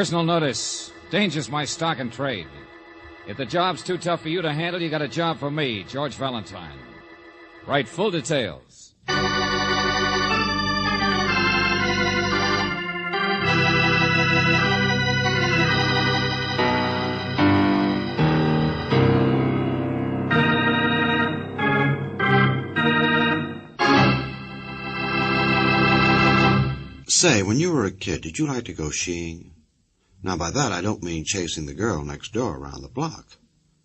Personal notice. Danger's my stock and trade. If the job's too tough for you to handle, you got a job for me, George Valentine. Write full details. Say, when you were a kid, did you like to go skiing? Now, by that I don't mean chasing the girl next door around the block,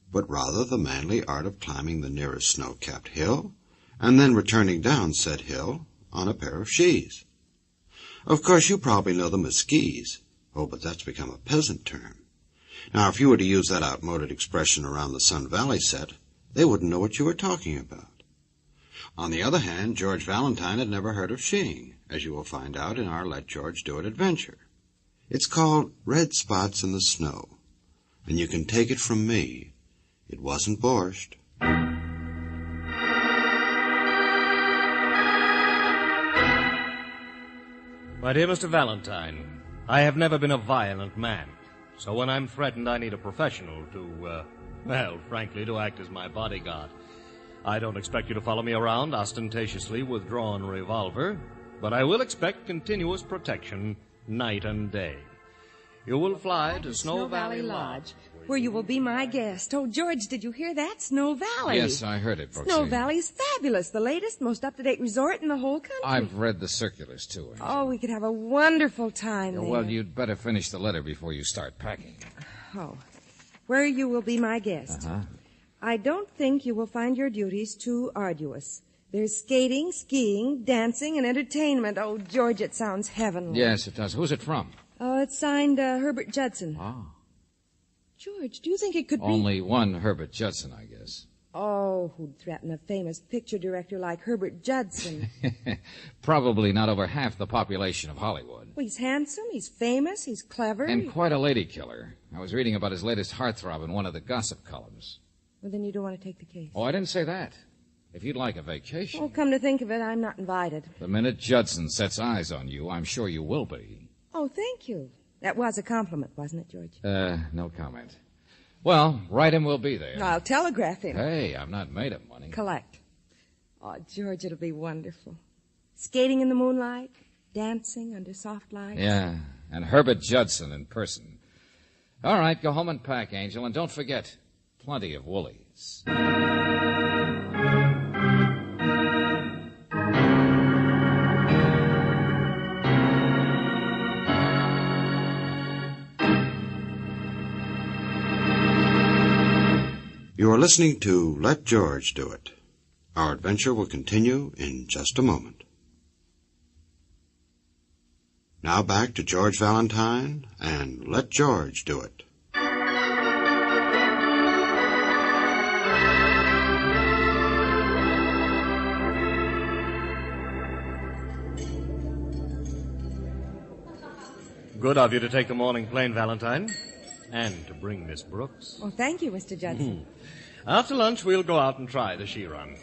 but rather the manly art of climbing the nearest snow-capped hill and then returning down said hill on a pair of skis. Of course, you probably know them as skis. Oh, but that's become a peasant term. Now, if you were to use that outmoded expression around the Sun Valley set, they wouldn't know what you were talking about. On the other hand, George Valentine had never heard of skiing, as you will find out in our Let George Do It adventure. It's called Red Spots in the Snow, and you can take it from me, it wasn't borscht. My dear Mr. Valentine, I have never been a violent man, so when I'm threatened I need a professional to, frankly, to act as my bodyguard. I don't expect you to follow me around ostentatiously with drawn revolver, but I will expect continuous protection night and day. You will fly to Snow Valley Lodge, where you will be my guest. Oh, George, did you hear that? Snow Valley. Yes, I heard it, Brooksy. Snow Valley's fabulous. The latest, most up-to-date resort in the whole country. I've read the circulars, too, Angel. Oh, we could have a wonderful time there. Well, you'd better finish the letter before you start packing. Oh, where you will be my guest. Uh-huh. I don't think you will find your duties too arduous. There's skating, skiing, dancing, and entertainment. Oh, George, it sounds heavenly. Yes, it does. Who's it from? Oh, it's signed Herbert Judson. Oh. George, do you think it could be... Only one Herbert Judson, I guess. Oh, who'd threaten a famous picture director like Herbert Judson? Probably not over half the population of Hollywood. Well, he's handsome, he's famous, he's clever. And quite a lady killer. I was reading about his latest heartthrob in one of the gossip columns. Well, then you don't want to take the case. Oh, I didn't say that. If you'd like a vacation... Oh, come to think of it, I'm not invited. The minute Judson sets eyes on you, I'm sure you will be. Oh, thank you. That was a compliment, wasn't it, George? No comment. Well, write him we'll be there. I'll telegraph him. Hey, I'm not made of money. Collect. Oh, George, it'll be wonderful. Skating in the moonlight, dancing under soft lights. Yeah, and Herbert Judson in person. All right, go home and pack, Angel, and don't forget, plenty of woolies. You are listening to Let George Do It. Our adventure will continue in just a moment. Now back to George Valentine and Let George Do It. Good of you to take the morning plane, Valentine, and to bring Miss Brooks. Oh, thank you, Mr. Judson. After lunch, we'll go out and try the ski run.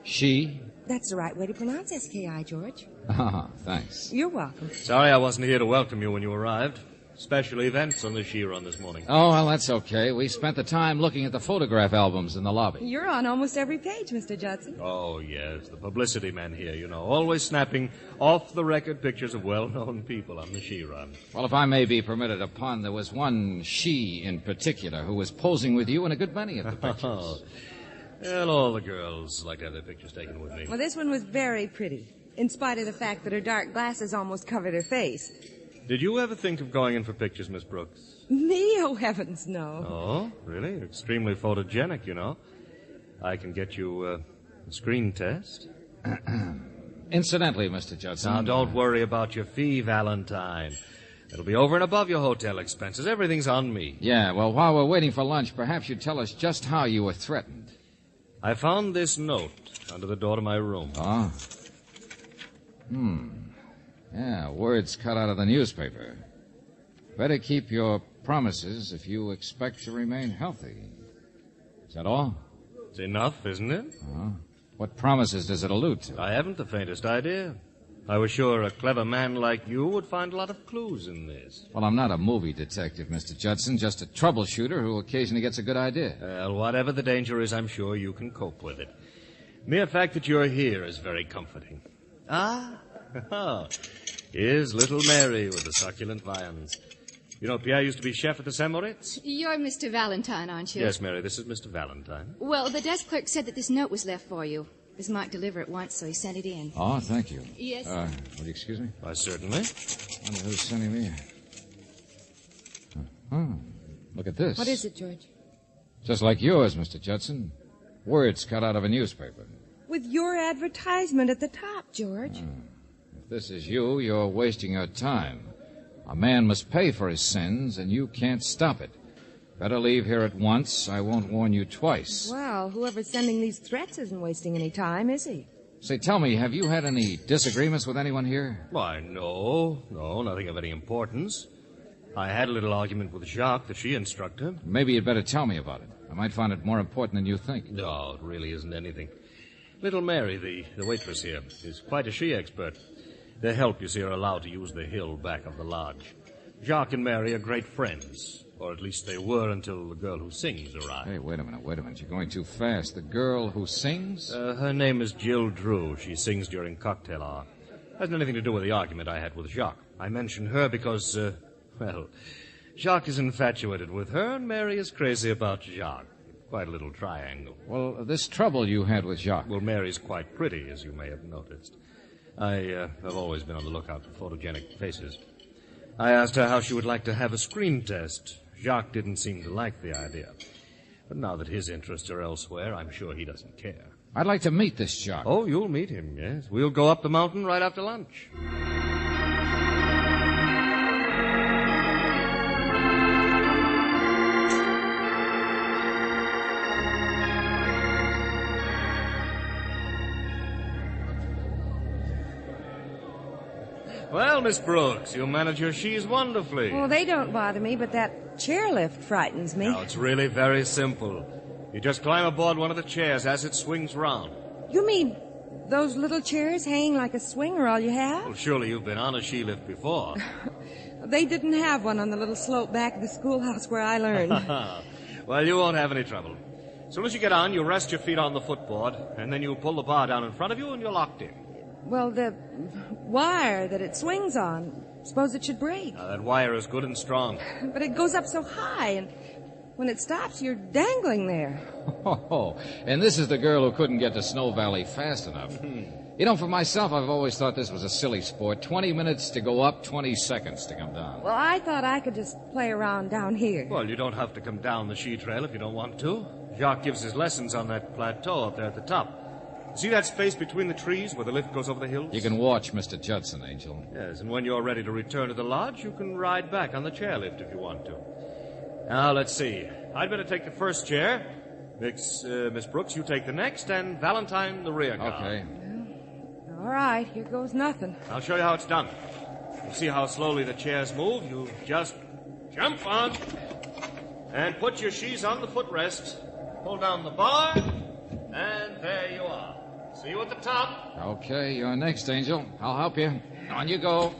She? That's the right way to pronounce S-K-I, George. Ah, thanks. You're welcome. Sorry I wasn't here to welcome you when you arrived. Special events on the ski run this morning. Oh, well, that's okay. We spent the time looking at the photograph albums in the lobby. You're on almost every page, Mr. Judson. Oh, yes, the publicity man here, you know, always snapping off-the-record pictures of well-known people on the ski run. Well, if I may be permitted a pun, there was one she in particular who was posing with you in a good many of the pictures. Well, all the girls like to have their pictures taken with me. Well, this one was very pretty, in spite of the fact that her dark glasses almost covered her face. Did you ever think of going in for pictures, Miss Brooks? Me? Oh, heavens, no. Oh, really? You're extremely photogenic, you know. I can get you a screen test. Incidentally, Mr. Judson... Now, don't worry about your fee, Valentine. It'll be over and above your hotel expenses. Everything's on me. Yeah, well, while we're waiting for lunch, perhaps you'd tell us just how you were threatened. I found this note under the door to my room. Oh? Yeah, words cut out of the newspaper. Better keep your promises if you expect to remain healthy. Is that all? It's enough, isn't it? What promises does it allude to? I haven't the faintest idea. I was sure a clever man like you would find a lot of clues in this. Well, I'm not a movie detective, Mr. Judson, just a troubleshooter who occasionally gets a good idea. Well, whatever the danger is, I'm sure you can cope with it. Mere fact that you're here is very comforting. Ah, here's little Mary with the succulent viands. You know, Pierre used to be chef at the St. Moritz? You're Mr. Valentine, aren't you? Yes, Mary, this is Mr. Valentine. Well, the desk clerk said that this note was left for you. Miss Mark delivered it once, so he sent it in. Oh, thank you. Yes. Will you excuse me? Why, certainly. I wonder who's sending me. Look at this. What is it, George? Just like yours, Mr. Judson. Words cut out of a newspaper. With your advertisement at the top, George. If this is you, you're wasting your time. A man must pay for his sins, and you can't stop it. Better leave here at once. I won't warn you twice. Well, whoever's sending these threats isn't wasting any time, is he? Say, tell me, have you had any disagreements with anyone here? Why, no, nothing of any importance. I had a little argument with Jacques, the she instructor. Maybe you'd better tell me about it. I might find it more important than you think. No, it really isn't anything. Little Mary, the waitress here, is quite a she expert. Their help, you see, are allowed to use the hill back of the lodge. Jacques and Mary are great friends. Or at least they were until the girl who sings arrived. Hey, wait a minute. You're going too fast. The girl who sings? Her name is Jill Drew. She sings during cocktail hour. Hasn't anything to do with the argument I had with Jacques. I mention her because, Jacques is infatuated with her, and Mary is crazy about Jacques. Quite a little triangle. Well, this trouble you had with Jacques. Well, Mary's quite pretty, as you may have noticed. I have always been on the lookout for photogenic faces. I asked her how she would like to have a screen test. Jacques didn't seem to like the idea. But now that his interests are elsewhere, I'm sure he doesn't care. I'd like to meet this Jacques. Oh, you'll meet him, yes. We'll go up the mountain right after lunch. Well, Miss Brooks, you manage your she's wonderfully. Well, they don't bother me, but that chairlift frightens me. Now, it's really very simple. You just climb aboard one of the chairs as it swings round. You mean those little chairs hanging like a swing are all you have? Well, surely you've been on a she lift before. They didn't have one on the little slope back of the schoolhouse where I learned. Well, you won't have any trouble. As soon as you get on, you rest your feet on the footboard, and then you pull the bar down in front of you, and you're locked in. Well, the wire that it swings on, suppose it should break. Now, that wire is good and strong. But it goes up so high, and when it stops, you're dangling there. Oh, and this is the girl who couldn't get to Snow Valley fast enough. You know, for myself, I've always thought this was a silly sport. 20 minutes to go up, 20 seconds to come down. Well, I thought I could just play around down here. Well, you don't have to come down the she trail if you don't want to. Jacques gives his lessons on that plateau up there at the top. See that space between the trees where the lift goes over the hills? You can watch Mr. Judson, Angel. Yes, and when you're ready to return to the lodge, you can ride back on the chairlift if you want to. Now, let's see. I'd better take the first chair. Miss Brooks, you take the next, and Valentine the rear guard. Okay. All right, here goes nothing. I'll show you how it's done. You see how slowly the chairs move? You just jump on and put your she's on the footrest. Pull down the bar, and there you are. See you at the top. Okay, you're next, Angel. I'll help you. On you go.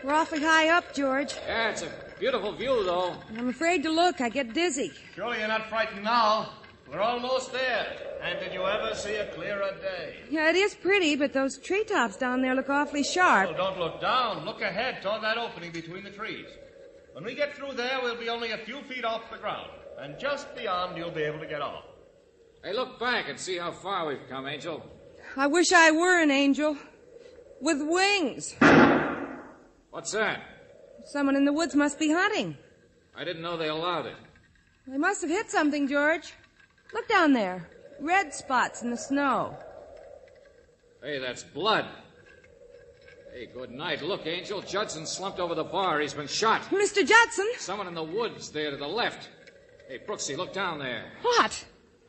We're awfully high up, George. Yeah, it's a beautiful view, though. I'm afraid to look. I get dizzy. Surely you're not frightened now. We're almost there. And did you ever see a clearer day? Yeah, it is pretty, but those treetops down there look awfully sharp. Oh, don't look down. Look ahead toward that opening between the trees. When we get through there, we'll be only a few feet off the ground. And just beyond, you'll be able to get off. Hey, look back and see how far we've come, Angel. I wish I were an angel. With wings. What's that? Someone in the woods must be hunting. I didn't know they allowed it. They must have hit something, George. Look down there. Red spots in the snow. Hey, that's blood. Hey, good night. Look, Angel, Judson slumped over the bar. He's been shot. Mr. Judson? Someone in the woods there to the left. Hey, Brooksy, look down there. What?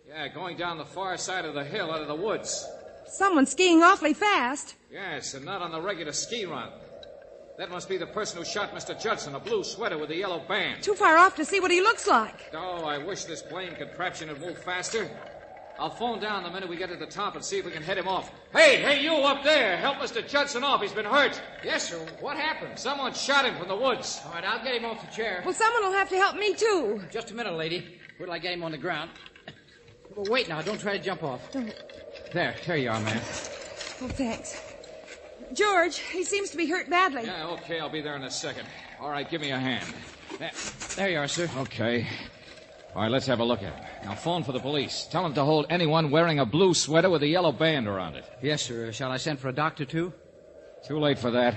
Yeah, going down the far side of the hill out of the woods. Someone skiing awfully fast. Yes, and not on the regular ski run. That must be the person who shot Mr. Judson, a blue sweater with a yellow band. Too far off to see what he looks like. Oh, I wish this plane contraption had moved faster. I'll phone down the minute we get to the top and see if we can head him off. Hey, you up there. Help Mr. Judson off. He's been hurt. Yes, sir. What happened? Someone shot him from the woods. All right, I'll get him off the chair. Well, someone will have to help me, too. Just a minute, lady. Wait till I get him on the ground. Well, wait now. Don't try to jump off. Don't. There you are, ma'am. Oh, thanks. George, he seems to be hurt badly. Yeah, okay, I'll be there in a second. All right, give me a hand. There you are, sir. Okay. All right, let's have a look at him. Now, phone for the police. Tell them to hold anyone wearing a blue sweater with a yellow band around it. Yes, sir. Shall I send for a doctor, too? Too late for that.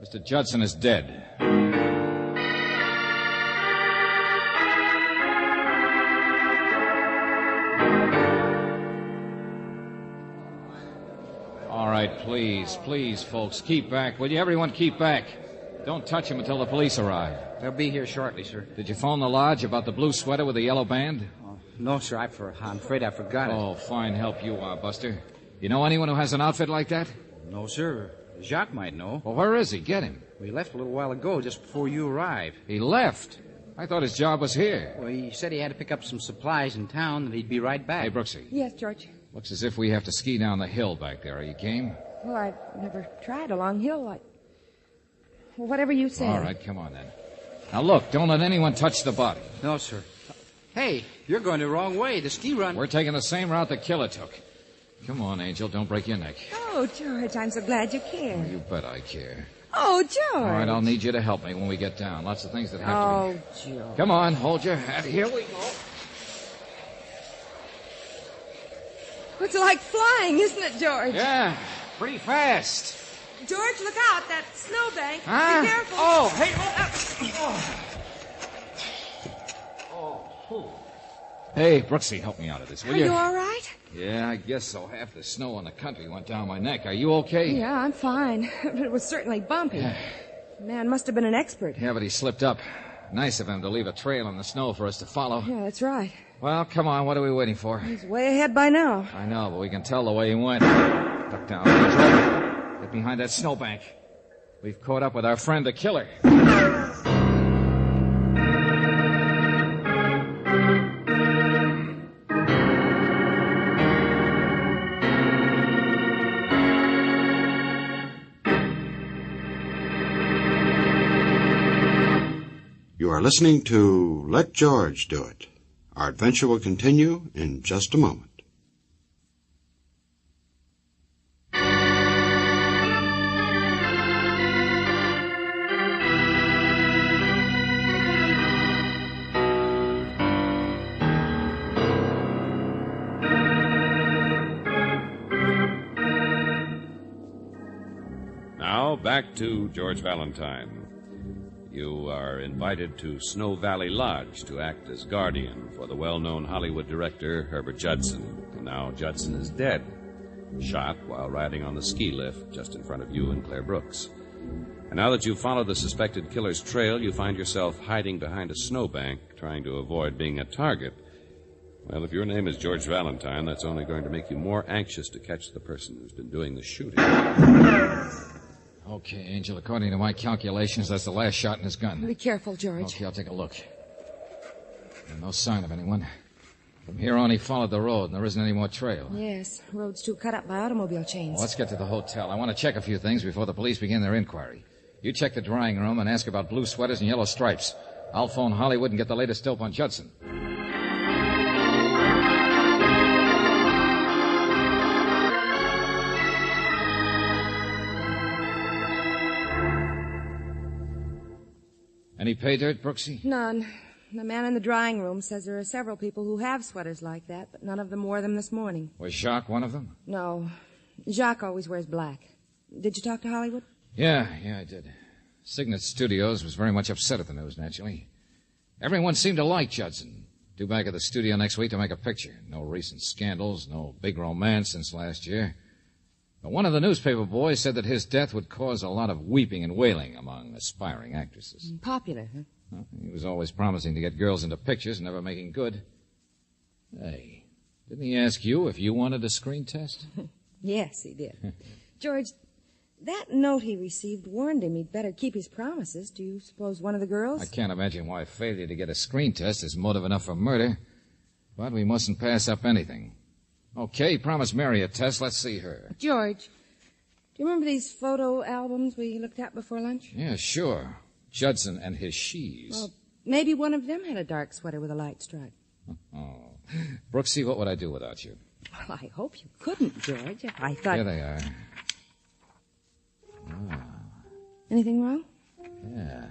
Mr. Judson is dead. All right, please, folks, keep back. Will you? Everyone keep back. Don't touch him until the police arrive. They'll be here shortly, sir. Did you phone the lodge about the blue sweater with the yellow band? No, sir. I'm afraid I forgot it. Oh, fine help you are, Buster. You know anyone who has an outfit like that? No, sir. Jacques might know. Well, where is he? Get him. We left a little while ago, just before you arrived. He left? I thought his job was here. Well, he said he had to pick up some supplies in town and he'd be right back. Hey, Brooksy. Yes, George. Looks as if we have to ski down the hill back there. Are you game? Well, I've never tried a long hill like... Well, whatever you say. All right, come on then. Now, look, don't let anyone touch the body. No, sir. Hey, you're going the wrong way. The ski run... We're taking the same route the killer took. Come on, Angel. Don't break your neck. Oh, George, I'm so glad you care. You bet I care. Oh, George. All right, I'll need you to help me when we get down. Lots of things that have to be... Oh, George. Come on, hold your hat. Here we go. It's like flying, isn't it, George? Yeah, pretty fast. George, look out. That snowbank. Huh? Be careful. Oh, hey. Hey, Brooksy, help me out of this, will Are you all right? Yeah, I guess so. Half the snow on the country went down my neck. Are you okay? Yeah, I'm fine. It was certainly bumpy. The man must have been an expert. Yeah, but he slipped up. Nice of him to leave a trail in the snow for us to follow. Yeah, that's right. Well, come on. What are we waiting for? He's way ahead by now. I know, but we can tell the way he went. Duck down, Angel. Get behind that snowbank. We've caught up with our friend, the killer. You are listening to Let George Do It. Our adventure will continue in just a moment. Now, back to George Valentine. You are invited to Snow Valley Lodge to act as guardian for the well-known Hollywood director Herbert Judson. And now Judson is dead, shot while riding on the ski lift just in front of you and Claire Brooks. And now that you've followed the suspected killer's trail, you find yourself hiding behind a snowbank, trying to avoid being a target. Well, if your name is George Valentine, that's only going to make you more anxious to catch the person who's been doing the shooting. Okay, Angel, according to my calculations, that's the last shot in his gun. Be careful, George. Okay, I'll take a look. No sign of anyone. From here on, he followed the road, and there isn't any more trail. Yes, road's too cut up by automobile chains. Well, let's get to the hotel. I want to check a few things before the police begin their inquiry. You check the drawing room and ask about blue sweaters and yellow stripes. I'll phone Hollywood and get the latest dope on Judson. Any pay dirt, Brooksy? None. The man in the drawing room says there are several people who have sweaters like that, but none of them wore them this morning. Was Jacques one of them? No. Jacques always wears black. Did you talk to Hollywood? Yeah, I did. Signet Studios was very much upset at the news, naturally. Everyone seemed to like Judson. Due back at the studio next week to make a picture. No recent scandals, no big romance since last year. But one of the newspaper boys said that his death would cause a lot of weeping and wailing among aspiring actresses. Popular, huh? Well, he was always promising to get girls into pictures, never making good. Hey, didn't he ask you if you wanted a screen test? Yes, he did. George, That note he received warned him he'd better keep his promises. Do you suppose one of the girls? I can't imagine why failure to get a screen test is motive enough for murder. But we mustn't pass up anything. Okay, promise Mary a test. Let's see her. George, do you remember these photo albums we looked at before lunch? Yeah, sure. Judson and his she's. Well, maybe one of them had a dark sweater with a light stripe. Oh. Brooksy, what would I do without you? Well, I hope you couldn't, George. I thought... Here they are. Anything wrong? Yeah.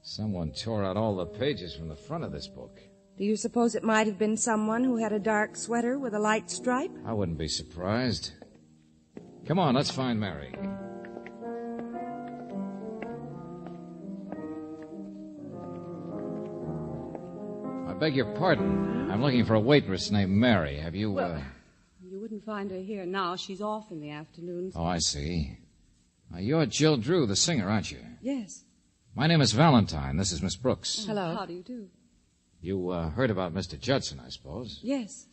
Someone tore out all the pages from the front of this book. Do you suppose it might have been someone who had a dark sweater with a light stripe? I wouldn't be surprised. Come on, let's find Mary. I beg your pardon. I'm looking for a waitress named Mary. Have you, You wouldn't find her here now. She's off in the afternoons. Oh, I see. You're Jill Drew, the singer, aren't you? Yes. My name is Valentine. This is Miss Brooks. Hello. How do you do? You heard about Mr. Judson, I suppose. Yes.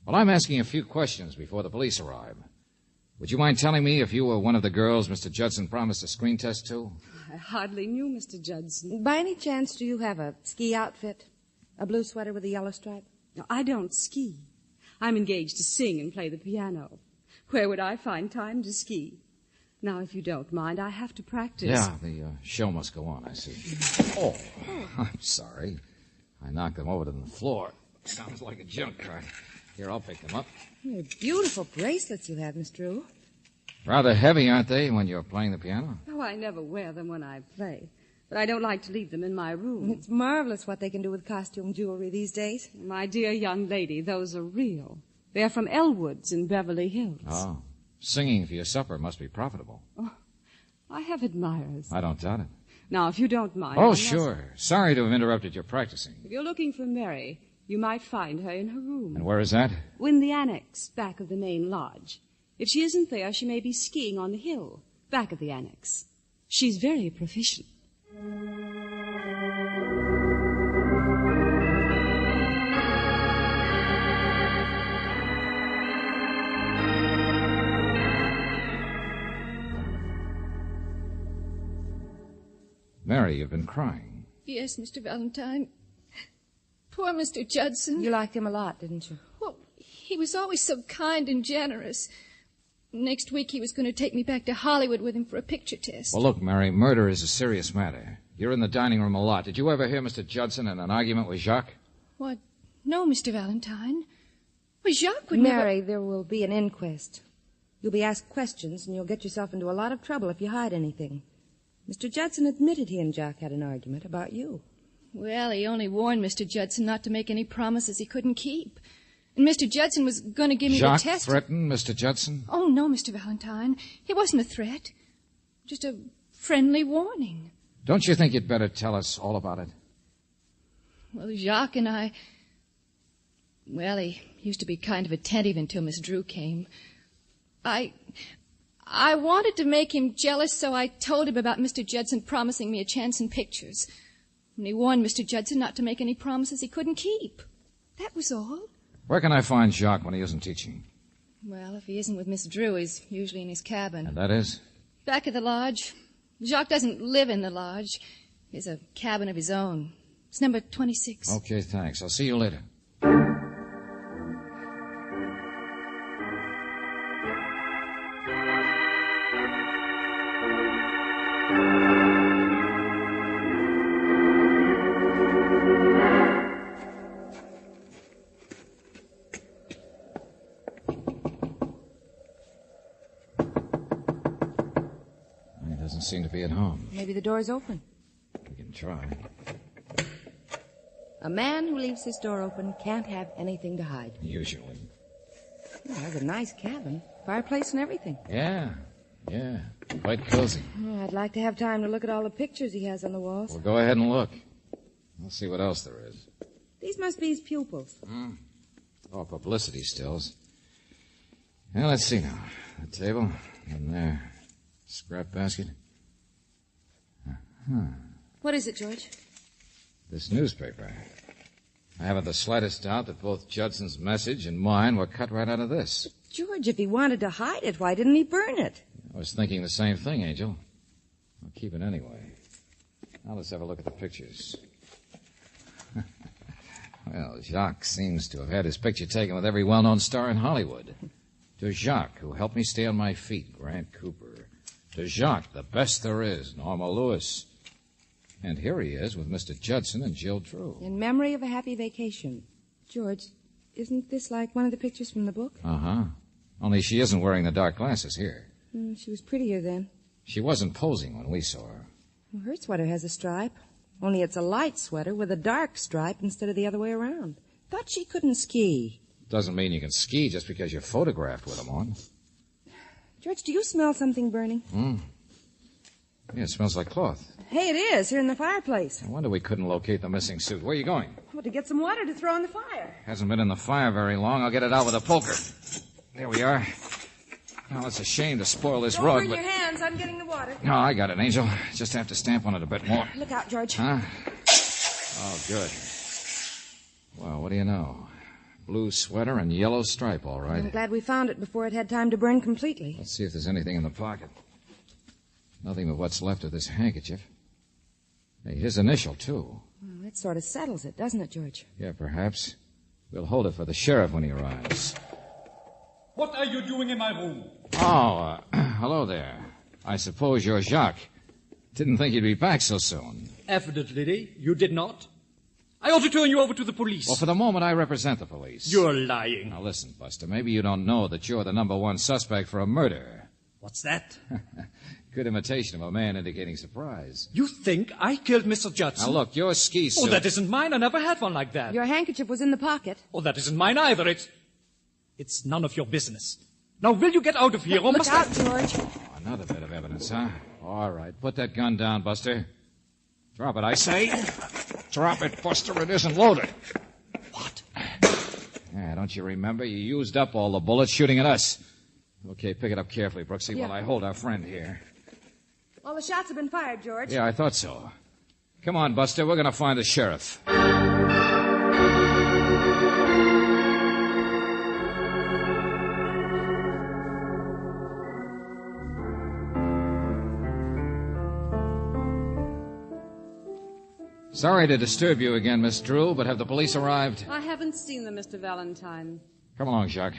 Well, I'm asking a few questions before the police arrive. Would you mind telling me if you were one of the girls Mr. Judson promised a screen test to? I hardly knew Mr. Judson. By any chance, do you have a ski outfit? A blue sweater with a yellow stripe? No, I don't ski. I'm engaged to sing and play the piano. Where would I find time to ski? Now, if you don't mind, I have to practice. Yeah, the show must go on, I see. Oh, I'm sorry. I knocked them over to the floor. Sounds like a junk cart. Here, I'll pick them up. They're beautiful bracelets you have, Miss Drew. Rather heavy, aren't they, when you're playing the piano? Oh, I never wear them when I play. But I don't like to leave them in my room. It's marvelous what they can do with costume jewelry these days. My dear young lady, those are real. They're from Elwood's in Beverly Hills. Oh. Singing for your supper must be profitable. Oh, I have admirers. I don't doubt it. Now, if you don't mind... Oh, sure. Sorry to have interrupted your practicing. If you're looking for Mary, you might find her in her room. And where is that? In the annex, back of the main lodge. If she isn't there, she may be skiing on the hill, back of the annex. She's very proficient. Mary, you've been crying. Yes, Mr. Valentine. Poor Mr. Judson. You liked him a lot, didn't you? Well, he was always so kind and generous. Next week he was going to take me back to Hollywood with him for a picture test. Well, look, Mary, murder is a serious matter. You're in the dining room a lot. Did you ever hear Mr. Judson in an argument with Jacques? What? No, Mr. Valentine. Well, Jacques would Mary, there will be an inquest. You'll be asked questions, and you'll get yourself into a lot of trouble if you hide anything. Mr. Judson admitted he and Jacques had an argument about you. Well, he only warned Mr. Judson not to make any promises he couldn't keep. And Mr. Judson was going to give me Jacques the test. threatened Mr. Judson? Oh, no, Mr. Valentine. It wasn't a threat. Just a friendly warning. Don't you think you'd better tell us all about it? Well, Jacques and I... Well, he used to be kind of attentive until Miss Drew came. I wanted to make him jealous, so I told him about Mr. Judson promising me a chance in pictures. And he warned Mr. Judson not to make any promises he couldn't keep. That was all. Where can I find Jacques when he isn't teaching? Well, if he isn't with Miss Drew, he's usually in his cabin. And that is? Back of the lodge. Jacques doesn't live in the lodge. He has a cabin of his own. It's number 26. Okay, thanks. I'll see you later. Seem to be at home. Maybe the door's open. We can try. A man who leaves his door open can't have anything to hide. Usually. Well, there's a nice cabin. Fireplace and everything. Yeah. Quite cozy. Oh, I'd like to have time to look at all the pictures he has on the walls. Well, go ahead and look. We'll see what else there is. These must be his pupils. Oh, publicity stills. Well, let's see now. The table, and there. Scrap basket. What is it, George? This newspaper. I haven't the slightest doubt that both Judson's message and mine were cut right out of this. George, if he wanted to hide it, why didn't he burn it? I was thinking the same thing, Angel. I'll keep it anyway. Now let's have a look at the pictures. Well, Jacques seems to have had his picture taken with every well-known star in Hollywood. To Jacques, who helped me stay on my feet, Grant Cooper. To Jacques, the best there is, Norma Lewis. And here he is with Mr. Judson and Jill Drew. In memory of a happy vacation. George, isn't this like one of the pictures from the book? Uh-huh. Only she isn't wearing the dark glasses here. She was prettier then. She wasn't posing when we saw her. Well, her sweater has a stripe. Only it's a light sweater with a dark stripe instead of the other way around. Thought she couldn't ski. Doesn't mean you can ski just because you're photographed with them on. George, do you smell something burning? Yeah, it smells like cloth. Hey, it is, here in the fireplace. I wonder we couldn't locate the missing suit. Where are you going? Well, to get some water to throw in the fire. Hasn't been in the fire very long. I'll get it out with a poker. There we are. Well, it's a shame to spoil this Don't rug, burn but... your hands. I'm getting the water. No, I got it, Angel. Just have to stamp on it a bit more. Look out, George. Huh? Oh, good. Well, what do you know? Blue sweater and yellow stripe, all right. I'm glad we found it before it had time to burn completely. Let's see if there's anything in the pocket. Nothing but what's left of this handkerchief. Hey, his initial, too. Well, that sort of settles it, doesn't it, George? Yeah, perhaps. We'll hold it for the sheriff when he arrives. What are you doing in my room? Oh, hello there. I suppose you're Jacques. Didn't think you'd be back so soon. Evidently, you did not. I ought to turn you over to the police. Well, for the moment, I represent the police. You're lying. Now, listen, Buster, maybe you don't know that you're the number one suspect for a murder. What's that? Good imitation of a man indicating surprise. You think I killed Mr. Judson? Now, look, your ski suit... Oh, that isn't mine. I never had one like that. Your handkerchief was in the pocket. Oh, that isn't mine either. It's none of your business. Now, will you get out of here, or Look must out, I... George. Oh, another bit of evidence, huh? All right, put that gun down, Buster. Drop it, I say. Drop it, Buster. It isn't loaded. What? Yeah, don't you remember? You used up all the bullets shooting at us. Okay, pick it up carefully, Brooksy, while I hold our friend here. All the shots have been fired, George. Yeah, I thought so. Come on, Buster. We're going to find the sheriff. Sorry to disturb you again, Miss Drew, but have the police arrived? I haven't seen them, Mr. Valentine. Come along, Jacques.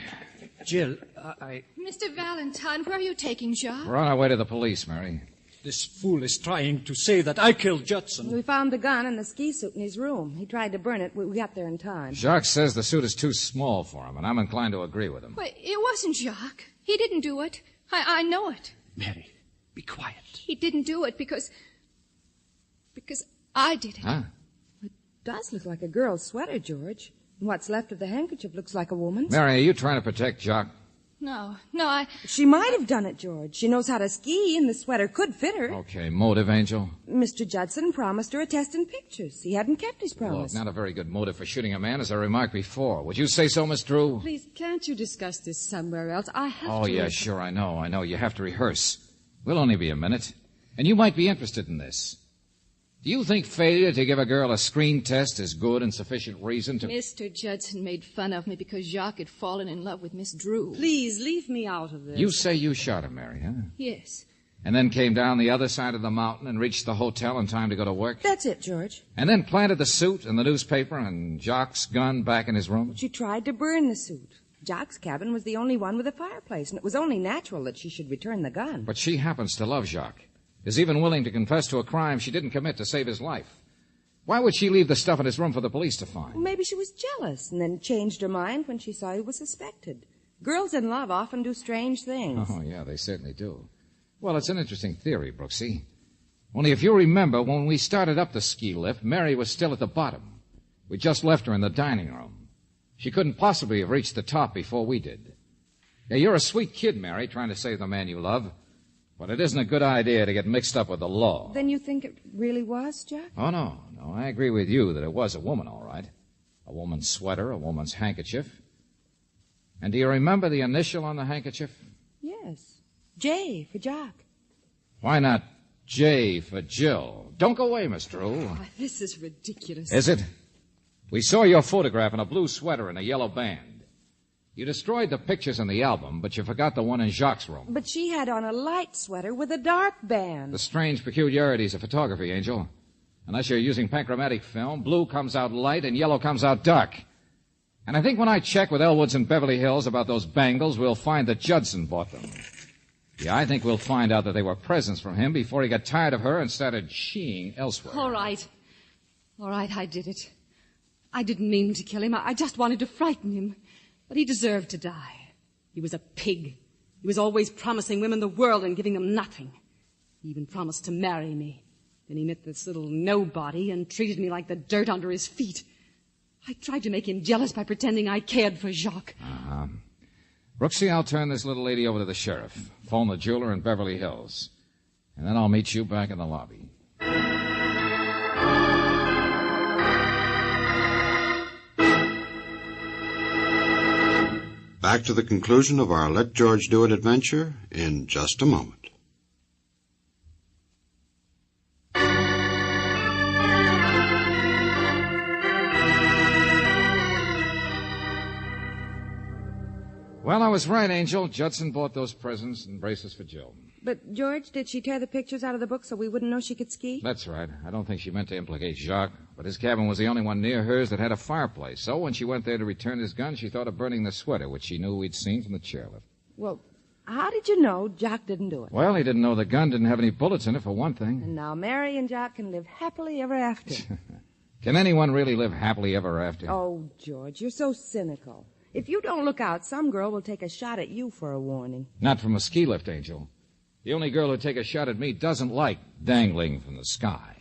Jill, Mr. Valentine, where are you taking Jacques? We're on our way to the police, Mary. This fool is trying to say that I killed Judson. We found the gun and the ski suit in his room. He tried to burn it. We got there in time. Jacques says the suit is too small for him, and I'm inclined to agree with him. Well, it wasn't Jacques. He didn't do it. I know it. Mary, be quiet. He didn't do it because I did it. Huh? It does look like a girl's sweater, George. And what's left of the handkerchief looks like a woman's. Mary, are you trying to protect Jacques? No, She might have done it, George. She knows how to ski, and the sweater could fit her. Okay, motive, Angel? Mr. Judson promised her a test in pictures. He hadn't kept his promise. Look, not a very good motive for shooting a man, as I remarked before. Would you say so, Miss Drew? Please, can't you discuss this somewhere else? I have Oh, to... yeah, sure, I know. You have to rehearse. We'll only be a minute. And you might be interested in this. Do you think failure to give a girl a screen test is good and sufficient reason to... Mr. Judson made fun of me because Jacques had fallen in love with Miss Drew. Please, leave me out of this. You say you shot him, Mary, huh? Yes. And then came down the other side of the mountain and reached the hotel in time to go to work? That's it, George. And then planted the suit and the newspaper and Jacques' gun back in his room? She tried to burn the suit. Jacques' cabin was the only one with a fireplace, and it was only natural that she should return the gun. But she happens to love Jacques. Is even willing to confess to a crime she didn't commit to save his life. Why would she leave the stuff in his room for the police to find? Well, maybe she was jealous and then changed her mind when she saw he was suspected. Girls in love often do strange things. Oh, yeah, they certainly do. Well, it's an interesting theory, Brooksy. Only if you remember, when we started up the ski lift, Mary was still at the bottom. We just left her in the dining room. She couldn't possibly have reached the top before we did. Yeah, you're a sweet kid, Mary, trying to save the man you love. But it isn't a good idea to get mixed up with the law. Then you think it really was, Jack? Oh, no. I agree with you that it was a woman, all right. A woman's sweater, a woman's handkerchief. And do you remember the initial on the handkerchief? Yes. J for Jack. Why not J for Jill? Don't go away, Miss Drew. Oh, this is ridiculous. Is it? We saw your photograph in a blue sweater and a yellow band. You destroyed the pictures in the album, but you forgot the one in Jacques' room. But she had on a light sweater with a dark band. The strange peculiarities of photography, Angel. Unless you're using panchromatic film, blue comes out light and yellow comes out dark. And I think when I check with Elwoods and Beverly Hills about those bangles, we'll find that Judson bought them. Yeah, I think we'll find out that they were presents from him before he got tired of her and started sheeing elsewhere. All right, I did it. I didn't mean to kill him. I just wanted to frighten him. But he deserved to die. He was a pig. He was always promising women the world and giving them nothing. He even promised to marry me. Then he met this little nobody and treated me like the dirt under his feet. I tried to make him jealous by pretending I cared for Jacques. Uh-huh. Brooksy, I'll turn this little lady over to the sheriff. Phone the jeweler in Beverly Hills. And then I'll meet you back in the lobby. Back to the conclusion of our Let George Do It adventure in just a moment. Well, I was right, Angel. Judson bought those presents and braces for Jill. But, George, did she tear the pictures out of the book so we wouldn't know she could ski? That's right. I don't think she meant to implicate Jacques, but his cabin was the only one near hers that had a fireplace. So when she went there to return his gun, she thought of burning the sweater, which she knew we'd seen from the chairlift. Well, how did you know Jacques didn't do it? Well, he didn't know the gun didn't have any bullets in it, for one thing. And now Mary and Jacques can live happily ever after. Can anyone really live happily ever after? Oh, George, you're so cynical. If you don't look out, some girl will take a shot at you for a warning. Not from a ski lift, Angel. The only girl who'd take a shot at me doesn't like dangling from the sky.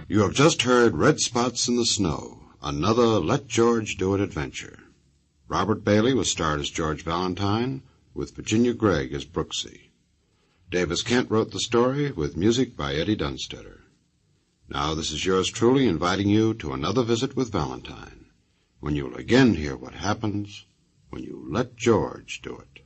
You have just heard Red Spots in the Snow, another Let George Do It adventure. Robert Bailey was starred as George Valentine, with Virginia Gregg as Brooksy. Davis Kent wrote the story, with music by Eddie Dunstetter. Now this is yours truly inviting you to another visit with Valentine, when you'll again hear what happens when you let George do it.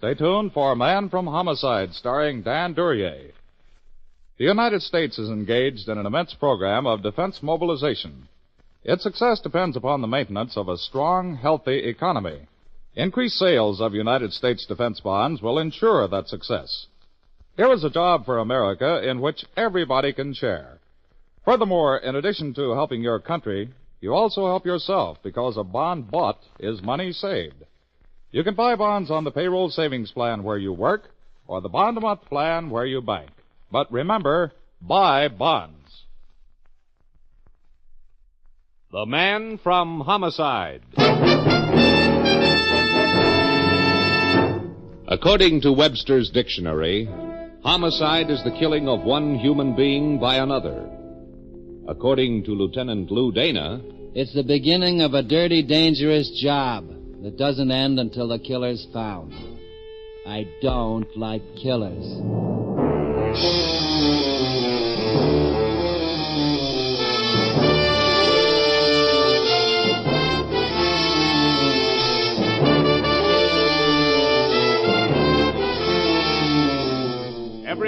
Stay tuned for Man from Homicide, starring Dan Duryea. The United States is engaged in an immense program of defense mobilization. Its success depends upon the maintenance of a strong, healthy economy. Increased sales of United States defense bonds will ensure that success. Here is a job for America in which everybody can share. Furthermore, in addition to helping your country, you also help yourself because a bond bought is money saved. You can buy bonds on the payroll savings plan where you work or the bond-a-month plan where you bank. But remember, buy bonds. The Man from Homicide. According to Webster's dictionary, homicide is the killing of one human being by another. According to Lieutenant Lou Dana, it's the beginning of a dirty, dangerous job that doesn't end until the killer's found. I don't like killers.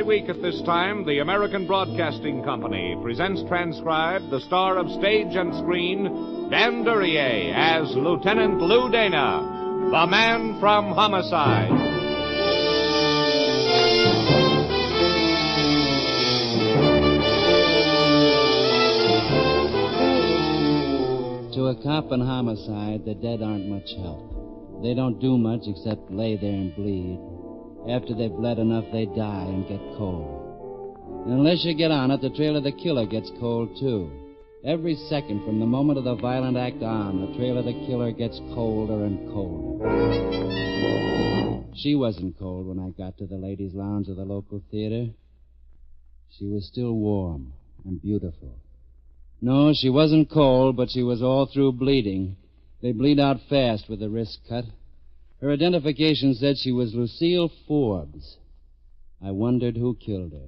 every week at this time, the American Broadcasting Company presents transcribed the star of stage and screen, Dan Duryea, as Lieutenant Lou Dana, the man from Homicide. To a cop in homicide, the dead aren't much help. They don't do much except lay there and bleed. After they've bled enough, they die and get cold. And unless you get on it, the trail of the killer gets cold, too. Every second from the moment of the violent act on, the trail of the killer gets colder and colder. She wasn't cold when I got to the ladies' lounge of the local theater. She was still warm and beautiful. No, she wasn't cold, but she was all through bleeding. They bleed out fast with a wrist cut. Her identification said she was Lucille Forbes. I wondered who killed her.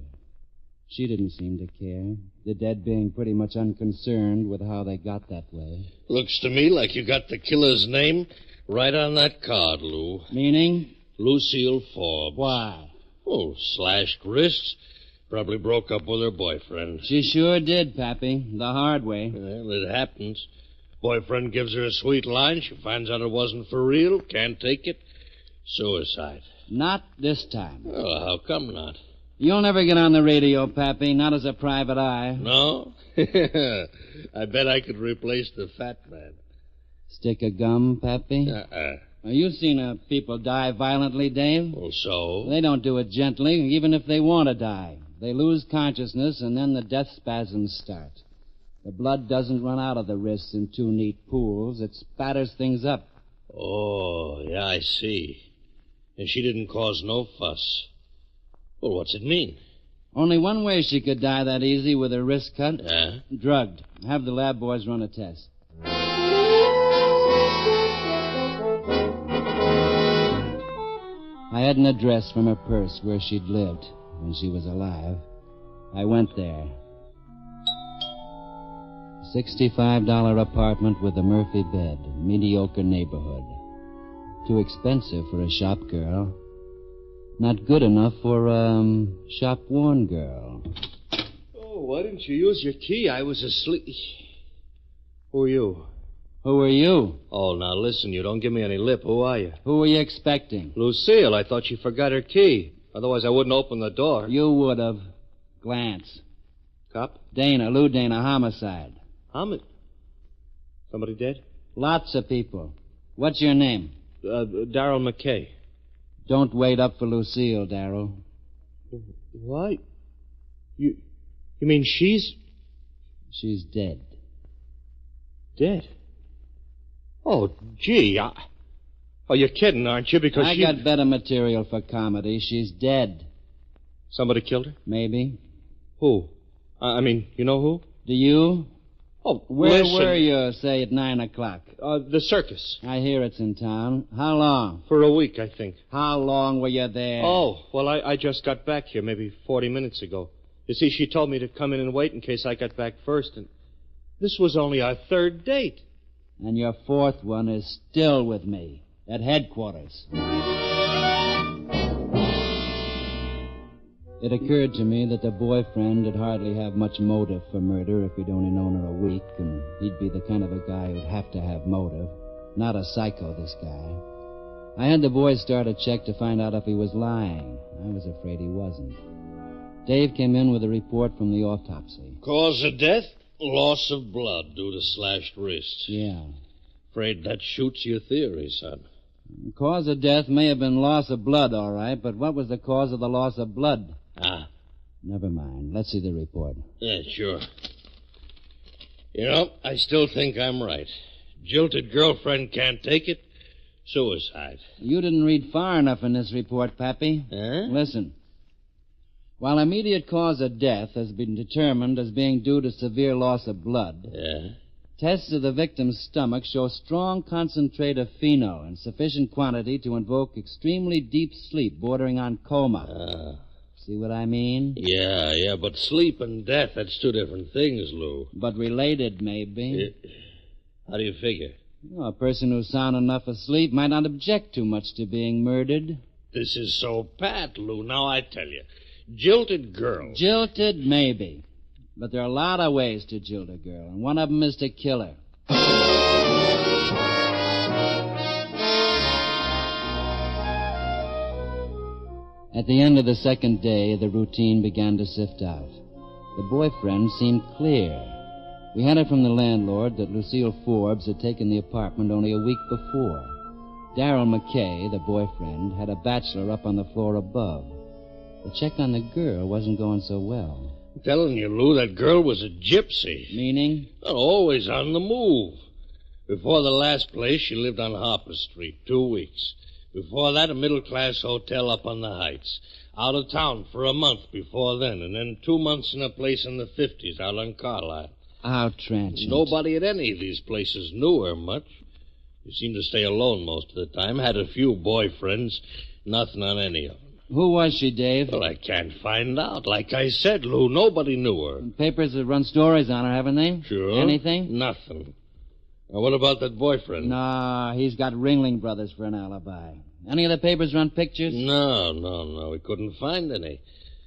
She didn't seem to care, the dead being pretty much unconcerned with how they got that way. Looks to me like you got the killer's name right on that card, Lou. Meaning? Lucille Forbes. Why? Oh, slashed wrists. Probably broke up with her boyfriend. She sure did, Pappy. The hard way. Well, it happens. Boyfriend gives her a sweet line. She finds out it wasn't for real. Can't take it. Suicide. Not this time. Oh, how come not? You'll never get on the radio, Pappy, not as a private eye. No? I bet I could replace the fat man. Stick of gum, Pappy? Uh-uh. Well, you've seen people die violently, Dave. Well, so? They don't do it gently, even if they want to die. They lose consciousness, and then the death spasms start. The blood doesn't run out of the wrists in two neat pools. It spatters things up. Oh, yeah, I see. And she didn't cause no fuss. Well, what's it mean? Only one way she could die that easy, with her wrist cut. Yeah? Drugged. Have the lab boys run a test. I had an address from her purse where she'd lived when she was alive. I went there. $65 apartment with a Murphy bed. Mediocre neighborhood. Too expensive for a shop girl. Not good enough for a shop-worn girl. Oh, why didn't you use your key? I was asleep. Who are you? Who are you? Oh, now listen, you don't give me any lip. Who are you? Who were you expecting? Lucille. I thought she forgot her key. Otherwise, I wouldn't open the door. You would have. Glance. Cop? Dana, Lou Dana, homicide. Somebody dead? Lots of people. What's your name? Darrell McKay. Don't wait up for Lucille, Darrell. What? You mean she's... She's dead. Dead? Oh, gee, Oh, you're kidding, aren't you? Because I got better material for comedy. She's dead. Somebody killed her? Maybe. Who? I mean, you know who? Do you? Oh, Where listen. were you, say, at 9 o'clock? The circus. I hear it's in town. How long? For a week, I think. How long were you there? Oh, well, I just got back here maybe 40 minutes ago. You see, she told me to come in and wait in case I got back first, and this was only our third date. And your fourth one is still with me, at headquarters. It occurred to me that the boyfriend would hardly have much motive for murder if he'd only known her a week, and he'd be the kind of a guy who'd have to have motive. Not a psycho, this guy. I had the boys start a check to find out if he was lying. I was afraid he wasn't. Dave came in with a report from the autopsy. Cause of death? Loss of blood due to slashed wrists. Yeah. Afraid that shoots your theory, son. The cause of death may have been loss of blood, all right, but what was the cause of the loss of blood? Never mind. Let's see the report. Yeah, sure. You know, I still think I'm right. Jilted girlfriend can't take it. Suicide. You didn't read far enough in this report, Pappy. Huh? Listen. While immediate cause of death has been determined as being due to severe loss of blood, Yeah? tests of the victim's stomach show strong concentrate of phenol in sufficient quantity to invoke extremely deep sleep bordering on coma. See what I mean? Yeah, but sleep and death, that's two different things, Lou. But related, maybe. How do you figure? Well, a person who's sound enough asleep might not object too much to being murdered. This is so pat, Lou. Now I tell you. Jilted girl. Jilted, maybe. But there are a lot of ways to jilt a girl, and one of them is to kill her. At the end of the second day, the routine began to sift out. The boyfriend seemed clear. We had it from the landlord that Lucille Forbes had taken the apartment only a week before. Darrell McKay, the boyfriend, had a bachelor up on the floor above. The check on the girl wasn't going so well. I'm telling you, Lou, that girl was a gypsy. Meaning? Well, always on the move. Before the last place, she lived on Harper Street, 2 weeks. Before that, a middle-class hotel up on the Heights. Out of town for a month before then, and then 2 months in a place in the 50s out on Carlisle. How transient. Nobody at any of these places knew her much. She seemed to stay alone most of the time. Had a few boyfriends. Nothing on any of them. Who was she, Dave? Well, I can't find out. Like I said, Lou, nobody knew her. Papers have run stories on her, haven't they? Sure. Anything? Nothing. Now, what about that boyfriend? Nah, he's got Ringling Brothers for an alibi. Any of the papers run pictures? No. We couldn't find any.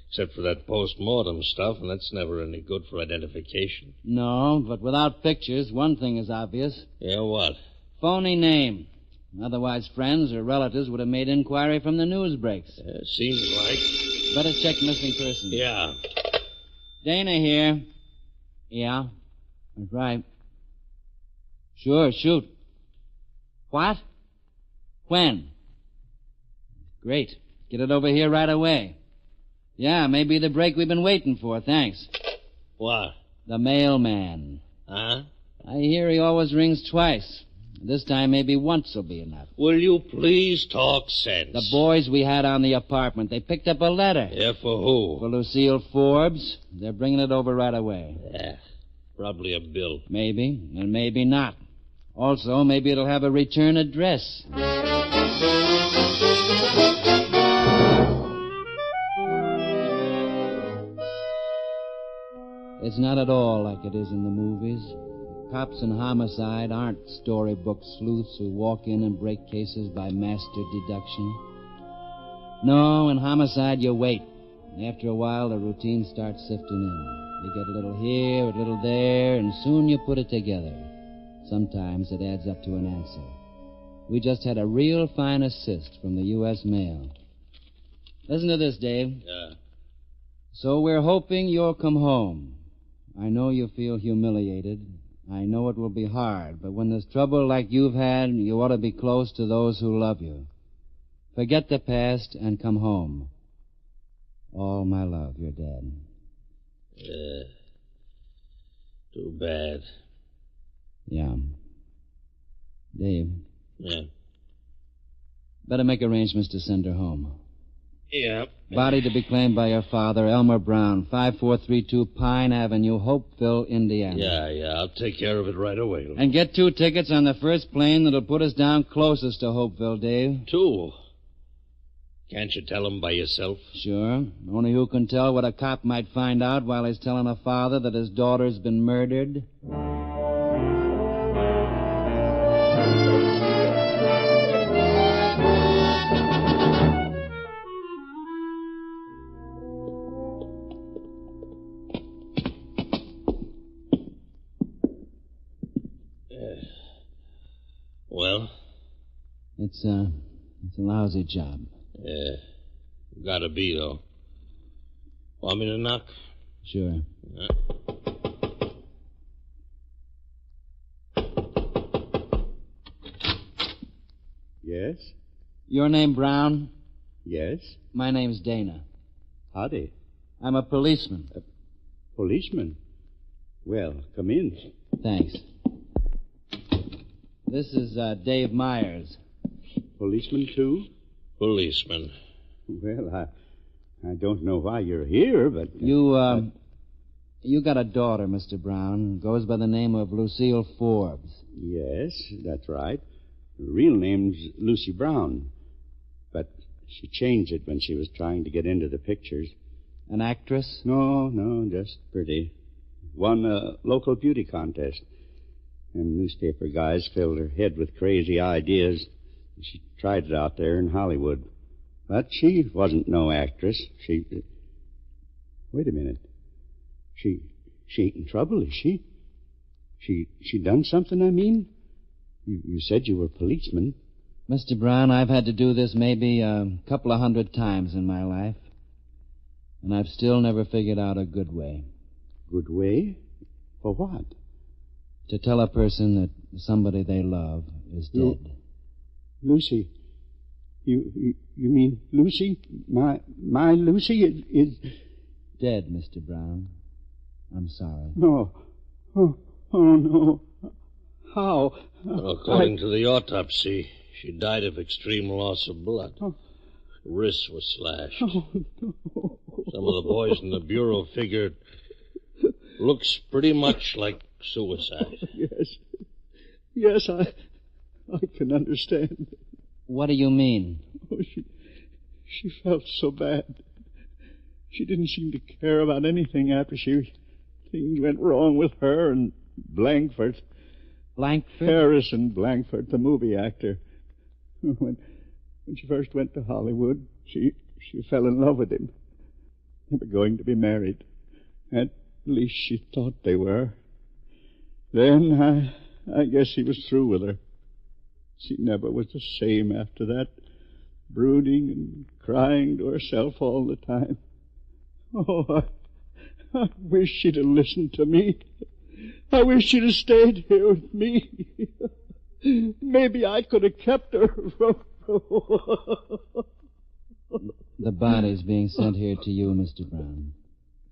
Except for that post-mortem stuff, and that's never any good for identification. No, but without pictures, one thing is obvious. Yeah, what? Phony name. Otherwise, friends or relatives would have made inquiry from the news breaks. Seems like. Better check missing persons. Yeah. Dana here. Yeah, that's right. Sure, shoot. What? When? Great. Get it over here right away. Yeah, maybe the break we've been waiting for, thanks. What? The mailman. Huh? I hear he always rings twice. This time maybe once will be enough. Will you please talk sense? The boys we had on the apartment, they picked up a letter. Yeah, for who? For Lucille Forbes. They're bringing it over right away. Yeah, probably a bill. Maybe, and maybe not. Also, maybe it'll have a return address. It's not at all like it is in the movies. Cops in Homicide aren't storybook sleuths who walk in and break cases by master deduction. No, in Homicide you wait. After a while, the routine starts sifting in. You get a little here, a little there, and soon you put it together. Sometimes it adds up to an answer. We just had a real fine assist from the U.S. Mail. Listen to this, Dave. Yeah. So we're hoping you'll come home. I know you feel humiliated. I know it will be hard, but when there's trouble like you've had, you ought to be close to those who love you. Forget the past and come home. All my love, your dad. Too bad. Yeah. Dave. Yeah. Better make arrangements to send her home. Yeah. Body to be claimed by your father, Elmer Brown, 5432 Pine Avenue, Hopeville, Indiana. Yeah. I'll take care of it right away. And get 2 tickets on the first plane that'll put us down closest to Hopeville, Dave. 2? Can't you tell them by yourself? Sure. Only who can tell what a cop might find out while he's telling a father that his daughter's been murdered? Well? It's a lousy job. Yeah. Gotta be, though. Want me to knock? Sure. Yeah. Yes? Your name Brown? Yes? My name's Dana. Howdy. I'm a policeman. A policeman? Well, come in. Thanks. This is Dave Myers. Policeman, too? Policeman. Well, I don't know why you're here, but... You got a daughter, Mr. Brown. Goes by the name of Lucille Forbes. Yes, that's right. Her real name's Lucy Brown. But she changed it when she was trying to get into the pictures. An actress? No, just pretty. Won a local beauty contest. And newspaper guys filled her head with crazy ideas. She tried it out there in Hollywood. But she wasn't no actress. Wait a minute. She ain't in trouble, is she? She done something, I mean? You said you were a policeman. Mr. Brown, I've had to do this maybe a couple of 100 times in my life. And I've still never figured out a good way. Good way? For what? To tell a person that somebody they love is dead. Lucy. You mean Lucy? My Lucy is... Dead, Mr. Brown. I'm sorry. No. Oh, no. How? Well, according to the autopsy, She died of extreme loss of blood. Her wrists were slashed. Oh, no. Some of the boys in the bureau figured looks pretty much like suicide. Yes, I can understand. What do you mean? Oh, she felt so bad. She didn't seem to care about anything after things went wrong with her and Blankford. Blankford? Harrison Blankford, the movie actor. When she first went to Hollywood, she fell in love with him. They were going to be married. At least she thought they were. Then I guess he was through with her. She never was the same after that, brooding and crying to herself all the time. Oh, I wish she'd have listened to me. I wish she'd have stayed here with me. Maybe I could have kept her from... The body's being sent here to you, Mr. Brown.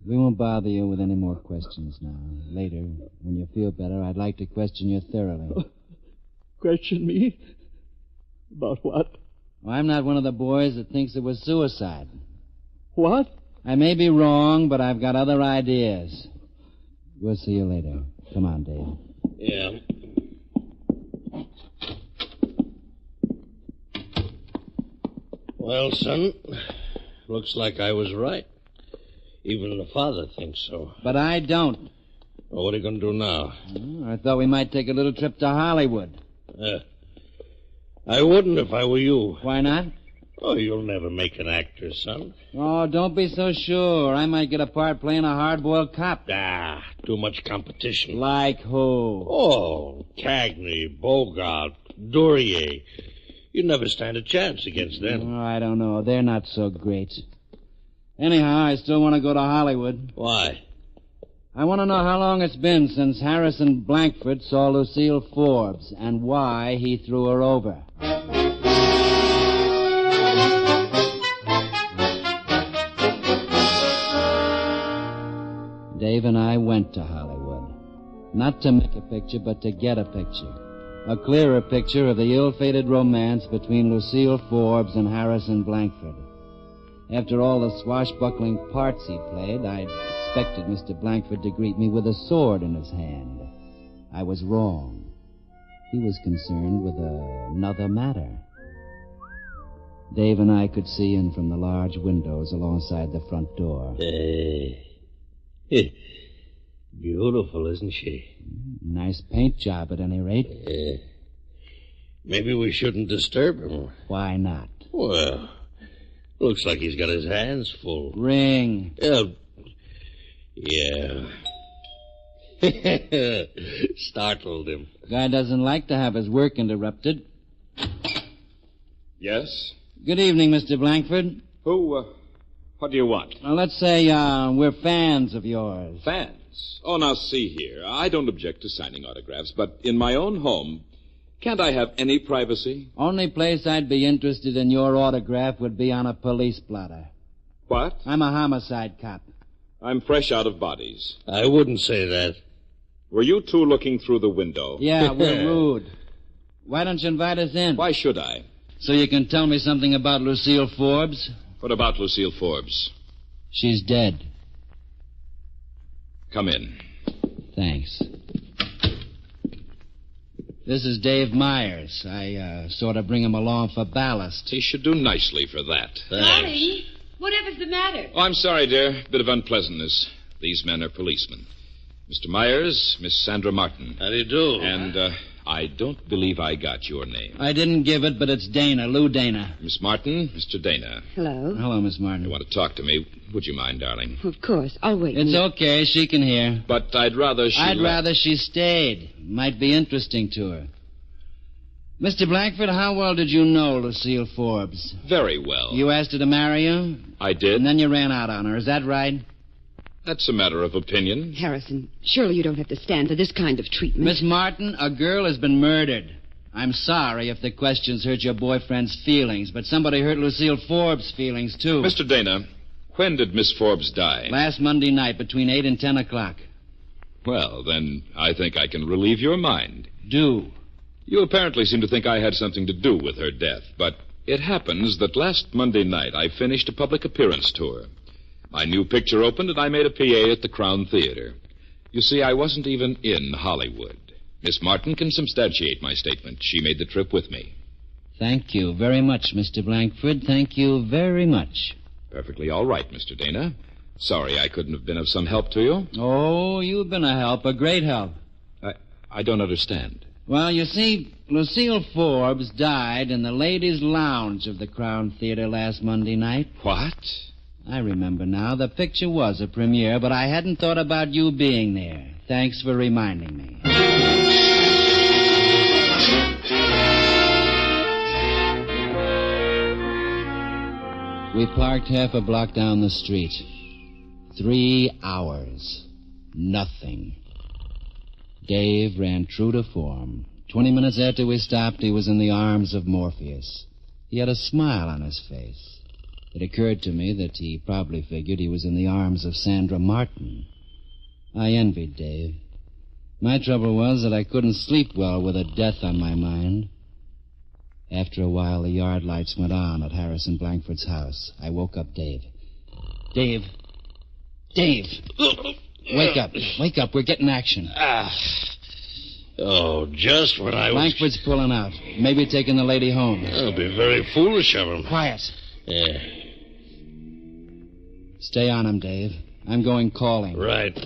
We won't bother you with any more questions now. Later, when you feel better, I'd like to question you thoroughly. Question me? About what? Well, I'm not one of the boys that thinks it was suicide. What? I may be wrong, but I've got other ideas. We'll see you later. Come on, Dave. Yeah. Well, son, looks like I was right. Even the father thinks so. But I don't. Well, what are you going to do now? Well, I thought we might take a little trip to Hollywood. I wouldn't if I were you. Why not? Oh, you'll never make an actor, son. Oh, don't be so sure. I might get a part playing a hard-boiled cop. Too much competition. Like who? Oh, Cagney, Bogart, Duryea. You'd never stand a chance against them. Oh, I don't know. They're not so great. Anyhow, I still want to go to Hollywood. Why? I want to know how long it's been since Harrison Blankford saw Lucille Forbes and why he threw her over. Dave and I went to Hollywood. Not to make a picture, but to get a picture. A clearer picture of the ill-fated romance between Lucille Forbes and Harrison Blankford. After all the swashbuckling parts he played, I'd expected Mr. Blankford to greet me with a sword in his hand. I was wrong. He was concerned with another matter. Dave and I could see in from the large windows alongside the front door. Beautiful, isn't she? Nice paint job, at any rate. Maybe we shouldn't disturb him. Why not? Well, looks like he's got his hands full. Ring. Yeah. Startled him. Guy doesn't like to have his work interrupted. Yes? Good evening, Mr. Blankford. What do you want? Well, let's say, we're fans of yours. Fans? Oh, now see here. I don't object to signing autographs, but in my own home, can't I have any privacy? Only place I'd be interested in your autograph would be on a police blotter. What? I'm a homicide cop. I'm fresh out of bodies. I wouldn't say that. Were you two looking through the window? Yeah, we're rude. Why don't you invite us in? Why should I? So you can tell me something about Lucille Forbes? What about Lucille Forbes? She's dead. Come in. Thanks. This is Dave Myers. I sort of bring him along for ballast. He should do nicely for that. Darling, whatever's the matter? Oh, I'm sorry, dear. Bit of unpleasantness. These men are policemen. Mr. Myers, Miss Sandra Martin. How do you do? And, I don't believe I got your name. I didn't give it, but it's Dana, Lou Dana. Miss Martin, Mr. Dana. Hello. Hello, Miss Martin. You want to talk to me? Would you mind, darling? Of course. I'll wait. It's okay. She can hear. But I'd rather she stayed. Might be interesting to her. Mr. Blankford, how well did you know Lucille Forbes? Very well. You asked her to marry you? I did. And then you ran out on her. Is that right? That's a matter of opinion. Harrison, surely you don't have to stand for this kind of treatment. Miss Martin, a girl has been murdered. I'm sorry if the questions hurt your boyfriend's feelings, but somebody hurt Lucille Forbes' feelings, too. Mr. Dana, when did Miss Forbes die? Last Monday night, between 8 and 10 o'clock. Well, then I think I can relieve your mind. Do. You apparently seem to think I had something to do with her death, but it happens that last Monday night I finished a public appearance tour. My new picture opened, and I made a PA at the Crown Theater. You see, I wasn't even in Hollywood. Miss Martin can substantiate my statement. She made the trip with me. Thank you very much, Mr. Blankford. Thank you very much. Perfectly all right, Mr. Dana. Sorry I couldn't have been of some help to you. Oh, you've been a help, a great help. I don't understand. Well, you see, Lucille Forbes died in the ladies' lounge of the Crown Theater last Monday night. What? I remember now. The picture was a premiere, but I hadn't thought about you being there. Thanks for reminding me. We parked half a block down the street. 3 hours. Nothing. Dave ran true to form. 20 minutes after we stopped, he was in the arms of Morpheus. He had a smile on his face. It occurred to me that he probably figured he was in the arms of Sandra Martin. I envied Dave. My trouble was that I couldn't sleep well with a death on my mind. After a while, the yard lights went on at Harrison Blankford's house. I woke up Dave. Dave! Dave! Wake up. Wake up. We're getting action. Oh, just when I was... Blankford's pulling out. Maybe taking the lady home. That'll be very foolish of him. Quiet. Yeah. Stay on him, Dave. I'm going calling. Right.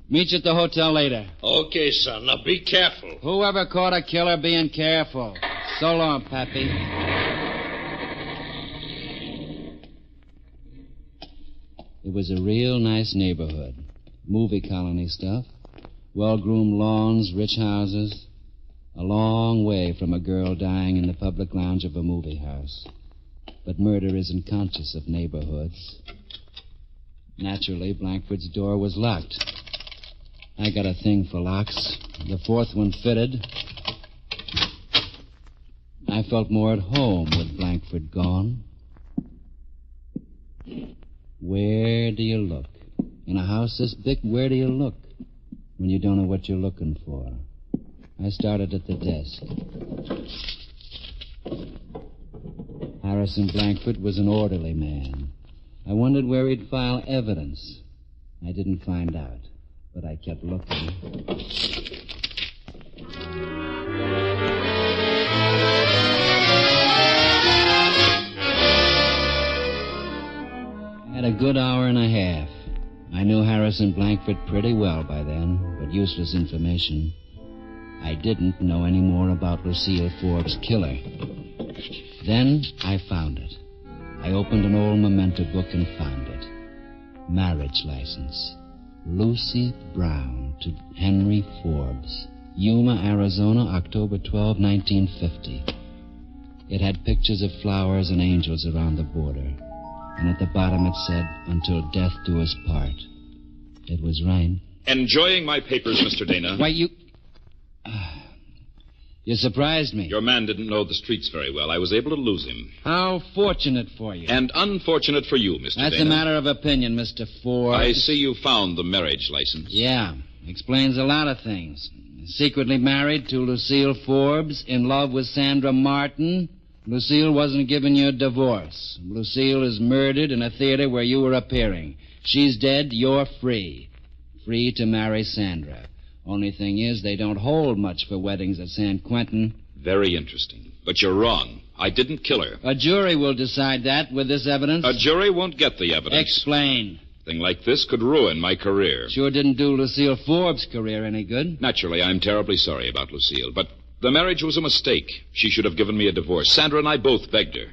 Meet you at the hotel later. Okay, son. Now be careful. Whoever caught a killer being careful. So long, Pappy. It was a real nice neighborhood. Movie colony stuff. Well-groomed lawns, rich houses. A long way from a girl dying in the public lounge of a movie house. But murder isn't conscious of neighborhoods. Naturally, Blankford's door was locked. I got a thing for locks. The fourth one fitted. I felt more at home with Blankford gone. Where do you look? In a house this big, where do you look when you don't know what you're looking for? I started at the desk. Harrison Blankford was an orderly man. I wondered where he'd file evidence. I didn't find out, but I kept looking. I had a good hour and a half. I knew Harrison Blankford pretty well by then, but useless information. I didn't know any more about Lucille Forbes' killer. Then I found it. I opened an old memento book and found it. Marriage license. Lucy Brown to Henry Forbes. Yuma, Arizona, October 12, 1950. It had pictures of flowers and angels around the border. And at the bottom it said, until death do us part. It was right. Enjoying my papers, Mr. Dana. Why, you... You surprised me. Your man didn't know the streets very well. I was able to lose him. How fortunate for you. And unfortunate for you, Mr. Dana. That's a matter of opinion, Mr. Forbes. I see you found the marriage license. Yeah. Explains a lot of things. Secretly married to Lucille Forbes, in love with Sandra Martin. Lucille wasn't giving you a divorce. Lucille is murdered in a theater where you were appearing. She's dead, you're free. Free to marry Sandra. Only thing is, they don't hold much for weddings at San Quentin. Very interesting. But you're wrong. I didn't kill her. A jury will decide that with this evidence. A jury won't get the evidence. Explain. A thing like this could ruin my career. Sure didn't do Lucille Forbes' career any good. Naturally, I'm terribly sorry about Lucille, but the marriage was a mistake. She should have given me a divorce. Sandra and I both begged her.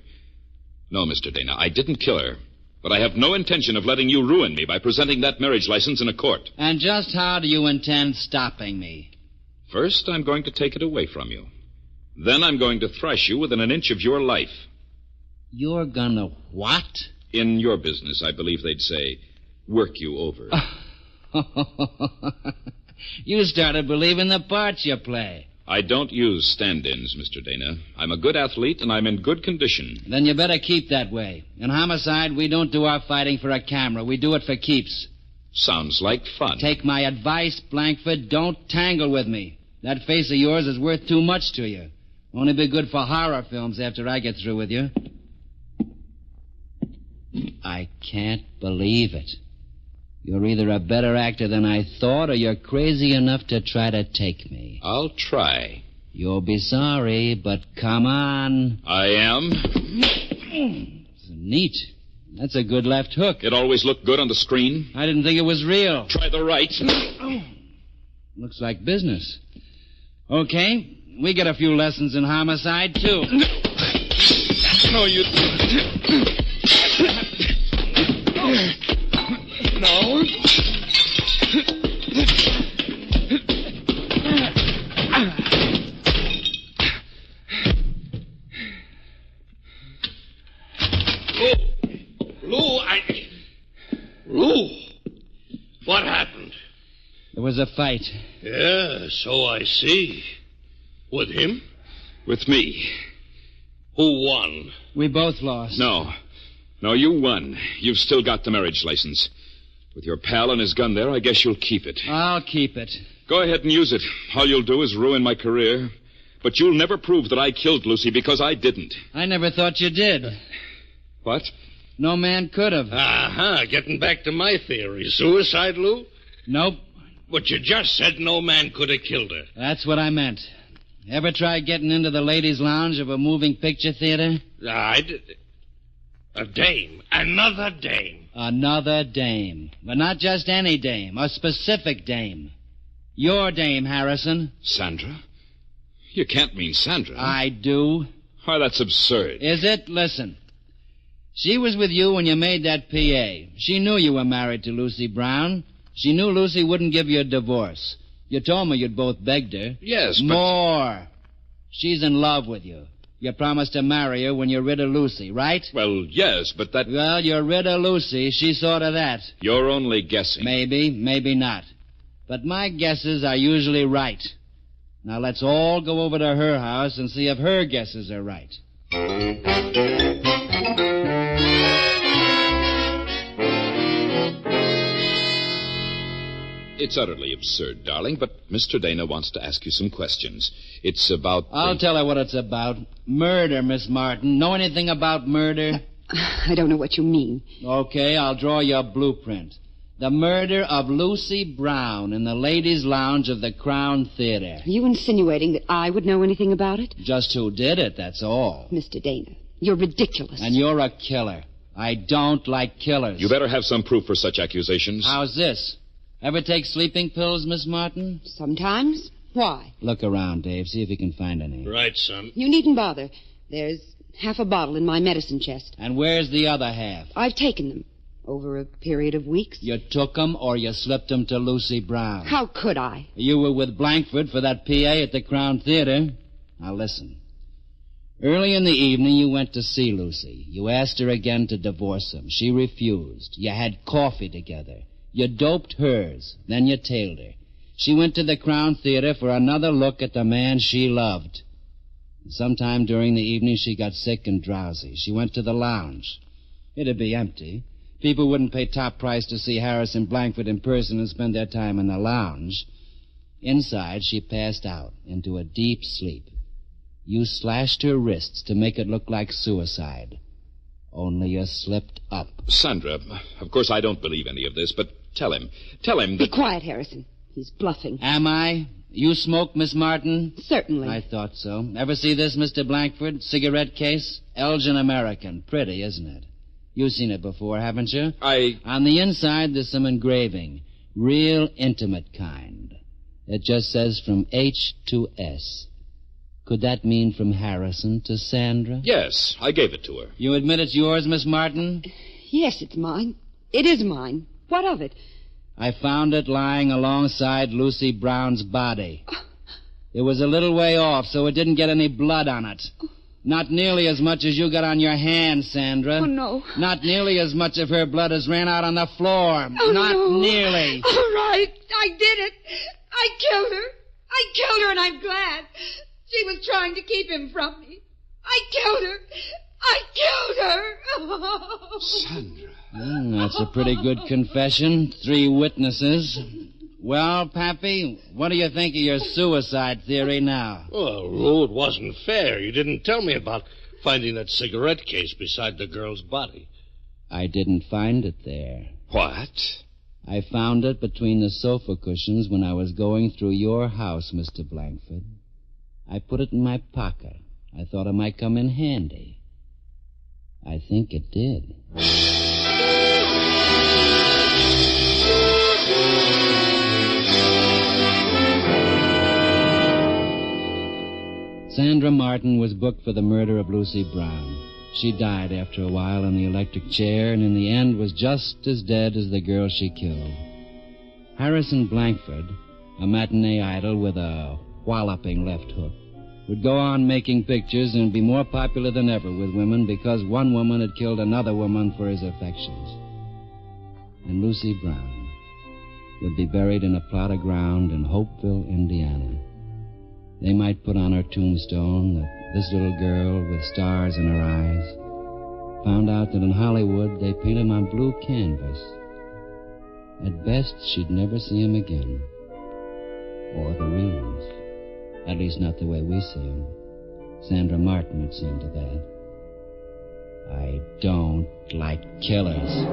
No, Mr. Dana, I didn't kill her. But I have no intention of letting you ruin me by presenting that marriage license in a court. And just how do you intend stopping me? First, I'm going to take it away from you. Then I'm going to thrash you within an inch of your life. You're gonna what? In your business, I believe they'd say, work you over. You started believing the parts you play. I don't use stand-ins, Mr. Dana. I'm a good athlete, and I'm in good condition. Then you better keep that way. In Homicide, we don't do our fighting for a camera. We do it for keeps. Sounds like fun. Take my advice, Blankford. Don't tangle with me. That face of yours is worth too much to you. Only be good for horror films after I get through with you. I can't believe it. You're either a better actor than I thought, or you're crazy enough to try to take me. I'll try. You'll be sorry, but come on. I am. Neat. That's a good left hook. It always looked good on the screen. I didn't think it was real. Try the right. Looks like business. Okay, we get a few lessons in homicide, too. No, you... No. Lou, what happened? There was a fight. Yeah, so I see. With him? With me. Who won? We both lost. No, you won. You've still got the marriage license. With your pal and his gun there, I guess you'll keep it. I'll keep it. Go ahead and use it. All you'll do is ruin my career. But you'll never prove that I killed Lucy because I didn't. I never thought you did. What? No man could have. Getting back to my theory. Suicide, Lou? Nope. But you just said no man could have killed her. That's what I meant. Ever try getting into the ladies' lounge of a moving picture theater? I did. A dame. Another dame. Another dame. But not just any dame. A specific dame. Your dame, Harrison. Sandra? You can't mean Sandra. I do. Why, that's absurd. Is it? Listen. She was with you when you made that PA. She knew you were married to Lucy Brown. She knew Lucy wouldn't give you a divorce. You told me you'd both begged her. Yes, but... More. She's in love with you. You promised to marry her when you're rid of Lucy, right? Well, yes, but that... Well, you're rid of Lucy. She saw to that. You're only guessing. Maybe, maybe not. But my guesses are usually right. Now let's all go over to her house and see if her guesses are right. It's utterly absurd, darling, but Mr. Dana wants to ask you some questions. It's about... I'll tell her what it's about. Murder, Miss Martin. Know anything about murder? I don't know what you mean. Okay, I'll draw you a blueprint. The murder of Lucy Brown in the ladies' lounge of the Crown Theater. Are you insinuating that I would know anything about it? Just who did it, that's all. Mr. Dana, you're ridiculous. And you're a killer. I don't like killers. You better have some proof for such accusations. How's this? Ever take sleeping pills, Miss Martin? Sometimes. Why? Look around, Dave. See if you can find any. Right, son. You needn't bother. There's half a bottle in my medicine chest. And where's the other half? I've taken them. Over a period of weeks. You took them or you slipped them to Lucy Brown? How could I? You were with Blankford for that PA at the Crown Theater. Now listen. Early in the evening, you went to see Lucy. You asked her again to divorce him. She refused. You had coffee together. You doped hers. Then you tailed her. She went to the Crown Theater for another look at the man she loved. Sometime during the evening, she got sick and drowsy. She went to the lounge. It'd be empty. People wouldn't pay top price to see Harrison Blankford in person and spend their time in the lounge. Inside, she passed out into a deep sleep. You slashed her wrists to make it look like suicide. Only you slipped up. Sandra, of course I don't believe any of this, but tell him that... Be quiet, Harrison. He's bluffing. Am I? You smoke, Miss Martin? Certainly. I thought so. Ever see this, Mr. Blankford? Cigarette case? Elgin American. Pretty, isn't it? You've seen it before, haven't you? On the inside, there's some engraving. Real intimate kind. It just says from H to S. Could that mean from Harrison to Sandra? Yes, I gave it to her. You admit it's yours, Miss Martin? Yes, it's mine. It is mine. What of it? I found it lying alongside Lucy Brown's body. It was a little way off, so it didn't get any blood on it. Not nearly as much as you got on your hand, Sandra. Oh, no. Not nearly as much of her blood as ran out on the floor. Oh, Not no. nearly. All right. I did it. I killed her. I killed her, and I'm glad. She was trying to keep him from me. I killed her. I killed her. Sandra. That's a pretty good confession. 3 witnesses. Well, Pappy, what do you think of your suicide theory now? Well, Lou, it wasn't fair. You didn't tell me about finding that cigarette case beside the girl's body. I didn't find it there. What? I found it between the sofa cushions when I was going through your house, Mr. Blankford. I put it in my pocket. I thought it might come in handy. I think it did. Sandra Martin was booked for the murder of Lucy Brown. She died after a while in the electric chair, and in the end was just as dead as the girl she killed. Harrison Blankford, a matinee idol with a walloping left hook, would go on making pictures and be more popular than ever with women because one woman had killed another woman for his affections. And Lucy Brown would be buried in a plot of ground in Hopeville, Indiana. They might put on her tombstone that this little girl with stars in her eyes found out that in Hollywood they paint him on blue canvas. At best, she'd never see him again. Or the real ones. At least not the way we see him. Sandra Martin had seen to that. I don't like killers.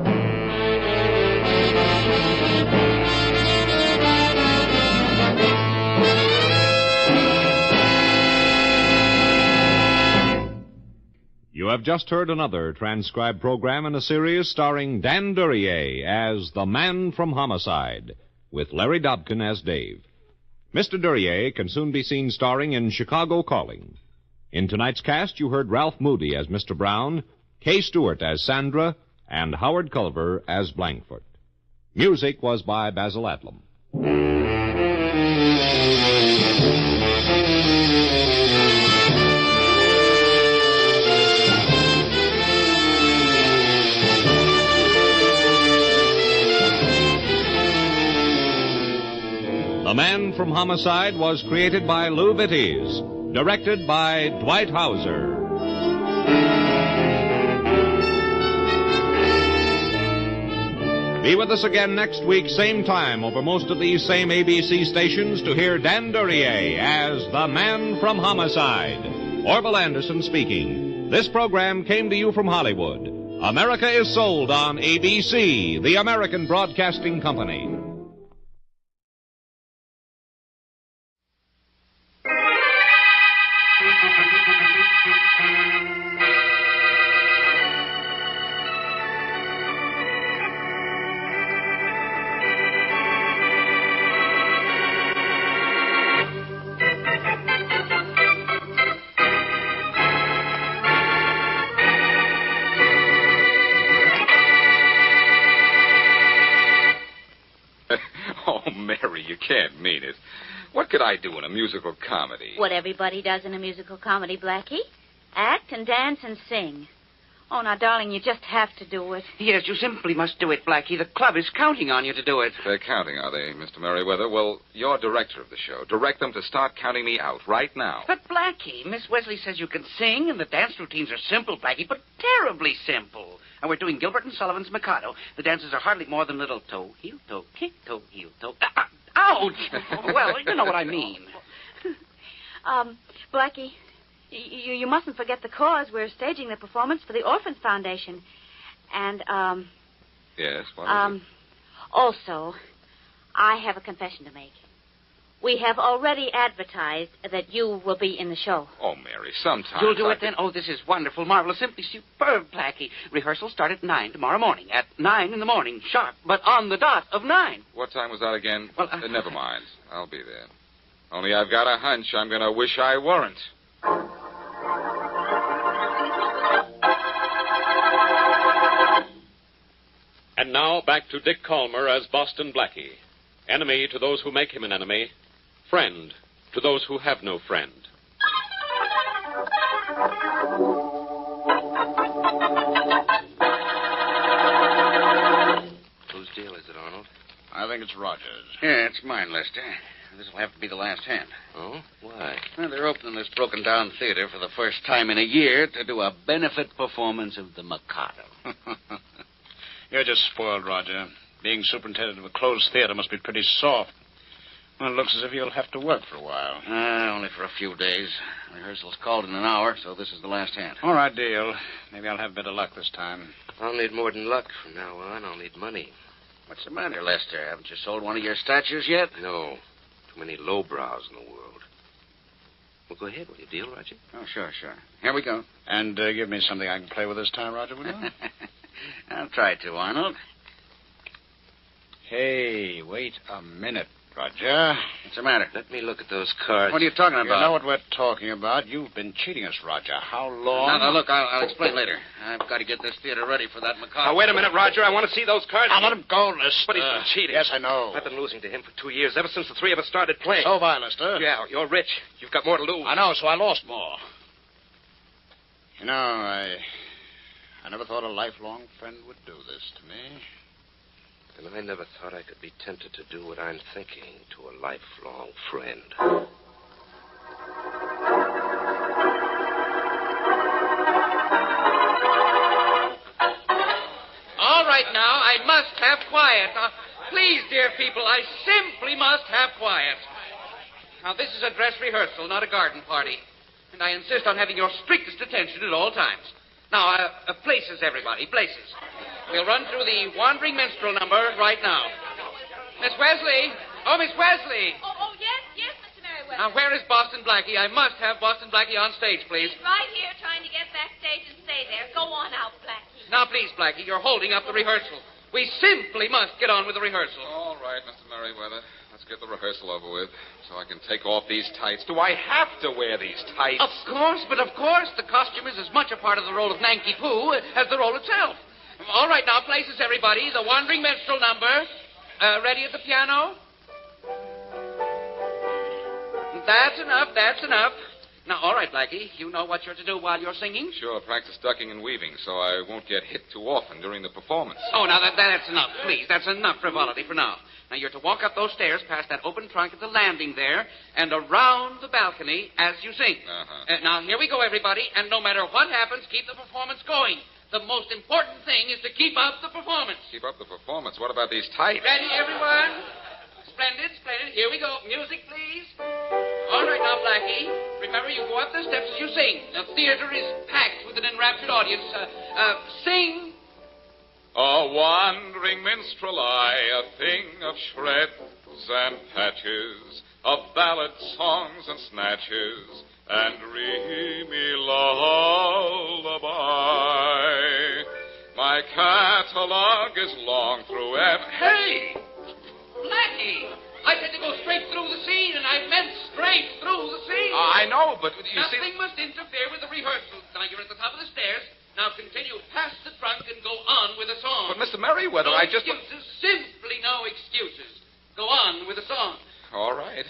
You have just heard another transcribed program in a series starring Dan Duryea as the Man from Homicide, with Larry Dobkin as Dave. Mr. Duryea can soon be seen starring in Chicago Calling. In tonight's cast, you heard Ralph Moody as Mr. Brown, Kay Stewart as Sandra, and Howard Culver as Blankford. Music was by Basil Adlam. The Man from Homicide was created by Lou Vitties, directed by Dwight Hauser. Be with us again next week, same time, over most of these same ABC stations to hear Dan Duryea as the Man from Homicide. Orville Anderson speaking. This program came to you from Hollywood. America is sold on ABC, the American Broadcasting Company. Oh, Mary, you can't mean it. What could I do in a musical comedy? What everybody does in a musical comedy, Blackie. Act and dance and sing. Oh, now, darling, you just have to do it. Yes, you simply must do it, Blackie. The club is counting on you to do it. They're counting, are they, Mr. Merriweather? Well, you're director of the show. Direct them to start counting me out right now. But, Blackie, Miss Wesley says you can sing, and the dance routines are simple, Blackie, but terribly simple. And we're doing Gilbert and Sullivan's Mikado. The dances are hardly more than little toe, heel, toe, kick, toe, heel, toe. Ouch! Well, you know what I mean. Blackie, you mustn't forget the cause. We're staging the performance for the Orphans Foundation. And, Yes, what is it? Also, I have a confession to make. We have already advertised that you will be in the show. Oh, Mary, sometimes You'll do it then? Oh, this is wonderful, marvelous, simply superb, Blackie. Rehearsals start at 9 tomorrow morning. At 9 in the morning, sharp, but on the dot of 9. What time was that again? Well, never mind. I'll be there. Only I've got a hunch I'm going to wish I weren't. And now back to Dick Calmer as Boston Blackie. Enemy to those who make him an enemy. Friend to those who have no friend. Whose deal is it, Arnold? I think it's Rogers. Yeah, it's mine, Lester. This will have to be the last hand. Oh? Why? Well, they're opening this broken-down theater for the first time in a year to do a benefit performance of the Mikado. You're just spoiled, Roger. Being superintendent of a closed theater must be pretty soft. Well, it looks as if you'll have to work for a while. Only for a few days. Rehearsal's called in an hour, so this is the last hand. All right, deal. Maybe I'll have a bit of luck this time. I'll need more than luck from now on. I'll need money. What's the matter, Lester? Haven't you sold one of your statues yet? No. Too many lowbrows in the world. Well, go ahead. Will you deal, Roger? Oh, sure. Here we go. And give me something I can play with this time, Roger, will you? I'll try to, Arnold. Hey, wait a minute, Roger. What's the matter? Let me look at those cards. What are you talking about? You know what we're talking about. You've been cheating us, Roger. How long? Now, look, I'll explain later. I've got to get this theater ready for that Mikado. Now, wait a minute, Roger. I want to see those cards. Now, let him go, Lester. But he's been cheating. Yes, I know. I've been losing to him for 2 years, ever since the three of us started playing. So have I, Lester. Yeah, you're rich. You've got more to lose. I know, so I lost more. You know, I never thought a lifelong friend would do this to me. And I never thought I could be tempted to do what I'm thinking to a lifelong friend. All right, now, I must have quiet. Now, please, dear people, I simply must have quiet. Now, this is a dress rehearsal, not a garden party. And I insist on having your strictest attention at all times. Now, places, everybody, places. We'll run through the Wandering Minstrel number right now. Miss Wesley. Oh, Miss Wesley. Oh, yes, Mr. Merriweather. Now, where is Boston Blackie? I must have Boston Blackie on stage, please. He's right here trying to get backstage and stay there. Go on out, Blackie. Now, please, Blackie, you're holding up the rehearsal. We simply must get on with the rehearsal. All right, Mr. Merriweather. Let's get the rehearsal over with so I can take off these tights. Do I have to wear these tights? Of course, the costume is as much a part of the role of Nanky Poo as the role itself. All right, now, places, everybody. The Wandering Minstrel number. Ready at the piano? That's enough. Now, all right, Blackie, you know what you're to do while you're singing? Sure, practice ducking and weaving so I won't get hit too often during the performance. Oh, now, that's enough, please. That's enough frivolity for now. Now, you're to walk up those stairs past that open trunk at the landing there and around the balcony as you sing. Now, here we go, everybody, and no matter what happens, keep the performance going. The most important thing is to keep up the performance. Keep up the performance. What about these tights? Ready, everyone? Splendid. Here we go. Music, please. All right, now, Blackie. Remember, you go up the steps as you sing. The theater is packed with an enraptured audience. Sing. A wandering minstrel I, a thing of shreds and patches, of ballad songs and snatches, and dreamy lullaby. My catalog is long through Hey! Blackie! I said to go straight through the scene, and I meant straight through the scene. I know, but you see... Nothing must interfere with the rehearsal. Now, you're at the top of the stairs. Now, continue past the trunk and go on with the song. But, Mr. Merriweather, no I just... excuses. Simply no excuses. Go on with the song. All right.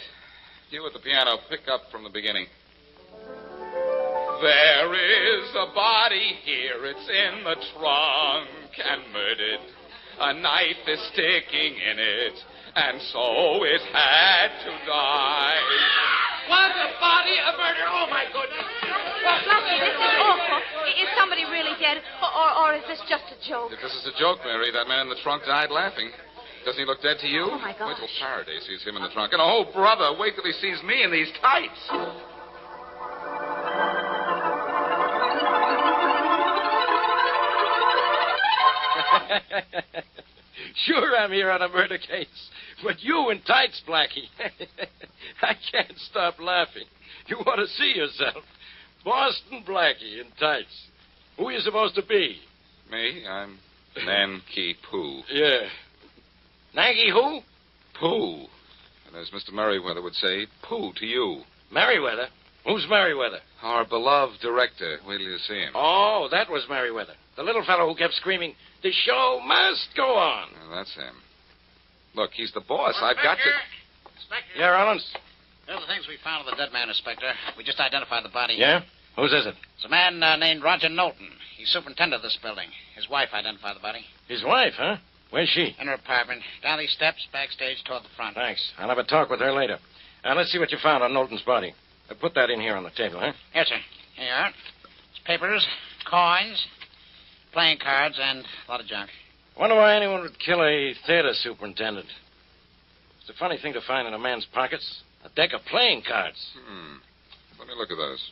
You at the piano, pick up from the beginning. There is a body here, it's in the trunk and murdered. A knife is sticking in it, and so it had to die. What, a body, a murder? Oh, my goodness. Blackie, this is awful. Is somebody really dead, or is this just a joke? If this is a joke, Mary, that man in the trunk died laughing. Doesn't he look dead to you? Oh, my gosh. Wait till Faraday sees him in the trunk. And, oh, brother, wait till he sees me in these tights. Sure, I'm here on a murder case. But you in tights, Blackie. I can't stop laughing. You ought to see yourself. Boston Blackie in tights. Who are you supposed to be? Me? I'm Nanky Poo. Yeah. Nanky who? Pooh. And as Mr. Merriweather would say, pooh to you. Merriweather? Who's Merriweather? Our beloved director. Wait till you see him. Oh, that was Merriweather. The little fellow who kept screaming, "The show must go on." Well, that's him. Look, he's the boss. I've got to... Inspector. Yeah, Rollins? They're the things we found on the dead man, Inspector. We just identified the body. Yeah? Whose is it? It's a man named Roger Knowlton. He's superintendent of this building. His wife identified the body. His wife, huh? Where's she? In her apartment. Down these steps, backstage toward the front. Thanks. I'll have a talk with her later. Let's see what you found on Knowlton's body. Put that in here on the table, huh? Yes, sir. Here you are. It's papers, coins, playing cards, and a lot of junk. Wonder why anyone would kill a theater superintendent. a funny thing to find in a man's pockets. A deck of playing cards. Let me look at those.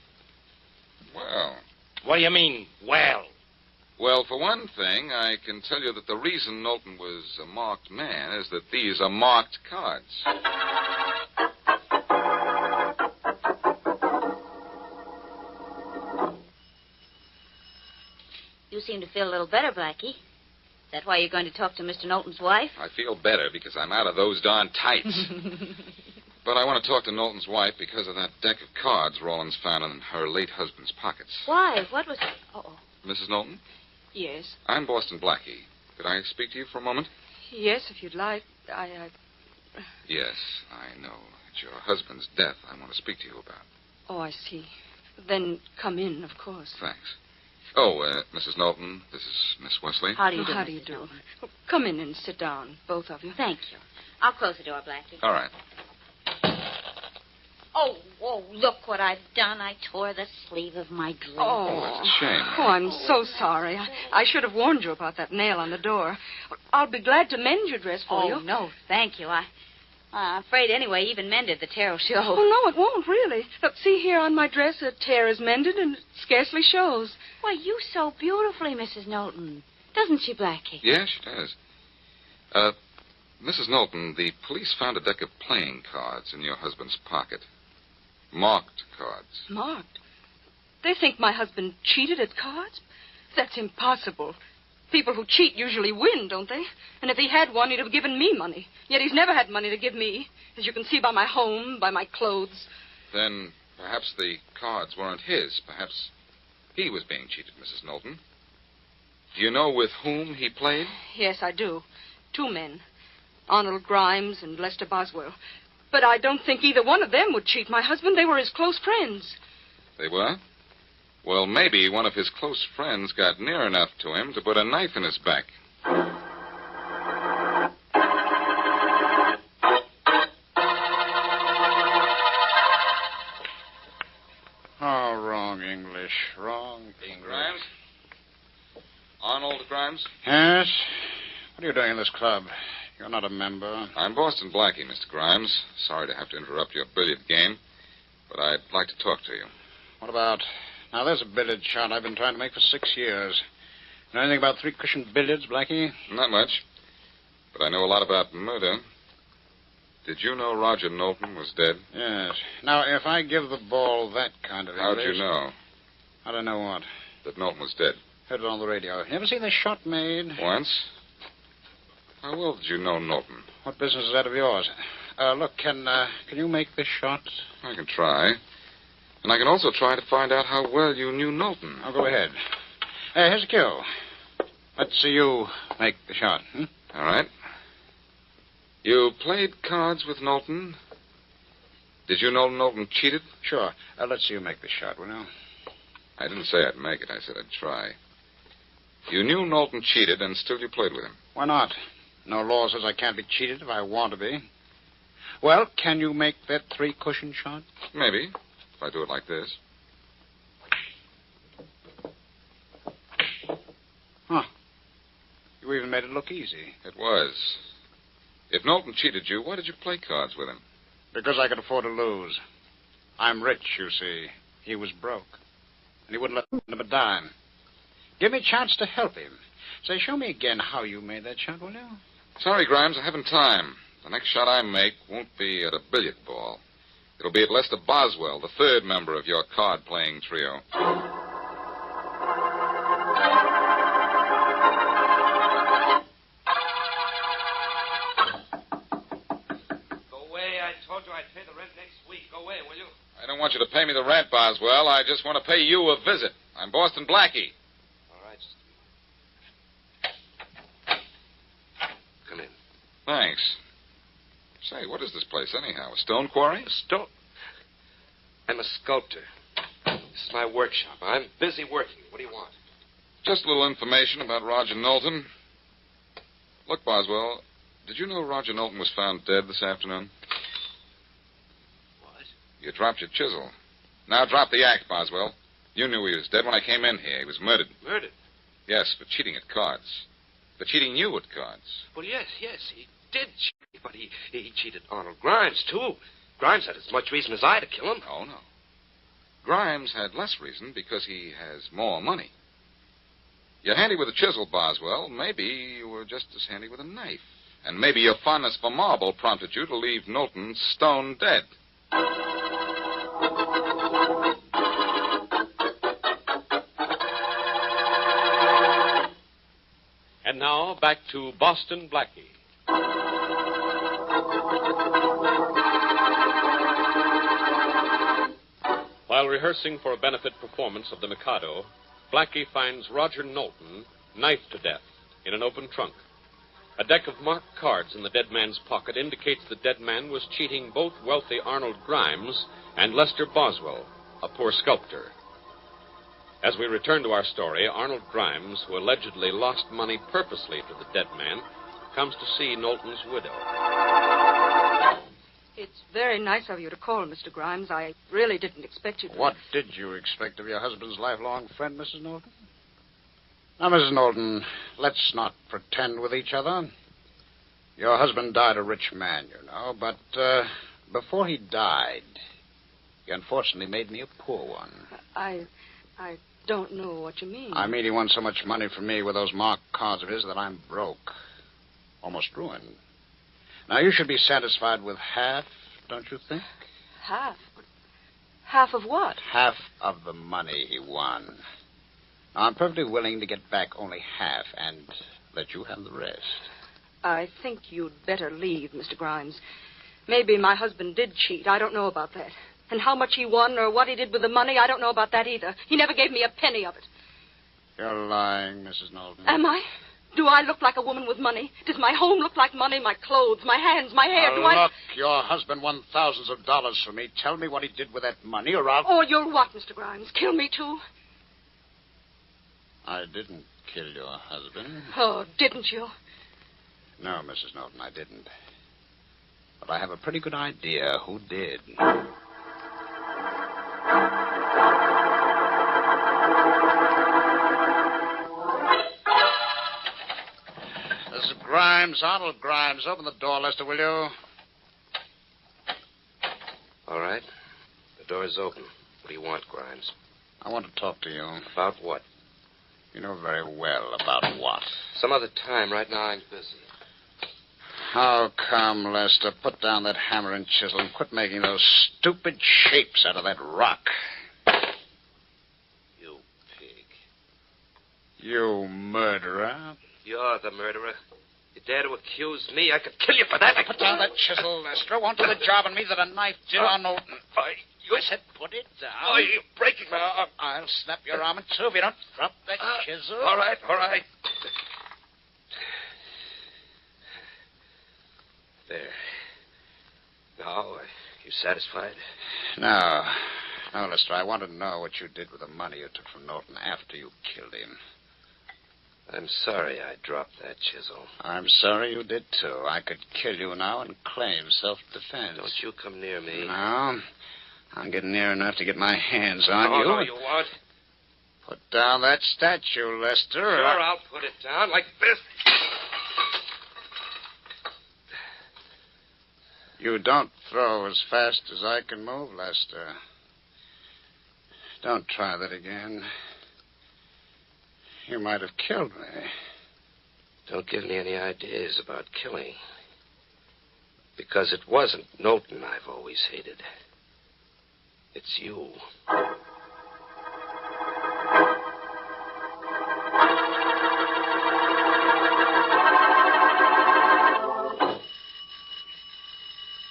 Well. What do you mean, well? Well, for one thing, I can tell you that the reason Knowlton was a marked man is that these are marked cards. You seem to feel a little better, Blackie. Is that why you're going to talk to Mr. Knowlton's wife? I feel better because I'm out of those darn tights. But I want to talk to Knowlton's wife because of that deck of cards Rawlins found in her late husband's pockets. Why? What was... Uh-oh. Mrs. Knowlton? Yes. I'm Boston Blackie. Could I speak to you for a moment? Yes, if you'd like. Yes, I know. It's your husband's death I want to speak to you about. Oh, I see. Then come in, of course. Thanks. Oh, Mrs. Knowlton, this is Miss Wesley. How do you do? How do you do? Well, come in and sit down, both of you. Thank you. I'll close the door, Blackie. All right. Oh, look what I've done. I tore the sleeve of my dress. Oh, that's a shame. Oh, I'm so sorry. I should have warned you about that nail on the door. I'll be glad to mend your dress for you. Oh, no, thank you. I'm afraid anyway, even mended, the tear will show. Oh, no, it won't, really. Look, see here on my dress, a tear is mended and it scarcely shows. Why, you sew beautifully, Mrs. Knowlton. Doesn't she, Blackie? Yes, she does. Mrs. Knowlton, the police found a deck of playing cards in your husband's pocket. Marked cards. Marked? They think my husband cheated at cards? That's impossible. People who cheat usually win, don't they? And if he had won, he'd have given me money. Yet he's never had money to give me, as you can see by my home, by my clothes. Then perhaps the cards weren't his. Perhaps he was being cheated, Mrs. Knowlton. Do you know with whom he played? Yes, I do. 2 men. Arnold Grimes and Lester Boswell. But I don't think either one of them would cheat my husband. They were his close friends. They were? Well, maybe one of his close friends got near enough to him to put a knife in his back. Oh, wrong English. Wrong English. Grimes? Arnold Grimes? Yes? What are you doing in this club? You're not a member. I'm Boston Blackie, Mr. Grimes. Sorry to have to interrupt your billiard game, but I'd like to talk to you. What about... Now, there's a billiard shot I've been trying to make for 6 years. Know anything about 3-cushion billiards, Blackie? Not much, but I know a lot about murder. Did you know Roger Knowlton was dead? Yes. Now, if I give the ball that kind of English... How'd you know? How'd I know what? That Knowlton was dead. Heard it on the radio. You ever seen this shot made? Once. How well did you know Knowlton? What business is that of yours? Look, can you make this shot? I can try. And I can also try to find out how well you knew Knowlton. I'll go ahead. Here's a cue. Let's see you make the shot. All right. You played cards with Knowlton? Did you know Knowlton cheated? Sure. Let's see you make the shot, will you? I didn't say I'd make it. I said I'd try. You knew Knowlton cheated, and still you played with him. Why not? No law says I can't be cheated if I want to be. Well, can you make that 3-cushion shot? Maybe, if I do it like this. Huh. You even made it look easy. It was. If Knowlton cheated you, why did you play cards with him? Because I could afford to lose. I'm rich, you see. He was broke. And he wouldn't let him a dime. Give me a chance to help him. Say, show me again how you made that shot, will you? Sorry, Grimes, I haven't time. The next shot I make won't be at a billiard ball. It'll be at Lester Boswell, the 3rd member of your card-playing trio. Go away. I told you I'd pay the rent next week. Go away, will you? I don't want you to pay me the rent, Boswell. I just want to pay you a visit. I'm Boston Blackie. Come in. Thanks. Say, what is this place anyhow? A stone quarry? Stone? I'm a sculptor. This is my workshop. I'm busy working. What do you want? Just a little information about Roger Knowlton. Look, Boswell, did you know Roger Knowlton was found dead this afternoon? What? You dropped your chisel. Now drop the act, Boswell. You knew he was dead when I came in here. He was murdered. Murdered? Yes, for cheating at cards. For cheating you at cards. Well, yes. did cheat, but he cheated Arnold Grimes, too. Grimes had as much reason as I to kill him. Oh, no. Grimes had less reason because he has more money. You're handy with a chisel, Boswell. Maybe you were just as handy with a knife. And maybe your fondness for marble prompted you to leave Knowlton stone dead. And now, back to Boston Blackie. While rehearsing for a benefit performance of The Mikado, Blackie finds Roger Knowlton knifed to death in an open trunk. A deck of marked cards in the dead man's pocket indicates the dead man was cheating both wealthy Arnold Grimes and Lester Boswell, a poor sculptor. As we return to our story, Arnold Grimes, who allegedly lost money purposely to the dead man, comes to see Knowlton's widow. It's very nice of you to call, Mr. Grimes. I really didn't expect you to. What did you expect of your husband's lifelong friend, Mrs. Knowlton? Now, Mrs. Knowlton, let's not pretend with each other. Your husband died a rich man, you know, but before he died, he unfortunately made me a poor one. I don't know what you mean. I mean, he won so much money from me with those marked cards of his that I'm broke. Almost ruined. Now, you should be satisfied with half, don't you think? Half? Half of what? Half of the money he won. Now, I'm perfectly willing to get back only half and let you have the rest. I think you'd better leave, Mr. Grimes. Maybe my husband did cheat. I don't know about that. And how much he won or what he did with the money, I don't know about that either. He never gave me a penny of it. You're lying, Mrs. Knowlton. Am I? Do I look like a woman with money? Does my home look like money? My clothes, my hands, my hair? Look, your husband won thousands of dollars for me. Tell me what he did with that money, or I'll... Or you'll what, Mr. Grimes? Kill me, too? I didn't kill your husband. Oh, didn't you? No, Mrs. Knowlton, I didn't. But I have a pretty good idea who did. This is Grimes, Arnold Grimes. Open the door, Lester, will you? All right. The door's open. What do you want, Grimes? I want to talk to you. About what? You know very well about what. Some other time. Right now, I'm busy. How come, Lester? Put down that hammer and chisel and quit making those stupid shapes out of that rock. You pig. You murderer. You're the murderer. You dare to accuse me? I could kill you for that. Put down that chisel, Lester. Won't do the job on me that a knife did on Knowlton. I said put it down. Oh, you're breaking my arm. I'll snap your arm in two if you don't drop that chisel. All right, all right. There. Now, are you satisfied? No. No, Lester, I want to know what you did with the money you took from Knowlton after you killed him. I'm sorry I dropped that chisel. I'm sorry you did, too. I could kill you now and claim self-defense. Don't you come near me. No. I'll get near enough to get my hands on you. No, you won't. Put down that statue, Lester. Sure, I'll put it down like this. You don't throw as fast as I can move, Lester. Don't try that again. You might have killed me. Don't give me any ideas about killing. Because it wasn't Knowlton I've always hated. It's you.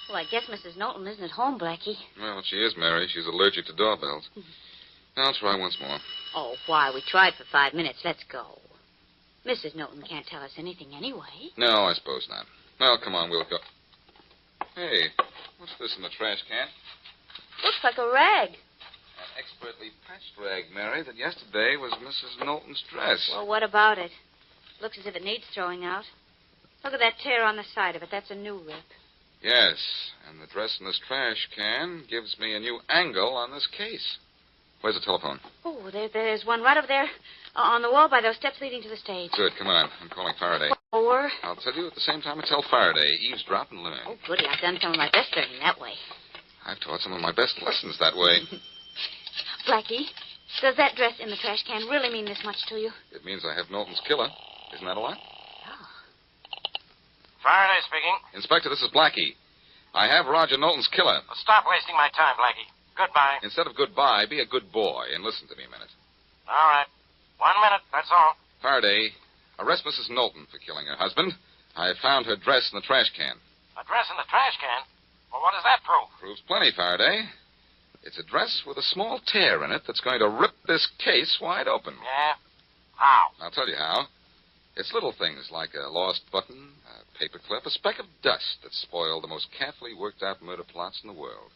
Well, I guess Mrs. Knowlton isn't at home, Blackie. Well, she is, Mary. She's allergic to doorbells. I'll try once more. Oh, why? We tried for 5 minutes. Let's go. Mrs. Knowlton can't tell us anything anyway. No, I suppose not. Well, come on, we'll go. Hey, what's this in the trash can? Looks like a rag. An expertly patched rag, Mary, that yesterday was Mrs. Knowlton's dress. Well, what about it? Looks as if it needs throwing out. Look at that tear on the side of it. That's a new rip. Yes, and the dress in this trash can gives me a new angle on this case. Where's the telephone? Oh, there's one right over there on the wall by those steps leading to the stage. Good, come on. I'm calling Faraday. Or? I'll tell you at the same time I tell Faraday. Eavesdrop and learn. Oh, goody. I've done some of my best learning that way. I've taught some of my best lessons that way. Blackie, does that dress in the trash can really mean this much to you? It means I have Knowlton's killer. Isn't that a lot? Faraday speaking. Inspector, this is Blackie. I have Roger Knowlton's killer. Well, stop wasting my time, Blackie. Goodbye. Instead of goodbye, be a good boy and listen to me a minute. All right. 1 minute, that's all. Faraday, arrest Mrs. Knowlton for killing her husband. I found her dress in the trash can. A dress in the trash can? Well, what does that prove? Proves plenty, Faraday. It's a dress with a small tear in it that's going to rip this case wide open. Yeah? How? I'll tell you how. It's little things like a lost button, a paperclip, a speck of dust that spoil the most carefully worked-out murder plots in the world.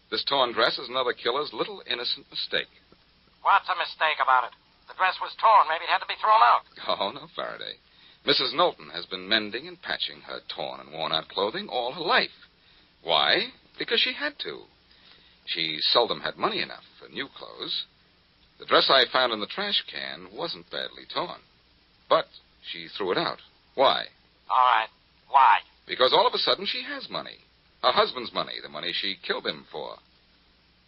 This torn dress is another killer's little innocent mistake. What's a mistake about it? The dress was torn. Maybe it had to be thrown out. Oh, no, Faraday. Mrs. Knowlton has been mending and patching her torn and worn-out clothing all her life. Why? Because she had to. She seldom had money enough for new clothes. The dress I found in the trash can wasn't badly torn. But she threw it out. Why? All right. Why? Because all of a sudden she has money. Her husband's money, the money she killed him for.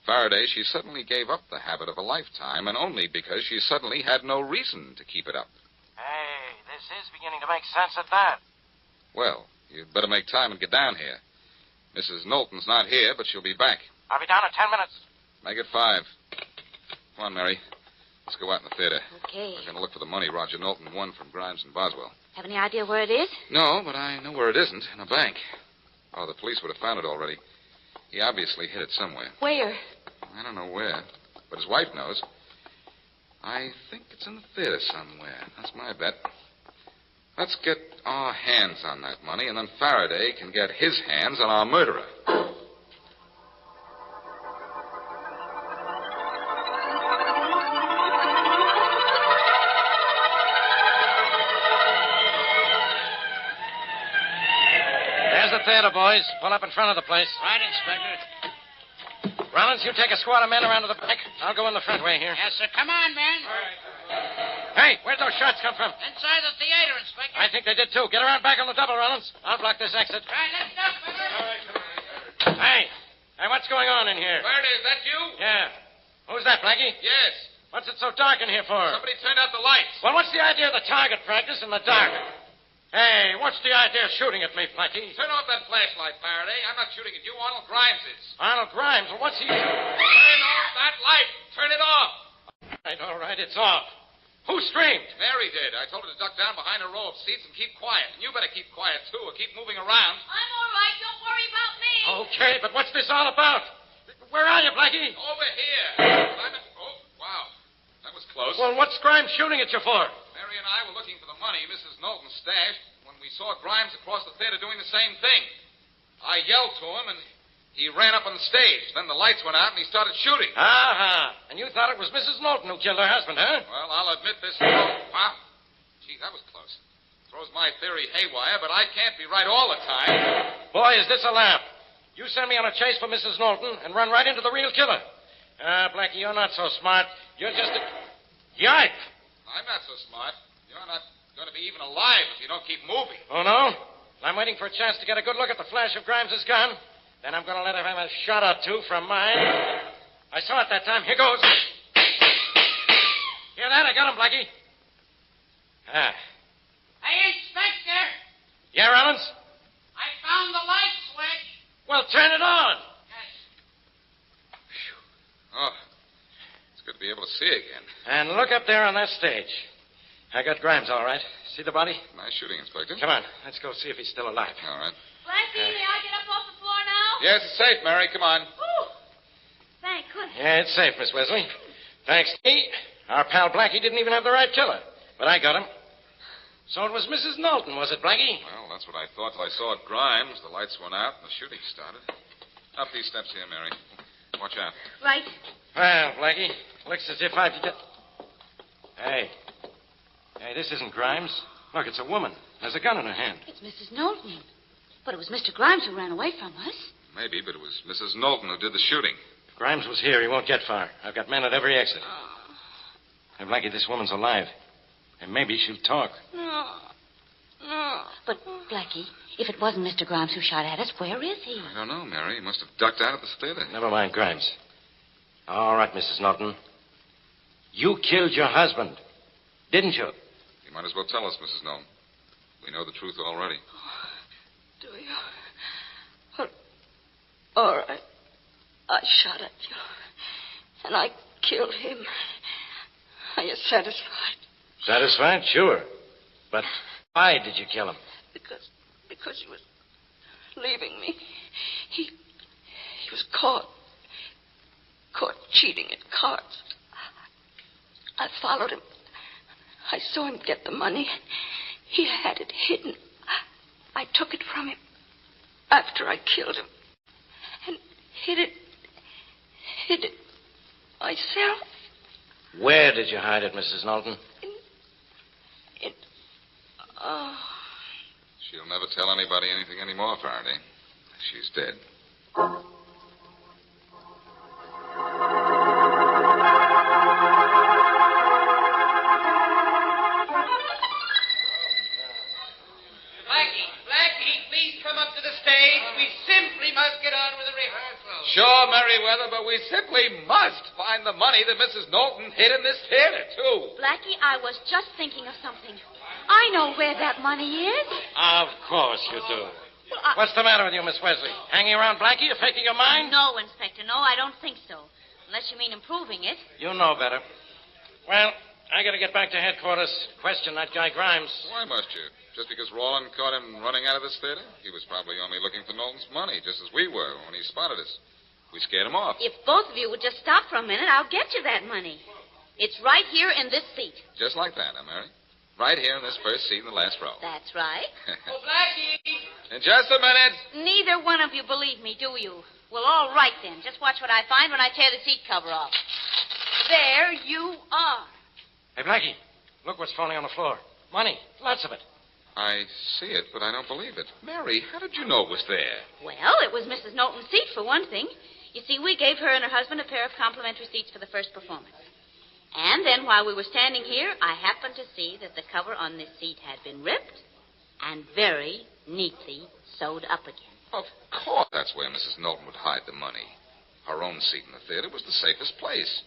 Faraday, she suddenly gave up the habit of a lifetime, and only because she suddenly had no reason to keep it up. Hey, this is beginning to make sense at that. Well, you'd better make time and get down here. Mrs. Knowlton's not here, but she'll be back. I'll be down in 10 minutes. Make it 5. Come on, Mary. Let's go out in the theater. Okay. We're going to look for the money Roger Knowlton won from Grimes and Boswell. Have any idea where it is? No, but I know where it isn't. In a bank. Oh, the police would have found it already. He obviously hid it somewhere. Where? I don't know where, but his wife knows. I think it's in the theater somewhere. That's my bet. Let's get our hands on that money, and then Faraday can get his hands on our murderer. There's the theater, boys. Pull up in front of the place. Right, Inspector. Rollins, you take a squad of men around to the back. I'll go in the front way here. Yes, sir. Come on, men. Hey, where'd those shots come from? Inside the theater, Inspector. I think they did, too. Get around back on the double, Rollins. I'll block this exit. Right, let's go, Faraday. Hey, what's going on in here? Faraday, is that you? Yeah. Who's that, Blackie? Yes. What's it so dark in here for? Somebody turned out the lights. Well, what's the idea of the target practice in the dark? Hey, what's the idea of shooting at me, Blackie? Turn off that flashlight, Faraday. I'm not shooting at you. Arnold Grimes is. Arnold Grimes? Well, what's he... Turn off that light. Turn it off. All right, it's off. Who screamed? Mary did. I told her to duck down behind a row of seats and keep quiet. And you better keep quiet, too, or keep moving around. I'm all right. Don't worry about me. Okay, but what's this all about? Where are you, Blackie? Over here. Oh, wow. That was close. Well, what's Grimes shooting at you for? Mary and I were looking for the money Mrs. Knowlton stashed when we saw Grimes across the theater doing the same thing. I yelled to him, and he ran up on the stage. Then the lights went out, and he started shooting. And you thought it was Mrs. Knowlton who killed her husband, huh? Well, I'll admit this. Wow. Gee, that was close. Throws my theory haywire, but I can't be right all the time. Boy, is this a laugh. You send me on a chase for Mrs. Knowlton and run right into the real killer. Blackie, you're not so smart. You're just a... Yipe! I'm not so smart. You're not going to be even alive if you don't keep moving. Oh, no? I'm waiting for a chance to get a good look at the flash of Grimes' gun. Then I'm going to let him have a shot or two from mine. I saw it that time. Here goes. Hear that? I got him, Blackie. Hey, Inspector. Yeah, Rollins? I found the light switch. Well, turn it on. Yes. Oh, it's good to be able to see again. And look up there on that stage. I got Grimes, all right. See the body? Nice shooting, Inspector. Come on. Let's go see if he's still alive. All right. Blackie, may I get up off the floor now? Yes, it's safe, Mary. Come on. Ooh. Thank goodness. Yeah, it's safe, Miss Wesley. Thanks to me. Our pal Blackie didn't even have the right killer. But I got him. So it was Mrs. Knowlton, was it, Blackie? Well, that's what I thought till I saw it Grimes. The lights went out and the shooting started. Up these steps here, Mary. Watch out. Right. Well, Blackie, looks as if I've... Hey, this isn't Grimes. Look, it's a woman. There's a gun in her hand. It's Mrs. Knowlton. But it was Mr. Grimes who ran away from us. Maybe, but it was Mrs. Knowlton who did the shooting. If Grimes was here, he won't get far. I've got men at every exit. Hey, Blackie, this woman's alive. And maybe she'll talk. No. No. But, Blackie, if it wasn't Mr. Grimes who shot at us, where is he? I don't know, Mary. He must have ducked out of the theater. Never mind, Grimes. All right, Mrs. Norton. You killed your husband, didn't you? You might as well tell us, Mrs. Nolan. We know the truth already. Do you? Well, all right. I shot at you. And I killed him. Are you satisfied? Satisfied? Sure. But why did you kill him? Because he was leaving me. He was caught cheating at cards. I followed him. I saw him get the money. He had it hidden. I took it from him after I killed him and hid it myself. Where did you hide it, Mrs. Norton? She'll never tell anybody anything anymore, Faraday. She's dead. Blackie, please come up to the stage. We simply must get on with the rehearsal. Sure, Merriweather, but we simply must find the money that Mrs. Norton hid in this theater, too. Blackie, I was just thinking of something. I know where that money is. Of course you do. What's the matter with you, Miss Wesley? Hanging around Blackie? You're faking your mind? No, Inspector, no, I don't think so. Unless you mean improving it. You know better. Well, I gotta get back to headquarters. Question that guy Grimes. Why must you? Just because Roland caught him running out of this theater? He was probably only looking for Knowlton's money, just as we were when he spotted us. We scared him off. If both of you would just stop for a minute, I'll get you that money. It's right here in this seat. Just like that, huh, Mary? Right here in this first seat in the last row. That's right. Oh, Blackie! In just a minute. Neither one of you believe me, do you? Well, all right then. Just watch what I find when I tear the seat cover off. There you are. Hey, Blackie, look what's falling on the floor. Money. Lots of it. I see it, but I don't believe it. Mary, how did you know it was there? Well, it was Mrs. Knowlton's seat, for one thing. You see, we gave her and her husband a pair of complimentary seats for the first performance. And then while we were standing here, I happened to see that the cover on this seat had been ripped and very neatly sewed up again. Of course. That's where Mrs. Knowlton would hide the money. Her own seat in the theater was the safest place.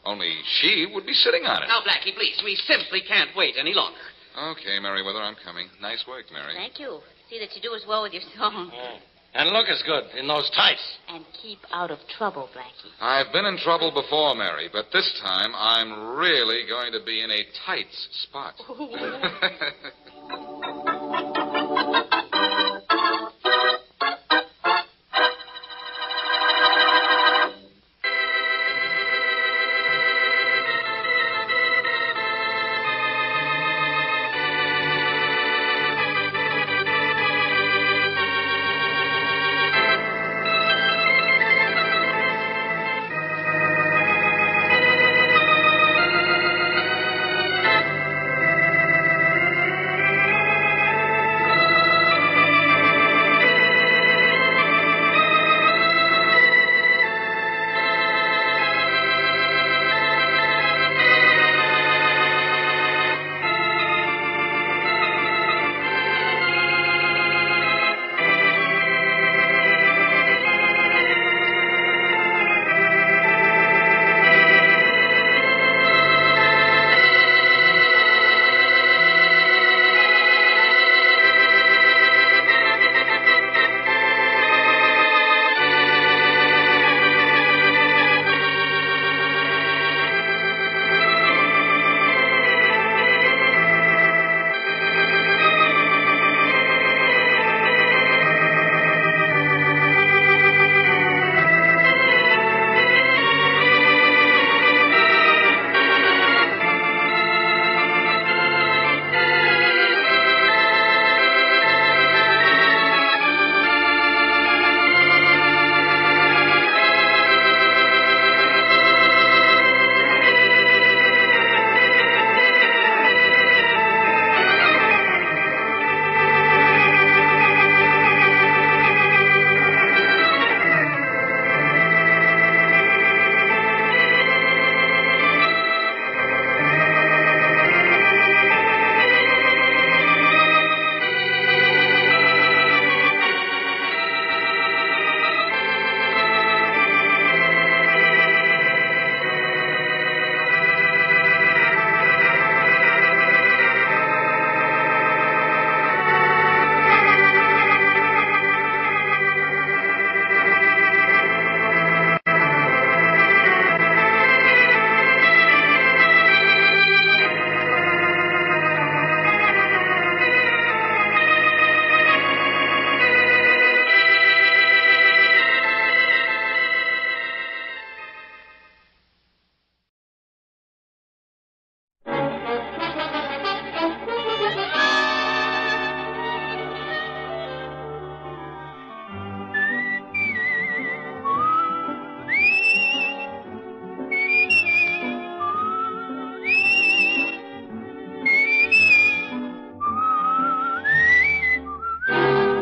Only she would be sitting on it. Now, Blackie, please, we simply can't wait any longer. Okay, Merriweather, I'm coming. Nice work, Mary. Thank you. See that you do as well with your song. And look as good in those tights. And keep out of trouble, Blackie. I've been in trouble before, Mary, but this time I'm really going to be in a tights spot.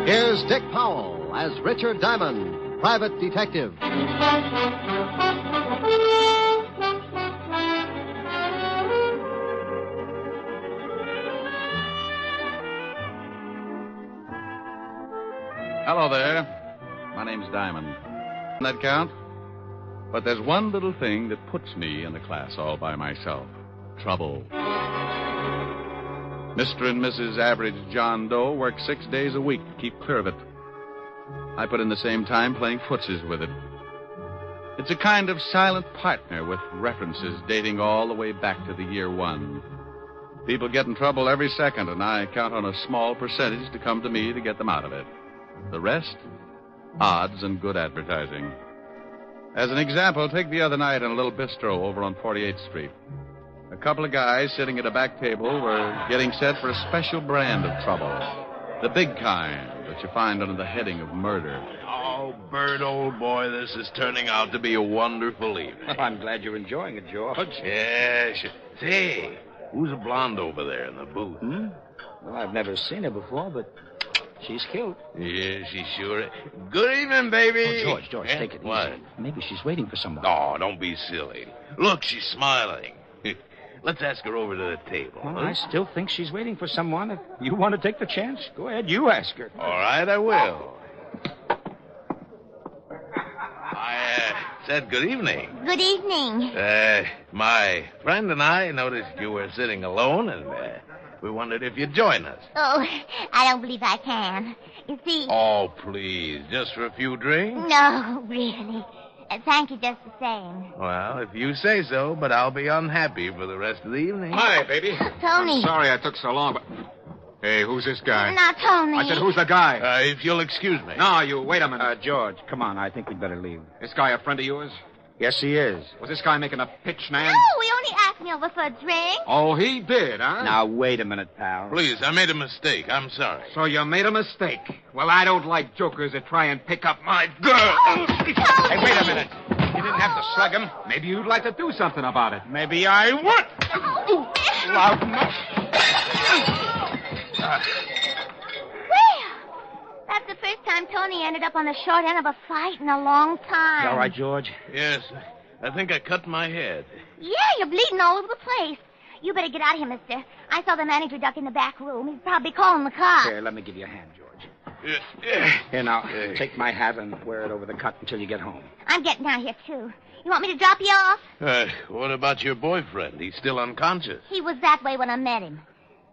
Here's Dick Powell as Richard Diamond, private detective. Hello there. My name's Diamond. Doesn't that count? But there's one little thing that puts me in the class all by myself. Trouble. Mr. and Mrs. Average John Doe work 6 days a week to keep clear of it. I put in the same time playing footsies with it. It's a kind of silent partner with references dating all the way back to the year one. People get in trouble every second, and I count on a small percentage to come to me to get them out of it. The rest, odds and good advertising. As an example, take the other night in a little bistro over on 48th Street. A couple of guys sitting at a back table were getting set for a special brand of trouble. The big kind that you find under the heading of murder. Oh, Bert, old boy, this is turning out to be a wonderful evening. Well, I'm glad you're enjoying it, George. Yes. Say, who's the blonde over there in the booth? Well, I've never seen her before, but she's cute. Yeah, she sure is. Good evening, baby. Oh, George, Eh? take it What? easy. Maybe she's waiting for someone. Oh, don't be silly. Look, she's smiling. Let's ask her over to the table. Well, huh? I still think she's waiting for someone. If you want to take the chance, go ahead. You ask her. All right, I will. I said good evening. Good evening. My friend and I noticed you were sitting alone, and we wondered if you'd join us. Oh, I don't believe I can. You see... Oh, please, just for a few drinks? No, really. Thank you just the same. Well, if you say so, but I'll be unhappy for the rest of the evening. Hi, baby. Tony. I'm sorry I took so long, but... Hey, who's this guy? Not Tony. I said, who's the guy? If you'll excuse me. No, you, wait a minute. George, come on. I think we'd better leave. This guy a friend of yours? Yes, he is. Was this guy making a pitch, man? No, he only asked me over for a drink. Oh, he did, huh? Now, wait a minute, pal. Please, I made a mistake. I'm sorry. So you made a mistake. Well, I don't like jokers that try and pick up my girl. Hey, wait a minute. You didn't have to slug him. Maybe you'd like to do something about it. Maybe I would. Loud mouth. Well, that's the first time Tony ended up on the short end of a fight in a long time. You all right, George? Yes, I think I cut my head. Yeah, you're bleeding all over the place. You better get out of here, mister. I saw the manager duck in the back room. He's probably calling the cops. Here, let me give you a hand, George. Here, now, take my hat and wear it over the cut until you get home. I'm getting out of here, too. You want me to drop you off? What about your boyfriend? He's still unconscious. He was that way when I met him.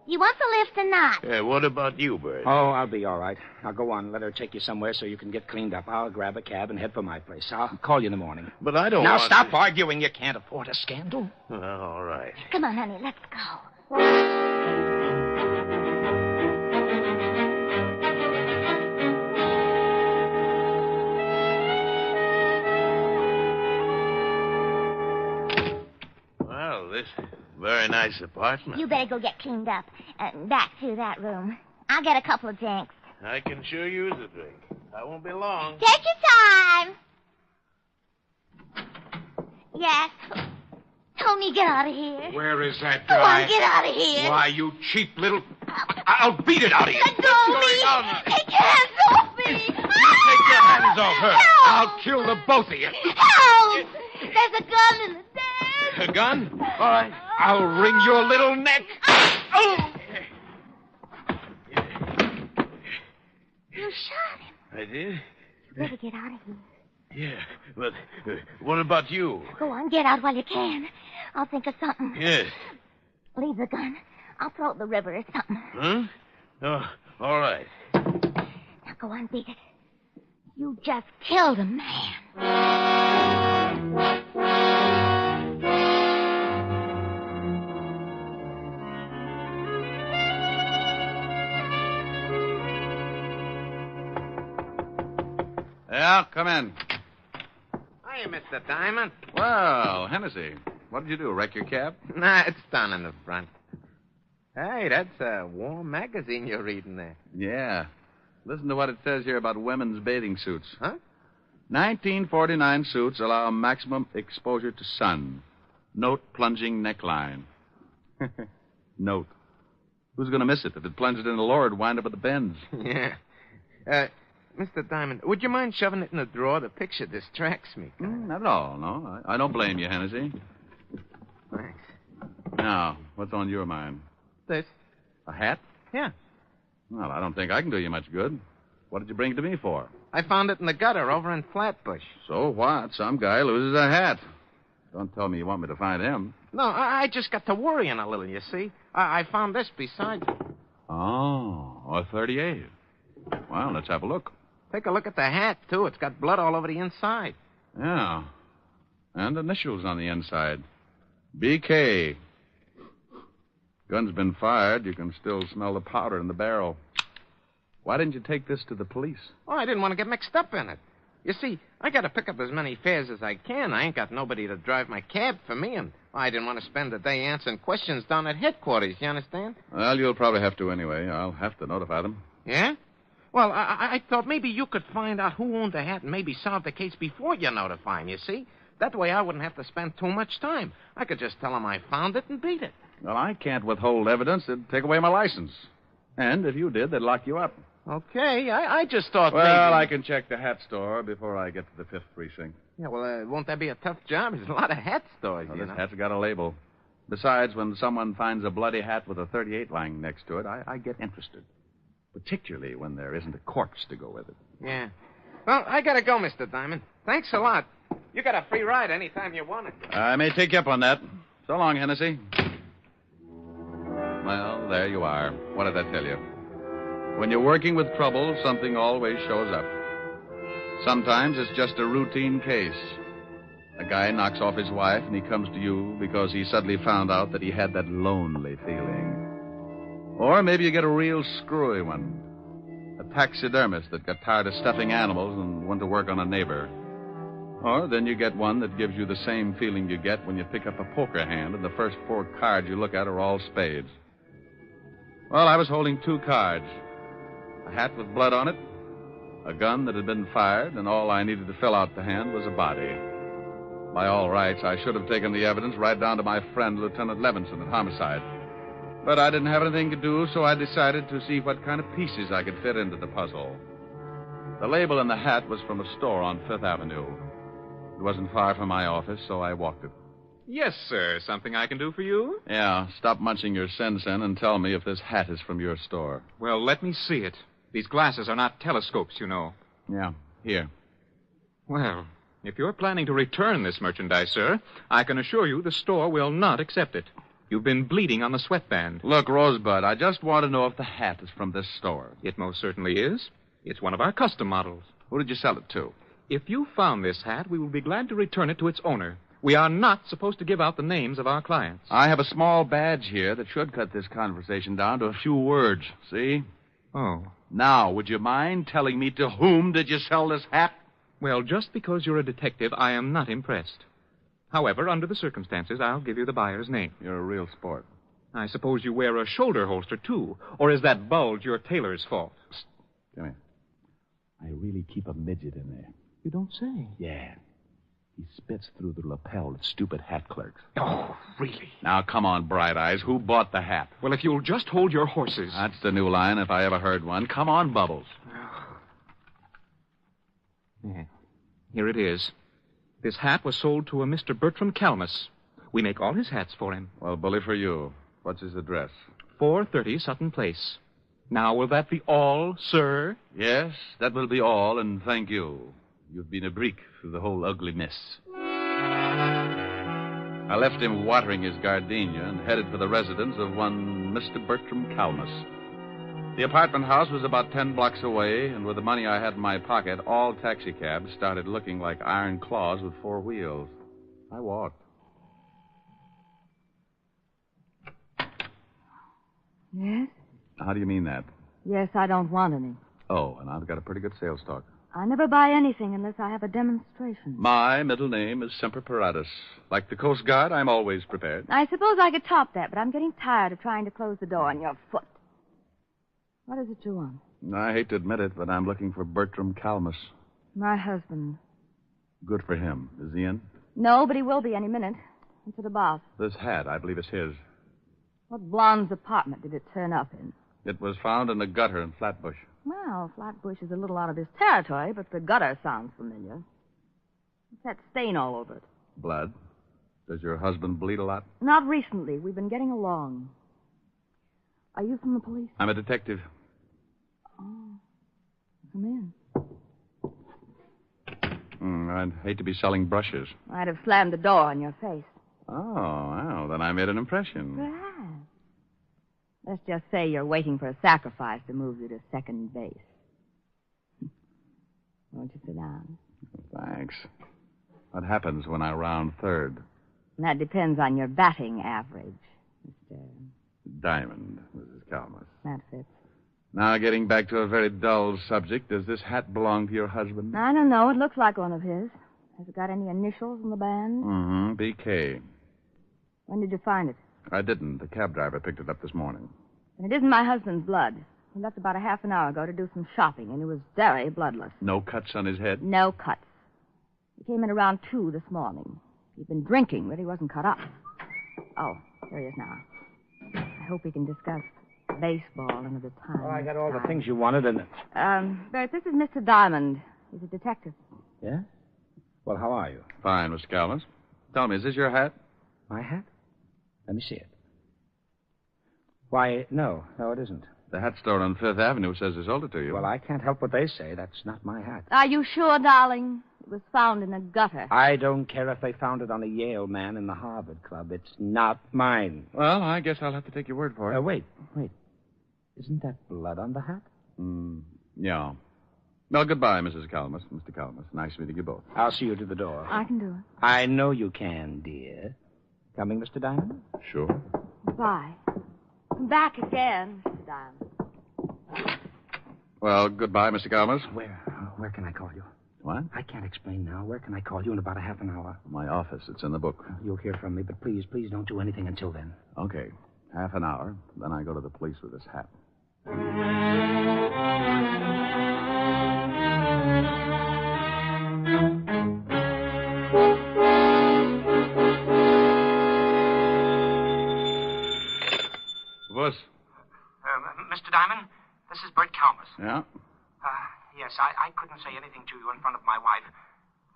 You want the lift or not? What about you, Bert? Oh, I'll be all right. Now, go on. Let her take you somewhere so you can get cleaned up. I'll grab a cab and head for my place. I'll call you in the morning. But I don't Now, want stop to... arguing. You can't afford a scandal. Well, all right. Come on, honey, let's go. Well, this very nice apartment. You better go get cleaned up. Back to that room. I'll get a couple of drinks. I can sure use a drink. I won't be long. Take your time. Yes. Tony, get out of here. Where is that Go guy? on, get out of here. Why, you cheap little... I'll beat it out of you. Let go of me. Take your hands off me. Take your hands off her. Help. I'll kill the both of you. Help. There's a gun in the desk. A gun? All right. I'll wring your little neck. Oh. You shot him. I did? You better get out of here. Yeah, but what about you? Go on, get out while you can. I'll think of something. Yes. Leave the gun. I'll throw it in the river or something. Huh? Oh, all right. Now go on, beat it. You just killed a man. Yeah, come in. Hiya, Mr. Diamond. Well, Hennessy, what did you do, wreck your cab? Nah, it's down in the front. Hey, that's a warm magazine you're reading there. Yeah. Listen to what it says here about women's bathing suits. Huh? 1949 suits allow maximum exposure to sun. Note plunging neckline. Note. Who's going to miss it? If it plunged in the lower, it'd wind up at the bends. Yeah. Mr. Diamond, would you mind shoving it in the drawer? The picture distracts me. Not at all, no. I don't blame you, Hennessy. Thanks. Now, what's on your mind? This. A hat? Yeah. Well, I don't think I can do you much good. What did you bring it to me for? I found it in the gutter over in Flatbush. So what? Some guy loses a hat. Don't tell me you want me to find him. No, I just got to worrying a little, you see. I found this beside you. Oh, a 38. Well, let's have a look. Take a look at the hat, too. It's got blood all over the inside. Yeah. And initials on the inside. BK. Gun's been fired. You can still smell the powder in the barrel. Why didn't you take this to the police? Oh, I didn't want to get mixed up in it. You see, I got to pick up as many fares as I can. I ain't got nobody to drive my cab for me, and I didn't want to spend the day answering questions down at headquarters, you understand? Well, you'll probably have to anyway. I'll have to notify them. Yeah? Well, I thought maybe you could find out who owned the hat and maybe solve the case before you notify them, you see? That way I wouldn't have to spend too much time. I could just tell them I found it and beat it. Well, I can't withhold evidence. It'd take away my license. And if you did, they'd lock you up. Okay, I just thought well, maybe... I can check the hat store before I get to the 5th precinct. Yeah, well, won't that be a tough job? There's a lot of hat stores, Well, you this know. hat's got a label. Besides, when someone finds a bloody hat with a 38 lying next to it, I get interested. Particularly when there isn't a corpse to go with it. Yeah. Well, I gotta go, Mr. Diamond. Thanks a lot. You got a free ride anytime you want it. I may take you up on that. So long, Hennessy. Well, there you are. What did I tell you? When you're working with trouble, something always shows up. Sometimes it's just a routine case. A guy knocks off his wife and he comes to you because he suddenly found out that he had that lonely feeling. Or maybe you get a real screwy one. A taxidermist that got tired of stuffing animals and went to work on a neighbor. Or then you get one that gives you the same feeling you get when you pick up a poker hand and the first 4 cards you look at are all spades. Well, I was holding 2 cards. A hat with blood on it, a gun that had been fired, and all I needed to fill out the hand was a body. By all rights, I should have taken the evidence right down to my friend, Lieutenant Levinson, at Homicide. But I didn't have anything to do, so I decided to see what kind of pieces I could fit into the puzzle. The label in the hat was from a store on 5th Avenue. It wasn't far from my office, so I walked it. Yes, sir. Something I can do for you? Yeah, stop munching your sen-sen and tell me if this hat is from your store. Well, let me see it. These glasses are not telescopes, you know. Yeah, here. Well, if you're planning to return this merchandise, sir, I can assure you the store will not accept it. You've been bleeding on the sweatband. Look, Rosebud, I just want to know if the hat is from this store. It most certainly is. It's one of our custom models. Who did you sell it to? If you found this hat, we will be glad to return it to its owner. We are not supposed to give out the names of our clients. I have a small badge here that should cut this conversation down to a few words. See? Oh. Now, would you mind telling me to whom did you sell this hat? Well, just because you're a detective, I am not impressed. However, under the circumstances, I'll give you the buyer's name. You're a real sport. I suppose you wear a shoulder holster, too. Or is that bulge your tailor's fault? Psst. Come here. I really keep a midget in there. You don't say. Yeah. He spits through the lapel at stupid hat clerks. Oh, really? Now, come on, Bright Eyes. Who bought the hat? Well, if you'll just hold your horses. That's the new line, if I ever heard one. Come on, Bubbles. Yeah. Here it is. This hat was sold to a Mr. Bertram Calmus. We make all his hats for him. Well, bully for you. What's his address? 430 Sutton Place. Now, will that be all, sir? Yes, that will be all, and thank you. You've been a brick through the whole ugly mess. I left him watering his gardenia and headed for the residence of one Mr. Bertram Calmus. The apartment house was about 10 blocks away, and with the money I had in my pocket, all taxicabs started looking like iron claws with 4 wheels. I walked. Yes? How do you mean that? Yes, I don't want any. Oh, and I've got a pretty good sales stock. I never buy anything unless I have a demonstration. My middle name is Semper Paratus. Like the Coast Guard, I'm always prepared. I suppose I could top that, but I'm getting tired of trying to close the door on your foot. What is it you want? I hate to admit it, but I'm looking for Bertram Calmus. My husband. Good for him. Is he in? No, but he will be any minute. And to the boss. This hat, I believe, is his. What blonde's apartment did it turn up in? It was found in the gutter in Flatbush. Well, Flatbush is a little out of his territory, but the gutter sounds familiar. What's that stain all over it? Blood. Does your husband bleed a lot? Not recently. We've been getting along. Are you from the police? I'm a detective. Oh. Come in. I'd hate to be selling brushes. I'd have slammed the door on your face. Oh, well, then I made an impression. Perhaps. Let's just say you're waiting for a sacrifice to move you to second base. Won't you sit down? Thanks. What happens when I round third? That depends on your batting average, Mr. Diamond, Mrs. Calmus. That fits. Now, getting back to a very dull subject, does this hat belong to your husband? I don't know. It looks like one of his. Has it got any initials in the band? Mm-hmm. BK. When did you find it? I didn't. The cab driver picked it up this morning. And it isn't my husband's blood. He left about a half an hour ago to do some shopping, and he was very bloodless. No cuts on his head? No cuts. He came in around 2 this morning. He'd been drinking, but he wasn't cut up. Oh, here he is now. I hope we can discuss baseball another time. Well, I got all the things you wanted, and... Bert, this is Mr. Diamond. He's a detective. Yeah? Well, how are you? Fine, Mr. Calmus. Tell me, is this your hat? My hat? Let me see it. Why, no, it isn't. The hat store on Fifth Avenue says they sold it to you. Well, I can't help what they say. That's not my hat. Are you sure, darling? It was found in a gutter. I don't care if they found it on a Yale man in the Harvard Club. It's not mine. Well, I guess I'll have to take your word for it. Wait. Isn't that blood on the hat? Yeah. Well, goodbye, Mrs. Calmus, Mr. Calmus. Nice meeting you both. I'll see you to the door. I can do it. I know you can, dear. Coming, Mr. Diamond? Sure. Bye. Come back again, Mr. Diamond. Well, goodbye, Mr. Calmus. Where can I call you? What? I can't explain now. Where can I call you in about a half an hour? My office. It's in the book. You'll hear from me, but please don't do anything until then. Okay. Half an hour. Then I go to the police with this hat. Wuss. Mr. Diamond, this is Bert Calmus. Yeah? Yes, I couldn't say anything to you in front of my wife.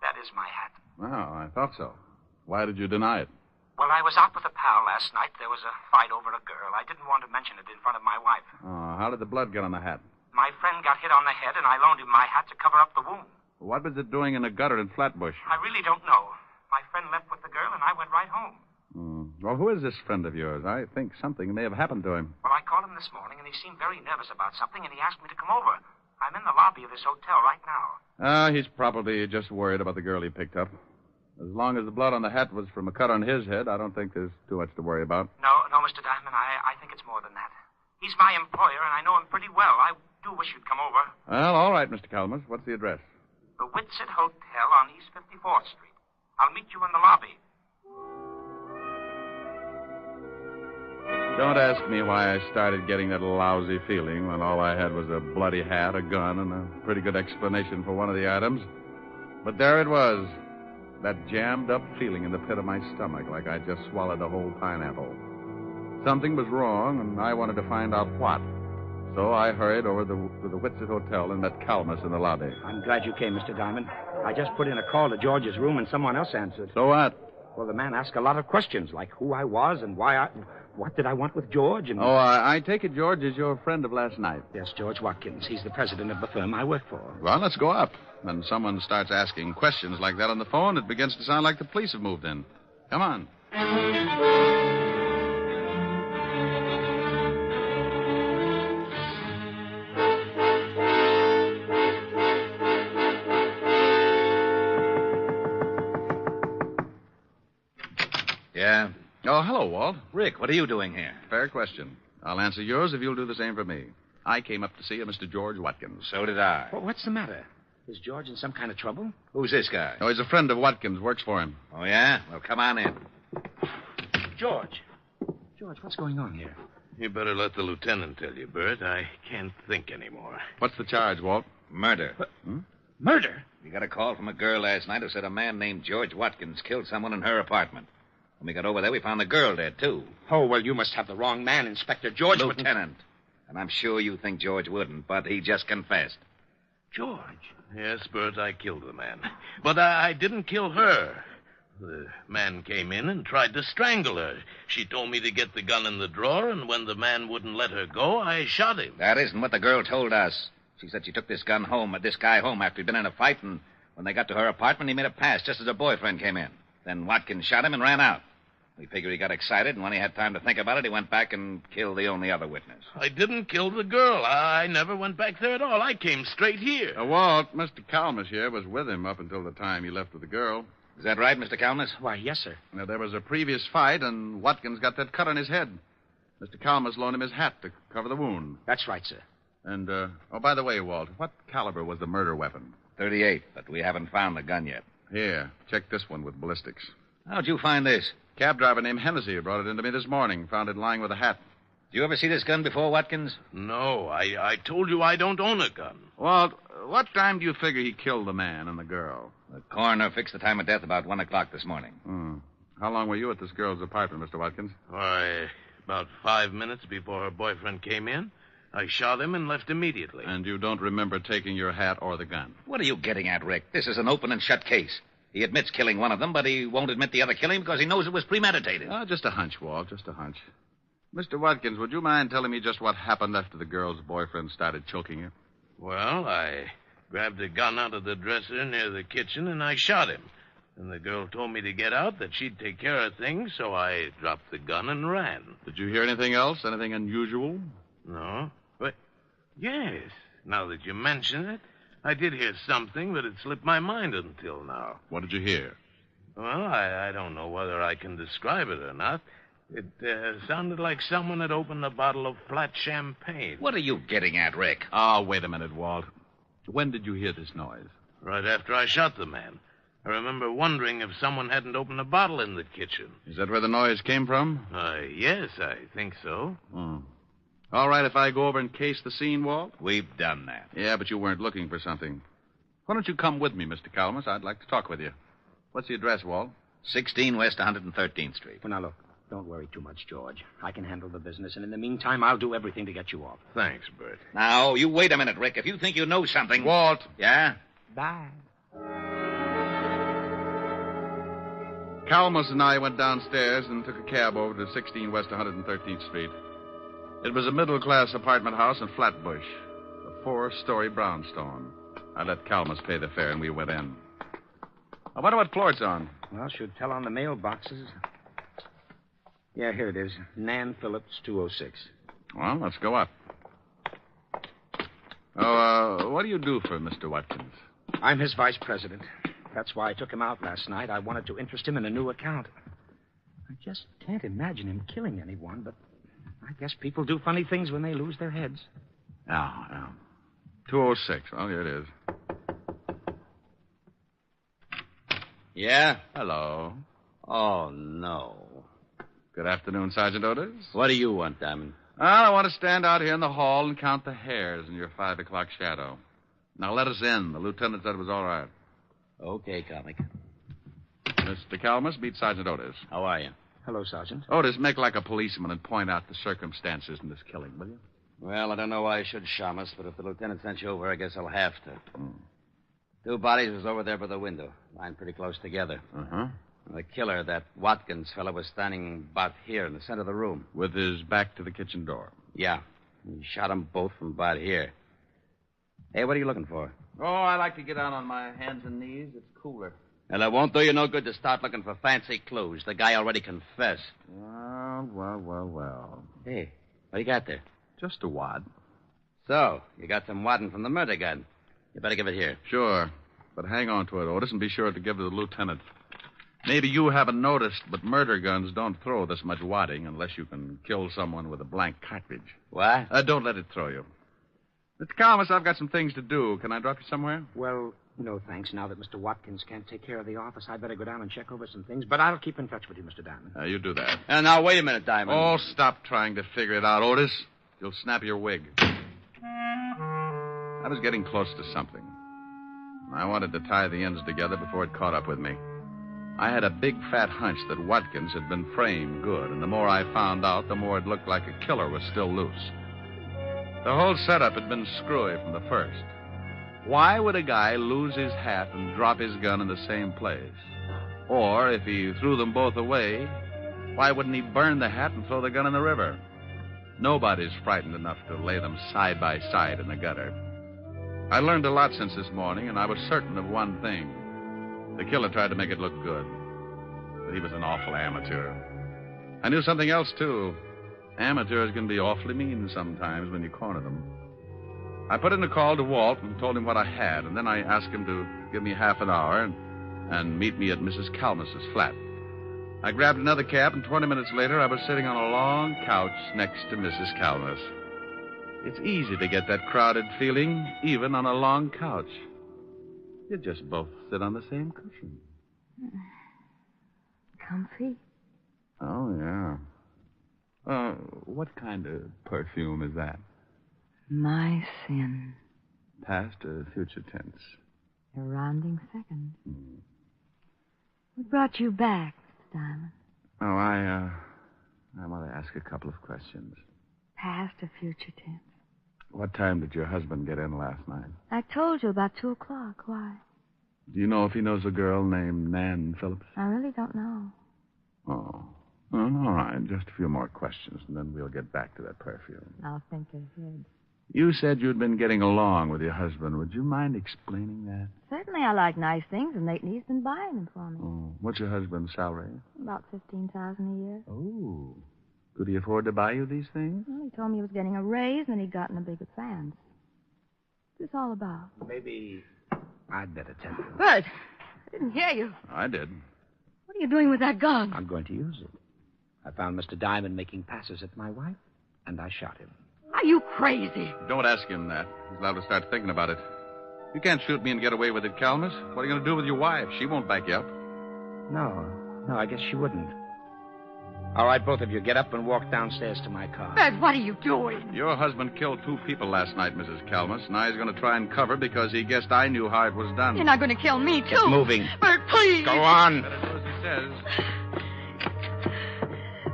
That is my hat. Oh, I thought so. Why did you deny it? Well, I was out with a pal last night. There was a fight over a girl. I didn't want to mention it in front of my wife. Oh, how did the blood get on the hat? My friend got hit on the head, and I loaned him my hat to cover up the wound. What was it doing in a gutter in Flatbush? I really don't know. My friend left with the girl, and I went right home. Well, who is this friend of yours? I think something may have happened to him. Well, I called him this morning, and he seemed very nervous about something, and he asked me to come over. I'm in the lobby of this hotel right now. He's probably just worried about the girl he picked up. As long as the blood on the hat was from a cut on his head, I don't think there's too much to worry about. No, Mr. Diamond, I think it's more than that. He's my employer, and I know him pretty well. I do wish you'd come over. Well, all right, Mr. Calmus. What's the address? The Whitsett Hotel on East 54th Street. I'll meet you in the lobby. Don't ask me why I started getting that lousy feeling when all I had was a bloody hat, a gun, and a pretty good explanation for one of the items. But there it was. That jammed-up feeling in the pit of my stomach, like I just swallowed a whole pineapple. Something was wrong, and I wanted to find out what. So I hurried over to the Whitsett Hotel and met Calmus in the lobby. I'm glad you came, Mr. Diamond. I just put in a call to George's room, and someone else answered. So what? Well, the man asked a lot of questions, like who I was and what did I want with George, and... Oh, I take it George is your friend of last night. Yes, George Watkins. He's the president of the firm I work for. Well, let's go up. When someone starts asking questions like that on the phone, it begins to sound like the police have moved in. Come on. Yeah? Oh, hello, Walt. Rick, what are you doing here? Fair question. I'll answer yours if you'll do the same for me. I came up to see a Mr. George Watkins. So did I. Well, what's the matter? Is George in some kind of trouble? Who's this guy? Oh, he's a friend of Watkins. Works for him. Oh, yeah? Well, come on in. George, what's going on here? You better let the lieutenant tell you, Bert. I can't think anymore. What's the charge, Walt? Murder. Murder? We got a call from a girl last night who said a man named George Watkins killed someone in her apartment. When we got over there, we found the girl dead, too. Oh, well, you must have the wrong man, Inspector George. Lieutenant. And I'm sure you think George wouldn't, but he just confessed. George? Yes, Bert, I killed the man. But I didn't kill her. The man came in and tried to strangle her. She told me to get the gun in the drawer, and when the man wouldn't let her go, I shot him. That isn't what the girl told us. She said she took this guy home after he'd been in a fight, and when they got to her apartment, he made a pass just as her boyfriend came in. Then Watkins shot him and ran out. We figured he got excited, and when he had time to think about it, he went back and killed the only other witness. I didn't kill the girl. I never went back there at all. I came straight here. Walt, Mr. Calmus here was with him up until the time he left with the girl. Is that right, Mr. Calmus? Why, yes, sir. Now, there was a previous fight, and Watkins got that cut on his head. Mr. Calmus loaned him his hat to cover the wound. That's right, sir. And, by the way, Walt, what caliber was the murder weapon? .38, but we haven't found the gun yet. Here, check this one with ballistics. How'd you find this? Cab driver named Hennessy brought it into me this morning. Found it lying with a hat. Did you ever see this gun before, Watkins? No, I told you I don't own a gun. Walt, what time do you figure he killed the man and the girl? The coroner fixed the time of death about 1 o'clock this morning. How long were you at this girl's apartment, Mr. Watkins? Why, about 5 minutes before her boyfriend came in. I shot him and left immediately. And you don't remember taking your hat or the gun? What are you getting at, Rick? This is an open and shut case. He admits killing one of them, but he won't admit the other killing because he knows it was premeditated. Just a hunch, Walt, just a hunch. Mr. Watkins, would you mind telling me just what happened after the girl's boyfriend started choking you? Well, I grabbed a gun out of the dresser near the kitchen, and I shot him. And the girl told me to get out, that she'd take care of things, so I dropped the gun and ran. Did you hear anything else? Anything unusual? No. But, yes, now that you mention it, I did hear something, but it slipped my mind until now. What did you hear? Well, I don't know whether I can describe it or not. It sounded like someone had opened a bottle of flat champagne. What are you getting at, Rick? Oh, wait a minute, Walt. When did you hear this noise? Right after I shot the man. I remember wondering if someone hadn't opened a bottle in the kitchen. Is that where the noise came from? Yes, I think so. All right, if I go over and case the scene, Walt? We've done that. Yeah, but you weren't looking for something. Why don't you come with me, Mr. Calmus? I'd like to talk with you. What's the address, Walt? 16 West 113th Street. Well, now, look. Don't worry too much, George. I can handle the business, and in the meantime, I'll do everything to get you off. Thanks, Bert. Now, you wait a minute, Rick. If you think you know something... Walt. Yeah? Bye. Calmus and I went downstairs and took a cab over to 16 West 113th Street. It was a middle-class apartment house in Flatbush, a 4-story brownstone. I let Calmus pay the fare, and we went in. I wonder what floor it's on. Well, should tell on the mailboxes. Yeah, here it is. Nan Phillips, 206. Well, let's go up. Oh, what do you do for Mr. Watkins? I'm his vice president. That's why I took him out last night. I wanted to interest him in a new account. I just can't imagine him killing anyone, but I guess people do funny things when they lose their heads. Oh. 206. Oh, here it is. Yeah? Hello. Oh, no. Good afternoon, Sergeant Otis. What do you want, Diamond? I want to stand out here in the hall and count the hairs in your 5 o'clock shadow. Now, let us in. The lieutenant said it was all right. Okay, comic. Mr. Calmus, meet Sergeant Otis. How are you? Hello, Sergeant. Otis, make like a policeman and point out the circumstances in this killing, will you? Well, I don't know why I should, Shamus, but if the lieutenant sent you over, I guess I'll have to. 2 bodies was over there by the window, lying pretty close together. Uh-huh. The killer, that Watkins fellow, was standing about here in the center of the room. With his back to the kitchen door. Yeah. He shot them both from about here. Hey, what are you looking for? Oh, I like to get down on my hands and knees. It's cooler. Well, it won't do you no good to start looking for fancy clues. The guy already confessed. Well. Hey, what do you got there? Just a wad. So, you got some wadding from the murder gun. You better give it here. Sure. But hang on to it, Otis, and be sure to give it to the lieutenant. Maybe you haven't noticed, but murder guns don't throw this much wadding unless you can kill someone with a blank cartridge. What? Don't let it throw you. Mr. Calmus, I've got some things to do. Can I drop you somewhere? Well, no, thanks. Now that Mr. Watkins can't take care of the office, I'd better go down and check over some things. But I'll keep in touch with you, Mr. Diamond. You do that. Now, wait a minute, Diamond. Oh, stop trying to figure it out, Otis. You'll snap your wig. I was getting close to something. I wanted to tie the ends together before it caught up with me. I had a big, fat hunch that Watkins had been framed good, and the more I found out, the more it looked like a killer was still loose. The whole setup had been screwy from the first. Why would a guy lose his hat and drop his gun in the same place? Or, if he threw them both away, why wouldn't he burn the hat and throw the gun in the river? Nobody's frightened enough to lay them side by side in the gutter. I learned a lot since this morning, and I was certain of one thing. The killer tried to make it look good, but he was an awful amateur. I knew something else, too. Amateurs can be awfully mean sometimes when you corner them. I put in a call to Walt and told him what I had, and then I asked him to give me half an hour and meet me at Mrs. Calmus's flat. I grabbed another cab, and 20 minutes later, I was sitting on a long couch next to Mrs. Calmus. It's easy to get that crowded feeling, even on a long couch. You just both sit on the same cushion. Comfy? Oh, yeah. What kind of perfume is that? My sin. Past or future tense? A rounding second. What brought you back, Mr. Diamond? Oh, I want to ask a couple of questions. Past or future tense? What time did your husband get in last night? I told you about 2 o'clock. Why? Do you know if he knows a girl named Nan Phillips? I really don't know. Oh. Well, all right. Just a few more questions, and then we'll get back to that perfume. I'll think ahead. You said you'd been getting along with your husband. Would you mind explaining that? Certainly I like nice things, and lately he's been buying them for me. Oh. What's your husband's salary? About $15,000 a year. Oh. Could he afford to buy you these things? Well, he told me he was getting a raise, and he'd gotten a bigger fan. What's this all about? Maybe I'd better tell you. Bert, I didn't hear you. I did. What are you doing with that gun? I'm going to use it. I found Mr. Diamond making passes at my wife, and I shot him. Are you crazy? Don't ask him that. He's allowed to start thinking about it. You can't shoot me and get away with it, Calmus. What are you going to do with your wife? She won't back you up. No, I guess she wouldn't. All right, both of you, get up and walk downstairs to my car. Bert, what are you doing? Your husband killed 2 people last night, Mrs. Calmus. Now he's going to try and cover because he guessed I knew how it was done. You're not going to kill me, too. Get moving. Bert, please. Go on. Better do as he says.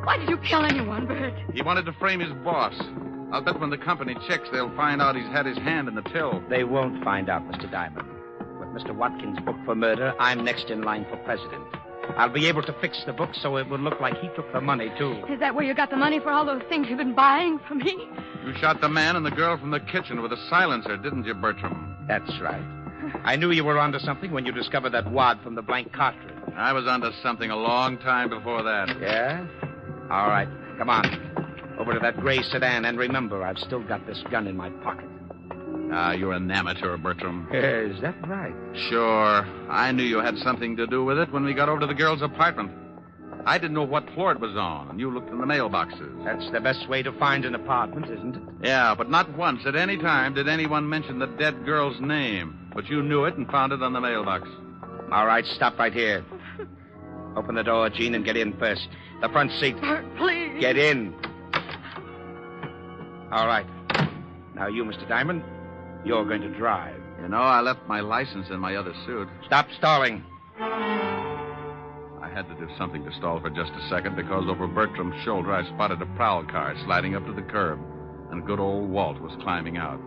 Why did you kill anyone, Bert? He wanted to frame his boss. I'll bet when the company checks, they'll find out he's had his hand in the till. They won't find out, Mr. Diamond. With Mr. Watkins' book for murder, I'm next in line for president. I'll be able to fix the book so it will look like he took the money, too. Is that where you got the money for all those things you've been buying for me? You shot the man and the girl from the kitchen with a silencer, didn't you, Bertram? That's right. I knew you were onto something when you discovered that wad from the blank cartridge. I was onto something a long time before that. Yeah? All right. Come on. Over to that gray sedan, and remember, I've still got this gun in my pocket. You're an amateur, Bertram. Is that right? Sure. I knew you had something to do with it when we got over to the girl's apartment. I didn't know what floor it was on, and you looked in the mailboxes. That's the best way to find an apartment, isn't it? Yeah, but not once at any time did anyone mention the dead girl's name. But you knew it and found it on the mailbox. All right, stop right here. Open the door, Gene, and get in first. The front seat. Please. Get in. All right. Now you, Mr. Diamond, you're going to drive. You know, I left my license in my other suit. Stop stalling. I had to do something to stall for just a second because over Bertram's shoulder I spotted a prowl car sliding up to the curb, and good old Walt was climbing out.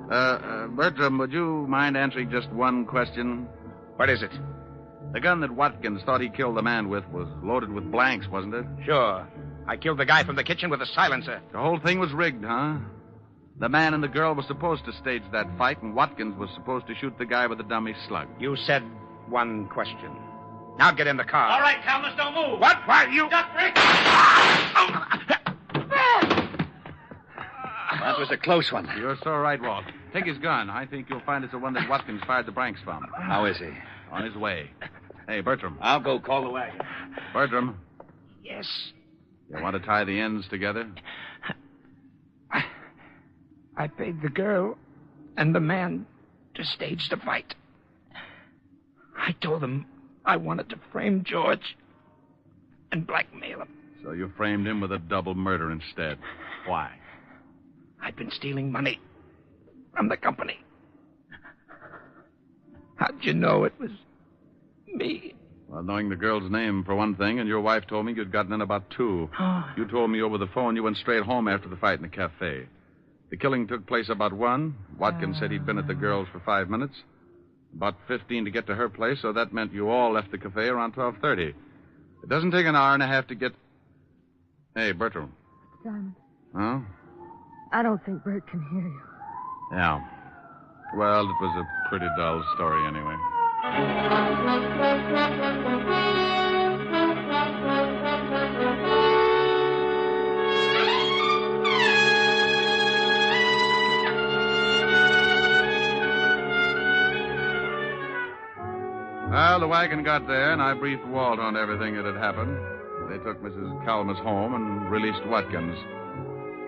Bertram, would you mind answering just one question? What is it? The gun that Watkins thought he killed the man with was loaded with blanks, wasn't it? Sure. I killed the guy from the kitchen with a silencer. The whole thing was rigged, huh? The man and the girl were supposed to stage that fight, and Watkins was supposed to shoot the guy with the dummy slug. You said one question. Now get in the car. All right, Calmus, don't move. What? Why, you... Duck, Rick. That was a close one. You're so right, Walt. Take his gun. I think you'll find it's the one that Watkins fired the blanks from. How is he? On his way. Hey, Bertram. I'll go call the wagon. Bertram. Yes. You want to tie the ends together? I paid the girl and the man to stage the fight. I told them I wanted to frame George and blackmail him. So you framed him with a double murder instead. Why? I'd been stealing money from the company. How'd you know it was me? Well, knowing the girl's name, for one thing, and your wife told me you'd gotten in about 2. Oh. You told me over the phone you went straight home after the fight in the cafe. The killing took place about 1. Watkins said he'd been at the girl's for 5 minutes. About 15 to get to her place, so that meant you all left the cafe around 12:30. It doesn't take an hour and a half to get... Hey, Bertram. Simon, Huh? I don't think Bert can hear you. Yeah. Well, it was a pretty dull story anyway. Well, the wagon got there, and I briefed Walt on everything that had happened. They took Mrs. Calmus home and released Watkins.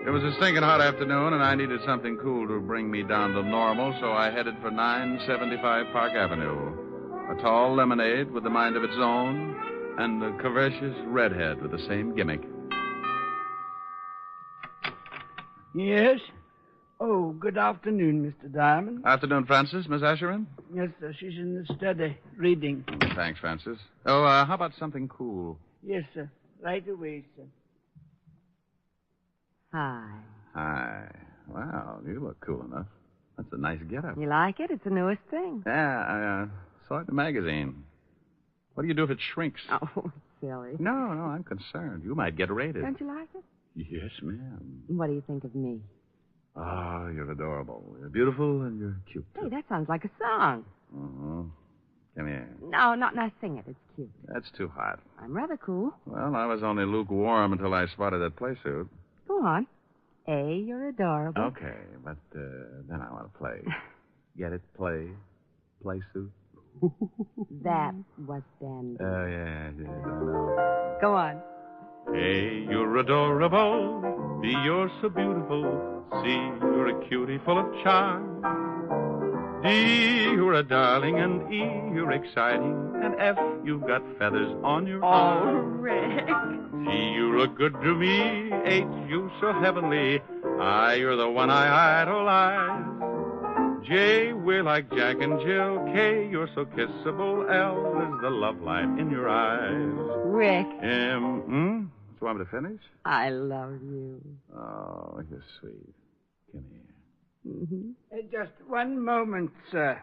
It was a stinking hot afternoon, and I needed something cool to bring me down to normal, so I headed for 975 Park Avenue. A tall lemonade with a mind of its own, and a curvaceous redhead with the same gimmick. Yes? Oh, good afternoon, Mr. Diamond. Afternoon, Francis. Miss Asherin? Yes, sir. She's in the study, reading. Thanks, Francis. Oh, how about something cool? Yes, sir. Right away, sir. Hi. Hi. Wow, you look cool enough. That's a nice getup. You like it? It's the newest thing. Yeah, I saw it in the magazine. What do you do if it shrinks? Oh, silly. No, I'm concerned. You might get raided. Don't you like it? Yes, ma'am. What do you think of me? Oh, you're adorable. You're beautiful and you're cute. Hey, that sounds like a song. Uh-huh. Come here. No, not sing it. It's cute. That's too hot. I'm rather cool. Well, I was only lukewarm until I spotted that play suit. Go on. A, you're adorable. Okay, but then I want to play. Get it? Play suit. That was dandy. Oh, yeah, I know. Go on. Hey, you're adorable. B, you're so beautiful. C, you're a cutie full of charm. D, you're a darling. And E, you're exciting. And F, you've got feathers on your arm. Oh, Rick. G, you look good to me. H, you so heavenly. I, you're the one I idolize. J, we're like Jack and Jill. K, you're so kissable. L is the love light in your eyes. Rick. Do you want me to finish? I love you. Oh, you're sweet. Come here. Mm-hmm. Just one moment, sir.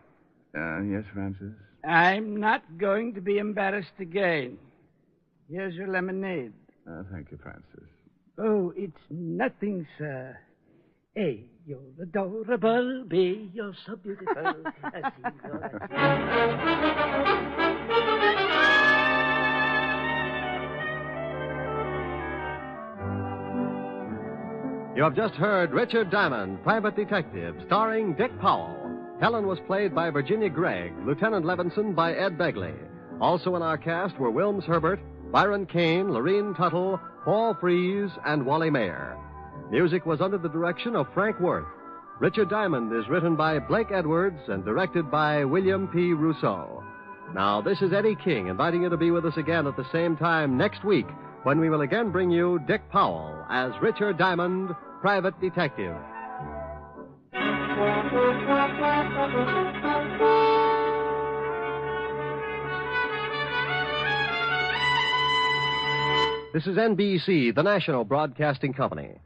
Yes, Francis? I'm not going to be embarrassed again. Here's your lemonade. Thank you, Francis. Oh, it's nothing, sir. A, you're adorable. B, you're so beautiful. C, you're... You have just heard Richard Diamond, Private Detective, starring Dick Powell. Helen was played by Virginia Gregg, Lieutenant Levinson by Ed Begley. Also in our cast were Wilms Herbert, Byron Kane, Lorene Tuttle, Paul Freese, and Wally Mayer. Music was under the direction of Frank Worth. Richard Diamond is written by Blake Edwards and directed by William P. Rousseau. Now, this is Eddie King inviting you to be with us again at the same time next week when we will again bring you Dick Powell as Richard Diamond, Private Detective. This is NBC, the national broadcasting company.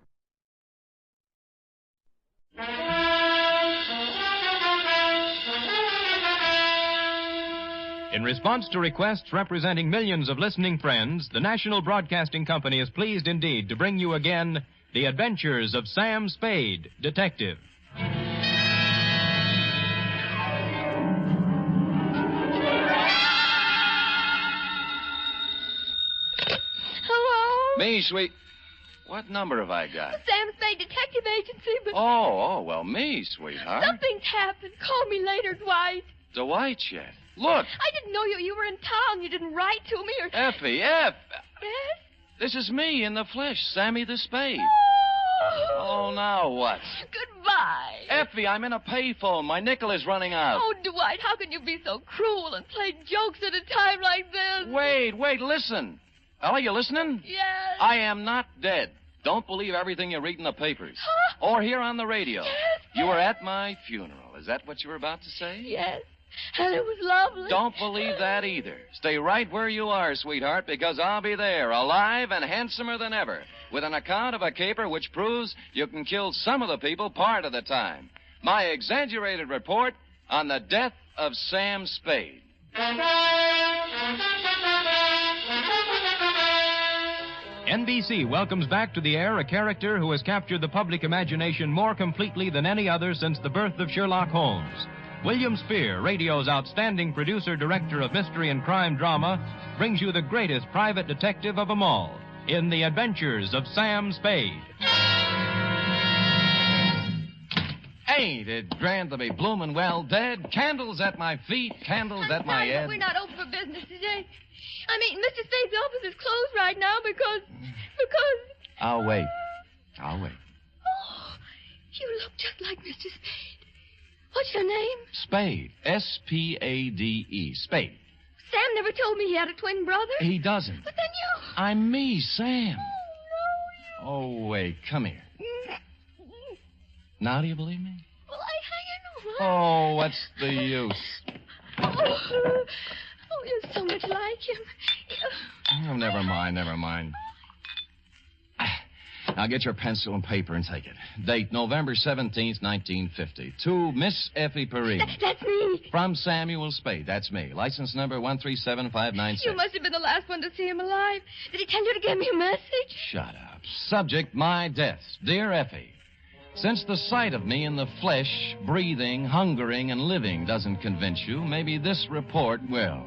In response to requests representing millions of listening friends, the National Broadcasting Company is pleased indeed to bring you again The Adventures of Sam Spade, Detective. Hello? Me, sweet. What number have I got? Sam Spade Detective Agency, but... Well, me, sweetheart. Something's happened. Call me later, Dwight. Dwight yet? Look. I didn't know you were in town. You didn't write to me or... Effie. Yes? This is me in the flesh, Sammy the Spade. Oh, now what? Goodbye. Effie, I'm in a payphone. My nickel is running out. Oh, Dwight, how can you be so cruel and play jokes at a time like this? Wait, listen. Ella, you listening? Yes. I am not dead. Don't believe everything you read in the papers. Huh? Or hear on the radio. Yes. You were at my funeral. Is that what you were about to say? Yes. And it was lovely. Don't believe that either. Stay right where you are, sweetheart, because I'll be there, alive and handsomer than ever, with an account of a caper which proves you can kill some of the people part of the time. My exaggerated report on the death of Sam Spade. NBC welcomes back to the air a character who has captured the public imagination more completely than any other since the birth of Sherlock Holmes. William Spear, radio's outstanding producer-director of mystery and crime drama, brings you the greatest private detective of them all in The Adventures of Sam Spade. Ain't it grand to be bloomin' well dead? Candles at my feet, candles at my head. We're not open for business today. I mean, Mr. Spade's office is closed right now because... I'll wait. Oh, you look just like Mr. Spade. What's your name? Spade. S-P-A-D-E. Spade. Sam never told me he had a twin brother. He doesn't. But then you... I'm me, Sam. Oh, wait, come here. Now do you believe me? Well, I know. Oh, what's the use? Oh, you're so much like him. Oh, never mind. Now get your pencil and paper and take it. Date November 17th, 1950. To Miss Effie Perrine. That's me. From Samuel Spade. That's me. License number 137596. You must have been the last one to see him alive. Did he tell you to give me a message? Shut up. Subject, my death. Dear Effie, since the sight of me in the flesh, breathing, hungering, and living doesn't convince you, maybe this report will.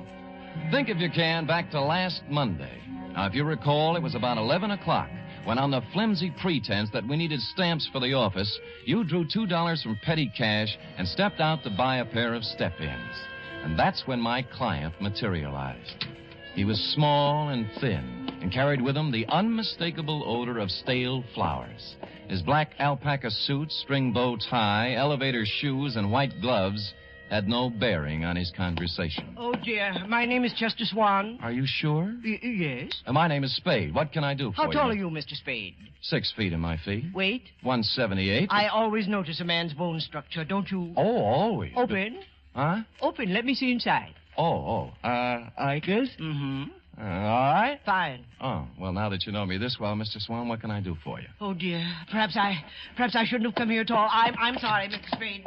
Think, if you can, back to last Monday. Now, if you recall, it was about 11 o'clock when, on the flimsy pretense that we needed stamps for the office, you drew $2 from petty cash and stepped out to buy a pair of step-ins. And that's when my client materialized. He was small and thin and carried with him the unmistakable odor of stale flowers. His black alpaca suit, string bow tie, elevator shoes, and white gloves had no bearing on his conversation. Oh, dear. My name is Chester Swan. Are you sure? Yes. My name is Spade. What can I do for you? How tall are you, Mr. Spade? 6 feet in my feet. Weight? 178. I always notice a man's bone structure, don't you? Oh, always. Open. Huh? Open. Let me see inside. Like this? Mm-hmm. All right. Fine. Oh, well, now that you know me this well, Mr. Swan, what can I do for you? Oh, dear. Perhaps I shouldn't have come here at all. I'm sorry, Mr. Spade.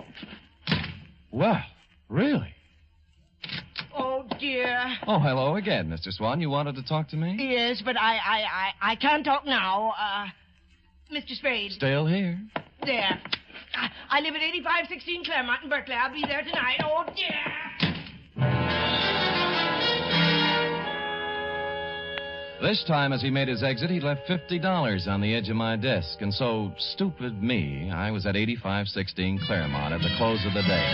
Well, really? Oh, dear. Oh, hello again, Mr. Swan. You wanted to talk to me? Yes, but I can't talk now. Mr. Spade. Still here. There. I live at 8516 Claremont in Berkeley. I'll be there tonight. Oh, dear. This time, as he made his exit, he left $50 on the edge of my desk. And so, stupid me, I was at 8516 Claremont at the close of the day.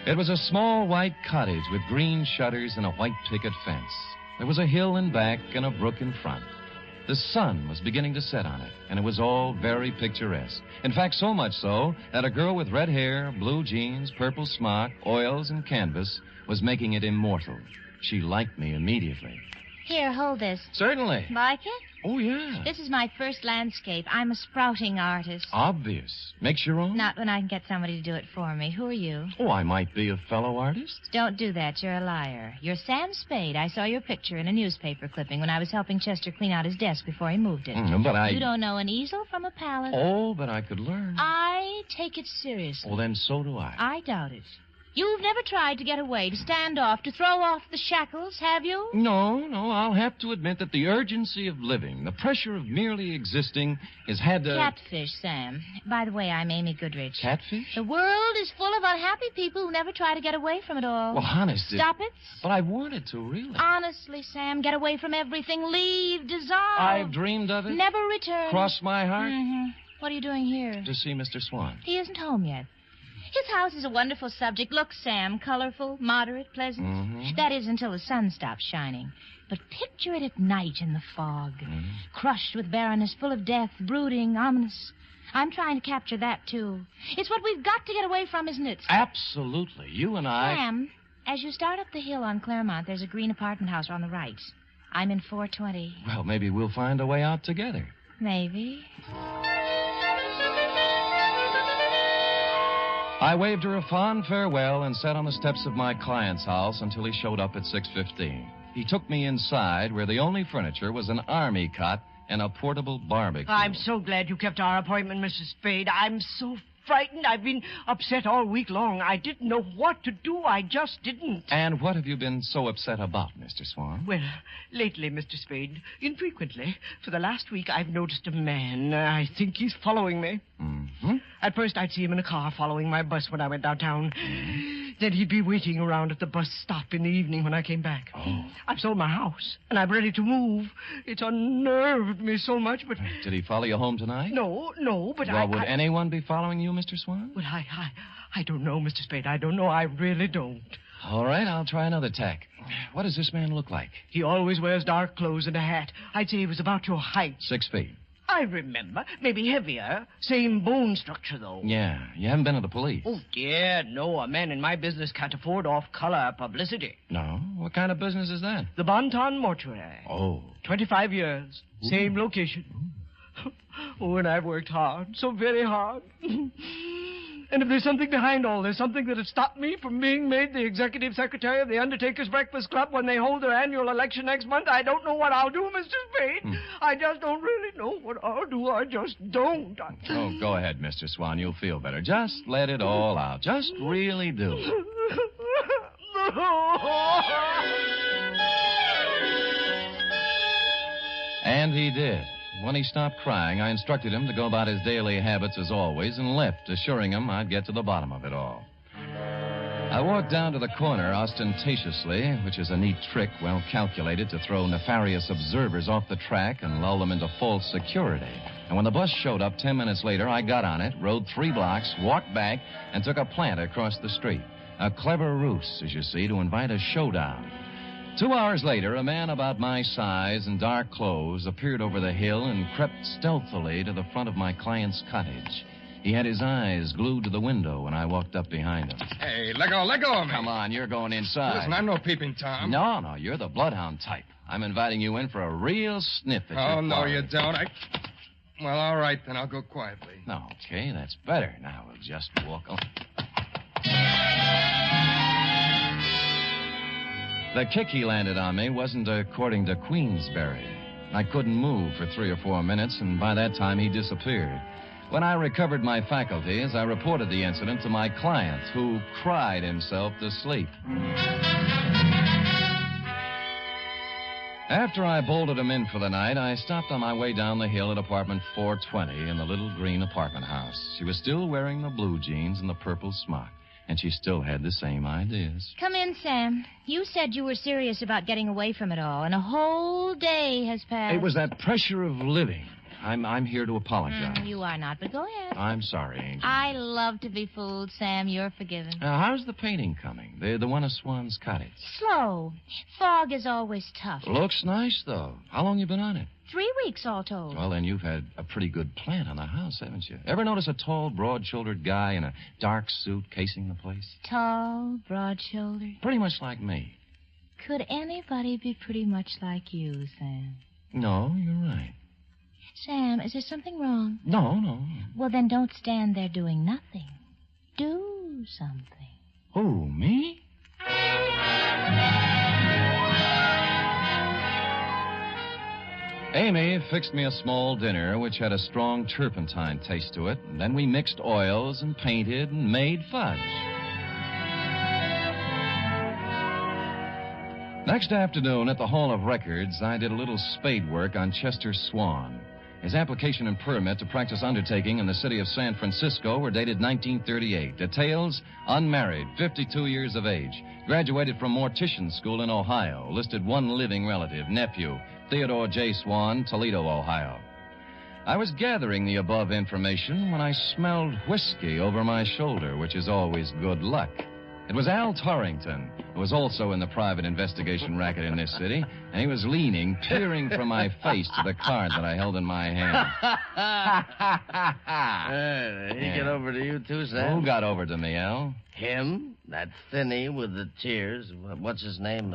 It was a small white cottage with green shutters and a white picket fence. There was a hill in back and a brook in front. The sun was beginning to set on it, and it was all very picturesque. In fact, so much so that a girl with red hair, blue jeans, purple smock, oils, and canvas was making it immortal. She liked me immediately. Here, hold this. Certainly. Like it? Oh, yeah. This is my first landscape. I'm a sprouting artist. Obvious. Makes your own? Not when I can get somebody to do it for me. Who are you? Oh, I might be a fellow artist. Don't do that. You're a liar. You're Sam Spade. I saw your picture in a newspaper clipping when I was helping Chester clean out his desk before he moved it. But I... You don't know an easel from a palette. Oh, but I could learn. I take it seriously. Well, then so do I. I doubt it. You've never tried to get away, to stand off, to throw off the shackles, have you? No. I'll have to admit that the urgency of living, the pressure of merely existing, has had to... Catfish, Sam. By the way, I'm Amy Goodrich. Catfish? The world is full of unhappy people who never try to get away from it all. Well, honest... Stop it. But I wanted to, really. Honestly, Sam, get away from everything. Leave, dissolve. I've dreamed of it. Never return. Cross my heart. Mm-hmm. What are you doing here? To see Mr. Swan. He isn't home yet. His house is a wonderful subject. Look, Sam, colorful, moderate, pleasant. Mm-hmm. That is until the sun stops shining. But picture it at night in the fog. Mm-hmm. Crushed with barrenness, full of death, brooding, ominous. I'm trying to capture that, too. It's what we've got to get away from, isn't it? Absolutely. You and I... Sam, as you start up the hill on Claremont, there's a green apartment house on the right. I'm in 420. Well, maybe we'll find a way out together. Maybe. I waved her a fond farewell and sat on the steps of my client's house until he showed up at 6:15. He took me inside where the only furniture was an army cot and a portable barbecue. I'm so glad you kept our appointment, Mrs. Spade. I'm so frightened. I've been upset all week long. I didn't know what to do. I just didn't. And what have you been so upset about, Mr. Swan? Well, lately, Mr. Spade, infrequently, for the last week, I've noticed a man. I think he's following me. Mm-hmm. At first, I'd see him in a car following my bus when I went downtown. Then he'd be waiting around at the bus stop in the evening when I came back. Oh. I've sold my house, and I'm ready to move. It's unnerved me so much, but... Did he follow you home tonight? No, but well, would anyone be following you, Mr. Swan? Well, I don't know, Mr. Spade. I don't know. I really don't. All right, I'll try another tack. What does this man look like? He always wears dark clothes and a hat. I'd say he was about your height. 6 feet. I remember. Maybe heavier. Same bone structure, though. Yeah. You haven't been to the police? Oh, dear, no. A man in my business can't afford off-color publicity. No? What kind of business is that? The Bonton Mortuary. Oh. 25 years. Ooh. Same location. Oh, and I've worked hard. So very hard. And if there's something behind all this, something that has stopped me from being made the executive secretary of the Undertakers Breakfast Club when they hold their annual election next month, I don't know what I'll do, Mr. Spade. I just don't really know what I'll do. I just don't. Oh, go ahead, Mr. Swan. You'll feel better. Just let it all out. Just really do. And he did. When he stopped crying, I instructed him to go about his daily habits as always and left, assuring him I'd get to the bottom of it all. I walked down to the corner ostentatiously, which is a neat trick well calculated to throw nefarious observers off the track and lull them into false security. And when the bus showed up 10 minutes later, I got on it, rode 3 blocks, walked back, and took a plant across the street. A clever ruse, as you see, to invite a showdown. 2 hours later, a man about my size and dark clothes appeared over the hill and crept stealthily to the front of my client's cottage. He had his eyes glued to the window when I walked up behind him. Hey, let go of me. Come on, you're going inside. Listen, I'm no peeping Tom. No, you're the bloodhound type. I'm inviting you in for a real sniff at your no, party. you don't. Well, all right, then I'll go quietly. Okay, that's better. Now we'll just walk on. The kick he landed on me wasn't according to Queensberry. I couldn't move for 3 or 4 minutes, and by that time he disappeared. When I recovered my faculties, I reported the incident to my client, who cried himself to sleep. After I bolted him in for the night, I stopped on my way down the hill at apartment 420 in the little green apartment house. She was still wearing the blue jeans and the purple smock. And she still had the same ideas. Come in, Sam. You said you were serious about getting away from it all, and a whole day has passed. It was that pressure of living. I'm here to apologize. You are not, but go ahead. I'm sorry, Angel. I love to be fooled, Sam. You're forgiven. How's the painting coming? The one of Swan's cottage. Slow. Fog is always tough. Looks nice, though. How long you been on it? 3 weeks, all told. Well, then you've had a pretty good plant on the house, haven't you? Ever notice a tall, broad-shouldered guy in a dark suit casing the place? Tall, broad-shouldered. Pretty much like me. Could anybody be pretty much like you, Sam? No, you're right. Sam, is there something wrong? No. Well, then don't stand there doing nothing. Do something. Who, me? Amy fixed me a small dinner which had a strong turpentine taste to it, and then we mixed oils and painted and made fudge. Next afternoon at the Hall of Records, I did a little spade work on Chester Swan. His application and permit to practice undertaking in the city of San Francisco were dated 1938. Details: unmarried, 52 years of age, graduated from mortician school in Ohio, listed 1 living relative, nephew, Theodore J. Swan, Toledo, Ohio. I was gathering the above information when I smelled whiskey over my shoulder, which is always good luck. It was Al Torrington, who was also in the private investigation racket in this city, and he was leaning, peering from my face to the card that I held in my hand. Did he get over to you, too, Sam? Who got over to me, Al? Him? That thinny with the tears. What's his name?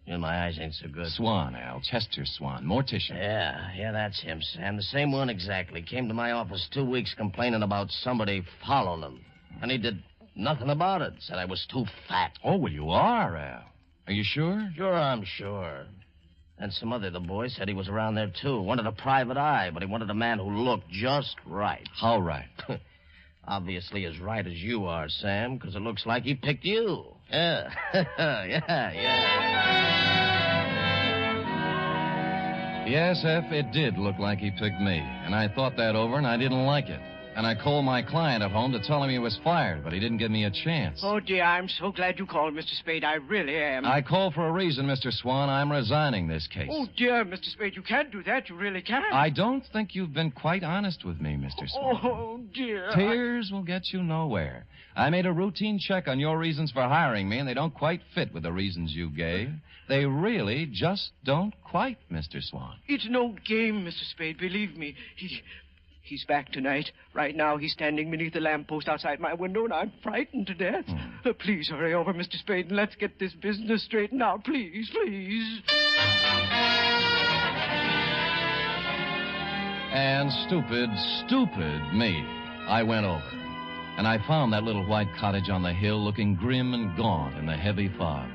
My eyes ain't so good. Swan, Al. Chester Swan. Mortician. Yeah, that's him, Sam. The same one exactly. Came to my office 2 weeks complaining about somebody following him. And he did nothing about it. Said I was too fat. Oh, well, you are, Al. Are you sure? Sure, I'm sure. And some other the boys said he was around there, too. Wanted a private eye, but he wanted a man who looked just right. How right? Obviously as right as you are, Sam, because it looks like he picked you. Yeah. Yes, F, it did look like he picked me. And I thought that over, and I didn't like it. And I called my client at home to tell him he was fired, but he didn't give me a chance. Oh, dear, I'm so glad you called, Mr. Spade. I really am. I called for a reason, Mr. Swan. I'm resigning this case. Oh, dear, Mr. Spade, you can't do that. You really can't. I don't think you've been quite honest with me, Mr. Swan. Oh, dear. Tears will get you nowhere. I made a routine check on your reasons for hiring me, and they don't quite fit with the reasons you gave. They really just don't quite, Mr. Swan. It's no game, Mr. Spade. Believe me. He's back tonight. Right now, he's standing beneath the lamppost outside my window, and I'm frightened to death. Please hurry over, Mr. Spade, and let's get this business straightened out. Please, please. And stupid me, I went over. And I found that little white cottage on the hill looking grim and gaunt in the heavy fog.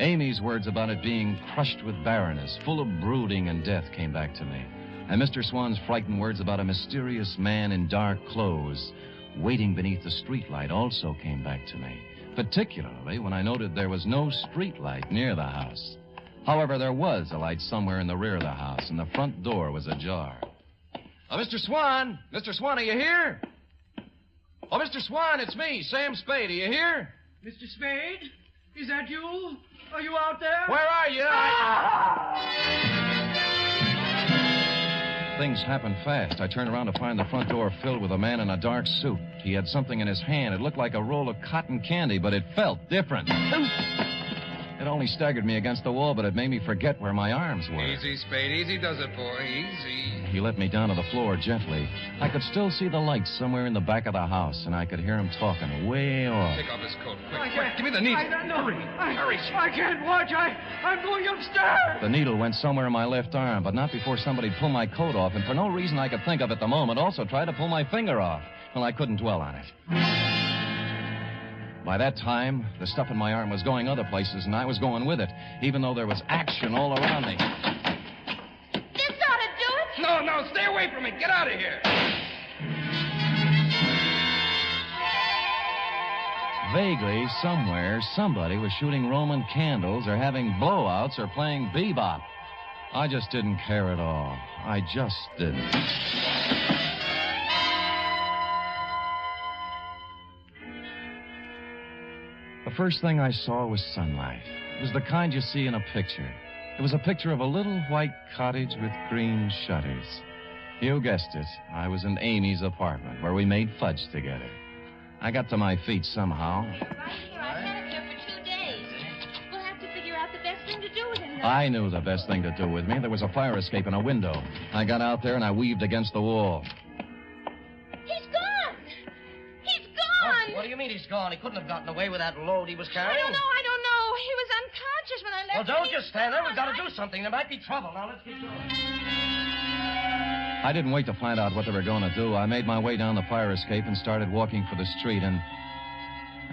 Amy's words about it being crushed with barrenness, full of brooding and death, came back to me. And Mr. Swan's frightened words about a mysterious man in dark clothes waiting beneath the streetlight also came back to me, particularly when I noted there was no streetlight near the house. However, there was a light somewhere in the rear of the house, and the front door was ajar. Oh, Mr. Swan! Mr. Swan, are you here? Oh, Mr. Swan, it's me, Sam Spade. Are you here? Mr. Spade? Is that you? Are you out there? Where are you? Things happened fast. I turned around to find the front door filled with a man in a dark suit. He had something in his hand. It looked like a roll of cotton candy, but it felt different. It only staggered me against the wall, but it made me forget where my arms were. Easy, Spade. Easy does it, boy. Easy. He let me down to the floor gently. I could still see the lights somewhere in the back of the house, and I could hear him talking way off. Take off his coat, quick. Give me the needle. Hurry. I can't watch. I'm going upstairs. The needle went somewhere in my left arm, but not before somebody pulled my coat off, and for no reason I could think of at the moment, also tried to pull my finger off. Well, I couldn't dwell on it. By that time, the stuff in my arm was going other places, and I was going with it, even though there was action all around me. This ought to do it. No, stay away from it. Get out of here. Vaguely, somewhere, somebody was shooting Roman candles or having blowouts or playing bebop. I just didn't care at all. I just didn't. The first thing I saw was sunlight. It was the kind you see in a picture. It was a picture of a little white cottage with green shutters. You guessed it. I was in Amy's apartment, where we made fudge together. I got to my feet somehow. Right here. I've had it here for 2 days. We'll have to figure out the best thing to do with him, though. I knew the best thing to do with me. There was a fire escape in a window. I got out there and I weaved against the wall. He's gone. He's gone. What do you mean he's gone? He couldn't have gotten away with that load he was carrying. I don't know. He was unconscious when I left. Well, don't just stand there. We've got to do something. There might be trouble. Now, let's get going. I didn't wait to find out what they were going to do. I made my way down the fire escape and started walking for the street, and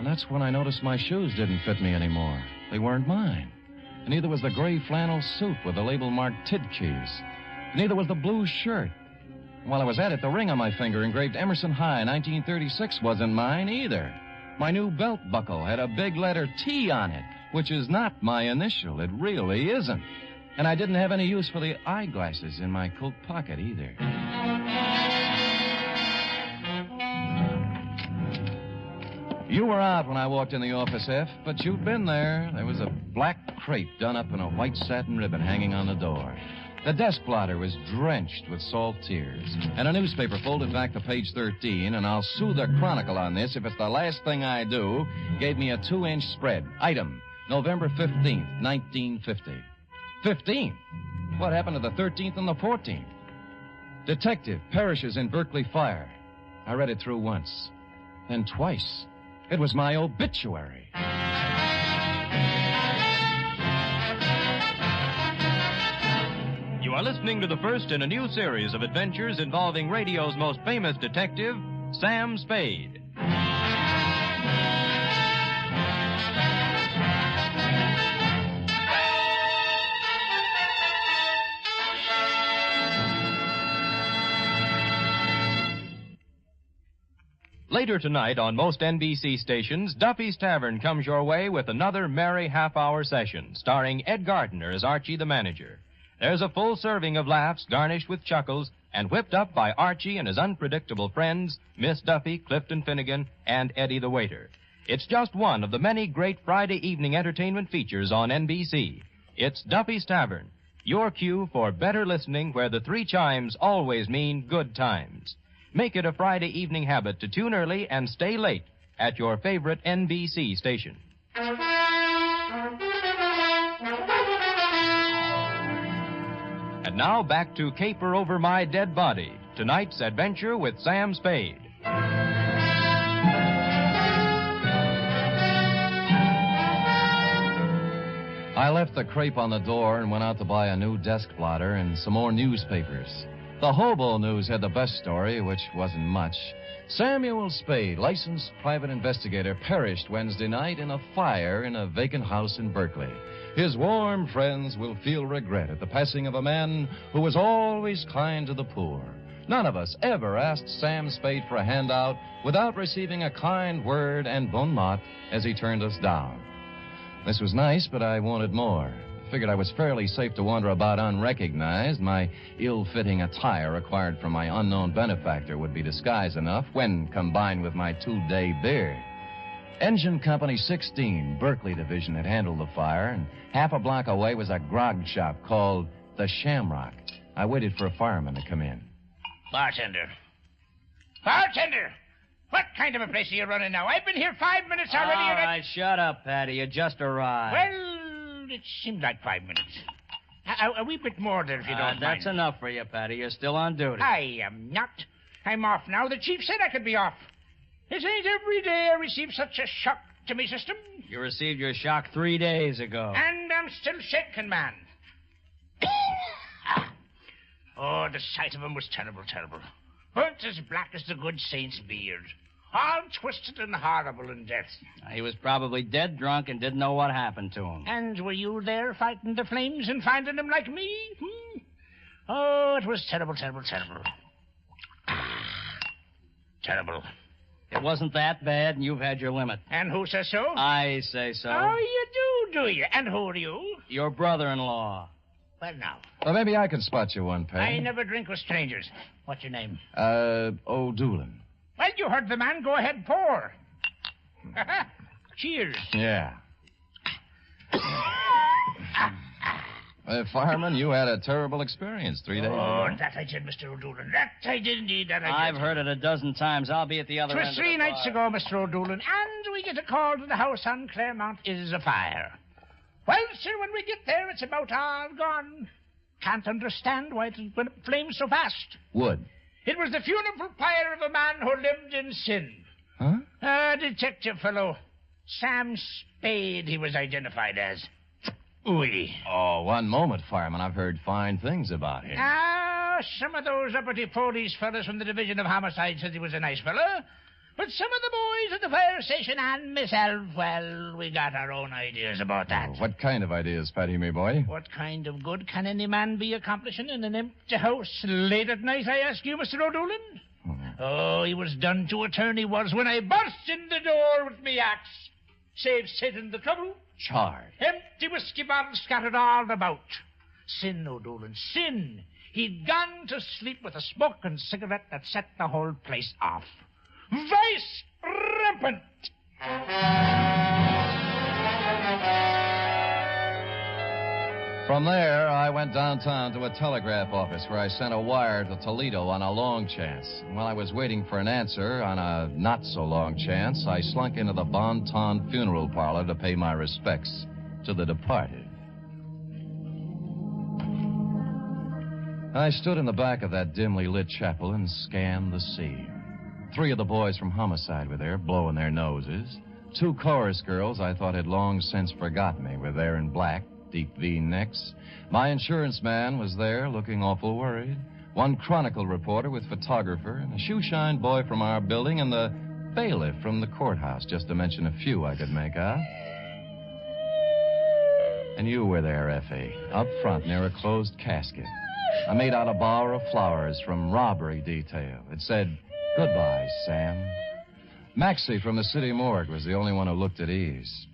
that's when I noticed my shoes didn't fit me anymore. They weren't mine. And neither was the gray flannel suit with the label marked Tidkeys. Neither was the blue shirt. While I was at it, the ring on my finger engraved Emerson High 1936 wasn't mine either. My new belt buckle had a big letter T on it, which is not my initial. It really isn't. And I didn't have any use for the eyeglasses in my coat pocket either. You were out when I walked in the office, F, but you'd been there. There was a black crate done up in a white satin ribbon hanging on the door. The desk blotter was drenched with salt tears, and a newspaper folded back to page 13, and I'll sue the Chronicle on this if it's the last thing I do, gave me a 2-inch spread. Item, November 15th, 1950. 15? What happened to the 13th and the 14th? Detective perishes in Berkeley fire. I read it through once, then twice. It was my obituary. You are listening to the first in a new series of adventures involving radio's most famous detective, Sam Spade. Later tonight on most NBC stations, Duffy's Tavern comes your way with another merry half-hour session, starring Ed Gardner as Archie the manager. There's a full serving of laughs garnished with chuckles and whipped up by Archie and his unpredictable friends, Miss Duffy, Clifton Finnegan, and Eddie the waiter. It's just one of the many great Friday evening entertainment features on NBC. It's Duffy's Tavern, your cue for better listening where the three chimes always mean good times. Make it a Friday evening habit to tune early and stay late at your favorite NBC station. And now back to Caper Over My Dead Body, tonight's adventure with Sam Spade. I left the crepe on the door and went out to buy a new desk blotter and some more newspapers. The Hobo News had the best story, which wasn't much. Samuel Spade, licensed private investigator, perished Wednesday night in a fire in a vacant house in Berkeley. His warm friends will feel regret at the passing of a man who was always kind to the poor. None of us ever asked Sam Spade for a handout without receiving a kind word and bon mot as he turned us down. This was nice, but I wanted more. Figured I was fairly safe to wander about unrecognized. My ill-fitting attire acquired from my unknown benefactor would be disguise enough when combined with my 2-day beard. Engine Company 16, Berkeley Division, had handled the fire, and half a block away was a grog shop called the Shamrock. I waited for a fireman to come in. Bartender! Bartender! What kind of a place are you running now? I've been here 5 minutes already. All right, shut up, Patty. You just arrived. Well, it seemed like 5 minutes. A wee bit more there, if you don't mind. That's enough for you, Patty. You're still on duty. I am not. I'm off now. The chief said I could be off. It ain't every day I receive such a shock to me system. You received your shock 3 days ago. And I'm still shaking, man. Oh, the sight of him was terrible, terrible. Burnt as black as the good saint's beard. All twisted and horrible in death. He was probably dead drunk and didn't know what happened to him. And were you there fighting the flames and finding him like me? Oh, it was terrible, terrible, terrible. Terrible. It wasn't that bad, and you've had your limit. And who says so? I say so. Oh, you do you? And who are you? Your brother-in-law. Well, now. Well, maybe I can spot you one, Patty. I never drink with strangers. What's your name? O'Doolin. Well, you heard the man. Go ahead, pour. Cheers. Yeah. Fireman, you had a terrible experience 3 days ago. Oh, that I did, Mr. O'Doolin. That I did indeed, that I did. I've heard it a dozen times. I'll be at the other end of the bar. 'Twas 3 nights ago, Mr. O'Doolin, and we get a call to the house on Claremont is afire. Well, sir, when we get there, it's about all gone. Can't understand why it went up flames so fast. Wood. It was the funeral pyre of a man who lived in sin. Huh? A detective fellow. Sam Spade, he was identified as. Oui. Oh, one moment, fireman. I've heard fine things about him. Some of those uppity police fellas from the Division of Homicide said he was a nice fellow. But some of the boys at the fire station and myself, well, we got our own ideas about that. What kind of ideas, Patty, me boy? What kind of good can any man be accomplishing in an empty house late at night, I ask you, Mr. O'Doolin? Oh, he was done to a turn, he was, when I burst in the door with me axe. Saved Satan the trouble. Charred. Empty whiskey bottles scattered all about. Sin, O'Doolin, sin. He'd gone to sleep with a smoking cigarette that set the whole place off. Vice rampant. From there, I went downtown to a telegraph office where I sent a wire to Toledo on a long chance. And while I was waiting for an answer on a not-so-long chance, I slunk into the Bon Ton funeral parlor to pay my respects to the departed. I stood in the back of that dimly lit chapel and scanned the scene. 3 of the boys from Homicide were there, blowing their noses. 2 chorus girls I thought had long since forgotten me were there in black, deep V-necks. My insurance man was there, looking awful worried. 1 Chronicle reporter with photographer, and a shoe-shine boy from our building, and the bailiff from the courthouse, just to mention a few I could make out. And you were there, Effie, up front near a closed casket. I made out a bower of flowers from robbery detail. It said, "Goodbye, Sam." Maxie from the city morgue was the only one who looked at ease.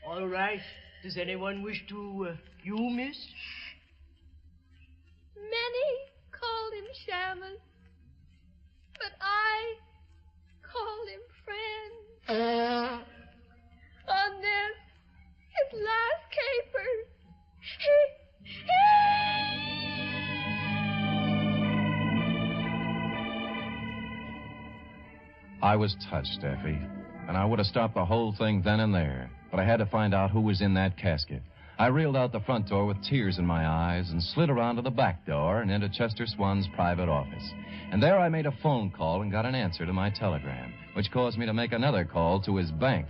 All right. Does anyone wish to, you, miss? Many called him Shamus, but I called him friend. On this, his last caper, I was touched, Effie, and I would have stopped the whole thing then and there, but I had to find out who was in that casket. I reeled out the front door with tears in my eyes and slid around to the back door and into Chester Swan's private office. And there I made a phone call and got an answer to my telegram, which caused me to make another call to his bank.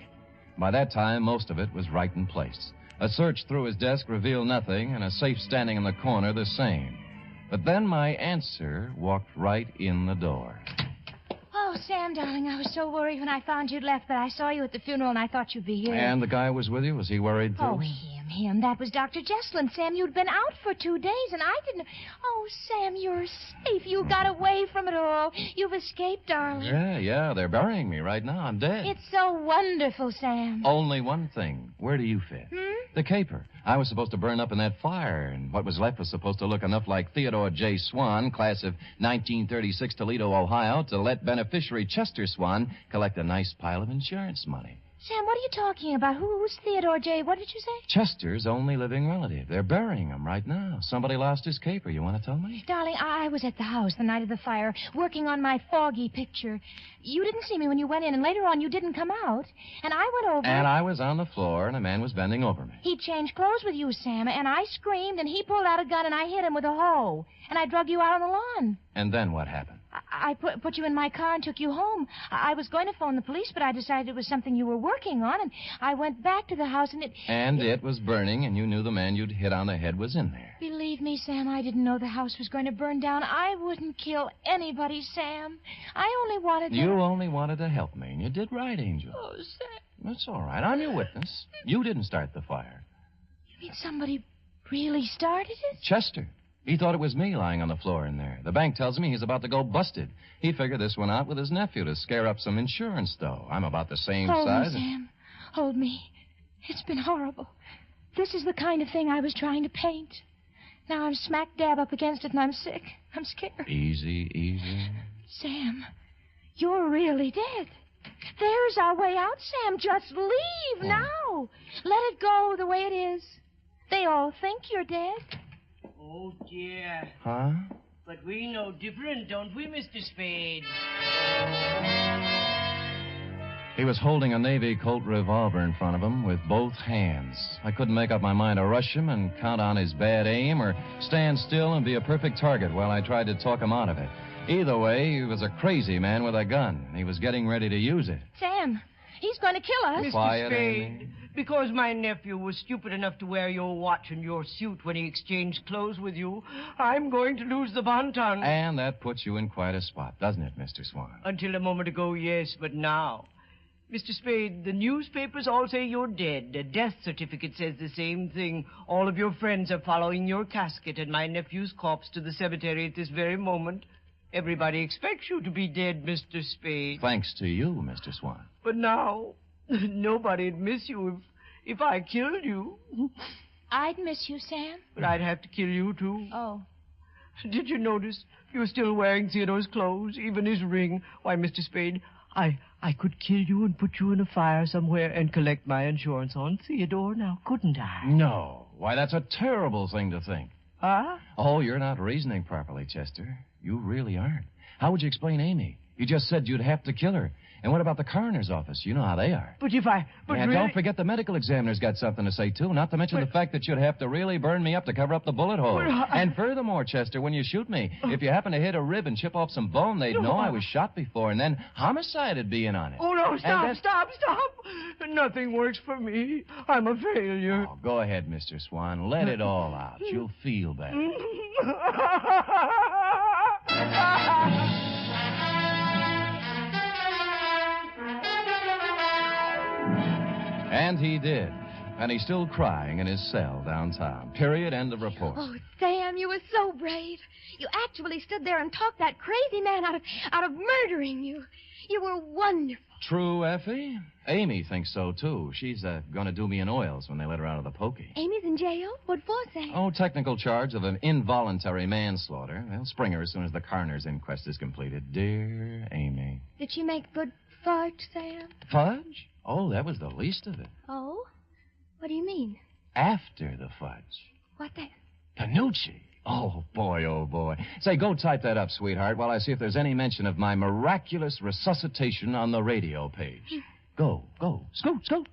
By that time, most of it was right in place. A search through his desk revealed nothing, and a safe standing in the corner the same. But then my answer walked right in the door. Oh, Sam, darling, I was so worried when I found you'd left, but I saw you at the funeral and I thought you'd be here. And the guy was with you? Was he worried, too? Oh, him. That was Dr. Jesslyn. Sam, you'd been out for 2 days, and I didn't... Oh, Sam, you're safe. You got away from it all. You've escaped, darling. Yeah. They're burying me right now. I'm dead. It's so wonderful, Sam. Only one thing. Where do you fit? The caper. I was supposed to burn up in that fire, and what was left was supposed to look enough like Theodore J. Swan, class of 1936, Toledo, Ohio, to let beneficiary Chester Swan collect a nice pile of insurance money. Sam, what are you talking about? Who's Theodore J.? What did you say? Chester's only living relative. They're burying him right now. Somebody lost his caper. You want to tell me? Darling, I was at the house the night of the fire, working on my foggy picture. You didn't see me when you went in, and later on you didn't come out. And I went over... And I was on the floor, and a man was bending over me. He changed clothes with you, Sam, and I screamed, and he pulled out a gun, and I hit him with a hoe. And I drug you out on the lawn. And then what happened? I put you in my car and took you home. I was going to phone the police, but I decided it was something you were working on, and I went back to the house, and it was burning, and you knew the man you'd hit on the head was in there. Believe me, Sam, I didn't know the house was going to burn down. I wouldn't kill anybody, Sam. I only wanted to... You only wanted to help me, and you did right, Angel. Oh, Sam. That's all right. I'm your witness. You didn't start the fire. You mean somebody really started it? Chester. He thought it was me lying on the floor in there. The bank tells me he's about to go busted. He figured this one out with his nephew to scare up some insurance, though. I'm about the same size. Hold me, Sam. Hold me. It's been horrible. This is the kind of thing I was trying to paint. Now I'm smack dab up against it, and I'm sick. I'm scared. Easy. Sam, you're really dead. There's our way out, Sam. Just leave now. Let it go the way it is. They all think you're dead. Oh, dear. Huh? But we know different, don't we, Mr. Spade? He was holding a Navy Colt revolver in front of him with both hands. I couldn't make up my mind to rush him and count on his bad aim or stand still and be a perfect target while I tried to talk him out of it. Either way, he was a crazy man with a gun. He was getting ready to use it. Sam, he's going to kill us. Quiet, Mr. Spade, Amy. Because my nephew was stupid enough to wear your watch and your suit when he exchanged clothes with you, I'm going to lose the bon ton. And that puts you in quite a spot, doesn't it, Mr. Swan? Until a moment ago, yes, but now... Mr. Spade, the newspapers all say you're dead. The death certificate says the same thing. All of your friends are following your casket and my nephew's corpse to the cemetery at this very moment. Everybody expects you to be dead, Mr. Spade. Thanks to you, Mr. Swan. But now, nobody'd miss you if I killed you. I'd miss you, Sam. But I'd have to kill you, too. Oh. Did you notice you're still wearing Theodore's clothes, even his ring? Why, Mr. Spade, I could kill you and put you in a fire somewhere and collect my insurance on Theodore now, couldn't I? No. Why, that's a terrible thing to think. Huh? Oh, you're not reasoning properly, Chester. You really aren't. How would you explain Amy? You just said you'd have to kill her. And what about the coroner's office? You know how they are. But if I... But and really... don't forget the medical examiner's got something to say, too. Not to mention the fact that you'd have to really burn me up to cover up the bullet hole. And furthermore, Chester, when you shoot me, if you happen to hit a rib and chip off some bone, they'd know I was shot before, and then homicide would be in on it. Oh, no, stop. Nothing works for me. I'm a failure. Oh, go ahead, Mr. Swan. Let it all out. You'll feel better. And he did. And he's still crying in his cell downtown. Period. End of report. Oh, Sam, you were so brave. You actually stood there and talked that crazy man out of murdering you. You were wonderful. True, Effie? Amy thinks so, too. She's going to do me in oils when they let her out of the pokey. Amy's in jail? What for, Sam? Oh, technical charge of an involuntary manslaughter. They'll spring her as soon as the coroner's inquest is completed. Dear Amy. Did she make good fudge, Sam? Fudge? Oh, that was the least of it. Oh? What do you mean? After the fudge. What then? Panucci. Oh, boy. Say, go type that up, sweetheart, while I see if there's any mention of my miraculous resuscitation on the radio page. Go. Scoot.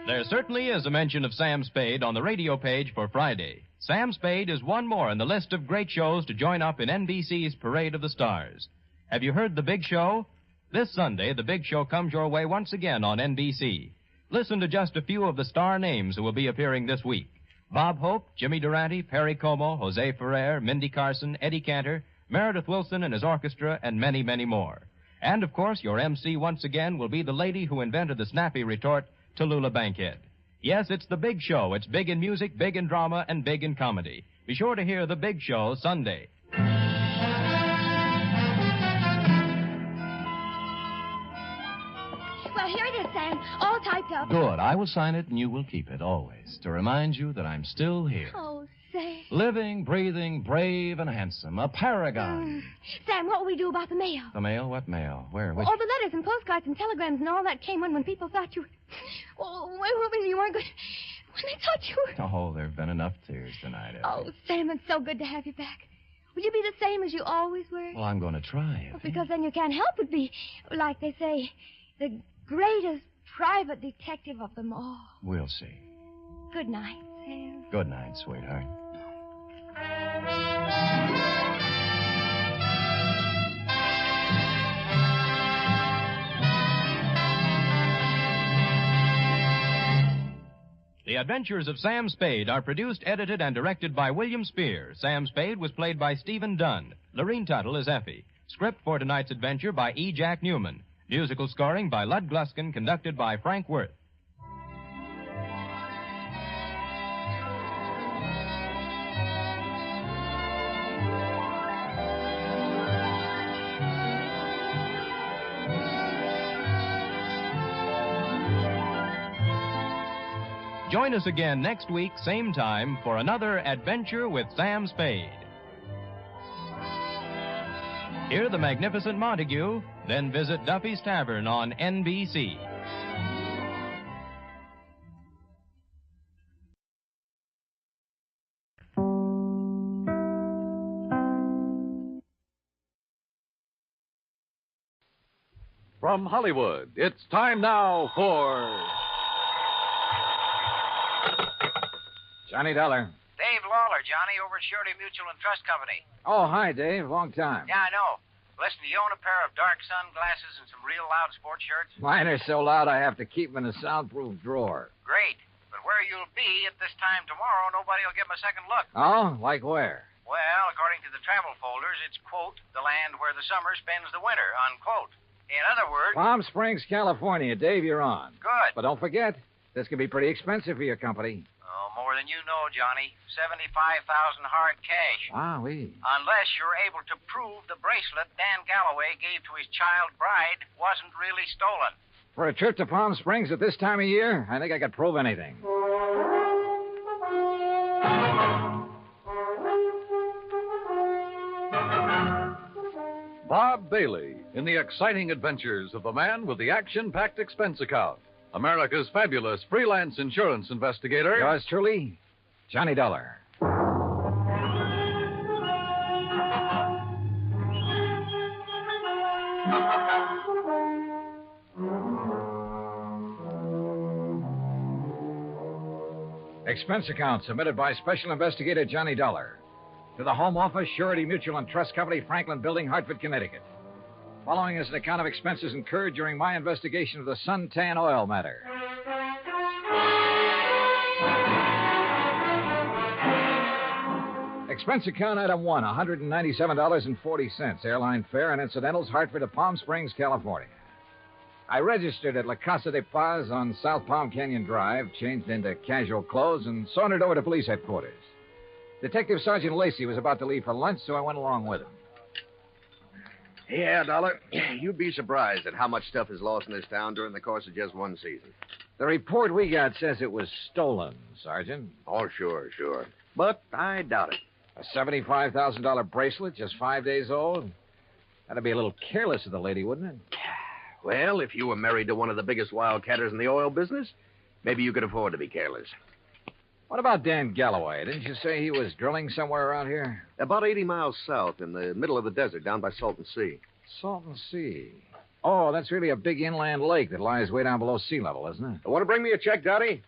There certainly is a mention of Sam Spade on the radio page for Friday. Sam Spade is one more in the list of great shows to join up in NBC's Parade of the Stars. Have you heard The Big Show? This Sunday, The Big Show comes your way once again on NBC. Listen to just a few of the star names who will be appearing this week. Bob Hope, Jimmy Durante, Perry Como, Jose Ferrer, Mindy Carson, Eddie Cantor, Meredith Wilson and his orchestra, and many, many more. And, of course, your MC once again will be the lady who invented the snappy retort, Tallulah Bankhead. Yes, it's The Big Show. It's big in music, big in drama, and big in comedy. Be sure to hear The Big Show Sunday. Well, here it is, Sam. All typed up. Good. I will sign it, and you will keep it, always, to remind you that I'm still here. Oh, Sam. Living, breathing, brave, and handsome. A paragon. Sam, what will we do about the mail? The mail? What mail? Where? Which? All the letters and postcards and telegrams and all that came when people thought you... when you weren't good... When they thought you were... Oh, there have been enough tears tonight, Effie. Oh, Sam, it's so good to have you back. Will you be the same as you always were? Well, I'm going to try, Effie. Because then you can't help but be, like they say, the greatest private detective of them all. We'll see. Good night, Sam. Good night, sweetheart. The Adventures of Sam Spade are produced, edited, and directed by William Spear. Sam Spade was played by Stephen Dunn. Lorene Tuttle is Effie. Script for tonight's adventure by E. Jack Newman. Musical scoring by Lud Gluskin, conducted by Frank Worth. Join us again next week, same time, for another adventure with Sam Spade. Hear the magnificent Montague, then visit Duffy's Tavern on NBC. From Hollywood, it's time now for... Johnny Dollar. Dave Lawler, Johnny, over at Surety Mutual and Trust Company. Oh, hi, Dave. Long time. Yeah, I know. Listen, do you own a pair of dark sunglasses and some real loud sports shirts? Mine are so loud I have to keep them in a soundproof drawer. Great. But where you'll be at this time tomorrow, nobody will give them a second look. Oh? Like where? Well, according to the travel folders, it's, quote, the land where the summer spends the winter, unquote. In other words... Palm Springs, California. Dave, you're on. Good. But don't forget, this could be pretty expensive for your company. Oh, more than you know, Johnny. $75,000 hard cash. Wowee. Unless you're able to prove the bracelet Dan Galloway gave to his child bride wasn't really stolen. For a trip to Palm Springs at this time of year, I think I could prove anything. Bob Bailey in the exciting adventures of the man with the action-packed expense account. America's fabulous freelance insurance investigator. Yours truly, Johnny Dollar. Expense account submitted by Special Investigator Johnny Dollar to the Home Office, Surety Mutual and Trust Company, Franklin Building, Hartford, Connecticut. Following is an account of expenses incurred during my investigation of the suntan oil matter. Expense account item 1, $197.40. Airline fare and incidentals, Hartford to Palm Springs, California. I registered at La Casa de Paz on South Palm Canyon Drive, changed into casual clothes, and sauntered over to police headquarters. Detective Sergeant Lacey was about to leave for lunch, so I went along with him. Yeah, Dollar. You'd be surprised at how much stuff is lost in this town during the course of just one season. The report we got says it was stolen, Sergeant. Oh, sure. But I doubt it. A $75,000 bracelet, just 5 days old? That'd be a little careless of the lady, wouldn't it? Well, if you were married to one of the biggest wildcatters in the oil business, maybe you could afford to be careless. What about Dan Galloway? Didn't you say he was drilling somewhere around here? About 80 miles south, in the middle of the desert, down by Salton Sea. Salton Sea. Oh, that's really a big inland lake that lies way down below sea level, isn't it? Want to bring me a check, Dottie?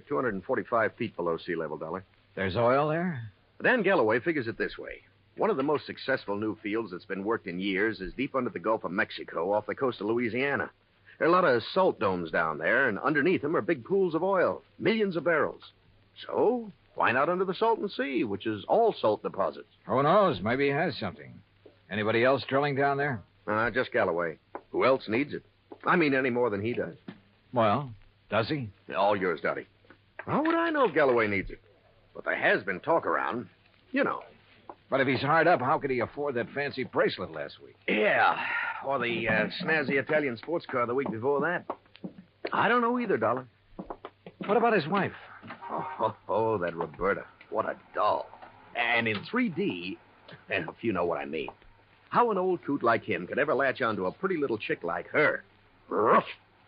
245 feet below sea level, Dollar. There's oil there? Dan Galloway figures it this way. One of the most successful new fields that's been worked in years is deep under the Gulf of Mexico off the coast of Louisiana. There are a lot of salt domes down there, and underneath them are big pools of oil, millions of barrels. So, why not under the Salton Sea, which is all salt deposits? Who knows? Maybe he has something. Anybody else drilling down there? Just Galloway. Who else needs it? I mean, any more than he does. Well, does he? All yours, Dottie. How would I know if Galloway needs it? But there has been talk around. You know. But if he's hard up, how could he afford that fancy bracelet last week? Yeah, or the snazzy Italian sports car the week before that. I don't know either, Dollar. What about his wife? Oh, that Roberta. What a doll. And in 3D, if you know what I mean. How an old coot like him could ever latch onto a pretty little chick like her? Ruff.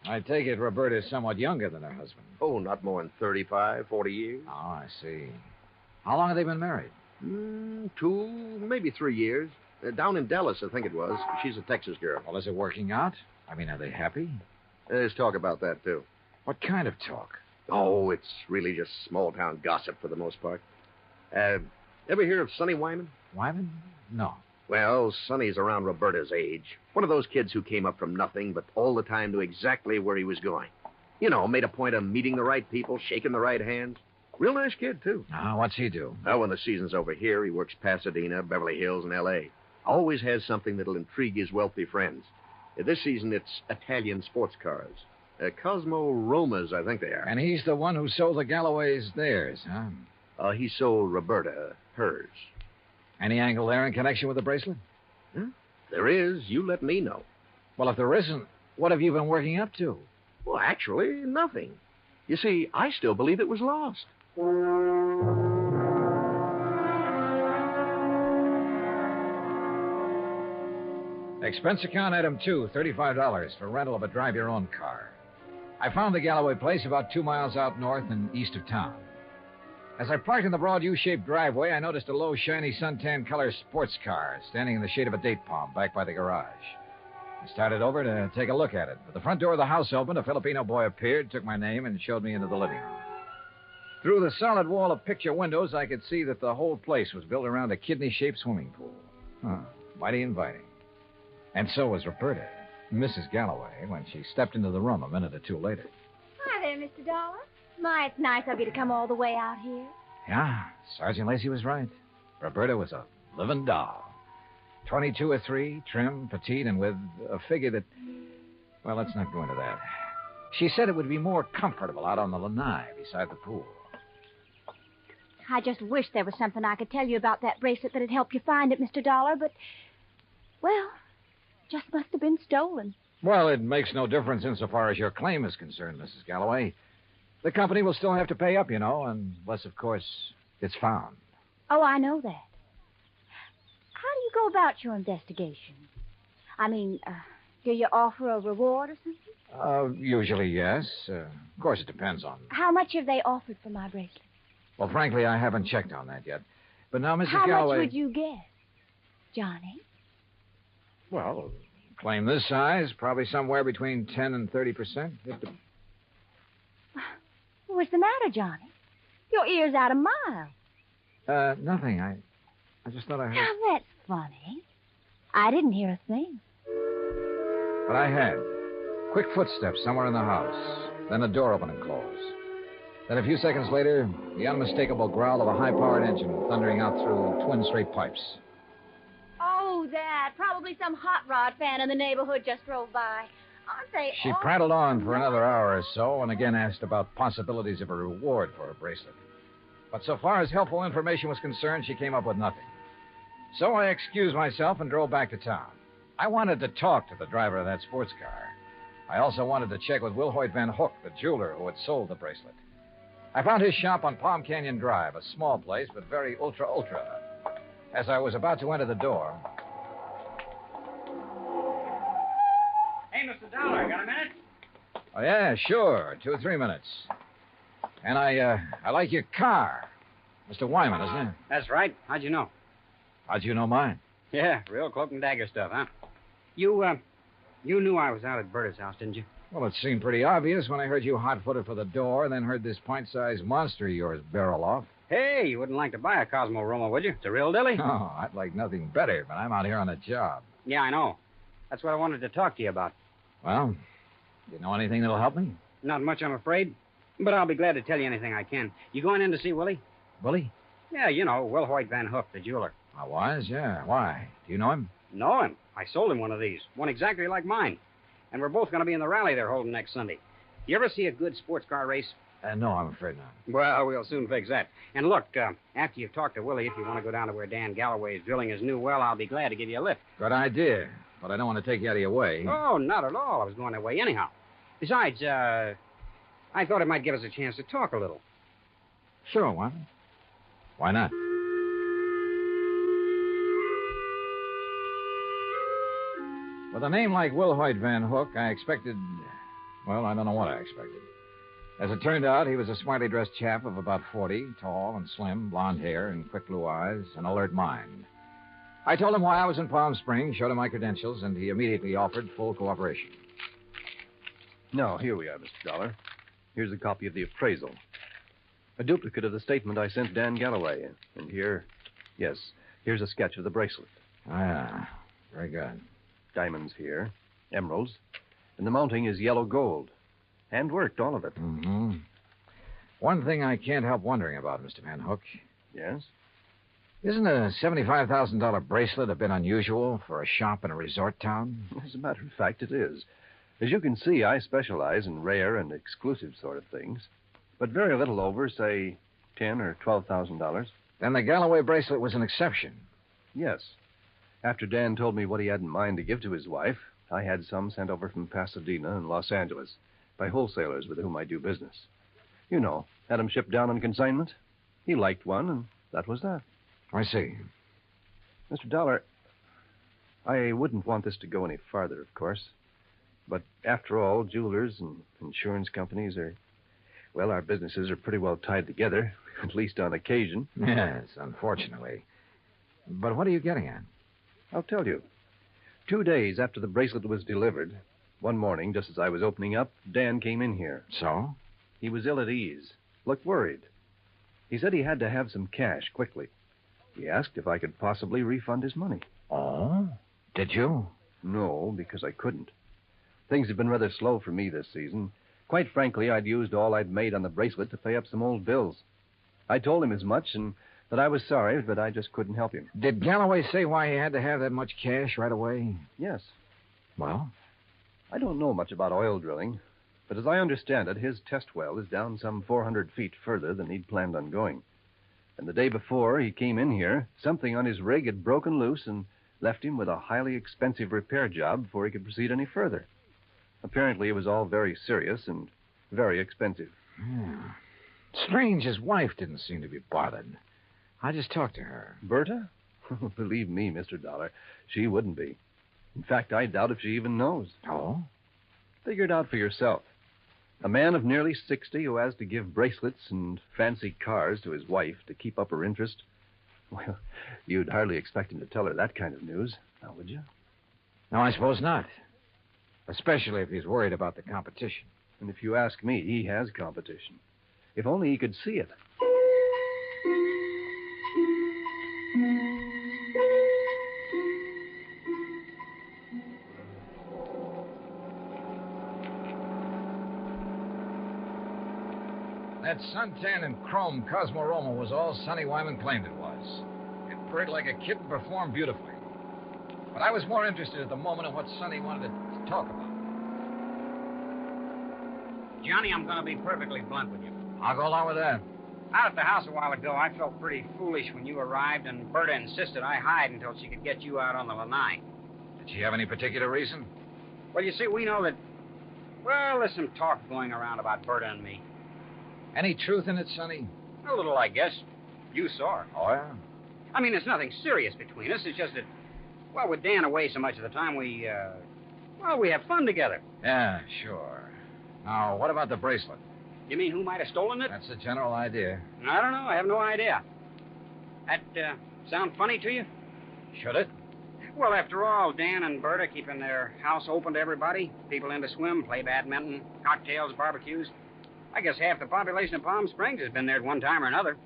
I take it Roberta's somewhat younger than her husband. Oh, not more than 35, 40 years. Oh, I see. How long have they been married? 2, maybe 3 years. Down in Dallas, I think it was. She's a Texas girl. Well, is it working out? I mean, are they happy? There's talk about that, too. What kind of talk? Oh, it's really just small-town gossip for the most part. Ever hear of Sonny Wyman? Wyman? No. Well, Sonny's around Roberta's age. One of those kids who came up from nothing, but all the time knew exactly where he was going. You know, made a point of meeting the right people, shaking the right hands. Real nice kid, too. What's he do? Well, when the season's over here, he works Pasadena, Beverly Hills, and L.A. Always has something that'll intrigue his wealthy friends. This season, it's Italian sports cars. Cosmo Romas, I think they are. And he's the one who sold the Galloways theirs, huh? He sold Roberta hers. Any angle there in connection with the bracelet? Huh? There is. You let me know. Well, if there isn't, what have you been working up to? Well, actually, nothing. You see, I still believe it was lost. Expense account item 2, $35 for rental of a drive-your-own car. I found the Galloway place about 2 miles out north and east of town. As I parked in the broad U-shaped driveway, I noticed a low, shiny, suntan color sports car standing in the shade of a date palm back by the garage. I started over to take a look at it. But the front door of the house opened, a Filipino boy appeared, took my name, and showed me into the living room. Through the solid wall of picture windows, I could see that the whole place was built around a kidney-shaped swimming pool. Mighty inviting. And so was Roberta, Mrs. Galloway, when she stepped into the room a minute or two later. Hi there, Mr. Dollar. My, it's nice of you to come all the way out here. Yeah, Sergeant Lacey was right. Roberta was a living doll. 22 or 3, trim, petite, and with a figure that... Well, let's not go into that. She said it would be more comfortable out on the lanai beside the pool. I just wish there was something I could tell you about that bracelet that'd help you find it, Mr. Dollar, but... Well, just must have been stolen. Well, it makes no difference insofar as your claim is concerned, Mrs. Galloway. The company will still have to pay up, you know, unless, of course, it's found. Oh, I know that. How do you go about your investigation? I mean, do you offer a reward or something? Usually, yes. Of course, it depends on... How much have they offered for my bracelet? Well, frankly, I haven't checked on that yet. But now, Mrs. How Galloway... much would you guess, Johnny? Well, claim this size, probably somewhere between 10 and 30%. What's the matter, Johnny? Your ear's out a mile. Nothing. I just thought I heard... Now, that's funny. I didn't hear a thing. But I had. Quick footsteps somewhere in the house. Then a door open and close. Then a few seconds later, the unmistakable growl of a high-powered engine thundering out through twin straight pipes. Oh, that. Probably some hot rod fan in the neighborhood just drove by. Aren't they She all prattled on for another hour or so and again asked about possibilities of a reward for her bracelet. But so far as helpful information was concerned, she came up with nothing. So I excused myself and drove back to town. I wanted to talk to the driver of that sports car. I also wanted to check with Wilhoit Van Hook, the jeweler who had sold the bracelet. I found his shop on Palm Canyon Drive, a small place, but very ultra. As I was about to enter the door... Hey, Mr. Dollar, got a minute? Oh, yeah, sure. 2 or 3 minutes. And I like your car. Mr. Wyman, isn't it? That's right. How'd you know? How'd you know mine? Yeah, real cloak and dagger stuff, huh? You knew I was out at Berta's house, didn't you? Well, it seemed pretty obvious when I heard you hot-footed for the door and then heard this pint-sized monster of yours barrel off. Hey, you wouldn't like to buy a Cosmo Roma, would you? It's a real dilly. Oh, I'd like nothing better, but I'm out here on a job. Yeah, I know. That's what I wanted to talk to you about. Well, you know anything that'll help me? Not much, I'm afraid. But I'll be glad to tell you anything I can. You going in to see Willie? Willie? Yeah, you know, Wilhoit Van Hook, the jeweler. I was, yeah. Why? Do you know him? Know him. I sold him one of these. One exactly like mine. And we're both going to be in the rally they're holding next Sunday. You ever see a good sports car race? No, I'm afraid not. Well, we'll soon fix that. And look, after you've talked to Willie, if you want to go down to where Dan Galloway is drilling his new well, I'll be glad to give you a lift. Good idea. But I don't want to take you out of your way. Oh, not at all. I was going that way anyhow. Besides, I thought it might give us a chance to talk a little. Sure, Wyman. Why not? With a name like Wilhoit Van Hook, I expected... Well, I don't know what I expected. As it turned out, he was a smartly dressed chap of about 40, tall and slim, blonde hair and quick blue eyes, an alert mind. I told him why I was in Palm Springs, showed him my credentials, and he immediately offered full cooperation. Now, here we are, Mr. Dollar. Here's a copy of the appraisal. A duplicate of the statement I sent Dan Galloway. And here's a sketch of the bracelet. Ah, very good. Diamonds here, emeralds, and the mounting is yellow gold. Hand-worked, all of it. Mm-hmm. One thing I can't help wondering about, Mr. Van Hook. Yes? Isn't a $75,000 bracelet a bit unusual for a shop in a resort town? As a matter of fact, it is. As you can see, I specialize in rare and exclusive sort of things. But very little over, say, $10,000 or $12,000. Then the Galloway bracelet was an exception. Yes. After Dan told me what he had in mind to give to his wife, I had some sent over from Pasadena and Los Angeles by wholesalers with whom I do business. You know, had them shipped down on consignment. He liked one, and that was that. I see. Mr. Dollar, I wouldn't want this to go any farther, of course. But after all, jewelers and insurance companies our businesses are pretty well tied together, at least on occasion. Yes, unfortunately. But what are you getting at? I'll tell you. 2 days after the bracelet was delivered, one morning, just as I was opening up, Dan came in here. So? He was ill at ease, looked worried. He said he had to have some cash quickly. He asked if I could possibly refund his money. Oh? Did you? No, because I couldn't. Things have been rather slow for me this season. Quite frankly, I'd used all I'd made on the bracelet to pay up some old bills. I told him as much and that I was sorry, but I just couldn't help him. Did Galloway say why he had to have that much cash right away? Yes. Well? I don't know much about oil drilling, but as I understand it, his test well is down some 400 feet further than he'd planned on going. And the day before he came in here, something on his rig had broken loose and left him with a highly expensive repair job before he could proceed any further. Apparently, it was all very serious and very expensive. Yeah. Strange his wife didn't seem to be bothered. I just talked to her. Berta? Believe me, Mr. Dollar, she wouldn't be. In fact, I doubt if she even knows. Oh? Figure it out for yourself. A man of nearly 60 who has to give bracelets and fancy cars to his wife to keep up her interest. Well, you'd hardly expect him to tell her that kind of news, now would you? No, I suppose not. Especially if he's worried about the competition. And if you ask me, he has competition. If only he could see it. That suntan and chrome Cosmo Roma was all Sonny Wyman claimed it was. It purred like a kid and performed beautifully. But I was more interested at the moment in what Sonny wanted to talk about. Johnny, I'm going to be perfectly blunt with you. I'll go along with that. Out at the house a while ago, I felt pretty foolish when you arrived, and Berta insisted I hide until she could get you out on the lanai. Did she have any particular reason? Well, you see, we know that... Well, there's some talk going around about Berta and me. Any truth in it, Sonny? A little, I guess. You saw her. Oh, yeah? I mean, there's nothing serious between us. It's just that, well, with Dan away so much of the time, we have fun together. Yeah, sure. Now, what about the bracelet? You mean who might have stolen it? That's the general idea. I don't know. I have no idea. That sound funny to you? Should it? Well, after all, Dan and Berta keeping their house open to everybody. People in to swim, play badminton, cocktails, barbecues. I guess half the population of Palm Springs has been there at one time or another.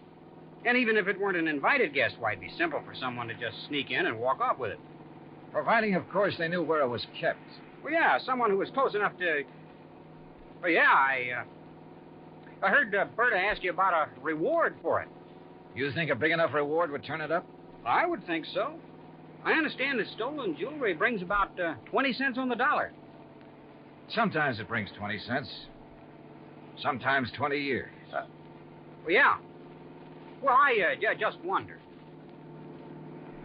And even if it weren't an invited guest, why, it'd be simple for someone to just sneak in and walk off with it. Providing, of course, they knew where it was kept. Well, yeah, someone who was close enough to... Well, yeah, I heard Berta ask you about a reward for it. You think a big enough reward would turn it up? I would think so. I understand that stolen jewelry brings about 20 cents on the dollar. Sometimes it brings 20 cents. Sometimes 20 years. Well, yeah. Well, I just wondered.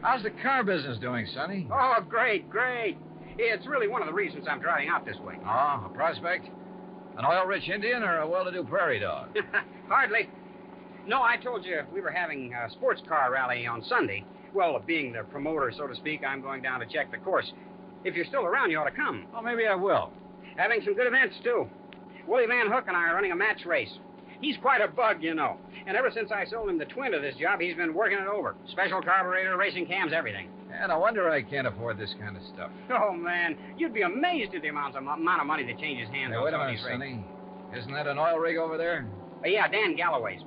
How's the car business doing, Sonny? Oh, great, great. It's really one of the reasons I'm driving out this way. Oh, a prospect? An oil-rich Indian or a well-to-do prairie dog? Hardly. No, I told you we were having a sports car rally on Sunday. Well, being the promoter, so to speak, I'm going down to check the course. If you're still around, you ought to come. Oh, maybe I will. Having some good events, too. Willie Van Hook and I are running a match race. He's quite a bug, you know. And ever since I sold him the twin to this job, he's been working it over. Special carburetor, racing cams, everything. And I wonder I can't afford this kind of stuff. Oh, man. You'd be amazed at the amount of money that changes hands Hey, on wait a some of minute, these races. Sonny. Isn't that an oil rig over there? Yeah, Dan Galloway's.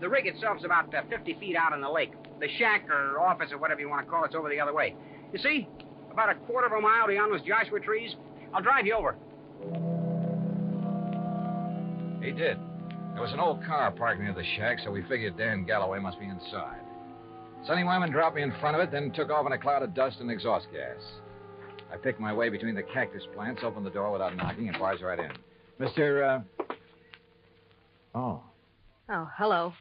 The rig itself's about 50 feet out in the lake. The shack or office or whatever you want to call it's over the other way. You see? About a quarter of a mile beyond those Joshua trees. I'll drive you over. He did. There was an old car parked near the shack, so we figured Dan Galloway must be inside. Sonny Wyman dropped me in front of it, then took off in a cloud of dust and exhaust gas. I picked my way between the cactus plants, opened the door without knocking, and barged right in. Mr. Oh. Oh, hello.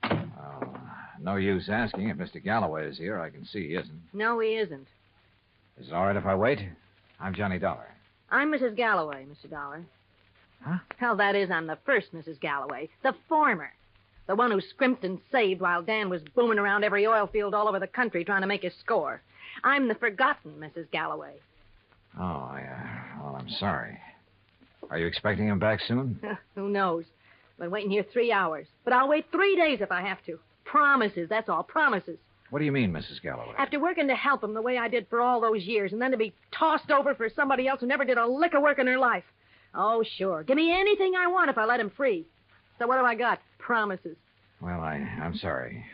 Oh, no use asking if Mr. Galloway is here. I can see he isn't. No, he isn't. Is it all right if I wait? I'm Johnny Dollar. I'm Mrs. Galloway, Mr. Dollar. Huh? Hell, that is, I'm the first Mrs. Galloway. The former. The one who scrimped and saved while Dan was booming around every oil field all over the country trying to make his score. I'm the forgotten Mrs. Galloway. Oh, yeah. Well, I'm sorry. Are you expecting him back soon? Who knows? I've been waiting here 3 hours. But I'll wait 3 days if I have to. Promises, that's all, promises. What do you mean, Mrs. Galloway? After working to help him the way I did for all those years, and then to be tossed over for somebody else who never did a lick of work in her life. Oh, sure. Give me anything I want if I let him free. So what have I got? Promises. Well, I'm sorry.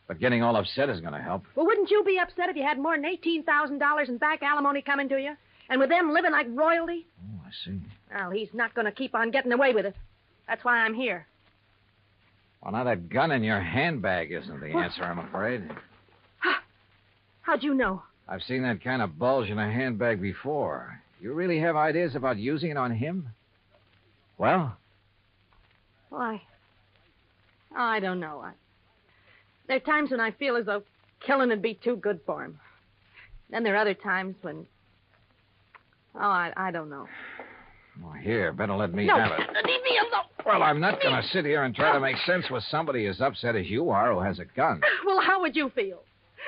But getting all upset is going to help. Well, wouldn't you be upset if you had more than $18,000 in back alimony coming to you? And with them living like royalty? Oh, I see. Well, he's not going to keep on getting away with it. That's why I'm here. Well, now that gun in your handbag isn't the answer, I'm afraid. How'd you know? I've seen that kind of bulge in a handbag before. You really have ideas about using it on him? Well? Why? I don't know. There are times when I feel as though killing would be too good for him. Then there are other times when... Oh, I don't know. Well, here, better let me No, have it. leave me alone. Well, I'm not going to sit here and try to make sense with somebody as upset as you are who has a gun. Well, how would you feel?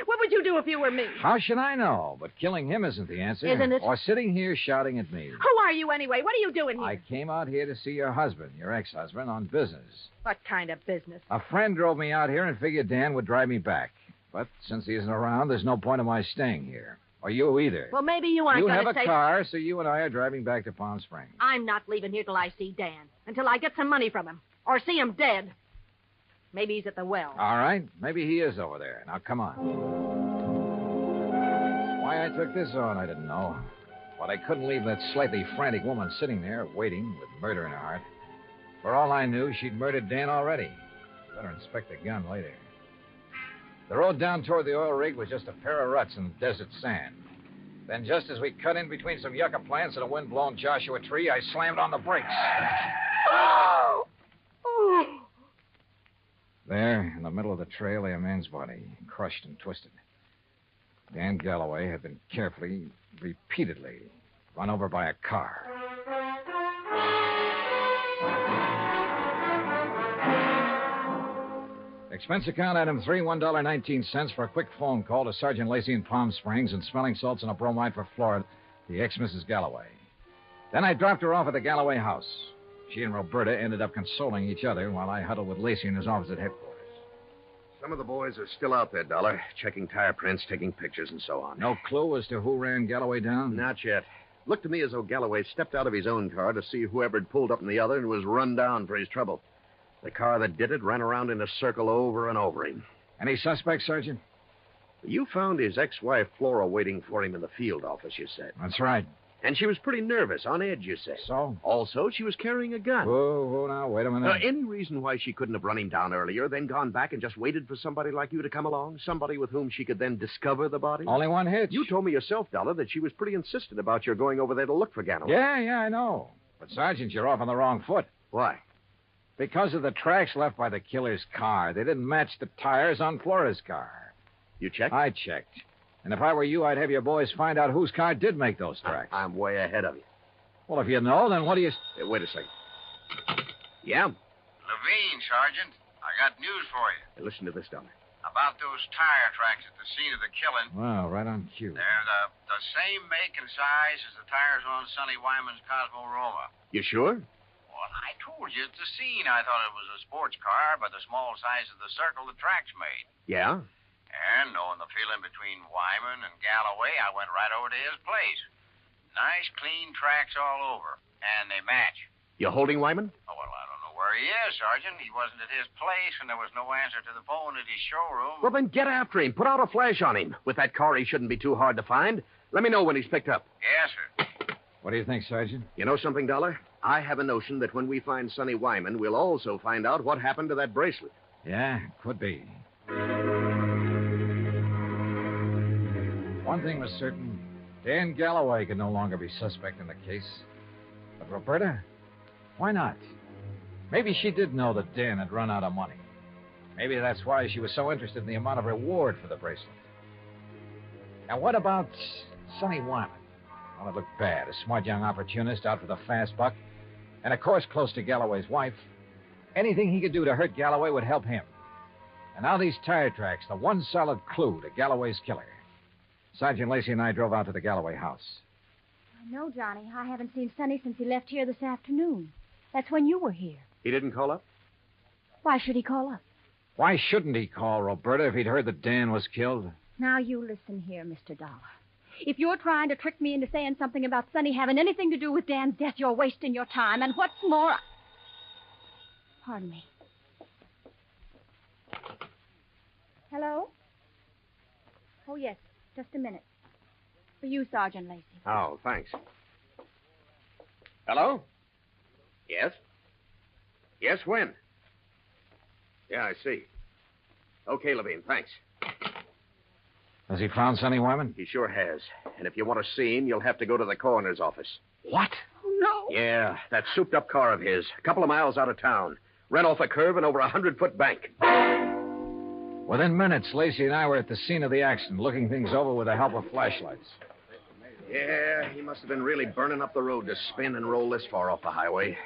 What would you do if you were me? How should I know? But killing him isn't the answer. Isn't it? Or sitting here shouting at me. Who are you anyway? What are you doing here? I came out here to see your husband, your ex-husband, on business. What kind of business? A friend drove me out here and figured Dan would drive me back. But since he isn't around, there's no point in my staying here. Or you either. Well, maybe you aren't You going have to a car, so you and I are driving back to Palm Springs. I'm not leaving here till I see Dan. Until I get some money from him. Or see him dead. Maybe he's at the well. All right. Maybe he is over there. Now, come on. Why I took this on, I didn't know. But I couldn't leave that slightly frantic woman sitting there, waiting, with murder in her heart. For all I knew, she'd murdered Dan already. Better inspect the gun later. The road down toward the oil rig was just a pair of ruts in desert sand. Then just as we cut in between some yucca plants and a wind-blown Joshua tree, I slammed on the brakes. There, in the middle of the trail, lay a man's body, crushed and twisted. Dan Galloway had been carefully, repeatedly run over by a car. Expense account item 3, $1.19 for a quick phone call to Sergeant Lacey in Palm Springs and smelling salts and a bromide for Flora, the ex-Mrs. Galloway. Then I dropped her off at the Galloway house. She and Roberta ended up consoling each other while I huddled with Lacey in his office at headquarters. Some of the boys are still out there, Dollar, checking tire prints, taking pictures, and so on. No clue as to who ran Galloway down? Not yet. Looked to me as though Galloway stepped out of his own car to see whoever had pulled up in the other and was run down for his trouble. The car that did it ran around in a circle over and over him. Any suspects, Sergeant? You found his ex-wife, Flora, waiting for him in the field office, you said. That's right. And she was pretty nervous, on edge, you said. So? Also, she was carrying a gun. Whoa, now, wait a minute. Any reason why she couldn't have run him down earlier, then gone back and just waited for somebody like you to come along? Somebody with whom she could then discover the body? Only one hitch. You told me yourself, Dollar, that she was pretty insistent about your going over there to look for Galloway. Yeah, I know. But, Sergeant, you're off on the wrong foot. Why? Because of the tracks left by the killer's car. They didn't match the tires on Flora's car. You checked? I checked. And if I were you, I'd have your boys find out whose car did make those tracks. I'm way ahead of you. Well, if you know, then what do you... Hey, wait a second. Yeah? Levine, Sergeant. I got news for you. Hey, listen to this, Dollar. About those tire tracks at the scene of the killing. Wow, right on cue. They're the same make and size as the tires on Sonny Wyman's Cosmo Roma. You sure? Well, I told you at the scene I thought it was a sports car by the small size of the circle the tracks made. Yeah? And knowing the feeling between Wyman and Galloway, I went right over to his place. Nice, clean tracks all over. And they match. You holding Wyman? Oh, well, I don't know where he is, Sergeant. He wasn't at his place, and there was no answer to the phone at his showroom. Well, then get after him. Put out a flash on him. With that car, he shouldn't be too hard to find. Let me know when he's picked up. Yes, sir. What do you think, Sergeant? You know something, Dollar? I have a notion that when we find Sonny Wyman, we'll also find out what happened to that bracelet. Yeah, could be. One thing was certain. Dan Galloway could no longer be suspect in the case. But Roberta? Why not? Maybe she did know that Dan had run out of money. Maybe that's why she was so interested in the amount of reward for the bracelet. And what about Sonny Wyman? Well, it looked bad. A smart young opportunist out for the fast buck. And, of course, close to Galloway's wife. Anything he could do to hurt Galloway would help him. And now these tire tracks, the one solid clue to Galloway's killer. Sergeant Lacey and I drove out to the Galloway house. No, Johnny. I haven't seen Sonny since he left here this afternoon. That's when you were here. He didn't call up? Why should he call up? Why shouldn't he call, Roberta, if he'd heard that Dan was killed? Now, you listen here, Mr. Dollar. If you're trying to trick me into saying something about Sonny having anything to do with Dan's death, you're wasting your time. And what's more... Pardon me. Hello? Oh, yes. Just a minute. For you, Sergeant Lacey. Oh, thanks. Hello? Yes? Yes, when? Yeah, I see. Okay, Levine, thanks. Has he found Sonny Wyman? He sure has. And if you want to see him, you'll have to go to the coroner's office. What? Oh, no. Yeah, that souped-up car of his. A couple of miles out of town. Ran off a curve and over a 100-foot bank. Within minutes, Lacey and I were at the scene of the accident, looking things over with the help of flashlights. Yeah, he must have been really burning up the road to spin and roll this far off the highway.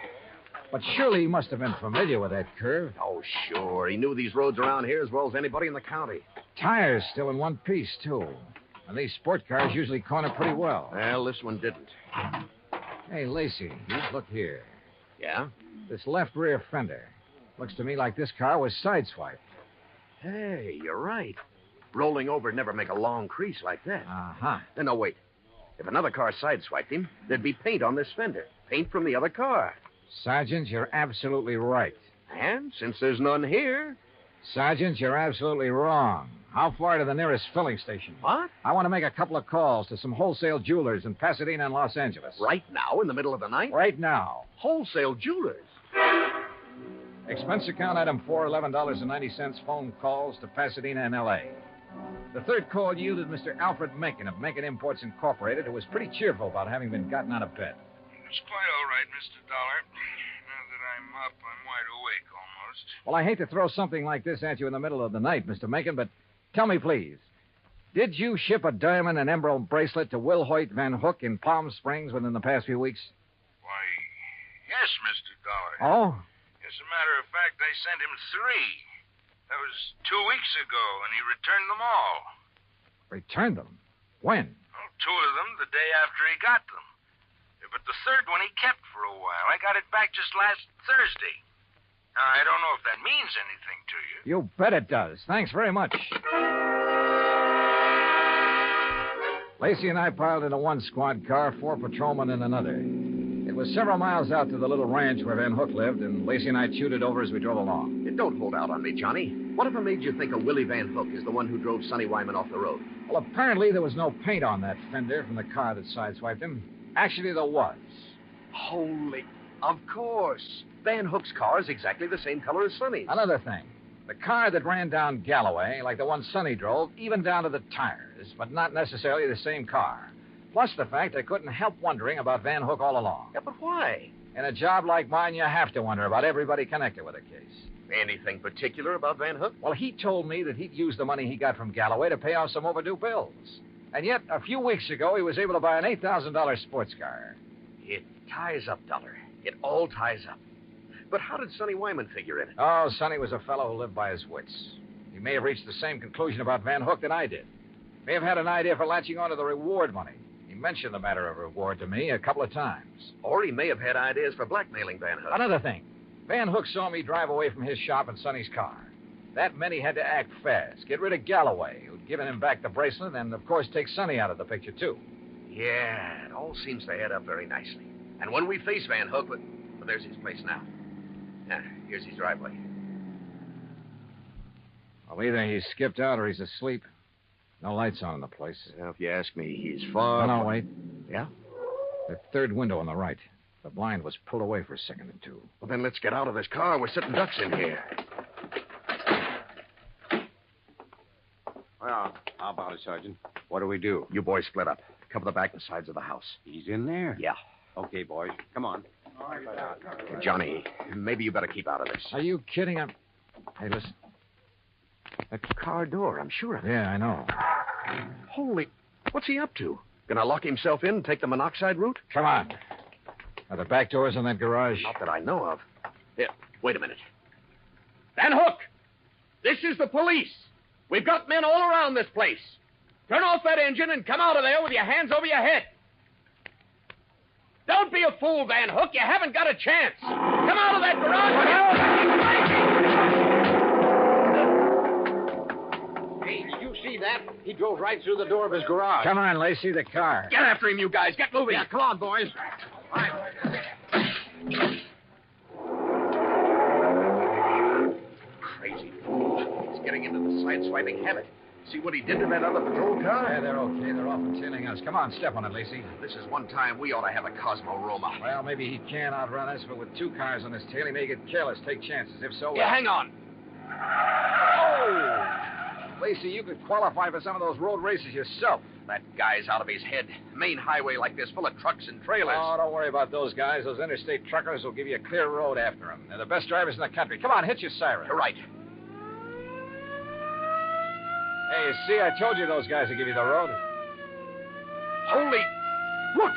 But surely he must have been familiar with that curve. Oh, sure. He knew these roads around here as well as anybody in the county. Tires still in one piece, too. And these sport cars usually corner pretty well. Well, this one didn't. Hey, Lacey, you look here. Yeah? This left rear fender. Looks to me like this car was sideswiped. Hey, you're right. Rolling over would never make a long crease like that. Uh-huh. No, wait. If another car sideswiped him, there'd be paint on this fender. Paint from the other car. Sergeant, you're absolutely right. And since there's none here... Sergeant, you're absolutely wrong. How far to the nearest filling station? What? I want to make a couple of calls to some wholesale jewelers in Pasadena and Los Angeles. Right now, in the middle of the night? Right now. Wholesale jewelers? Expense account item 4, $11.90 phone calls to Pasadena and L.A. The third call yielded Mr. Alfred Mencken of Mencken Imports Incorporated, who was pretty cheerful about having been gotten out of bed. It's quite all right, Mr. Dollar. Now that I'm up. I'm wide awake almost. Well, I hate to throw something like this at you in the middle of the night, Mr. Macon, but tell me, please. Did you ship a diamond and emerald bracelet to Will Hoyt Van Hook in Palm Springs within the past few weeks? Why, yes, Mr. Dollar. Oh? As a matter of fact, I sent him 3. That was 2 weeks ago, and he returned them all. Returned them? When? Well, 2 of them the day after he got them. But the third one he kept for a while. I got it back just last Thursday. Now, I don't know if that means anything to you. You bet it does. Thanks very much. Lacey and I piled into one squad car, 4 patrolmen in another. It was several miles out to the little ranch where Van Hook lived, and Lacey and I chewed it over as we drove along. Don't hold out on me, Johnny. Whatever made you think a Willie Van Hook is the one who drove Sonny Wyman off the road? Well, apparently there was no paint on that fender from the car that sideswiped him. Actually, there was. Holy... Of course. Van Hook's car is exactly the same color as Sonny's. Another thing. The car that ran down Galloway, like the one Sonny drove, even down to the tires, but not necessarily the same car. Plus the fact I couldn't help wondering about Van Hook all along. Yeah, but why? In a job like mine, you have to wonder about everybody connected with a case. Anything particular about Van Hook? Well, he told me that he'd used the money he got from Galloway to pay off some overdue bills. And yet, a few weeks ago, he was able to buy an $8,000 sports car. It ties up, Dollar. It all ties up. But how did Sonny Wyman figure in it? Oh, Sonny was a fellow who lived by his wits. He may have reached the same conclusion about Van Hook that I did. May have had an idea for latching onto the reward money. He mentioned the matter of reward to me a couple of times. Or he may have had ideas for blackmailing Van Hook. Another thing. Van Hook saw me drive away from his shop in Sonny's car. That meant he had to act fast, get rid of Galloway, who'd given him back the bracelet, and, of course, take Sonny out of the picture, too. Yeah, it all seems to add up very nicely. And when we face Van Hook, well, there's his place now. Yeah, here's his driveway. Well, either he's skipped out or he's asleep. No lights on in the place. Well, if you ask me, he's far... No, wait. Yeah? The third window on the right. The blind was pulled away for a second or two. Well, then let's get out of this car. We're sitting ducks in here. Well, how about it, Sergeant? What do we do? You boys split up. Cover the back and sides of the house. He's in there? Yeah. Okay, boys. Come on. Hey, Johnny, maybe you better keep out of this. Are you kidding? Hey, listen. That car door, I'm sure of it. Yeah, I know. Holy... What's he up to? Gonna lock himself in and take the monoxide route? Come on. Are the back doors in that garage? Not that I know of. Here, wait a minute. Van Hook! This is the police. We've got men all around this place. Turn off that engine and come out of there with your hands over your head. Don't be a fool, Van Hook. You haven't got a chance. Come out of that garage. Hey, did you see that? He drove right through the door of his garage. Come on, Lacey, the car. Get after him, you guys. Get moving. Yeah, come on, boys. Crazy fool. He's getting into the side-swiping habit. See what he did to that other patrol car? Yeah, they're okay. They're off and tailing us. Come on, step on it, Lacey. This is one time we ought to have a Cosmo Roma. Well, maybe he can outrun us, but with 2 cars on his tail, he may get careless, take chances. If so... Yeah, hang on. Oh! Lacey, you could qualify for some of those road races yourself. That guy's out of his head. Main highway like this full of trucks and trailers. Oh, don't worry about those guys. Those interstate truckers will give you a clear road after them. They're the best drivers in the country. Come on, hit your siren. You're right. Hey, you see, I told you those guys would give you the road. Holy... Look!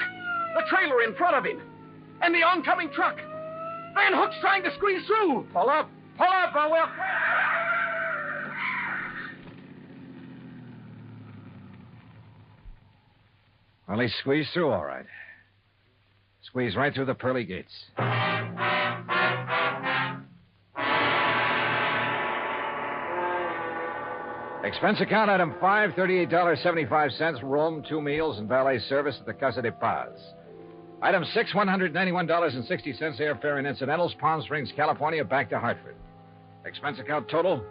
The trailer in front of him. And the oncoming truck. Van Hook's trying to squeeze through. Pull up. Pull up, or we'll... Well, he squeezed through all right. Squeezed right through the pearly gates. Expense account item 5, $38.75, room, 2 meals, and valet service at the Casa de Paz. Item 6, $191.60, airfare and incidentals, Palm Springs, California, back to Hartford. Expense account total,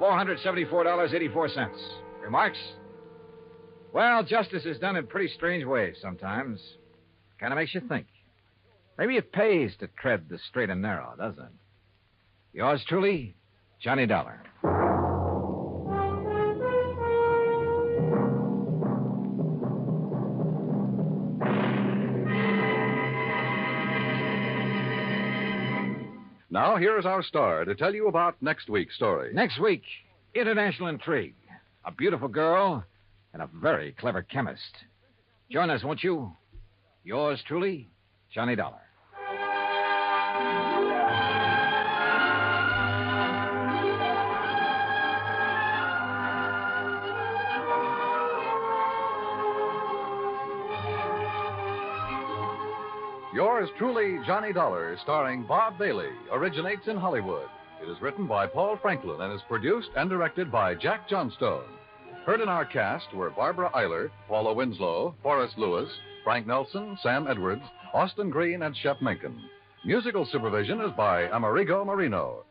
$474.84. Remarks? Well, justice is done in pretty strange ways sometimes. Kind of makes you think. Maybe it pays to tread the straight and narrow, doesn't it? Yours truly, Johnny Dollar. Now, here is our star to tell you about next week's story. Next week, international intrigue. A beautiful girl and a very clever chemist. Join us, won't you? Yours truly, Johnny Dollar. Yours truly, Johnny Dollar, starring Bob Bailey, originates in Hollywood. It is written by Paul Franklin and is produced and directed by Jack Johnstone. Heard in our cast were Barbara Eiler, Paula Winslow, Forrest Lewis, Frank Nelson, Sam Edwards, Austin Green, and Shep Menken. Musical supervision is by Amerigo Marino.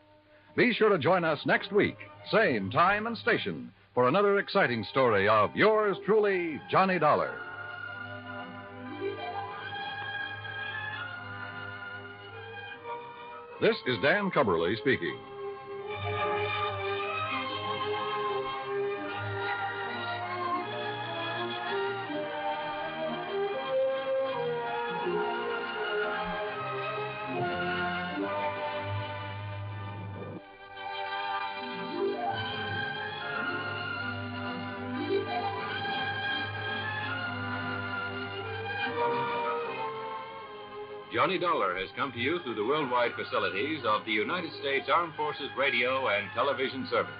Be sure to join us next week, same time and station, for another exciting story of yours truly, Johnny Dollar. This is Dan Cubberly speaking. Johnny Dollar has come to you through the worldwide facilities of the United States Armed Forces Radio and Television Service.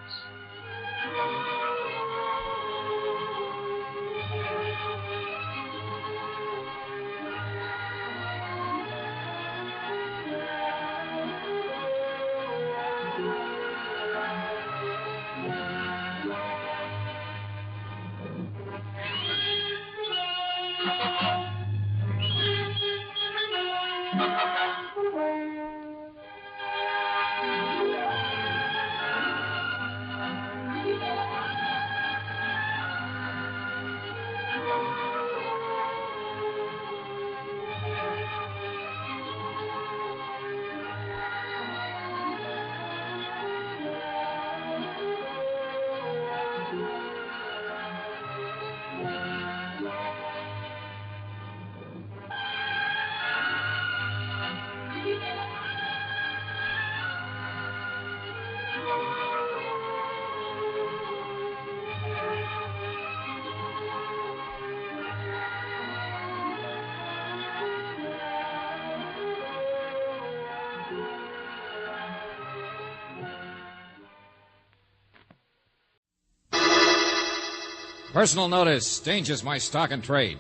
Personal notice. Danger's my stock and trade.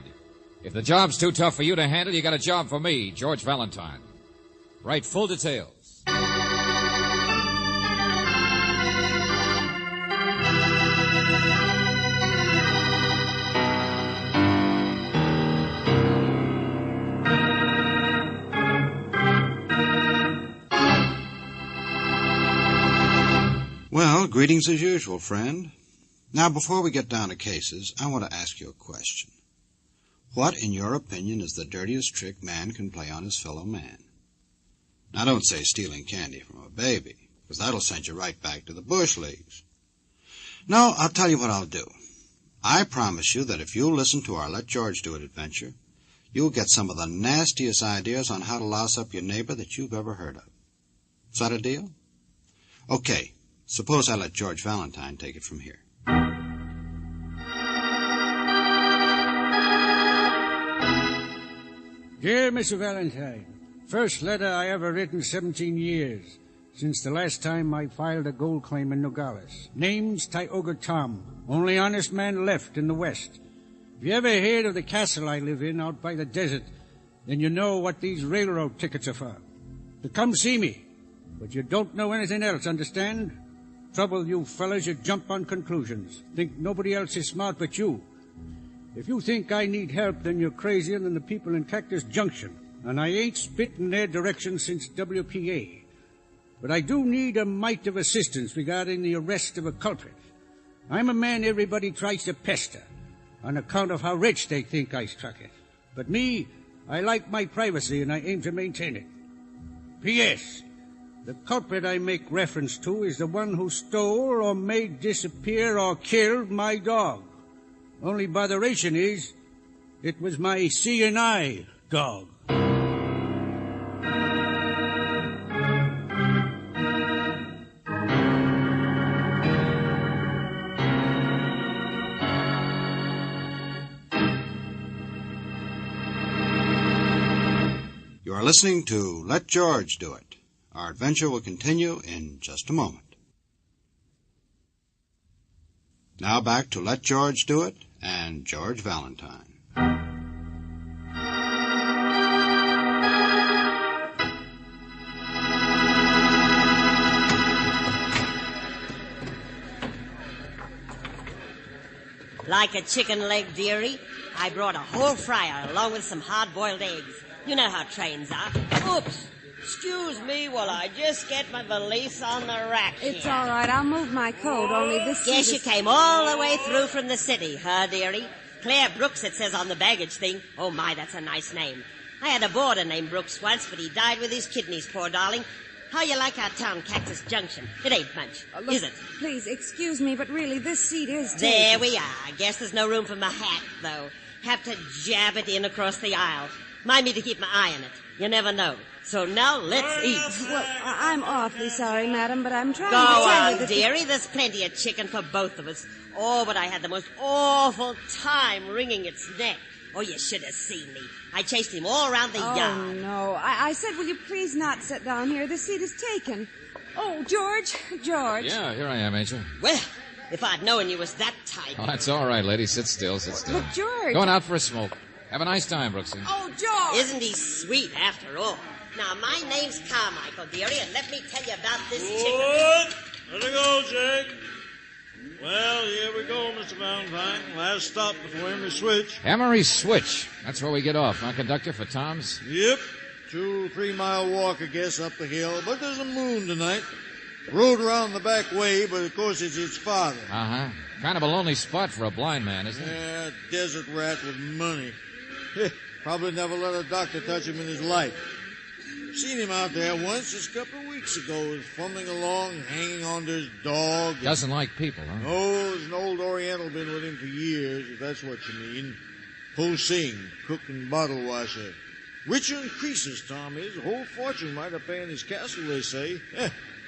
If the job's too tough for you to handle, you got a job for me, George Valentine. Write full details. Well, greetings as usual, friend. Now, before we get down to cases, I want to ask you a question. What, in your opinion, is the dirtiest trick man can play on his fellow man? Now, don't say stealing candy from a baby, because that'll send you right back to the bush leagues. No, I'll tell you what I'll do. I promise you that if you'll listen to our Let George Do It adventure, you'll get some of the nastiest ideas on how to louse up your neighbor that you've ever heard of. Is that a deal? Okay, suppose I let George Valentine take it from here. Dear Mr. Valentine, first letter I ever written 17 years, since the last time I filed a gold claim in Nogales. Name's Tioga Tom, only honest man left in the West. If you ever heard of the castle I live in out by the desert, then you know what these railroad tickets are for. To come see me, but you don't know anything else, understand? Trouble, you fellas, you jump on conclusions. Think nobody else is smart but you. If you think I need help, then you're crazier than the people in Cactus Junction, and I ain't spit in their direction since WPA. But I do need a mite of assistance regarding the arrest of a culprit. I'm a man everybody tries to pester, on account of how rich they think I struck it. But me, I like my privacy, and I aim to maintain it. P.S. The culprit I make reference to is the one who stole or made disappear or killed my dog. Only botheration is, it was my C&I dog. You are listening to Let George Do It. Our adventure will continue in just a moment. Now back to Let George Do It and George Valentine. Like a chicken leg, dearie, I brought a whole fryer along with some hard-boiled eggs. You know how trains are. Oops. Excuse me while I just get my valise on the rack here. It's all right. I'll move my coat, only this Guess seat you came all the way through from the city, huh, dearie? Claire Brooks, it says on the baggage thing. Oh, my, that's a nice name. I had a boarder named Brooks once, but he died with his kidneys, poor darling. How you like our town, Cactus Junction? It ain't much, is it? Please, excuse me, but really, this seat is taken. There we are. I guess there's no room for my hat, though. Have to jab it in across the aisle. Mind me to keep my eye on it. You never know. So now let's eat. Well, I'm awfully sorry, madam, but I'm trying Go to tell you on, that dearie. There's plenty of chicken for both of us. Oh, but I had the most awful time wringing its neck. Oh, you should have seen me. I chased him all around the yard. Oh, no. I said, will you please not sit down here? This seat is taken. Oh, George. Yeah, here I am, Angel. Well, if I'd known you was that tight. Oh, that's all right, lady. Sit still, sit still. But, George... Going out for a smoke. Have a nice time, Brooksy. Oh, George! Isn't he sweet after all? Now, my name's Carmichael, dearie, and let me tell you about this chicken. What? Let it go, Jake. Well, here we go, Mr. Valentine. Last stop before Emery Switch. Emery Switch. That's where we get off, huh, conductor, for Tom's? Yep. 2-3 mile walk, I guess, up the hill. But there's a moon tonight. Road around the back way, but of course it's its father. Uh-huh. Kind of a lonely spot for a blind man, isn't it? Yeah, desert rat with money. Probably never let a doctor touch him in his life. Seen him out there once just a couple of weeks ago, fumbling along, hanging on to his dog. Doesn't like people, huh? Oh, there's an old Oriental been with him for years, if that's what you mean. Po Sing, cook and bottle washer. Richer in creases, Tom is. A whole fortune might have paid in his castle, they say.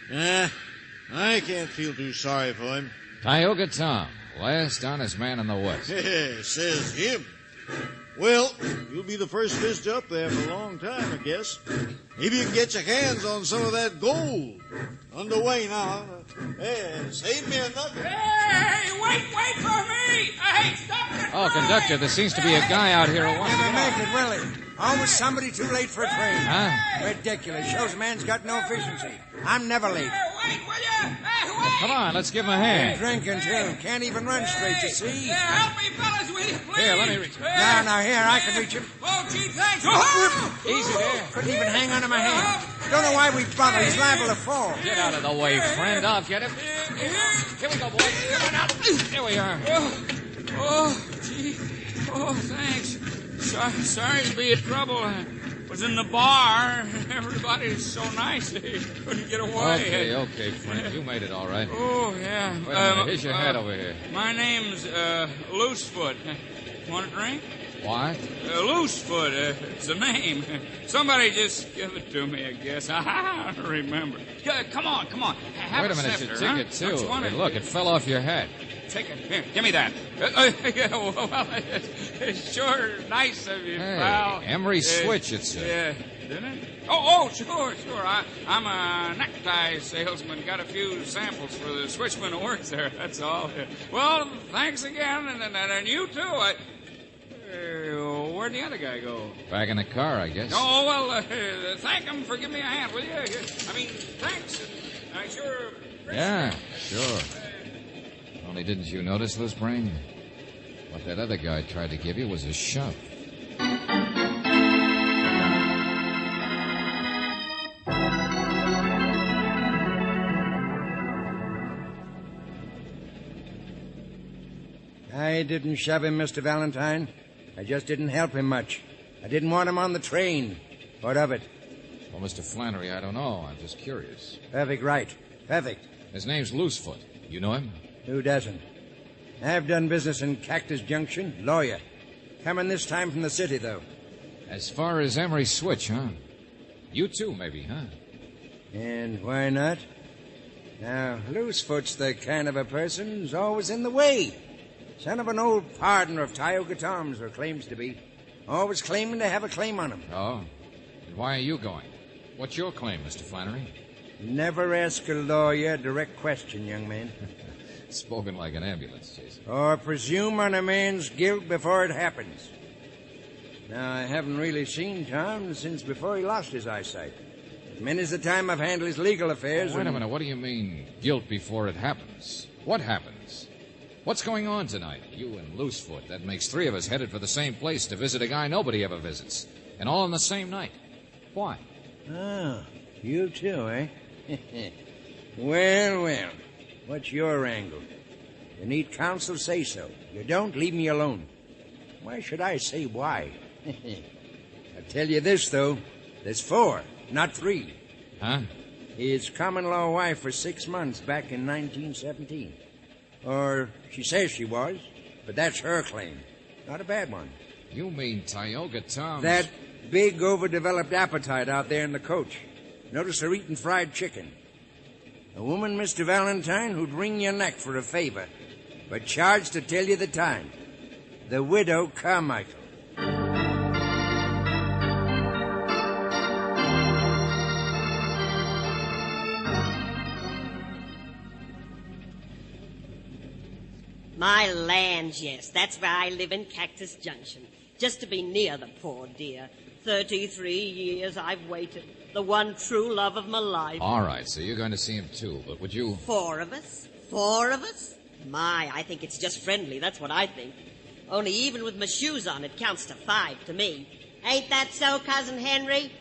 I can't feel too sorry for him. Tioga Tom, last honest man in the West. Says him. Well, you'll be the first visitor up there for a long time, I guess. Maybe you can get your hands on some of that gold. Underway now. Hey, save me another. Hey, wait for me! Hey, stop it! Oh, conductor, there seems to be a guy out here who wants to Never get make it, will he? Always somebody too late for a train. Huh? Ridiculous. Shows a man's got no efficiency. I'm never late. Wait, will you? Wait! Come on, let's give him a hand. Drinking, too. Can't even run straight, you see? Help me, fellas, will you, please? Here, let me reach him. Now, here, I can reach him. Oh, gee, thanks. Oh! Easy there. Couldn't even hang onto my hand. Don't know why we bother. He's liable to fall. Get out of the way, friend. I'll get him. Here we go, boys. Come on out. Here we are. Oh, gee. Oh, thanks. Sorry to be in trouble. I was in the bar. Everybody's so nice they couldn't get away. Okay, friend. You made it all right. Oh, yeah. Wait a minute. Here's your hat over here. My name's Loosefoot. Want a drink? What? Loosefoot. It's a name. Somebody just give it to me, I guess. I don't remember. Come on. Have Wait a minute. sifter, It's your ticket, huh? too. Hey, look, it fell off your hat. Take it. Here, give me that. Yeah, well, it's sure nice of you, Hey, pal. Emery Switch, it said. Yeah, didn't it? Oh, sure. I'm a necktie salesman. Got a few samples for the switchman who works there, that's all. Well, thanks again, and you too. Where'd the other guy go? Back in the car, I guess. Oh, well, thank him for giving me a hand, will you? I mean, thanks. I sure appreciate Yeah, sure. Only didn't you notice, Loose Brain? What that other guy tried to give you was a shove. I didn't shove him, Mr. Valentine. I just didn't help him much. I didn't want him on the train. What of it? Well, Mr. Flannery, I don't know. I'm just curious. Perfect right. Perfect. His name's Loosefoot. You know him? Who doesn't? I've done business in Cactus Junction. Lawyer. Coming this time from the city, though. As far as Emery Switch, huh? You too, maybe, huh? And why not? Now, Loosefoot's the kind of a person who's always in the way. Son of an old partner of Tioga Tom's, or claims to be. Always claiming to have a claim on him. Oh? Why are you going? What's your claim, Mr. Flannery? Never ask a lawyer a direct question, young man. Spoken like an ambulance, Jason. Or presume on a man's guilt before it happens. Now, I haven't really seen Tom since before he lost his eyesight. Many's the time I've handled his legal affairs. Wait a minute. What do you mean, guilt before it happens? What happens? What's going on tonight? You and Loosefoot. That makes 3 of us headed for the same place to visit a guy nobody ever visits. And all on the same night. Why? Oh, you too, eh? Well. What's your angle? You need counsel, say so. You don't, leave me alone. Why should I say why? I'll tell you this, though. There's 4, not 3. Huh? His common-law wife for 6 months back in 1917. Or she says she was, but that's her claim. Not a bad one. You mean Tioga Tom's... That big, overdeveloped appetite out there in the coach. Notice her eating fried chicken. A woman, Mr. Valentine, who'd wring your neck for a favor, but charged to tell you the time. The widow Carmichael. My lands, yes. That's where I live in Cactus Junction. Just to be near the poor dear. 33 years I've waited. The one true love of my life. All right, so you're going to see him too, but would you... 4 of us? 4 of us? My, I think it's just friendly. That's what I think. Only even with my shoes on, it counts to 5 to me. Ain't that so, Cousin Henry?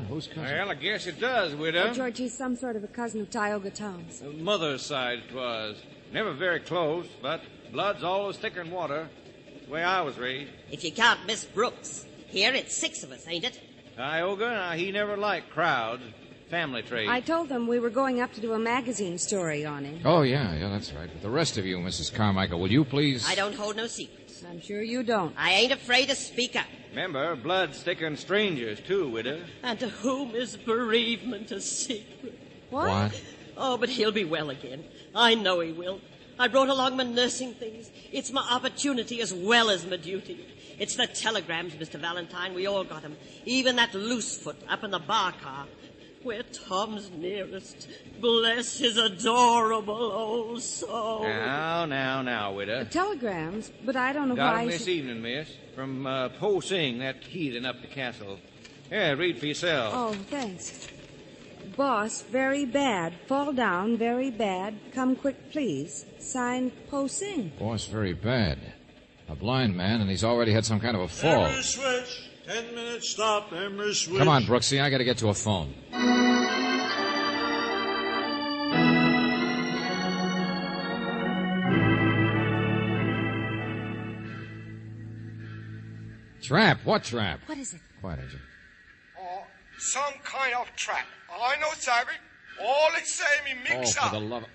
Who's cousin? Well, I guess it does, widow. Oh, George, he's some sort of a cousin of Tioga Tom's. Mother's side 'twas. Never very close, but blood's always thicker than water. That's the way I was raised. If you count Miss Brooks. Here it's 6 of us, ain't it? Tioga, he never liked crowds. Family trait. I told them we were going up to do a magazine story on him. Oh, yeah, that's right. But the rest of you, Mrs. Carmichael, will you please... I don't hold no secrets. I'm sure you don't. I ain't afraid to speak up. Remember, blood's thicker than strangers, too, widow. And to whom is bereavement a secret? What? Oh, but he'll be well again. I know he will. I brought along my nursing things. It's my opportunity as well as my duty. It's the telegrams, Mr. Valentine. We all got 'em. Even that Loosefoot up in the bar car. We're Tom's nearest. Bless his adorable old soul. Now, widow. Telegrams, but I don't know Got why... 'em this evening, miss. From Po Sing, that heathen up the castle. Yeah, read for yourself. Oh, thanks. Boss, very bad. Fall down, very bad. Come quick, please. Signed, Po Sing. Boss, very bad. A blind man, and he's already had some kind of a fall. Emmer switch. 10 minutes stop. Emmer switch. Come on, Brooksy. I got to get to a phone. Trap? What trap? What is it? Quiet, Angel. Some kind of trap. I know, Savvy. All the same, he mix Oh, up. for the love of...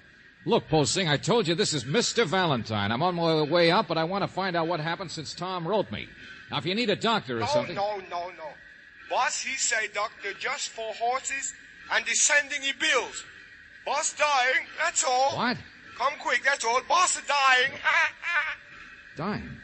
Look, Posing, I told you this is Mr. Valentine. I'm on my way up, but I want to find out what happened since Tom wrote me. Now, if you need a doctor or something... No. Boss, he say doctor just for horses and the sending he bills. Boss dying, that's all. What? Come quick, that's all. Boss is dying. Dying?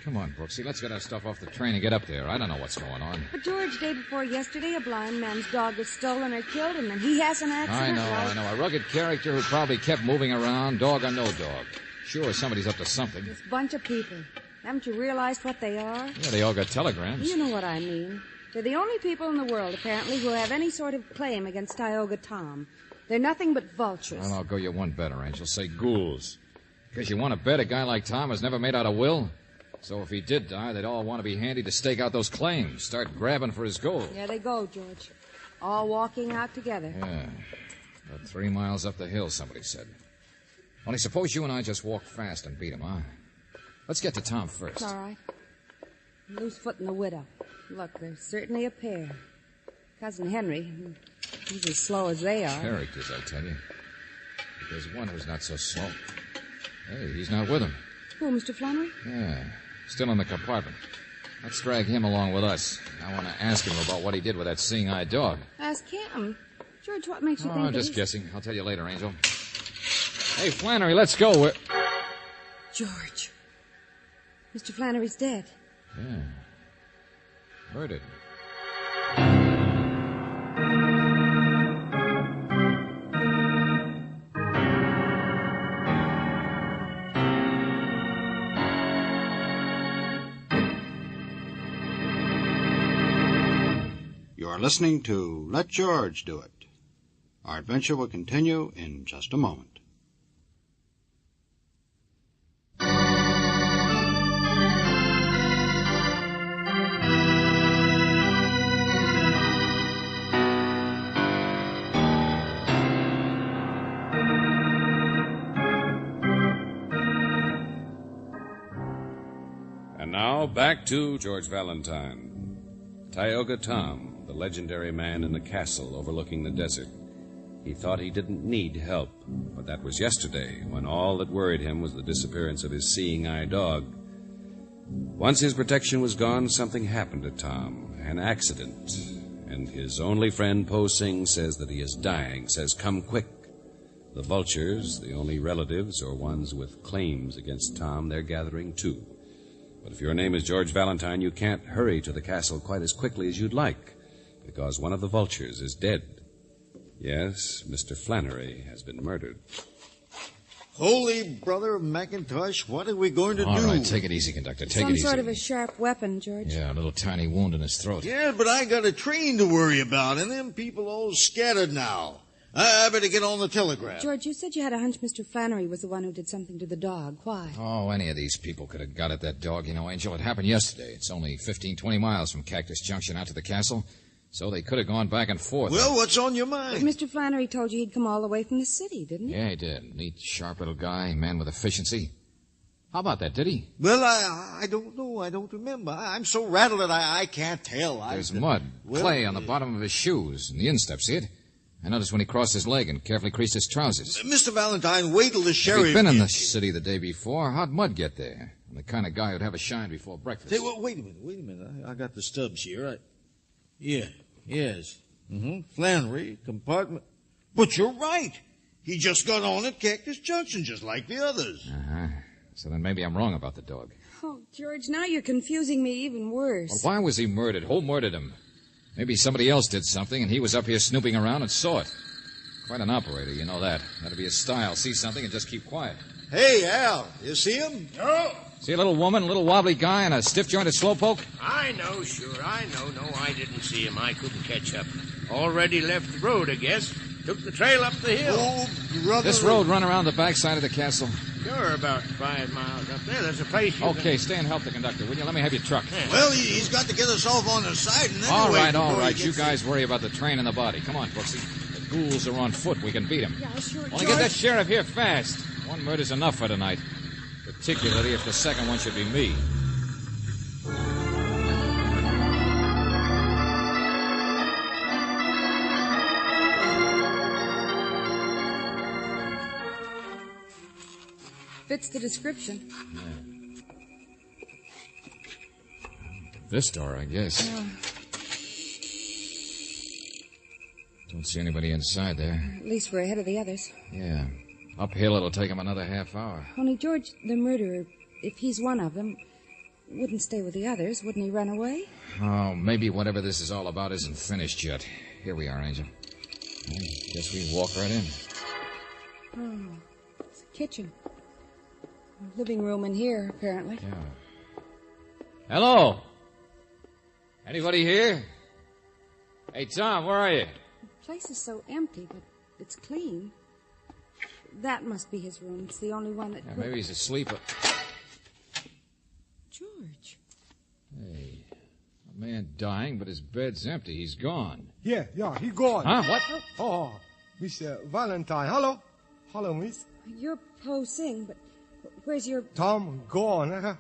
Come on, Brooksy, let's get our stuff off the train and get up there. I don't know what's going on. But, George, day before yesterday, a blind man's dog was stolen or killed, and then he has an accident. I know. A rugged character who probably kept moving around, dog or no dog. Sure, somebody's up to something. This bunch of people. Haven't you realized what they are? Yeah, they all got telegrams. You know what I mean. They're the only people in the world, apparently, who have any sort of claim against Tioga Tom. They're nothing but vultures. Well, I'll go you one better, Angel. Say ghouls. Because you want to bet a guy like Tom has never made out a will? So if he did die, they'd all want to be handy to stake out those claims, start grabbing for his gold. There they go, George. All walking out together. Yeah. About 3 miles up the hill, somebody said. Only suppose you and I just walk fast and beat him, huh? Let's get to Tom first. All right. Loosefoot and the widow. Look, they're certainly a pair. Cousin Henry, he's as slow as they are. Characters, I tell you. But there's one who's not so slow. Hey, he's not with him. Who, Mr. Flannery? Yeah, still in the compartment. Let's drag him along with us. I want to ask him about what he did with that seeing-eye dog. Ask him. George, what makes you think I'm just guessing. I'll tell you later, Angel. Hey, Flannery, let's go. George. Mr. Flannery's dead. Yeah. Murdered. are listening to Let George Do It. Our adventure will continue in just a moment. And now, back to George Valentine. Tioga Tom, the legendary man in the castle overlooking the desert. He thought he didn't need help, but that was yesterday, when all that worried him was the disappearance of his seeing-eye dog. Once his protection was gone, something happened to Tom, an accident. And his only friend, Po Sing, says that he is dying, says, "Come quick." The vultures, the only relatives or ones with claims against Tom, they're gathering too. But if your name is George Valentine, you can't hurry to the castle quite as quickly as you'd like, because one of the vultures is dead. Yes, Mr. Flannery has been murdered. Holy brother of McIntosh, what are we going to do? All right, take it easy, conductor. Take it easy. Some sort of a sharp weapon, George. Yeah, a little tiny wound in his throat. Yeah, but I got a train to worry about, and them people all scattered now. I better get on the telegraph. George, you said you had a hunch Mr. Flannery was the one who did something to the dog. Why? Oh, any of these people could have got at that dog, you know, Angel. It happened yesterday. It's only 15-20 miles from Cactus Junction out to the castle, so they could have gone back and forth. Well, what's on your mind? But Mr. Flannery told you he'd come all the way from the city, didn't he? Yeah, he did. Neat, sharp little guy, man with efficiency. How about that, did he? Well, I don't know. I don't remember. I'm so rattled that I can't tell. There's mud, clay on the bottom of his shoes, in the instep, see it? I noticed when he crossed his leg and carefully creased his trousers. Mr. Valentine, wait till the sheriff... If he'd been in the city the day before, how'd mud get there? I'm the kind of guy who'd have a shine before breakfast. Hey, well, wait a minute. I got the stubs here. Yes. Flannery, compartment... But you're right. He just got on at Cactus Junction, just like the others. Uh-huh. So then maybe I'm wrong about the dog. Oh, George, now you're confusing me even worse. Well, why was he murdered? Who murdered him? Maybe somebody else did something, and he was up here snooping around and saw it. Quite an operator, you know that. That'd be his style. See something and just keep quiet. Hey, Al, you see him? No. See a little woman, a little wobbly guy, and a stiff-jointed slowpoke? I know, sure. I know. No, I didn't see him. I couldn't catch up. Already left the road, I guess. Took the trail up the hill. Oh, brother. This road run around the backside of the castle? Sure, about 5 miles up there. There's a place you Okay, stay and help the conductor, will you? Let me have your truck. Well, he's got to get us off on the side and then All right. You guys worry about the train and the body. Come on, Brooksy. The ghouls are on foot. We can beat them. Yeah, sure, Only get that sheriff here fast. One murder's enough for tonight. Particularly if the second one should be me. Fits the description. This door, I guess. Don't see anybody inside there. At least we're ahead of the others. Yeah. Uphill, it'll take him another half hour. Only George, the murderer, if he's one of them, wouldn't stay with the others. Wouldn't he run away? Oh, maybe whatever this is all about isn't finished yet. Here we are, Angel. Guess we walk right in. Oh, it's a kitchen. Living room in here, apparently. Yeah. Hello? Anybody here? Hey, Tom, where are you? The place is so empty, but it's clean. That must be his room. It's the only one that... Yeah, maybe he's asleep. George. Hey, a man dying, but his bed's empty. He's gone. Yeah, he gone. Huh? What? Oh, Mr. Valentine. Hello, miss. You're Po Sing, but where's your... Tom gone.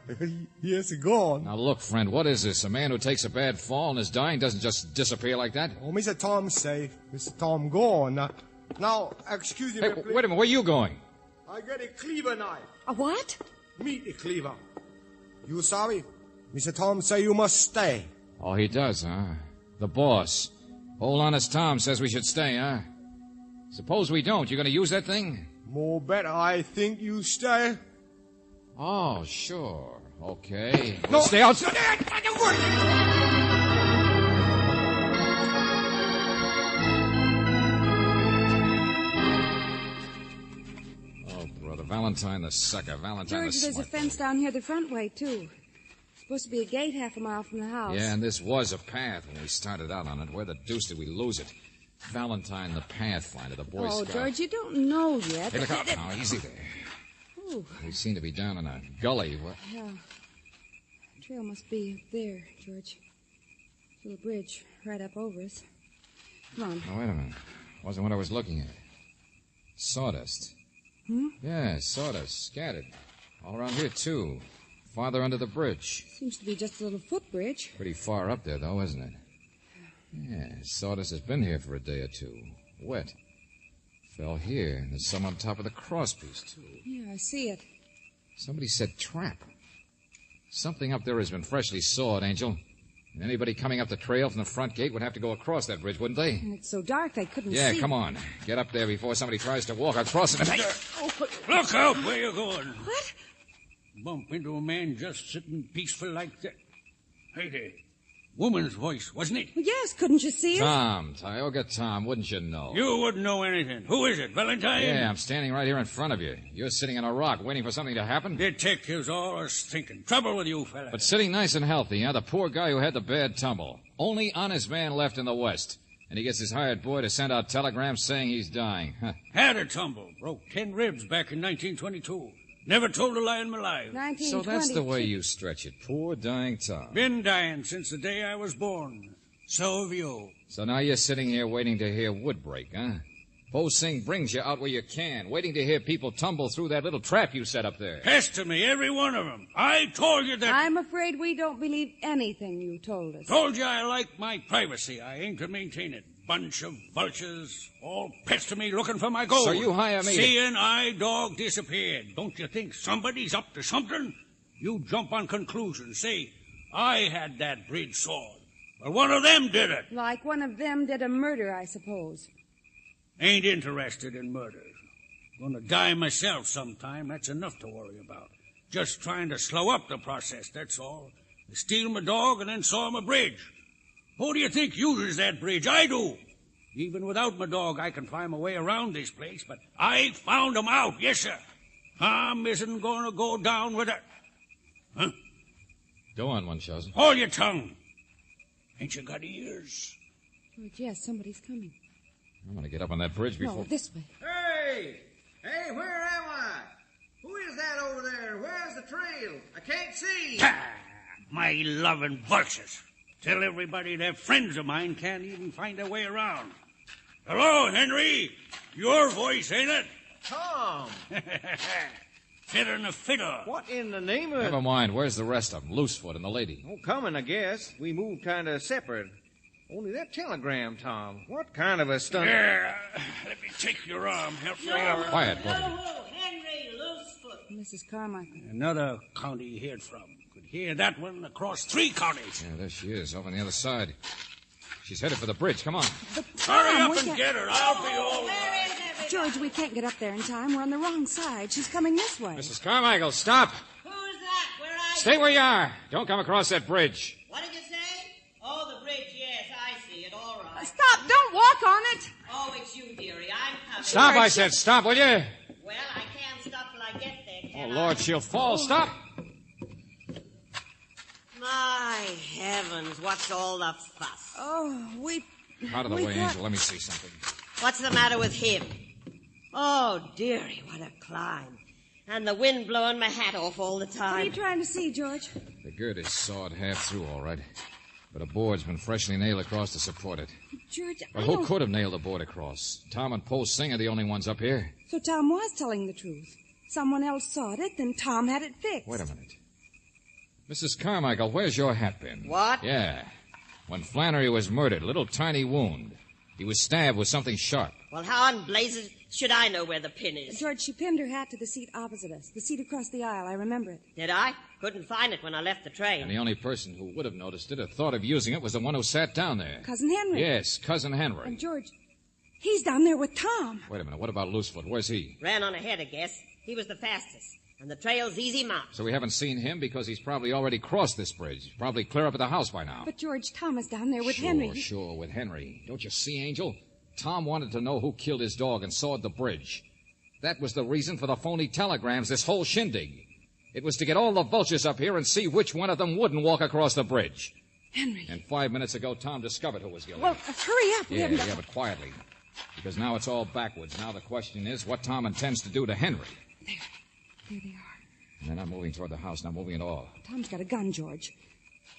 Yes, gone. Now, look, friend, what is this? A man who takes a bad fall and is dying doesn't just disappear like that? Oh, Mr. Tom safe. Mr. Tom gone. Now, excuse me. Hey, wait a minute. Where are you going? I get a cleaver knife. A what? Meet the cleaver. You sorry? Mr. Tom say you must stay. Oh, he does, huh? The boss. Old honest Tom says we should stay, huh? Suppose we don't. You gonna use that thing? More better I think you stay. Oh, sure. Okay. We'll stay outside. Oh, brother. Valentine the sucker. Valentine George, the there's smart. a fence down here the front way, too. Supposed to be a gate half a mile from the house. Yeah, and this was a path when we started out on it. Where the deuce did we lose it? Valentine, the Pathfinder, the Boy Scout. Oh, George, you don't know yet. Hey, look out now. Easy there. Ooh. We seem to be down in a gully. What? Yeah. The trail must be up there, George. Little bridge right up over us. Come on. Oh, wait a minute. Wasn't what I was looking at. Sawdust. Hmm? Yeah, sawdust. Scattered. All around here, too. Farther under the bridge. Seems to be just a little footbridge. Pretty far up there, though, isn't it? Yeah, sawdust has been here for a day or two. Wet. Fell here, and there's some on top of the crosspiece, too. Yeah, I see it. Somebody said trap. Something up there has been freshly sawed, Angel. And anybody coming up the trail from the front gate would have to go across that bridge, wouldn't they? And it's so dark they couldn't see. Yeah, come on. Get up there before somebody tries to walk across it. Hey! Look out where you're going. What? Bump into a man just sitting peaceful like that. Hey there. Woman's voice, wasn't it? Well, yes, couldn't you see it? Tom, Tioga Tom, wouldn't you know? You wouldn't know anything. Who is it, Valentine? Yeah, I'm standing right here in front of you. You're sitting on a rock waiting for something to happen. Detectives always thinking. Trouble with you, fella. But sitting nice and healthy, huh? The poor guy who had the bad tumble. Only honest man left in the West. And he gets his hired boy to send out telegrams saying he's dying. Huh. Had a tumble. Broke 10 ribs back in 1922. Never told a lie in my life. So that's the way you stretch it. Poor dying Tom. Been dying since the day I was born. So have you. So now you're sitting here waiting to hear wood break, huh? Po Sing brings you out where you can, waiting to hear people tumble through that little trap you set up there. Pester me, every one of them. I told you that... I'm afraid we don't believe anything you told us. Told you I like my privacy. I aim to maintain it. Bunch of vultures, all pester me looking for my gold. So you hire me Seeing I dog disappeared. Don't you think somebody's up to something? You jump on conclusions. Say, I had that bridge sawed. Well, one of them did it. Like one of them did a murder, I suppose. Ain't interested in murders. Gonna die myself sometime. That's enough to worry about. Just trying to slow up the process, that's all. Steal my dog and then saw my bridge. Who do you think uses that bridge? I do. Even without my dog, I can find my way around this place, but I found him out, yes, sir. Tom isn't going to go down with it. Huh? Go on, Munchausen. Hold your tongue. Ain't you got ears? George, yes, somebody's coming. I'm going to get up on that bridge before... No, this way. Hey! Hey, where am I? Who is that over there? Where's the trail? I can't see. My loving vultures. Tell everybody they're friends of mine can't even find their way around. Hello, Henry. Your voice, ain't it? Tom. Fitter than a fiddle. What in the name of... Never mind. Where's the rest of them? Loosefoot and the lady. Oh, coming, I guess. We moved kind of separate. Only that telegram, Tom. What kind of a stunt... Let me take your arm. Help me out. Quiet, both of you. Henry Loosefoot. Mrs. Carmichael. Another county you heard from. Could hear that one across 3 counties. Yeah, there she is, over on the other side. She's headed for the bridge. Come on. But Hurry Tom, up and get her. I'll be all right. George, we can't get up there in time. We're on the wrong side. She's coming this way. Mrs. Carmichael, stop. Who's that? Where are you? Stay where you are. Don't come across that bridge. What did you say? Oh, the bridge, yes, I see it. All right. Stop! Don't walk on it! Oh, it's you, dearie. I'm coming. Stop, I said. Stop, will you? Well, I can't stop till I get there, Oh, can Lord, she'll fall. Stop. My heavens, what's all the fuss? Oh, we... Out of the way, Angel. Let me see something. What's the matter with him? Oh, dearie, what a climb. And the wind blowing my hat off all the time. What are you trying to see, George? The gird is sawed half through, all right. But a board's been freshly nailed across to support it. George, But who could have nailed the board across? Tom and Po Sing are the only ones up here. So Tom was telling the truth. Someone else sawed it, then Tom had it fixed. Wait a minute. Mrs. Carmichael, where's your hat pin? What? Yeah. When Flannery was murdered, a little tiny wound. He was stabbed with something sharp. Well, how in blazes should I know where the pin is? George, she pinned her hat to the seat opposite us. The seat across the aisle. I remember it. Did I? Couldn't find it when I left the train. And the only person who would have noticed it or thought of using it was the one who sat down there. Cousin Henry. Yes, Cousin Henry. And George, he's down there with Tom. Wait a minute. What about Loosefoot? Where's he? Ran on ahead, I guess. He was the fastest. And the trail's easy marked. So we haven't seen him because he's probably already crossed this bridge. Probably clear up at the house by now. But George, Tom is down there with Henry. Sure, with Henry. Don't you see, Angel? Tom wanted to know who killed his dog and sawed the bridge. That was the reason for the phony telegrams, this whole shindig. It was to get all the vultures up here and see which one of them wouldn't walk across the bridge. Henry. And 5 minutes ago, Tom discovered who was guilty. Well, hurry up. Yeah, but quietly. Because now it's all backwards. Now the question is what Tom intends to do to Henry. There they are. And they're not moving toward the house, not moving at all. Tom's got a gun, George.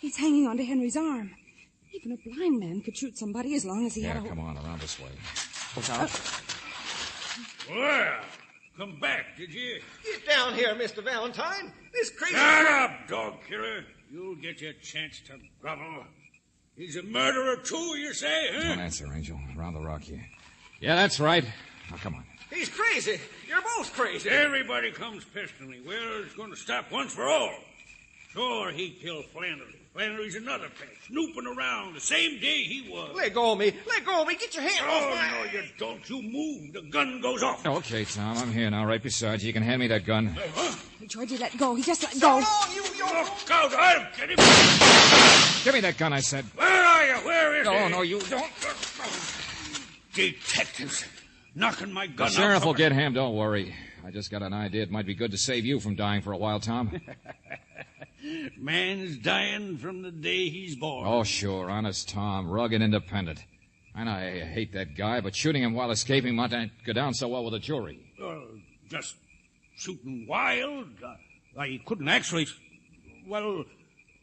He's hanging onto Henry's arm. Even a blind man could shoot somebody as long as he had a... Yeah, come on, around this way. Look out. Well, come back, did you? Get down here, Mr. Valentine. This crazy... Shut up, dog killer. You'll get your chance to grovel. He's a murderer, too, you say, huh? Don't answer, Angel. Around the rock here. Yeah, that's right. Now, come on. He's crazy. You're both crazy. Everybody comes pestering me. Well, it's going to stop once for all. Sure, he killed Flannery. Flannery's another pest, snooping around the same day he was. Let go of me. Let go of me. Get your hand off my... Oh, no, you don't. You move. The gun goes off. Okay, Tom, I'm here now, right beside you. You can hand me that gun. Georgie, let go. He just let go. Look out. I'll get him. Give me that gun, I said. Where are you? Where is he? No, you don't. Detectives. Knocking my gun The sheriff out. will get him, don't worry. I just got an idea. It might be good to save you from dying for a while, Tom. Man's dying from the day he's born. Oh, sure. Honest Tom. Rugged independent. I know I hate that guy, but shooting him while escaping might not go down so well with a jury. Just shooting wild? I couldn't actually... Well,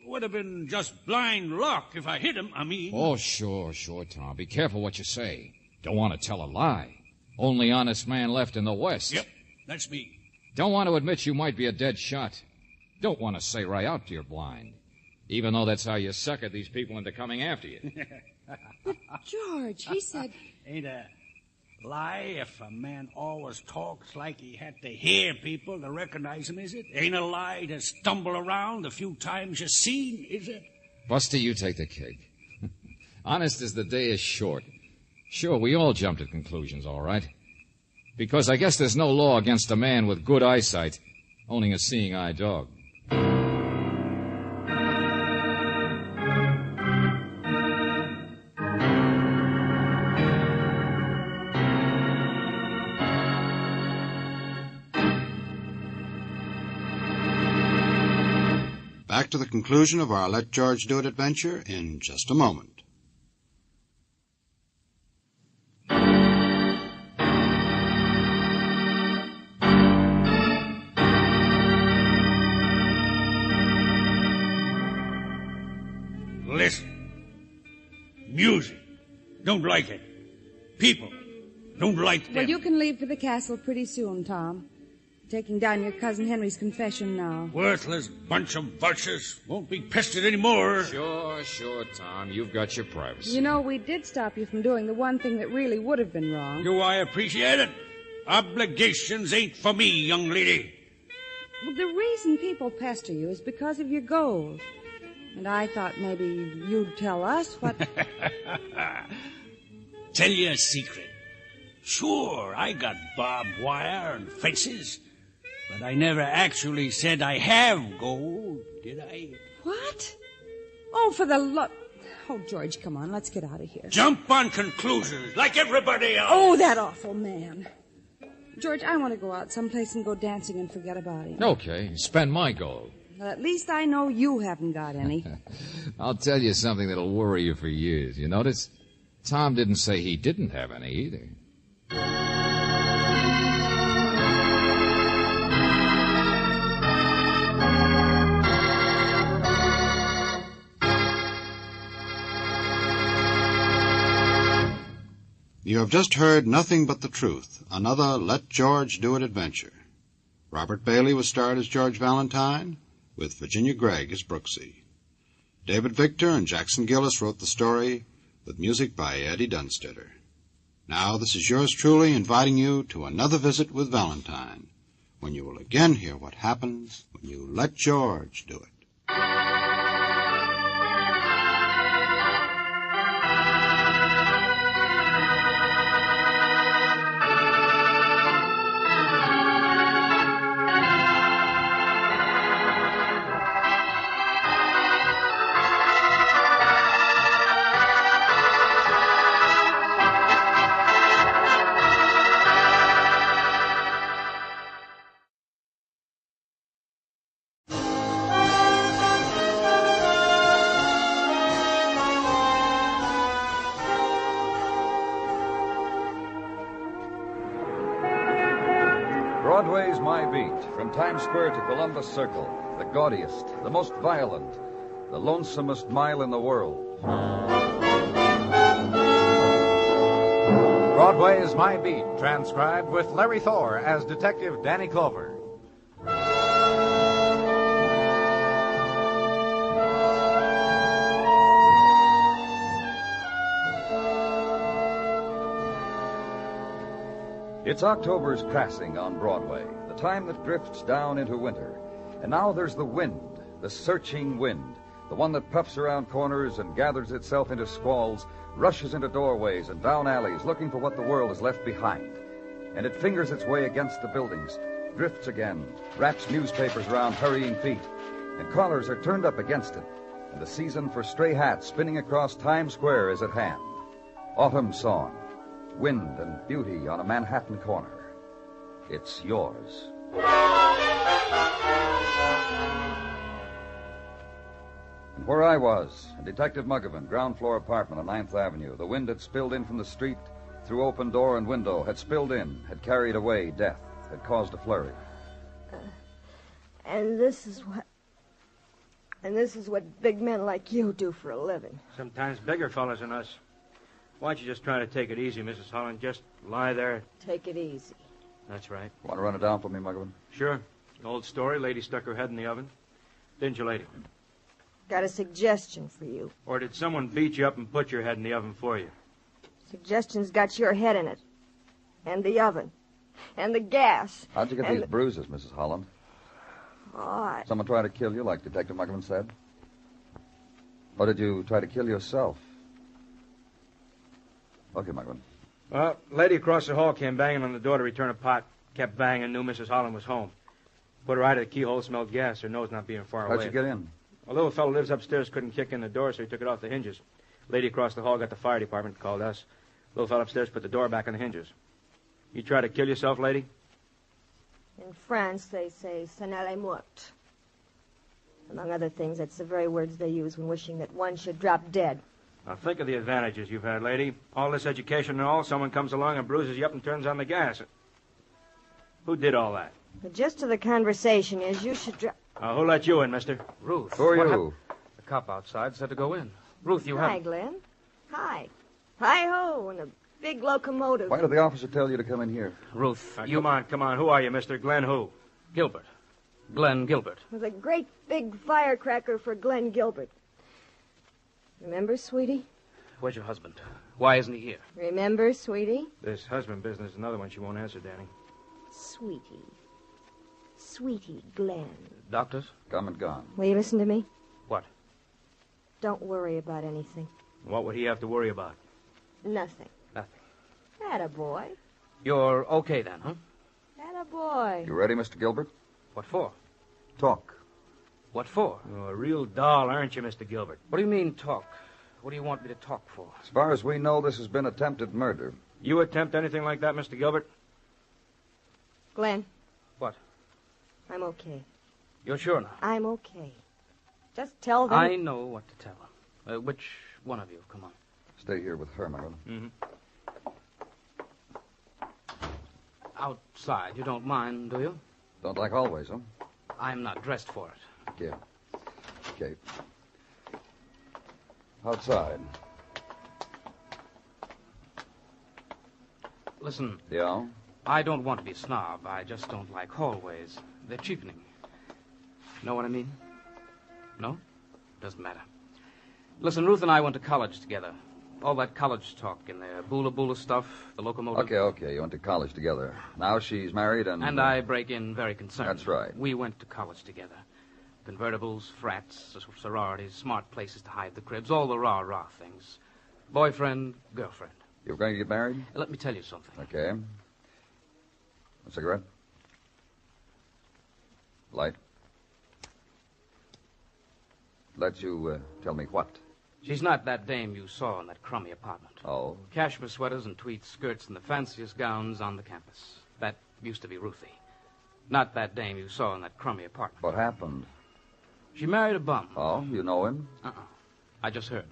would have been just blind luck if I hit him, I mean. Oh, sure, Tom. Be careful what you say. Don't want to tell a lie. Only honest man left in the West. Yep, that's me. Don't want to admit you might be a dead shot. Don't want to say right out you're blind. Even though that's how you suckered these people into coming after you. But, George, he said... Ain't a lie if a man always talks like he had to hear people to recognize him, is it? Ain't a lie to stumble around the few times you've seen, is it? Buster, you take the cake. Honest as the day is short. Sure, we all jumped at conclusions, all right. Because I guess there's no law against a man with good eyesight owning a seeing-eye dog. Back to the conclusion of our Let George Do It adventure in just a moment. Listen. Music. Don't like it. People. Don't like them. Well, you can leave for the castle pretty soon, Tom. Taking down your cousin Henry's confession now. Worthless bunch of vultures. Won't be pestered anymore. Sure, Tom. You've got your privacy. You know, we did stop you from doing the one thing that really would have been wrong. Do I appreciate it? Obligations ain't for me, young lady. Well, the reason people pester you is because of your gold. And I thought maybe you'd tell us what... Tell you a secret. Sure, I got barbed wire and fences, but I never actually said I have gold, did I? What? Oh, for the love... Oh, George, come on, let's get out of here. Jump on conclusions like everybody else. Oh, that awful man. George, I want to go out someplace and go dancing and forget about him. Okay, spend my gold. Well, at least I know you haven't got any. I'll tell you something that'll worry you for years. You notice? Tom didn't say he didn't have any either. You have just heard Nothing But the Truth, another Let George Do It adventure. Robert Bailey was starred as George Valentine, with Virginia Gregg as Brooksy. David Victor and Jackson Gillis wrote the story, with music by Eddie Dunstetter. Now, this is yours truly inviting you to another visit with Valentine, when you will again hear what happens when you let George do it. Broadway's My Beat, from Times Square to Columbus Circle, the gaudiest, the most violent, the lonesomest mile in the world. Broadway's My Beat, transcribed with Larry Thor as Detective Danny Clover. It's October's passing on Broadway, the time that drifts down into winter. And now there's the wind, the searching wind, the one that puffs around corners and gathers itself into squalls, rushes into doorways and down alleys looking for what the world has left behind. And it fingers its way against the buildings, drifts again, wraps newspapers around hurrying feet, and collars are turned up against it. And the season for stray hats spinning across Times Square is at hand. Autumn song. Wind and beauty on a Manhattan corner. It's yours. And where I was, in Detective Muggavan, ground floor apartment on 9th Avenue, the wind had spilled in from the street through open door and window, had spilled in, had carried away death, had caused a flurry. And this is what big men like you do for a living. Sometimes bigger fellas than us. Why don't you just try to take it easy, Mrs. Holland? Just lie there. Take it easy. That's right. Want to run it down for me, Muggavan? Sure. Old story. Lady stuck her head in the oven. Didn't you, lady? Got a suggestion for you. Or did someone beat you up and put your head in the oven for you? Suggestion's got your head in it. And the oven. And the gas. How'd you get these bruises, Mrs. Holland? Oh, Someone tried to kill you, like Detective Muggavan said? Or did you try to kill yourself? Okay, Muggavan. Well, lady across the hall came banging on the door to return a pot. Kept banging, knew Mrs. Holland was home. Put her eye to the keyhole, smelled gas, her nose not being far away. How'd you get in? A little fellow lives upstairs, couldn't kick in the door, so he took it off the hinges. Lady across the hall got the fire department, called us. Little fellow upstairs put the door back on the hinges. You try to kill yourself, lady? in France they say, "Ce n'est la mort." Among other things, that's the very words they use when wishing that one should drop dead. Now, think of the advantages you've had, lady. All this education and all, someone comes along and bruises you up and turns on the gas. Who did all that? The gist of the conversation is you should drop... Who let you in, mister? Ruth. Who are you? The cop outside said to go in. Ruth, you Hi, have... Glenn. Hi. Hi-ho, and a big locomotive. Why did the officer tell you to come in here? Ruth, you... Come on. Who are you, mister? Glenn who? Gilbert. Glenn Gilbert. With a great big firecracker for Glenn Gilbert. Remember, sweetie? Where's your husband? Why isn't he here? Remember, sweetie? This husband business is another one she won't answer, Danny. Sweetie. Sweetie, Glenn. Doctors? Come and gone. Will you listen to me? What? Don't worry about anything. What would he have to worry about? Nothing. Nothing. Attaboy. You're okay then, huh? Attaboy. You ready, Mr. Gilbert? What for? Talk. What for? Oh, a real doll, aren't you, Mr. Gilbert? What do you mean, talk? What do you want me to talk for? As far as we know, this has been attempted murder. You attempt anything like that, Mr. Gilbert? Glenn. What? I'm okay. You're sure now? I'm okay. Just tell them... I know what to tell them. Which one of you? Come on. Stay here with her, Marilyn. Mm-hmm. Outside, you don't mind, do you? Don't like always, huh? I'm not dressed for it. Yeah. Okay. Outside. Listen. Yeah? I don't want to be a snob. I just don't like hallways. They're cheapening. Know what I mean? No? Doesn't matter. Listen, Ruth and I went to college together. All that college talk in there. Boola Boola stuff, the locomotive. Okay. You went to college together. Now she's married and... And I break in very concerned. That's right. We went to college together. Convertibles, frats, sororities, smart places to hide the cribs, all the rah-rah things. Boyfriend, girlfriend. You're going to get married? Let me tell you something. Okay. A cigarette? Light? Let you tell me what? She's not that dame you saw in that crummy apartment. Oh? Cashmere sweaters and tweed skirts and the fanciest gowns on the campus. That used to be Ruthie. Not that dame you saw in that crummy apartment. What happened? She married a bum. Oh, you know him? I just heard.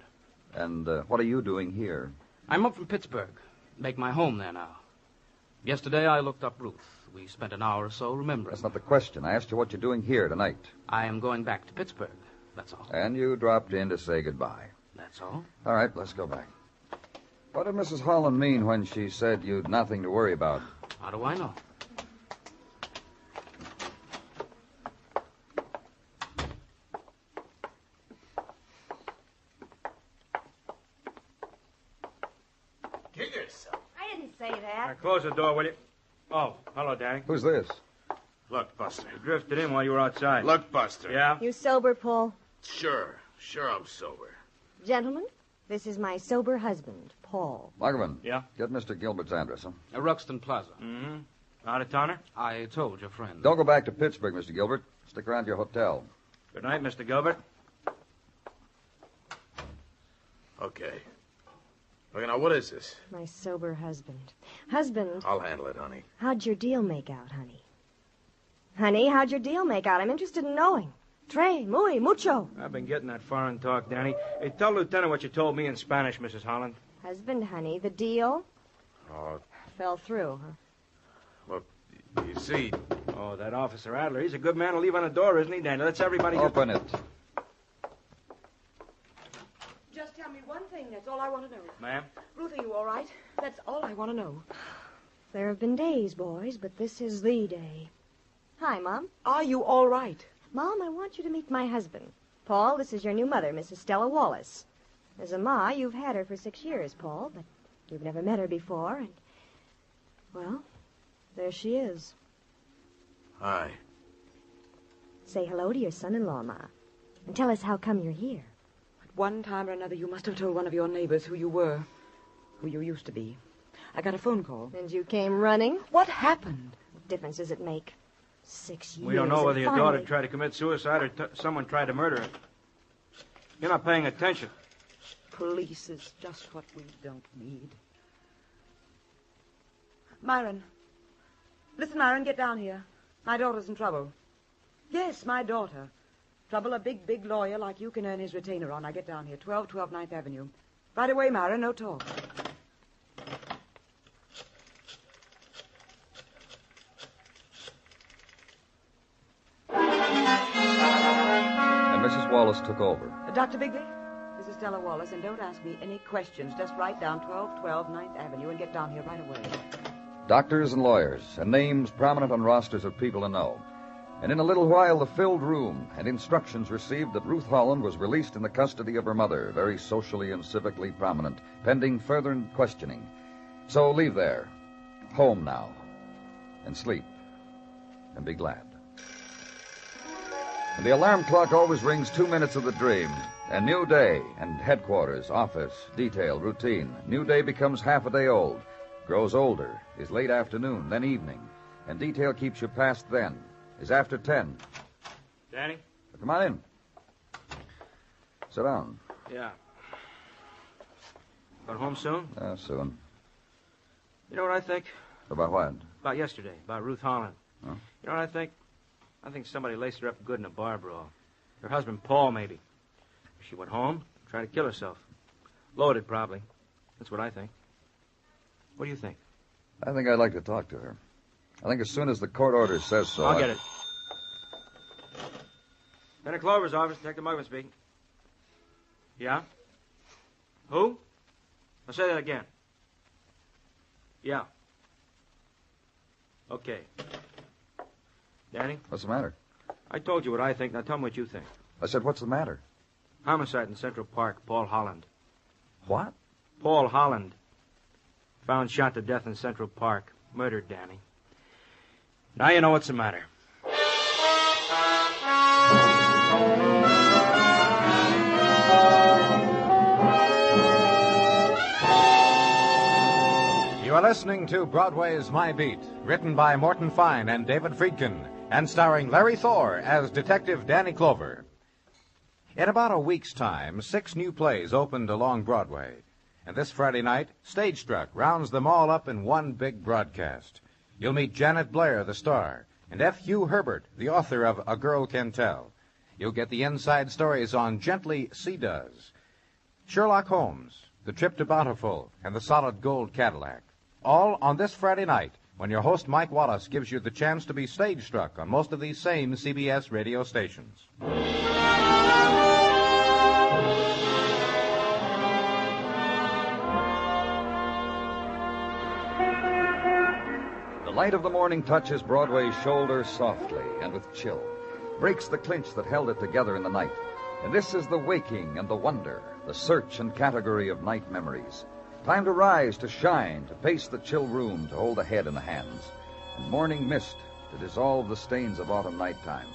And what are you doing here? I'm up from Pittsburgh. Make my home there now. Yesterday I looked up Ruth. We spent an hour or so remembering. That's not the question. I asked you what you're doing here tonight. I am going back to Pittsburgh. That's all. And you dropped in to say goodbye. That's all. All right, let's go back. What did Mrs. Holland mean when she said you'd nothing to worry about? How do I know? Kill yourself. I didn't say that. Close the door, will you? Oh, hello, Danny. Who's this? Look, Buster. You drifted in while you were outside. Look, Buster. Yeah? You sober, Paul? Sure I'm sober. Gentlemen, this is my sober husband, Paul. Lagerman. Yeah? Get Mr. Gilbert's address, huh? Ruxton Plaza. Mm-hmm. Out-of-towner? I told your friend. Don't go back to Pittsburgh, Mr. Gilbert. Stick around your hotel. Good night, Mr. Gilbert. Okay. Okay, now what is this? My sober husband. Husband, I'll handle it, honey. how'd your deal make out, honey? Honey, how'd your deal make out? I'm interested in knowing. Tres, muy, mucho. I've been getting that foreign talk, Danny. Hey, tell Lieutenant what you told me in Spanish, Mrs. Holland. Husband, honey, the deal Oh, fell through, huh? well, you see... Oh, that Officer Adler. He's a good man to leave on the door, isn't he, Danny? Let's everybody... Open it. Just tell me one thing. That's all I want to know. Ma'am? Ruth, are you all right? That's all I want to know. There have been days, boys, but this is the day. Hi, Mom. Are you all right? Mom, I want you to meet my husband. Paul, this is your new mother, Mrs. Stella Wallace. As a ma, you've had her for 6 years, Paul, but you've never met her before, and... Well, there she is. Hi. Say hello to your son-in-law, Ma, and tell us how come you're here. At one time or another, you must have told one of your neighbors who you were, who you used to be. I got a phone call. And you came running? What happened? What difference does it make? 6 years. We don't know and whether your finally... daughter tried to commit suicide or someone tried to murder her. You're not paying attention. Police is just what we don't need. Myron. Listen, Myron, get down here. My daughter's in trouble. Yes, my daughter. Trouble a big lawyer like you can earn his retainer on. Now get down here. 1212 9th Avenue. Right away, Myron. No talk. And Mrs. Wallace took over. Dr. Bigby? This is Stella Wallace, and don't ask me any questions. Just write down 1212 9th Avenue and get down here right away. Doctors and lawyers, and names prominent on rosters of people to know. And in a little while, the filled room and instructions received that Ruth Holland was released in the custody of her mother, very socially and civically prominent, pending further questioning. So leave there, home now, and sleep, and be glad. And the alarm clock always rings 2 minutes of the dream. A new day, and headquarters, office, detail, routine. New day becomes half a day old, grows older, is late afternoon, then evening, and detail keeps you past then, is after 10. Danny? Come on in. Sit down. Yeah. Going home soon? Soon. You know what I think? About what? About yesterday, about Ruth Holland. Huh? You know what I think? I think somebody laced her up good in a bar brawl. Her husband, Paul, maybe. She went home, tried to kill herself. Loaded, probably. That's what I think. What do you think? I think I'd like to talk to her. I think as soon as the court order says so... I'll get it. Lieutenant Clover's office, Detective Mugman speaking. Yeah? Who? I'll say that again. Yeah. Okay. Danny? What's the matter? I told you what I think. Now tell me what you think. I said, what's the matter? Homicide in Central Park. Paul Holland. What? Paul Holland. Found shot to death in Central Park. Murdered, Danny. Now you know what's the matter. You are listening to Broadway's My Beat, written by Morton Fine and David Friedkin, and starring Larry Thor as Detective Danny Clover. In about a week's time, 6 new plays opened along Broadway. And this Friday night, Stage Struck rounds them all up in one big broadcast. You'll meet Janet Blair, the star, and F. Hugh Herbert, the author of A Girl Can Tell. You'll get the inside stories on Gently Sea Does, Sherlock Holmes, The Trip to Bountiful, and The Solid Gold Cadillac. All on this Friday night when your host Mike Wallace gives you the chance to be stage struck on most of these same CBS radio stations. The light of the morning touches Broadway's shoulder softly and with chill, breaks the clinch that held it together in the night. And this is the waking and the wonder, the search and category of night memories. Time to rise, to shine, to pace the chill room, to hold the head in the hands. And morning mist to dissolve the stains of autumn nighttime.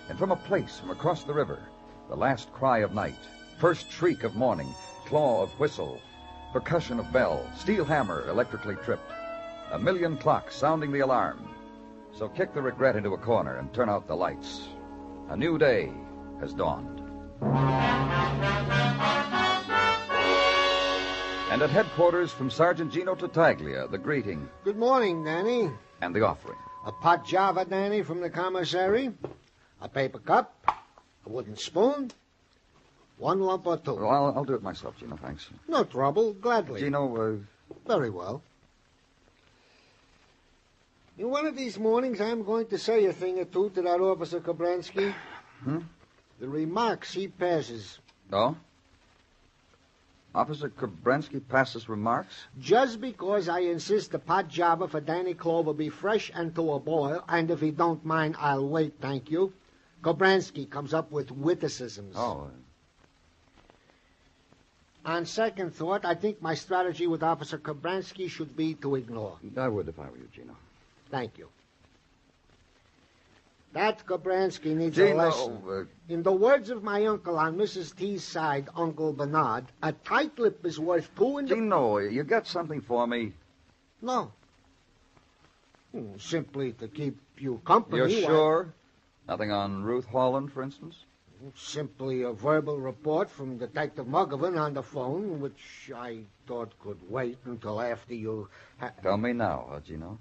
And from a place from across the river, the last cry of night, first shriek of morning, claw of whistle, percussion of bell, steel hammer electrically tripped. A million clocks sounding the alarm. So kick the regret into a corner and turn out the lights. A new day has dawned. And at headquarters from Sergeant Gino Tartaglia, the greeting. Good morning, Danny. And the offering. A pot java, Danny, from the commissary. A paper cup. A wooden spoon. One lump or two. Well, I'll do it myself, Gino, thanks. No trouble, gladly. Gino, Very well. In one of these mornings, I'm going to say a thing or two to that Officer Kobransky. The remarks he passes. Oh? Officer Kobransky passes remarks? Just because I insist the pot java for Danny Clover be fresh and to a boil, and if he don't mind, I'll wait, thank you. Kobransky comes up with witticisms. Oh. On second thought, I think my strategy with Officer Kobransky should be to ignore. I would if I were you, Gino. Thank you. That Kobransky needs Gino, a lesson. In the words of my uncle on Mrs. T's side, Uncle Bernard, a tight lip is worth two in the... Gino, you got something for me? No. Simply to keep you company. You're sure? Nothing on Ruth Holland, for instance? Simply a verbal report from Detective Muggavan on the phone, which I thought could wait until after you... Tell me now, Gino.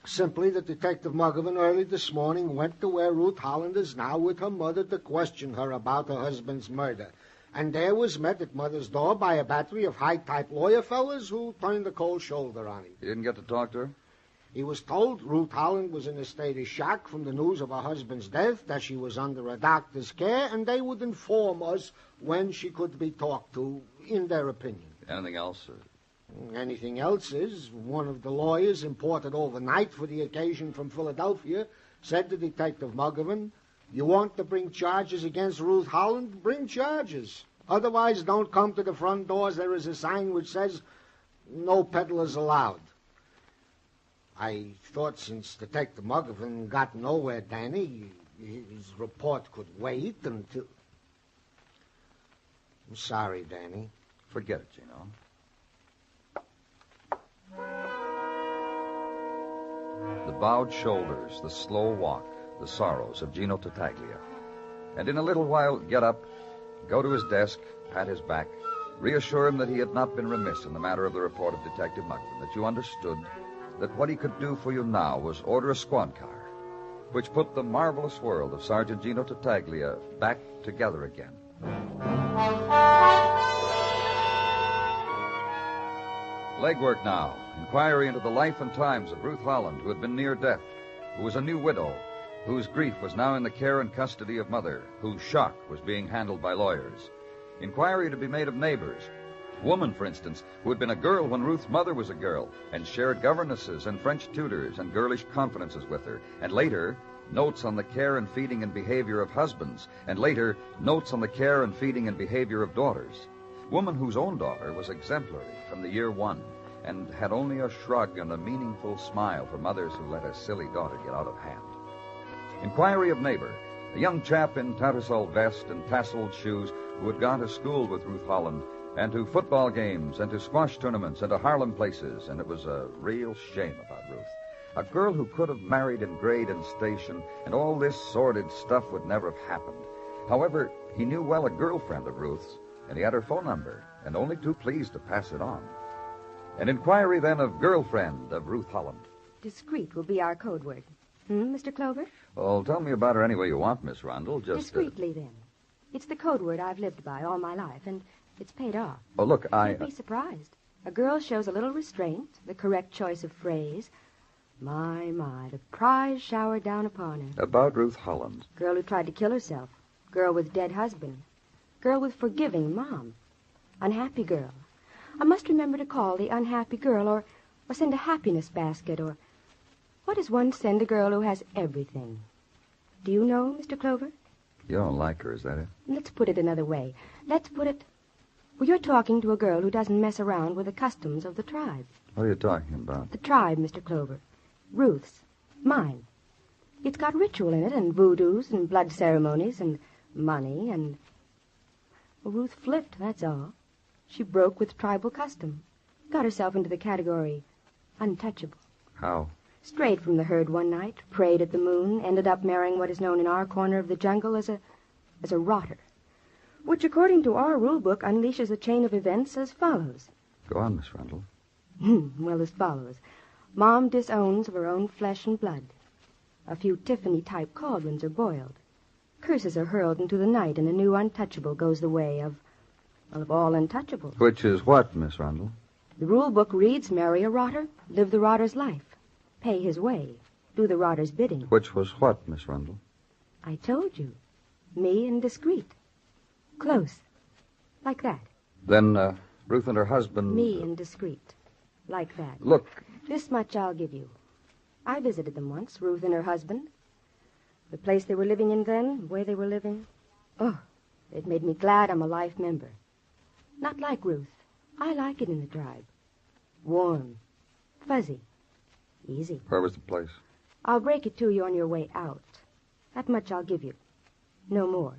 Simply that Detective Muggavan early this morning went to where Ruth Holland is now with her mother to question her about her husband's murder. And there was met at mother's door by a battery of high-type lawyer fellas who turned the cold shoulder on him. You didn't get to talk to her? He was told Ruth Holland was in a state of shock from the news of her husband's death, that she was under a doctor's care, and they would inform us when she could be talked to, in their opinion. Anything else? Anything else is, one of the lawyers imported overnight for the occasion from Philadelphia said to Detective Muggavan, "You want to bring charges against Ruth Holland? Bring charges. Otherwise, don't come to the front doors. There is a sign which says, 'No peddlers allowed.'" I thought since Detective Muggavan got nowhere, Danny, his report could wait until... I'm sorry, Danny. Forget it, Gino. The bowed shoulders, the slow walk, the sorrows of Gino Tartaglia. And in a little while, get up, go to his desk, pat his back, reassure him that he had not been remiss in the matter of the report of Detective Muggavan, that you understood that what he could do for you now was order a squad car, which put the marvelous world of Sergeant Gino Tartaglia back together again. Legwork now. Inquiry into the life and times of Ruth Holland, who had been near death, who was a new widow, whose grief was now in the care and custody of mother, whose shock was being handled by lawyers. Inquiry to be made of neighbors. Woman, for instance, who had been a girl when Ruth's mother was a girl, and shared governesses and French tutors and girlish confidences with her, and later, notes on the care and feeding and behavior of husbands, and later, notes on the care and feeding and behavior of daughters. Woman whose own daughter was exemplary from the year one, and had only a shrug and a meaningful smile for mothers who let a silly daughter get out of hand. Inquiry of neighbor, a young chap in tattersall vest and tasseled shoes who had gone to school with Ruth Holland, and to football games, and to squash tournaments, and to Harlem places, and it was a real shame about Ruth. A girl who could have married in grade and station, and all this sordid stuff would never have happened. However, he knew well a girlfriend of Ruth's, and he had her phone number, and only too pleased to pass it on. An inquiry, then, of girlfriend of Ruth Holland. Discreet will be our code word. Mr. Clover? Oh, tell me about her any way you want, Miss Rundle. Just Discreetly, then. It's the code word I've lived by all my life, and it's paid off. Oh, look, You'd be surprised. A girl shows a little restraint, the correct choice of phrase. My, the prize showered down upon her. About Ruth Holland. Girl who tried to kill herself. Girl with dead husband. Girl with forgiving mom. Unhappy girl. I must remember to call the unhappy girl or send a happiness basket or... What does one send a girl who has everything? Do you know, Mr. Clover? You don't like her, is that it? Let's put it another way. Let's put it... Well, you're talking to a girl who doesn't mess around with the customs of the tribe. What are you talking about? The tribe, Mr. Clover. Ruth's. Mine. It's got ritual in it and voodoos and blood ceremonies and money and... Well, Ruth flipped, that's all. She broke with tribal custom. Got herself into the category untouchable. How? Strayed from the herd one night, prayed at the moon, ended up marrying what is known in our corner of the jungle as a rotter, which, according to our rule book, unleashes a chain of events as follows. Go on, Miss Rundle. Well, as follows. Mom disowns of her own flesh and blood. A few Tiffany-type cauldrons are boiled. Curses are hurled into the night, and a new untouchable goes the way of all untouchables. Which is what, Miss Rundle? The rule book reads, marry a rotter, live the rotter's life, pay his way, do the rotter's bidding. Which was what, Miss Rundle? I told you. Me and discreet. Close. Like that. Then, Ruth and her husband... Me and discreet. Like that. Look. This much I'll give you. I visited them once, Ruth and her husband. The place they were living in then, the way they were living. Oh, it made me glad I'm a life member. Not like Ruth. I like it in the tribe. Warm. Fuzzy. Easy. Where was the place? I'll break it to you on your way out. That much I'll give you. No more.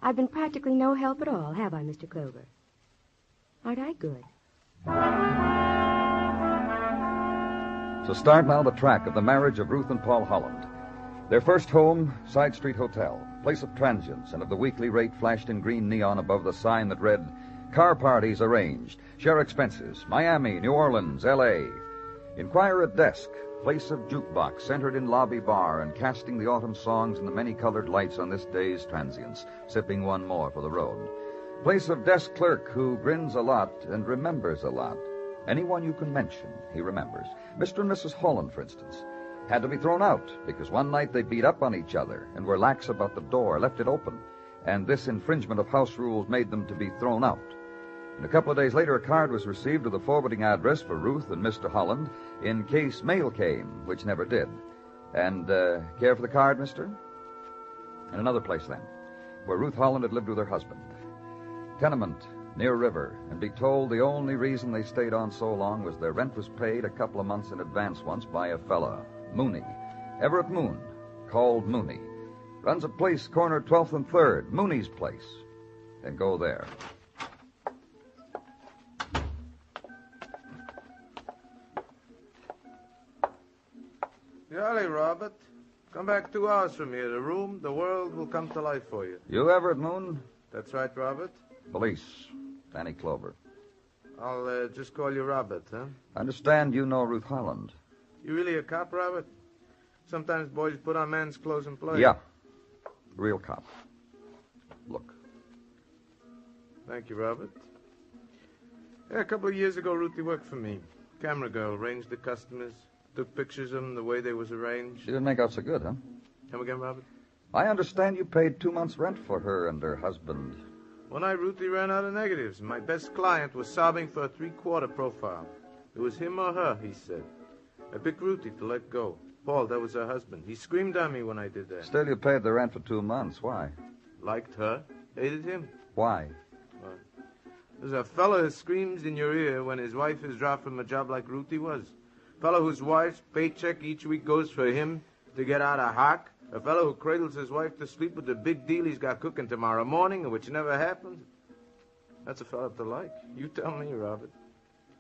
I've been practically no help at all, have I, Mr. Clover? Aren't I good? So start now the track of the marriage of Ruth and Paul Holland. Their first home, Side Street Hotel, place of transience and of the weekly rate flashed in green neon above the sign that read, Car parties arranged, share expenses, Miami, New Orleans, L.A. Inquire at desk, place of jukebox centered in lobby bar and casting the autumn songs in the many-colored lights on this day's transients, sipping one more for the road. Place of desk clerk who grins a lot and remembers a lot. Anyone you can mention, he remembers. Mr. and Mrs. Holland, for instance, had to be thrown out because one night they beat up on each other and were lax about the door, left it open, and this infringement of house rules made them to be thrown out. And a couple of days later, a card was received with a forwarding address for Ruth and Mr. Holland in case mail came, which never did. And, care for the card, mister? And another place, then, where Ruth Holland had lived with her husband. Tenement near river, and be told the only reason they stayed on so long was their rent was paid a couple of months in advance once by a fella, Mooney. Everett Moon, called Mooney. Runs a place corner 12th and 3rd, Mooney's place. And go there. Golly, Robert. Come back 2 hours from here. The room, the world will come to life for you. You Everett Moon? That's right, Robert. Police. Danny Clover. I'll just call you Robert, huh? I understand you know Ruth Holland. You really a cop, Robert? Sometimes boys put on man's clothes and play. Yeah. Real cop. Look. Thank you, Robert. Yeah, a couple of years ago, Ruthie worked for me. Camera girl, arranged the customers, took pictures of them the way they was arranged. She didn't make out so good, huh? Come again, Robert? I understand you paid 2 months' rent for her and her husband. One night, Ruthie ran out of negatives. My best client was sobbing for a 3/4 profile. It was him or her, he said. I picked Ruthie to let go. Paul, that was her husband. He screamed at me when I did that. Still, you paid the rent for 2 months. Why? Liked her, hated him. Why? There's a fellow who screams in your ear when his wife is dropped from a job like Ruthie was. A fellow whose wife's paycheck each week goes for him to get out of hock. A fellow who cradles his wife to sleep with the big deal he's got cooking tomorrow morning, which never happens. That's a fellow to like. You tell me, Robert.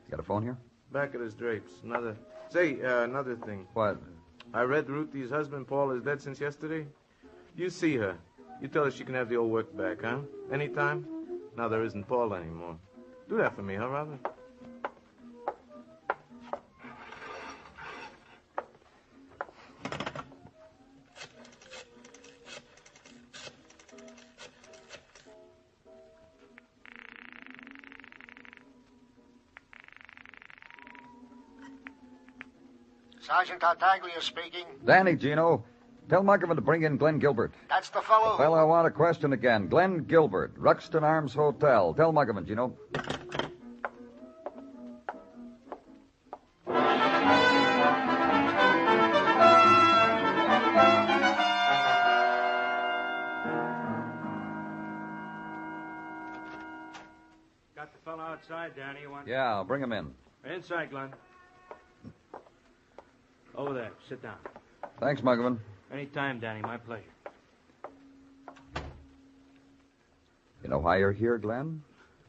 You got a phone here? Back at his drapes. Another thing. What? I read Ruthie's husband, Paul, is dead since yesterday. You see her. You tell her she can have the old work back, huh? Anytime? Now there isn't Paul anymore. Do that for me, huh, Robert? Sergeant Tartaglia speaking. Danny, Gino. Tell Muggavan to bring in Glenn Gilbert. That's the fellow. The fellow I want to question again. Glenn Gilbert, Ruxton Arms Hotel. Tell Muggavan, Gino. Got the fellow outside, Danny. You want... Yeah, bring him in. Inside, Glenn. Over there. Sit down. Thanks, Muggavan. Anytime, Danny. My pleasure. You know why you're here, Glenn?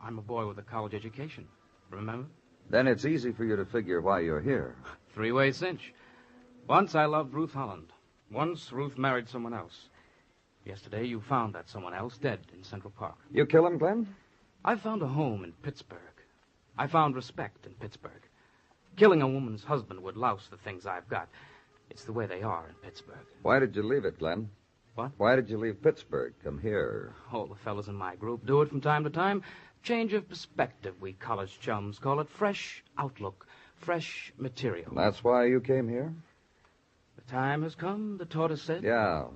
I'm a boy with a college education. Remember? Then it's easy for you to figure why you're here. Three-way cinch. Once I loved Ruth Holland. Once Ruth married someone else. Yesterday you found that someone else dead in Central Park. You kill him, Glenn? I found a home in Pittsburgh. I found respect in Pittsburgh. Killing a woman's husband would louse the things I've got. It's the way they are in Pittsburgh. Why did you leave it, Glenn? What? Why did you leave Pittsburgh? Come here. All the fellas in my group do it from time to time. Change of perspective, we college chums call it. Fresh outlook, fresh material. That's why you came here? The time has come, the tortoise said. Yeah.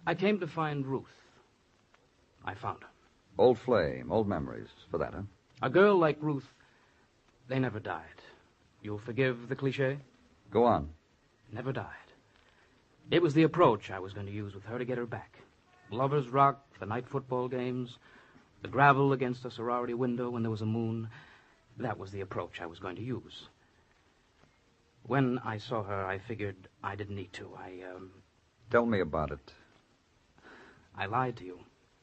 I came to find Ruth. I found her. Old flame, old memories. For that, huh? A girl like Ruth, they never died. You'll forgive the cliche? Go on. Never died. It was the approach I was going to use with her to get her back. Lovers' rock, the night football games, the gravel against a sorority window when there was a moon. That was the approach I was going to use. When I saw her, I figured I didn't need to. Tell me about it. I lied to you.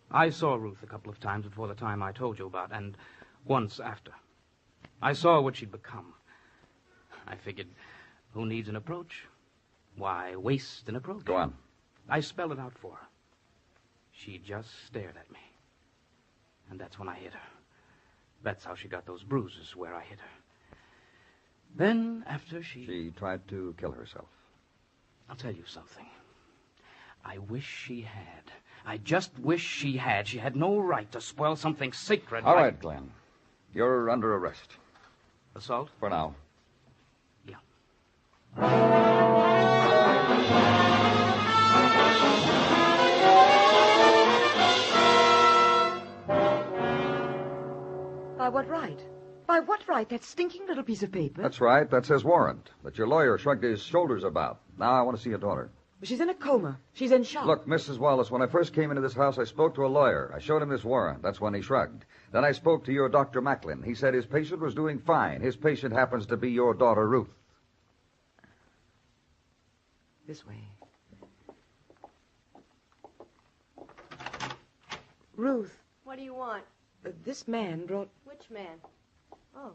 I saw Ruth a couple of times before the time I told you about, and once after. I saw what she'd become. I figured, who needs an approach? Why waste an approach? Go on. I spelled it out for her. She just stared at me. And that's when I hit her. That's how she got those bruises where I hit her. Then, after She tried to kill herself. I'll tell you something. I wish she had. I just wish she had. She had no right to spoil something sacred. All right, Glenn. You're under arrest. Assault? For now. Yeah. By what right? By what right? That stinking little piece of paper? That's right. That's his warrant that your lawyer shrugged his shoulders about. Now I want to see your daughter. She's in a coma. She's in shock. Look, Mrs. Wallace, when I first came into this house, I spoke to a lawyer. I showed him this warrant. That's when he shrugged. Then I spoke to your Dr. Macklin. He said his patient was doing fine. His patient happens to be your daughter, Ruth. This way. Ruth. What do you want? This man brought... Which man? Oh.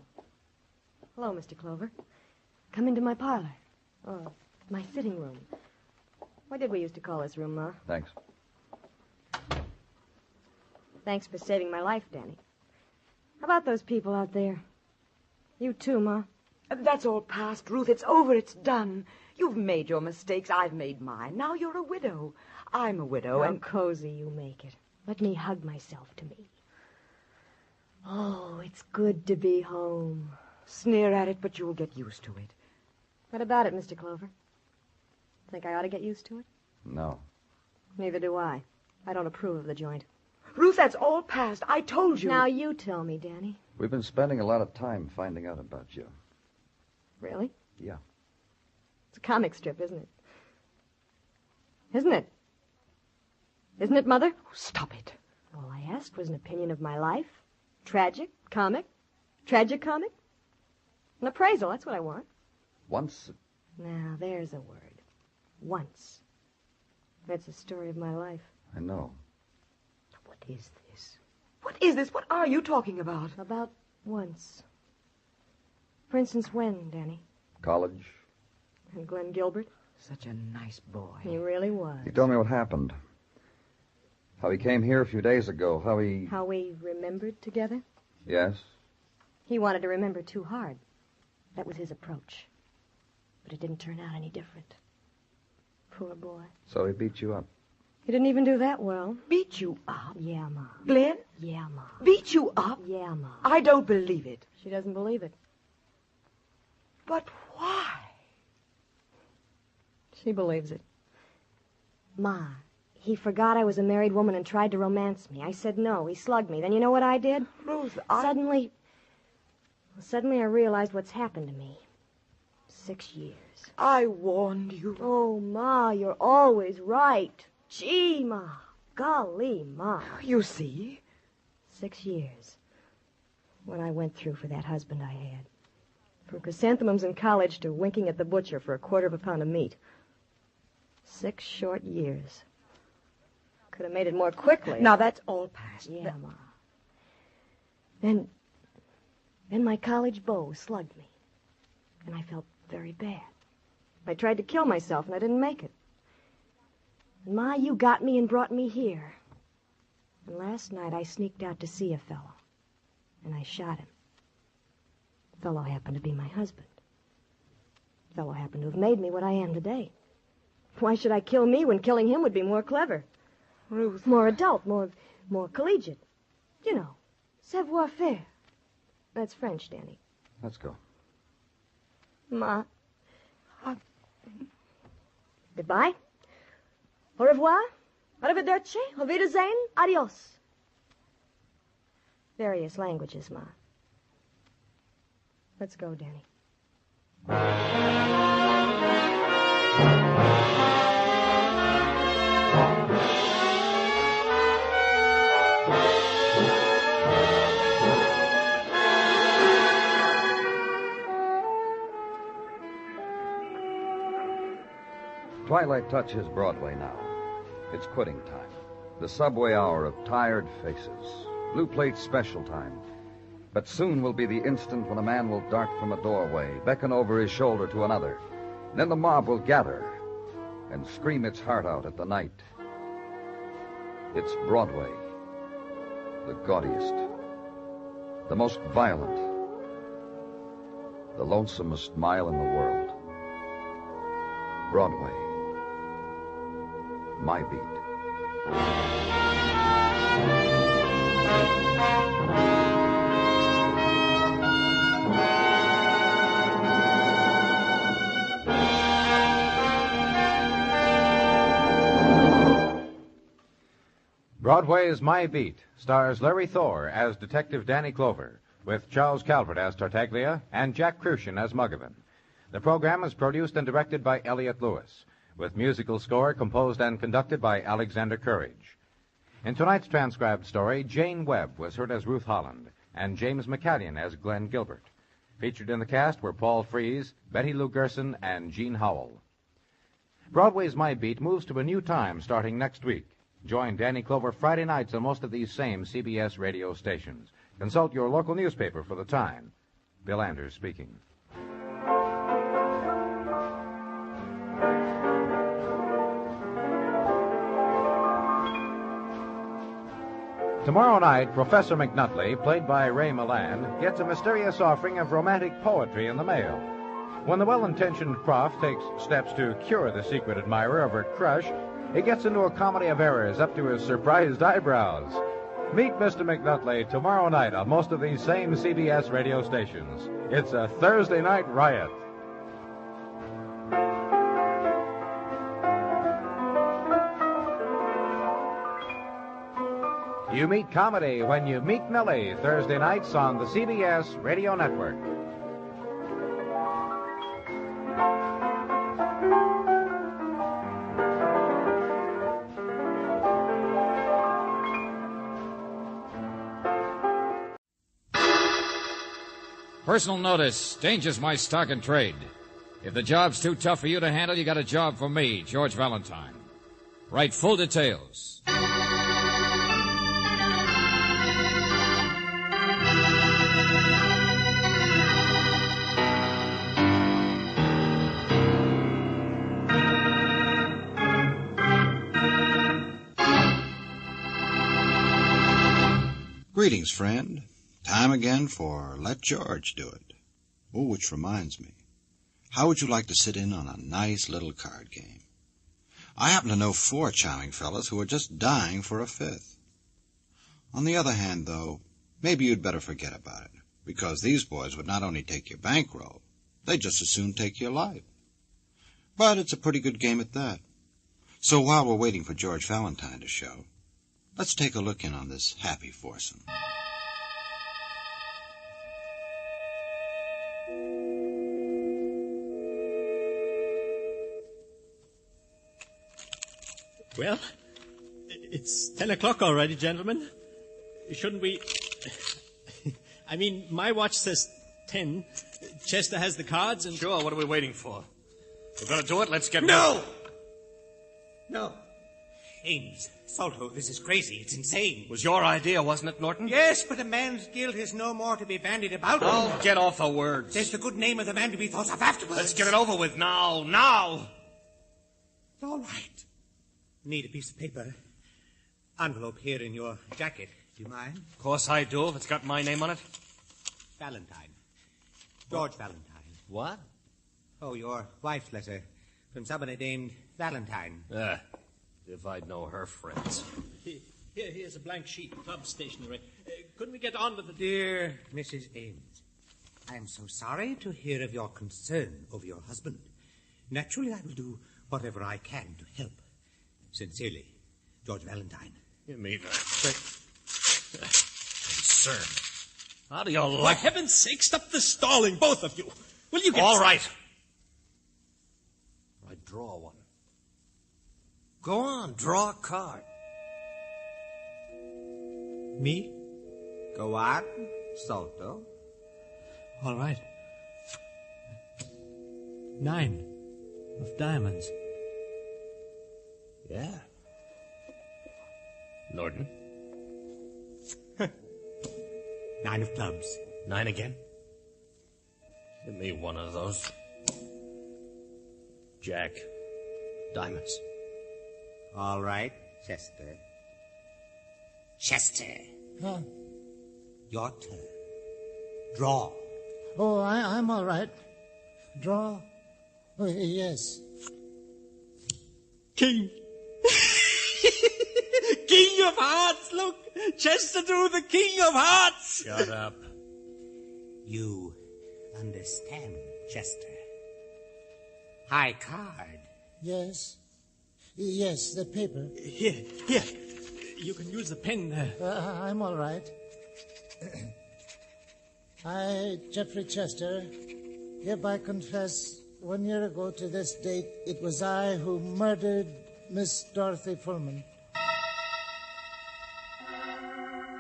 Hello, Mr. Clover. Come into my parlor. Oh, my sitting room. What did we used to call this room, Ma? Thanks. Thanks for saving my life, Danny. How about those people out there? You too, Ma. That's all past, Ruth. It's over. It's done. You've made your mistakes. I've made mine. Now you're a widow. I'm a widow, How and... cozy you make it. Let me hug myself to me. Oh, it's good to be home. Sneer at it, but you'll get used to it. What about it, Mr. Clover? Think I ought to get used to it? No. Neither do I. I don't approve of the joint. Ruth, that's all past. I told you. Now you tell me, Danny. We've been spending a lot of time finding out about you. Really? Yeah. It's a comic strip, isn't it? Isn't it? Isn't it, Mother? Oh, stop it. All I asked was an opinion of my life. Tragic, comic, tragicomic. An appraisal, that's what I want. Once... Now, there's a word. Once. That's the story of my life. I know. What is this? What is this? What are you talking about? About once. For instance, when, Danny? College. And Glenn Gilbert? Such a nice boy. He really was. He told me what happened. How he came here a few days ago. How we remembered together? Yes. He wanted to remember too hard. That was his approach. But it didn't turn out any different. Poor boy. So he beat you up. He didn't even do that well. Beat you up? Yeah, Ma. Glenn? Yeah, Ma. Beat you up? Yeah, Ma. I don't believe it. She doesn't believe it. But why? She believes it. Ma, he forgot I was a married woman and tried to romance me. I said no. He slugged me. Then you know what I did? Ruth, Suddenly I realized what's happened to me. 6 years. I warned you. Oh, Ma, you're always right. Gee, Ma. Golly, Ma. You see? 6 years. What I went through for that husband I had. From chrysanthemums in college to winking at the butcher for a quarter of a pound of meat. 6 short years. Could have made it more quickly. Now, that's all past. Yeah, Ma. Then my college beau slugged me. And I felt very bad. I tried to kill myself, and I didn't make it. And, Ma, you got me and brought me here. And last night I sneaked out to see a fellow. And I shot him. The fellow happened to be my husband. The fellow happened to have made me what I am today. Why should I kill me when killing him would be more clever? Ruth. More adult, more collegiate. You know, savoir-faire. That's French, Danny. Let's go. Ma. Goodbye. Au revoir. Arrivederci. Auf Wiedersehen. Adios. Various languages, Ma. Let's go, Danny. Twilight touches Broadway now. It's quitting time. The subway hour of tired faces. Blue plate special time. But soon will be the instant when a man will dart from a doorway, beckon over his shoulder to another. Then the mob will gather and scream its heart out at the night. It's Broadway. The gaudiest. The most violent. The lonesomest mile in the world. Broadway. My beat. Broadway's My Beat stars Larry Thor as Detective Danny Clover, with Charles Calvert as Tartaglia and Jack Crucian as Muggavan. The program is produced and directed by Elliott Lewis, with musical score composed and conducted by Alexander Courage. In tonight's transcribed story, Jane Webb was heard as Ruth Holland and James McCallion as Glenn Gilbert. Featured in the cast were Paul Frees, Betty Lou Gerson, and Jean Howell. Broadway's My Beat moves to a new time starting next week. Join Danny Clover Friday nights on most of these same CBS radio stations. Consult your local newspaper for the time. Bill Anders speaking. Tomorrow night, Professor McNutley, played by Ray Milland, gets a mysterious offering of romantic poetry in the mail. When the well-intentioned prof takes steps to cure the secret admirer of her crush, he gets into a comedy of errors up to his surprised eyebrows. Meet Mr. McNutley tomorrow night on most of these same CBS radio stations. It's a Thursday night riot. You meet comedy when you meet Millie, Thursday nights on the CBS Radio Network. Personal notice. Danger's my stock and trade. If the job's too tough for you to handle, you got a job for me, George Valentine. Write full details. Greetings, friend. Time again for Let George Do It. Oh, which reminds me. How would you like to sit in on a nice little card game? I happen to know 4 charming fellows who are just dying for a 5th. On the other hand, though, maybe you'd better forget about it, because these boys would not only take your bankroll, they'd just as soon take your life. But it's a pretty good game at that. So while we're waiting for George Valentine to show, let's take a look in on this happy foursome. Well, it's 10 o'clock already, gentlemen. Shouldn't we... I mean, my watch says 10. Chester has the cards and... Sure, what are we waiting for? We're going to do it, let's get... No! No. Ames, Salto, this is crazy. It's insane. It was your idea, wasn't it, Norton? Yes, but a man's guilt is no more to be bandied about. Oh, get off the words. There's the good name of the man to be thought of afterwards. Let's get it over with now, now! All right. Need a piece of paper. Envelope here in your jacket. Do you mind? Of course I do, if it's got my name on it. Valentine. George Valentine. What? Oh, your wife's letter. From somebody named Valentine. If I'd know her friends. Here's a blank sheet, club stationery. Couldn't we get on with the... Dear Mrs. Ames, I am so sorry to hear of your concern over your husband. Naturally, I will do whatever I can to help. Sincerely, George Valentine. You mean concern? How do you For like... heaven's sake, stop the stalling, both of you. Will you get... All right. I draw one. Go on, draw a card. Me? Go on, Salto. All right. 9 of diamonds. Yeah. Norton. 9 of clubs. 9 again. Give me one of those. Jack. Diamonds. All right, Chester. Chester. Huh? Your turn. Draw. Oh, I'm all right. Draw? Oh, yes. King. King of Hearts, look. Chester drew the King of Hearts. Shut up. You understand, Chester. High card. Yes. Yes, the paper. Here. You can use the pen there. I'm all right. I, Jeffrey Chester, hereby confess 1 year ago to this date it was I who murdered Miss Dorothy Fullman.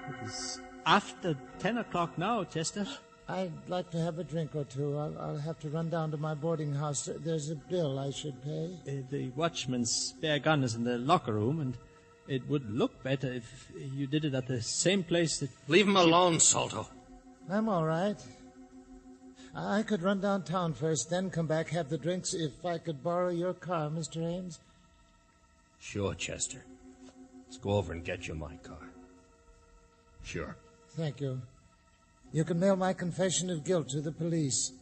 It is after 10 o'clock now, Chester. I'd like to have a drink or two. I'll have to run down to my boarding house. There's a bill I should pay. The watchman's spare gun is in the locker room, and it would look better if you did it at the same place that... Leave him alone, Salto. I'm all right. I could run downtown first, then come back, have the drinks, if I could borrow your car, Mr. Ames. Sure, Chester. Let's go over and get you my car. Sure. Thank you. You can mail my confession of guilt to the police.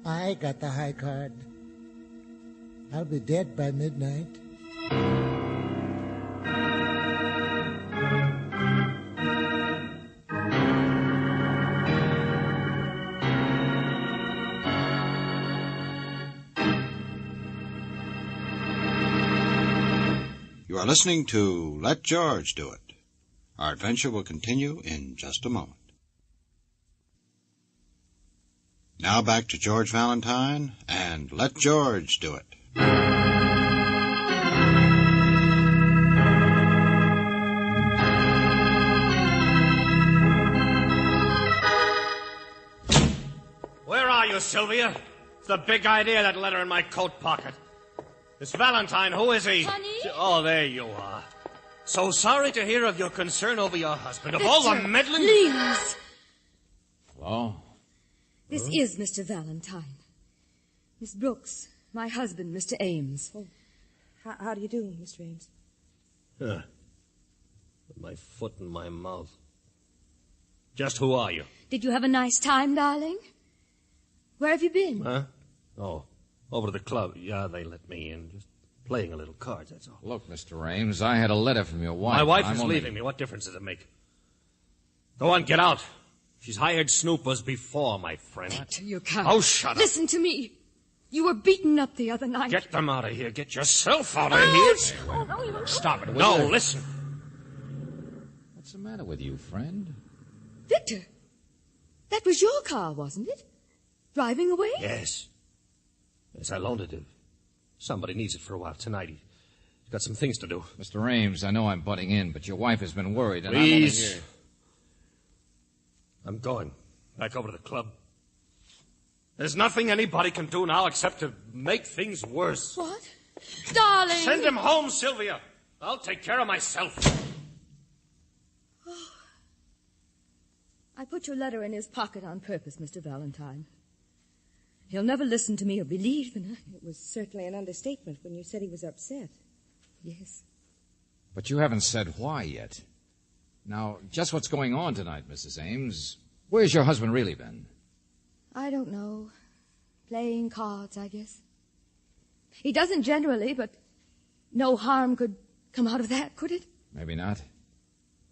I got the high card. I'll be dead by midnight. You are listening to Let George Do It. Our adventure will continue in just a moment. Now back to George Valentine and Let George Do It. Where are you, Sylvia? It's the big idea, that letter in my coat pocket. This Valentine, who is he? Honey? Oh, there you are. So sorry to hear of your concern over your husband. Of all the meddling... Please. Hello? This is Mr. Valentine. Miss Brooks, my husband, Mr. Ames. Oh, how do you do, Mr. Ames? With my foot in my mouth. Just who are you? Did you have a nice time, darling? Where have you been? Huh? Oh, over to the club. Yeah, they let me in. Just playing a little cards, that's all. Look, Mr. Ames, I had a letter from your wife. My wife I'm is only... leaving me. What difference does it make? Go on, get out. She's hired snoopers before, my friend. You can't. Oh, shut up. Listen to me. You were beaten up the other night. Get them out of here. Get yourself out of Ouch! here. Oh, no, you don't. Stop it, will No, you? listen. What's the matter with you, friend? Victor, that was your car, wasn't it? Driving away? Yes. Yes, I loaned it. Somebody needs it for a while tonight. He's got some things to do. Mr. Ames, I know I'm butting in, but your wife has been worried, and I'm only Please. here. I'm going back over to the club. There's nothing anybody can do now except to make things worse. What? Darling! Send him home, Sylvia. I'll take care of myself. I put your letter in his pocket on purpose, Mr. Valentine. He'll never listen to me or believe in it. It was certainly an understatement when you said he was upset. Yes. But you haven't said why yet. Now, just what's going on tonight, Mrs. Ames? Where's your husband really been? I don't know. Playing cards, I guess. He doesn't generally, but no harm could come out of that, could it? Maybe not.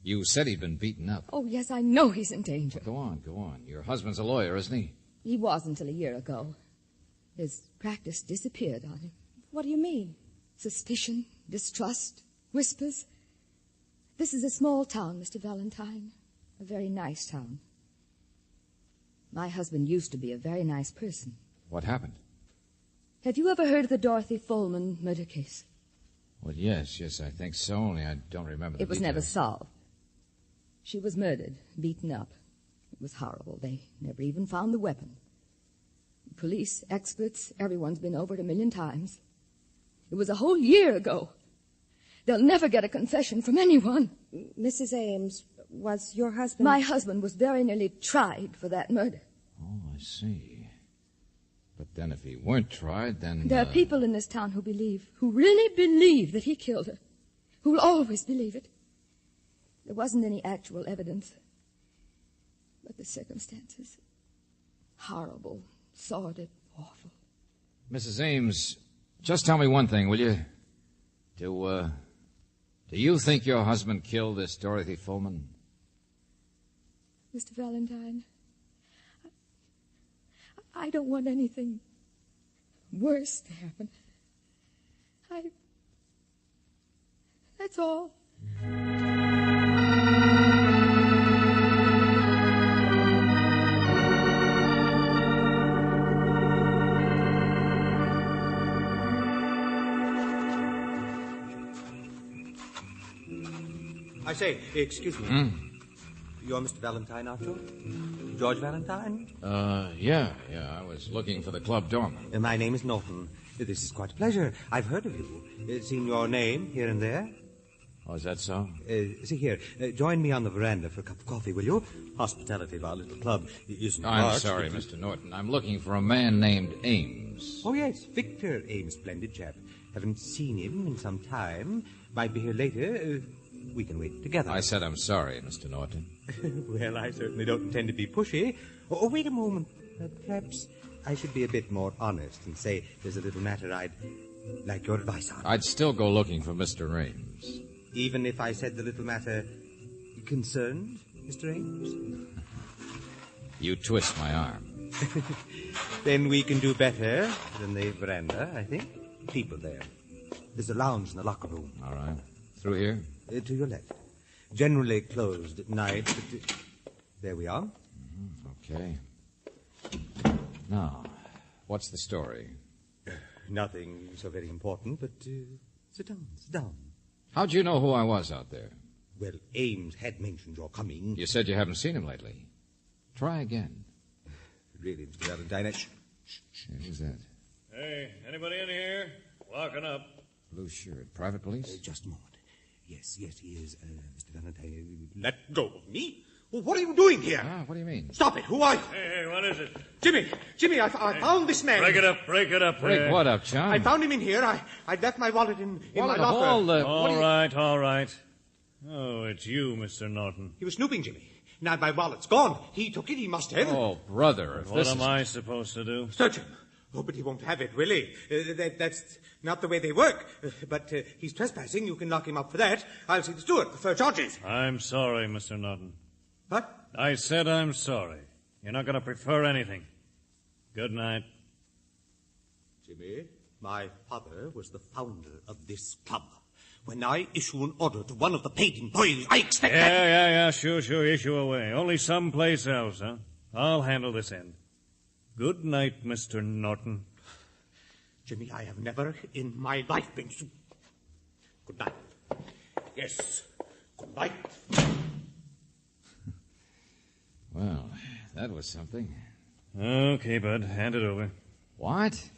You said he'd been beaten up. Oh, yes, I know he's in danger. Go on, go on. Your husband's a lawyer, isn't he? He was until a year ago. His practice disappeared on him. What do you mean? Suspicion, distrust, whispers. This is a small town, Mr. Valentine. A very nice town. My husband used to be a very nice person. What happened? Have you ever heard of the Dorothy Folman murder case? Well, yes, I think so, only I don't remember the It was never details. solved. She was murdered, beaten up. It was horrible. They never even found the weapon. Police, experts, everyone's been over it 1,000,000 times. It was a whole year ago. They'll never get a confession from anyone. Mrs. Ames, was your husband... My husband was very nearly tried for that murder. Oh, I see. But then if he weren't tried, then... There are people in this town who really believe that he killed her. Who'll always believe it. There wasn't any actual evidence. But the circumstances... horrible, sordid, awful. Mrs. Ames, just tell me one thing, will you? Do you think your husband killed this Dorothy Folman? Mr. Valentine, I don't want anything worse to happen. That's all. I say, excuse me. You're Mr. Valentine, aren't you? George Valentine? Yeah. I was looking for the club doorman. My name is Norton. This is quite a pleasure. I've heard of you. Seen your name here and there. Oh, is that so? See here, join me on the veranda for a cup of coffee, will you? Hospitality of our little club isn't I'm much, sorry, but- Mr. Norton. I'm looking for a man named Ames. Oh, yes, Victor Ames, splendid chap. Haven't seen him in some time. Might be here later. We can wait together. I said I'm sorry, Mr. Norton. Well, I certainly don't intend to be pushy. Oh, wait a moment. Perhaps I should be a bit more honest and say there's a little matter I'd like your advice on. I'd still go looking for Mr. Ames. Even if I said the little matter concerned Mr. Ames? You twist my arm. Then we can do better than the veranda, I think. People there. There's a lounge in the locker room. All right. Through here? To your left. Generally closed at night, but... there we are. Okay. Now, what's the story? Nothing so very important, but sit down, sit down. How'd you know who I was out there? Well, Ames had mentioned your coming. You said you haven't seen him lately. Try again. Really, Mr. Valentine, Who's that? Hey, anybody in here? Walking up. Blue shirt. Private police? Just a moment. Yes, he is. Mr. Valentine, let go of me. Well, what are you doing here? What do you mean? Stop it. Who are you? Hey, what is it? Jimmy, I found this man. Break it up. Break what up, John? I found him in here. I left my wallet in my locker. All right. Oh, it's you, Mr. Norton. He was snooping, Jimmy. Now my wallet's gone. He took it. He must have. Oh, brother. What am I supposed to do? Search him. Oh, but he won't have it, will he? That's not the way they work. But he's trespassing. You can lock him up for that. I'll see the steward. Prefer charges. I'm sorry, Mr. Norton. What? I said I'm sorry. You're not going to prefer anything. Good night. Jimmy, my father was the founder of this club. When I issue an order to one of the painting boys, I expect that... Yeah, sure, issue away. Only someplace else, huh? I'll handle this end. Good night, Mr. Norton. Jimmy, I have never in my life been so... Good night. Yes, good night. Well, that was something. Okay, Bud, hand it over. What?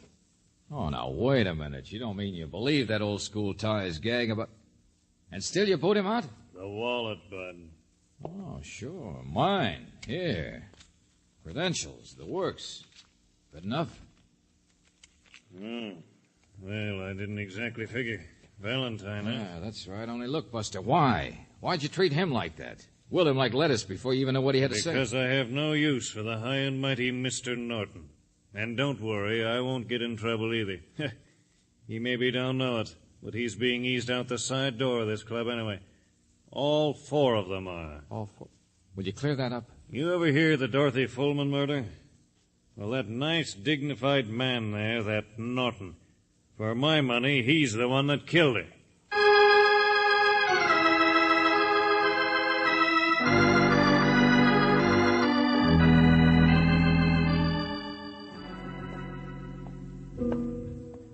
Oh, now, wait a minute. You don't mean you believe that old school ties gag about... And still you boot him out? The wallet, Bud. Oh, sure. Mine. Here. Credentials, the works. Good enough? Oh. Well, I didn't exactly figure. Valentine, huh? Yeah, that's right. Only look, Buster, why? Why'd you treat him like that? Will him like lettuce before you even know what he had to say? Because I have no use for the high and mighty Mr. Norton. And don't worry, I won't get in trouble either. He maybe don't know it, but he's being eased out the side door of this club anyway. All 4 of them are. All 4? Will you clear that up? You ever hear the Dorothy Fullman murder? Well, that nice, dignified man there, that Norton, for my money, he's the one that killed her.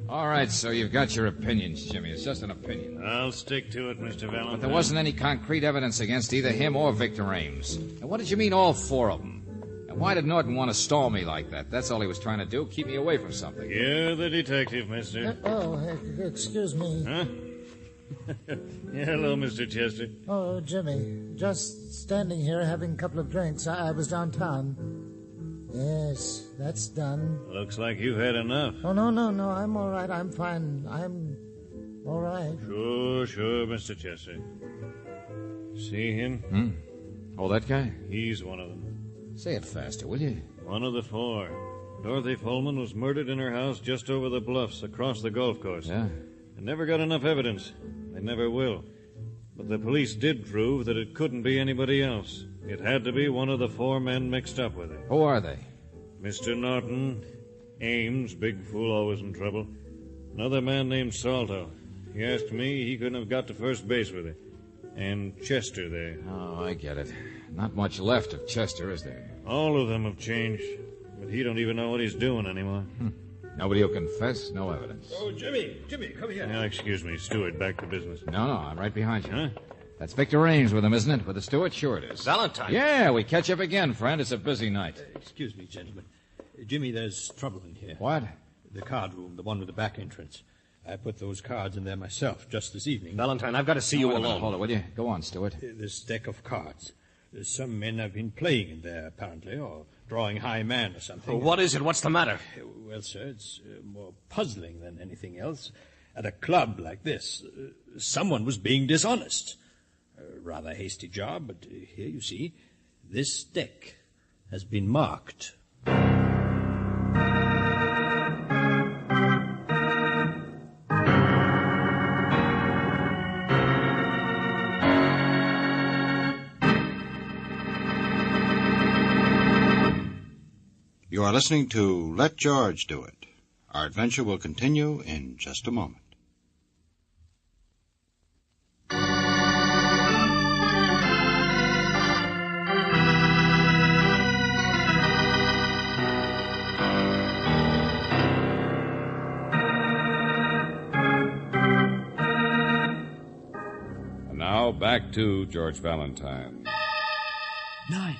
All right, so you've got your opinions, Jimmy. It's just an opinion. I'll stick to it, Mr. Valentine. But there wasn't any concrete evidence against either him or Victor Ames. And what did you mean, all 4 of them? And why did Norton want to stall me like that? That's all he was trying to do, keep me away from something. You're the detective, mister. Excuse me. Huh? Yeah, hello, Mr. Chester. Oh, Jimmy. Just standing here having a couple of drinks. I was downtown. Yes, that's done. Looks like you've had enough. Oh, no. I'm all right. I'm fine. I'm all right. Sure, Mr. Chester. See him? Oh, that guy? He's one of them. Say it faster, will you? One of the 4. Dorothy Fullman was murdered in her house just over the bluffs across the golf course. Yeah? They never got enough evidence. They never will. But the police did prove that it couldn't be anybody else. It had to be one of the 4 men mixed up with her. Who are they? Mr. Norton, Ames, big fool, always in trouble. Another man named Salto. He asked me he couldn't have got to first base with her. And Chester there. Oh, I get it. Not much left of Chester, is there? All of them have changed. But he don't even know what he's doing anymore. Nobody will confess, no evidence. Oh, Jimmy, come here. Now, excuse me, Stewart, back to business. No, I'm right behind you. Huh? That's Victor Ames with him, isn't it? With the Stewart? Sure it is. Valentine. Yeah, we catch up again, friend. It's a busy night. Excuse me, gentlemen. Jimmy, there's trouble in here. What? The card room, the one with the back entrance. I put those cards in there myself just this evening. Valentine, I've got to see you alone. Hold it, will you? Go on, Stewart. This deck of cards. Some men have been playing in there, apparently, or drawing high man or something. Well, what is it? What's the matter? Well, sir, it's more puzzling than anything else. At a club like this, someone was being dishonest. A rather hasty job, but here you see, this deck has been marked. You are listening to Let George Do It. Our adventure will continue in just a moment. And now back to George Valentine. 9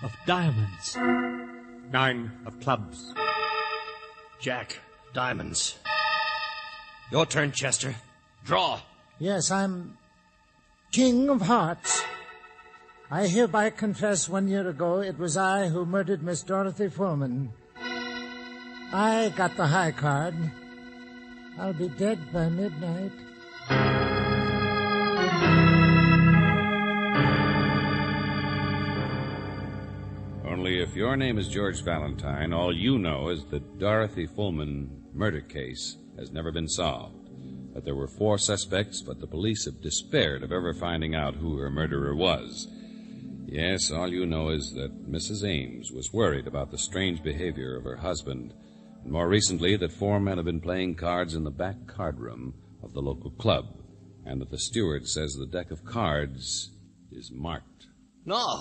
of diamonds. 9 of clubs. Jack, diamonds. Your turn, Chester. Draw. Yes, I'm King of Hearts. I hereby confess 1 year ago it was I who murdered Miss Dorothy Fullman. I got the high card. I'll be dead by midnight. Only if your name is George Valentine, all you know is that Dorothy Fullman murder case has never been solved. That there were 4 suspects, but the police have despaired of ever finding out who her murderer was. Yes, all you know is that Mrs. Ames was worried about the strange behavior of her husband And more recently, that 4 men have been playing cards in the back card room of the local club, and that the steward says the deck of cards is marked. No,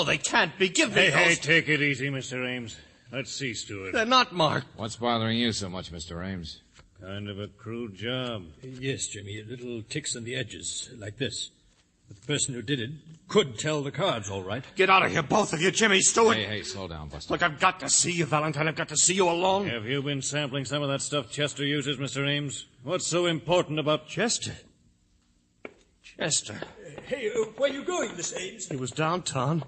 they can't be. Give me those. Hey, take it easy, Mr. Ames. Let's see, Stewart. They're not marked. What's bothering you so much, Mr. Ames? Kind of a crude job. Yes, Jimmy, little ticks on the edges, like this. But the person who did it could tell the cards, all right. Get out of here, both of you, Jimmy, Stewart. Hey, slow down, Buster. Look, I've got to see you, Valentine. I've got to see you alone. Have you been sampling some of that stuff Chester uses, Mr. Ames? What's so important about Chester? Chester. Hey, where are you going, Miss Ames? He was downtown.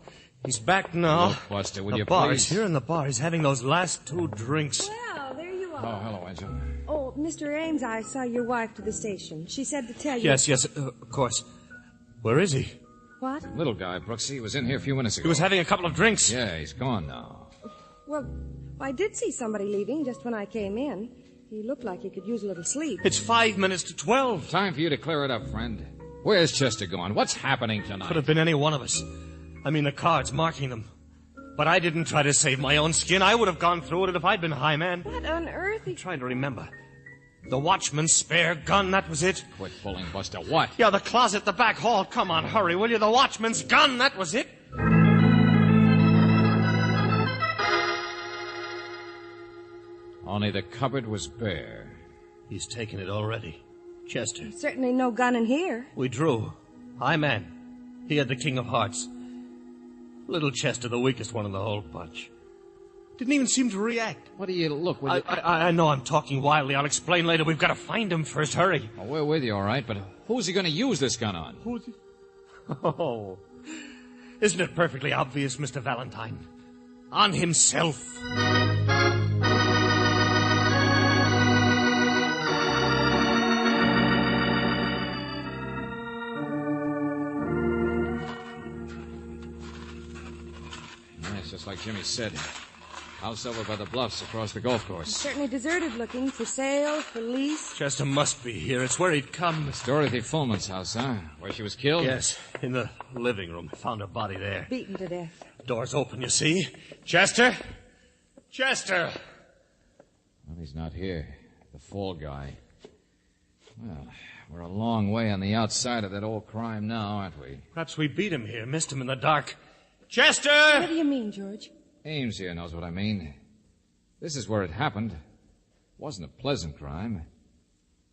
He's back now. Look, Buster, will you bar please? is here in the bar. He's having those last 2 drinks. Well, there you are. Oh, hello, Angel. Oh, Mr. Ames, I saw your wife to the station. She said to tell you... Yes, of course. Where is he? What? Little guy, Brooksy. He was in here a few minutes ago. He was having a couple of drinks. Yeah, he's gone now. Well, I did see somebody leaving just when I came in. He looked like he could use a little sleep. It's 5 minutes to 12. Time for you to clear it up, friend. Where's Chester gone? What's happening tonight? Could have been any one of us. I mean, the cards marking them. But I didn't try to save my own skin. I would have gone through with it if I'd been high man. What on earth? I'm trying to remember. The watchman's spare gun, that was it. Quit pulling, Buster. What? Yeah, the closet, the back hall. Come on, hurry, will you? The watchman's gun, that was it. Only the cupboard was bare. He's taken it already. Chester. Certainly no gun in here. We drew. High man. He had the king of hearts. Little Chester, the weakest one in the whole bunch. Didn't even seem to react. What do you look? I know I'm talking wildly. I'll explain later. We've got to find him first. Hurry. Oh, we're with you, all right, but who's he going to use this gun on? Who's he? Oh. Isn't it perfectly obvious, Mr. Valentine? On himself. Just like Jimmy said. House over by the bluffs across the golf course. Certainly deserted looking. For sale, for lease. Chester must be here. It's where he'd come. It's Dorothy Fullman's house, huh? Where she was killed? Yes, in the living room. Found her body there. Beaten to death. Door's open, you see. Chester? Chester! Well, he's not here. The fall guy. Well, we're a long way on the outside of that old crime now, aren't we? Perhaps we beat him here, missed him in the dark. Chester! What do you mean, George? Ames here knows what I mean. This is where it happened. It wasn't a pleasant crime.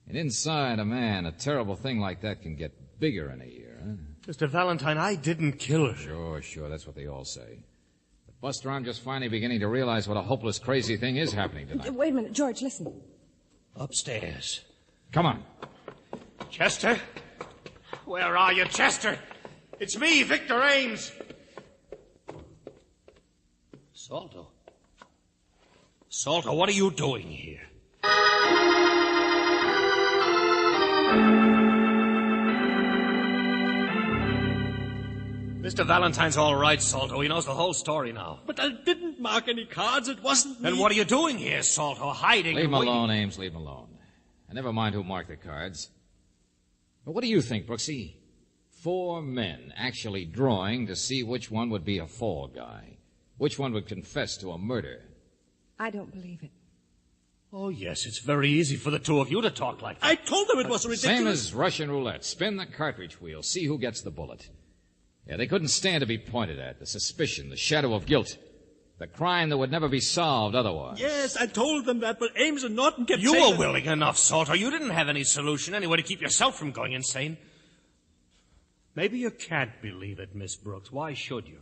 And inside a man, a terrible thing like that can get bigger in a year, huh? Mr. Valentine, I didn't kill her. Sure, that's what they all say. But, Buster, I'm just finally beginning to realize what a hopeless, crazy thing is happening tonight. Wait a minute, George, listen. Upstairs. Come on. Chester? Where are you, Chester? It's me, Victor Ames. Salto, what are you doing here? Mr. Valentine's all right, Salto. He knows the whole story now. But I didn't mark any cards. It wasn't me. Then what are you doing here, Salto? Hiding? Leave him alone, Ames. Leave him alone. And never mind who marked the cards. But what do you think, Brooksy? 4 men actually drawing to see which one would be a fall guy. Which one would confess to a murder? I don't believe it. Oh, yes, it's very easy for the two of you to talk like that. I told them it was ridiculous. Same as Russian roulette. Spin the cartridge wheel. See who gets the bullet. Yeah, they couldn't stand to be pointed at. The suspicion, the shadow of guilt. The crime that would never be solved otherwise. Yes, I told them that, but Ames and Norton kept You saying... were willing enough, Salter. You didn't have any solution anyway to keep yourself from going insane. Maybe you can't believe it, Miss Brooks. Why should you?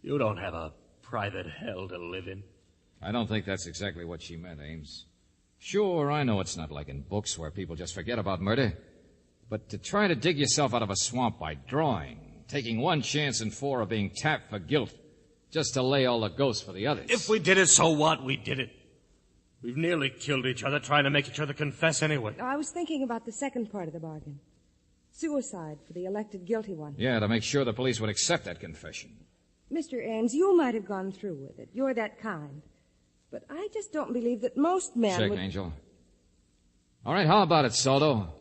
You don't have a private hell to live in. I don't think that's exactly what she meant, Ames. Sure, I know it's not like in books where people just forget about murder. But to try to dig yourself out of a swamp by drawing, taking one chance in 4 of being tapped for guilt, just to lay all the ghosts for the others. If we did it, so what? We did it. We've nearly killed each other trying to make each other confess anyway. I was thinking about the second part of the bargain. Suicide for the elected guilty one. Yeah, to make sure the police would accept that confession. Mr. Ames, you might have gone through with it. You're that kind. But I just don't believe that most men Shake, would... Angel. All right, how about it, Soldo?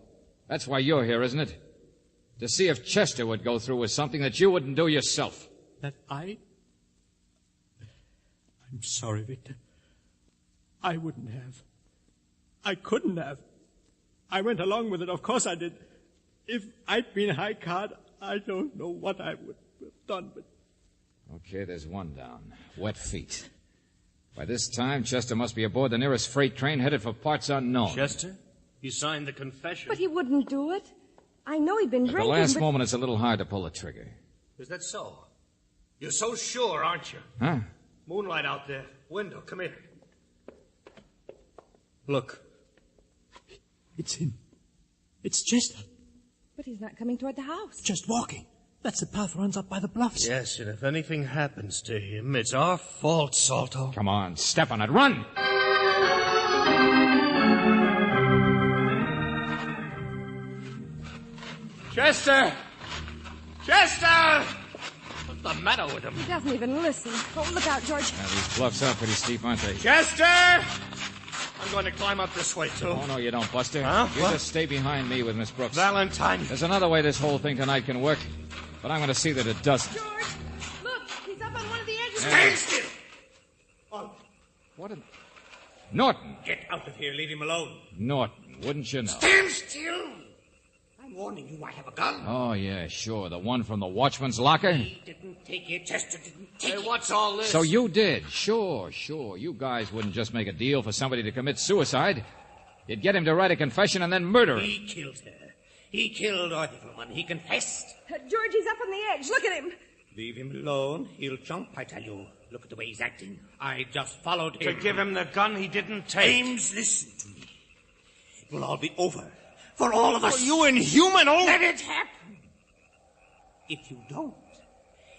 That's why you're here, isn't it? To see if Chester would go through with something that you wouldn't do yourself. That I'm sorry, Victor. I wouldn't have. I couldn't have. I went along with it. Of course I did. If I'd been high card, I don't know what I would have done, but... Okay, there's one down. Wet feet. By this time, Chester must be aboard the nearest freight train headed for parts unknown. Chester? You signed the confession. But he wouldn't do it. I know he'd been At drinking, the last but... moment, it's a little hard to pull the trigger. Is that so? You're so sure, aren't you? Huh? Moonlight out there. Window, come here. Look. It's him. It's Chester. But he's not coming toward the house. Just walking. That's the path runs up by the bluffs. Yes, and if anything happens to him, it's our fault, Salto. Come on, step on it. Run! Chester! Chester! What's the matter with him? He doesn't even listen. Oh, look out, George. Now, these bluffs are pretty steep, aren't they? Chester! I'm going to climb up this way, too. Oh, no, you don't, Buster. Huh? You What? just stay behind me with Miss Brooks. Valentine. There's another way this whole thing tonight can work, but I'm going to see that it doesn't. George, look, he's up on one of the edges. Stand still! Oh, What in... Norton! get out of here. Leave him alone. Norton, wouldn't you know? Stand still! I'm warning you, I have a gun. Oh, yeah, sure. The one from the watchman's locker? He didn't take it. Chester didn't take it. What's all this? So you did. Sure. You guys wouldn't just make a deal for somebody to commit suicide. You'd get him to write a confession and then murder him. He killed her. He killed Dorothy Fullman. He confessed. George, he's up on the edge. Look at him. Leave him alone. He'll jump, I tell you. Look at the way he's acting. I just followed him. To give him the gun he didn't take. James, listen to me. It will all be over. For all of us. Oh, you inhuman old... Let it happen. If you don't,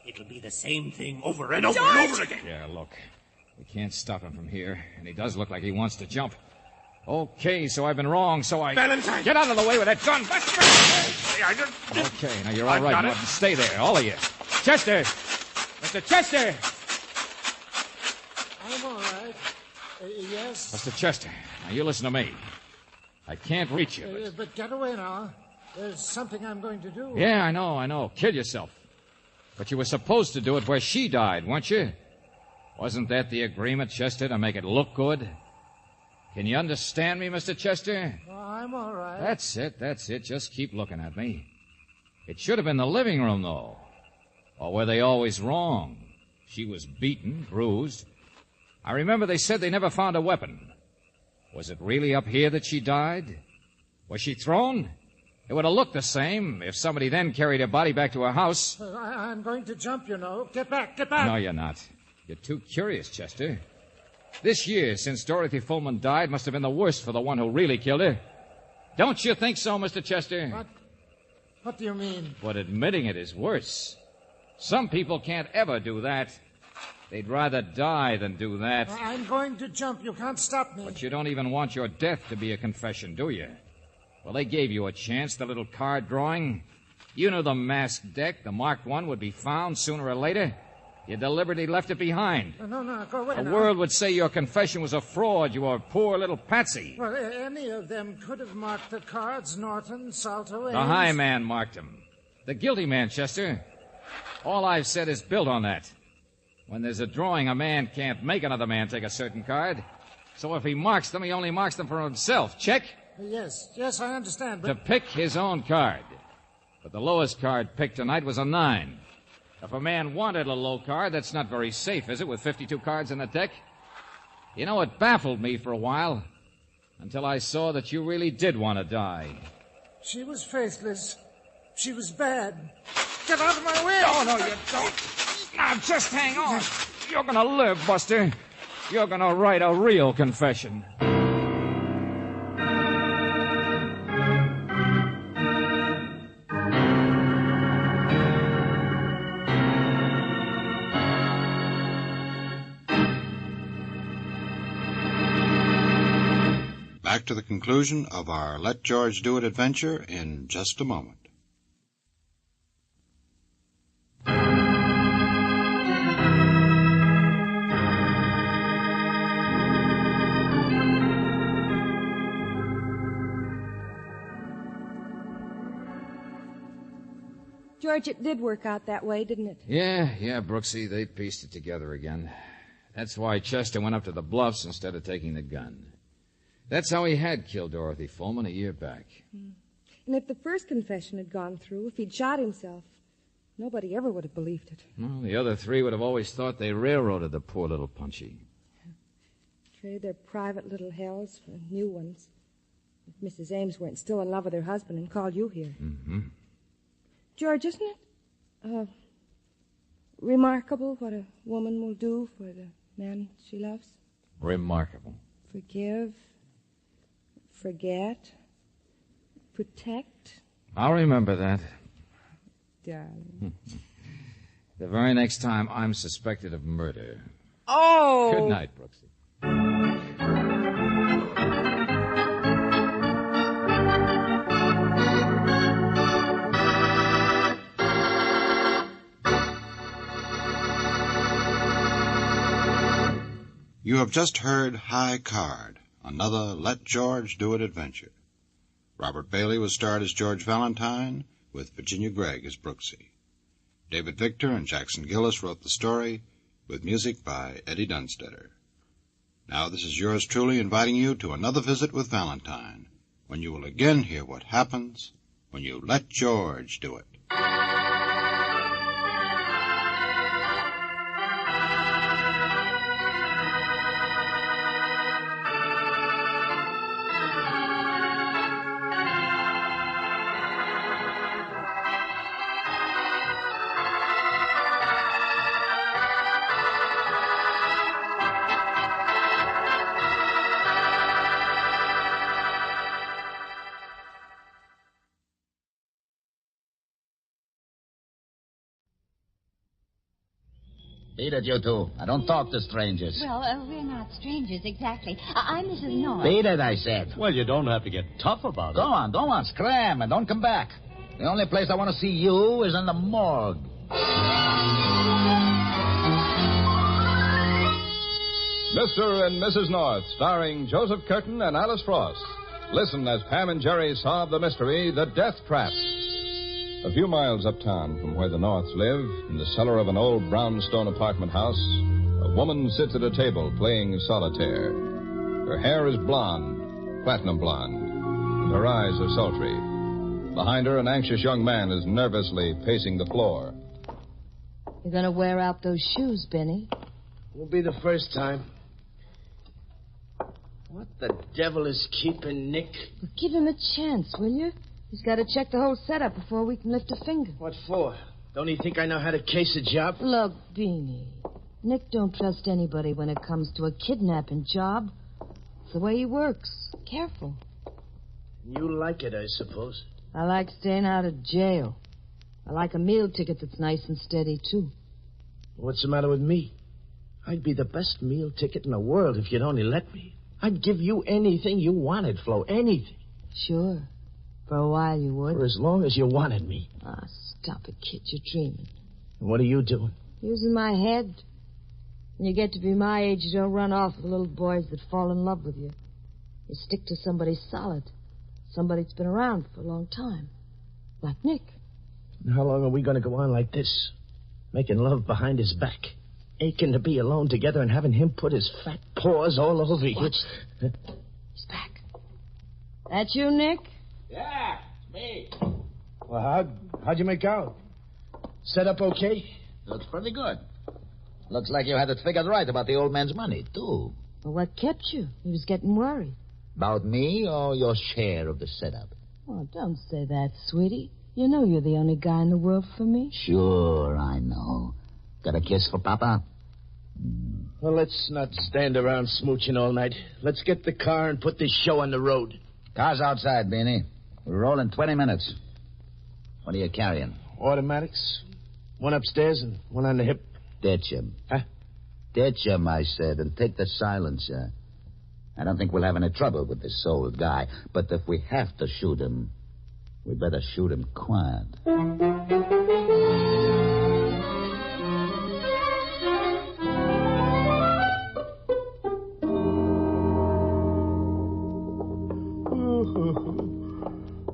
it'll be the same thing over and over and over again. Yeah, look. We can't stop him from here, and he does look like he wants to jump. Okay, so I've been wrong, so I... Valentine! Get out of the way with that gun! Okay, now you're all I've right, got it. Norton. Stay there, all of you. Chester! Mr. Chester! I'm all right. Yes? Mr. Chester, now you listen to me. I can't reach you, but... But get away now. There's something I'm going to do. Yeah, I know. Kill yourself. But you were supposed to do it where she died, weren't you? Wasn't that the agreement, Chester, to make it look good? Can you understand me, Mr. Chester? Oh, I'm all right. That's it. Just keep looking at me. It should have been the living room, though. Or were they always wrong? She was beaten, bruised. I remember they said they never found a weapon. Was it really up here that she died? Was she thrown? It would have looked the same if somebody then carried her body back to her house. I'm going to jump, you know. Get back, get back. No, you're not. You're too curious, Chester. This year, since Dorothy Fullman died, must have been the worst for the one who really killed her. Don't you think so, Mr. Chester? What do you mean? But admitting it is worse. Some people can't ever do that. They'd rather die than do that. I'm going to jump. You can't stop me. But you don't even want your death to be a confession, do you? Well, they gave you a chance, the little card drawing. You knew the masked deck, the marked one, would be found sooner or later. You deliberately left it behind. No, go away The now. world would say your confession was a fraud. You were a poor little patsy. Well, any of them could have marked the cards. Norton, Salto, Ames. The high man marked him. The guilty man, Chester. All I've said is built on that. When there's a drawing, a man can't make another man take a certain card. So if he marks them, he only marks them for himself. Check? Yes, I understand, To but... pick his own card. But the lowest card picked tonight was a 9. If a man wanted a low card, that's not very safe, is it, with 52 cards in the deck? You know, it baffled me for a while, until I saw that you really did want to die. She was faithless. She was bad. Get out of my way! Oh, no, you don't. Now, just hang on. You're going to live, Buster. You're going to write a real confession. Back to the conclusion of our Let George Do It adventure in just a moment. George, it did work out that way, didn't it? Yeah, Brooksy, they pieced it together again. That's why Chester went up to the Bluffs instead of taking the gun. That's how he had killed Dorothy Fullman a year back. And if the first confession had gone through, if he'd shot himself, nobody ever would have believed it. Well, the other three would have always thought they railroaded the poor little Punchy. Trade their private little hells for new ones. If Mrs. Ames weren't still in love with her husband and called you here. Mm-hmm. George, isn't it remarkable what a woman will do for the man she loves? Remarkable. Forgive, forget, protect. I'll remember that. Darling. The very next time I'm suspected of murder. Oh! Good night, Brooksy. You have just heard High Card, another Let George Do It adventure. Robert Bailey was starred as George Valentine, with Virginia Gregg as Brooksy. David Victor and Jackson Gillis wrote the story, with music by Eddie Dunstetter. Now this is yours truly inviting you to another visit with Valentine, when you will again hear what happens when you let George do it. Beat it, you two. I don't talk to strangers. Well, we're not strangers, exactly. I'm Mrs. North. Beat it, I said. Well, you don't have to get tough about it. Go on, scram, and don't come back. The only place I want to see you is in the morgue. Mr. and Mrs. North, starring Joseph Curtin and Alice Frost. Listen as Pam and Jerry solve the mystery, The Death Trap. A few miles uptown from where the Norths live, in the cellar of an old brownstone apartment house, a woman sits at a table playing solitaire. Her hair is blonde, platinum blonde, and her eyes are sultry. Behind her, an anxious young man is nervously pacing the floor. You're going to wear out those shoes, Benny. Won't be the first time. What the devil is keeping Nick? Well, give him a chance, will you? He's got to check the whole setup before we can lift a finger. What for? Don't he think I know how to case a job? Look, Beanie, Nick don't trust anybody when it comes to a kidnapping job. It's the way he works. Careful. You like it, I suppose. I like staying out of jail. I like a meal ticket that's nice and steady, too. What's the matter with me? I'd be the best meal ticket in the world if you'd only let me. I'd give you anything you wanted, Flo, anything. Sure. For a while you would. For as long as you wanted me. Ah, stop it, kid. You're dreaming. And what are you doing? Using my head. When you get to be my age, you don't run off with little boys that fall in love with you. You stick to somebody solid. Somebody that's been around for a long time. Like Nick. And how long are we going to go on like this? Making love behind his back. Aching to be alone together and having him put his fat paws all over you. Watch. He's back. That you, Nick? Yeah, it's me. Well, how'd you make out? Set up okay? Looks pretty good. Looks like you had it figured right about the old man's money, too. Well, what kept you? He was getting worried. About me or your share of the setup? Oh, don't say that, sweetie. You know you're the only guy in the world for me. Sure, I know. Got a kiss for Papa? Well, let's not stand around smooching all night. Let's get the car and put this show on the road. Car's outside, Beanie. We'll roll in 20 minutes. What are you carrying? Automatics. One upstairs and one on the hip. Ditch him. Huh? Ditch him, I said, and take the silencer. I don't think we'll have any trouble with this old guy, but if we have to shoot him, we better shoot him quiet.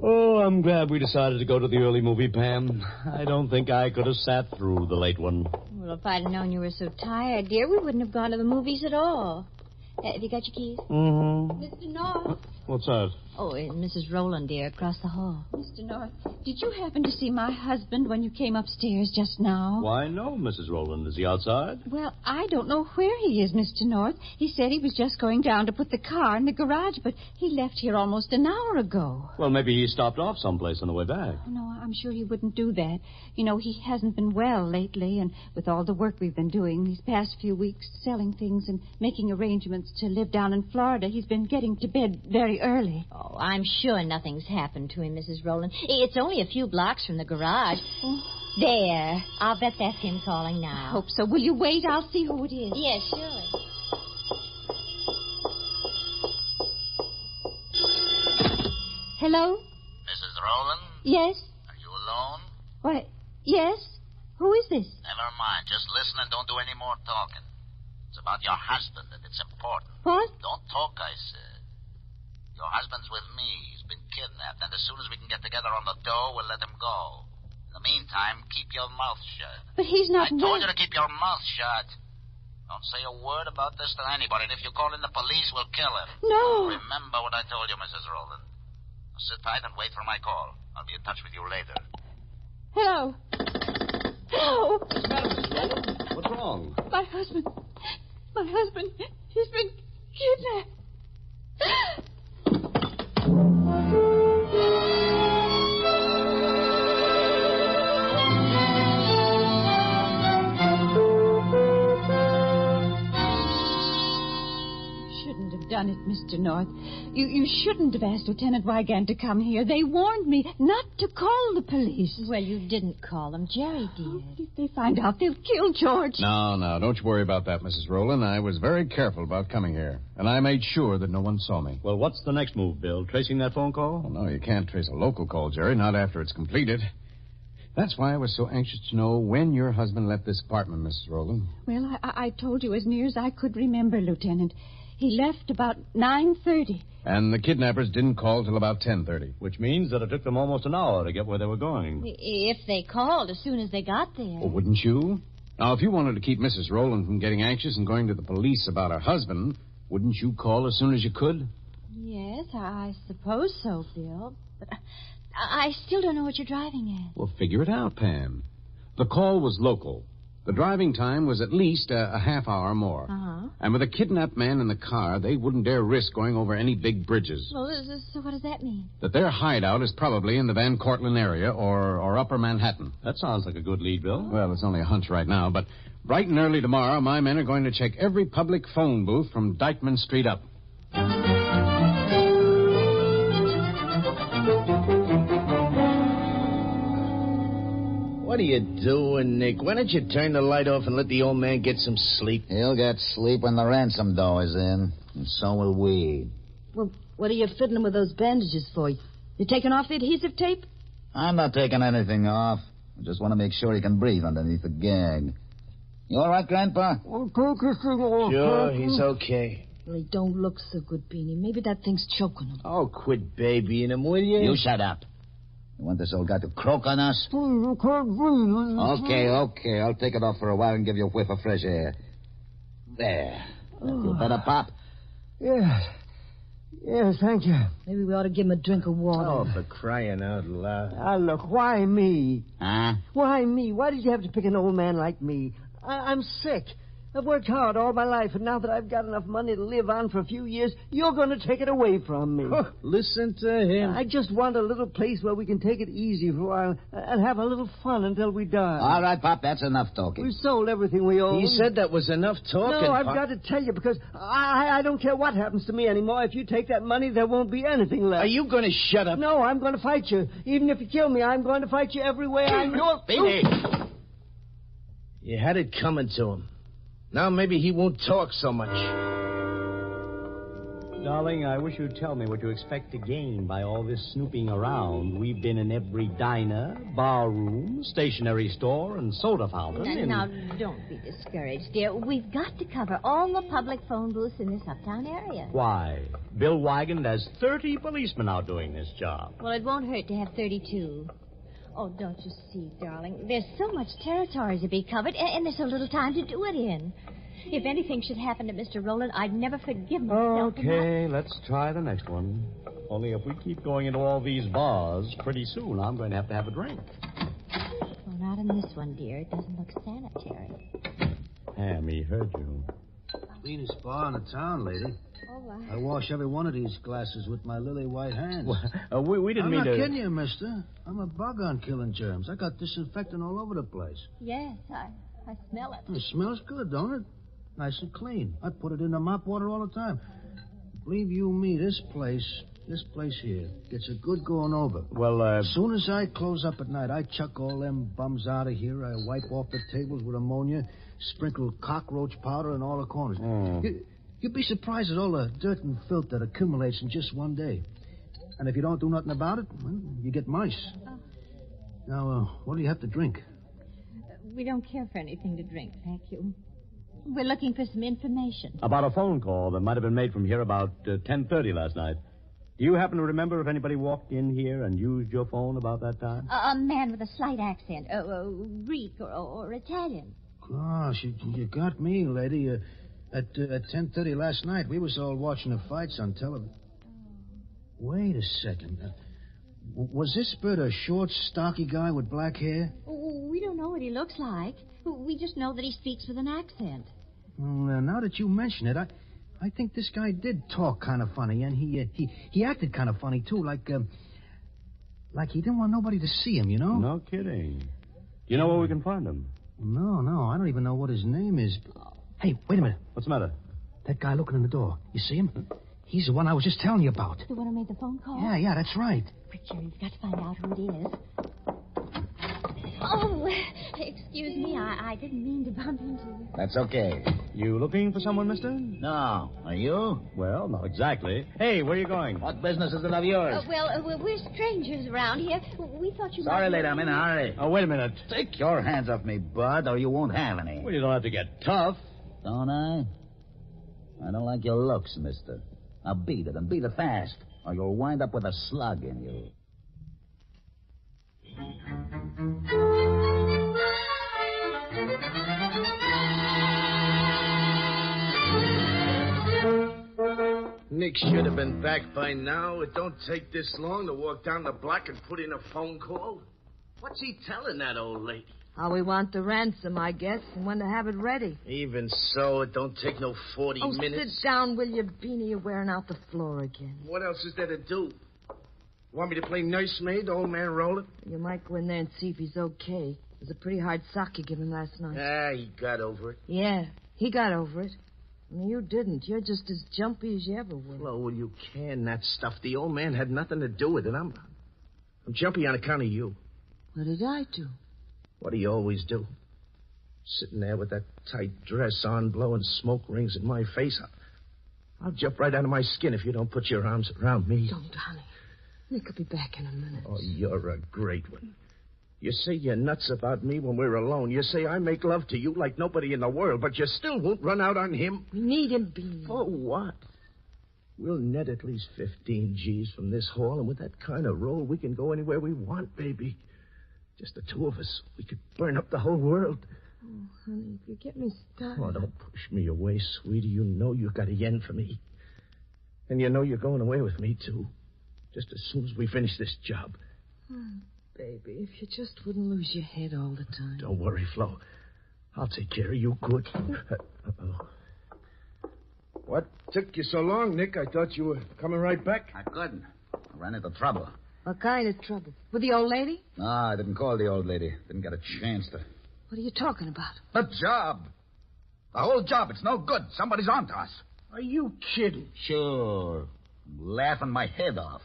Oh, I'm glad we decided to go to the early movie, Pam. I don't think I could have sat through the late one. Well, if I'd have known you were so tired, dear, we wouldn't have gone to the movies at all. Have you got your keys? Mm-hmm. Mr. North. What's that? Oh, Mrs. Rowland, dear, across the hall. Mr. North, did you happen to see my husband when you came upstairs just now? Why, no, Mrs. Rowland. Is he outside? Well, I don't know where he is, Mr. North. He said he was just going down to put the car in the garage, but he left here almost an hour ago. Well, maybe he stopped off someplace on the way back. Oh, no, I'm sure he wouldn't do that. You know, he hasn't been well lately, and with all the work we've been doing these past few weeks, selling things and making arrangements to live down in Florida, he's been getting to bed very early. Oh, I'm sure nothing's happened to him, Mrs. Rowland. It's only a few blocks from the garage. Oh. There. I'll bet that's him calling now. I hope so. Will you wait? I'll see who it is. Yes, sure. Hello? Mrs. Rowland? Yes? Are you alone? Why, yes? Who is this? Never mind. Just listen and don't do any more talking. It's about your husband, and it's important. What? Don't talk, I said. Your husband's with me. He's been kidnapped, and as soon as we can get together on the dough, we'll let him go. In the meantime, keep your mouth shut. But he's not... I told you to keep your mouth shut. Don't say a word about this to anybody, and if you call in the police, we'll kill him. No. Remember what I told you, Mrs. Rowland. Now sit tight and wait for my call. I'll be in touch with you later. Hello. Hello. What's wrong? My husband. He's been kidnapped. Done it, Mr. North. You shouldn't have asked Lieutenant Wygant to come here. They warned me not to call the police. Well, you didn't call them. Jerry did. Oh, if they find out, they'll kill George. No, don't you worry about that, Mrs. Rowland. I was very careful about coming here, and I made sure that no one saw me. Well, what's the next move, Bill? Tracing that phone call? Well, no, you can't trace a local call, Jerry, not after it's completed. That's why I was so anxious to know when your husband left this apartment, Mrs. Rowland. Well, I told you as near as I could remember, Lieutenant. He left about 9:30. And the kidnappers didn't call till about 10:30. Which means that it took them almost an hour to get where they were going. If they called as soon as they got there. Well, wouldn't you? Now, if you wanted to keep Mrs. Rowland from getting anxious and going to the police about her husband, wouldn't you call as soon as you could? Yes, I suppose so, Bill. But I still don't know what you're driving at. Well, figure it out, Pam. The call was local. The driving time was at least a half hour more. Uh-huh. And with a kidnapped man in the car, they wouldn't dare risk going over any big bridges. Well, so what does that mean? That their hideout is probably in the Van Cortlandt area or Upper Manhattan. That sounds like a good lead, Bill. Well, it's only a hunch right now, but bright and early tomorrow, my men are going to check every public phone booth from Dykeman Street up. What are you doing, Nick? Why don't you turn the light off and let the old man get some sleep? He'll get sleep when the ransom dough is in, and so will we. Well, what are you fiddling with those bandages for? You taking off the adhesive tape? I'm not taking anything off. I just want to make sure he can breathe underneath the gag. You all right, Grandpa? Sure, he's okay. Well, he don't look so good, Beanie. Maybe that thing's choking him. Oh, quit babying him, will you? You shut up. You want this old guy to croak on us? Okay. I'll take it off for a while and give you a whiff of fresh air. There. That feel better, Pop? Yes, thank you. Maybe we ought to give him a drink of water. Oh, for crying out loud. Ah, look, why me? Huh? Why me? Why did you have to pick an old man like me? I'm sick. I've worked hard all my life, and now that I've got enough money to live on for a few years, you're going to take it away from me. Listen to him. I just want a little place where we can take it easy for a while and have a little fun until we die. All right, Pop, that's enough talking. We've sold everything we own. He said that was enough talking. No, I've Pop. got to tell you, because I don't care what happens to me anymore. If you take that money, there won't be anything left. Are you going to shut up? No, I'm going to fight you. Even if you kill me, I'm going to fight you every way I know. Baby! You had it coming to him. Now maybe he won't talk so much. Darling, I wish you'd tell me what you expect to gain by all this snooping around. We've been in every diner, bar room, stationery store, and soda fountain. Now, don't be discouraged, dear. We've got to cover all the public phone booths in this uptown area. Why? Bill Wygant has 30 policemen out doing this job. Well, it won't hurt to have 32. Oh, don't you see, darling? There's so much territory to be covered, and there's so little time to do it in. If anything should happen to Mr. Rowland, I'd never forgive myself. Okay, let's try the next one. Only if we keep going into all these bars, pretty soon I'm going to have a drink. Well, not in this one, dear. It doesn't look sanitary. Ham, he heard you. Cleanest bar in the town, lady. Oh, I wash every one of these glasses with my lily white hands. Well, we didn't mean to... I'm not kidding you, mister. I'm a bug on killing germs. I got disinfectant all over the place. yes, I smell it. It smells good, don't it? Nice and clean. I put it in the mop water all the time. Believe you me, this place here, gets a good going over. Well, As soon as I close up at night, I chuck all them bums out of here. I wipe off the tables with ammonia, sprinkle cockroach powder in all the corners. You'd be surprised at all the dirt and filth that accumulates in just one day. And if you don't do nothing about it, well, you get mice. Now, what do you have to drink? We don't care for anything to drink, thank you. We're looking for some information. About a phone call that might have been made from here about 10:30 last night. Do you happen to remember if anybody walked in here and used your phone about that time? A man with a slight accent, Greek or Italian. Gosh, you got me, lady. At 10:30 last night, we was all watching the fights on television. Wait a second. Was this bird a short, stocky guy with black hair? We don't know what he looks like. We just know that he speaks with an accent. Well, now that you mention it, I think this guy did talk kind of funny, and he acted kind of funny too, like he didn't want nobody to see him, you know? No kidding. Do you know where we can find him? No, I don't even know what his name is. Hey, wait a minute. What's the matter? That guy looking in the door. You see him? He's the one I was just telling you about. The one who made the phone call? Yeah, that's right. Richard, you've got to find out who it is. Oh, excuse me. I didn't mean to bump into you. That's okay. You looking for someone, mister? No. Are you? Well, not exactly. Hey, where are you going? What business is it of yours? We're strangers around here. We thought you Sorry, might... lady, I'm in a hurry. Oh, wait a minute. Take your hands off me, bud, or you won't have any. Well, you don't have to get tough. Don't I? I don't like your looks, mister. Now beat it, and beat it fast, or you'll wind up with a slug in you. Nick should have been back by now. It don't take this long to walk down the block and put in a phone call. What's he telling that old lady? How we want the ransom, I guess, and when to have it ready. Even so, it don't take no 40 minutes. Sit down, will you, Beanie? You're wearing out the floor again. What else is there to do? Want me to play nursemaid, old man Roland? You might go in there and see if he's okay. It was a pretty hard sock you gave him last night. He got over it. Yeah, he got over it. Only you didn't. You're just as jumpy as you ever were. Flo, will you can that stuff? The old man had nothing to do with it. I'm jumpy on account of you. What did I do? What do you always do? Sitting there with that tight dress on, blowing smoke rings in my face. I'll jump right out of my skin if you don't put your arms around me. Don't, honey. Nick will be back in a minute. Oh, you're a great one. You say you're nuts about me when we're alone. You say I make love to you like nobody in the world, but you still won't run out on him. We need him, Beanie. For what? We'll net at least 15 G's from this haul, and with that kind of roll, we can go anywhere we want, baby. Just the two of us. We could burn up the whole world. Oh, honey, if you get me started... Oh, don't push me away, sweetie. You know you got a yen for me. And you know you're going away with me, too. Just as soon as we finish this job. Oh, baby, if you just wouldn't lose your head all the time. Don't worry, Flo. I'll take care of you good. Uh-oh. What took you so long, Nick? I thought you were coming right back. I couldn't. I ran into trouble. What kind of trouble? With the old lady? No, I didn't call the old lady. Didn't get a chance to. What are you talking about? The job. The whole job. It's no good. Somebody's on to us. Are you kidding? Sure. I'm laughing my head off.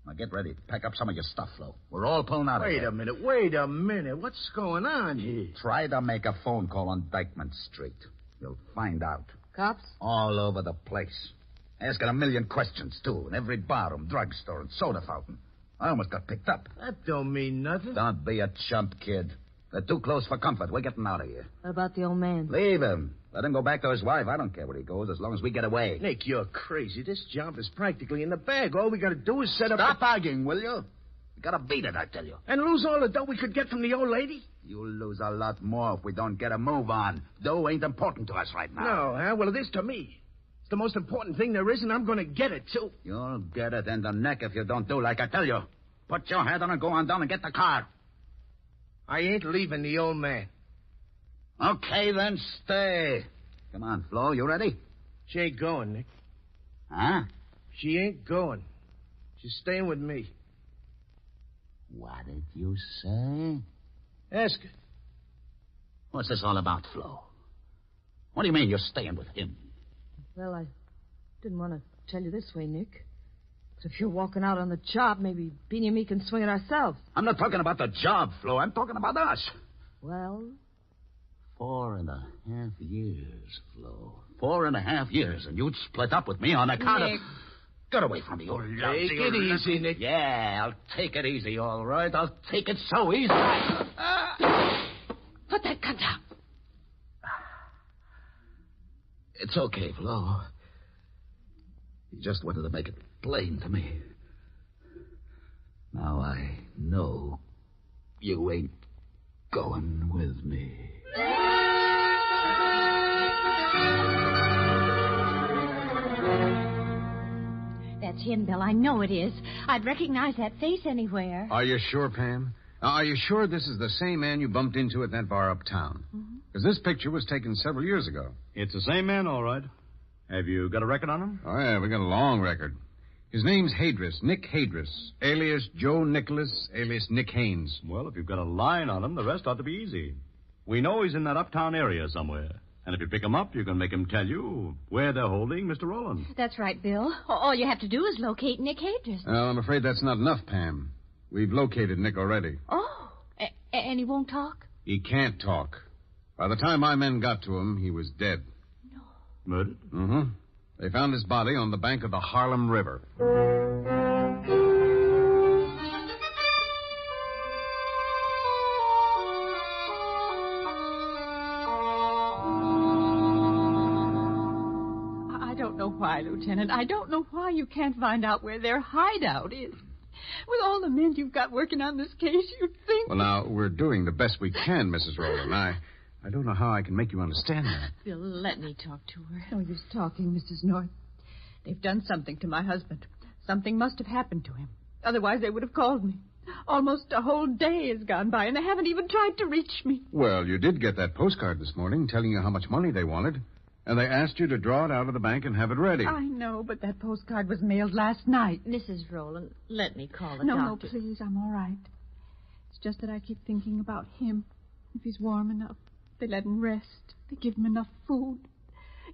Now get ready. Pack up some of your stuff, Flo. We're all pulling out of here. Wait a minute. What's going on here? Try to make a phone call on Dykeman Street. You'll find out. Cops? All over the place. Asking a million questions, too. In every barroom, drugstore, and soda fountain. I almost got picked up. That don't mean nothing. Don't be a chump, kid. They're too close for comfort. We're getting out of here. What about the old man? Leave him. Let him go back to his wife. I don't care where he goes as long as we get away. Nick, you're crazy. This job is practically in the bag. All we got to do is set up... Stop arguing, will you? You Gotta beat it, I tell you. And lose all the dough we could get from the old lady? You'll lose a lot more if we don't get a move on. Dough ain't important to us right now. No, huh? Well, it is to me. It's the most important thing there is, and I'm going to get it, too. You'll get it in the neck if you don't do like I tell you. Put your head on and go on down and get the car. I ain't leaving the old man. Okay, then stay. Come on, Flo, you ready? She ain't going, Nick. Huh? She ain't going. She's staying with me. What did you say? Ask her. What's this all about, Flo? What do you mean you're staying with him? Well, I didn't want to tell you this way, Nick. But if you're walking out on the job, maybe Beanie and me can swing it ourselves. I'm not talking about the job, Flo. I'm talking about us. Well? 4.5 years, Flo. 4.5 years, and you'd split up with me on account of... Get away from me, old Take it easy, Nick. Yeah, I'll take it easy, all right. I'll take it so easy. Put that gun down. It's okay, Flo. He just wanted to make it plain to me. Now I know you ain't going with me. That's him, Bill. I know it is. I'd recognize that face anywhere. Are you sure, Pam? Are you sure this is the same man you bumped into at that bar uptown? Because this picture was taken several years ago. It's the same man, all right. Have you got a record on him? Oh, yeah, we got a long record. His name's Hadris, Nick Hadris, alias Joe Nicholas, alias Nick Haynes. Well, if you've got a line on him, the rest ought to be easy. We know he's in that uptown area somewhere. And if you pick him up, you can make him tell you where they're holding Mr. Rowland. That's right, Bill. All you have to do is locate Nick Hadris. Well, I'm afraid that's not enough, Pam. We've located Nick already. Oh, and he won't talk? He can't talk. By the time my men got to him, he was dead. No. Murdered? Mm-hmm. They found his body on the bank of the Harlem River. I don't know why, Lieutenant. I don't know why you can't find out where their hideout is. With all the men you've got working on this case, you'd think... Well, now, we're doing the best we can, Mrs. Rowland. I don't know how I can make you understand that. Bill, let me talk to her. No use talking, Mrs. North. They've done something to my husband. Something must have happened to him. Otherwise, they would have called me. Almost a whole day has gone by, and they haven't even tried to reach me. Well, you did get that postcard this morning telling you how much money they wanted. And they asked you to draw it out of the bank and have it ready. I know, but that postcard was mailed last night. Mrs. Rowland, let me call the doctor. doctor. No, please, I'm all right. It's just that I keep thinking about him. If he's warm enough, they let him rest. They give him enough food.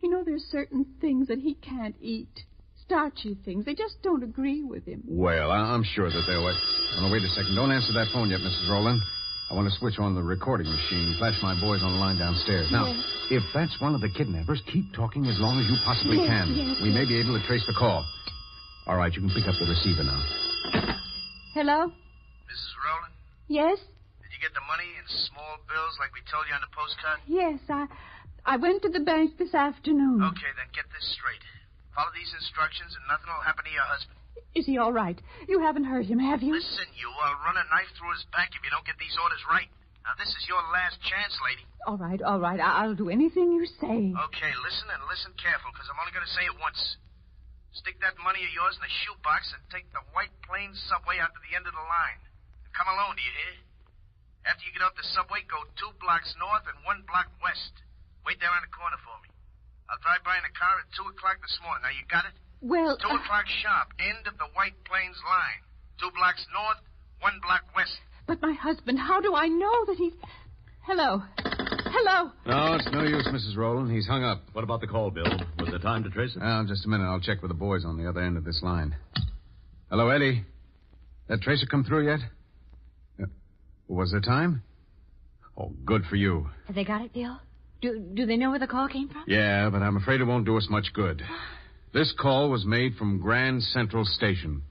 You know, there's certain things that he can't eat. Starchy things. They just don't agree with him. Well, I'm sure that they'll... Oh, no, wait a second. Don't answer that phone yet, Mrs. Rowland. I want to switch on the recording machine. Flash my boys on the line downstairs. Now, if that's one of the kidnappers, keep talking as long as you possibly can. We may be able to trace the call. All right, you can pick up the receiver now. Hello? Mrs. Rowland? Yes? Did you get the money in small bills like we told you on the postcard? Yes, I went to the bank this afternoon. Okay, then get this straight. Follow these instructions and nothing will happen to your husband. Is he all right? You haven't hurt him, have you? Listen, I'll run a knife through his back if you don't get these orders right. Now, this is your last chance, lady. All right. I'll do anything you say. Okay, listen and listen careful, because I'm only going to say it once. Stick that money of yours in a shoebox and take the White Plains subway out to the end of the line. And come alone, do you hear? After you get off the subway, go 2 blocks north and 1 block west. Wait there on the corner for me. I'll drive by in a car at 2 o'clock this morning. Now, you got it? Well... 2 o'clock sharp, end of the White Plains line. 2 blocks north, 1 block west. But my husband, how do I know that he's... Hello? No, it's no use, Mrs. Rowland. He's hung up. What about the call, Bill? Was there time to trace it? Just a minute. I'll check with the boys on the other end of this line. Hello, Eddie. That tracer come through yet? Was there time? Oh, good for you. Have they got it, Bill? Do they know where the call came from? Yeah, but I'm afraid it won't do us much good. This call was made from Grand Central Station.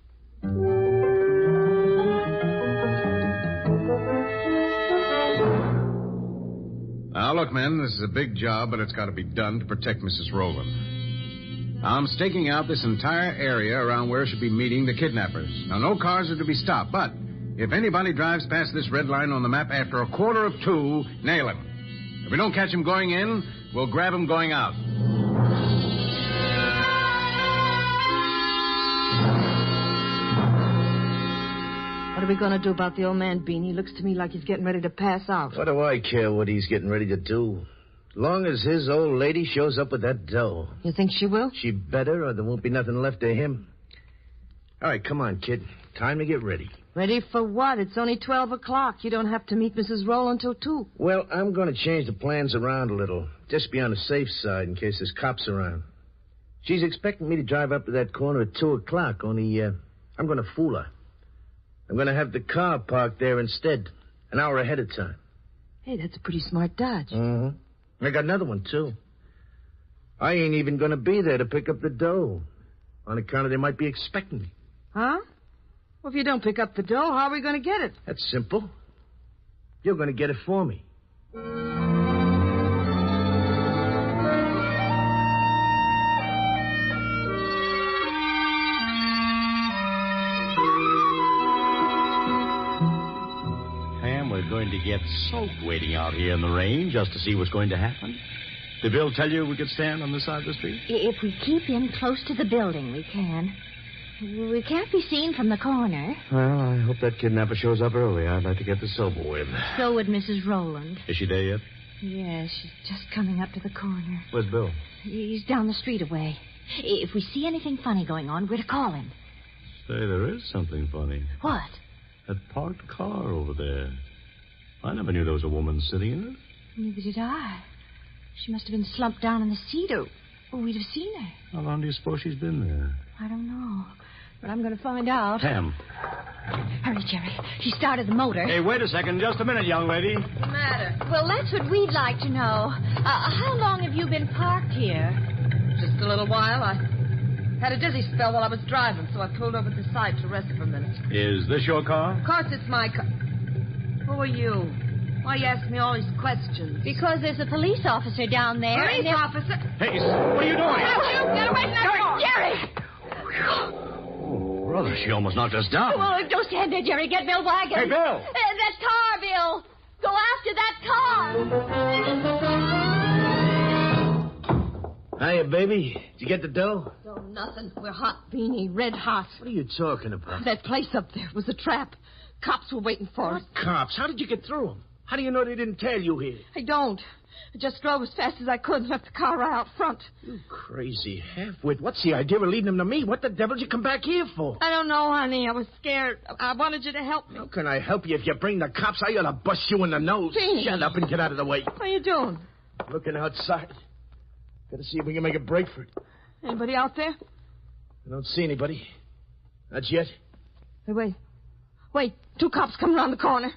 Now, look, men, this is a big job, but it's got to be done to protect Mrs. Rowland. I'm staking out this entire area around where she'll be meeting the kidnappers. Now, no cars are to be stopped, but If anybody drives past this red line on the map after 1:45, nail him. If we don't catch him going in, we'll grab him going out. What are we going to do about the old man, Beanie? Looks to me like he's getting ready to pass out. What do I care what he's getting ready to do? As long as his old lady shows up with that dough. You think she will? She better, or there won't be nothing left of him. All right, come on, kid. Time to get ready. Ready for what? It's only 12 o'clock. You don't have to meet Mrs. Rowland till 2. Well, I'm going to change the plans around a little. Just be on the safe side in case there's cops around. She's expecting me to drive up to that corner at 2 o'clock, only I'm going to fool her. I'm going to have the car parked there instead, an hour ahead of time. Hey, that's a pretty smart dodge. Mm-hmm. I got another one, too. I ain't even going to be there to pick up the dough, on account of they might be expecting me. Huh? Well, if you don't pick up the dough, how are we going to get it? That's simple. You're going to get it for me. We're going to get soaked waiting out here in the rain just to see what's going to happen. Did Bill tell you we could stand on this side of the street? If we keep in close to the building, we can. We can't be seen from the corner. Well, I hope that kidnapper shows up early. I'd like to get this over with. So would Mrs. Rowland. Is she there yet? Yes, she's just coming up to the corner. Where's Bill? He's down the street away. If we see anything funny going on, we're to call him. Say, there is something funny. What? That parked car over there. I never knew there was a woman sitting in it. Neither did I. She must have been slumped down in the seat, or we'd have seen her. How long do you suppose she's been there? I don't know. But I'm going to find out. Pam. Hurry, Jerry. She started the motor. Hey, wait a second. Just a minute, young lady. What's the matter? Well, that's what we'd like to know. How long have you been parked here? Just a little while. I had a dizzy spell while I was driving, so I pulled over to the side to rest for a minute. Is this your car? Of course it's my car. Who are you? Why you ask me all these questions? Because there's a police officer down there. Police officer? Hey, what are you doing? Get away from that car! Jerry! Oh, brother, she almost knocked us down. Well, don't stand there, Jerry. Get Bill Wagon. Hey, Bill! That car, Bill! Go after that car! Hiya, baby. Did you get the dough? No, nothing. We're hot, Beanie. Red hot. What are you talking about? That place up there was a trap. Cops were waiting for us. What cops? How did you get through them? How do you know they didn't tail you here? I don't. I just drove as fast as I could and left the car right out front. You crazy half-wit. What's the idea of leading them to me? What the devil did you come back here for? I don't know, honey. I was scared. I wanted you to help me. How can I help you if you bring the cops? I ought to bust you in the nose. Beanie. Shut up and get out of the way. What are you doing? Looking outside. Gotta see if we can make a break for it. Anybody out there? I don't see anybody. Not yet. Hey, wait. Wait. 2 cops coming around the corner.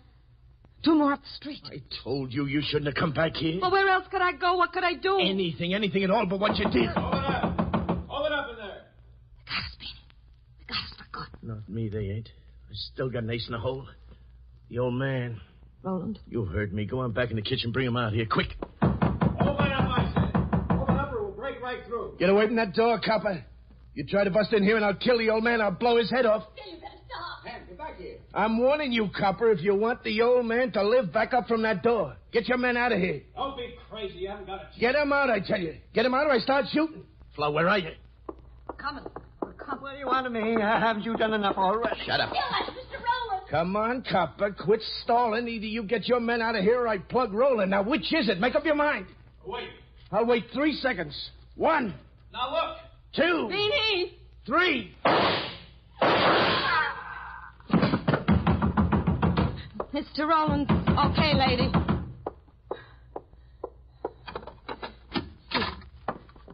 2 more up the street. I told you shouldn't have come back here. Well, where else could I go? What could I do? Anything at all but what you did. Hold it up. Hold it up in there. They got us, Beanie. They got us for good. Not me, they ain't. I still got an ace in the hole. The old man. Roland. You heard me. Go on back in the kitchen. Bring him out here, quick. Open up, I said. Open up or we'll break right through. Get away from that door, copper. You try to bust in here and I'll kill the old man. I'll blow his head off. You better stop. Pam, get back here. I'm warning you, copper, if you want the old man to live back up from that door. Get your men out of here. Don't be crazy. You haven't got a chance. Get him out, I tell you. Get him out or I start shooting. Flo, where are you? Coming. What do you want of me? Haven't you done enough already? Shut up. Mr. Rowland. Come on, copper. Quit stalling. Either you get your men out of here or I plug Roland. Now, which is it? Make up your mind. Wait. I'll wait 3 seconds. 1. Now look. 2. Beanie. 3. Mr. Rowland. Okay, lady.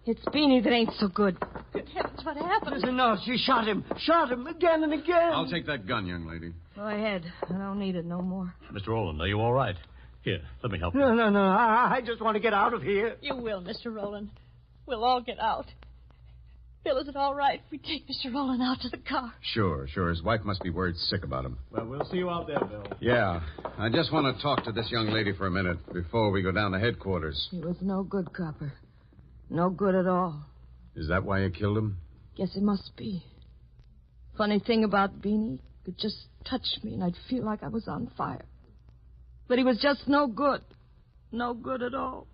It's Beanie that ain't so good. Good heavens, what happened? Listen, no, she shot him. Shot him again and again. I'll take that gun, young lady. Go ahead. I don't need it no more. Mr. Rowland, are you all right? Here, let me help you. No. I just want to get out of here. You will, Mr. Rowland. We'll all get out. Bill, is it all right if we take Mr. Rowland out to the car? Sure. His wife must be worried sick about him. Well, we'll see you out there, Bill. Yeah. I just want to talk to this young lady for a minute before we go down to headquarters. He was no good, copper. No good at all. Is that why you killed him? Guess it must be. Funny thing about Beanie, could just touch me and I'd feel like I was on fire. But he was just no good. No good at all.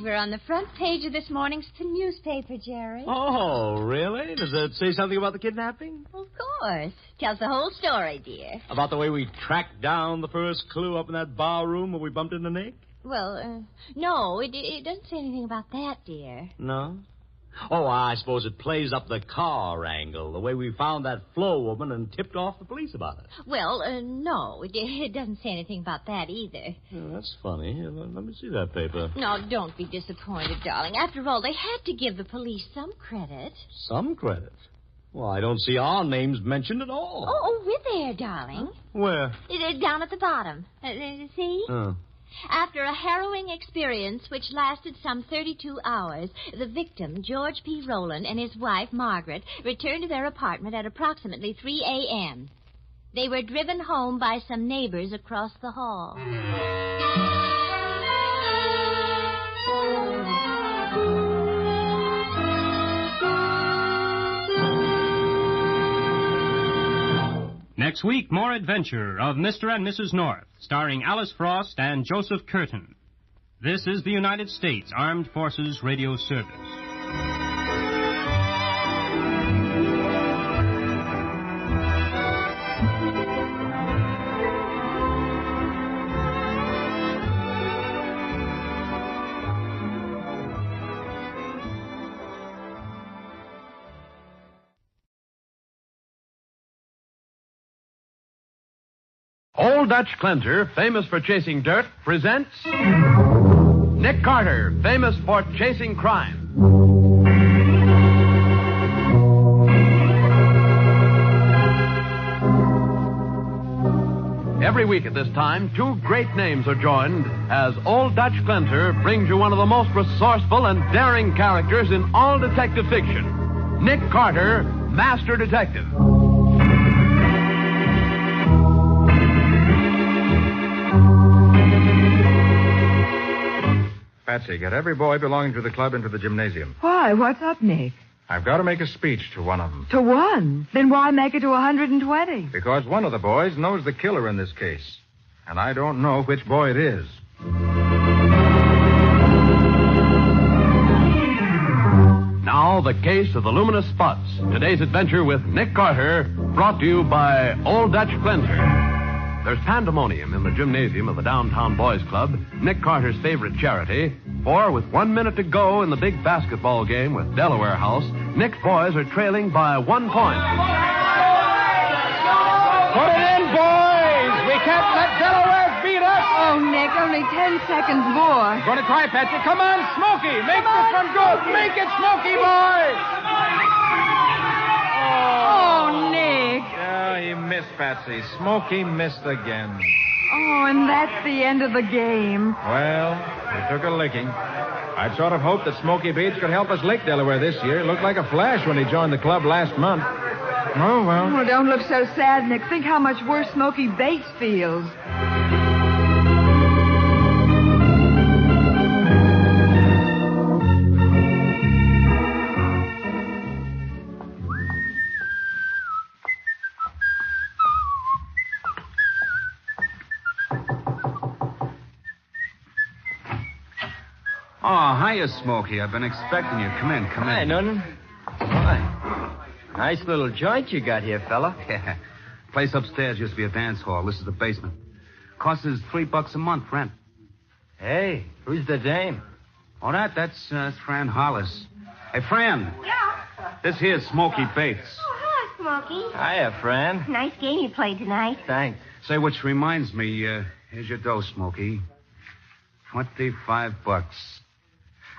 We're on the front page of this morning's newspaper, Jerry. Oh, really? Does it say something about the kidnapping? Of course. Tells the whole story, dear. About the way we tracked down the first clue up in that bar room where we bumped into Nick? Well, no, it doesn't say anything about that, dear. No? Oh, I suppose it plays up the car angle, the way we found that Flo woman and tipped off the police about it. Well, no, it doesn't say anything about that either. Oh, that's funny. Let me see that paper. No, don't be disappointed, darling. After all, they had to give the police some credit. Some credit? Well, I don't see our names mentioned at all. Oh, we're there, darling. Where? Down at the bottom. See? Oh. After a harrowing experience which lasted some 32 hours, the victim, George P. Rowland, and his wife, Margaret, returned to their apartment at approximately 3 a.m. They were driven home by some neighbors across the hall. Next week, more adventure of Mr. and Mrs. North, starring Alice Frost and Joseph Curtin. This is the United States Armed Forces Radio Service. Old Dutch Cleanser, famous for chasing dirt, presents Nick Carter, famous for chasing crime. Every week at this time, two great names are joined as Old Dutch Cleanser brings you one of the most resourceful and daring characters in all detective fiction, Nick Carter, Master Detective. Patsy, get every boy belonging to the club into the gymnasium. Why? What's up, Nick? I've got to make a speech to one of them. To one? Then why make it to 120? Because one of the boys knows the killer in this case. And I don't know which boy it is. Now, the case of the luminous spots. Today's adventure with Nick Carter, brought to you by Old Dutch Cleanser. There's pandemonium in the gymnasium of the Downtown Boys Club, Nick Carter's favorite charity. For with 1 minute to go in the big basketball game with Delaware House, Nick's boys are trailing by 1 point. Put it in, boys! We can't let Delaware beat us! Oh, Nick, only 10 seconds more. Going to try, Patsy. Come on, Smokey! Make this one good! Make it, Smokey, boy! Oh, Nick. Oh, he missed, Patsy. Smokey missed again. Oh, and that's the end of the game. Well, he took a licking. I'd sort of hoped that Smokey Bates could help us lick Delaware this year. It looked like a flash when he joined the club last month. Oh, well. Well, don't look so sad, Nick. Think how much worse Smokey Bates feels. Oh, hiya, Smokey. I've been expecting you. Come in, come in. Hi, Noonan. Why? Nice little joint you got here, fella. Yeah. Place upstairs used to be a dance hall. This is the basement. Costs us $3 a month rent. Hey, who's the dame? Oh, that's Fran Hollis. Hey, Fran. Yeah? This here's Smokey Bates. Oh, hello, Smokey. Hiya, Fran. Nice game you played tonight. Thanks. Say, which reminds me, here's your dough, Smokey. $25.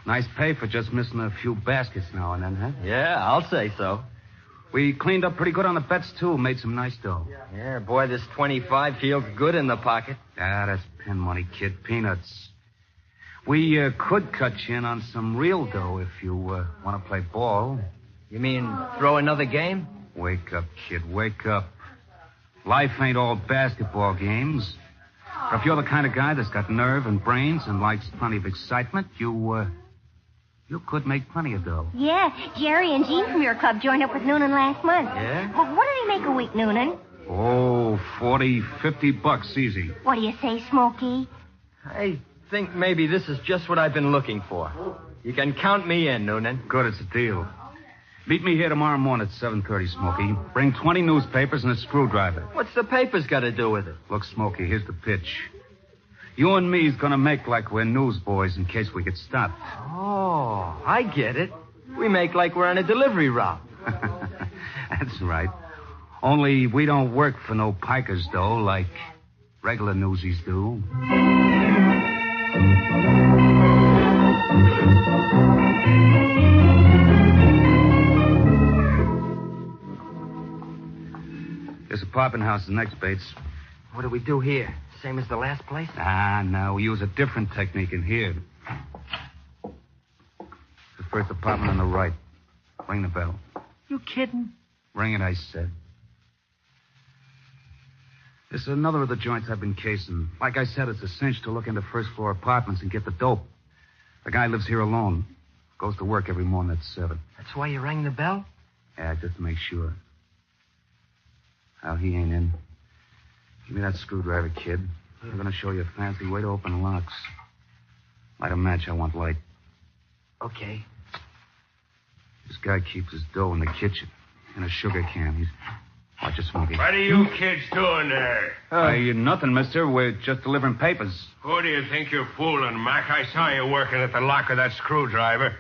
Nice pay for just missing a few baskets now and then, huh? Yeah, I'll say so. We cleaned up pretty good on the bets, too. Made some nice dough. Yeah, boy, this 25 feels good in the pocket. Ah, that's pin money, kid. Peanuts. We could cut you in on some real dough if you want to play ball. You mean throw another game? Wake up, kid. Wake up. Life ain't all basketball games. But if you're the kind of guy that's got nerve and brains and likes plenty of excitement, you could make plenty of dough. Yeah, Jerry and Jean from your club joined up with Noonan last month. Yeah? Well, what do they make a week, Noonan? Oh, $40-50 easy. What do you say, Smokey? I think maybe this is just what I've been looking for. You can count me in, Noonan. Good, it's a deal. Meet me here tomorrow morning at 7:30, Smokey. Bring 20 newspapers and a screwdriver. What's the papers got to do with it? Look, Smokey, here's the pitch. You and me's gonna make like we're newsboys in case we get stopped. Oh, I get it. We make like we're on a delivery route. That's right. Only we don't work for no pikers, though, like regular newsies do. This apartment house is next, Bates. What do we do here? Same as the last place? Ah, no. We use a different technique in here. The first apartment on the right. Ring the bell. You kidding? Ring it, I said. This is another of the joints I've been casing. Like I said, it's a cinch to look into first-floor apartments and get the dope. The guy lives here alone. Goes to work every morning at 7. That's why you rang the bell? Yeah, just to make sure. Now, he ain't in. Give me that screwdriver, kid. I'm going to show you a fancy way to open locks. Light a match. I want light. Okay. This guy keeps his dough in the kitchen. In a sugar can. He's... Watch it, Smokey. What are you kids doing there? Nothing, mister. We're just delivering papers. Who do you think you're fooling, Mac? I saw you working at the lock of that screwdriver.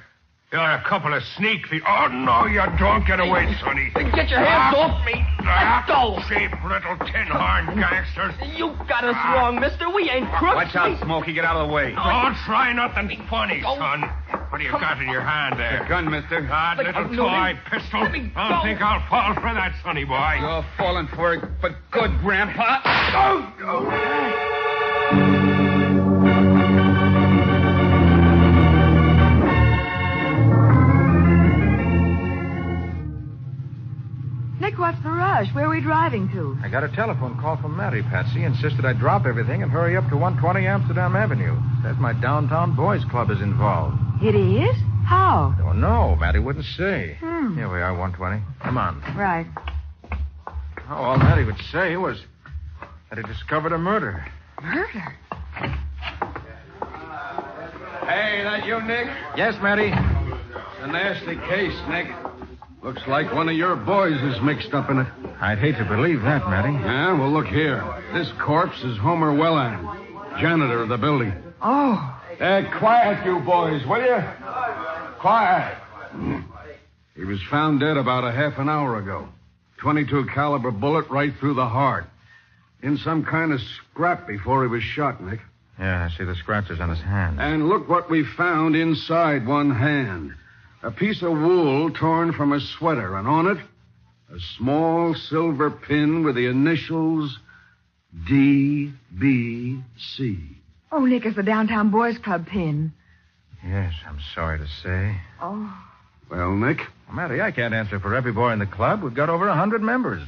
You're a couple of sneak thieves. Oh, no, you don't. Get away, Sonny. Get your hands off me. Let go. Cheap little tin-horn gangsters. You got us wrong, mister. We ain't crooks. Watch out, Smokey. Get out of the way. Don't try nothing funny, son. What do you got in your hand there? A gun, mister. Ah, little toy pistol. I don't think I'll fall for that, Sonny boy. You're falling for it, but good, Grandpa. Nick, what's the rush? Where are we driving to? I got a telephone call from Matty, Patsy. Insisted I drop everything and hurry up to 120 Amsterdam Avenue. Says my downtown boys club is involved. It is? How? Don't know. Matty wouldn't say. Here we are, 120. Come on. Right. Oh, all Matty would say was that he discovered a murder. Murder? Hey, that you, Nick? Yes, Matty. It's a nasty case, Nick. Looks like one of your boys is mixed up in it. I'd hate to believe that, Matty. Yeah, well, look here. This corpse is Homer Welland, janitor of the building. Oh. Quiet, you boys, will you? Quiet. He was found dead about a half an hour ago. .22 caliber bullet right through the heart. In some kind of scrap before he was shot, Nick. Yeah, I see the scratches on his hand. And look what we found inside one hand. A piece of wool torn from a sweater, and on it, a small silver pin with the initials DBC. Oh, Nick, it's the Downtown Boys Club pin. Yes, I'm sorry to say. Oh. Well, Nick? Well, Matty, I can't answer for every boy in the club. We've got over 100 members.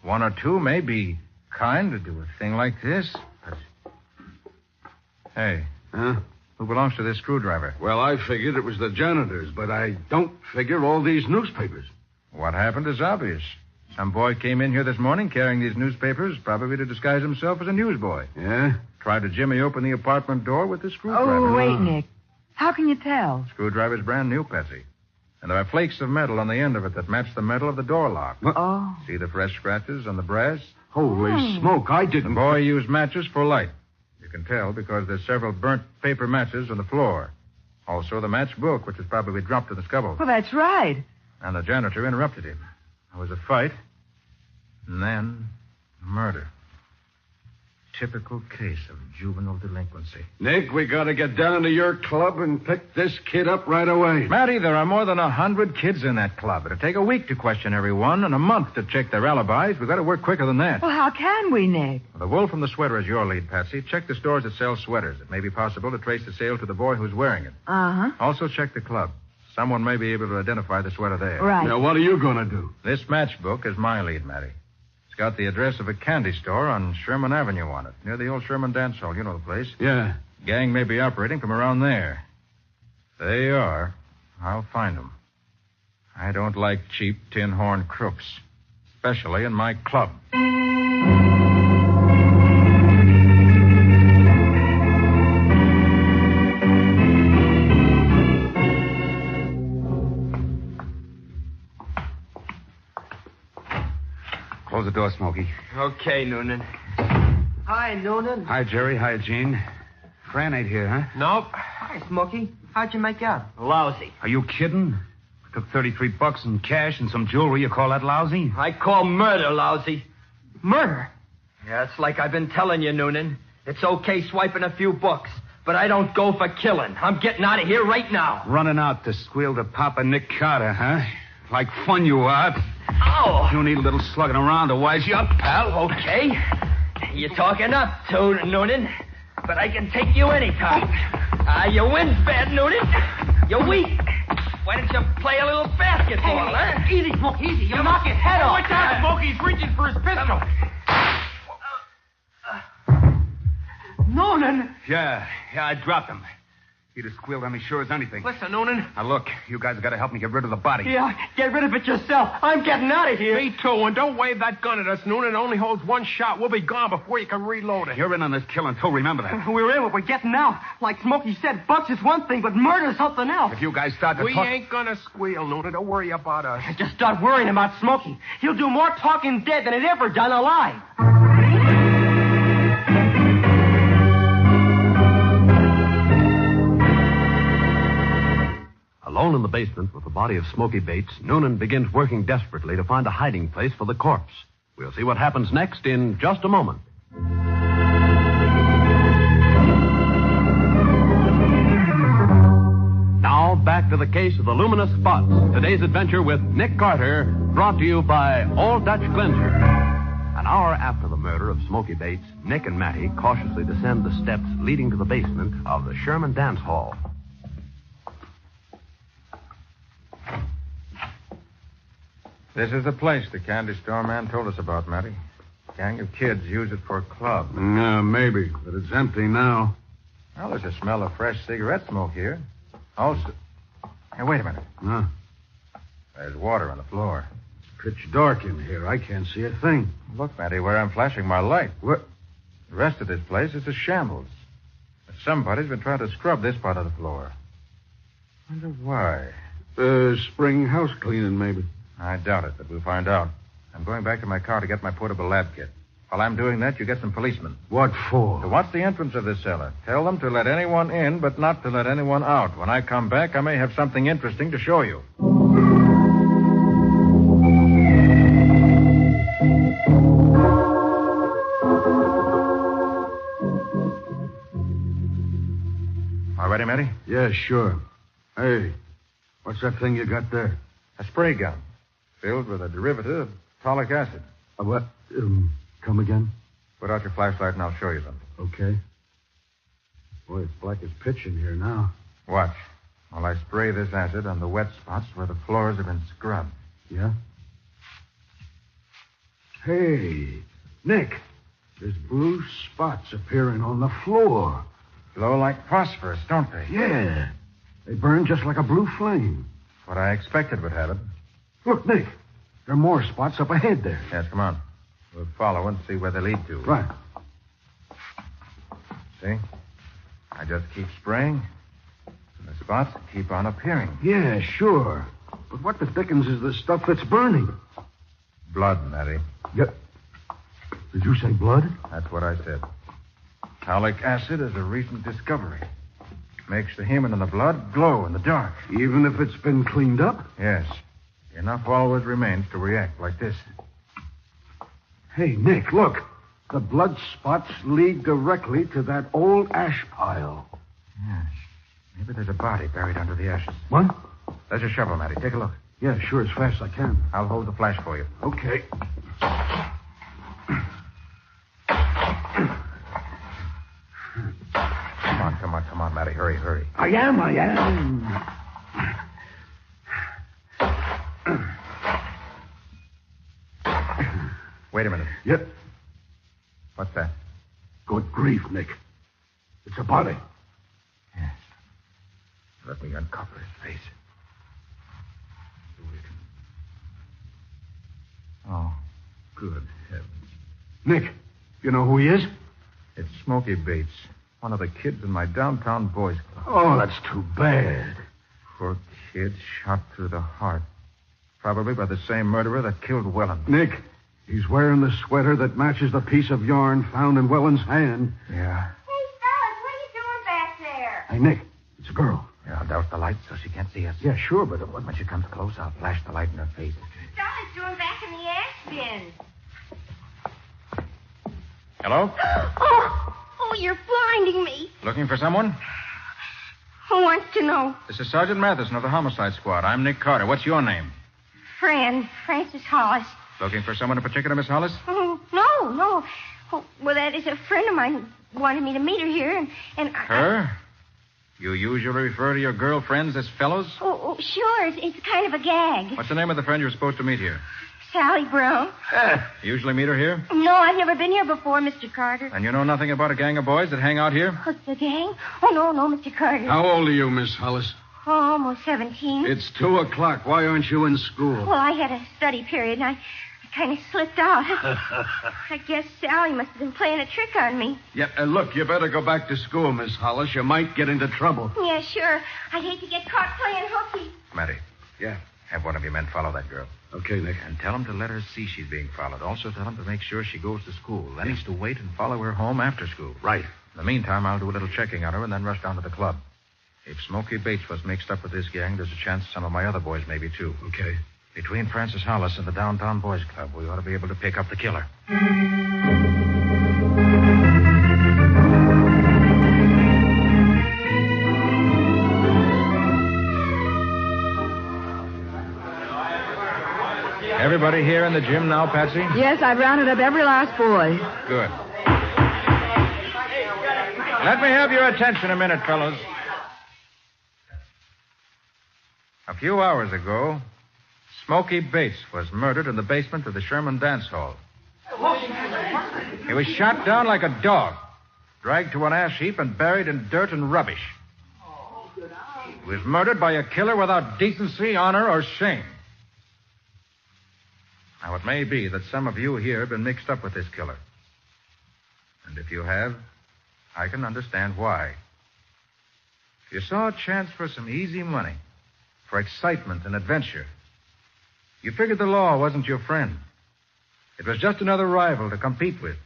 One or two may be kind to do a thing like this, but... Hey. Huh? Who belongs to this screwdriver? Well, I figured it was the janitor's, but I don't figure all these newspapers. What happened is obvious. Some boy came in here this morning carrying these newspapers, probably to disguise himself as a newsboy. Yeah? Tried to jimmy open the apartment door with the screwdriver. Oh, wait, Nick. How can you tell? Screwdriver's brand new, Patsy. And there are flakes of metal on the end of it that match the metal of the door lock. Oh. See the fresh scratches on the brass? Holy smoke, I didn't... The boy used matches for light. You can tell because there's several burnt paper matches on the floor. Also the match book, which was probably dropped in the scuttle. Well, that's right. And the janitor interrupted him. There was a fight, and then murder. Typical case of juvenile delinquency. Nick, we gotta get down to your club and pick this kid up right away. Matty, there are more than 100 kids in that club. It'll take a week to question everyone and a month to check their alibis. We've got to work quicker than that. Well, how can we, Nick? The wool from the sweater is your lead, Patsy. Check the stores that sell sweaters. It may be possible to trace the sale to the boy who's wearing it. Uh-huh. Also check the club. Someone may be able to identify the sweater there. Right. Now, what are you going to do? This matchbook is my lead, Matty. It's got the address of a candy store on Sherman Avenue on it, near the old Sherman dance hall. You know the place. Yeah. Gang may be operating from around there. If they are, I'll find them. I don't like cheap tin horn crooks, especially in my club. Close the door, Smokey. Okay, Noonan. Hi, Noonan. Hi, Jerry. Hi, Gene. Fran ain't here, huh? Nope. Hi, Smokey. How'd you make out? Lousy. Are you kidding? I took $33 in cash and some jewelry. You call that lousy? I call murder lousy. Murder? Yeah, it's like I've been telling you, Noonan. It's okay swiping a few bucks, but I don't go for killing. I'm getting out of here right now. Running out to squeal to Papa Nick Carter, huh? Like fun you are. Ow! You need a little slugging around to wise you up, pal. Okay. You're talking up, too, Noonan. But I can take you anytime. You win, bad Noonan. You're weak. Why don't you play a little basketball, huh? Easy, Smoke, easy. You'll knock his head off. Watch out, Smoke. He's reaching for his pistol. Noonan. Yeah, I dropped him. He'd have squealed on me sure as anything. Listen, Noonan. Now, look, you guys got to help me get rid of the body. Yeah, get rid of it yourself. I'm getting out of here. Me too, and don't wave that gun at us, Noonan. It only holds one shot. We'll be gone before you can reload it. You're in on this killing, too. Remember that. We're in, but we're getting out. Like Smokey said, bucks is one thing, but murder's something else. If you guys start to We talk... ain't gonna squeal, Noonan. Don't worry about us. Just start worrying about Smokey. He'll do more talking dead than he'd ever done alive. Alone in the basement with the body of Smoky Bates, Noonan begins working desperately to find a hiding place for the corpse. We'll see what happens next in just a moment. Now, back to the case of the luminous spots. Today's adventure with Nick Carter, brought to you by Old Dutch Cleanser. An hour after the murder of Smoky Bates, Nick and Mattie cautiously descend the steps leading to the basement of the Sherman Dance Hall. This is the place the candy store man told us about, Matty. Gang of kids use it for a club. Yeah, maybe, but it's empty now. Well, there's a smell of fresh cigarette smoke here. Also... Hey, wait a minute. Huh? There's water on the floor. It's pitch dark in here. I can't see a thing. Look, Matty, where I'm flashing my light. What? The rest of this place is a shambles. But somebody's been trying to scrub this part of the floor. Wonder why. Spring house cleaning, maybe. I doubt it, but we'll find out. I'm going back to my car to get my portable lab kit. While I'm doing that, you get some policemen. What for? To watch the entrance of this cellar. Tell them to let anyone in, but not to let anyone out. When I come back, I may have something interesting to show you. All ready, Matty? Yeah, sure. Hey, what's that thing you got there? A spray gun. Filled with a derivative of tolic acid. What? Come again? Put out your flashlight and I'll show you them. Okay. Boy, it's black as pitch in here now. Watch. While I spray this acid on the wet spots where the floors have been scrubbed. Yeah? Hey, Nick, there's blue spots appearing on the floor. Glow like phosphorus, don't they? Yeah. They burn just like a blue flame. What I expected would happen. Look, Nick, there are more spots up ahead there. Yes, come on. We'll follow and see where they lead to. Right. See? I just keep spraying, and the spots keep on appearing. Yeah, sure. But what the dickens is this stuff that's burning? Blood, Matty. Yeah. Did you say blood? That's what I said. Tolic acid is a recent discovery. Makes the hemoglobin in the blood glow in the dark. Even if it's been cleaned up? Yes. Enough always remains to react like this. Hey, Nick, look. The blood spots lead directly to that old ash pile. Yes. Maybe there's a body buried under the ashes. What? There's a shovel, Matty. Take a look. Yeah, sure, as fast as I can. I'll hold the flash for you. Okay. Come on, Matty. Hurry. I am. Wait a minute. Yep. What's that? Good grief, Nick. It's a body. Yes. Let me uncover his face. Oh, good heavens. Nick, you know who he is? It's Smokey Bates, one of the kids in my downtown boys club. Oh, that's too bad. Poor kid shot through the heart. Probably by the same murderer that killed Wellen. Nick, he's wearing the sweater that matches the piece of yarn found in Wellen's hand. Yeah. Hey, fellas, what are you doing back there? Hey, Nick, it's a girl. Yeah, I'll douse the light so she can't see us. Yeah, sure, but When she comes close, I'll flash the light in her face. Stella's doing back in the ash bin. Hello? Oh, you're blinding me. Looking for someone? Who wants to know? This is Sergeant Matheson of the Homicide Squad. I'm Nick Carter. What's your name? Friend, Frances Hollis. Looking for someone in particular, Miss Hollis? Oh, no. Oh, well, that is a friend of mine wanted me to meet her here, and Her? You usually refer to your girlfriends as fellows? Oh, sure. It's kind of a gag. What's the name of the friend you're supposed to meet here? Sally Brown. You usually meet her here? No, I've never been here before, Mr. Carter. And you know nothing about a gang of boys that hang out here? What's the gang? Oh, no, Mr. Carter. How old are you, Miss Hollis? Oh, almost 17. It's 2:00. Why aren't you in school? Well, I had a study period, and I kind of slipped out. I guess Sally must have been playing a trick on me. Yeah, look, you better go back to school, Miss Hollis. You might get into trouble. Yeah, sure. I'd hate to get caught playing hooky. Matty. Yeah. Have one of your men follow that girl. Okay, Nick. And tell him to let her see she's being followed. Also tell him to make sure she goes to school. Then he's to wait and follow her home after school. Right. In the meantime, I'll do a little checking on her and then rush down to the club. If Smokey Bates was mixed up with this gang, there's a chance some of my other boys may be, too. Okay. Between Francis Hollis and the Downtown Boys Club, we ought to be able to pick up the killer. Everybody here in the gym now, Patsy? Yes, I've rounded up every last boy. Good. Let me have your attention a minute, fellows. A few hours ago, Smokey Bates was murdered in the basement of the Sherman Dance Hall. He was shot down like a dog, dragged to an ash heap and buried in dirt and rubbish. He was murdered by a killer without decency, honor, or shame. Now, it may be that some of you here have been mixed up with this killer. And if you have, I can understand why. If you saw a chance for some easy money, for excitement and adventure, you figured the law wasn't your friend. It was just another rival to compete with.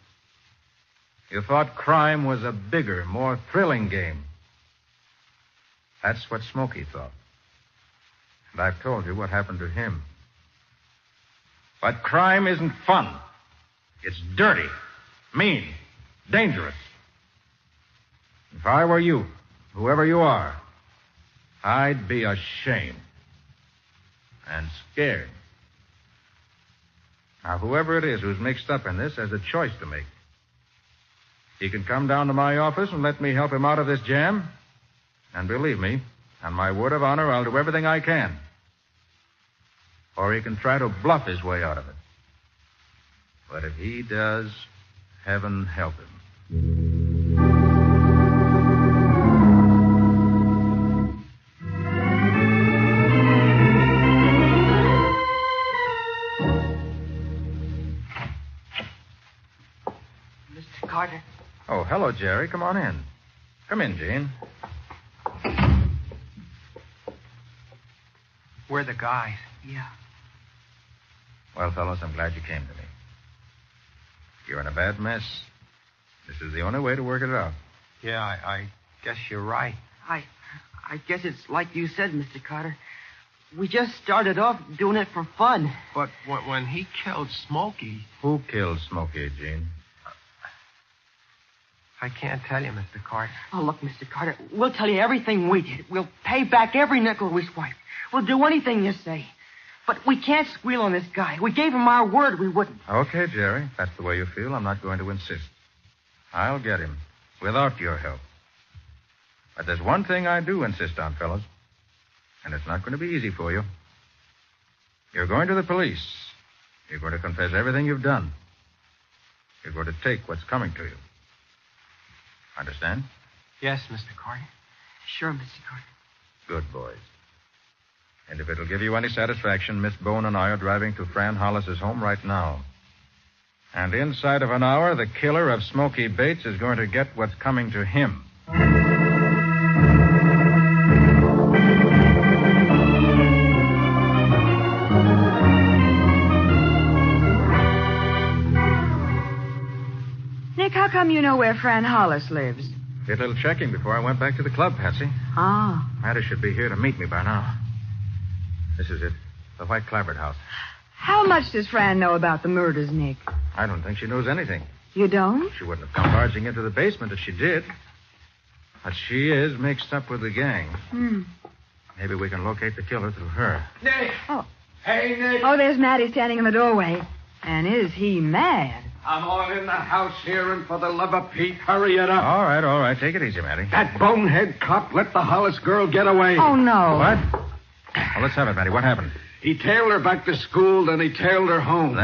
You thought crime was a bigger, more thrilling game. That's what Smokey thought. And I've told you what happened to him. But crime isn't fun. It's dirty, mean, dangerous. If I were you, whoever you are, I'd be ashamed and scared. Now, whoever it is who's mixed up in this has a choice to make. He can come down to my office and let me help him out of this jam. And believe me, on my word of honor, I'll do everything I can. Or he can try to bluff his way out of it. But if he does, heaven help him. Mr. Carter. Oh, hello, Jerry. Come on in. Come in, Jane. We're the guys. Yeah. Well, fellows, I'm glad you came to me. You're in a bad mess. This is the only way to work it out. Yeah, I guess you're right. I guess it's like you said, Mr. Carter. We just started off doing it for fun. But when he killed Smokey... Who killed Smokey, Gene? I can't tell you, Mr. Carter. Oh, look, Mr. Carter, we'll tell you everything we did. We'll pay back every nickel we swiped. We'll do anything you say. But we can't squeal on this guy. We gave him our word we wouldn't. Okay, Jerry. If that's the way you feel, I'm not going to insist. I'll get him, without your help. But there's one thing I do insist on, fellas. And it's not going to be easy for you. You're going to the police. You're going to confess everything you've done. you're going to take what's coming to you. Understand? Yes, Mr. Carter. Sure, Mr. Carter. Good, boys. And if it'll give you any satisfaction, Miss Bone and I are driving to Fran Hollis's home right now. And inside of an hour, the killer of Smoky Bates is going to get what's coming to him. Nick, how come you know where Fran Hollis lives? Did a little checking before I went back to the club, Patsy. Ah. Matty should be here to meet me by now. This is it. The White Clapboard house. How much does Fran know about the murders, Nick? I don't think she knows anything. You don't? She wouldn't have come barging into the basement if she did. But she is mixed up with the gang. Maybe we can locate the killer through her. Nick! Oh. Hey, Nick. Oh, there's Matty standing in the doorway. And is he mad? I'm all in the house here, and for the love of Pete, hurry it up. All right. Take it easy, Matty. That bonehead cop let the Hollis girl get away. Oh, no. What? Well, let's have it, Matty. What happened? He tailed her back to school, then he tailed her home.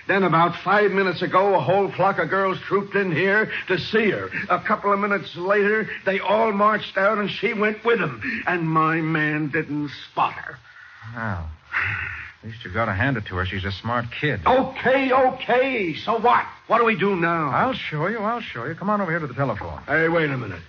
Then about 5 minutes ago, a whole flock of girls trooped in here to see her. A couple of minutes later, they all marched out, and she went with them. And my man didn't spot her. Well, at least you got to hand it to her. She's a smart kid. Okay. So what? What do we do now? I'll show you. Come on over here to the telephone. Hey, wait a minute.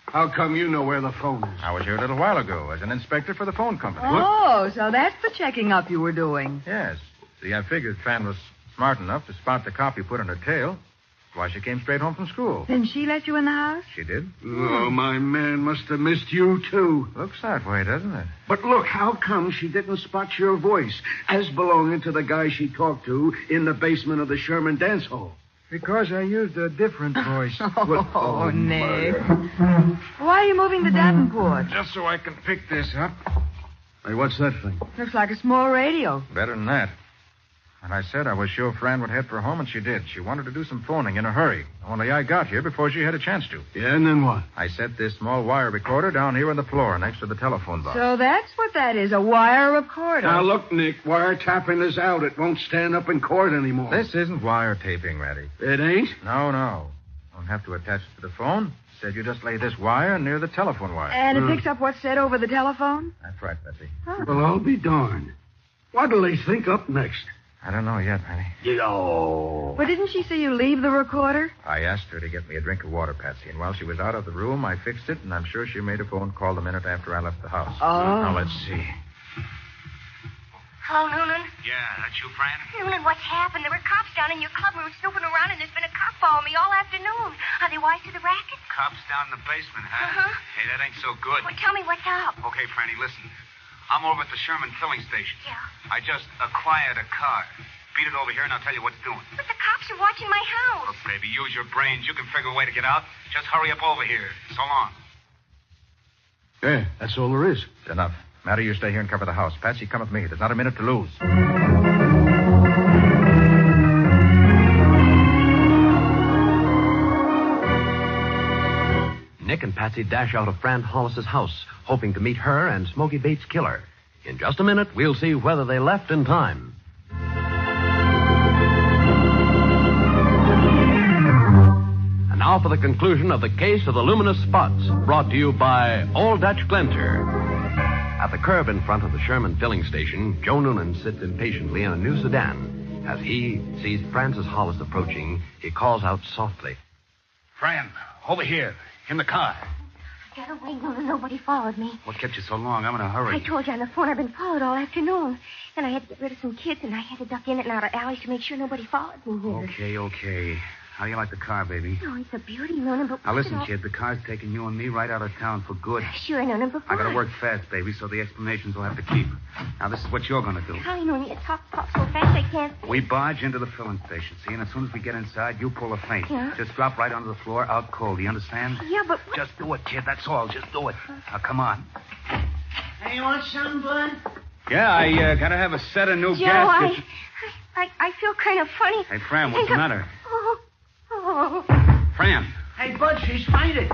How come you know where the phone is? I was here a little while ago as an inspector for the phone company. Oh, so that's the checking up you were doing. Yes. See, I figured Fran was smart enough to spot the cop you put on her tail. That's why she came straight home from school. Then she let you in the house? She did. Oh, my man must have missed you, too. Looks that way, doesn't it? But look, how come she didn't spot your voice as belonging to the guy she talked to in the basement of the Sherman dance hall? Because I used a different voice. Oh, Nick. Why are you moving the Davenport? Just so I can pick this up. Hey, what's that thing? Looks like a small radio. Better than that. And I said I was sure Fran would head for home, and she did. She wanted to do some phoning in a hurry. Only I got here before she had a chance to. Yeah, and then what? I set this small wire recorder down here on the floor next to the telephone box. So that's what that is, a wire recorder. Now, look, Nick, wiretapping is out. It won't stand up in court anymore. This isn't wiretaping, Ratty. It ain't? No. Don't have to attach it to the phone. Said you just lay this wire near the telephone wire. And it picks up what's said over the telephone? That's right, Betsy. Huh. Well, I'll be darned. What'll they think up next? I don't know yet, Patty. But didn't she see you leave the recorder? I asked her to get me a drink of water, Patsy, and while she was out of the room, I fixed it, and I'm sure she made a phone call the minute after I left the house. Oh. Now, let's see. Hello, Noonan. Yeah, that's you, Fran? Noonan, what's happened? There were cops down in your club. We were snooping around, and there's been a cop following me all afternoon. Are they wise to the racket? Cops down in the basement, huh? Uh-huh. Hey, that ain't so good. Well, tell me what's up. Okay, Franny, listen. I'm over at the Sherman filling station. Yeah. I just acquired a car. Beat it over here, and I'll tell you what it's doing. But the cops are watching my house. Look, baby, use your brains. You can figure a way to get out. Just hurry up over here. So long. Yeah, that's all there is. Enough. Matty, you stay here and cover the house. Patsy, come with me. There's not a minute to lose. Nick and Patsy dash out of Fran Hollis's house, hoping to meet her and Smoky Bates' killer. In just a minute, we'll see whether they left in time. And now for the conclusion of the case of the luminous spots, brought to you by Old Dutch Cleanser. At the curb in front of the Sherman filling station, Joe Noonan sits impatiently in a new sedan. As he sees Francis Hollis approaching, he calls out softly. Fran, over here, in the car. Get away, Noonan. Nobody followed me. What kept you so long? I'm in a hurry. I told you on the phone I've been followed all afternoon. And I had to get rid of some kids, and I had to duck in and out of alleys to make sure nobody followed me here. Okay. How do you like the car, baby? Oh, it's a beauty, Noonan, but... Now, listen, kid, the car's taking you and me right out of town for good. Sure, Noonan, but I gotta why? work fast, baby, so the explanations will have to keep. Now, this is what you're gonna do. How, Noonan? You talk so fast I can't... We barge into the filling station, see? And as soon as we get inside, you pull a feint. Yeah? Just drop right onto the floor, out cold. Do you understand? Yeah, but... Just do it, kid. That's all. Just do it. Now, come on. Hey, you want some, Bud? Yeah, I gotta have a set of new Joe, gaskets. I feel kind of funny. Hey, Fran, what's the matter? Oh. Fran. Hey, Bud, she's fainted.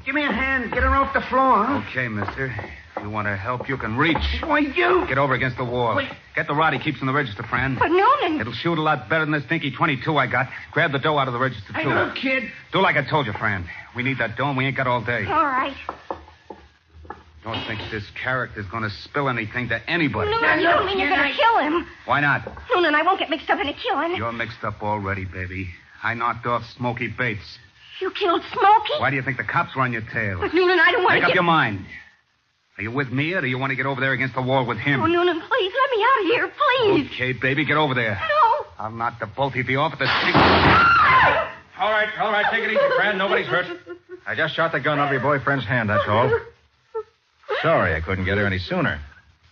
Give me a hand. Get her off the floor, huh? Okay, mister. If you want to help, you can reach. Why, you... Get over against the wall. Wait. Get the rod he keeps in the register, Fran. But Noonan... It'll shoot a lot better than this dinky 22 I got. Grab the dough out of the register, too. Hey, look, kid. Do like I told you, Fran. We need that dough, and we ain't got all day. All right. Don't think this character's going to spill anything to anybody. Noonan, you don't mean you're going to kill him. Why not? Noonan, I won't get mixed up in a killing. You're mixed up already, baby. I knocked off Smokey Bates. You killed Smokey? Why do you think the cops were on your tail? But, Noonan, I don't want to Make up your mind. Are you with me, or do you want to get over there against the wall with him? Oh, Noonan, please, let me out of here, please. Okay, baby, get over there. No. I'll knock the both of you off at the stick. All right, take it easy, Fran. Nobody's hurt. I just shot the gun out of your boyfriend's hand, that's all. Sorry I couldn't get here any sooner.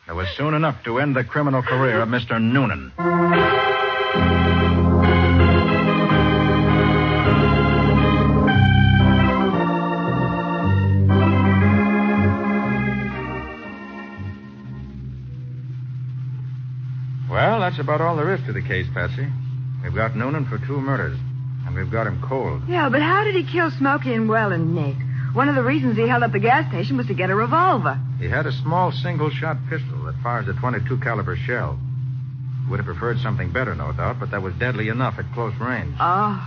It was soon enough to end the criminal career of Mr. Noonan. Well, that's about all there is to the case, Patsy. We've got Noonan for 2 murders, and we've got him cold. Yeah, but how did he kill Smokey and Welland, Nick? One of the reasons he held up the gas station was to get a revolver. He had a small single-shot pistol that fires a .22 caliber shell. Would have preferred something better, no doubt, but that was deadly enough at close range. Oh.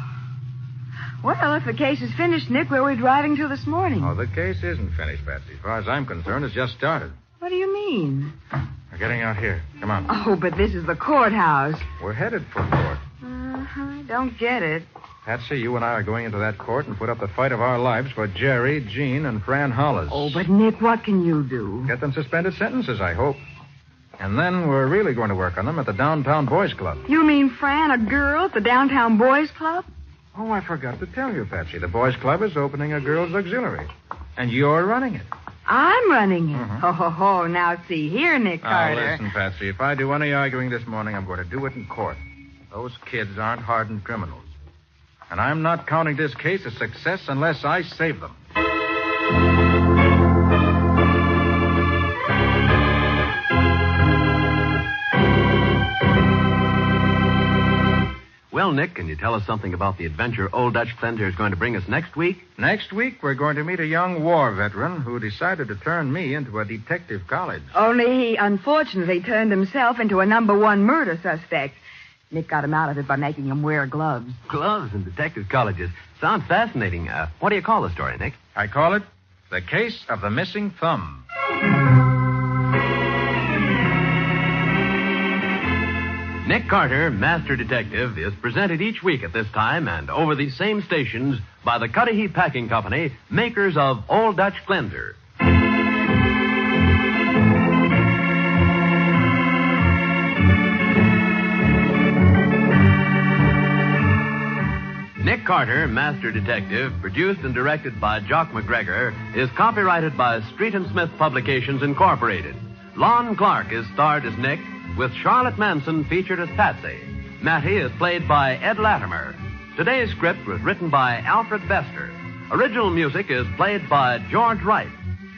Well, if the case is finished, Nick, where are we driving to this morning? Oh, the case isn't finished, Patsy. As far as I'm concerned, it's just started. What do you mean? We're getting out here. Come on. Oh, but this is the courthouse. We're headed for court. I don't get it. Patsy, you and I are going into that court and put up the fight of our lives for Jerry, Jean, and Fran Hollis. Oh, but Nick, what can you do? Get them suspended sentences, I hope. And then we're really going to work on them at the Downtown Boys Club. You mean Fran, a girl at the Downtown Boys Club? Oh, I forgot to tell you, Patsy. The Boys Club is opening a girls' auxiliary. And you're running it. I'm running it. Mm-hmm. Oh, now see here, Nick Carter. Now, listen, Patsy, if I do any arguing this morning, I'm going to do it in court. Those kids aren't hardened criminals. And I'm not counting this case a success unless I save them. Well, Nick, can you tell us something about the adventure Old Dutch Cleanser is going to bring us next week? Next week, we're going to meet a young war veteran who decided to turn me into a detective college. Only he unfortunately turned himself into a #1 murder suspect. Nick got him out of it by making him wear gloves. Gloves and detective colleges. Sounds fascinating. What do you call the story, Nick? I call it The Case of the Missing Thumb. Nick Carter, Master Detective, is presented each week at this time and over these same stations by the Cudahy Packing Company, makers of Old Dutch Cleanser. Nick Carter, Master Detective, produced and directed by Jock McGregor, is copyrighted by Street & Smith Publications, Incorporated. Lon Clark is starred as Nick, with Charlotte Manson featured as Patsy. Mattie is played by Ed Latimer. Today's script was written by Alfred Bester. Original music is played by George Wright.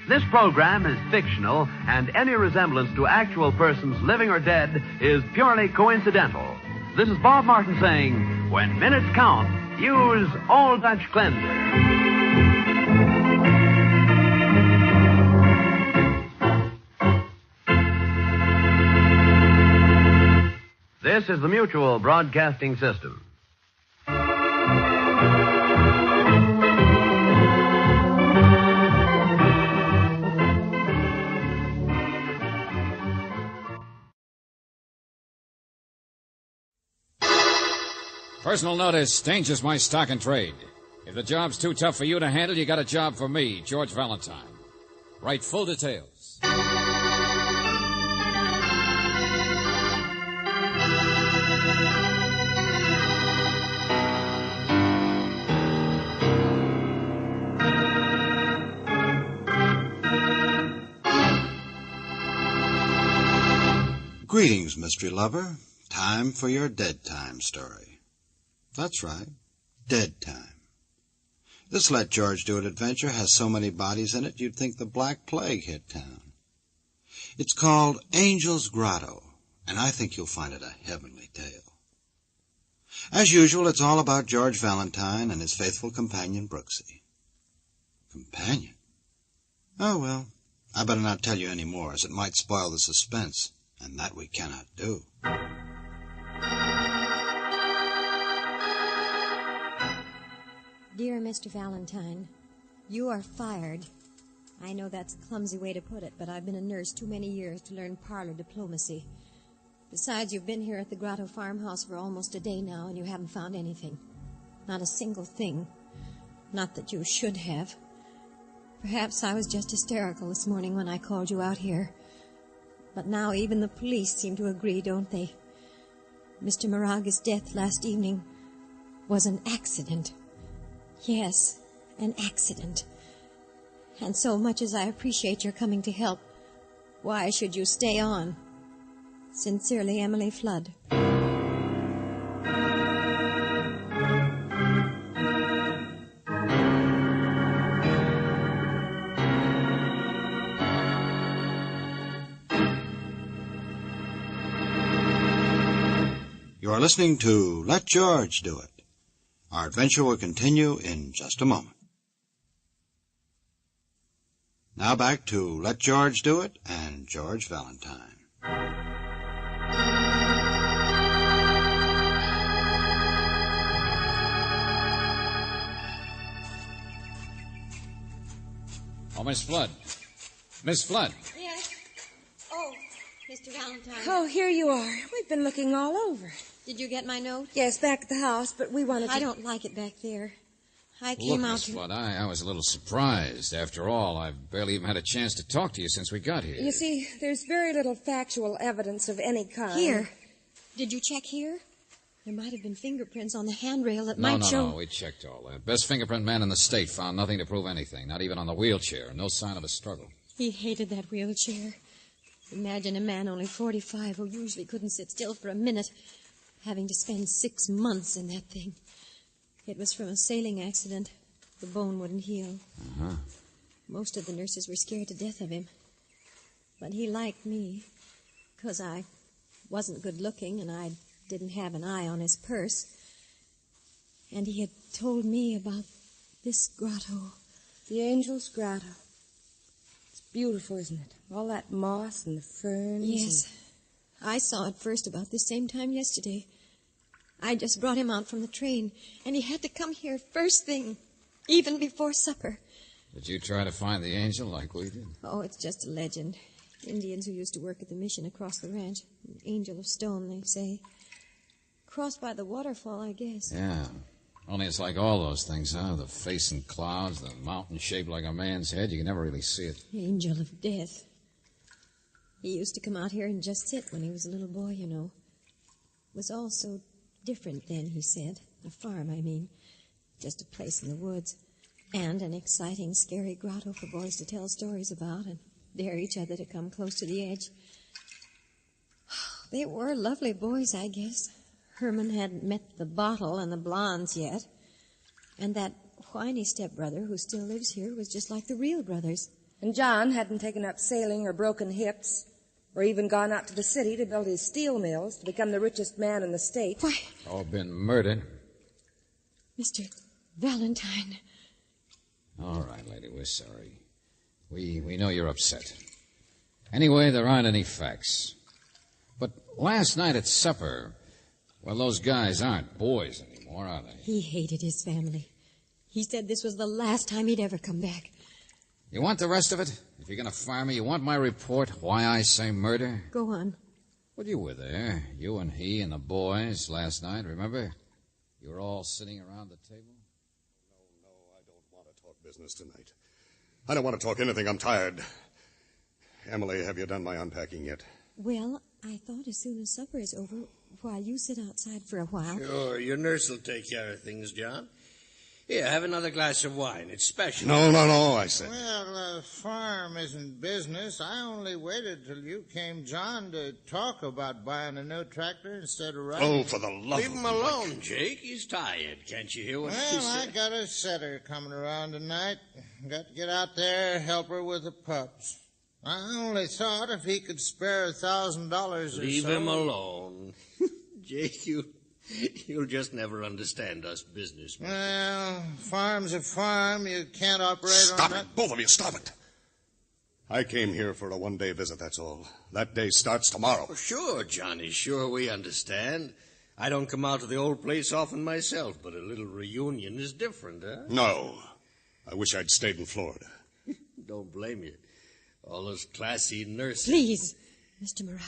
This program is fictional, and any resemblance to actual persons living or dead is purely coincidental. This is Bob Martin saying, when minutes count, use Old Dutch Cleanser. This is the Mutual Broadcasting System. Personal notice changes my stock and trade. If the job's too tough for you to handle, you got a job for me, George Valentine. Write full details. Greetings, mystery lover. Time for your dead time story. That's right, dead time. This Let George Do It adventure has so many bodies in it you'd think the Black Plague hit town. It's called Angel's Grotto, and I think you'll find it a heavenly tale. As usual, it's all about George Valentine and his faithful companion, Brooksy. Companion? Oh, well, I better not tell you any more, as it might spoil the suspense, and that we cannot do. Dear Mr. Valentine, you are fired. I know that's a clumsy way to put it, but I've been a nurse too many years to learn parlor diplomacy. Besides, you've been here at the Grotto farmhouse for almost a day now, and you haven't found anything. Not a single thing. Not that you should have. Perhaps I was just hysterical this morning when I called you out here. But now even the police seem to agree, don't they? Mr. Moraga's death last evening was an accident. Yes, an accident. And so much as I appreciate your coming to help, why should you stay on? Sincerely, Emily Flood. You are listening to Let George Do It. Our adventure will continue in just a moment. Now back to Let George Do It and George Valentine. Oh, Miss Flood. Miss Flood. Yes? Oh, Mr. Valentine. Oh, here you are. We've been looking all over. Did you get my note? Yes, back at the house, but we wanted to... I don't like it back there. I Look, came out Miss to... Flood, I was a little surprised. After all, I've barely even had a chance to talk to you since we got here. You see, there's very little factual evidence of any kind. Here. Did you check here? There might have been fingerprints on the handrail that might show... No, we checked all that. Best fingerprint man in the state found nothing to prove anything, not even on the wheelchair. No sign of a struggle. He hated that wheelchair. Imagine a man only 45 who usually couldn't sit still for a minute, having to spend 6 months in that thing. It was from a sailing accident. The bone wouldn't heal. Uh-huh. Most of the nurses were scared to death of him. But he liked me, because I wasn't good looking and I didn't have an eye on his purse. And he had told me about this grotto. The Angel's Grotto. It's beautiful, isn't it? All that moss and the ferns. Yes. I saw it first about this same time yesterday. I just brought him out from the train, and he had to come here first thing, even before supper. Did you try to find the angel like we did? Oh, it's just a legend. Indians who used to work at the mission across the ranch. An angel of stone, they say. Crossed by the waterfall, I guess. Yeah. Only it's like all those things, huh? The face in clouds, the mountain shaped like a man's head. You can never really see it. Angel of death. He used to come out here and just sit when he was a little boy, you know. It was all so different then, he said. A farm, I mean. Just a place in the woods. And an exciting, scary grotto for boys to tell stories about and dare each other to come close to the edge. They were lovely boys, I guess. Herman hadn't met the bottle and the blondes yet. And that whiny stepbrother who still lives here was just like the real brothers. And John hadn't taken up sailing or broken hips, or even gone out to the city to build his steel mills to become the richest man in the state. Why? All been murdered. Mr. Valentine. All right, lady, we're sorry. We know you're upset. Anyway, there aren't any facts. But last night at supper, well, those guys aren't boys anymore, are they? He hated his family. He said this was the last time he'd ever come back. You want the rest of it? If you're going to fire me, you want my report, why I say murder? Go on. Well, you were there. You and he and the boys last night, remember? You were all sitting around the table. No, I don't want to talk business tonight. I don't want to talk anything. I'm tired. Emily, have you done my unpacking yet? Well, I thought as soon as supper is over, while you sit outside for a while. Sure, your nurse will take care of things, John. Here, have another glass of wine. It's special. No, I said. Well, the farm isn't business. I only waited till you came, John, to talk about buying a new tractor instead of riding. Oh, for the love Leave him alone, Jake. He's tired. Can't you hear what he Well, I said? got a setter coming around tonight. Got to get out there, help her with the pups. I only thought if he could spare $1,000 or so. Leave him alone. Jake, you'll just never understand us businessmen. Well, farm's a farm. You can't operate Stop on it, both of you, stop it. I came here for a one-day visit, that's all. That day starts tomorrow. Oh, sure, Johnny, sure, we understand. I don't come out to the old place often myself, but a little reunion is different, huh? No. I wish I'd stayed in Florida. Don't blame you. All those classy nurses. Please, Mr. Moraga.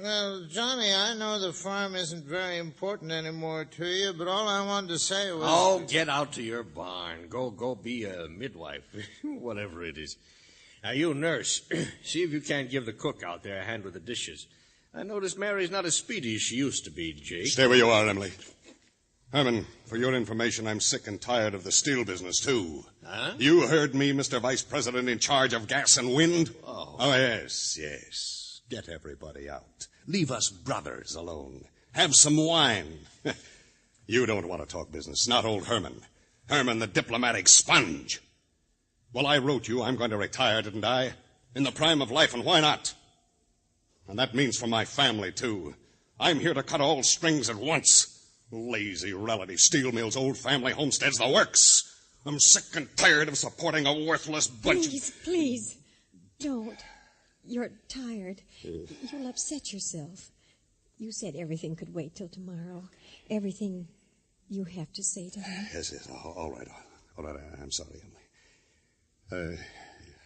Well, Johnny, I know the farm isn't very important anymore to you, but all I wanted to say was... Oh, get out to your barn. Go be a midwife, whatever it is. Now, you nurse, see if you can't give the cook out there a hand with the dishes. I notice Mary's not as speedy as she used to be, Jake. Stay where you are, Emily. Herman, for your information, I'm sick and tired of the steel business, too. Huh? You heard me, Mr. Vice President in charge of gas and wind? Oh, yes. Get everybody out. Leave us brothers alone. Have some wine. You don't want to talk business, not old Herman. Herman, the diplomatic sponge. Well, I wrote you I'm going to retire, didn't I? In the prime of life, and why not? And that means for my family, too. I'm here to cut all strings at once. Lazy relative steel mills, old family homesteads, the works. I'm sick and tired of supporting a worthless bunch. Please, don't. You're tired. You'll upset yourself. You said everything could wait till tomorrow. Everything you have to say to me. Yes. All right. I'm sorry, Emily.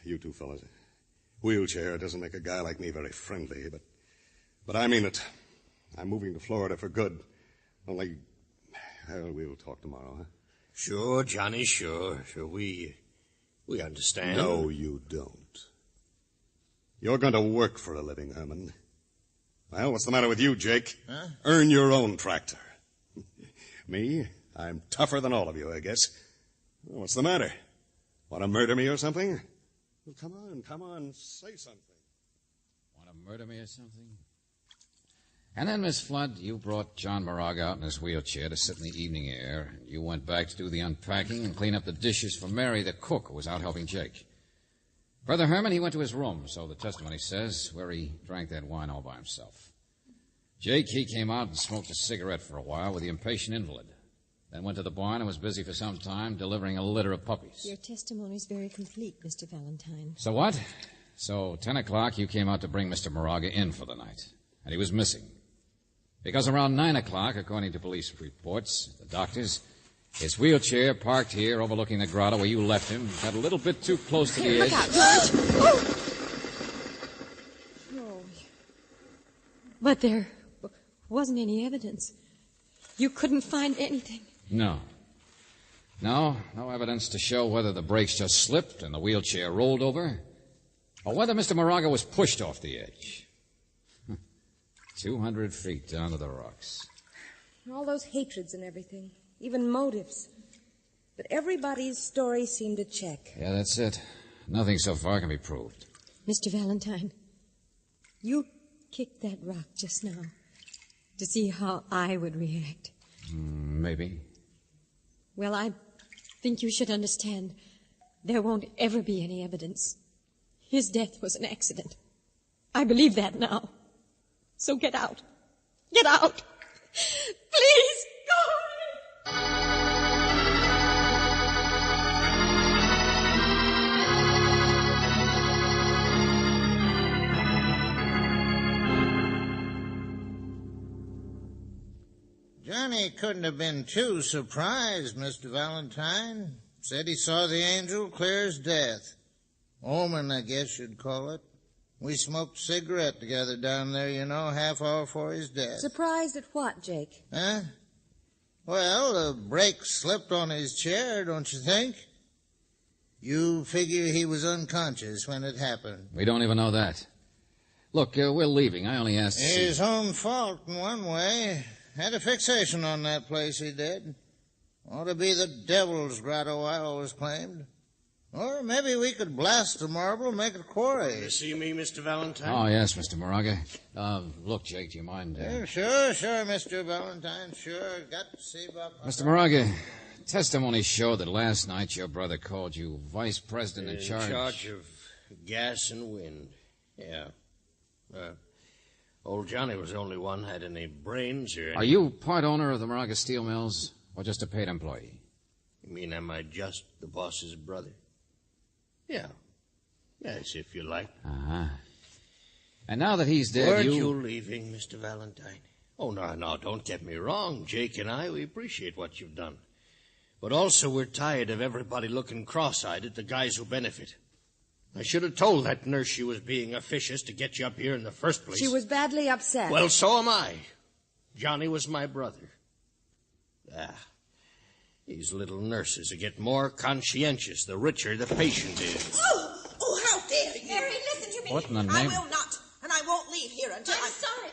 You two fellas. Wheelchair doesn't make a guy like me very friendly, but I mean it. I'm moving to Florida for good. Only, we'll talk tomorrow, huh? Sure, Johnny, sure. We understand. No, you don't. You're going to work for a living, Herman. Well, what's the matter with you, Jake? Huh? Earn your own tractor. Me? I'm tougher than all of you, I guess. Well, what's the matter? Want to murder me or something? Well, come on, say something. Want to murder me or something? And then, Miss Flood, you brought John Moraga out in his wheelchair to sit in the evening air. And you went back to do the unpacking and clean up the dishes for Mary, the cook, who was out helping Jake. Brother Herman, he went to his room, so the testimony says, where he drank that wine all by himself. Jake, he came out and smoked a cigarette for a while with the impatient invalid. Then went to the barn and was busy for some time delivering a litter of puppies. Your testimony's very complete, Mr. Valentine. So what? So 10 o'clock, you came out to bring Mr. Moraga in for the night. And he was missing. Because around 9 o'clock, according to police reports, the doctors, his wheelchair parked here overlooking the grotto where you left him got a little bit too close to the edge. Look out, George! Oh. But there wasn't any evidence. You couldn't find anything. No evidence to show whether the brakes just slipped and the wheelchair rolled over, or whether Mr. Moraga was pushed off the edge. 200 feet down to the rocks. All those hatreds and everything, even motives. But everybody's story seemed to check. Yeah, that's it. Nothing so far can be proved. Mr. Valentine, you kicked that rock just now to see how I would react. Maybe. Well, I think you should understand there won't ever be any evidence. His death was an accident. I believe that now. So get out. Get out. Please, go away. Johnny couldn't have been too surprised, Mr. Valentine. Said he saw the angel clear as death. Omen, I guess you'd call it. We smoked a cigarette together down there, half hour before his death. Surprised at what, Jake? Huh? Well, the brake slipped on his chair, don't you think? You figure he was unconscious when it happened. We don't even know that. Look, we're leaving. I only asked to see... His own fault in one way. Had a fixation on that place, he did. Ought to be the devil's grotto, I always claimed. Or maybe we could blast the marble and make a quarry. You see me, Mr. Valentine? Oh, yes, Mr. Moraga. Look, Jake, do you mind... Sure, Mr. Valentine, sure. Got to see about... Mr. Moraga, testimony showed that last night your brother called you vice president in charge... In charge of gas and wind. Yeah. Old Johnny was the only one had any brains or... Are you part owner of the Moraga Steel Mills, or just a paid employee? You mean am I just the boss's brother? Yes, if you like. Uh-huh. And now that he's dead, Weren't you leaving, Mr. Valentine? Oh, no, don't get me wrong. Jake and I, we appreciate what you've done. But also we're tired of everybody looking cross-eyed at the guys who benefit. I should have told that nurse she was being officious to get you up here in the first place. She was badly upset. Well, so am I. Johnny was my brother. These little nurses get more conscientious the richer the patient is. Oh, how dare you! Mary, listen to me. What in the name? I will not, and I won't leave here until I'm sorry.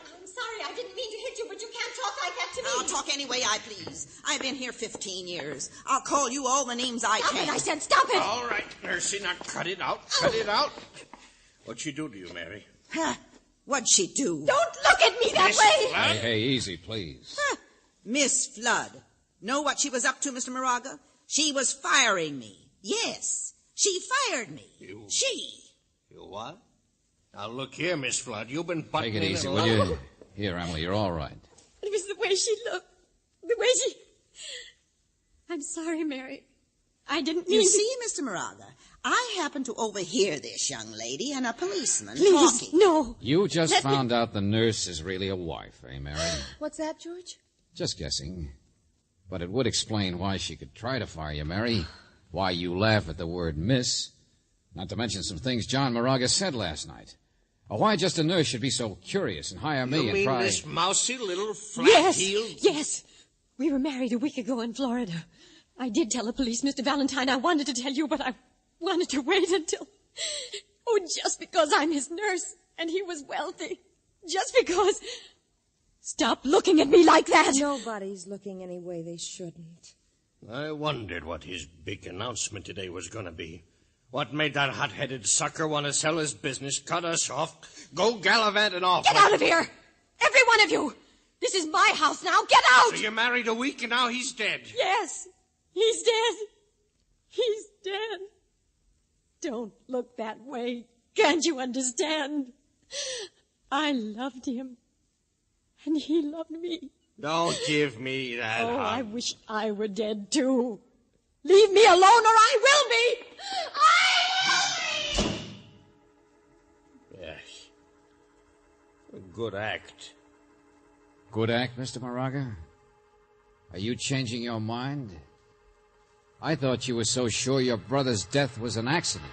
I didn't mean to hit you, but you can't talk like that to me. I'll talk any way I please. I've been here 15 years. I'll call you all the names I Stop can. it, I said stop it. All right, Nursey, now cut it out. Cut it out. What'd she do to you, Mary? Huh. What'd she do? Don't look at me that Miss way. Flood? Hey, easy, please. Huh. Miss Flood. Know what she was up to, Mr. Moraga? She was firing me. Yes, she fired me. She. You what? Now, look here, Miss Flood. You've been butting Take it in easy, a will lot. you? Here, Emily, you're all right. It was the way she looked. The way she... I'm sorry, Mary. I didn't mean You to... see, Mr. Moraga, I happened to overhear this young lady and a policeman Please, talking. no. You just found out the nurse is really a wife, eh, Mary? What's that, George? Just guessing. But it would explain why she could try to fire you, Mary. Why you laugh at the word miss. Not to mention some things John Moraga said last night. Or why just a nurse should be so curious and hire me You and mean try... this mousy little Yes, flat-heeled... yes. We were married a week ago in Florida. I did tell the police, Mr. Valentine. I wanted to tell you, but I wanted to wait until... Oh, just because I'm his nurse and he was wealthy. Just because... Stop looking at me like that. Nobody's looking any way they shouldn't. I wondered what his big announcement today was going to be. What made that hot-headed sucker want to sell his business, cut us off, go gallivanting off? Get out of here! Every one of you! This is my house now. Get out! So you married a week and now he's dead. Yes, he's dead. He's dead. Don't look that way. Can't you understand? I loved him. And he loved me. Don't give me that Oh, hug. I wish I were dead, too. Leave me alone or I will be! Yes. A good act. Good act, Mr. Moraga? Are you changing your mind? I thought you were so sure your brother's death was an accident.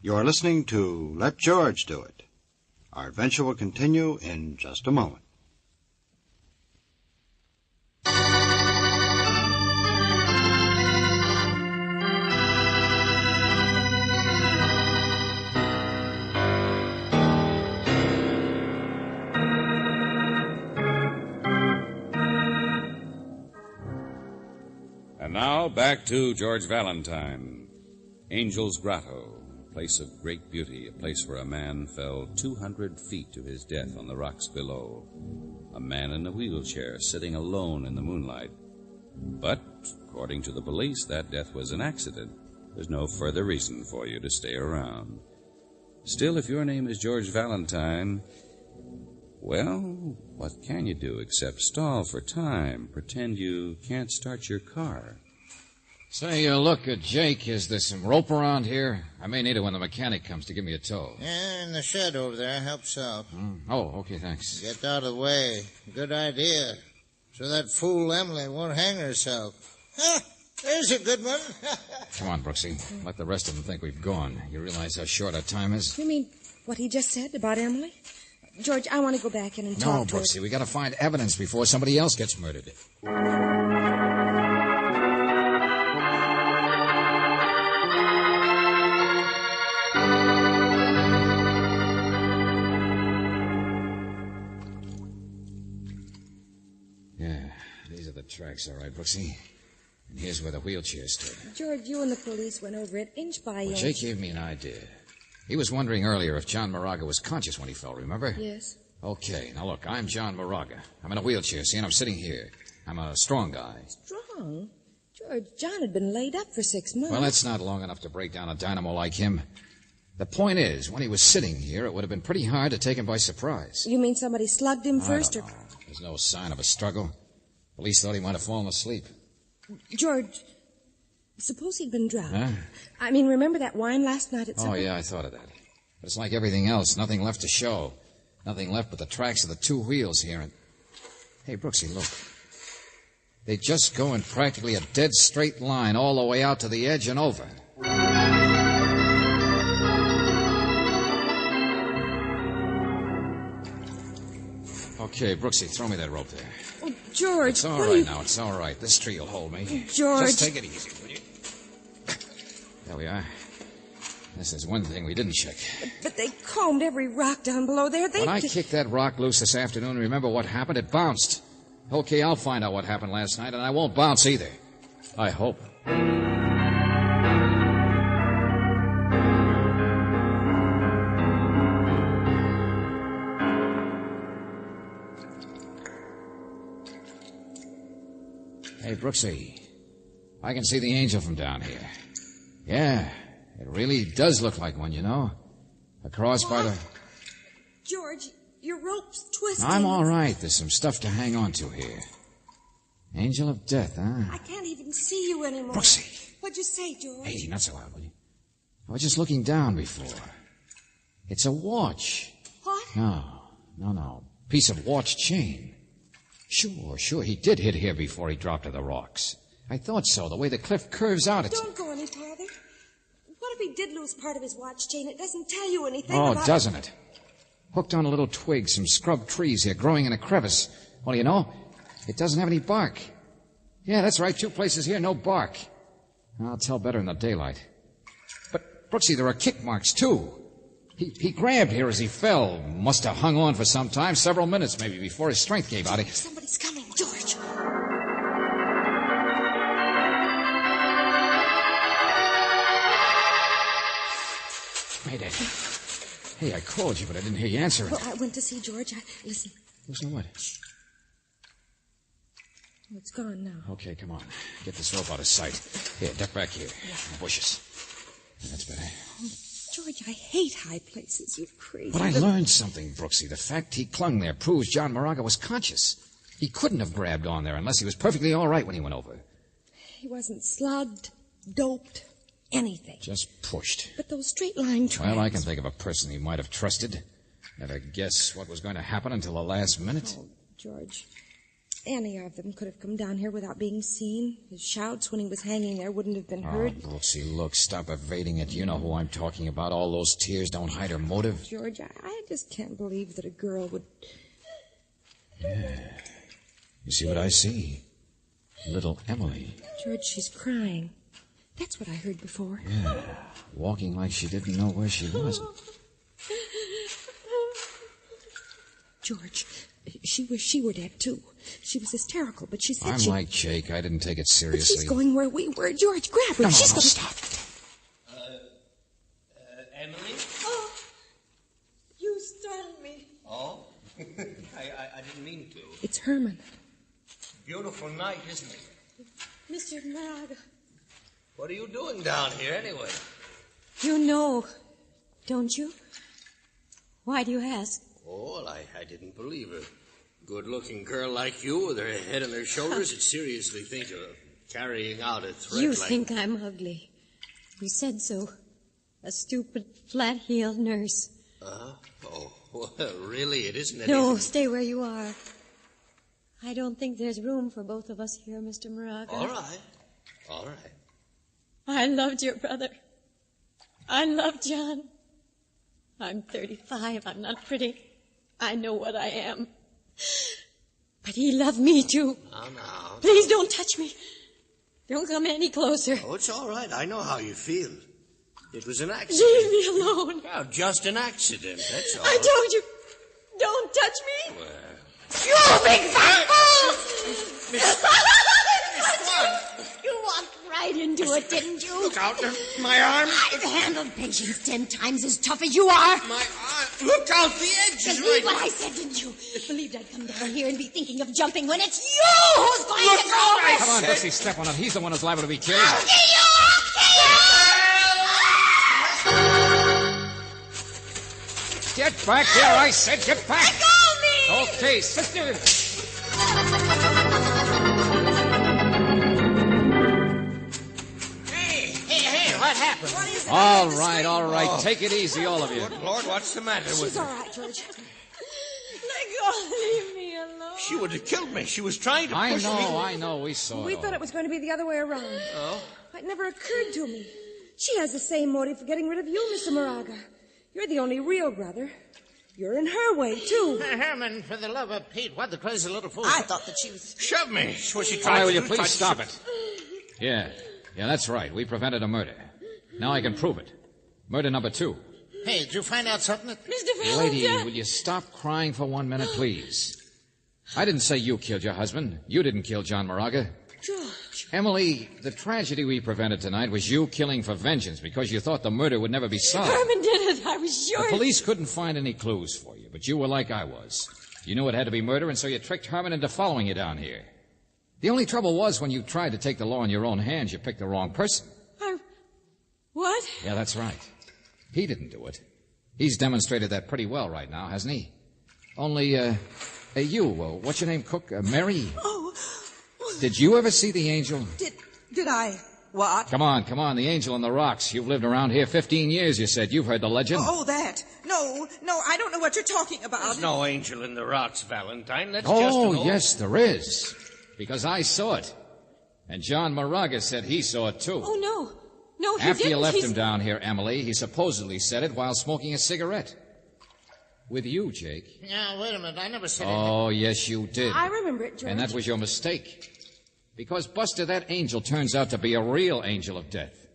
You're listening to Let George Do It. Our adventure will continue in just a moment. And now back to George Valentine. Angel's Grotto. Place of great beauty, a place where a man fell 200 feet to his death on the rocks below. A man in a wheelchair sitting alone in the moonlight. But, according to the police, that death was an accident. There's no further reason for you to stay around. Still, if your name is George Valentine, well, what can you do except stall for time, pretend you can't start your car? Say, look, Jake, is there some rope around here? I may need it when the mechanic comes to give me a tow. Yeah, in the shed over there helps out. Oh, okay, thanks. Get out of the way. Good idea. So that fool Emily won't hang herself. Ha! There's a good one. Come on, Brooksy. Let the rest of them think we've gone. You realize how short our time is? You mean what he just said about Emily? George, I want to go back in and No, talk to her. Brooksy, we gotta find evidence before somebody else gets murdered. Tracks, all right, Brooksy. And here's where the wheelchair stood. George, you and the police went over it inch by inch. Jake gave me an idea. He was wondering earlier if John Moraga was conscious when he fell, remember? Yes. Okay, now look, I'm John Moraga. I'm in a wheelchair, see, and I'm sitting here. I'm a strong guy. Strong? George, John had been laid up for 6 months. Well, that's not long enough to break down a dynamo like him. The point is, when he was sitting here, it would have been pretty hard to take him by surprise. You mean somebody slugged him first? I don't know. There's no sign of a struggle. Police thought he might have fallen asleep. George, suppose he'd been drugged. Huh? I mean, remember that wine last night at supper? Oh, yeah, I thought of that. But it's like everything else. Nothing left to show. Nothing left but the tracks of the 2 wheels here. And hey, Brooksy, look. They just go in practically a dead straight line all the way out to the edge and over. Okay, Brooksy, throw me that rope there. Oh, George, It's all right now. It's all right. This tree will hold me. George. Just take it easy, will you? There we are. This is one thing we didn't check. But they combed every rock down below there. When I kicked that rock loose this afternoon, remember what happened? It bounced. Okay, I'll find out what happened last night, and I won't bounce either. I hope. Hey, Brooksy, I can see the angel from down here. Yeah, it really does look like one, you know. Across by the... George, your rope's twisting. I'm all right. There's some stuff to hang on to here. Angel of death, huh? I can't even see you anymore. Brooksy. What'd you say, George? Hey, not so loud, will you? I was just looking down before. It's a watch. What? No. Piece of watch chain. Sure. He did hit here before he dropped to the rocks. I thought so. The way the cliff curves out, it's... Don't go any farther. What if he did lose part of his watch chain? It doesn't tell you anything Oh, doesn't it? Hooked on a little twig, some scrub trees here growing in a crevice. Well, you know, it doesn't have any bark. Yeah, that's right. 2 places here, no bark. I'll tell better in the daylight. But, Brooksy, there are kick marks, too. He grabbed here as he fell. Must have hung on for some time, several minutes maybe, before his strength gave out. Somebody's coming, George. Mayday. Hey, I called you, but I didn't hear you answer it. Well, I went to see George. Listen. Listen to what? Oh, it's gone now. Okay, come on. Get this rope out of sight. Here, duck back here. In the bushes. That's better. Oh, George, I hate high places. You're crazy. But I learned something, Brooksy. The fact he clung there proves John Moraga was conscious. He couldn't have grabbed on there unless he was perfectly all right when he went over. He wasn't slugged, doped, anything. Just pushed. But those straight line tracks... Well, I can think of a person he might have trusted. Never guess what was going to happen until the last minute. Oh, George, any of them could have come down here without being seen. His shouts when he was hanging there wouldn't have been heard. Oh, Brooksy, look, stop evading it. You know who I'm talking about. All those tears don't hide her motive. George, I just can't believe that a girl would... Yeah. You see what I see? Little Emily. George, she's crying. That's what I heard before. Yeah, walking like she didn't know where she was. George, she wished she were dead, too. She was hysterical, but she said I'm like Jake. I didn't take it seriously. But she's going where we were. George, grab her. No, She's no, gonna... stop. Emily? Oh, you startled me. Oh? I didn't mean to. It's Herman. Beautiful night, isn't it? Mr. Moraga. What are you doing down here, anyway? You know, don't you? Why do you ask? Oh, well, I didn't believe a good-looking girl like you with her head on her shoulders would seriously think of carrying out a threat You like... think I'm ugly. You said so. A stupid, flat-heeled nurse. Oh, well, really, it isn't No, anything... stay where you are. I don't think there's room for both of us here, Mr. Moraga. All right. I loved your brother. I loved John. I'm 35. I'm not pretty. I know what I am. But he loved me, too. Now. Please don't touch me. Don't come any closer. Oh, it's all right. I know how you feel. It was an accident. Leave me alone. Well, just an accident, that's all. I told you, don't touch me. Well... You big fat fool! Miss You walked right into it, didn't you? Look, out. My arm. I've handled patients 10 times as tough as you are. My arm. Look out, the edge is Believe right. what I said, didn't you? Believed I'd come down here and be thinking of jumping when it's you who's going to go. Come on, Brooksy, step on it. He's the one who's liable to be killed. I'll kill you! Get back here, I said. Get back. Let go of me! Okay, sister. Hey, what happened? What is it? All right. Take it easy, all of you. Good Lord, what's the matter with She's her? all right, George. Let go. Leave me alone. She would have killed me. She was trying to push me. I know. We saw We it thought all. it was going to be the other way around. Oh? It never occurred to me. She has the same motive for getting rid of you, Mr. Moraga. You're the only real brother. You're in her way, too. Herman, for the love of Pete, what the crazy little fool... I thought that she was... Shove me. What she All tried right, to will you do, please tried to stop shove- it? Yeah, that's right. We prevented a murder. Now I can prove it. Murder number 2. Hey, did you find out something? Mr. Lady, Valentine. will you stop crying for 1 minute, please? I didn't say you killed your husband. You didn't kill John Moraga. George. Emily, the tragedy we prevented tonight was you killing for vengeance because you thought the murder would never be solved. Herman did it. I was sure. The police couldn't find any clues for you, but you were like I was. You knew it had to be murder, and so you tricked Herman into following you down here. The only trouble was when you tried to take the law in your own hands, you picked the wrong person. What? Yeah, that's right. He didn't do it. He's demonstrated that pretty well right now, hasn't he? Only, what's your name, Cook? Mary? Oh, Did you ever see the angel? did I? What? Come on, the angel on the rocks. You've lived around here 15 years, you said. You've heard the legend. Oh, that. No, I don't know what you're talking about. There's no angel in the rocks, Valentine. That's just an old... Yes, there is. Because I saw it. And John Moraga said he saw it, too. Oh, no. No, he After didn't. you left He's... him down here, Emily, he supposedly said it while smoking a cigarette. With you, Jake. Now, wait a minute. I never said Oh, yes, you did. I remember it, George. And that was your mistake. Because, Buster, that angel turns out to be a real angel of death.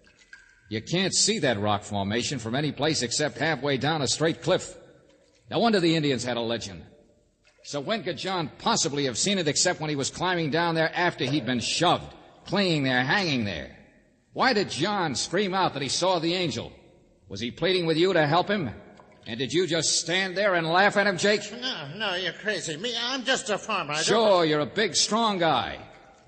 You can't see that rock formation from any place except halfway down a straight cliff. No wonder the Indians had a legend. So when could John possibly have seen it except when he was climbing down there after he'd been shoved, clinging there, hanging there? Why did John scream out that he saw the angel? Was he pleading with you to help him? And did you just stand there and laugh at him, Jake? No, you're crazy. I'm just a farmer. Sure, you're a big, strong guy.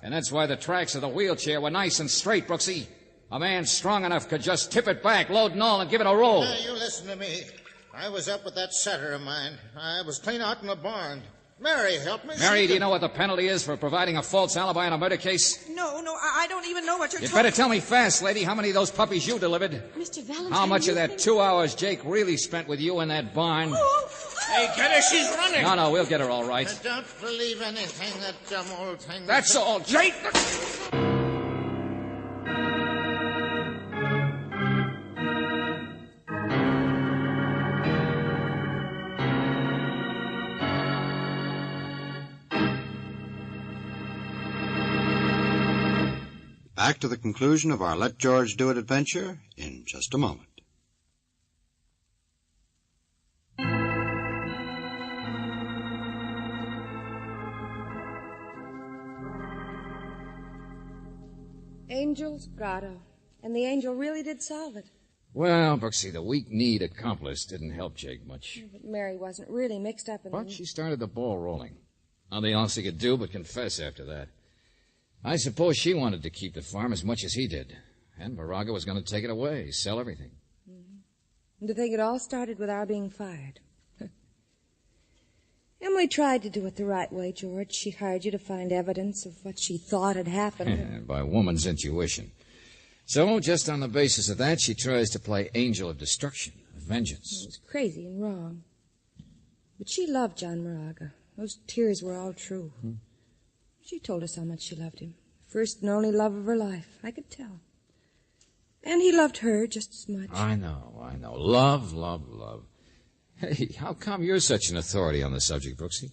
And that's why the tracks of the wheelchair were nice and straight, Brooksy. A man strong enough could just tip it back, load and all, and give it a roll. Now, you listen to me. I was up with that setter of mine. I was clean out in the barn. Mary, help me. Mary, do you know what the penalty is for providing a false alibi in a murder case? No, I don't even know what you're You talking... better tell me fast, lady, how many of those puppies you delivered? Mr. Valentine... How much of that 2 hours Jake really spent with you in that barn? Hey, get her, she's running. No, we'll get her all right. I don't believe anything that dumb old thing... That's all, Jake! Back to the conclusion of our Let George Do It adventure in just a moment. Angel's grotto. And the angel really did solve it. Well, Brooksy, the weak-kneed accomplice didn't help Jake much. But Mary wasn't really mixed up in But the... she started the ball rolling. Nothing else he could do but confess after that. I suppose she wanted to keep the farm as much as he did. And Moraga was going to take it away, sell everything. And to think it all started with our being fired. Emily tried to do it the right way, George. She hired you to find evidence of what she thought had happened. By woman's intuition. So, just on the basis of that, she tries to play angel of destruction, of vengeance. It was crazy and wrong. But she loved John Moraga. Those tears were all true. She told us how much she loved him. First and only love of her life. I could tell. And he loved her just as much. I know. Love, love, love. Hey, how come you're such an authority on the subject, Brooksy?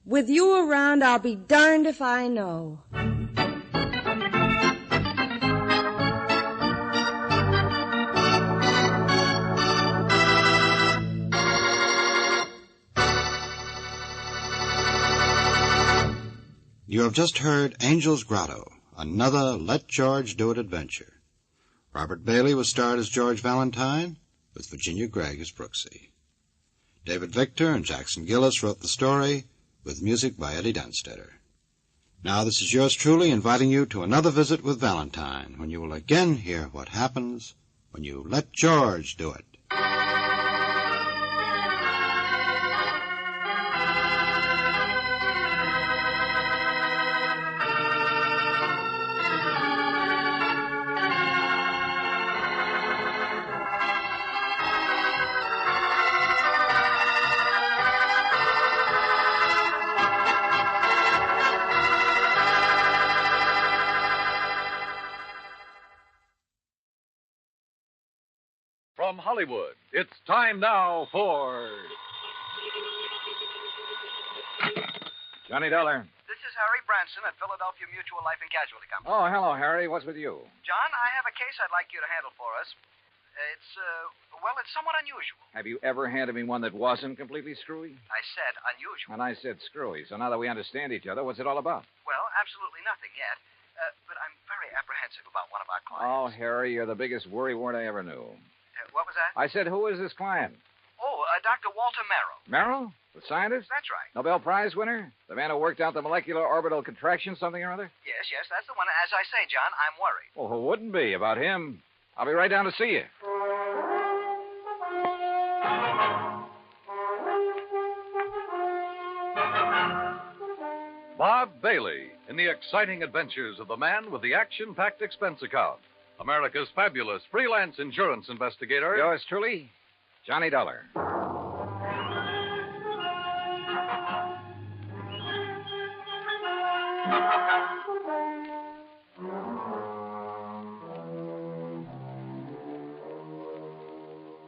With you around, I'll be darned if I know. You have just heard Angel's Grotto, another Let George Do It adventure. Robert Bailey was starred as George Valentine, with Virginia Gregg as Brooksy. David Victor and Jackson Gillis wrote the story, with music by Eddie Dunstetter. Now this is yours truly inviting you to another visit with Valentine, when you will again hear what happens when you let George do it. From Hollywood, it's time now for... Johnny Dollar. This is Harry Branson at Philadelphia Mutual Life and Casualty Company. Oh, hello, Harry. What's with you? John, I have a case I'd like you to handle for us. It's somewhat unusual. Have you ever handed me one that wasn't completely screwy? I said unusual. And I said screwy. So now that we understand each other, what's it all about? Well, absolutely nothing yet. But I'm very apprehensive about one of our clients. Oh, Harry, you're the biggest worrywart I ever knew. What was that? I said, who is this client? Oh, Dr. Walter Merrill. Merrill? The scientist? That's right. Nobel Prize winner? The man who worked out the molecular orbital contraction something or other? Yes, that's the one. As I say, John, I'm worried. Well, who wouldn't be about him? I'll be right down to see you. Bob Bailey in the exciting adventures of the man with the action-packed expense account. America's fabulous freelance insurance investigator. Yours truly, Johnny Dollar.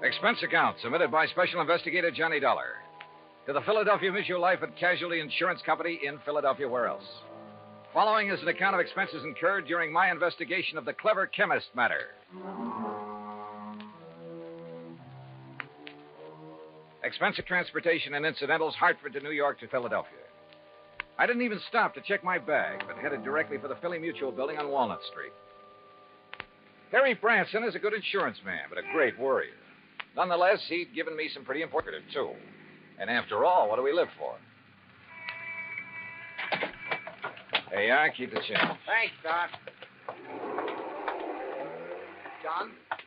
Expense account submitted by Special Investigator Johnny Dollar to the Philadelphia Mutual Life and Casualty Insurance Company in Philadelphia. Where else? Following is an account of expenses incurred during my investigation of the clever chemist matter. Expense of transportation and incidentals, Hartford to New York to Philadelphia. I didn't even stop to check my bag, but headed directly for the Philly Mutual building on Walnut Street. Harry Branson is a good insurance man, but a great worrier. Nonetheless, he'd given me some pretty important, too. And after all, what do we live for? There you are. Keep the change. Thanks, Doc.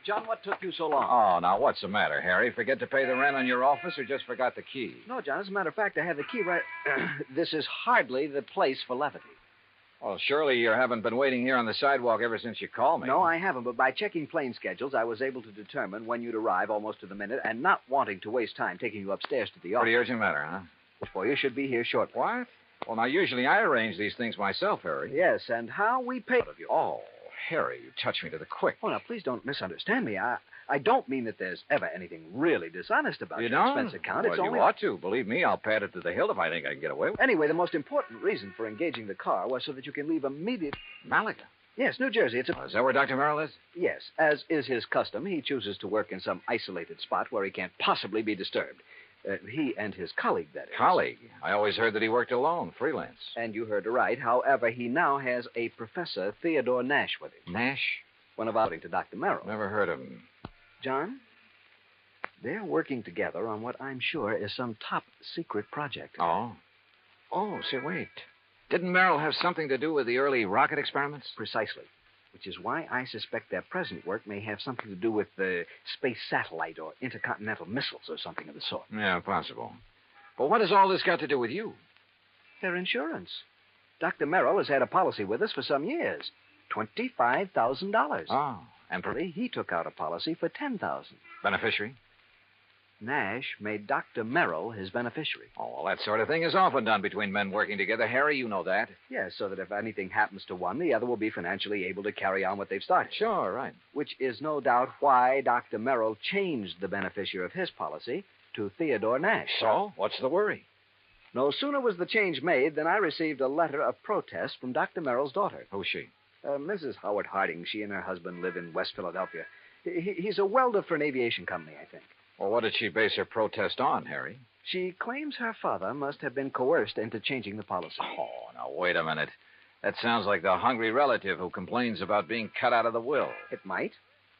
John, what took you so long? Oh, now, what's the matter, Harry? Forget to pay the rent on your office or just forgot the key? No, John, as a matter of fact, I have the key right... This is hardly the place for levity. Well, surely you haven't been waiting here on the sidewalk ever since you called me. No, I haven't, but by checking plane schedules, I was able to determine when you'd arrive almost to the minute, and not wanting to waste time taking you upstairs to the office. Pretty urgent matter, huh? For you should be here shortly. What? Well, now, usually I arrange these things myself, Harry. Yes, and how we pay of you. Oh, Harry, you touched me to the quick. Oh, now, please don't misunderstand me. I don't mean that there's ever anything really dishonest about your expense account. Well, It's only... you ought to. Believe me, I'll pad it to the hilt if I think I can get away with it. Anyway, the most important reason for engaging the car was so that you can leave immediate... Malaga? Yes, New Jersey. It's a... Oh, is that where Dr. Merrill is? Yes. As is his custom, he chooses to work in some isolated spot where he can't possibly be disturbed. He and his colleague, that is. Colleague? I always heard that he worked alone, freelance. And you heard right. However, he now has a Professor Theodore Nash with him. Nash? One of our to Dr. Merrill. Never heard of him. John, they're working together on what I'm sure is some top-secret project. Oh? Oh, say, wait. Didn't Merrill have something to do with the early rocket experiments? Precisely. Which is why I suspect their present work may have something to do with the space satellite or intercontinental missiles or something of the sort. Yeah, possible. But what has all this got to do with you? Their insurance. Dr. Merrill has had a policy with us for some years. $25,000. Oh. And he took out a policy for $10,000. Beneficiary? Nash made Dr. Merrill his beneficiary. Oh, well, that sort of thing is often done between men working together. Harry, you know that. Yes, so that if anything happens to one, the other will be financially able to carry on what they've started. Sure, right. Which is no doubt why Dr. Merrill changed the beneficiary of his policy to Theodore Nash. So? What's the worry? No sooner was the change made than I received a letter of protest from Dr. Merrill's daughter. Who's she? Mrs. Howard Harding. She and her husband live in West Philadelphia. He's a welder for an aviation company, I think. Well, what did she base her protest on, Harry? She claims her father must have been coerced into changing the policy. Oh, now, wait a minute. That sounds like the hungry relative who complains about being cut out of the will. It might.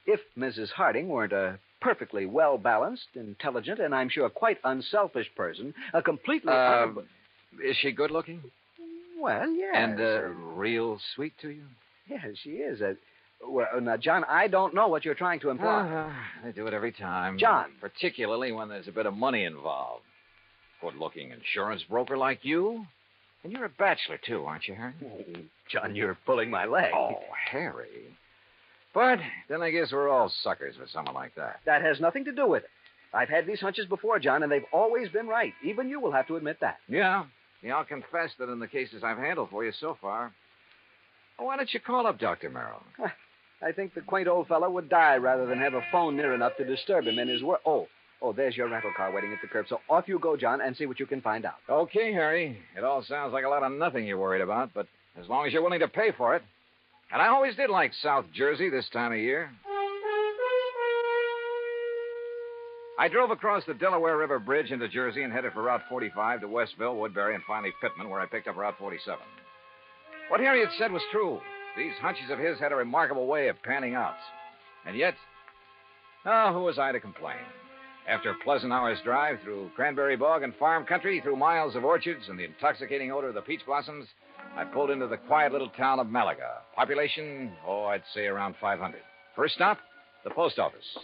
if Mrs. Harding weren't a perfectly well-balanced, intelligent, and I'm sure quite unselfish person, a completely... Is she good-looking? Well, yes. And real sweet to you? Yes, she is. Well, now, John, I don't know what you're trying to imply. They do it every time. John. Particularly when there's a bit of money involved. Good-looking insurance broker like you. And you're a bachelor, too, aren't you, Harry? John, you're pulling my leg. Oh, Harry. But then I guess we're all suckers for someone like that. That has nothing to do with it. I've had these hunches before, John, and they've always been right. Even you will have to admit that. Yeah, I'll confess that in the cases I've handled for you so far. Why don't you call up Dr. Merrill? I think the quaint old fellow would die rather than have a phone near enough to disturb him in his work. Oh, there's your rental car waiting at the curb. So off you go, John, and see what you can find out. Okay, Harry. It all sounds like a lot of nothing you're worried about, but as long as you're willing to pay for it. And I always did like South Jersey this time of year. I drove across the Delaware River Bridge into Jersey and headed for Route 45 to Westville, Woodbury, and finally Pittman, where I picked up Route 47. What Harry had said was true. These hunches of his had a remarkable way of panning out. And yet, who was I to complain? After a pleasant hour's drive through cranberry bog and farm country, through miles of orchards and the intoxicating odor of the peach blossoms, I pulled into the quiet little town of Malaga. Population, I'd say around 500. First stop, the post office.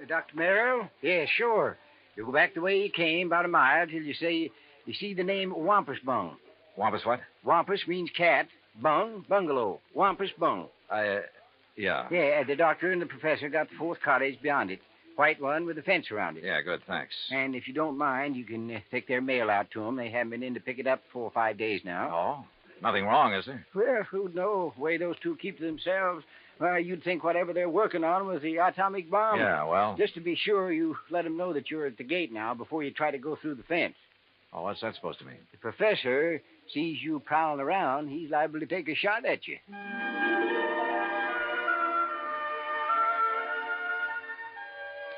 Dr. Merrill? Yeah, sure. You go back the way you came, about a mile, till you see the name Wampus Bung. Wampus what? Wampus means cat. Bung, bungalow. Wampus Bung. Yeah. Yeah, the doctor and the professor got the fourth cottage beyond it. White one with a fence around it. Yeah, good, thanks. And if you don't mind, you can take their mail out to them. They haven't been in to pick it up 4 or 5 days now. Oh? Nothing wrong, is there? Well, who'd know? The way those two keep to themselves. Well, you'd think whatever they're working on was the atomic bomb. Yeah, well... Just to be sure, you let them know that you're at the gate now before you try to go through the fence. Oh, what's that supposed to mean? The professor sees you prowling around, he's liable to take a shot at you.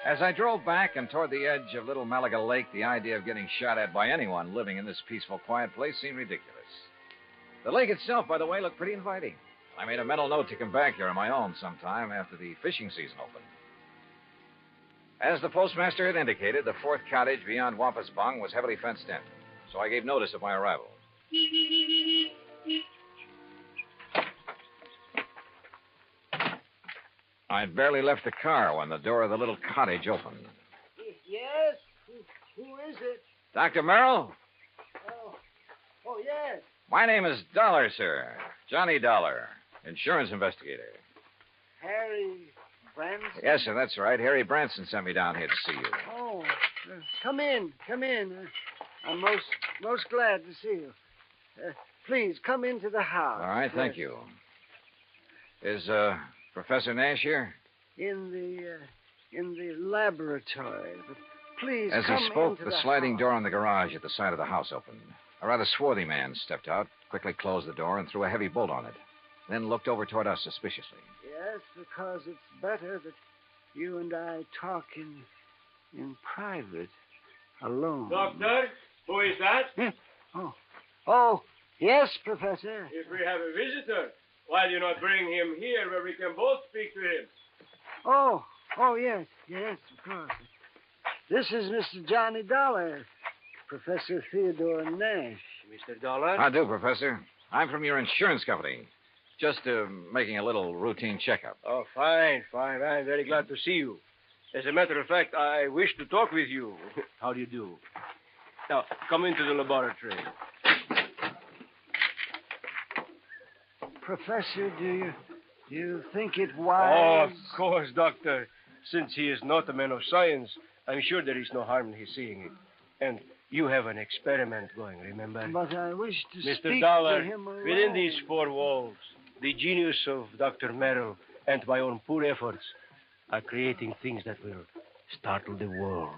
As I drove back and toward the edge of Little Malaga Lake, the idea of getting shot at by anyone living in this peaceful, quiet place seemed ridiculous. The lake itself, by the way, looked pretty inviting. I made a mental note to come back here on my own sometime after the fishing season opened. As the postmaster had indicated, the fourth cottage beyond Wampus Bung was heavily fenced in, so I gave notice of my arrival. I'd barely left the car when the door of the little cottage opened. Yes? Who is it? Dr. Merrill? Oh, yes. My name is Dollar, sir. Johnny Dollar, insurance investigator. Harry Branson? Yes, sir, that's right. Harry Branson sent me down here to see you. Oh, come in. I'm most glad to see you. Please, come into the house. All right, thank you. Is, Professor Nash here? In the laboratory. But please, As come he spoke, into the sliding house. door on the garage at the side of the house opened. A rather swarthy man stepped out, quickly closed the door, and threw a heavy bolt on it. Then looked over toward us suspiciously. Yes, because it's better that you and I talk in private, alone. Doctor, who is that? Oh, yes, Professor. If we have a visitor, why do you not bring him here where we can both speak to him? Oh, yes, of course. This is Mr. Johnny Dollar, Professor Theodore Nash. Mr. Dollar? How do, Professor? I'm from your insurance company. Just making a little routine checkup. Oh, fine. I'm very glad to see you. As a matter of fact, I wish to talk with you. How do you do? Now, come into the laboratory. Professor, do you think it Oh, wise? of course, Doctor. Since he is not a man of science, I'm sure there is no harm in his seeing it. And you have an experiment going, remember? But I wish to Mr. speak Dollar, to him alone. within these four walls, the genius of Dr. Merrill and my own poor efforts are creating things that will startle the world.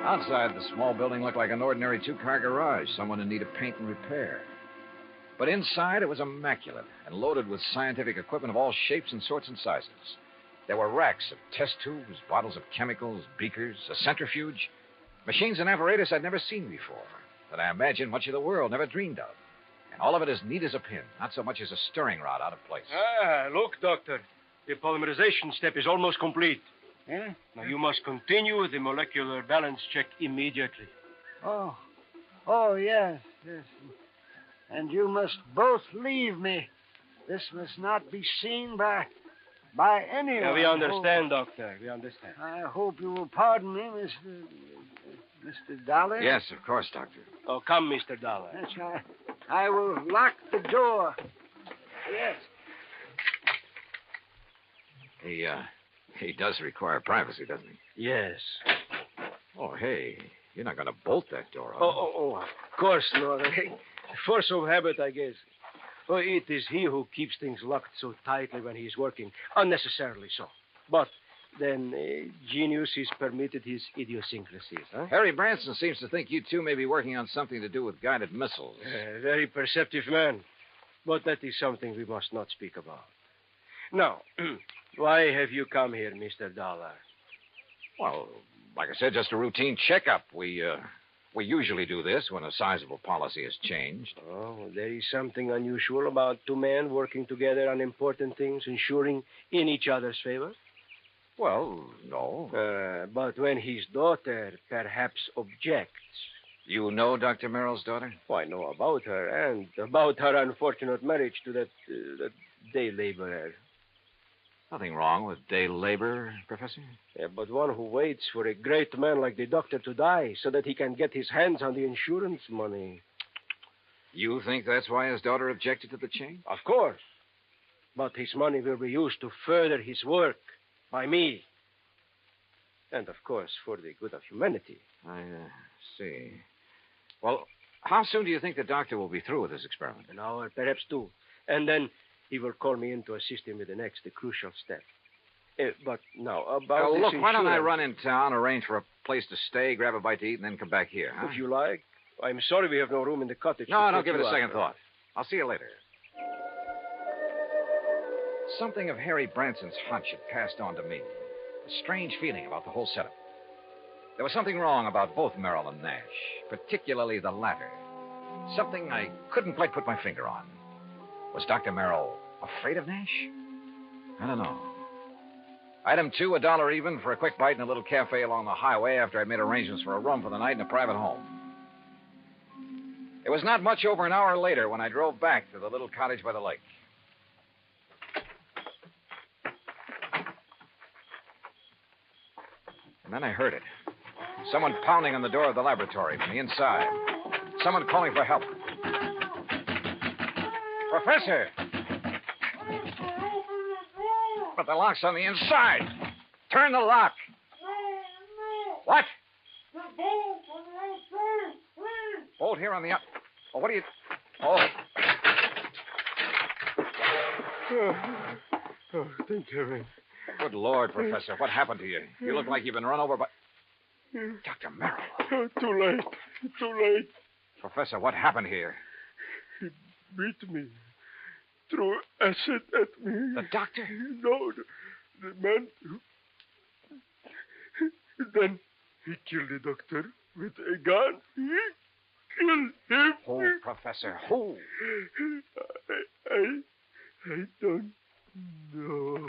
Outside, the small building looked like an ordinary two-car garage, someone in need of paint and repair. But inside, it was immaculate and loaded with scientific equipment of all shapes and sorts and sizes. There were racks of test tubes, bottles of chemicals, beakers, a centrifuge, machines and apparatus I'd never seen before, that I imagine much of the world never dreamed of. And all of it as neat as a pin, not so much as a stirring rod out of place. Ah, look, Doctor. The polymerization step is almost complete. Yeah? Now, you must continue the molecular balance check immediately. Oh. Oh, yes, yes. And you must both leave me. This must not be seen by anyone. Yeah, we understand, Doctor. We understand. I hope you will pardon me, Mr. Dollar. Yes, of course, Doctor. Oh, come, Mr. Dollar. Yes, I will lock the door. Yes. He does require privacy, doesn't he? Yes. Oh, hey, you're not going to bolt that door, are you? Oh, of course not. Force of habit, I guess. Oh, it is he who keeps things locked so tightly when he's working, unnecessarily so. But then genius is permitted his idiosyncrasies, huh? Harry Branson seems to think you two may be working on something to do with guided missiles. Very perceptive man. But that is something we must not speak about. Now, why have you come here, Mr. Dollar? Well, like I said, just a routine checkup. We usually do this when a sizable policy has changed. Oh, there is something unusual about two men working together on important things, ensuring in each other's favor? Well, no. But when his daughter perhaps objects. You know Dr. Merrill's daughter? Oh, I know about her and about her unfortunate marriage to that day laborer. Nothing wrong with day labor, Professor? Yeah, but one who waits for a great man like the doctor to die so that he can get his hands on the insurance money. You think that's why his daughter objected to the change? Of course. But his money will be used to further his work by me. And, of course, for the good of humanity. I see. Well, how soon do you think the doctor will be through with his experiment? An hour, perhaps two. And then he will call me in to assist him with the next, the crucial step. But now, about this look, why don't I insurance- run in town, arrange for a place to stay, grab a bite to eat, and then come back here, huh? If you like. I'm sorry we have no room in the cottage. No, to don't put give it you a second up. thought. I'll see you later. Something of Harry Branson's hunch had passed on to me. A strange feeling about the whole setup. There was something wrong about both Merrill and Nash, particularly the latter. Something I couldn't quite put my finger on. Was Dr. Merrill afraid of Nash? I don't know. Item 2, $1 even for a quick bite in a little cafe along the highway after I'd made arrangements for a room for the night in a private home. It was not much over an hour later when I drove back to the little cottage by the lake. And then I heard it. Someone pounding on the door of the laboratory from the inside. Someone calling for help. Professor! But the lock's on the inside. Turn the lock. What? Bolt here on the... Oh, what are you... Oh. Oh, thank heaven. Good Lord, Professor. What happened to you? You look like you've been run over by... Dr. Merrill. Oh, too late. Too late. Professor, what happened here? He beat me. Threw acid at me. The doctor? No, the man who... Then he killed the doctor with a gun. He killed him. Who, Professor? Who? I don't know.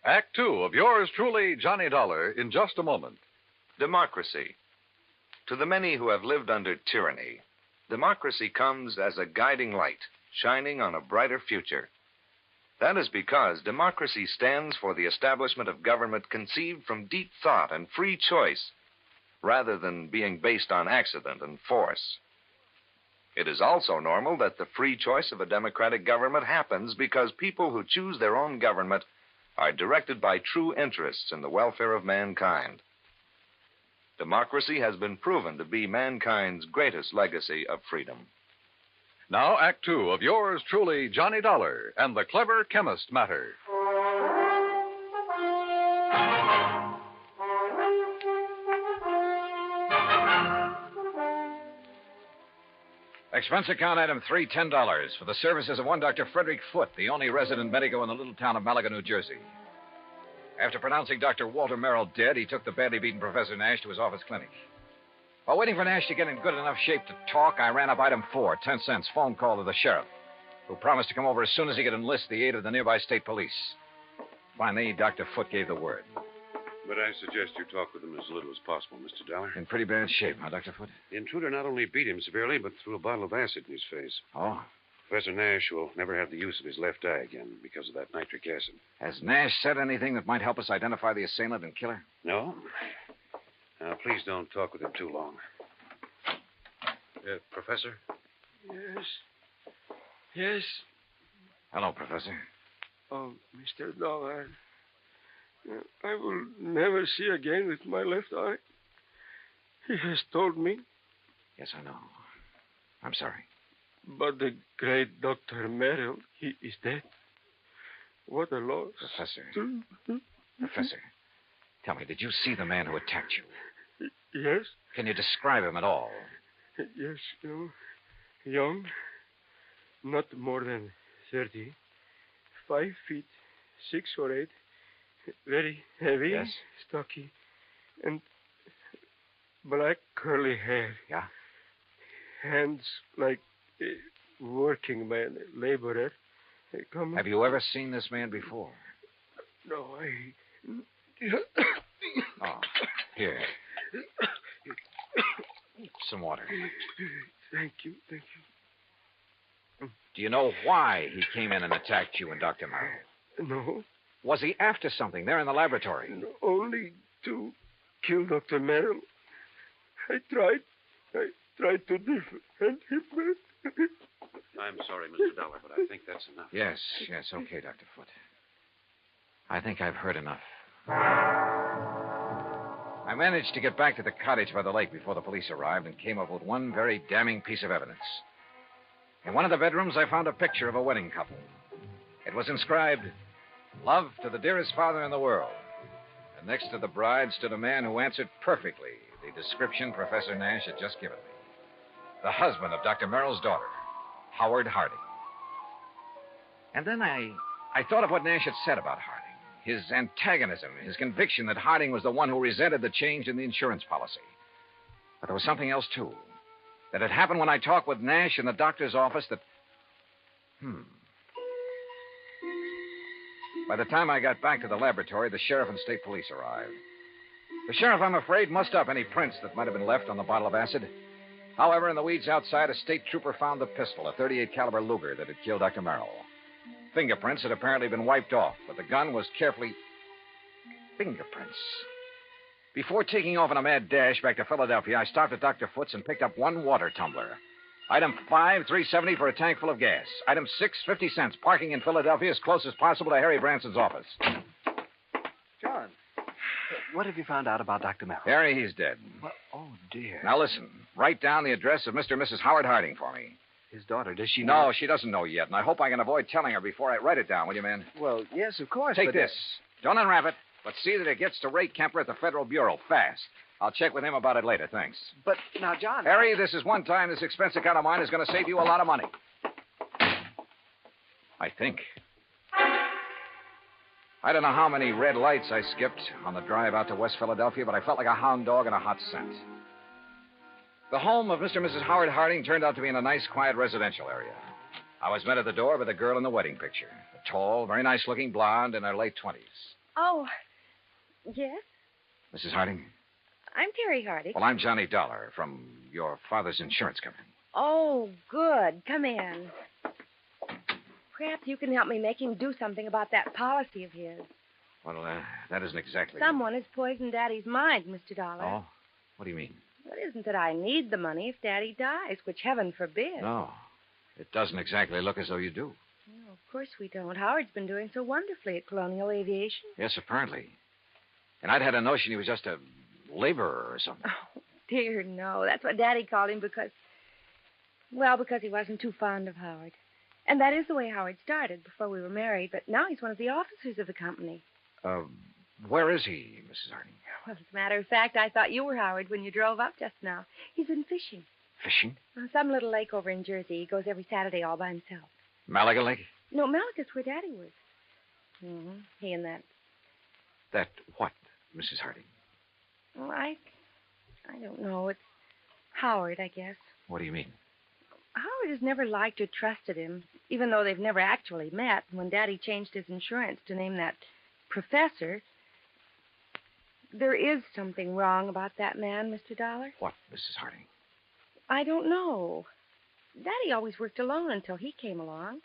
Act 2 of yours truly, Johnny Dollar, in just a moment. Democracy. To the many who have lived under tyranny, democracy comes as a guiding light, shining on a brighter future. That is because democracy stands for the establishment of government conceived from deep thought and free choice, rather than being based on accident and force. It is also normal that the free choice of a democratic government happens because people who choose their own government are directed by true interests in the welfare of mankind. Democracy has been proven to be mankind's greatest legacy of freedom. Now, Act 2 of yours truly, Johnny Dollar, and the Clever Chemist Matter. Expense account item 3, $10 for the services of one Dr. Frederick Foote, the only resident medico in the little town of Malaga, New Jersey. After pronouncing Dr. Walter Merrill dead, he took the badly beaten Professor Nash to his office clinic. While waiting for Nash to get in good enough shape to talk, I ran up item 4, 10 cents, phone call to the sheriff, who promised to come over as soon as he could enlist the aid of the nearby state police. Finally, Dr. Foote gave the word. But I suggest you talk with him as little as possible, Mr. Dollar. In pretty bad shape, huh, Dr. Foote? The intruder not only beat him severely, but threw a bottle of acid in his face. Oh? Professor Nash will never have the use of his left eye again because of that nitric acid. Has Nash said anything that might help us identify the assailant and killer? No? Now, please don't talk with him too long. Professor? Yes. Yes. Hello, Professor. Oh, Mr. Dollar. I will never see again with my left eye. He has told me. Yes, I know. I'm sorry. But the great Dr. Merrill, he is dead. What a loss. Professor. Professor, tell me, did you see the man who attacked you? Yes. Can you describe him at all? Yes, young, not more than 30, 5 feet, 6 or 8, very heavy, yes, stocky, and black curly hair. Yeah? Hands like a working man, laborer. Have you ever seen this man before? No, Oh, here. Some water. Thank you. Do you know why he came in and attacked you and Dr. Merrill? No. Was he after something there in the laboratory? No, only to kill Dr. Merrill. I tried to defend him. I'm sorry, Mr. Dollar, but I think that's enough. Yes, okay, Dr. Foote. I think I've heard enough. I managed to get back to the cottage by the lake before the police arrived and came up with one very damning piece of evidence. In one of the bedrooms, I found a picture of a wedding couple. It was inscribed, "Love to the dearest father in the world." And next to the bride stood a man who answered perfectly the description Professor Nash had just given me. The husband of Dr. Merrill's daughter, Howard Harding. And then I thought of what Nash had said about Harding. His antagonism, his conviction that Harding was the one who resented the change in the insurance policy. But there was something else, too. That had happened when I talked with Nash in the doctor's office that... By the time I got back to the laboratory, the sheriff and state police arrived. The sheriff, I'm afraid, mussed up any prints that might have been left on the bottle of acid. However, in the weeds outside, a state trooper found the pistol, a .38 caliber Luger that had killed Dr. Merrill. Fingerprints had apparently been wiped off, but the gun was carefully... Fingerprints. Before taking off on a mad dash back to Philadelphia, I stopped at Dr. Foote's and picked up one water tumbler. Item 5, $3.70 for a tank full of gas. Item 6, 50 cents. Parking in Philadelphia as close as possible to Harry Branson's office. John, what have you found out about Dr. Merrill? Harry, he's dead. Well, oh, dear. Now, listen. Write down the address of Mr. and Mrs. Howard Harding for me. His daughter, does she know? No, she doesn't know yet, and I hope I can avoid telling her before I write it down, will you, man? Well, yes, of course. Take this. Don't unwrap it, but see that it gets to Ray Kemper at the Federal Bureau fast. I'll check with him about it later, thanks. But now, John... Harry, this is one time this expense account of mine is going to save you a lot of money. I think. I don't know how many red lights I skipped on the drive out to West Philadelphia, but I felt like a hound dog in a hot scent. The home of Mr. and Mrs. Howard Harding turned out to be in a nice, quiet residential area. I was met at the door by the girl in the wedding picture. A tall, very nice-looking blonde in her late 20s. Oh, yes? Mrs. Harding? I'm Terry Harding. Well, I'm Johnny Dollar from your father's insurance company. Oh, good. Come in. Perhaps you can help me make him do something about that policy of his. Well, that isn't exactly... Someone has poisoned Daddy's mind, Mr. Dollar. Oh? What do you mean? It isn't that I need the money if Daddy dies, which heaven forbid. No. It doesn't exactly look as though you do. No, of course we don't. Howard's been doing so wonderfully at Colonial Aviation. Yes, apparently. And I'd had a notion he was just a laborer or something. Oh, dear, no. That's what Daddy called him because he wasn't too fond of Howard. And that is the way Howard started before we were married, but now he's one of the officers of the company. Where is he, Mrs. Harding? Well, as a matter of fact, I thought you were Howard when you drove up just now. He's been fishing. Fishing? Some little lake over in Jersey. He goes every Saturday all by himself. Malaga Lake? No, Malacca's where Daddy was. He and that. That what, Mrs. Harding? Well, I don't know. It's Howard, I guess. What do you mean? Howard has never liked or trusted him, even though they've never actually met. When Daddy changed his insurance to name that professor, there is something wrong about that man, Mr. Dollar. What, Mrs. Harding? I don't know. Daddy always worked alone until he came along.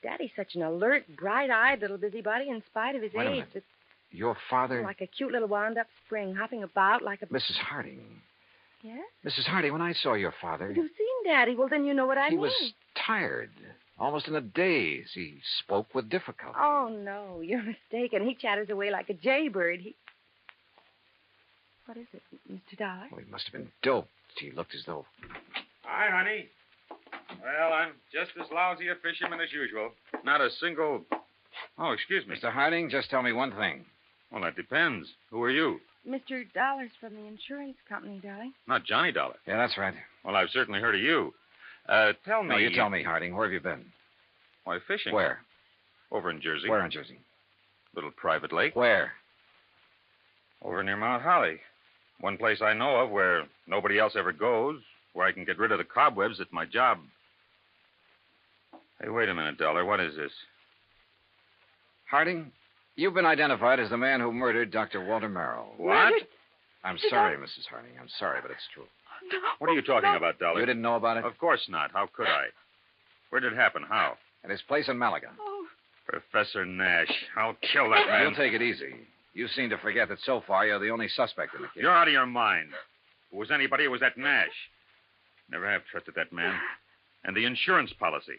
Daddy's such an alert, bright-eyed little busybody in spite of his Wait a age. minute. That Your father... like a cute little wound-up spring, hopping about like a... Mrs. Harding. Yes? Mrs. Harding, when I saw your father... You've seen Daddy. Well, then you know what I he mean. was tired, almost in a daze. He spoke with difficulty. Oh, no, you're mistaken. He chatters away like a jaybird. What is it, Mr. Dollar? Oh, he must have been doped. He looked as though... Hi, honey. Well, I'm just as lousy a fisherman as usual. Not a single... Oh, excuse me. Mr. Harding, just tell me one thing. Well, that depends. Who are you? Mr. Dollar's from the insurance company, darling. Not Johnny Dollar. Yeah, that's right. Well, I've certainly heard of you. Tell me... No, you tell me, Harding. Where have you been? Why, fishing. Where? Over in Jersey. Where in Jersey? Little private lake. Where? Over near Mount Holly. One place I know of where nobody else ever goes, where I can get rid of the cobwebs at my job. Hey, wait a minute, Dollar. What is this? Harding, you've been identified as the man who murdered Dr. Walter Merrill. What? I'm sorry, Mrs. Harding. I'm sorry, but it's true. What are you talking about, Dollar? You didn't know about it? Of course not. How could I? Where did it happen? How? At his place in Malaga. Professor Nash. I'll kill that man. You'll take it easy. You seem to forget that so far you're the only suspect in the case. You're out of your mind. If it was anybody, it was that Nash. Never have trusted that man. And the insurance policy.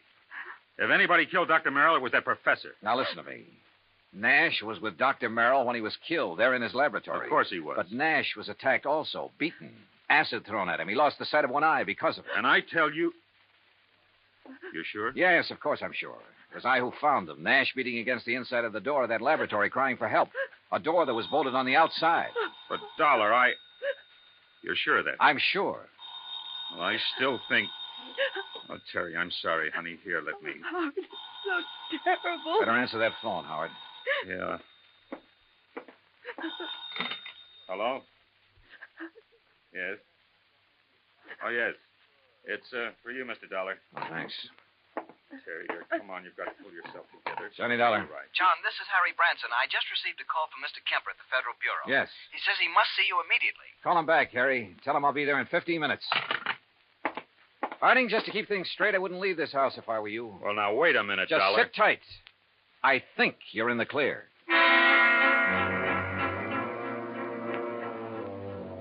If anybody killed Dr. Merrill, it was that professor. Now listen to me. Nash was with Dr. Merrill when he was killed, there in his laboratory. Of course he was. But Nash was attacked also, beaten, acid thrown at him. He lost the sight of one eye because of it. And I tell you... You sure? Yes, of course I'm sure. It was I who found him. Nash beating against the inside of the door of that laboratory crying for help. A door that was bolted on the outside. But, Dollar, You're sure of that? I'm sure. Well, I still think... Oh, Terry, I'm sorry, honey. Here, let me... Howard, it's so terrible. Better answer that phone, Howard. Yeah. Hello? Yes? Oh, yes. It's for you, Mr. Dollar. Oh, thanks. Terry, come on. You've got to pull yourself together. Johnny Dollar. Right. John, this is Harry Branson. I just received a call from Mr. Kemper at the Federal Bureau. Yes. He says he must see you immediately. Call him back, Harry. Tell him I'll be there in 15 minutes. Harding, just to keep things straight, I wouldn't leave this house if I were you. Well, now, wait a minute, Just Dollar. sit tight. I think you're in the clear.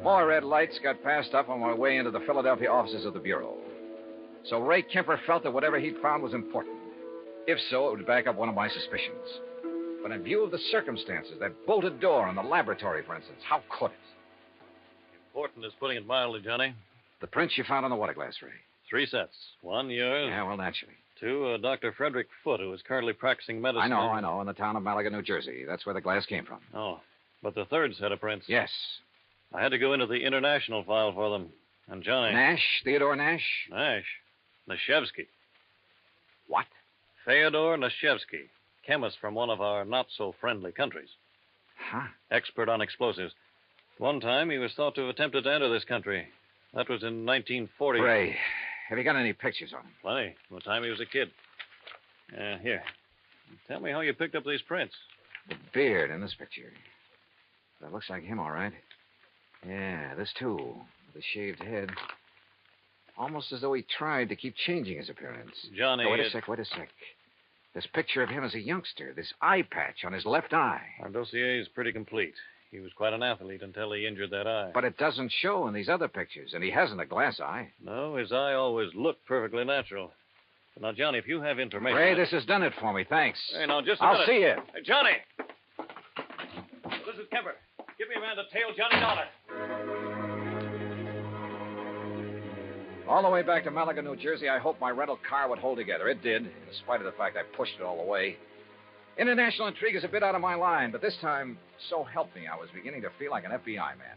More red lights got passed up on my way into the Philadelphia offices of the Bureau. So Ray Kemper felt that whatever he'd found was important. If so, it would back up one of my suspicions. But in view of the circumstances, that bolted door in the laboratory, for instance, how could it? Important is putting it mildly, Johnny. The prints you found on the water glass, Ray. 3 sets. 1, yours. Yeah, well, naturally. 2, Dr. Frederick Foote, who is currently practicing medicine. I know, in the town of Malaga, New Jersey. That's where the glass came from. Oh, but the 3rd set of prints. Yes. I had to go into the international file for them. And Johnny... Nash? Theodore Nash? Nash. Nashevsky. What? Fyodor Nashevsky, chemist from one of our not-so-friendly countries. Huh? Expert on explosives. One time he was thought to have attempted to enter this country. That was in 1940. Ray, have you got any pictures on him? Plenty. From the time he was a kid. Here. Tell me how you picked up these prints. The beard in this picture. That looks like him, all right. Yeah, this too. With a shaved head. Almost as though he tried to keep changing his appearance. Johnny... Now, wait a sec. This picture of him as a youngster, this eye patch on his left eye. Our dossier is pretty complete. He was quite an athlete until he injured that eye. But it doesn't show in these other pictures, and he hasn't a glass eye. No, his eye always looked perfectly natural. But now, Johnny, if you have information... Ray, this has done it for me. Thanks. Hey, now, just a I'll minute. see you. Hey, Johnny! This is Kemper. Give me a man to tail Johnny Dollar. All the way back to Malaga, New Jersey, I hoped my rental car would hold together. It did, in spite of the fact I pushed it all the way. International intrigue is a bit out of my line, but this time, so help me, I was beginning to feel like an FBI man.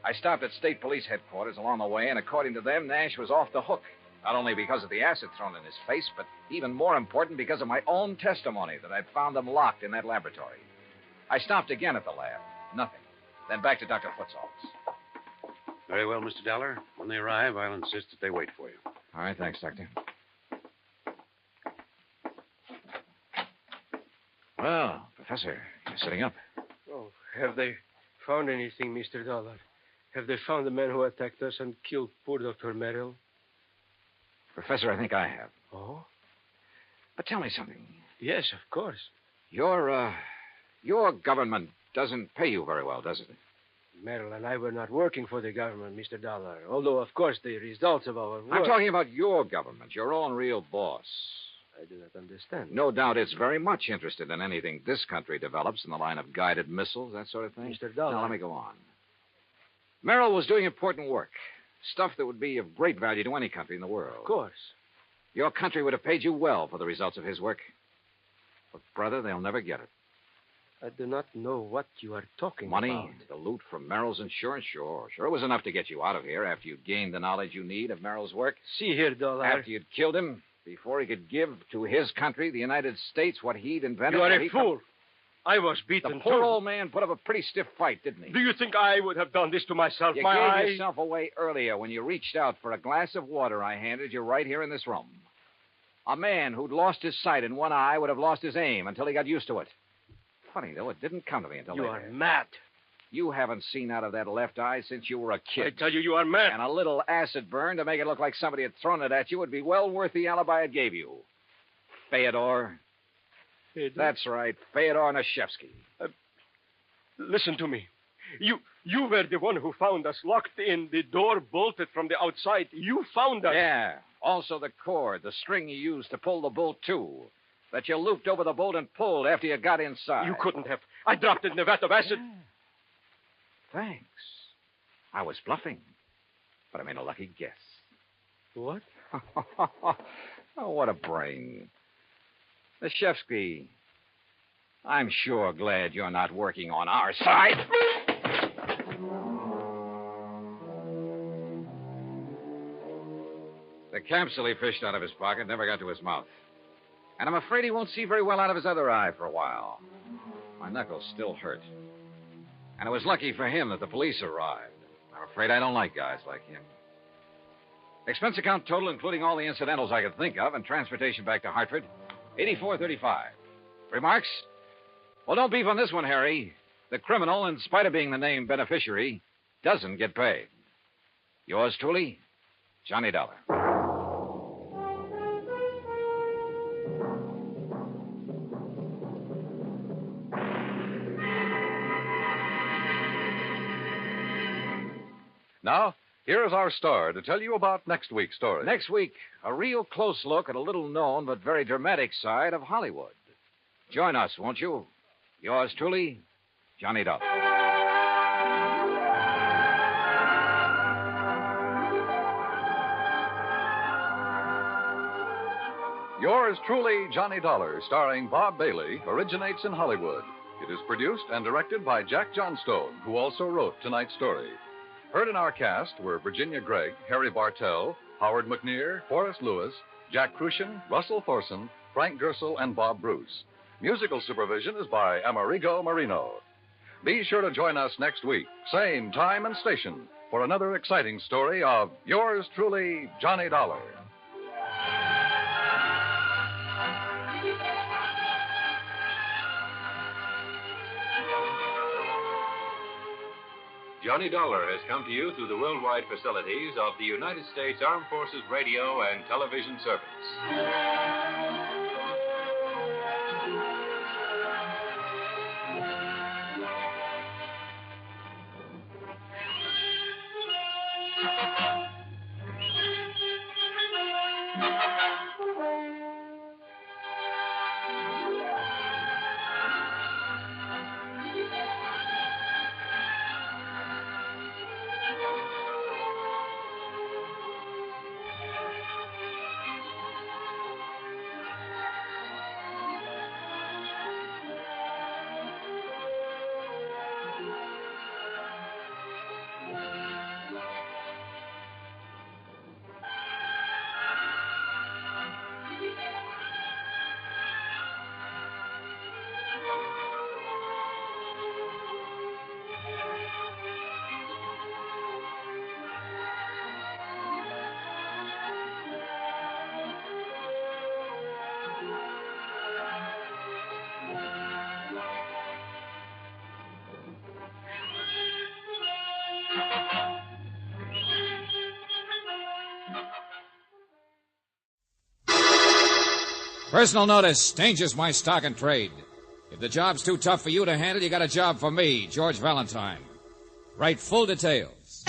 I stopped at state police headquarters along the way, and according to them, Nash was off the hook. Not only because of the acid thrown in his face, but even more important, because of my own testimony that I'd found them locked in that laboratory. I stopped again at the lab. Nothing. Then back to Dr. Foote's office. Very well, Mr. Dollar. When they arrive, I'll insist that they wait for you. All right, thanks, Doctor. Well, Professor, you're sitting up. Oh, have they found anything, Mr. Dollar? Have they found the man who attacked us and killed poor Dr. Merrill? Professor, I think I have. Oh? But tell me something. Yes, of course. Your government doesn't pay you very well, does it? Merrill and I were not working for the government, Mr. Dollar. Although, of course, the results of our work... I'm talking about your government, your own real boss. I do not understand. No doubt it's very much interested in anything this country develops in the line of guided missiles, that sort of thing. Mr. Dollar... Now, let me go on. Merrill was doing important work. Stuff that would be of great value to any country in the world. Of course. Your country would have paid you well for the results of his work. But, brother, they'll never get it. I do not know what you are talking Money, about. the loot from Merrill's insurance, sure. Sure, it was enough to get you out of here after you'd gained the knowledge you need of Merrill's work. See here, Dollar. After you'd killed him, before he could give to his country, the United States, what he'd invented. You are a fool. I was beaten, The poor too. old man put up a pretty stiff fight, didn't he? Do you think I would have done this to myself? You My gave eye... yourself away earlier when you reached out for a glass of water I handed you right here in this room. A man who'd lost his sight in one eye would have lost his aim until he got used to it. Funny, though, it didn't come to me until You later. are mad. You haven't seen out of that left eye since you were a kid. I tell you, you are mad. And a little acid burn to make it look like somebody had thrown it at you would be well worth the alibi it gave you. Fyodor. That's right, Fyodor Nashevsky. Listen to me. You were the one who found us locked in, the door bolted from the outside. You found us. Yeah. Also the cord, the string you used to pull the bolt to. That you looped over the bolt and pulled after you got inside. You couldn't have. I dropped it in a vat of acid. Yeah. Thanks. I was bluffing. But I made a lucky guess. What? Oh, what a brain. Nashevsky, I'm sure glad you're not working on our side. The capsule he fished out of his pocket never got to his mouth. And I'm afraid he won't see very well out of his other eye for a while. My knuckles still hurt. And it was lucky for him that the police arrived. I'm afraid I don't like guys like him. Expense account total, including all the incidentals I could think of, and transportation back to Hartford, $84.35. Remarks? Well, don't beef on this one, Harry. The criminal, in spite of being the named beneficiary, doesn't get paid. Yours truly, Johnny Dollar. Now, here's our star to tell you about next week's story. Next week, a real close look at a little-known but very dramatic side of Hollywood. Join us, won't you? Yours truly, Johnny Dollar. Yours truly, Johnny Dollar, starring Bob Bailey, originates in Hollywood. It is produced and directed by Jack Johnstone, who also wrote tonight's story. Heard in our cast were Virginia Gregg, Harry Bartell, Howard McNear, Forrest Lewis, Jack Crucian, Russell Thorson, Frank Gersel, and Bob Bruce. Musical supervision is by Amerigo Marino. Be sure to join us next week, same time and station, for another exciting story of yours truly, Johnny Dollar. Johnny Dollar has come to you through the worldwide facilities of the United States Armed Forces Radio and Television Service. Personal notice. Danger's my stock and trade. If the job's too tough for you to handle, you got a job for me, George Valentine. Write full details.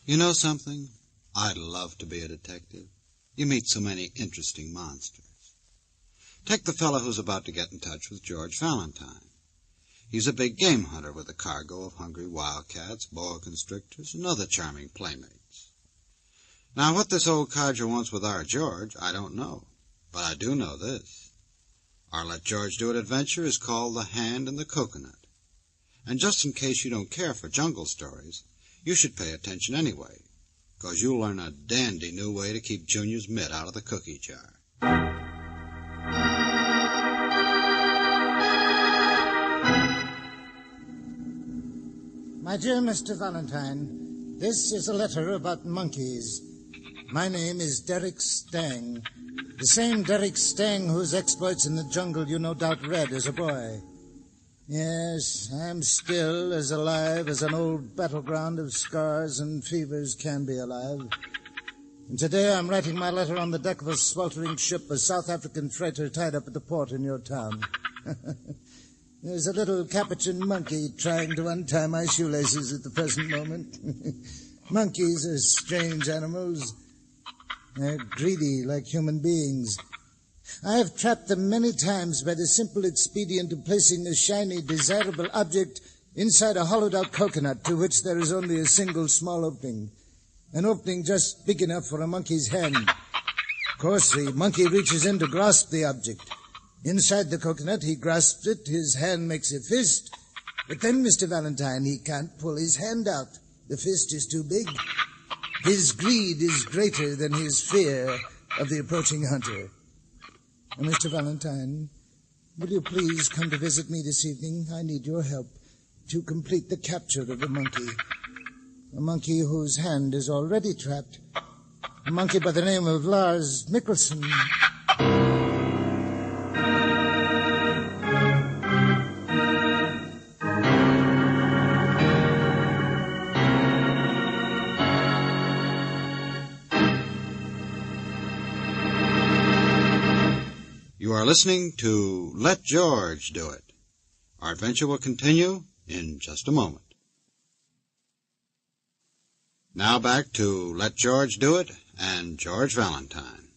You know something? I'd love to be a detective. You meet so many interesting monsters. Take the fellow who's about to get in touch with George Valentine. He's a big game hunter with a cargo of hungry wildcats, boa constrictors, and other charming playmates. Now, what this old codger wants with our George, I don't know. But I do know this. Our Let George Do It adventure is called The Hand in the Coconut. And just in case you don't care for jungle stories, you should pay attention anyway, 'cause you'll learn a dandy new way to keep Junior's mitt out of the cookie jar. My dear Mr. Valentine, this is a letter about monkeys. My name is Derek Stang, the same Derek Stang whose exploits in the jungle you no doubt read as a boy. Yes, I'm still as alive as an old battleground of scars and fevers can be alive. And today I'm writing my letter on the deck of a sweltering ship, a South African freighter tied up at the port in your town. There's a little capuchin monkey trying to untie my shoelaces at the present moment. Monkeys are strange animals. They're greedy like human beings. I have trapped them many times by the simple expedient of placing a shiny, desirable object inside a hollowed-out coconut to which there is only a single small opening. An opening just big enough for a monkey's hand. Of course, the monkey reaches in to grasp the object. Inside the coconut, he grasps it, his hand makes a fist. But then, Mr. Valentine, he can't pull his hand out. The fist is too big. His greed is greater than his fear of the approaching hunter. Mr. Valentine, will you please come to visit me this evening? I need your help to complete the capture of a monkey. A monkey whose hand is already trapped. A monkey by the name of Lars Mikkelsen. You are listening to Let George Do It. Our adventure will continue in just a moment. Now back to Let George Do It and George Valentine.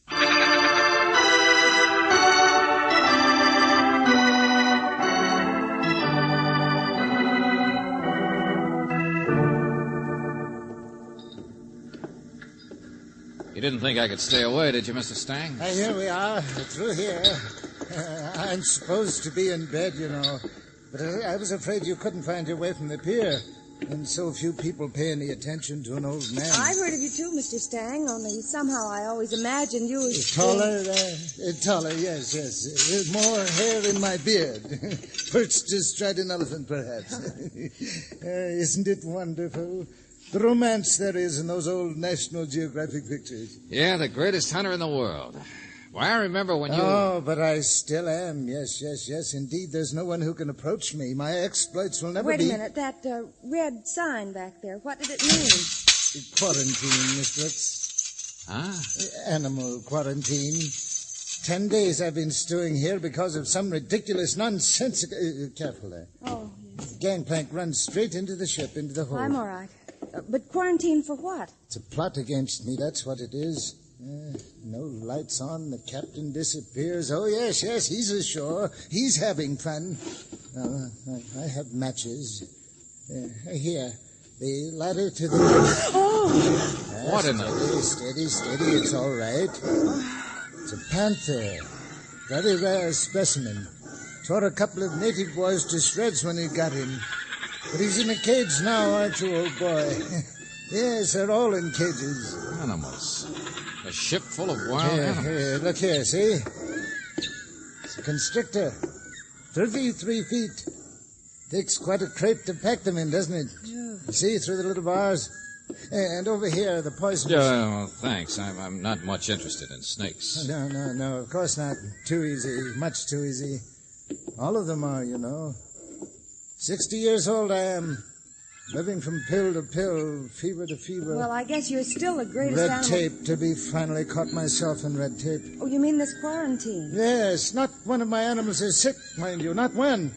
You didn't think I could stay away, did you, Mr. Stang? Here we are, through here. I'm supposed to be in bed, you know. But I was afraid you couldn't find your way from the pier. And so few people pay any attention to an old man. I've heard of you too, Mr. Stang, only somehow I always imagined you as... Taller, yes. More hair in my beard. Perched astride an elephant, perhaps. Isn't it wonderful? The romance there is in those old National Geographic pictures. Yeah, the greatest hunter in the world. Why, I remember when you... Oh, but I still am. Yes. Indeed, there's no one who can approach me. My exploits will never be... Wait a minute. That red sign back there, what did it mean? Quarantine, Miss Brooks. Ah? Animal quarantine. 10 days I've been stewing here because of some ridiculous, nonsensical... careful there. Oh, yes. The gangplank runs straight into the ship, into the hold. I'm all right. But quarantine for what? It's a plot against me, that's what it is. No lights on, the captain disappears. Oh, yes, he's ashore. He's having fun. I have matches. Here, the ladder to the... Oh! What in the... Steady, it's all right. It's a panther. Very rare specimen. Tore a couple of native boys to shreds when he got him. But he's in a cage now, aren't you, old boy? Yes, they're all in cages. Animals. A ship full of wild animals. Here, look here, see? It's a constrictor. 33 feet. Takes quite a crate to pack them in, doesn't it? Yeah. You see, through the little bars? And over here, the poisonous... Oh, thanks. I'm not much interested in snakes. No, of course not. Too easy, much too easy. All of them are, you know. 60 years old I am. Living from pill to pill, fever to fever. Well, I guess you're still the greatest Red animal... tape to be finally caught myself in red tape. Oh, you mean this quarantine? Yes, not one of my animals is sick, mind you, not one.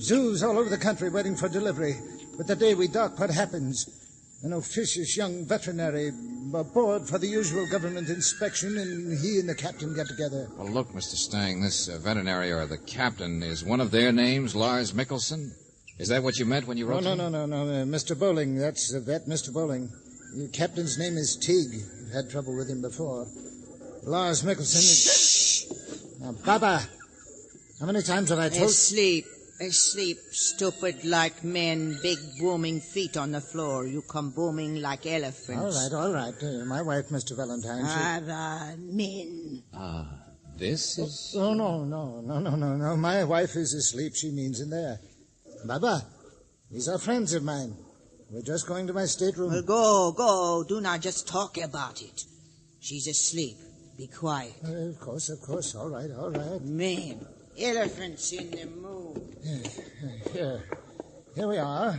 Zoos all over the country waiting for delivery. But the day we dock, what happens? An officious young veterinary aboard for the usual government inspection, and he and the captain get together. Well, look, Mr. Stang, this veterinary or the captain, is one of their names Lars Mickelson? Is that what you meant when you wrote No. Mr. Bowling, that's the vet, Mr. Bowling. Your captain's name is Teague. You've had trouble with him before. Lars Mickelson... Shh! Now, Baba, how many times have I told... Asleep, stupid like men, big booming feet on the floor. You come booming like elephants. All right. My wife, Mr. Valentine, men. This is... Oh, no. My wife is asleep. She means in there. Baba, these are friends of mine. We're just going to my stateroom. Well, go. Do not just talk about it. She's asleep. Be quiet. Of course. All right. Men, elephants in the moon. Here we are.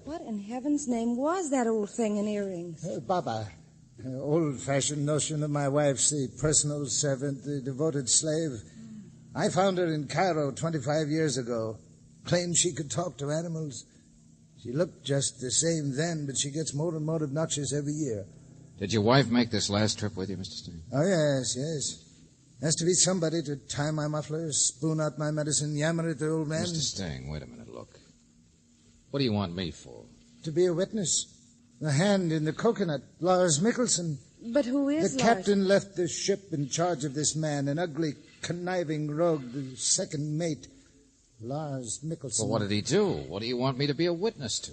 What in heaven's name was that old thing in earrings? Baba. Old-fashioned notion of my wife's the personal servant, the devoted slave. I found her in Cairo 25 years ago. Claimed she could talk to animals. She looked just the same then, but she gets more and more obnoxious every year. Did your wife make this last trip with you, Mr. Stang? Oh, yes. Has to be somebody to tie my muffler, spoon out my medicine, yammer at the old man. Mr. Stang, wait a minute, look. What do you want me for? To be a witness. The hand in the coconut, Lars Mickelson. But who is The captain left the ship in charge of this man, an ugly, conniving rogue, the second mate, Lars Mickelson. Well, what did he do? What do you want me to be a witness to?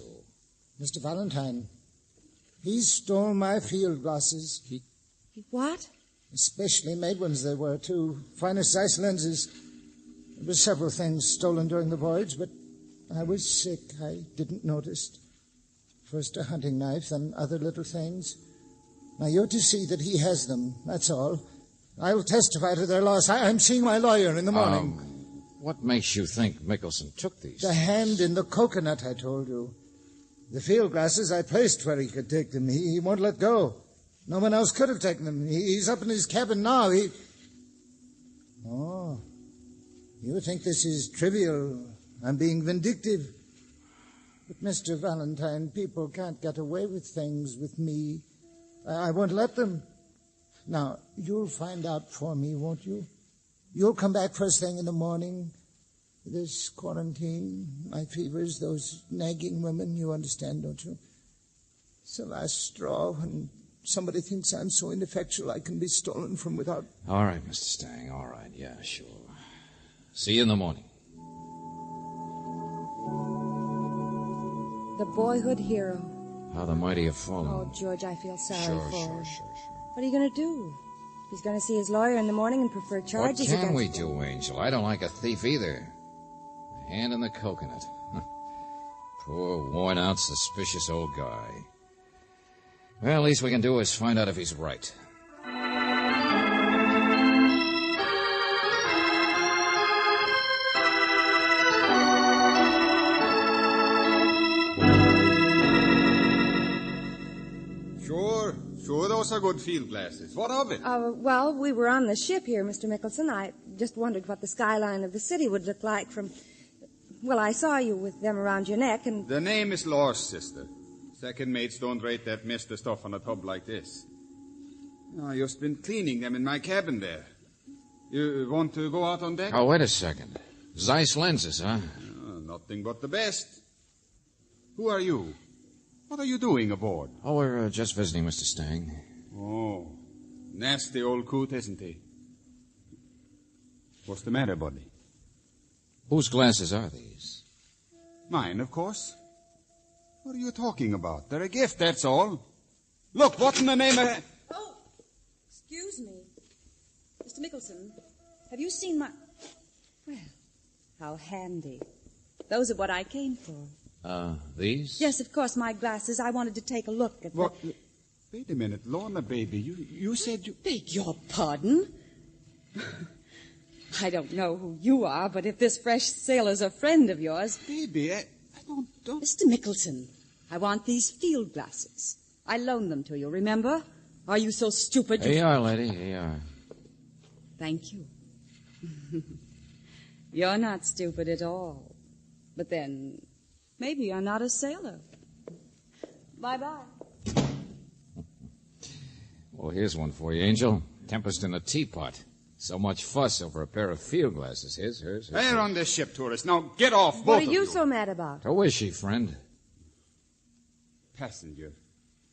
Mr. Valentine, he stole my field glasses. What? Especially made ones they were, too. Finest ice lenses. There were several things stolen during the voyage, but I was sick. I didn't notice. First a hunting knife, then other little things. Now you're to see that he has them, that's all. I'll testify to their loss. I'm seeing my lawyer in the morning. What makes you think Mickelson took these? The hand in the coconut, I told you. The field glasses I placed where he could take them. He won't let go. No one else could have taken them. He's up in his cabin now. Oh, you think this is trivial. I'm being vindictive. But, Mr. Valentine, people can't get away with things with me. I won't let them. Now, you'll find out for me, won't you? You'll come back first thing in the morning. This quarantine, my fevers, those nagging women, you understand, don't you? It's the last straw when somebody thinks I'm so ineffectual I can be stolen from without... All right, Mr. Stang, all right. Yeah, sure. See you in the morning. The boyhood hero. How the mighty have fallen. Oh, George, I feel sorry Sure. What are you going to do? He's going to see his lawyer in the morning and prefer charges What can against... we do, Angel? I don't like a thief either. A hand in the coconut. Poor, worn-out, suspicious old guy. Well, least we can do is find out if he's right. Sure, those are good field glasses. What of it? Well, we were on the ship here, Mr. Mickelson. I just wondered what the skyline of the city would look like from... Well, I saw you with them around your neck, and... The name is Lars, sister. Second mates don't rate that mister stuff on a tub like this. I just been cleaning them in my cabin there. You want to go out on deck? Oh, wait a second. Zeiss lenses, huh? Nothing but the best. Who are you? What are you doing aboard? Oh, we're just visiting Mr. Stang. Oh, nasty old coot, isn't he? What's the matter, buddy? Whose glasses are these? Mine, of course. What are you talking about? They're a gift, that's all. Look, what's in the name of... Oh, excuse me. Mr. Mickelson, have you seen my... Well, how handy. Those are what I came for. These? Yes, of course, my glasses. I wanted to take a look at What? Wait a minute, Lorna, baby. You said you... Beg your pardon? I don't know who you are, but if this fresh sailor's a friend of yours... Baby, I don't... Mr. Mickelson, I want these field glasses. I loaned them to you, remember? Are you so stupid? Here you are, lady. Here you are. Thank you. You're not stupid at all. But then, maybe you're not a sailor. Bye-bye. Well, here's one for you, Angel. Tempest in a teapot. So much fuss over a pair of field glasses. Here's. They're on this ship, tourist. Now get off, both What of are you so mad about? Who is she, friend? Passenger.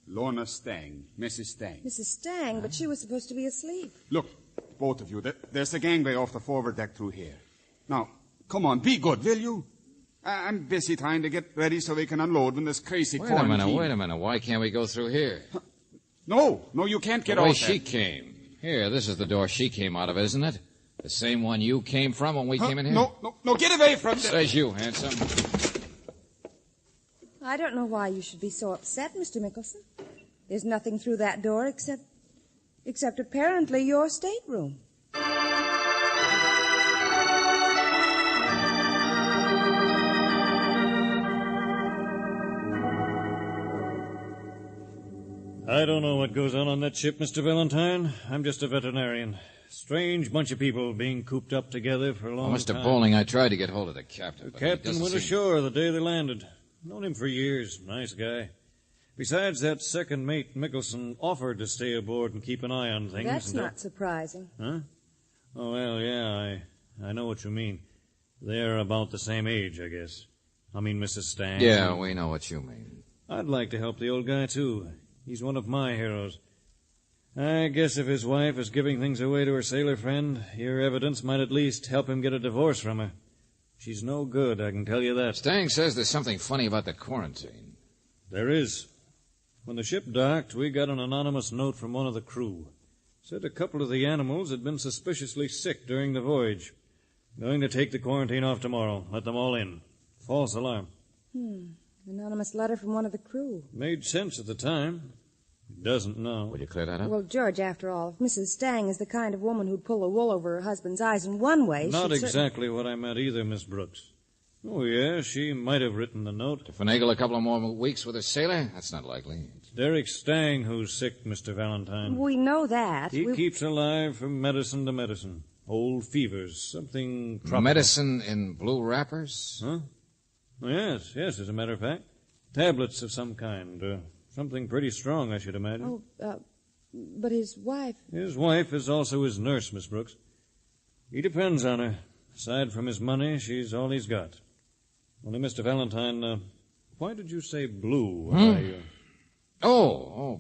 Lorna Stang. Mrs. Stang. Mrs. Stang, but she was supposed to be asleep. Look, both of you, there's a gangway off the forward deck through here. Now, come on, be good, will you? I'm busy trying to get ready so we can unload when this crazy quarantine... Wait a minute. Why can't we go through here? No, you can't get off. The way off she came. Here, this is the door she came out of, isn't it? The same one you came from when we came in here? No, get away from there. Says you, handsome. I don't know why you should be so upset, Mr. Mickelson. There's nothing through that door except apparently your stateroom. I don't know what goes on that ship, Mr. Valentine. I'm just a veterinarian. Strange bunch of people being cooped up together for a long time. Mr. Bowling, I tried to get hold of the captain. The captain went ashore the day they landed. Known him for years. Nice guy. Besides, that second mate, Mickelson, offered to stay aboard and keep an eye on things. That's not surprising. Huh? Oh, well, yeah, I know what you mean. They're about the same age, I guess. I mean, Mrs. Stang. Yeah, we know what you mean. I'd like to help the old guy, too. He's one of my heroes. I guess if his wife is giving things away to her sailor friend, your evidence might at least help him get a divorce from her. She's no good, I can tell you that. Stang says there's something funny about the quarantine. There is. When the ship docked, we got an anonymous note from one of the crew. Said a couple of the animals had been suspiciously sick during the voyage. Going to take the quarantine off tomorrow. Let them all in. False alarm. Anonymous letter from one of the crew. Made sense at the time. Doesn't now. Will you clear that up? Well, George, after all, if Mrs. Stang is the kind of woman who'd pull the wool over her husband's eyes in one way, Not exactly what I meant either, Miss Brooks. Oh, yeah, she might have written the note. To finagle a couple of more weeks with a sailor? That's not likely. It's Derek Stang who's sick, Mr. Valentine. We know that. He keeps alive from medicine to medicine. Old fevers, something tropical. Medicine in blue wrappers? Huh? Yes, as a matter of fact. Tablets of some kind. Something pretty strong, I should imagine. But his wife... His wife is also his nurse, Miss Brooks. He depends on her. Aside from his money, she's all he's got. Only, Mr. Valentine, why did you say blue?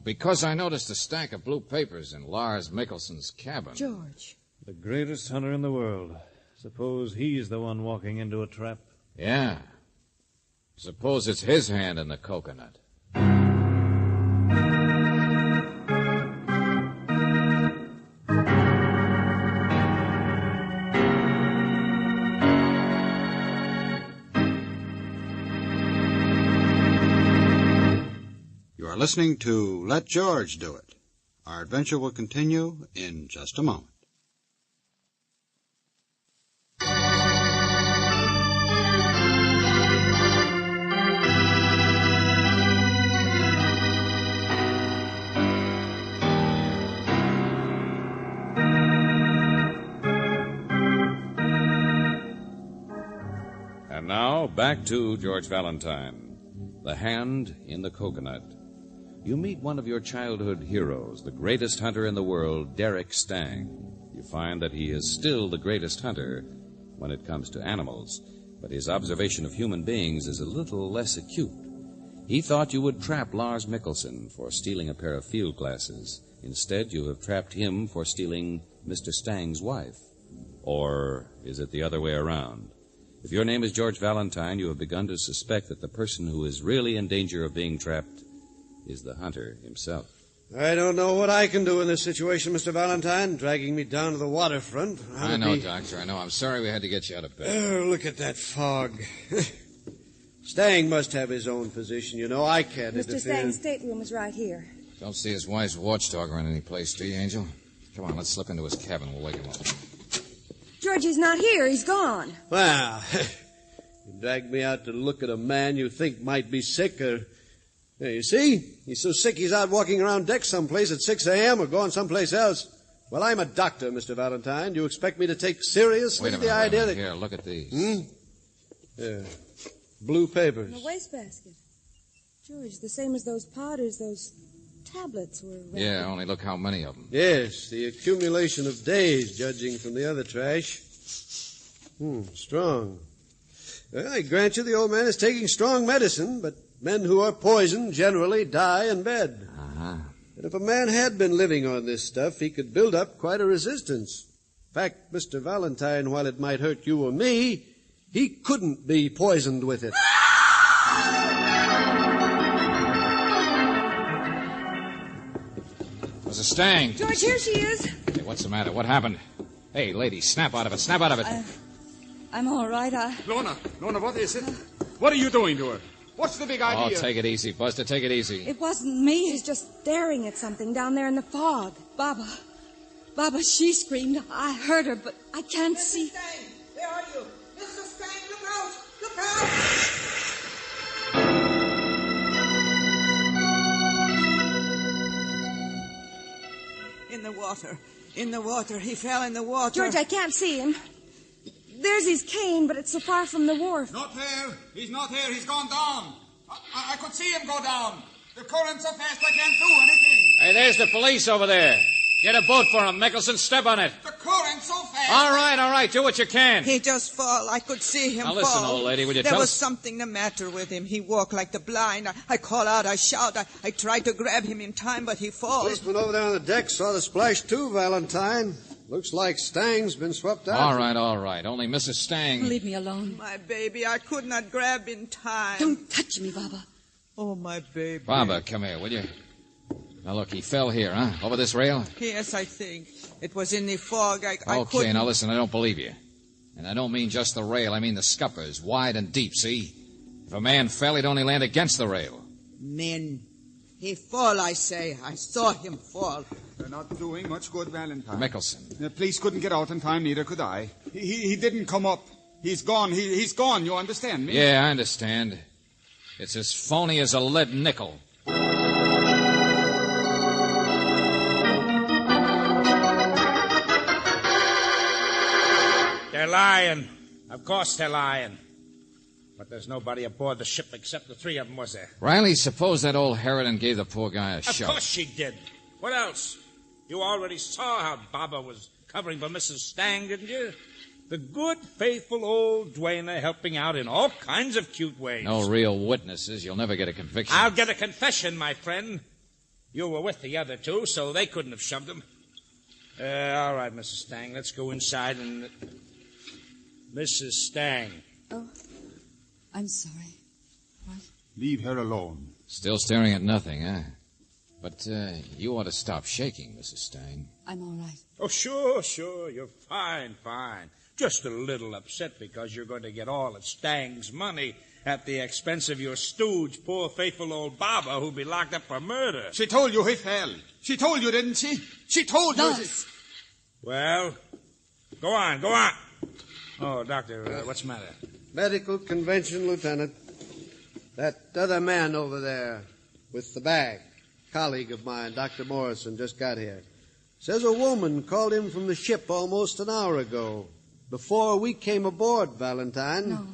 Because I noticed a stack of blue papers in Lars Mickelson's cabin. George. The greatest hunter in the world. Suppose he's the one walking into a trap. Yeah. Suppose it's his hand in the coconut. You are listening to Let George Do It. Our adventure will continue in just a moment. And now, back to George Valentine. The Hand in the Coconut. You meet one of your childhood heroes, the greatest hunter in the world, Derek Stang. You find that he is still the greatest hunter when it comes to animals, but his observation of human beings is a little less acute. He thought you would trap Lars Mickelson for stealing a pair of field glasses. Instead, you have trapped him for stealing Mr. Stang's wife. Or is it the other way around? If your name is George Valentine, you have begun to suspect that the person who is really in danger of being trapped is the hunter himself. I don't know what I can do in this situation, Mr. Valentine, dragging me down to the waterfront. I know, Doctor, I know. I'm sorry we had to get you out of bed. Oh, look at that fog. Stang must have his own physician, you know. I can't interfere. Mr. Stang's stateroom is right here. Don't see his wife's watchdog around any place, do you, Angel? Come on, let's slip into his cabin. We'll wake him up. Georgie's not here. He's gone. Well, you dragged me out to look at a man you think might be sick or... There, you see? He's so sick he's out walking around deck someplace at 6 a.m. or going someplace else. Well, I'm a doctor, Mr. Valentine. Do you expect me to take seriously the idea that... Here, look at these. Yeah. Blue papers. In the wastebasket. George, the same as those powders, those tablets were... Yeah, only look how many of them. Yes, the accumulation of days, judging from the other trash. Strong. Well, I grant you the old man is taking strong medicine, but men who are poisoned generally die in bed. Uh-huh. And if a man had been living on this stuff, he could build up quite a resistance. In fact, Mr. Valentine, while it might hurt you or me, he couldn't be poisoned with it. There's a Stang. George, here she is. Hey, what's the matter? What happened? Hey, lady, snap out of it. Snap out of it. I'm all right. Lorna, what is it? What are you doing to her? What's the big idea? Oh, take it easy, Buster. Take it easy. It wasn't me. She's just staring at something down there in the fog. Baba, she screamed. I heard her, but I can't see. Stang, where are you? Mr. Stang, look out! Look out! In the water. He fell in the water. George, I can't see him. There's his cane, but it's so far from the wharf. Not there. He's not there. He's gone down. I could see him go down. The current's so fast I can't do anything. Hey, there's the police over there. Get a boat for him, Mickelson. Step on it. The current's so fast. All right. Do what you can. He just fall. I could see him fall. Now listen, old lady, will you there tell was us? something the matter with him. He walked like the blind. I call out, I shout. I tried to grab him in time, but he falls. Policeman over there on the deck saw the splash too, Valentine. Looks like Stang's been swept out. All right. Only Mrs. Stang. Leave me alone. My baby, I could not grab in time. Don't touch me, Baba. Oh, my baby. Baba, come here, will you? Now, look, he fell here, huh? Over this rail? Yes, I think. It was in the fog. I Okay, couldn't... now listen, I don't believe you. And I don't mean just the rail. I mean the scuppers, wide and deep, see? If a man fell, he'd only land against the rail. Men. He fall, I say. I saw him fall. They're not doing much good, Valentine. Mickelson. The police couldn't get out in time, neither could I. He didn't come up. He's gone. He's gone, you understand me? Yeah, I understand. It's as phony as a lead nickel. They're lying. Of course they're lying. But there's nobody aboard the ship except the three of them, was there? Riley, suppose that old Harridan gave the poor guy a shove. Of course she did. What else? You already saw how Baba was covering for Mrs. Stang, didn't you? The good, faithful old duenna helping out in all kinds of cute ways. No real witnesses. You'll never get a conviction. I'll get a confession, my friend. You were with the other two, so they couldn't have shoved him. All right, Mrs. Stang, let's go inside and... Mrs. Stang. Oh, I'm sorry. What? Leave her alone. Still staring at nothing, huh? But you ought to stop shaking, Mrs. Stang. I'm all right. Oh, sure. You're fine. Just a little upset because you're going to get all of Stang's money at the expense of your stooge, poor faithful old Baba, who'll be locked up for murder. She told you he fell. She told you, didn't she? She told you. Well, go on. Oh, Doctor, what's the matter? Medical convention, Lieutenant. That other man over there with the bag, colleague of mine, Dr. Morrison, just got here. Says a woman called him from the ship almost an hour ago. Before we came aboard, Valentine. No.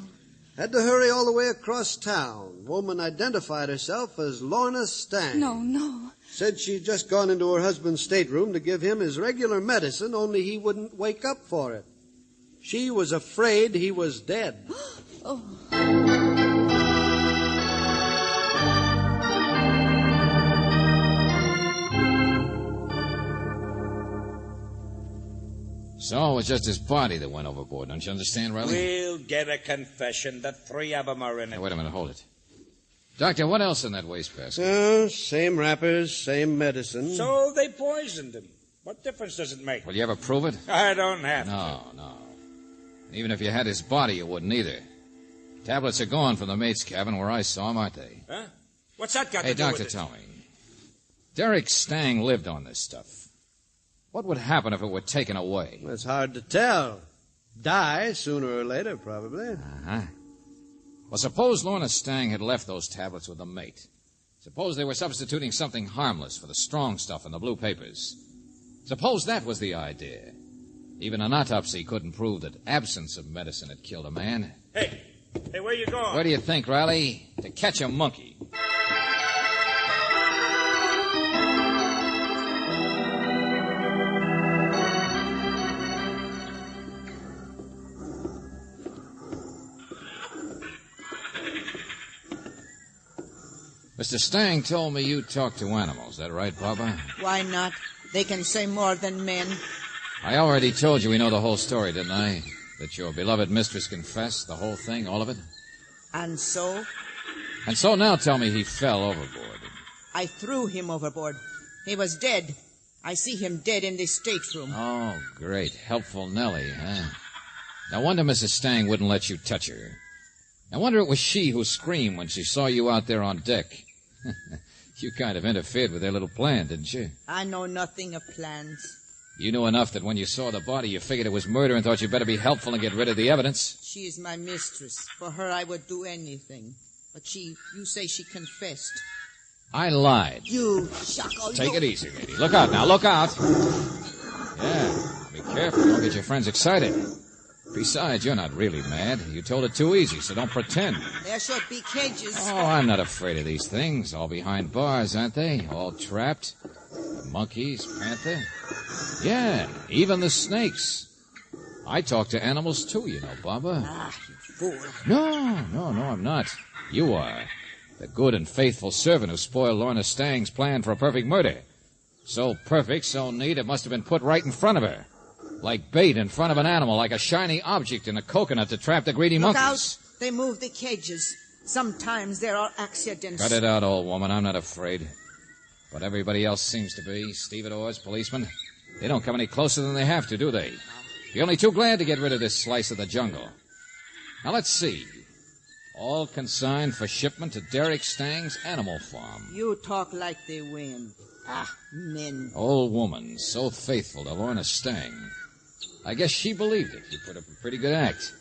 Had to hurry all the way across town. Woman identified herself as Lorna Stang. No. Said she'd just gone into her husband's stateroom to give him his regular medicine, only he wouldn't wake up for it. She was afraid he was dead. Oh. So it was just his body that went overboard. Don't you understand, Riley? We'll get a confession. The three of them are in it. Hey, wait a minute, hold it. Doctor, what else in that wastebasket? Same wrappers, same medicine. So they poisoned him. What difference does it make? Will you ever prove it? I don't have to. No. Even if you had his body, you wouldn't either. Tablets are gone from the mate's cabin where I saw them, aren't they? Huh? What's that got Hey, to do Doctor, with it? tell me. Derek Stang lived on this stuff. What would happen if it were taken away? It's hard to tell. Die sooner or later, probably. Uh-huh. Well, suppose Lorna Stang had left those tablets with the mate. Suppose they were substituting something harmless for the strong stuff in the blue papers. Suppose that was the idea. Even an autopsy couldn't prove that absence of medicine had killed a man. Hey, where you going? Where do you think, Riley? To catch a monkey. Mr. Stang told me you talk to animals. Is that right, Papa? Why not? They can say more than men. I already told you we know the whole story, didn't I? That your beloved mistress confessed, the whole thing, all of it? And so? And so now tell me he fell overboard. I threw him overboard. He was dead. I see him dead in this stateroom. Oh, great. Helpful Nellie, huh? No wonder Mrs. Stang wouldn't let you touch her. No wonder it was she who screamed when she saw you out there on deck. You kind of interfered with their little plan, didn't you? I know nothing of plans. You knew enough that when you saw the body, you figured it was murder and thought you'd better be helpful and get rid of the evidence. She is my mistress. For her, I would do anything. But you say she confessed. I lied. You shuckle. Take it easy, lady. Look out now, look out. Yeah, be careful. Don't get your friends excited. Besides, you're not really mad. You told it too easy, so don't pretend. There should be cages. Oh, I'm not afraid of these things. All behind bars, aren't they? All trapped. The monkeys, panther. Yeah, even the snakes. I talk to animals too, you know, Baba. Ah, you fool. No, I'm not. You are. The good and faithful servant who spoiled Lorna Stang's plan for a perfect murder. So perfect, so neat, it must have been put right in front of her. Like bait in front of an animal, like a shiny object in a coconut to trap the greedy Look monkeys. out. They move the cages. Sometimes there are accidents. Cut it out, old woman. I'm not afraid. But everybody else seems to be. Stevedores, policemen. They don't come any closer than they have to, do they? You're only too glad to get rid of this slice of the jungle. Now, let's see. All consigned for shipment to Derek Stang's animal farm. You talk like the wind. Ah, men. Old woman, so faithful to Lorna Stang. I guess she believed it. You put up a pretty good act.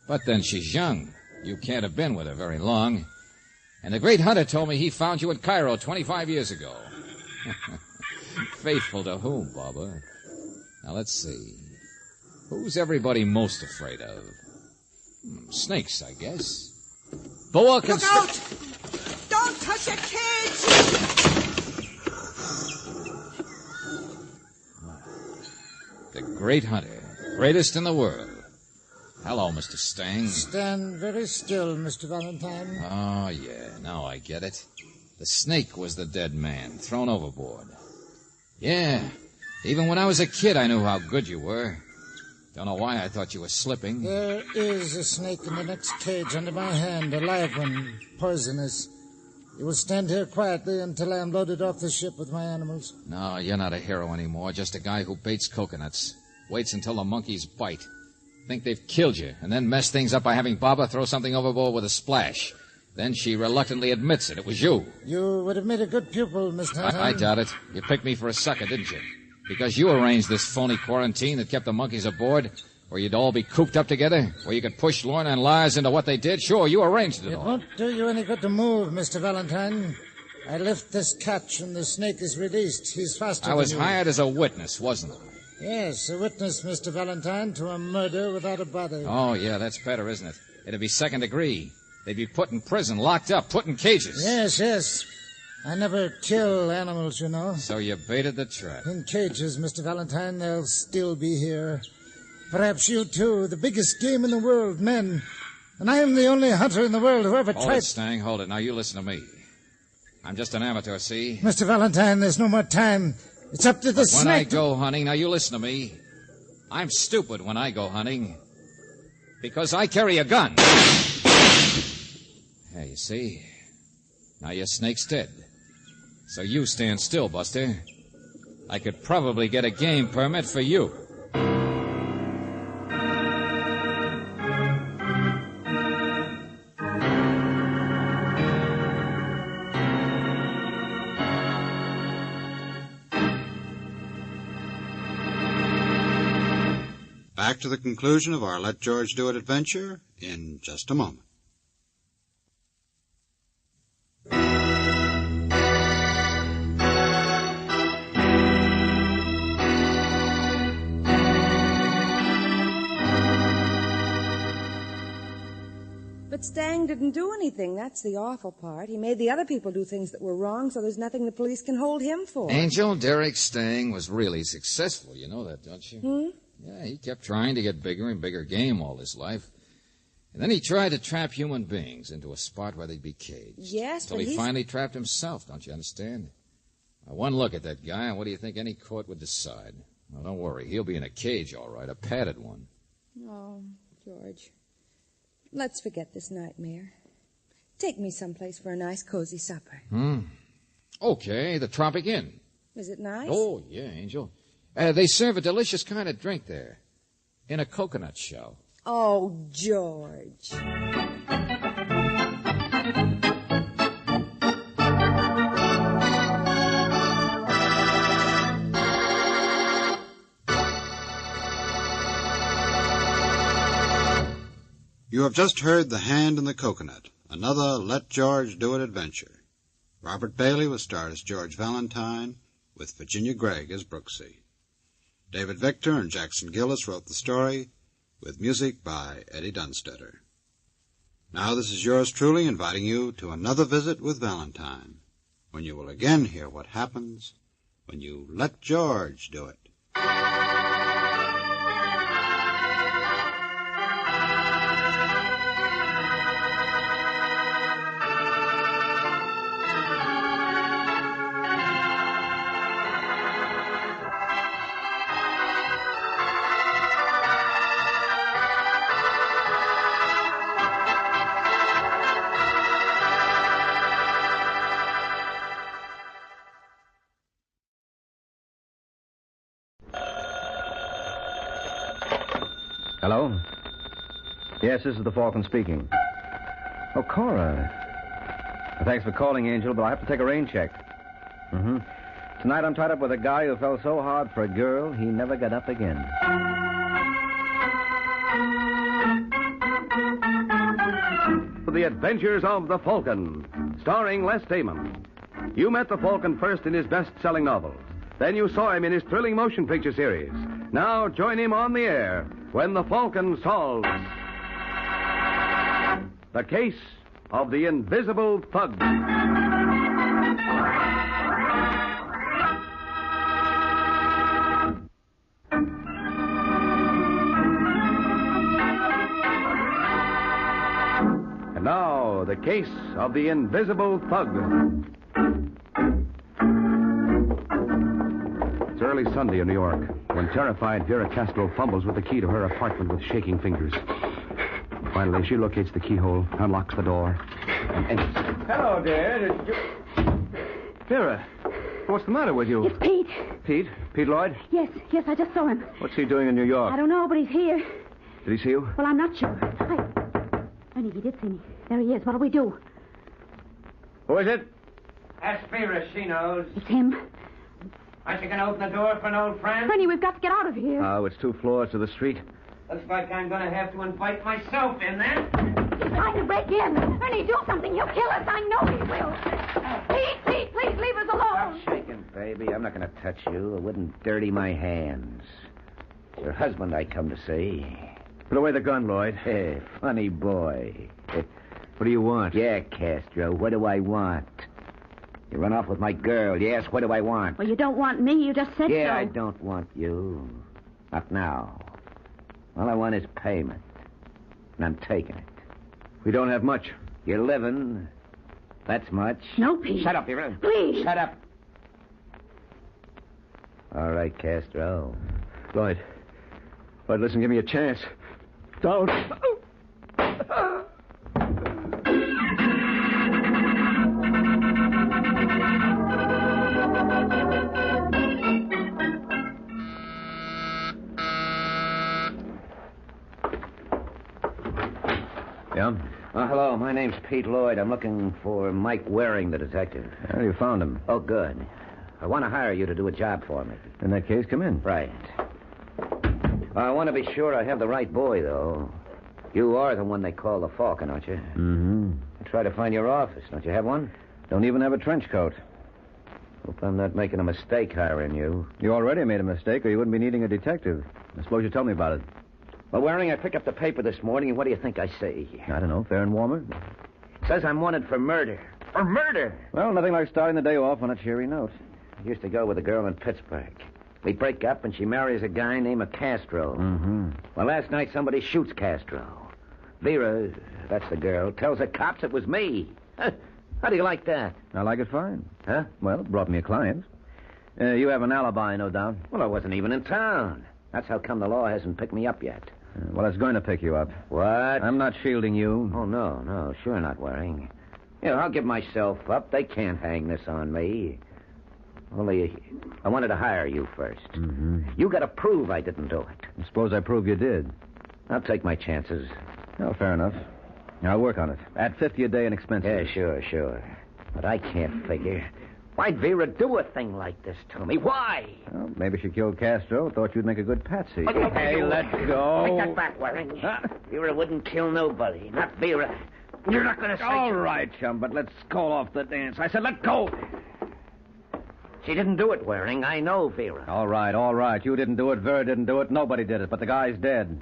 But then she's young. You can't have been with her very long. And the great hunter told me he found you in Cairo 25 years ago. Faithful to whom, Baba? Now, let's see. Who's everybody most afraid of? Snakes, I guess. Boa Look out! Don't touch a cage! The great hunter. Greatest in the world. Hello, Mr. Stang. Stand very still, Mr. Valentine. Oh, yeah. Now I get it. The snake was the dead man, thrown overboard. Yeah. Even when I was a kid, I knew how good you were. Don't know why I thought you were slipping. There is a snake in the next cage under my hand, a live one, poisonous. You will stand here quietly until I am loaded off the ship with my animals. No, you're not a hero anymore. Just a guy who baits coconuts. Waits until the monkeys bite. Think they've killed you, and then mess things up by having Baba throw something overboard with a splash. Then she reluctantly admits it. It was you. You would have made a good pupil, Mr. Valentine. I doubt it. You picked me for a sucker, didn't you? Because you arranged this phony quarantine that kept the monkeys aboard, where you'd all be cooped up together, where you could push Lorna and Lars into what they did. Sure, you arranged it all. It won't do you any good to move, Mr. Valentine. I lift this catch and the snake is released. He's faster I was than you. hired as a witness, wasn't I? Yes, a witness, Mr. Valentine, to a murder without a body. Oh, yeah, that's better, isn't it? It'd be second degree. They'd be put in prison, locked up, put in cages. Yes. I never kill animals, you know. So you baited the trap. In cages, Mr. Valentine, they'll still be here. Perhaps you, too. The biggest game in the world, men. And I am the only hunter in the world who ever Hold tried... it, Stang, hold it. Now, you listen to me. I'm just an amateur, see? Mr. Valentine, there's no more time. It's up to the snake. When I go hunting, now you listen to me. I'm stupid when I go hunting. Because I carry a gun. Yeah, you see? Now your snake's dead. So you stand still, Buster. I could probably get a game permit for you. Back to the conclusion of our Let George Do It adventure in just a moment. But Stang didn't do anything. That's the awful part. He made the other people do things that were wrong, so there's nothing the police can hold him for. Angel, Derek Stang was really successful. You know that, don't you? Yeah, he kept trying to get bigger and bigger game all his life. And then he tried to trap human beings into a spot where they'd be caged. Yes, Until but he finally trapped himself, don't you understand? Now, one look at that guy, and what do you think any court would decide? Well, don't worry. He'll be in a cage, all right, a padded one. Oh, George. Let's forget this nightmare. Take me someplace for a nice, cozy supper. Okay, the Tropic Inn. Is it nice? Oh, yeah, Angel. They serve a delicious kind of drink there. In a coconut shell. Oh, George. You have just heard The Hand in the Coconut, another Let George Do It adventure. Robert Bailey was starred as George Valentine, with Virginia Gregg as Brooksy. David Victor and Jackson Gillis wrote the story, with music by Eddie Dunstetter. Now this is yours truly inviting you to another visit with Valentine, when you will again hear what happens when you let George do it. Hello? Yes, this is the Falcon speaking. Oh, Cora. Thanks for calling, Angel, but I have to take a rain check. Tonight I'm tied up with a guy who fell so hard for a girl, he never got up again. The Adventures of the Falcon, starring Les Damon. You met the Falcon first in his best-selling novels. Then you saw him in his thrilling motion picture series. Now join him on the air when the Falcon solves the case of the Invisible Thug. And now, the case of the Invisible Thug. It's early Sunday in New York, when terrified Vera Castro fumbles with the key to her apartment with shaking fingers. Finally, she locates the keyhole, unlocks the door, and enters. Hello, dear. Vera, what's the matter with you? It's Pete. Pete? Pete Lloyd? Yes, I just saw him. What's he doing in New York? I don't know, but he's here. Did he see you? Well, I'm not sure. Ernie, he did see me. There he is. What'll we do? Who is it? Ask Vera, she knows. It's him. Aren't you going to open the door for an old friend? Ernie, we've got to get out of here. Oh, it's 2 floors to the street. Looks like I'm going to have to invite myself in then. He's trying to break in. Ernie, do something. He'll kill us. I know he will. Pete, please leave us alone. Stop shaking, baby. I'm not going to touch you. It wouldn't dirty my hands. It's your husband I come to see. Put away the gun, Lloyd. Hey, funny boy. What do you want? Yeah, Castro, what do I want? You run off with my girl. Yes, what do I want? Well, you don't want me. You just said so. Yeah, I don't want you. Not now. All I want is payment. And I'm taking it. We don't have much. You're living. That's much. No, Pete. Shut up, Vera. Please. Shut up. All right, Castro. Lloyd, listen, give me a chance. Don't. Yeah? Hello, my name's Pete Lloyd. I'm looking for Mike Waring, the detective. Well, you found him. Oh, good. I want to hire you to do a job for me. In that case, come in. Right. I want to be sure I have the right boy, though. You are the one they call the Falcon, aren't you? Mm-hmm. I try to find your office. Don't you have one? Don't even have a trench coat. Hope I'm not making a mistake hiring you. You already made a mistake, or you wouldn't be needing a detective. I suppose you tell me about it. Well, Waring, I picked up the paper this morning, and what do you think I see? I don't know, fair and warmer. It says I'm wanted for murder. For murder! Well, nothing like starting the day off on a cheery note. I used to go with a girl in Pittsburgh. We break up, and she marries a guy named Castro. Mm-hmm. Well, last night somebody shoots Castro. Vera, that's the girl, tells the cops it was me. How do you like that? I like it fine. Huh? Well, it brought me a client. You have an alibi, no doubt. Well, I wasn't even in town. That's how come the law hasn't picked me up yet. Well, it's going to pick you up. What? I'm not shielding you. Oh, no, sure not, Waring. I'll give myself up. They can't hang this on me. Only, I wanted to hire you first. Mm-hmm. You got to prove I didn't do it. Suppose I prove you did. I'll take my chances. Oh, fair enough. I'll work on it. At $50 a day in expenses. Yeah, sure. But I can't figure. Why'd Vera do a thing like this to me? Why? Well, maybe she killed Castro. Thought you'd make a good patsy. Hey, let's go. Take that back, Waring. Vera wouldn't kill nobody. Not Vera. You're not going to say... All right, chum, but let's call off the dance. I said let go. She didn't do it, Waring. I know Vera. All right. You didn't do it. Vera didn't do it. Nobody did it, but the guy's dead.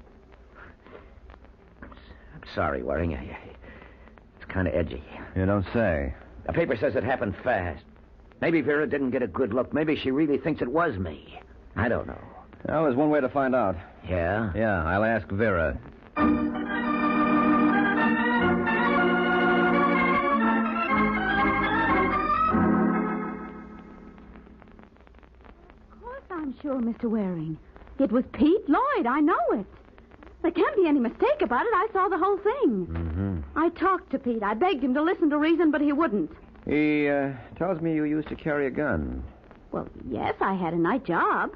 I'm sorry, Waring. It's kind of edgy. You don't say. The paper says it happened fast. Maybe Vera didn't get a good look. Maybe she really thinks it was me. I don't know. Well, there's one way to find out. Yeah? Yeah, I'll ask Vera. I'm sure, Mr. Waring. It was Pete Lloyd. I know it. There can't be any mistake about it. I saw the whole thing. Mm-hmm. I talked to Pete. I begged him to listen to reason, but he wouldn't. He tells me you used to carry a gun. Well, yes, I had a night job.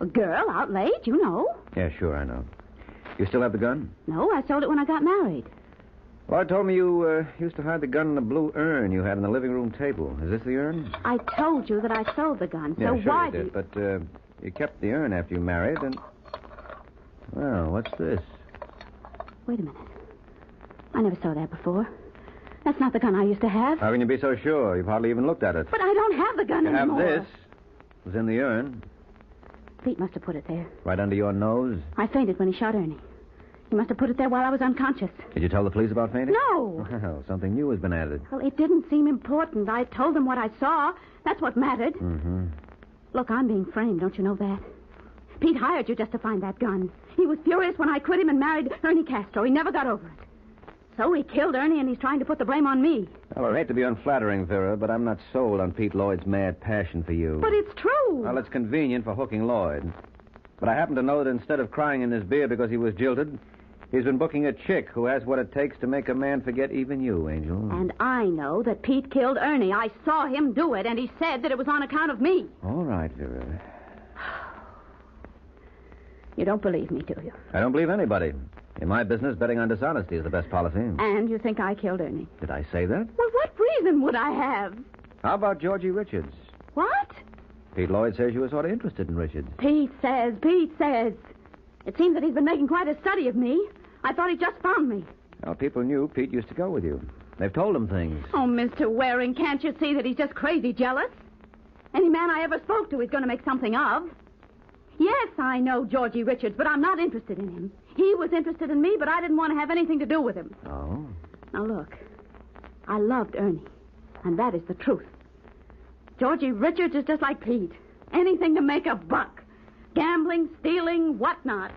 A girl out late, you know. Yeah, sure, I know. You still have the gun? No, I sold it when I got married. Lloyd told me you used to hide the gun in the blue urn you had on the living room table. Is this the urn? I told you that I sold the gun, Yeah, so sure why you did, but you kept the urn after you married, and... Well, what's this? Wait a minute. I never saw that before. That's not the gun I used to have. How can you be so sure? You've hardly even looked at it. But I don't have the gun You have anymore. this. It was in the urn. Pete must have put it there. Right under your nose? I fainted when he shot Ernie. He must have put it there while I was unconscious. Did you tell the police about fainting? No. Well, something new has been added. Well, it didn't seem important. I told them what I saw. That's what mattered. Mm-hmm. Look, I'm being framed. Don't you know that? Pete hired you just to find that gun. He was furious when I quit him and married Ernie Castro. He never got over it. So he killed Ernie, and he's trying to put the blame on me. Well, I hate to be unflattering, Vera, but I'm not sold on Pete Lloyd's mad passion for you. But it's true. Well, it's convenient for hooking Lloyd. But I happen to know that instead of crying in his beer because he was jilted, he's been booking a chick who has what it takes to make a man forget even you, Angel. And I know that Pete killed Ernie. I saw him do it, and he said that it was on account of me. All right, Vera. You don't believe me, do you? I don't believe anybody. In my business, betting on dishonesty is the best policy. And you think I killed Ernie? Did I say that? Well, what reason would I have? How about Georgie Richards? What? Pete Lloyd says you were sort of interested in Richards. Pete says. It seems that he's been making quite a study of me. I thought he just found me. Well, people knew Pete used to go with you. They've told him things. Oh, Mr. Waring, can't you see that he's just crazy jealous? Any man I ever spoke to he's going to make something of. Yes, I know Georgie Richards, but I'm not interested in him. He was interested in me, but I didn't want to have anything to do with him. Oh? Now, look. I loved Ernie, and that is the truth. Georgie Richards is just like Pete. Anything to make a buck. Gambling, stealing, whatnot.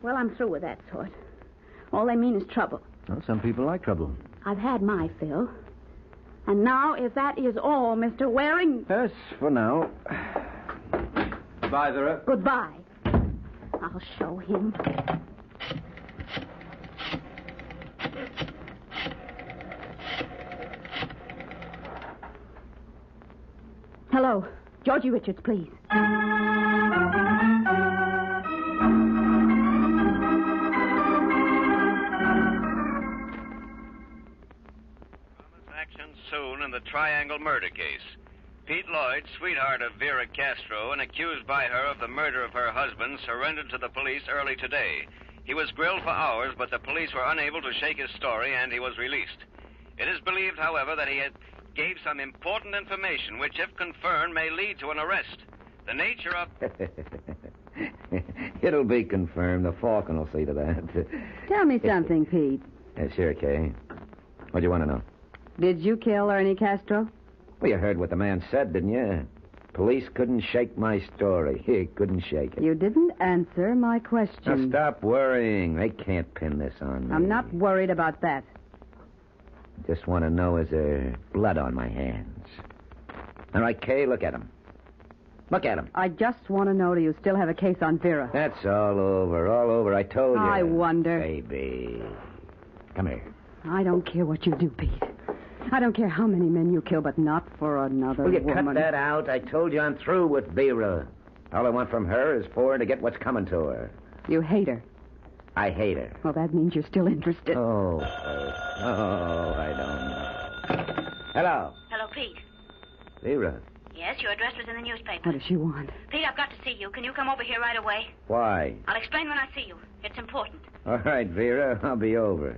Well, I'm through with that sort. All they mean is trouble. Well, some people like trouble. I've had my fill. And now, if that is all, Mr. Waring... Yes, for now. Goodbye, Vera. Goodbye. I'll show him. Hello. Georgie Richards, please. Action soon in the Triangle murder case. Pete Lloyd, sweetheart of Vera Castro and accused by her of the murder of her husband, surrendered to the police early today. He was grilled for hours, but the police were unable to shake his story, and he was released. It is believed, however, that he gave some important information, which, if confirmed, may lead to an arrest. The nature of... It'll be confirmed. The Falcon will see to that. Tell me something, Pete. Yeah, sure, Kay. What do you want to know? Did you kill Ernie Castro? Well, you heard what the man said, didn't you? Police couldn't shake my story. He couldn't shake it. You didn't answer my question. Now, stop worrying. They can't pin this on me. I'm not worried about that. Just want to know, is there blood on my hands? All right, Kay, look at him. Look at him. I just want to know, do you still have a case on Vera? That's all over. I told you. I wonder. Baby. Come here. I don't care what you do, Pete. I don't care how many men you kill, but not for another Will you woman. cut that out? I told you I'm through with Vera. All I want from her is for her to get what's coming to her. You hate her. I hate her. Well, that means you're still interested. Oh, I don't know. Hello. Hello, Pete. Vera. Yes, your address was in the newspaper. What does she want? Pete, I've got to see you. Can you come over here right away? Why? I'll explain when I see you. It's important. All right, Vera, I'll be over.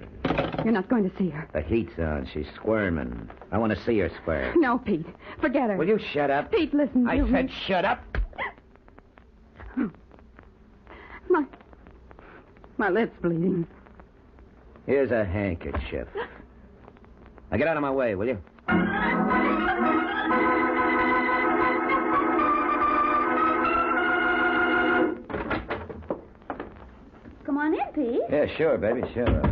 You're not going to see her. The heat's on. She's squirming. I want to see her squirm. No, Pete. Forget her. Will you shut up? Pete, listen to I me. said shut up. My lip's bleeding. Here's a handkerchief. Now get out of my way, will you? Come on in, Pete. Yeah, sure, baby, sure.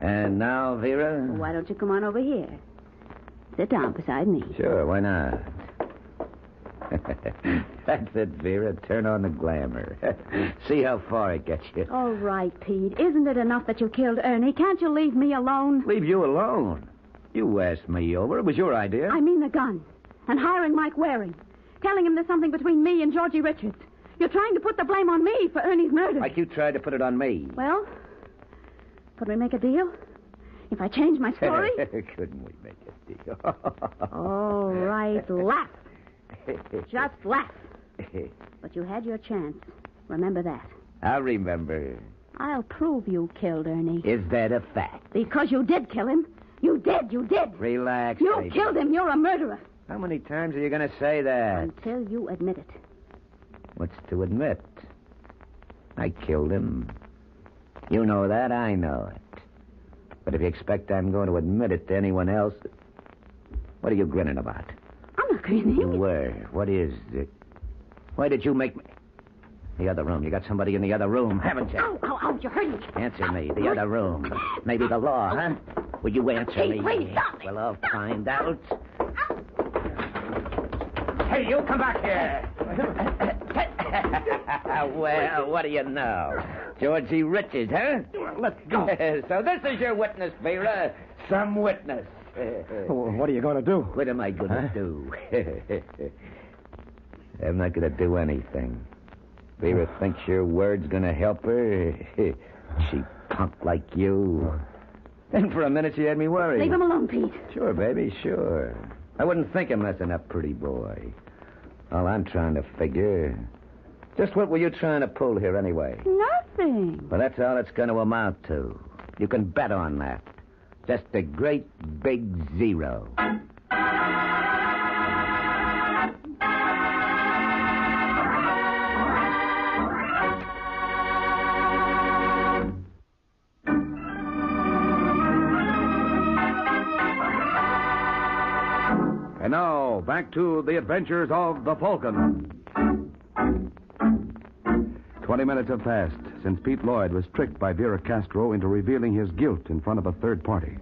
And now, Vera? Why don't you come on over here? Sit down beside me. Sure, why not? That's it, Vera. Turn on the glamour. See how far it gets you. All right, Pete. Isn't it enough that you killed Ernie? Can't you leave me alone? Leave you alone? You asked me over. It was your idea. I mean the gun. And hiring Mike Waring. Telling him there's something between me and Georgie Richards. You're trying to put the blame on me for Ernie's murder. Like you tried to put it on me. Well, could we make a deal? If I change my story? Couldn't we make a deal? All right, laugh. Just laugh. But you had your chance. Remember that. I'll remember. I'll prove you killed Ernie. Is that a fact? Because you did kill him. You did. Relax, You baby. killed him. You're a murderer. How many times are you going to say that? Until you admit it. What's to admit? I killed him. You know that, I know it. But if you expect I'm going to admit it to anyone else... What are you grinning about? I'm not grinning. You were. What is it? Why did you make me... The other room. You got somebody in the other room, haven't you? Ow, you're hurting me. Answer me. The other room. Maybe the law, huh? Will you answer me? Please, stop. Well, I'll find out. Hey, you come back here. Well, what do you know? Georgie Richards, huh? Let's go. So this is your witness, Vera. Some witness. What are you going to do? What am I going to do? I'm not going to do anything. Vera thinks your word's going to help her. She punk like you. And for a minute she had me worried. Leave him alone, Pete. Sure, baby, sure. I wouldn't think of messing up pretty boy. All I'm trying to figure... Just what were you trying to pull here anyway? Nothing. Well, that's all it's going to amount to. You can bet on that. Just a great big zero. And now, back to the adventures of the Falcon. 20 minutes have passed since Pete Lloyd was tricked by Vera Castro into revealing his guilt in front of a third party.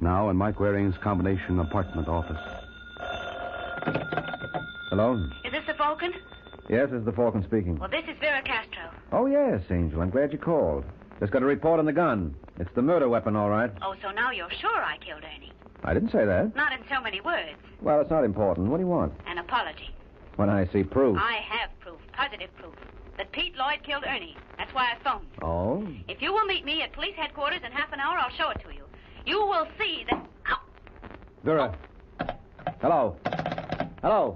Now in Mike Waring's combination apartment office. Hello? Is this the Falcon? Yes, this is the Falcon speaking. Well, this is Vera Castro. Oh, yes, Angel. I'm glad you called. Just got a report on the gun. It's the murder weapon, all right. Oh, so now you're sure I killed Ernie? I didn't say that. Not in so many words. Well, it's not important. What do you want? An apology. When I see proof. I have proof, positive proof, that Pete Lloyd killed Ernie. That's why I phoned. Oh? If you will meet me at police headquarters in half an hour, I'll show it to you. You will see that... Ow! Vera. Hello. Hello.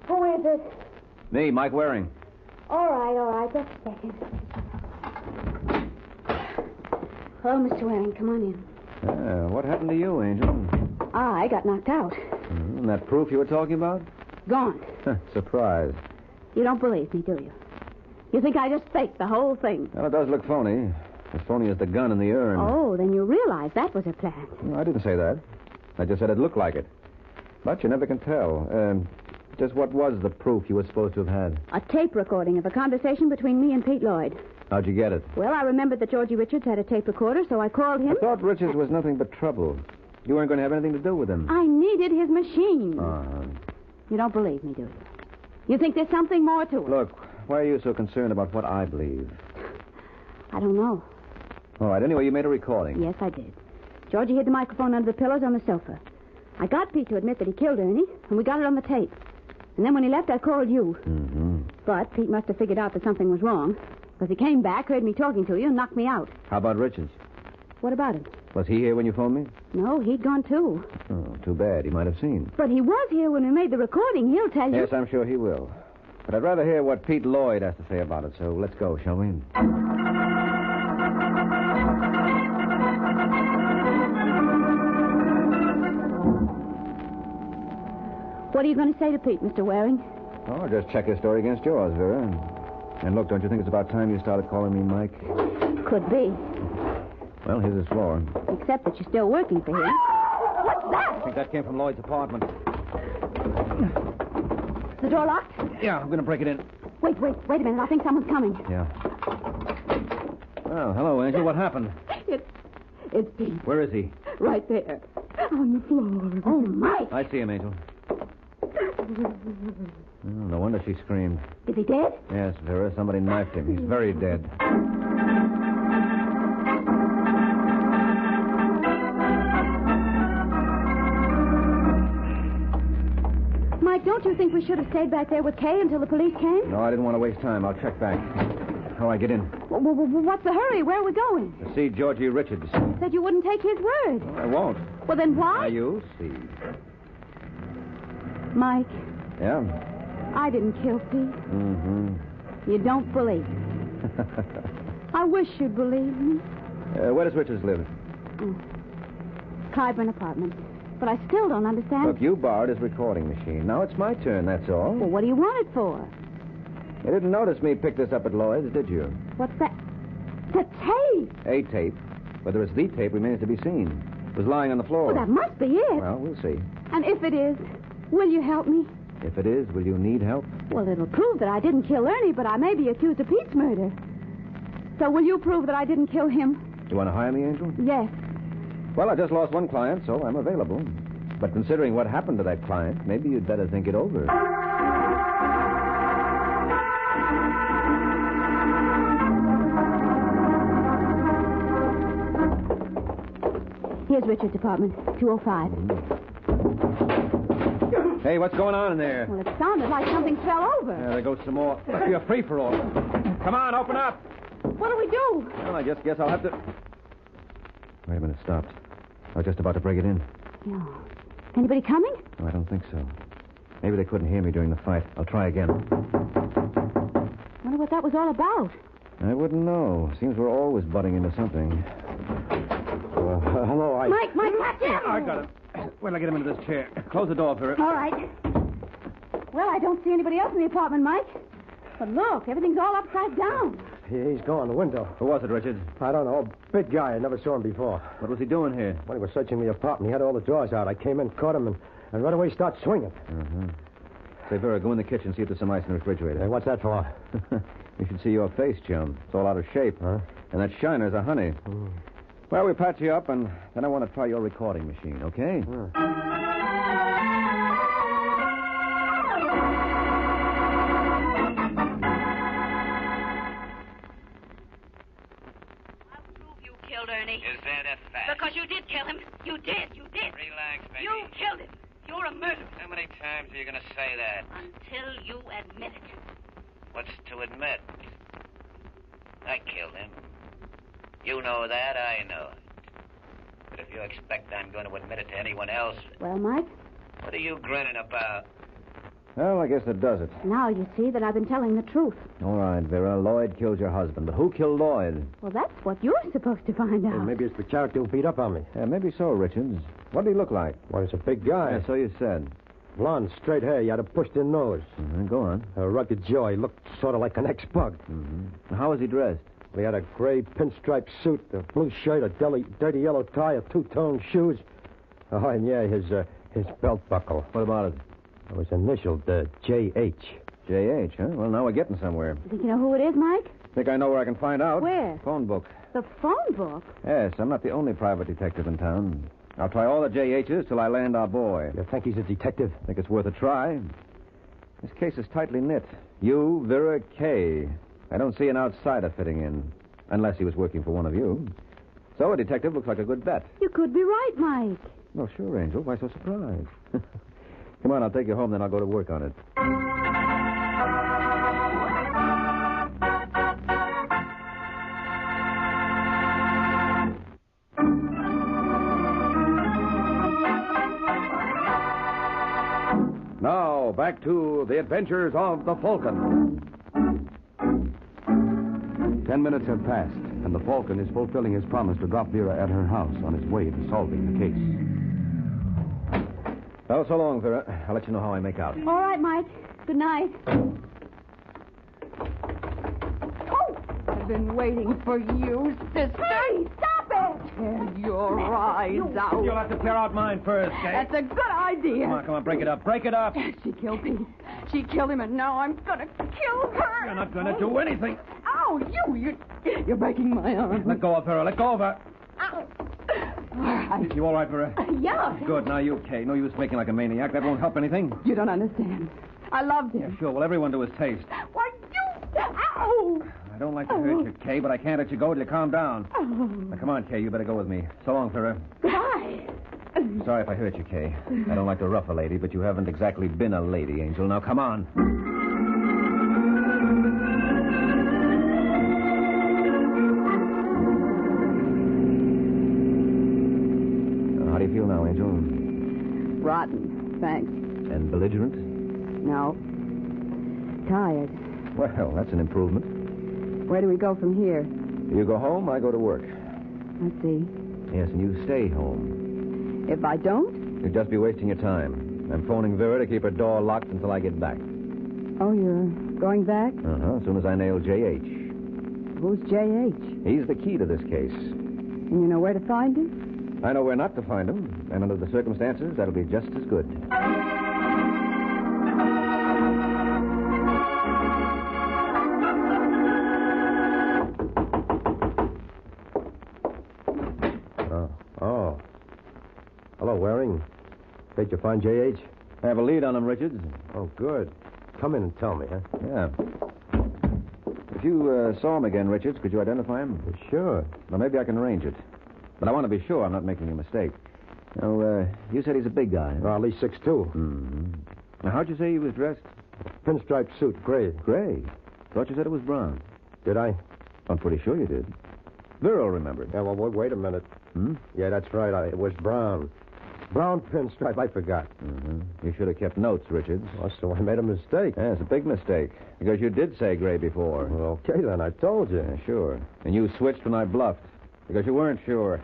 Who is it? Me, Mike Waring. All right. Just a second. Hello, Mr. Waring. Come on in. What happened to you, Angel? I got knocked out. And that proof you were talking about? Gone. Surprise. You don't believe me, do you? You think I just faked the whole thing? Well, it does look phony. As phony as the gun in the urn. Oh, then you realize that was a plan. No, I didn't say that. I just said it looked like it. But you never can tell. Just what was the proof you were supposed to have had? A tape recording of a conversation between me and Pete Lloyd. How'd you get it? Well, I remembered that Georgie Richards had a tape recorder, so I called him. I thought Richards was nothing but trouble. You weren't going to have anything to do with him. I needed his machine. Uh-huh. You don't believe me, do you? You think there's something more to it? Look, why are you so concerned about what I believe? I don't know. All right, anyway, you made a recording. Yes, I did. Georgie hid the microphone under the pillows on the sofa. I got Pete to admit that he killed Ernie, and we got it on the tape. And then when he left, I called you. Mm-hmm. But Pete must have figured out that something was wrong, because he came back, heard me talking to you, and knocked me out. How about Richards? What about him? Was he here when you phoned me? No, he'd gone too. Oh, too bad. He might have seen. But he was here when we made the recording. He'll tell you. Yes, I'm sure he will. But I'd rather hear what Pete Lloyd has to say about it, so let's go, shall we? What are you going to say to Pete, Mr. Waring? Oh, just check his story against yours, Vera. And look, don't you think it's about time you started calling me Mike? Could be. Well, here's his floor. Except that you're still working for him. What's that? I think that came from Lloyd's apartment. Is the door locked? Yeah, I'm going to break it in. Wait a minute. I think someone's coming. Yeah. Well, hello, Angel. What happened? It's Pete. Where is he? Right there. On the floor. Oh, Mike. I see him, Angel. Oh, no wonder she screamed. Is he dead? Yes, Vera. Somebody knifed him. He's very dead. Mike, don't you think we should have stayed back there with Kay until the police came? No, I didn't want to waste time. I'll check back. How do I get in? What's the hurry? Where are we going? To see Georgie Richards. You said you wouldn't take his word. No, I won't. Well, then why? Now, you'll see. Mike, Yeah? I didn't kill Pete. Mm-hmm. You don't believe me. I wish you'd believe me. Where does Richards live? Clyburn apartment. But I still don't understand. Look, you borrowed his recording machine. Now it's my turn, that's all. Well, what do you want it for? You didn't notice me pick this up at Lloyd's, did you? What's that? The tape! A tape. Whether it's the tape remains to be seen. It was lying on the floor. Well, that must be it. Well, we'll see. And if it is, will you help me? If it is, will you need help? Well, it'll prove that I didn't kill Ernie, but I may be accused of Pete's murder. So will you prove that I didn't kill him? You want to hire me, Angel? Yes. Well, I just lost one client, so I'm available. But considering what happened to that client, maybe you'd better think it over. Here's Richard's apartment, 205. Hey, what's going on in there? Well, it sounded like something fell over. Yeah, there goes some more. Must be a free-for-all. Come on, open up. What do we do? Well, I just guess I'll have to... Wait a minute, stopped. I was just about to break it in. No. Anybody coming? No, I don't think so. Maybe they couldn't hear me during the fight. I'll try again. Wonder what that was all about. I wouldn't know. Seems we're always butting into something. Hello, Mike, catch him! I got him. Wait till I get him into this chair. Close the door, Vera. All right. Well, I don't see anybody else in the apartment, Mike. But look, everything's all upside down. He's gone, the window. Who was it, Richard? I don't know. Big guy. I never saw him before. What was he doing here? When he was searching the apartment, he had all the drawers out. I came in, caught him, and right away started swinging. Uh-huh. Say, Vera, go in the kitchen, see if there's some ice in the refrigerator. Hey, what's that for? You should see your face, chum. It's all out of shape. Huh? And that shiner's a honey. Well, we'll patch you up, and then I want to try your recording machine, okay? Ernie. Is that a fact? Because you did kill him. You did. Relax, baby. You killed him. You're a murderer. How many times are you going to say that? Until you admit it. What's to admit? I killed him. You know that, I know it. But if you expect I'm going to admit it to anyone else, Well, Mike, what are you grinning about? Well, I guess that does it. now you see that I've been telling the truth. All right, Vera. Lloyd killed your husband. But who killed Lloyd? Well, that's what you're supposed to find out. Maybe it's the character who beat up on me. Yeah, maybe so, Richards. What did he look like? Well, he's a big guy. Yeah, so you said. Blonde, straight hair. He had a pushed-in nose. Go on. A rugged jaw. He looked sort of like an ex-bug. How was he dressed? He had a gray pinstripe suit, a blue shirt, a dirty yellow tie, a two-tone shoes. Oh, and yeah, his belt buckle. What about it? It was initialed J.H. J.H., huh? Well, now we're getting somewhere. You think you know who it is, Mike? Think I know where I can find out? Where? Phone book. The phone book? Yes, I'm not the only private detective in town. I'll try all the J.H.'s till I land our boy. You think he's a detective? Think it's worth a try. This case is tightly knit. You, Vera, Kay. I don't see an outsider fitting in, unless he was working for one of you. So a detective looks like a good bet. You could be right, Mike. Well, sure, Angel. Why so surprised? Come on, I'll take you home, then I'll go to work on it. Now, back to the adventures of the Falcon. 10 minutes have passed, and the Falcon is fulfilling his promise to drop Vera at her house on his way to solving the case. Well, so long, Vera. I'll let you know how I make out. All right, Mike. Good night. Oh! I've been waiting for you, sister. Hey, stop it! Tear your eyes out. You'll have to clear out mine first, Kay. That's a good idea. Come on, break it up. Break it up. She killed Pete. She killed him, and now I'm gonna kill her. You're not going to do anything. Ow, you're breaking my arm. Let go of her. Let go of her. Ow. All right. You all right, Vera? Yeah. Good. Now you, Kay. No use making like a maniac. That won't help anything. You don't understand. I loved him. Yeah, sure. Well, everyone to his taste. Why, you... Ow! I don't like to hurt you, Kay, but I can't let you go till you calm down. Now, come on, Kay. You better go with me. So long, Vera. Goodbye. Sorry if I hurt you, Kay. I don't like to rough a lady, but you haven't exactly been a lady, Angel. Now, come on. How do you feel now, Angel? Rotten, thanks. And belligerent? No. Tired. Well, that's an improvement. Where do we go from here? You go home, I go to work. I see. Yes, and you stay home. If I don't? You'd just be wasting your time. I'm phoning Vera to keep her door locked until I get back. Oh, you're going back? As soon as I nail J.H. Who's J.H.? He's the key to this case. And you know where to find him? I know where not to find him, and under the circumstances, that'll be just as good. Oh. Hello, Waring. Did you find J.H.? I have a lead on him, Richards. Oh, good. Come in and tell me, huh? Yeah. If you saw him again, Richards, could you identify him? Sure. Well, maybe I can arrange it. But I want to be sure I'm not making a mistake. Now, you said he's a big guy. Well, at least 6'2". Mm-hmm. Now, how'd you say he was dressed? Pinstripe suit, gray. Gray? Thought you said it was brown. Did I? I'm pretty sure you did. Vera remembered. Yeah, well, wait a minute. Yeah, that's right. It was brown. Brown pinstripe. I forgot. Mm-hmm. You should have kept notes, Richards. Oh, so I made a mistake. Yeah, it's a big mistake. Because you did say gray before. Well, okay, then. I told you. Yeah, sure. And you switched when I bluffed. Because you weren't sure.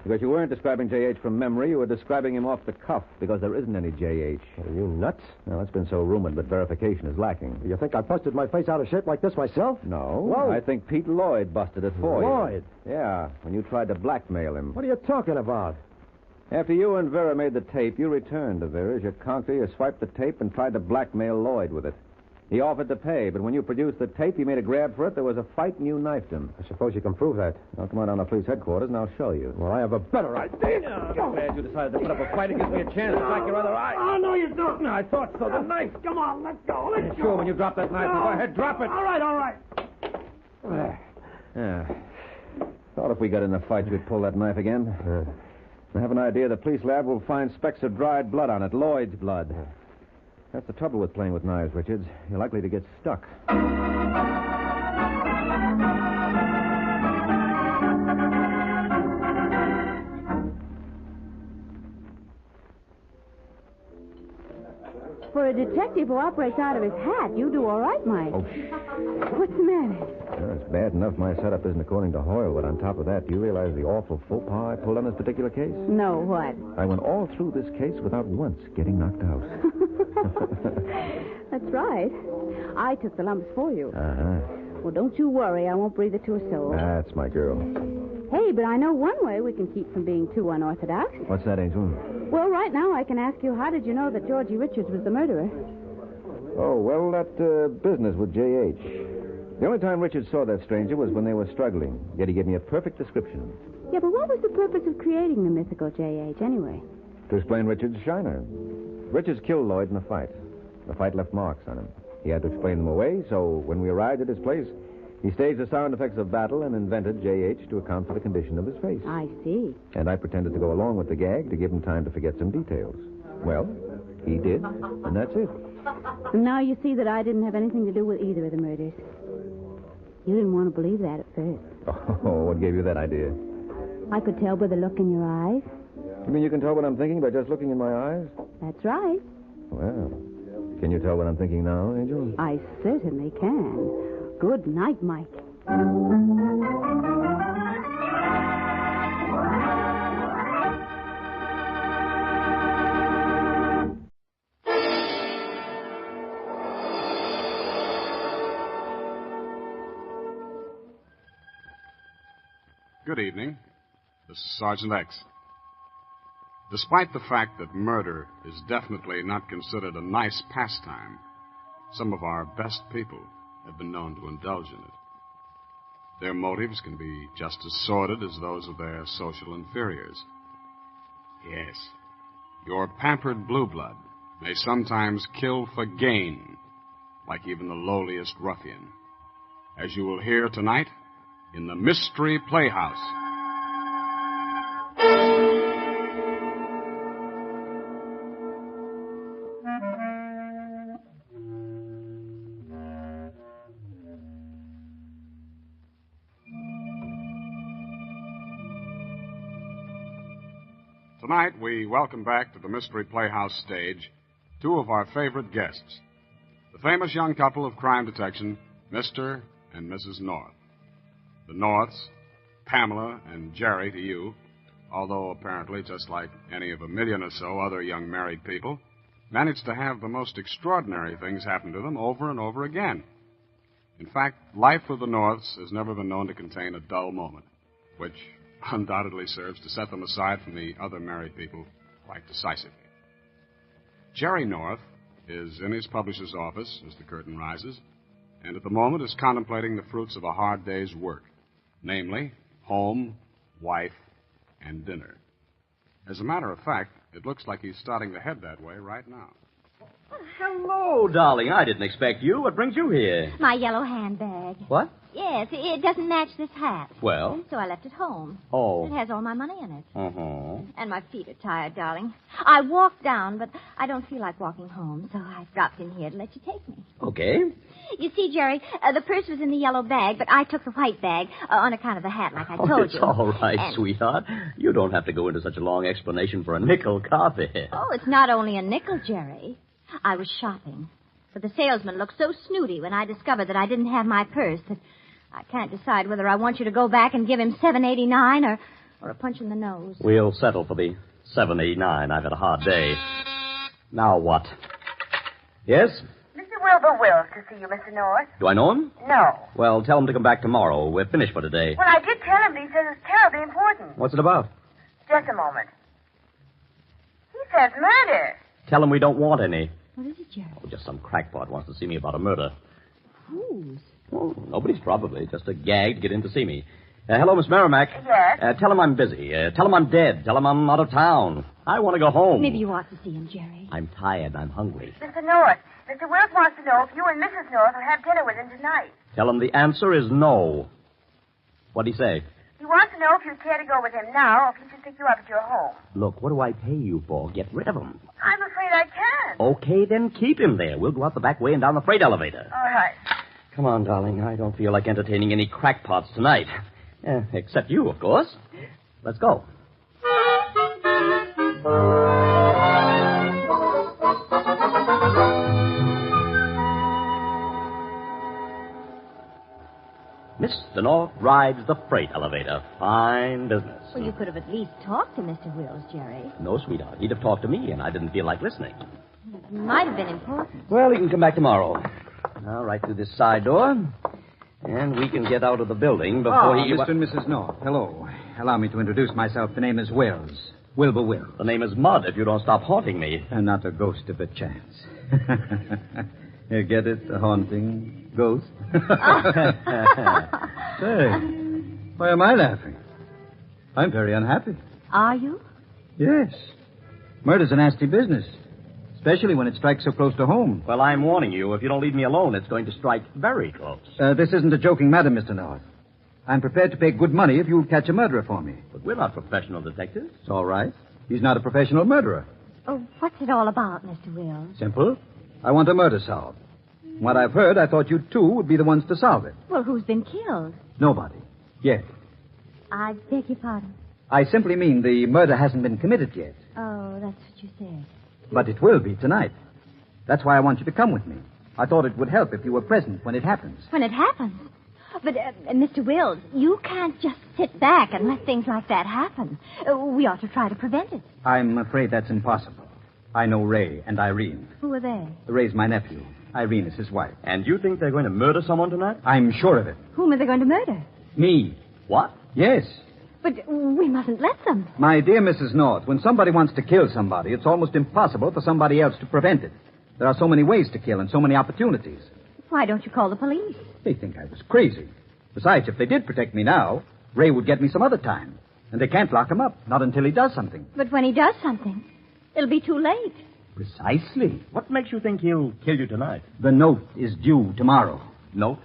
Because you weren't describing J.H. from memory. You were describing him off the cuff. Because there isn't any J.H. Are you nuts? Well, that's been so rumored, but verification is lacking. You think I busted my face out of shape like this myself? No. Whoa. I think Pete Lloyd busted it for you. Lloyd? Yeah, when you tried to blackmail him. What are you talking about? After you and Vera made the tape, you returned to Vera's. You conked her, you swiped the tape, and tried to blackmail Lloyd with it. He offered to pay, but when you produced the tape, he made a grab for it. There was a fight, and you knifed him. I suppose you can prove that. Now, come on down to police headquarters, and I'll show you. Well, I have a better idea. I'm glad you decided to put up a fight. It gives me a chance to crack your other eye. Oh, no, you don't. No, I thought so. The knife. Come on, let go. Let go. Sure, when you drop that knife, go ahead, drop it. All right. Yeah. Thought if we got in a fight, you'd pull that knife again. I have an idea the police lab will find specks of dried blood on it, Lloyd's blood. That's the trouble with playing with knives, Richards. You're likely to get stuck. for a detective who operates out of his hat, you do all right, Mike. Oh, What's the matter? Well, it's bad enough my setup isn't according to Hoyle, but on top of that, do you realize the awful faux pas I pulled on this particular case? No, what? I went all through this case without once getting knocked out. That's right. I took the lumps for you. Uh-huh. Well, don't you worry. I won't breathe it to a soul. That's my girl. Hey, but I know one way we can keep from being too unorthodox. What's that, Angel? Well, right now I can ask you, how did you know that Georgie Richards was the murderer? Oh, well, that business with J.H. The only time Richard saw that stranger was when they were struggling. Yet he gave me a perfect description. Yeah, but what was the purpose of creating the mythical J.H. anyway? To explain Richard's shiner. Richards killed Lloyd in a fight. The fight left marks on him. He had to explain them away, so when we arrived at his place, he staged the sound effects of battle and invented J.H. to account for the condition of his face. I see. And I pretended to go along with the gag to give him time to forget some details. Well, he did, and that's it. And now you see that I didn't have anything to do with either of the murders. You didn't want to believe that at first. Oh, what gave you that idea? I could tell by the look in your eyes. You mean you can tell what I'm thinking by just looking in my eyes? That's right. Well, can you tell what I'm thinking now, Angel? I certainly can. Good night, Mike. Good evening. This is Sergeant X. Despite the fact that murder is definitely not considered a nice pastime, some of our best people have been known to indulge in it. Their motives can be just as sordid as those of their social inferiors. Yes, your pampered blue blood may sometimes kill for gain, like even the lowliest ruffian, as you will hear tonight in the Mystery Playhouse. Tonight, we welcome back to the Mystery Playhouse stage two of our favorite guests, the famous young couple of crime detection, Mr. and Mrs. North. The Norths, Pamela and Jerry to you, although apparently, just like any of a million or so other young married people, managed to have the most extraordinary things happen to them over and over again. In fact, life with the Norths has never been known to contain a dull moment, which undoubtedly serves to set them aside from the other married people quite decisively. Jerry North is in his publisher's office as the curtain rises, and at the moment is contemplating the fruits of a hard day's work, namely, home, wife, and dinner. As a matter of fact, it looks like he's starting to head that way right now. Hello, darling. I didn't expect you. What brings you here? My yellow handbag. What? Yes, it doesn't match this hat. Well? So I left it home. Oh. It has all my money in it. Uh-huh. And my feet are tired, darling. I walked down, but I don't feel like walking home, so I dropped in here to let you take me. Okay. You see, Jerry, the purse was in the yellow bag, but I took the white bag on account of the hat, like I told it's you. all right, And- sweetheart. You don't have to go into such a long explanation for a nickel carpet. Oh, it's not only a nickel, Jerry. I was shopping, but the salesman looked so snooty when I discovered that I didn't have my purse that I can't decide whether I want you to go back and give him $7.89 or a punch in the nose. We'll settle for the $7.89. I've had a hard day. Now what? Yes? Mr. Wilbur Wills to see you, Mr. North. Do I know him? No. Well, tell him to come back tomorrow. We're finished for today. Well, I did tell him, but he says it's terribly important. What's it about? Just a moment. He says murder. Tell him we don't want any. What is it, Jerry? Oh, just some crackpot wants to see me about a murder. Whose? Oh, nobody's probably. Just a gag to get in to see me. Hello, Miss Merrimack. Yes? Tell him I'm busy. Tell him I'm dead. Tell him I'm out of town. I want to go home. Maybe you ought to see him, Jerry. I'm tired and I'm hungry. Mr. North, Mr. Wills wants to know if you and Mrs. North will have dinner with him tonight. Tell him the answer is no. What'd he say? He wants to know if you'd care to go with him now or if he should pick you up at your home. Look, what do I pay you for? Get rid of him. I'm afraid I can't. Okay, then keep him there. We'll go out the back way and down the freight elevator. All right. Come on, darling. I don't feel like entertaining any crackpots tonight. Except you, of course. Let's go. Mr. North rides the freight elevator. Fine business. Well, you could have at least talked to Mr. Wills, Jerry. No, sweetheart. He'd have talked to me, and I didn't feel like listening. It might have been important. Well, he can come back tomorrow. Now, right through this side door. And we can get out of the building before he... Mr. and Mrs. North, hello. Allow me to introduce myself. The name is Wills. Wilbur Wills. The name is Mud if you don't stop haunting me. And not a ghost of a chance. You get it? A haunting ghost? Say, why am I laughing? I'm very unhappy. Are you? Yes. Murder's a nasty business. Especially when it strikes so close to home. Well, I'm warning you. If you don't leave me alone, it's going to strike very close. This isn't a joking matter, Mr. North. I'm prepared to pay good money if you'll catch a murderer for me. But we're not professional detectives. It's all right. He's not a professional murderer. Oh, what's it all about, Mr. Wills? Simple. I want a murder solved. From what I've heard, I thought you two would be the ones to solve it. Well, who's been killed? Nobody. Yet. I beg your pardon. I simply mean the murder hasn't been committed yet. Oh, that's what you said. But it will be tonight. That's why I want you to come with me. I thought it would help if you were present when it happens. When it happens? But, Mr. Wills, you can't just sit back and let things like that happen. We ought to try to prevent it. I'm afraid that's impossible. I know Ray and Irene. Who are they? Ray's my nephew. Irene is his wife. And you think they're going to murder someone tonight? I'm sure of it. Whom are they going to murder? Me. What? Yes. But we mustn't let them. My dear Mrs. North, when somebody wants to kill somebody, it's almost impossible for somebody else to prevent it. There are so many ways to kill and so many opportunities. Why don't you call the police? They think I was crazy. Besides, if they did protect me now, Ray would get me some other time. And they can't lock him up, not until he does something. But when he does something, it'll be too late. Precisely. What makes you think he'll kill you tonight? The note is due tomorrow. Note?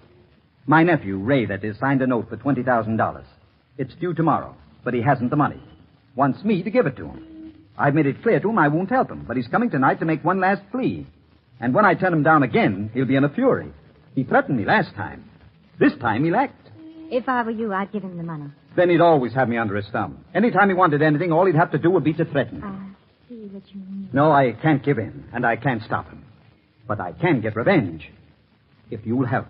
My nephew, Ray, that is, signed a note for $20,000. It's due tomorrow, but he hasn't the money. Wants me to give it to him. I've made it clear to him I won't help him, but he's coming tonight to make one last plea. And when I turn him down again, he'll be in a fury. He threatened me last time. This time he'll act. If I were you, I'd give him the money. Then he'd always have me under his thumb. Anytime he wanted anything, all he'd have to do would be to threaten me. I see what you mean. No, I can't give in, and I can't stop him. But I can get revenge. If you'll help.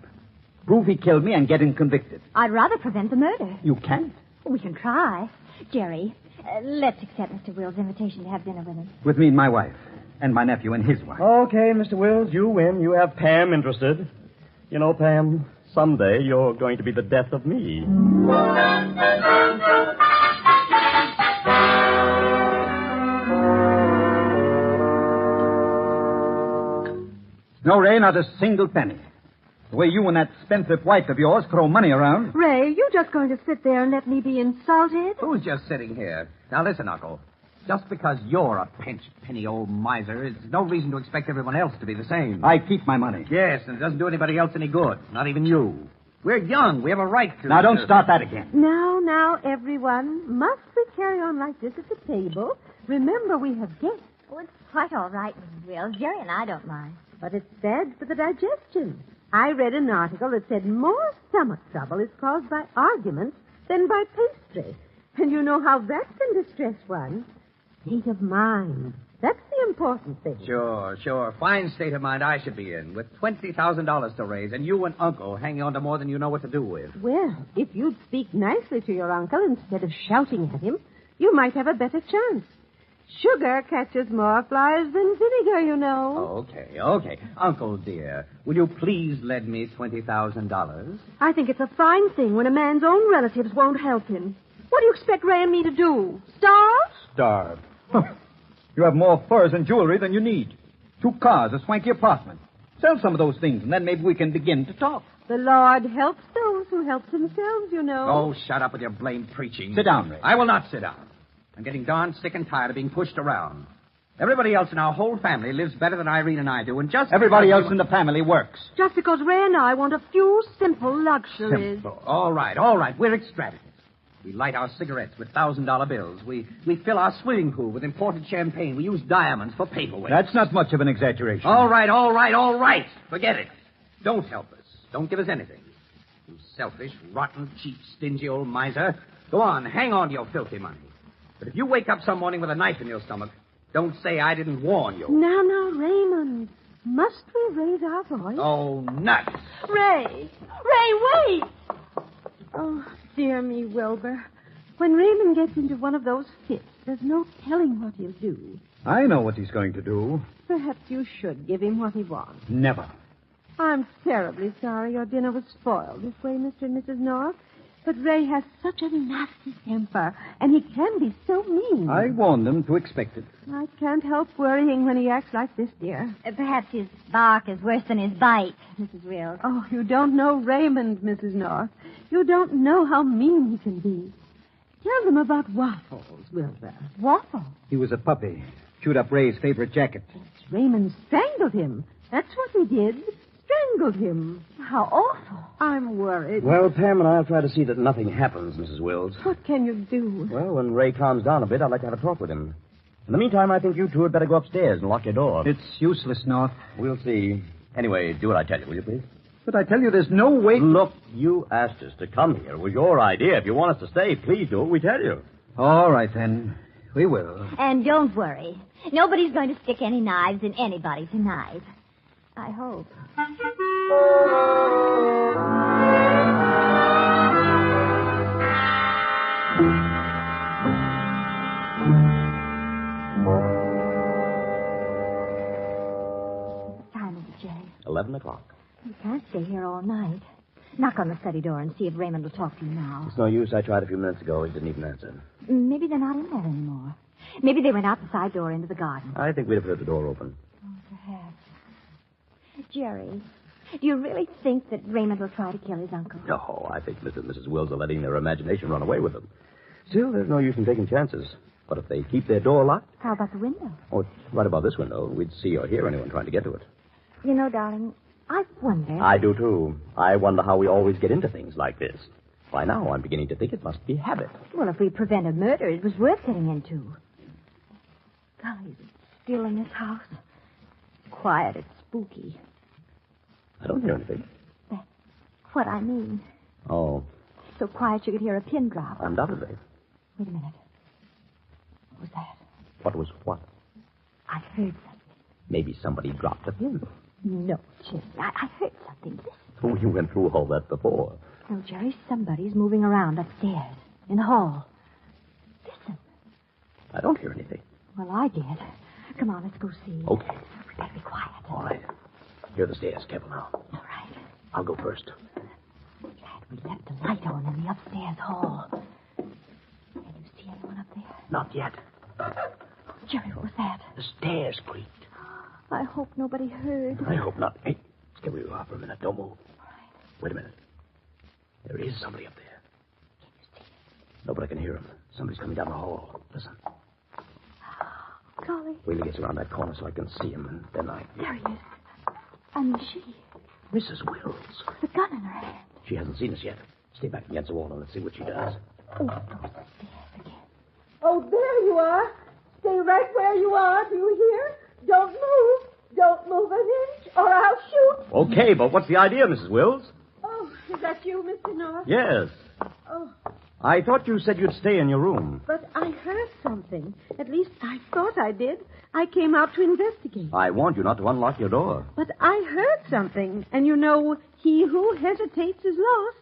Prove he killed me and get him convicted. I'd rather prevent the murder. You can't. We can try. Jerry, let's accept Mr. Wills' invitation to have dinner with him. With me and my wife. And my nephew and his wife. Okay, Mr. Wills, you win. You have Pam interested. You know, Pam, someday you're going to be the death of me. No, Ray, not a single penny. The way you and that spendthrift wife of yours throw money around. Ray, you just going to sit there and let me be insulted? Who's just sitting here? Now, listen, Uncle. Just because you're a pinch-penny old miser is no reason to expect everyone else to be the same. I keep my money. Yes, and it doesn't do anybody else any good. Not even you. We're young. We have a right to... Now, don't start that again. Now, everyone. Must we carry on like this at the table? Remember, we have guests. Oh, it's quite all right, Mrs. Wills. Jerry and I don't mind. But it's bad for the digestion. I read an article that said more stomach trouble is caused by arguments than by pastry. And you know how that can distress one. State of mind. That's the important thing. Sure. Fine state of mind I should be in, with $20,000 to raise, and you and Uncle hanging on to more than you know what to do with. Well, if you'd speak nicely to your uncle instead of shouting at him, you might have a better chance. Sugar catches more flies than vinegar, you know. Okay. Uncle, dear, will you please lend me $20,000? I think it's a fine thing when a man's own relatives won't help him. What do you expect Ray and me to do? Starve? Starve. You have more furs and jewelry than you need. 2 cars, a swanky apartment. Sell some of those things, and then maybe we can begin to talk. The Lord helps those who help themselves, you know. Oh, shut up with your blamed preaching. Sit down, Ray. I will not sit down. I'm getting darn sick and tired of being pushed around. Everybody else in our whole family lives better than Irene and I do, and just... Everybody else in the family works. Just because Ray and I want a few simple luxuries. Simple. All right. We're extravagant. We light our cigarettes with $1,000 bills. We fill our swimming pool with imported champagne. We use diamonds for paperweight. That's not much of an exaggeration. All right. Forget it. Don't help us. Don't give us anything. You selfish, rotten, cheap, stingy old miser. Go on, hang on to your filthy money. But if you wake up some morning with a knife in your stomach, don't say I didn't warn you. Now, Raymond. Must we raise our voice? Oh, nuts. Ray, wait! Oh, dear me, Wilbur. When Raymond gets into one of those fits, there's no telling what he'll do. I know what he's going to do. Perhaps you should give him what he wants. Never. I'm terribly sorry your dinner was spoiled this way, Mr. and Mrs. North. But Ray has such a nasty temper, and he can be so mean. I warned them to expect it. I can't help worrying when he acts like this, dear. Perhaps his bark is worse than his bite, Mrs. Wills. Oh, you don't know Raymond, Mrs. North. You don't know how mean he can be. Tell them about Waffles, Wilbur. Waffles? He was a puppy. Chewed up Ray's favorite jacket. Raymond strangled him. That's what he did. Strangled him. How awful. I'm worried. Well, Pam and I'll try to see that nothing happens, Mrs. Wills. What can you do? Well, when Ray calms down a bit, I'd like to have a talk with him. In the meantime, I think you two had better go upstairs and lock your door. It's useless, North. We'll see. Anyway, do what I tell you, will you, please? But I tell you, there's no way... Look, you asked us to come here. It was your idea. If you want us to stay, please do what we tell you. All right, then. We will. And don't worry. Nobody's going to stick any knives in anybody tonight. I hope. What time is it, Jerry? 11 o'clock. You can't stay here all night. Knock on the study door and see if Raymond will talk to you now. It's no use. I tried a few minutes ago. He didn't even answer. Maybe they're not in there anymore. Maybe they went out the side door into the garden. I think we'd have heard the door open. Oh, perhaps. Jerry, do you really think that Raymond will try to kill his uncle? No, I think Mr. and Mrs. Wills are letting their imagination run away with them. Still, there's no use in taking chances. But if they keep their door locked... How about the window? Oh, it's right above this window. We'd see or hear anyone trying to get to it. You know, darling, I wonder... I do, too. I wonder how we always get into things like this. By now, I'm beginning to think it must be habit. Well, if we prevented murder, it was worth getting into. Golly, it's still in this house. It's quiet. It's spooky. I don't hear anything. That's what I mean. Oh. So quiet you could hear a pin drop. Undoubtedly. Wait a minute. What was that? What was what? I heard something. Maybe somebody dropped a pin. No, Jerry. I heard something. Listen. Oh, you went through all that before. No, Jerry, somebody's moving around upstairs. In the hall. Listen. I don't hear anything. Well, I did. Come on, let's go see. Okay. We better be quiet. All right. Here are the stairs. Careful now. All right. I'll go first. Glad we left the light on in the upstairs hall. Can you see anyone up there? Not yet. Jerry, what was that? The stairs creaked. I hope nobody heard. I hope not. Hey, stay where you are for a minute. Don't move. All right. Wait a minute. There is somebody up there. Can you see him? Nobody can hear him. Somebody's coming down the hall. Listen. Golly. Wait till he gets around that corner so I can see him, and then I... There he is. I mean, she. Mrs. Wills. The gun in her hand. She hasn't seen us yet. Stay back against the wall and let's see what she does. Oh, those stairs again. Oh, there you are. Stay right where you are. Do you hear? Don't move. Don't move an inch, or I'll shoot. Okay, but what's the idea, Mrs. Wills? Oh, is that you, Mr. North? Yes. Oh, I thought you said you'd stay in your room. but I heard something. At least I thought I did. I came out to investigate. I warned you not to unlock your door. But I heard something, and you know, he who hesitates is lost.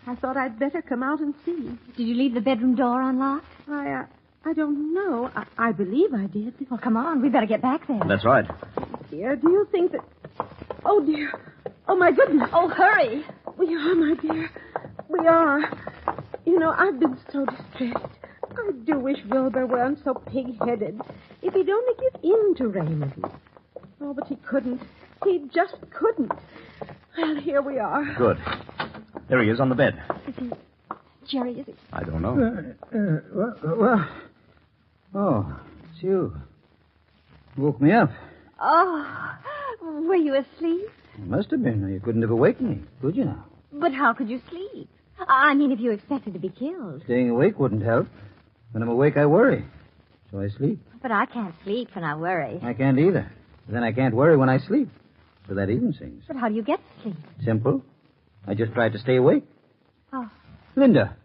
I thought I'd better come out and see. Did you leave the bedroom door unlocked? I don't know. I believe I did. Well, come on. We better get back there. That's right. Dear, do you think that... Oh, dear. Oh, my goodness. Oh, hurry. We are, my dear. We are. You know, I've been so distressed. I do wish Wilbur weren't so pig-headed. If he'd only give in to Raymond. Oh, but he couldn't. He just couldn't. Well, here we are. Good. There he is on the bed. Is he... Jerry, is it... I don't know. Oh, it's you. Woke me up. Oh, were you asleep? You must have been. You couldn't have awakened me, could you now? But how could you sleep? I mean, if you expected to be killed. Staying awake wouldn't help. When I'm awake, I worry. So I sleep. But I can't sleep when I worry. I can't either. Then I can't worry when I sleep. So that even sings. But how do you get to sleep? Simple. I just tried to stay awake. Oh. Linda,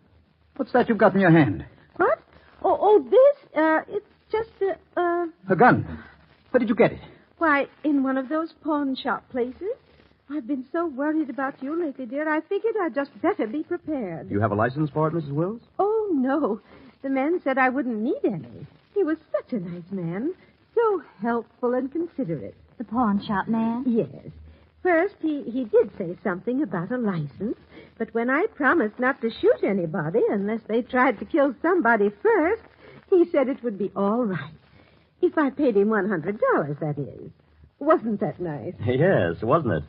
what's that you've got in your hand? What? Oh, this, it's just A gun. Where did you get it? why, in one of those pawn shop places. I've been so worried about you lately, dear. I figured I'd just better be prepared. You have a license for it, Mrs. Wills? Oh, no. The man said I wouldn't need any. He was such a nice man. So helpful and considerate. The pawn shop man? Yes. First, he did say something about a license, but when I promised not to shoot anybody unless they tried to kill somebody first, he said it would be all right. If I paid him $100, that is. Wasn't that nice? Yes, wasn't it?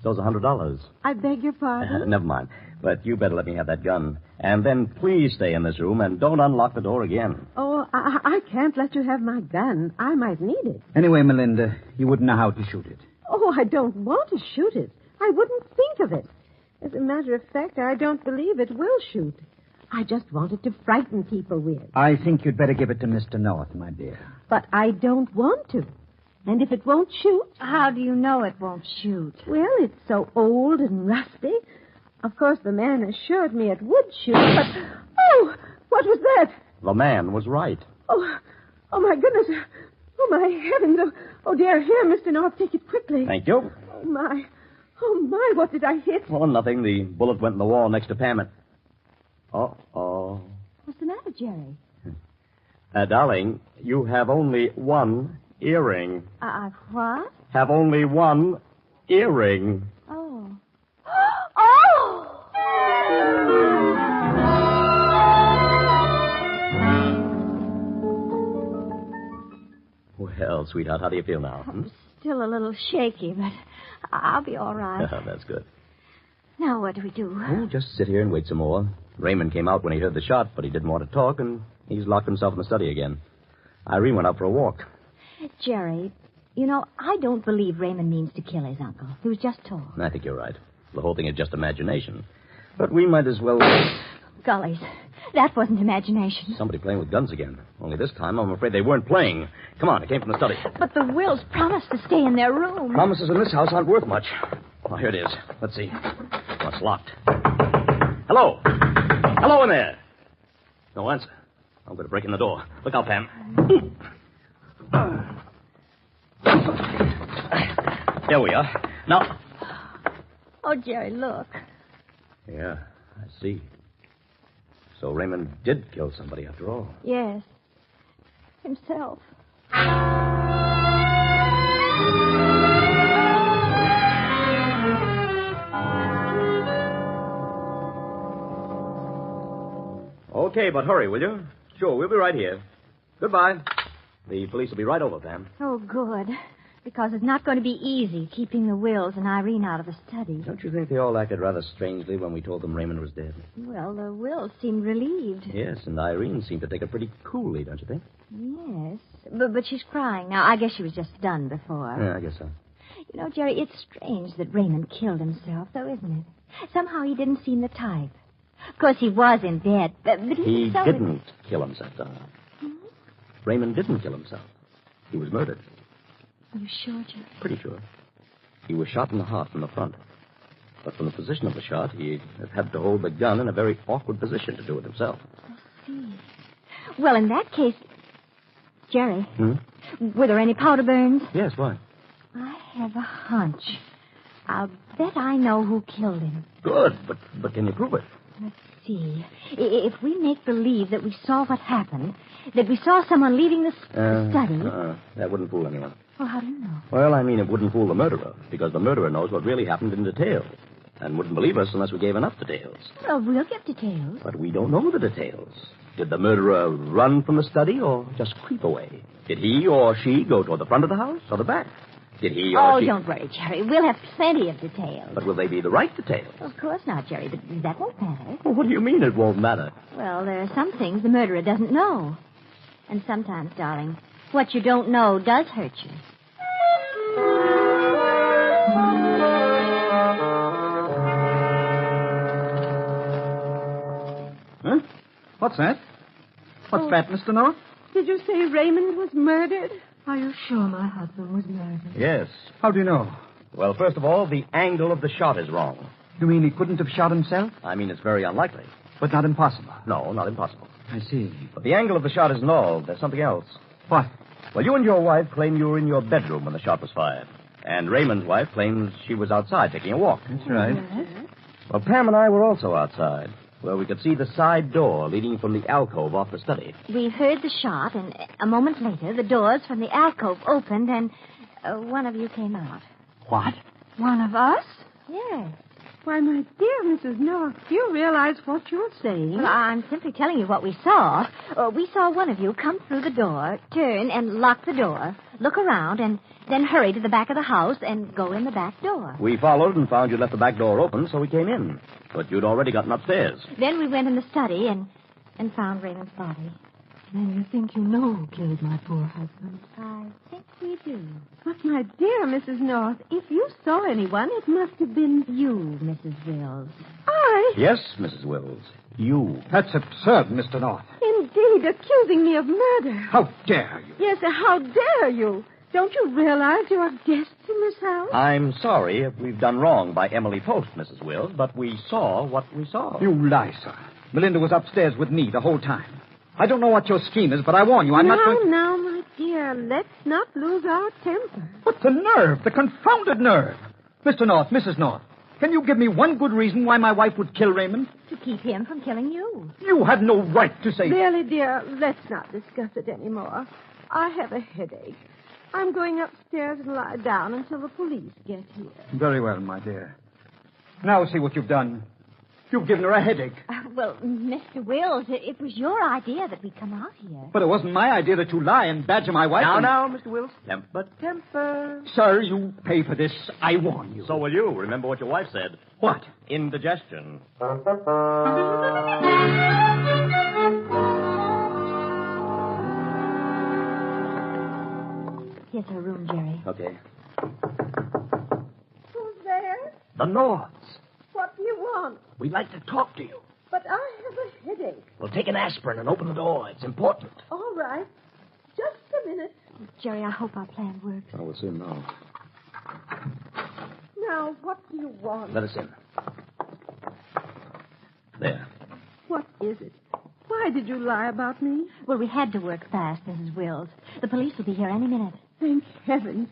So's $100. I beg your pardon? Never mind. But you better let me have that gun. And then please stay in this room and don't unlock the door again. Oh, I can't let you have my gun. I might need it. Anyway, Melinda, you wouldn't know how to shoot it. Oh, I don't want to shoot it. I wouldn't think of it. As a matter of fact, I don't believe it will shoot. I just wanted to frighten people with. I think you'd better give it to Mr. North, my dear. But I don't want to. And if it won't shoot... How do you know it won't shoot? Well, it's so old and rusty. Of course, the man assured me it would shoot, but... Oh, what was that? The man was right. Oh, my goodness. Oh, my heavens. Oh, dear. Here, Mr. North, take it quickly. Thank you. Oh, my, what did I hit? Oh, nothing. The bullet went in the wall next to Pam. Uh-oh. What's the matter, Jerry? Darling, you have only one earring. What? Have only one earring. Oh. Well, sweetheart, how do you feel now? I'm still a little shaky, but I'll be all right. That's good. Now what do we do? Oh, just sit here and wait some more. Raymond came out when he heard the shot, but he didn't want to talk, and he's locked himself in the study again. Irene went out for a walk. Jerry, you know, I don't believe Raymond means to kill his uncle. He was just told. I think you're right. The whole thing is just imagination. But we might as well... Gollies, that wasn't imagination. Somebody playing with guns again. Only this time, I'm afraid they weren't playing. Come on, it came from the study. But the Wills promised to stay in their room. Promises in this house aren't worth much. Oh, here it is. Let's see. Oh, it's locked. Hello. Hello in there. No answer. I'm going to break in the door. Look out, Pam. There we are. Now... Oh, Jerry, look. Yeah, I see. So Raymond did kill somebody after all. Yes. Himself. Okay, but hurry, will you? Sure, we'll be right here. Goodbye. The police will be right over, Pam. Oh, good. Because it's not going to be easy keeping the Wills and Irene out of the study. Don't you think they all acted rather strangely when we told them Raymond was dead? Well, the Wills seemed relieved. Yes, and Irene seemed to take it pretty coolly, don't you think? Yes. But she's crying now. I guess she was just stunned before. Yeah, I guess so. You know, Jerry, it's strange that Raymond killed himself, though, isn't it? Somehow he didn't seem the type. Of course, he was in bed, but he didn't kill himself, Donna. Raymond didn't kill himself. He was murdered. Are you sure, Jerry? Pretty sure. He was shot in the heart from the front. But from the position of the shot, he'd have had to hold the gun in a very awkward position to do it himself. I see. Well, in that case... Jerry, were there any powder burns? Yes, why? I have a hunch. I'll bet I know who killed him. Good, but can you prove it? Let's see. If we make believe that we saw what happened, that we saw someone leaving the study... that wouldn't fool anyone. Well, how do you know? Well, I mean, it wouldn't fool the murderer, because the murderer knows what really happened in detail, and wouldn't believe us unless we gave enough details. Well, we'll give details. But we don't know the details. Did the murderer run from the study or just creep away? Did he or she go toward the front of the house or the back? Did he or she... Oh, don't worry, Jerry. We'll have plenty of details. But will they be the right details? Of course not, Jerry, but that won't matter. Well, what do you mean it won't matter? Well, there are some things the murderer doesn't know. And sometimes, darling, what you don't know does hurt you. Huh? What's that? What's that, Mr. North? Did you say Raymond was murdered? Are you sure my husband was murdered? Yes. How do you know? Well, first of all, the angle of the shot is wrong. You mean he couldn't have shot himself? I mean, it's very unlikely. But not impossible? No, not impossible. I see. But the angle of the shot isn't all. There's something else. What? Well, you and your wife claim you were in your bedroom when the shot was fired. And Raymond's wife claims she was outside taking a walk. That's right. Yes. Well, Pam and I were also outside, where we could see the side door leading from the alcove off the study. We heard the shot, and a moment later, the doors from the alcove opened, and one of you came out. What? One of us? Yes. Why, my dear Mrs. North, do you realize what you're saying? Well, I'm simply telling you what we saw. We saw one of you come through the door, turn and lock the door, look around, and then hurry to the back of the house and go in the back door. We followed and found you left the back door open, so we came in. But you'd already gotten upstairs. Then we went in the study and found Raymond's body. Then you think you know who killed my poor husband? I think we do. But, my dear Mrs. North, if you saw anyone, it must have been you, Mrs. Wills. I? Yes, Mrs. Wills. You. That's absurd, Mr. North. Indeed, accusing me of murder. How dare you? Yes, how dare you? Don't you realize you are guests in this house? I'm sorry if we've done wrong by Emily Post, Mrs. Wills, but we saw what we saw. You lie, sir. Melinda was upstairs with me the whole time. I don't know what your scheme is, but I warn you, I'm not going to... Now, my dear, let's not lose our temper. But the nerve, the confounded nerve. Mr. North, Mrs. North, can you give me one good reason why my wife would kill Raymond? To keep him from killing you. You had no right to say... Really, dear, let's not discuss it anymore. I have a headache. I'm going upstairs and lie down until the police get here. Very well, my dear. Now see what you've done. You've given her a headache. Well, Mr. Wills, it was your idea that we come out here. But it wasn't my idea that you lie and badger my wife. Now, Mr. Wills. Temper. Sir, you pay for this. I warn you. So will you. Remember what your wife said. What? Indigestion. Here's her room, Jerry. Okay. Who's there? The Norths. What do you want? We'd like to talk to you. But I have a headache. Well, take an aspirin and open the door. It's important. All right. Just a minute. Jerry, I hope our plan works. Oh, we'll soon know. Now, what do you want? Let us in. There. What is it? Why did you lie about me? Well, we had to work fast, Mrs. Wills. The police will be here any minute. Thank heavens.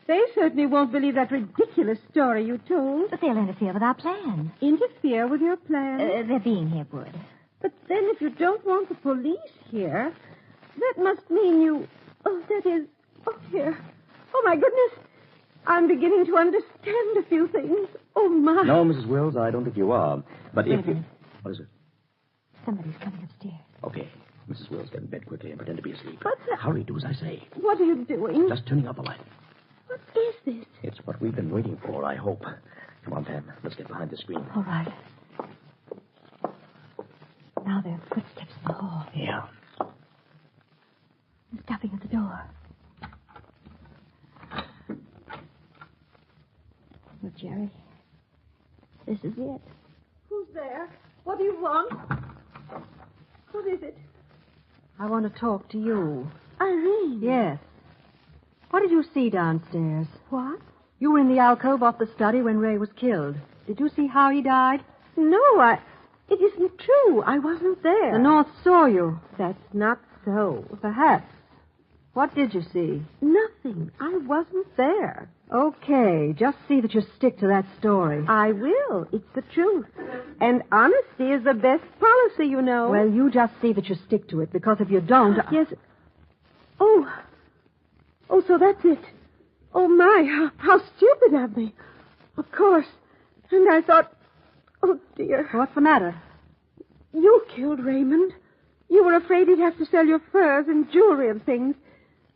They certainly won't believe that ridiculous story you told. But they'll interfere with our plan. Interfere with your plan? Their being here would. But then if you don't want the police here, that must mean you... Oh, that is... Oh, here. Oh, my goodness. I'm beginning to understand a few things. Oh, my. No, Mrs. Wills, I don't think you are. But if you... What is it? Somebody's coming upstairs. Okay. Mrs. Wills, get in bed quickly and pretend to be asleep. What's that? Hurry, do as I say. What are you doing? Just turning out the light. What is this? It's what we've been waiting for, I hope. Come on, Pam. Let's get behind the screen. All right. Now there are footsteps in the hall. Yeah. And stopping at the door. Well, Jerry, this is it. Who's there? What do you want? What is it? I want to talk to you. Irene. Yes. What did you see downstairs? What? You were in the alcove off the study when Ray was killed. Did you see how he died? No, it isn't true. I wasn't there. The North saw you. That's not so. Perhaps. What did you see? Nothing. I wasn't there. Okay, just see that you stick to that story. I will. It's the truth. And honesty is the best policy, you know. Well, you just see that you stick to it, because if you don't... Yes. Oh, so that's it. Oh, my, how stupid of me. Of course. And I thought, oh, dear. What's the matter? You killed Raymond. You were afraid he'd have to sell your furs and jewelry and things.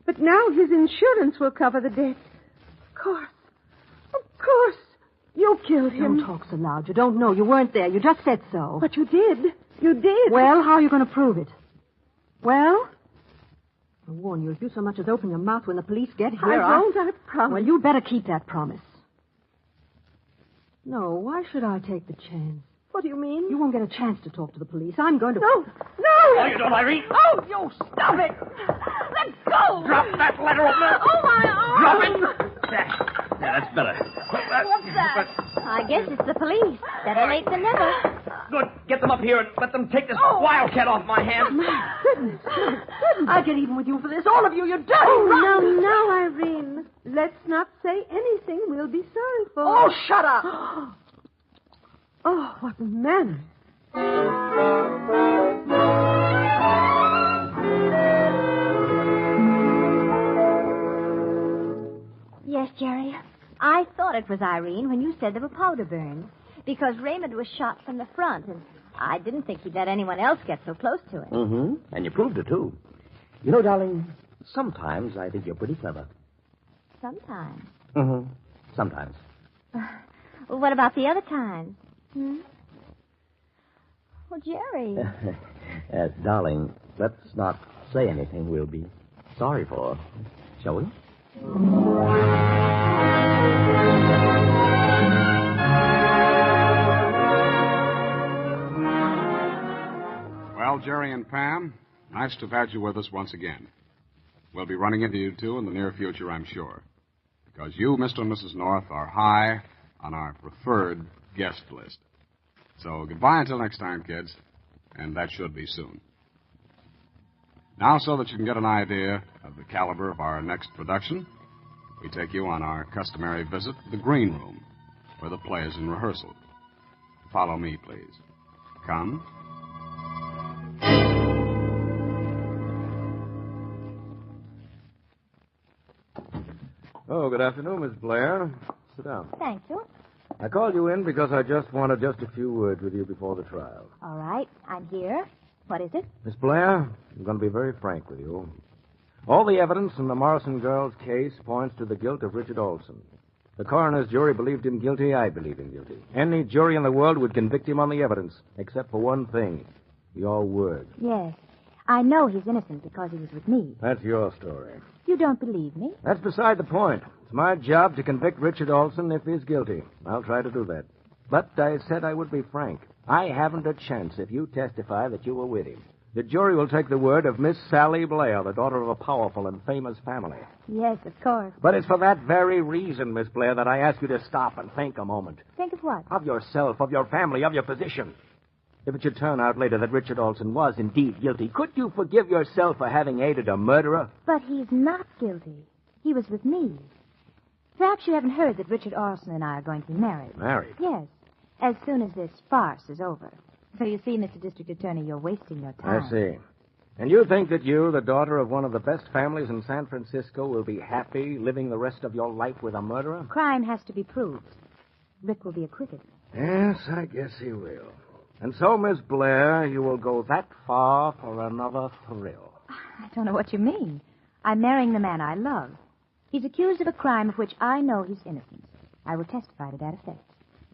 But now his insurance will cover the debt. Of course. You killed him. Don't talk so loud. You don't know. You weren't there. You just said so. But you did. You did. Well, how are you going to prove it? Well? I warn you, if you so much as open your mouth when the police get here, I won't, I promise. Well, you better keep that promise. No, why should I take the chance? What do you mean? You won't get a chance to talk to the police. I'm going to... No! Oh, you don't, Irene. Oh, you stop it! Let go! Drop that letter opener. Oh, my arm! Drop it. Yeah, that's better. What's that? I guess it's the police. Better late than never. Good. Get them up here and let them take this wildcat off my hands. My goodness. I'll get even with you for this. All of you, you dirty Oh, now, Irene. Let's not say anything we'll be sorry for. Oh, shut up. Oh, what manners. Yes, Jerry. I thought it was Irene when you said there were powder burns. Because Raymond was shot from the front, and I didn't think he'd let anyone else get so close to it. Mm-hmm. And you proved it, too. You know, darling, sometimes I think you're pretty clever. Sometimes. Mm-hmm. Sometimes. Well, what about the other times? Well, Jerry. Darling, let's not say anything we'll be sorry for, shall we? Well, Jerry and Pam, nice to have had you with us once again. We'll be running into you two in the near future, I'm sure. Because you, Mr. and Mrs. North, are high on our preferred guest list. So goodbye until next time, kids. And that should be soon. Now, so that you can get an idea of the caliber of our next production, we take you on our customary visit to the green room, where the play is in rehearsal. Follow me, please. Come. Oh, good afternoon, Miss Blair. Sit down. Thank you. I called you in because I just wanted just a few words with you before the trial. All right, I'm here. What is it? Miss Blair, I'm going to be very frank with you. All the evidence in the Morrison girl's case points to the guilt of Richard Olson. The coroner's jury believed him guilty. I believe him guilty. Any jury in the world would convict him on the evidence, except for one thing. Your word. Yes. I know he's innocent because he was with me. That's your story. You don't believe me? That's beside the point. It's my job to convict Richard Olson if he's guilty. I'll try to do that. But I said I would be frank. I haven't a chance if you testify that you were with him. The jury will take the word of Miss Sally Blair, the daughter of a powerful and famous family. Yes, of course. But it's for that very reason, Miss Blair, that I ask you to stop and think a moment. Think of what? Of yourself, of your family, of your position. If it should turn out later that Richard Olson was indeed guilty, could you forgive yourself for having aided a murderer? But he's not guilty. He was with me. Perhaps you haven't heard that Richard Olson and I are going to be married. Married? Yes, as soon as this farce is over. So you see, Mr. District Attorney, you're wasting your time. I see. And you think that you, the daughter of one of the best families in San Francisco, will be happy living the rest of your life with a murderer? Crime has to be proved. Rick will be acquitted. Yes, I guess he will. And so, Miss Blair, you will go that far for another thrill. I don't know what you mean. I'm marrying the man I love. He's accused of a crime of which I know he's innocent. I will testify to that effect.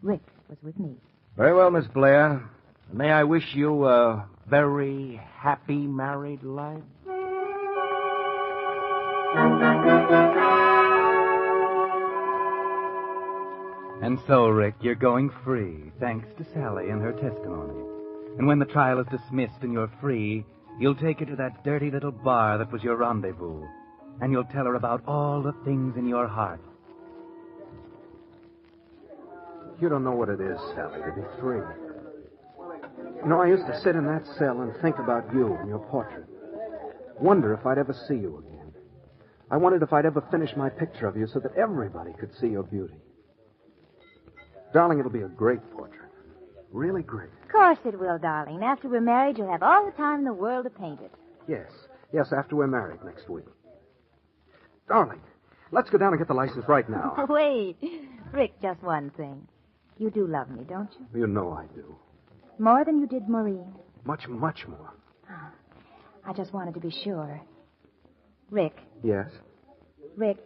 Rick was with me. Very well, Miss Blair. May I wish you a very happy married life? And so, Rick, you're going free, thanks to Sally and her testimony. And when the trial is dismissed and you're free, you'll take her to that dirty little bar that was your rendezvous. And you'll tell her about all the things in your heart. You don't know what it is, Sally, to be free. You know, I used to sit in that cell and think about you and your portrait. Wonder if I'd ever see you again. I wondered if I'd ever finish my picture of you so that everybody could see your beauty. Darling, it'll be a great portrait. Really great. Of course it will, darling. After we're married, you'll have all the time in the world to paint it. Yes, after we're married next week. Darling, let's go down and get the license right now. Wait. Rick, just one thing. You do love me, don't you? You know I do. More than you did Maureen. Much, much more. I just wanted to be sure. Rick. Yes? Rick,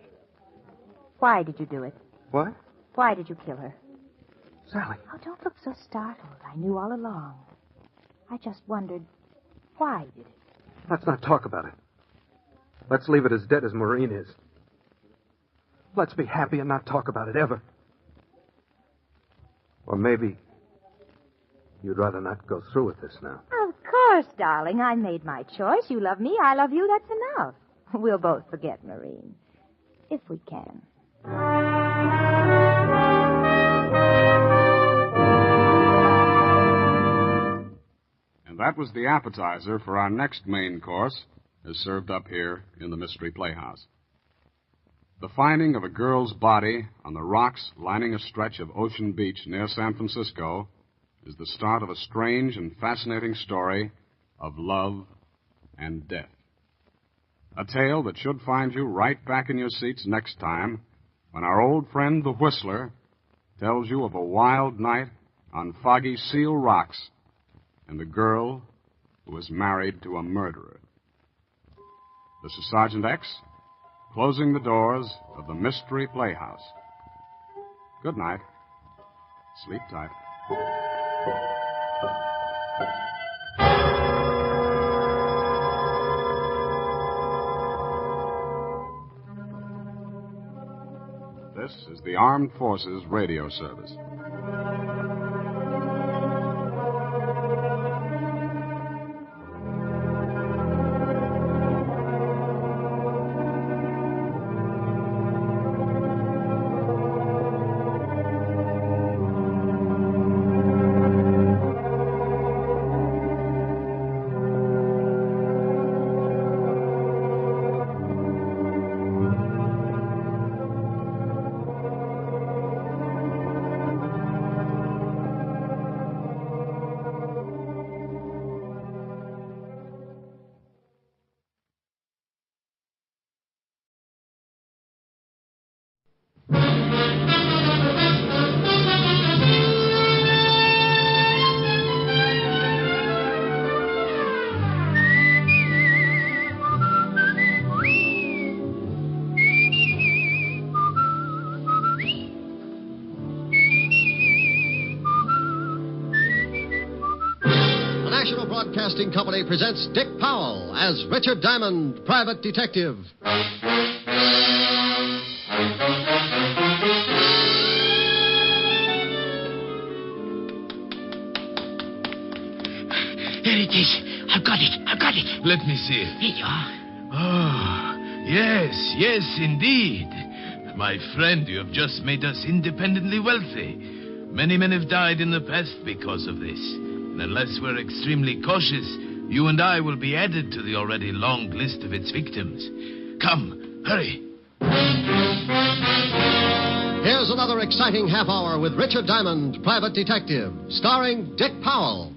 why did you do it? What? Why did you kill her? Sally. Oh, don't look so startled. I knew all along. I just wondered why you did it. Let's not talk about it. Let's leave it as dead as Maureen is. Let's be happy and not talk about it ever. Or maybe you'd rather not go through with this now. Of course, darling. I made my choice. You love me. I love you. That's enough. We'll both forget Maureen. If we can. that was the appetizer for our next main course, as served up here in the Mystery Playhouse. The finding of a girl's body on the rocks lining a stretch of ocean beach near San Francisco is the start of a strange and fascinating story of love and death. A tale that should find you right back in your seats next time when our old friend the Whistler tells you of a wild night on foggy Seal Rocks and the girl who was married to a murderer. This is Sergeant X, closing the doors of the Mystery Playhouse. Good night. Sleep tight. This is the Armed Forces Radio Service. Broadcasting Company presents Dick Powell as Richard Diamond, Private Detective. There it is. I've got it. Let me see it. Here you are. Oh, yes, indeed. My friend, you have just made us independently wealthy. Many men have died in the past because of this. And unless we're extremely cautious, you and I will be added to the already long list of its victims. Come, hurry. Here's another exciting half hour with Richard Diamond, Private Detective, starring Dick Powell.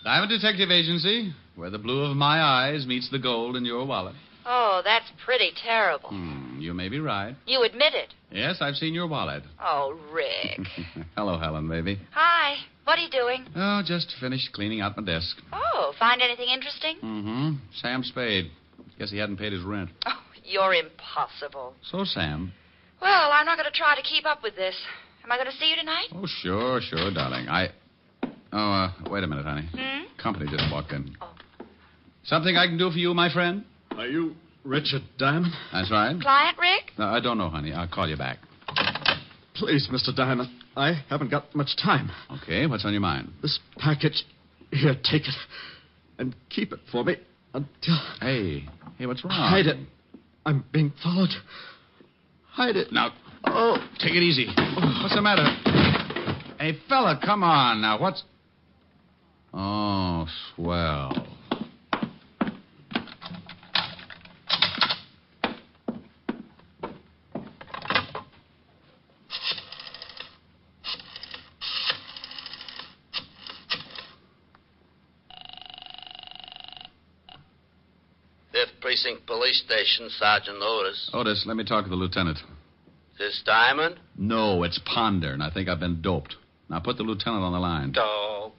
Diamond Detective Agency, where the blue of my eyes meets the gold in your wallet. Oh, that's pretty terrible. You may be right. You admit it. Yes, I've seen your wallet. Oh, Rick. Hello, Helen, baby. Hi. What are you doing? Oh, just finished cleaning out my desk. Oh, find anything interesting? Mm-hmm. Sam Spade. Guess he hadn't paid his rent. Oh, you're impossible. So, Sam. Well, I'm not going to try to keep up with this. Am I going to see you tonight? Oh, sure, darling. Wait a minute, honey. Company just walked in. Oh. Something I can do for you, my friend? Are you Richard Diamond? That's right. Client, Rick? No, I don't know, honey. I'll call you back. Please, Mr. Diamond. I haven't got much time. Okay, what's on your mind? This package. Here, take it. And keep it for me until... Hey, what's wrong? Hide it. I'm being followed. Hide it. Now, take it easy. What's the matter? Hey, fella, come on. Now, what's... Oh, swell. Precinct Police Station, Sergeant Otis. Otis, let me talk to the lieutenant. This Diamond? No, it's Ponder, and I think I've been doped. Now put the lieutenant on the line. Oh.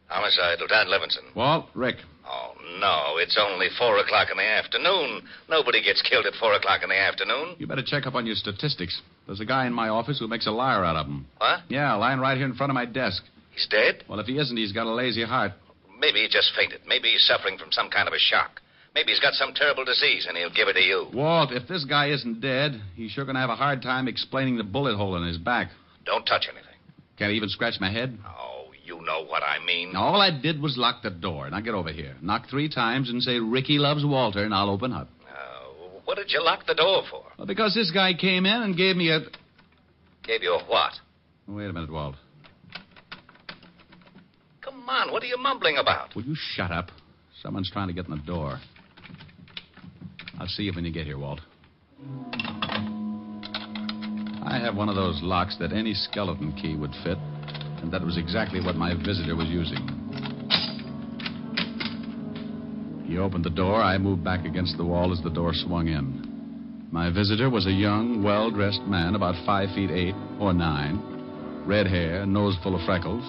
Homicide, Lieutenant Levinson. Walt, Rick. Oh, no, it's only 4 o'clock in the afternoon. Nobody gets killed at 4 o'clock in the afternoon. You better check up on your statistics. There's a guy in my office who makes a liar out of them. What? Yeah, lying right here in front of my desk. He's dead? Well, if he isn't, he's got a lazy heart. Maybe he just fainted. Maybe he's suffering from some kind of a shock. Maybe he's got some terrible disease, and he'll give it to you. Walt, if this guy isn't dead, he's sure going to have a hard time explaining the bullet hole in his back. Don't touch anything. Can't he even scratch my head? Oh, You know what I mean. All I did was lock the door. Now get over here. Knock 3 times and say, Ricky loves Walter, and I'll open up. What did you lock the door for? Well, because this guy came in and gave me a... Gave you a what? Wait a minute, Walt. Come on, what are you mumbling about? Will you shut up? Someone's trying to get in the door. I'll see you when you get here, Walt. I have one of those locks that any skeleton key would fit, and that was exactly what my visitor was using. He opened the door. I moved back against the wall as the door swung in. My visitor was a young, well-dressed man, about 5'8" or 9, red hair, nose full of freckles,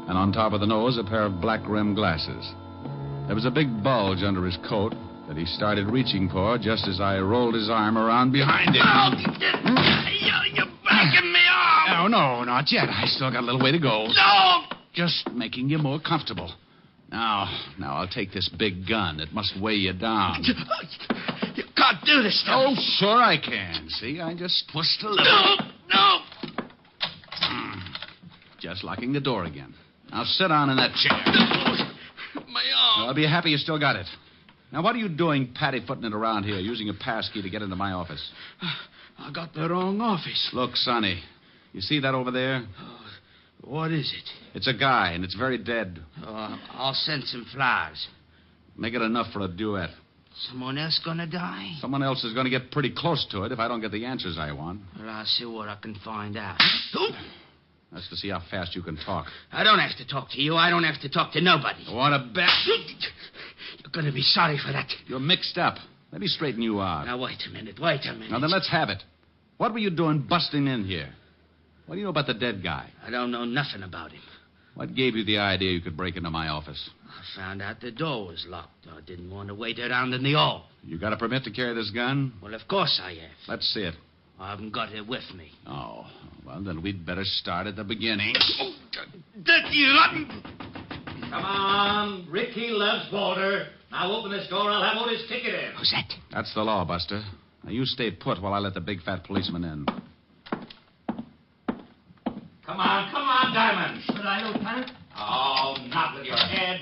and on top of the nose, a pair of black-rimmed glasses. There was a big bulge under his coat that he started reaching for just as I rolled his arm around behind him. You're backing me off! No, not yet. I still got a little way to go. No! Just making you more comfortable. Now, I'll take this big gun. It must weigh you down. You can't do this stuff. Oh, sure I can. See, I just twist a little. No! Just locking the door again. Now sit down in that chair. My arm. I'll be happy you still got it. Now, what are you doing patty-footing it around here, using a pass key to get into my office? I got the wrong office. Look, Sonny, you see that over there? What is it? It's a guy, and it's very dead. I'll send some flowers. Make it enough for a duet. Someone else gonna die? Someone else is going to get pretty close to it if I don't get the answers I want. Well, I'll see what I can find out. That's to see how fast you can talk. I don't have to talk to you. I don't have to talk to nobody. Want to bet? You're gonna be sorry for that. You're mixed up. Let me straighten you out. Now, wait a minute. Now, then let's have it. What were you doing busting in here? What do you know about the dead guy? I don't know nothing about him. What gave you the idea you could break into my office? I found out the door was locked. I didn't want to wait around in the hall. You got a permit to carry this gun? Well, of course I have. Let's see it. I haven't got it with me. Oh, well, then we'd better start at the beginning. Come on. Ricky loves Walter. Now open this door. I'll have Otis kick it in. Who's that? That's the law, Buster. Now, you stay put while I let the big fat policeman in. Come on, Diamond. Should I, Lieutenant? Oh, not with your head.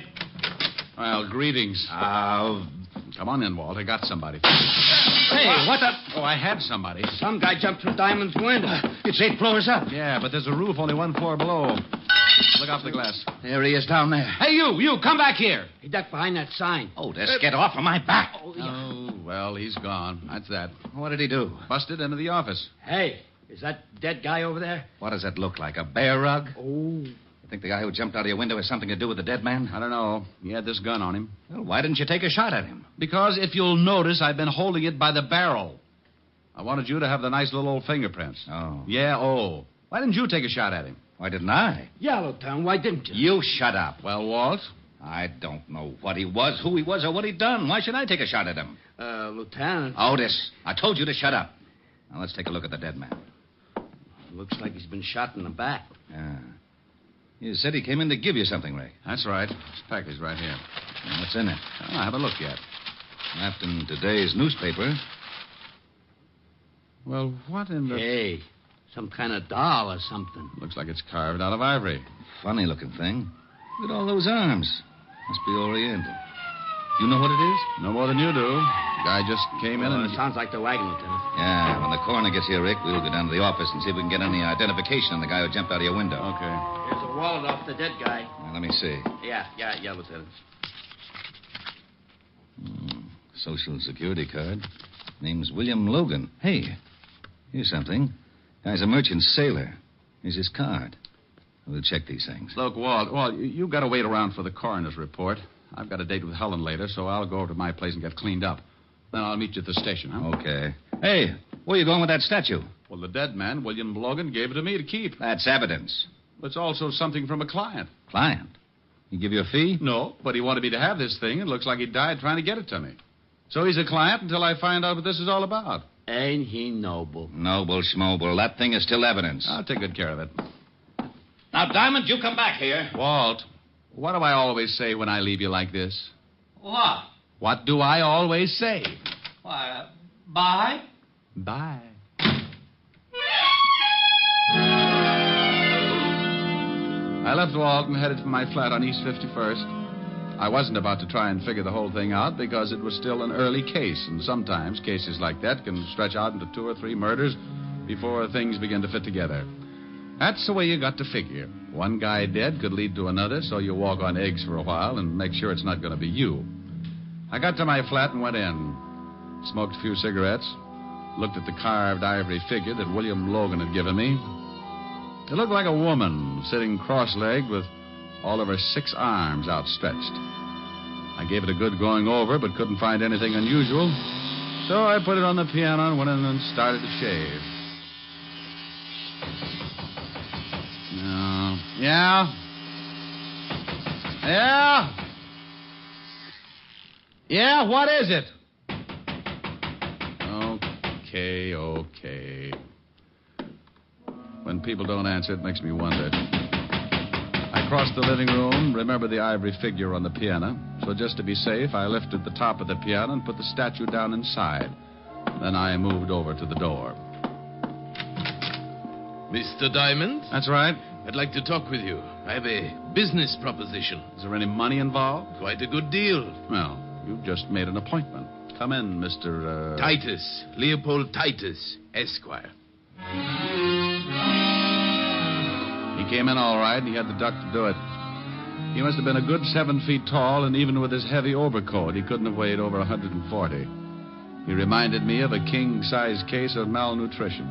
Well, greetings. Come on in, Walt. I got somebody. Hey, what the... Oh, I had somebody. Some guy jumped through Diamond's window. It's 8 floors up. Yeah, but there's a roof only 1 floor below. Look out for the glass. There he is down there. Hey, you, come back here. He ducked behind that sign. Otis, get off of my back. Oh, well, he's gone. That's that. What did he do? Busted into the office. Hey, is that dead guy over there? What does that look like, a bear rug? Oh. You think the guy who jumped out of your window has something to do with the dead man? I don't know. He had this gun on him. Well, why didn't you take a shot at him? Because if you'll notice, I've been holding it by the barrel. I wanted you to have the nice little old fingerprints. Oh. Yeah, oh. Why didn't you take a shot at him? Why didn't I? Yeah, Lieutenant, why didn't you? You shut up. Well, Walt? I don't know what he was, who he was, or what he'd done. Why should I take a shot at him? Lieutenant. Otis, I told you to shut up. Now, let's take a look at the dead man. Looks like he's been shot in the back. Yeah. You said he came in to give you something, Ray. That's right. This package right here. And what's in it? I haven't looked yet. Wrapped in today's newspaper. Well, what in the... Hey, some kind of doll or something. Looks like it's carved out of ivory. Funny-looking thing. Look at all those arms. Must be Oriental. You know what it is? No more than you do. The guy just came in and... It sounds like the wagon, Lieutenant. Yeah, when the coroner gets here, Rick, we'll go down to the office and see if we can get any identification on the guy who jumped out of your window. Okay. Here's a wallet off the dead guy. Now, let me see. Yeah, Lieutenant. Social Security card. Name's William Logan. Hey, here's something. Guy's a merchant sailor. Here's his card. We'll check these things. Look, Walt, you got to wait around for the coroner's report. I've got a date with Helen later, so I'll go over to my place and get cleaned up. Then I'll meet you at the station, huh? Okay. Hey, where you going with that statue? Well, the dead man, William Logan, gave it to me to keep. That's evidence. It's also something from a client. Client? He give you a fee? No, but he wanted me to have this thing. It looks like he died trying to get it to me. So he's a client until I find out what this is all about. Ain't he noble? Noble schmoble. That thing is still evidence. I'll take good care of it. Now, Diamond, you come back here. Walt, what do I always say when I leave you like this? What? What do I always say? Why, bye? I left Walt and headed for my flat on East 51st. I wasn't about to try and figure the whole thing out because it was still an early case, and sometimes cases like that can stretch out into 2 or 3 murders before things begin to fit together. That's the way you got to figure. One guy dead could lead to another, so you walk on eggs for a while and make sure it's not going to be you. I got to my flat and went in. Smoked a few cigarettes. Looked at the carved ivory figure that William Logan had given me. It looked like a woman sitting cross-legged with all of her 6 arms outstretched. I gave it a good going over, but couldn't find anything unusual. So I put it on the piano and went in and started to shave. No. Yeah? Yeah? Yeah, what is it? Okay. When people don't answer, it makes me wonder. I crossed the living room, remembered the ivory figure on the piano. So just to be safe, I lifted the top of the piano and put the statue down inside. Then I moved over to the door. Mr. Diamond? That's right. I'd like to talk with you. I have a business proposition. Is there any money involved? Quite a good deal. Well, you've just made an appointment. Come in, Mr. Titus. Leopold Titus, Esquire. He came in all right, and he had the duck to do it. He must have been a good 7 feet tall, and even with his heavy overcoat, he couldn't have weighed over 140. He reminded me of a king-size case of malnutrition.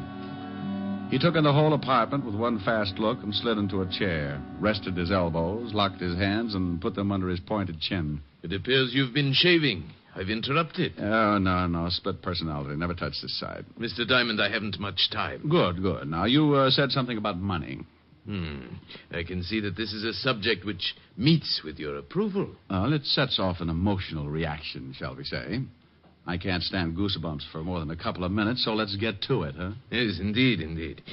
He took in the whole apartment with one fast look and slid into a chair, rested his elbows, locked his hands, and put them under his pointed chin. It appears you've been shaving. I've interrupted. Oh, no. Split personality. Never touch this side. Mr. Diamond, I haven't much time. Good. Now, you said something about money. I can see that this is a subject which meets with your approval. Well, it sets off an emotional reaction, shall we say. I can't stand goosebumps for more than a couple of minutes, so let's get to it, huh? Yes, indeed.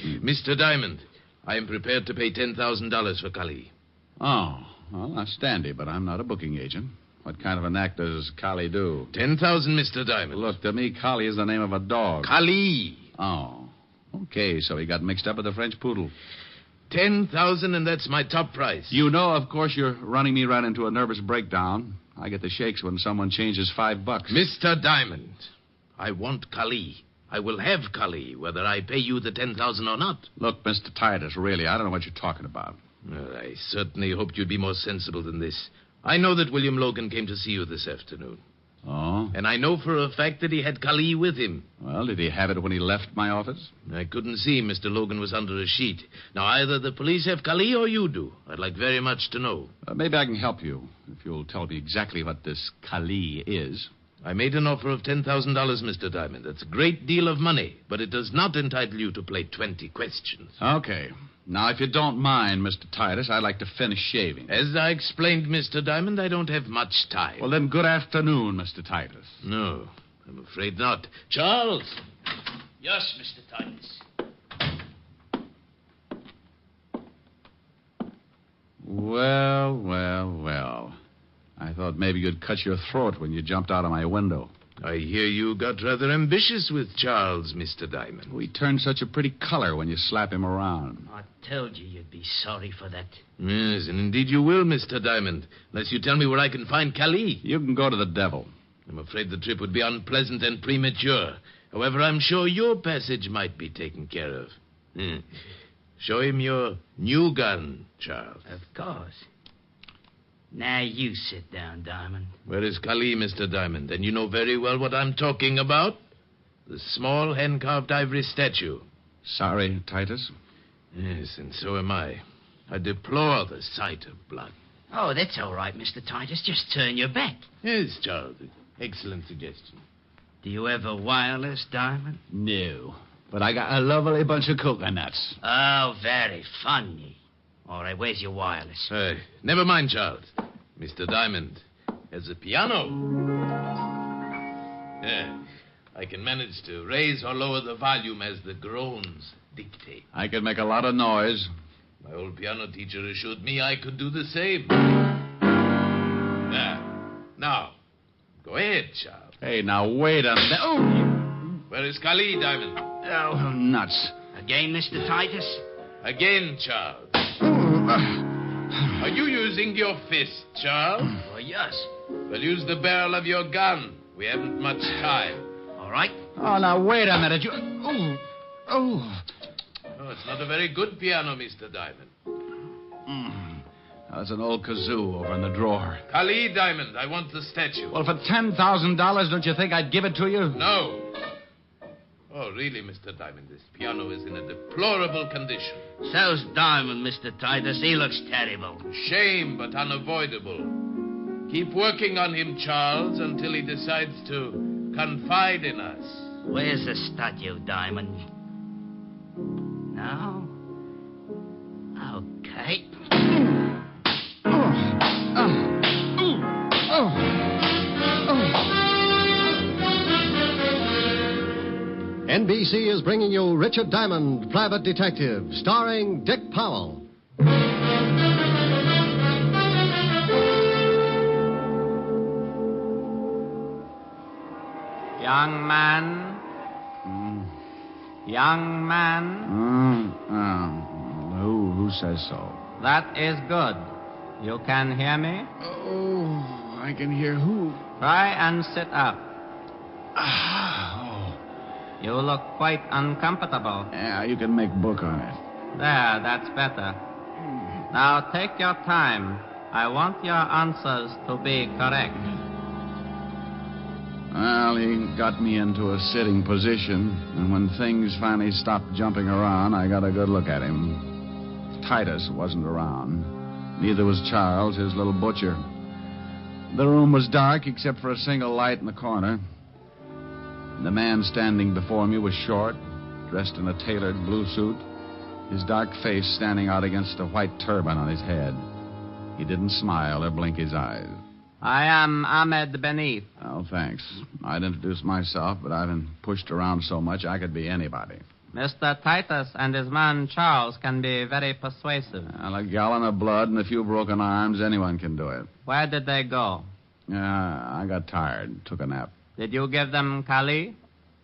Mr. Diamond, I am prepared to pay $10,000 for Kali. Oh, well, that's dandy, but I'm not a booking agent. What kind of an act does Kali do? 10,000, Mr. Diamond. Look, to me, Kali is the name of a dog. Kali. Oh, okay, so he got mixed up with a French poodle. 10,000, and that's my top price. You know, of course, you're running me right into a nervous breakdown. I get the shakes when someone changes $5. Mr. Diamond, I want Kali. I will have Kali, whether I pay you the 10,000 or not. Look, Mr. Titus, really, I don't know what you're talking about. Well, I certainly hoped you'd be more sensible than this. I know that William Logan came to see you this afternoon. Oh? And I know for a fact that he had Kali with him. Well, did he have it when he left my office? I couldn't see. Mr. Logan was under a sheet. Now, either the police have Kali or you do. I'd like very much to know. Maybe I can help you, if you'll tell me exactly what this Kali is. I made an offer of $10,000, Mr. Diamond. That's a great deal of money, but it does not entitle you to play 20 questions. Okay. Now, if you don't mind, Mr. Titus, I'd like to finish shaving. As I explained, Mr. Diamond, I don't have much time. Well, then, good afternoon, Mr. Titus. No, I'm afraid not. Charles! Yes, Mr. Titus. Well. I thought maybe you'd cut your throat when you jumped out of my window. I hear you got rather ambitious with Charles, Mr. Diamond. He turned such a pretty color when you slap him around. I told you you'd be sorry for that. Yes, and indeed you will, Mr. Diamond, unless you tell me where I can find Kali. You can go to the devil. I'm afraid the trip would be unpleasant and premature. However, I'm sure your passage might be taken care of. Show him your new gun, Charles. Of course. Now you sit down, Diamond. Where is Kali, Mr. Diamond? And you know very well what I'm talking about. The small hand-carved ivory statue. Sorry, Titus. Yes, and so am I. I deplore the sight of blood. Oh, that's all right, Mr. Titus. Just turn your back. Yes, Charles. Excellent suggestion. Do you have a wireless, Diamond? No. But I got a lovely bunch of coconuts. Oh, very funny. All right, where's your wireless? Hey, never mind, Charles. Mr. Diamond has a piano. Yeah, I can manage to raise or lower the volume as the groans dictate. I can make a lot of noise. My old piano teacher assured me I could do the same. Now, go ahead, Charles. Hey, now, wait a minute. Oh! Where is Kali, Diamond? Oh, nuts. Again, Mr. Titus? Again, Charles. Are you using your fist, Charles? Oh, yes. Well, use the barrel of your gun. We haven't much time. All right. Oh, now, wait a minute. You... Oh. Oh, it's not a very good piano, Mr. Diamond. That's an old kazoo over in the drawer. Kali, Diamond, I want the statue. Well, for $10,000, don't you think I'd give it to you? No. Oh, really, Mr. Diamond, this piano is in a deplorable condition. So's Diamond, Mr. Titus. He looks terrible. Shame, but unavoidable. Keep working on him, Charles, until he decides to confide in us. Where's the statue, Diamond? No? Okay. NBC is bringing you Richard Diamond, Private Detective, starring Dick Powell. Young man. Young man. Who says so? That is good. You can hear me? Oh, I can hear who? Try and sit up. Oh. You look quite uncomfortable. Yeah, you can make book on it. There, that's better. Now take your time. I want your answers to be correct. Well, he got me into a sitting position, and when things finally stopped jumping around, I got a good look at him. Titus wasn't around. Neither was Charles, his little butcher. The room was dark except for a single light in the corner. The man standing before me was short, dressed in a tailored blue suit, his dark face standing out against a white turban on his head. He didn't smile or blink his eyes. I am Ahmed Beneath. Oh, thanks. I'd introduce myself, but I've been pushed around so much I could be anybody. Mr. Titus and his man Charles can be very persuasive. Well, a gallon of blood and a few broken arms, anyone can do it. Where did they go? I got tired, took a nap. Did you give them Kali?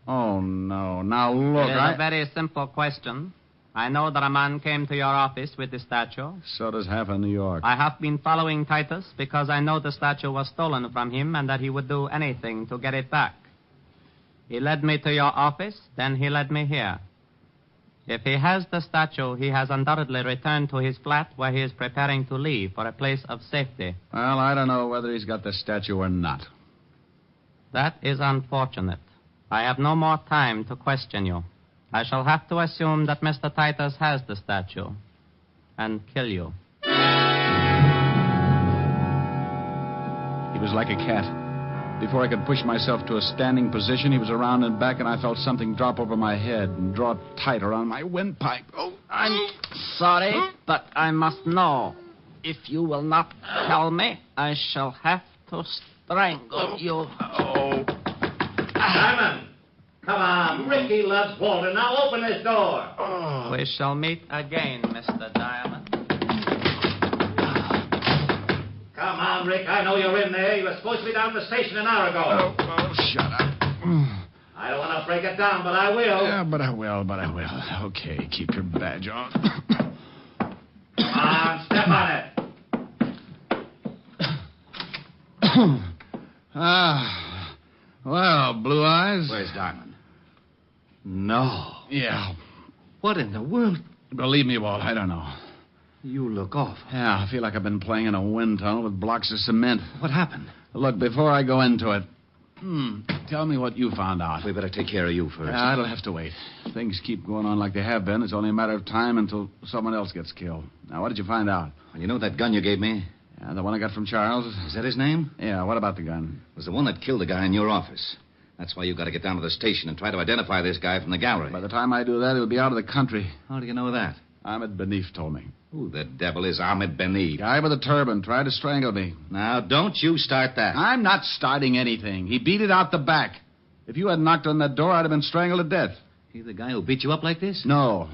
Oh, no. Now, look, It is a very simple question. I know that a man came to your office with the statue. So does half of New York. I have been following Titus because I know the statue was stolen from him and that he would do anything to get it back. He led me to your office, then he led me here. If he has the statue, he has undoubtedly returned to his flat where he is preparing to leave for a place of safety. Well, I don't know whether he's got the statue or not. That is unfortunate. I have no more time to question you. I shall have to assume that Mr. Titus has the statue and kill you. He was like a cat. Before I could push myself to a standing position, he was around and back, and I felt something drop over my head and draw tight around my windpipe. Oh, I'm sorry, but I must know. If you will not tell me, I shall have to strangle you. Simon! Come on. Ricky loves Walter. Now open this door. We shall meet again, Mr. Diamond. Come on, Rick. I know you're in there. You were supposed to be down at the station an hour ago. Shut up. I don't want to break it down, but I will. Yeah, but I will. Okay, keep your badge on. Come on, step on it. Well, Blue Eyes. Where's Diamond? No. Yeah. What in the world? Believe me, Walt, I don't know. You look awful. Yeah, I feel like I've been playing in a wind tunnel with blocks of cement. What happened? Look, before I go into it, tell me what you found out. We better take care of you first. Yeah, it'll have to wait. Things keep going on like they have been. It's only a matter of time until someone else gets killed. Now, what did you find out? Well, you know that gun you gave me? Yeah, the one I got from Charles. Is that his name? Yeah, what about the gun? It was the one that killed the guy in your office. That's why you've got to get down to the station and try to identify this guy from the gallery. By the time I do that, he'll be out of the country. How do you know that? Ahmed Beneath told me. Who the devil is Ahmed Beneath? Guy with a turban tried to strangle me. Now, don't you start that. I'm not starting anything. He beat it out the back. If you had knocked on that door, I'd have been strangled to death. He the guy who beat you up like this? No.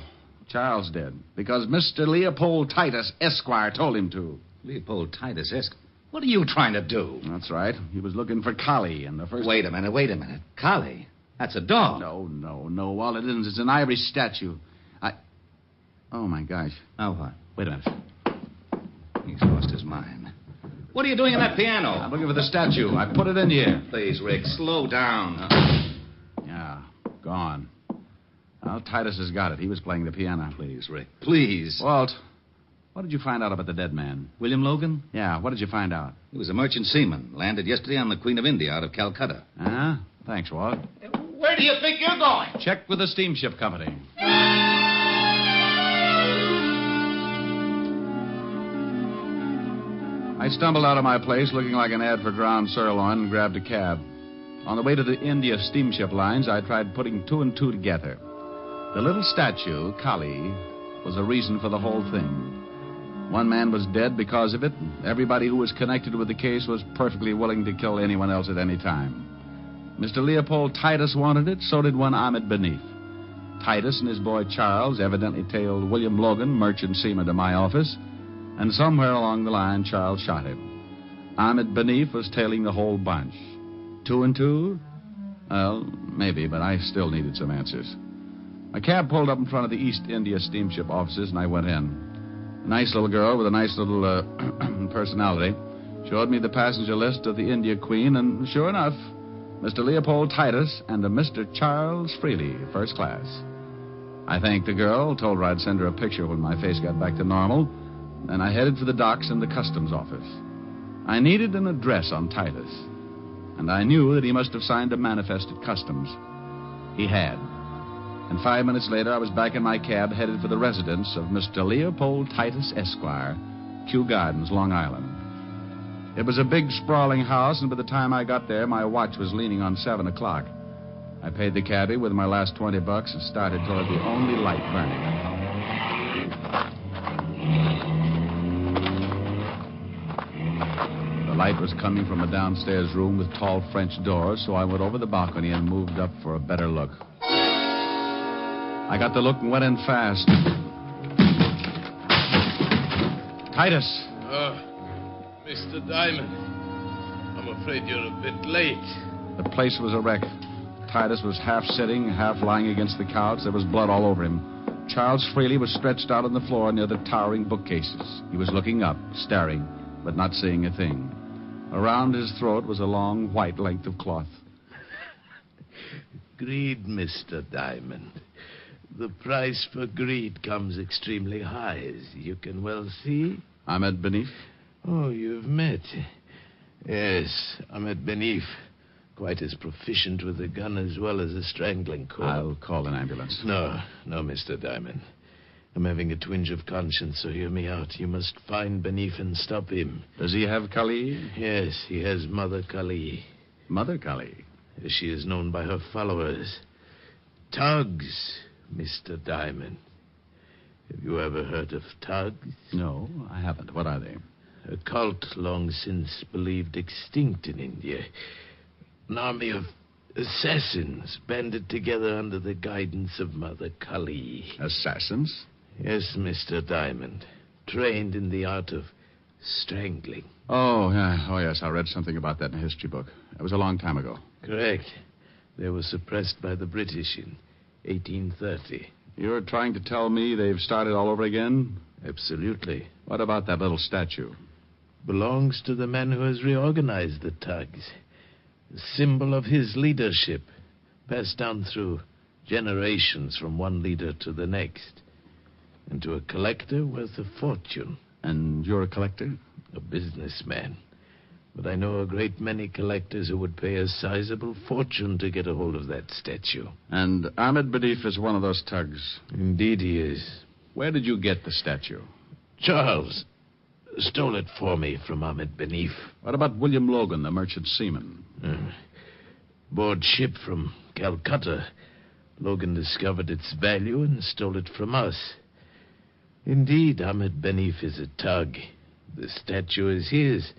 Charles did. Because Mr. Leopold Titus, Esquire, told him to. Leopold Titus, Esquire? What are you trying to do? That's right. He was looking for Collie, and the first... Wait a minute. Collie? That's a dog. No, Walt, it isn't. It's an ivory statue. Oh, my gosh. Now what? Wait a minute. He's lost his mind. What are you doing in that piano? I'm looking for the statue. I put it in here. Please, Rick, slow down. Yeah, gone. Well, Titus has got it. He was playing the piano. Please, Rick, please. Walt, what did you find out about the dead man? William Logan? Yeah, what did you find out? He was a merchant seaman. Landed yesterday on the Queen of India out of Calcutta. Huh? Thanks, Walt. Where do you think you're going? Check with the steamship company. I stumbled out of my place looking like an ad for ground sirloin and grabbed a cab. On the way to the India steamship lines, I tried putting two and two together. The little statue, Kali, was the reason for the whole thing. One man was dead because of it. Everybody who was connected with the case was perfectly willing to kill anyone else at any time. Mr. Leopold Titus wanted it, so did one Ahmed Benif. Titus and his boy Charles evidently tailed William Logan, merchant seaman, to my office, and somewhere along the line, Charles shot him. Ahmed Benif was tailing the whole bunch. 2 and 2? Well, maybe, but I still needed some answers. A cab pulled up in front of the East India steamship offices, and I went in. A nice little girl with a nice little personality showed me the passenger list of the India Queen, and sure enough, Mr. Leopold Titus and a Mr. Charles Freely, first class. I thanked the girl, told her I'd send her a picture when my face got back to normal, and I headed for the docks and the customs office. I needed an address on Titus, and I knew that he must have signed a manifest at customs. He had. And 5 minutes later, I was back in my cab, headed for the residence of Mr. Leopold Titus, Esquire, Kew Gardens, Long Island. It was a big, sprawling house, and by the time I got there, my watch was leaning on 7 o'clock. I paid the cabbie with my last $20 and started toward the only light burning. The light was coming from a downstairs room with tall French doors, so I went over the balcony and moved up for a better look. I got the look and went in fast. Titus. Mr. Diamond, I'm afraid you're a bit late. The place was a wreck. Titus was half sitting, half lying against the couch. There was blood all over him. Charles Freely was stretched out on the floor near the towering bookcases. He was looking up, staring, but not seeing a thing. Around his throat was a long, white length of cloth. Greed, Mr. Diamond. The price for greed comes extremely high, as you can well see. Ahmed Benif? Oh, you've met. Yes, Ahmed Benif. Quite as proficient with a gun as well as a strangling cord. I'll call an ambulance. No, Mr. Diamond. I'm having a twinge of conscience, so hear me out. You must find Benif and stop him. Does he have Kali? Yes, he has Mother Kali. Mother Kali? As she is known by her followers. Tugs, Mr. Diamond. Have you ever heard of Tugs? No, I haven't. What are they? A cult long since believed extinct in India. An army of assassins banded together under the guidance of Mother Kali. Assassins? Yes, Mr. Diamond. Trained in the art of strangling. Oh, yeah. Oh, yes. I read something about that in a history book. It was a long time ago. Correct. They were suppressed by the British in 1830. You're trying to tell me they've started all over again? Absolutely. What about that little statue? Belongs to the man who has reorganized the Tugs. A symbol of his leadership, passed down through generations from one leader to the next. And to a collector worth a fortune. And you're a collector? A businessman. But I know a great many collectors who would pay a sizable fortune to get a hold of that statue. And Ahmed Benif is one of those Tugs? Indeed he is. Where did you get the statue? Charles stole it for me from Ahmed Benif. What about William Logan, the merchant seaman? Board ship from Calcutta. Logan discovered its value and stole it from us. Indeed, Ahmed Benif is a Tug. The statue is his,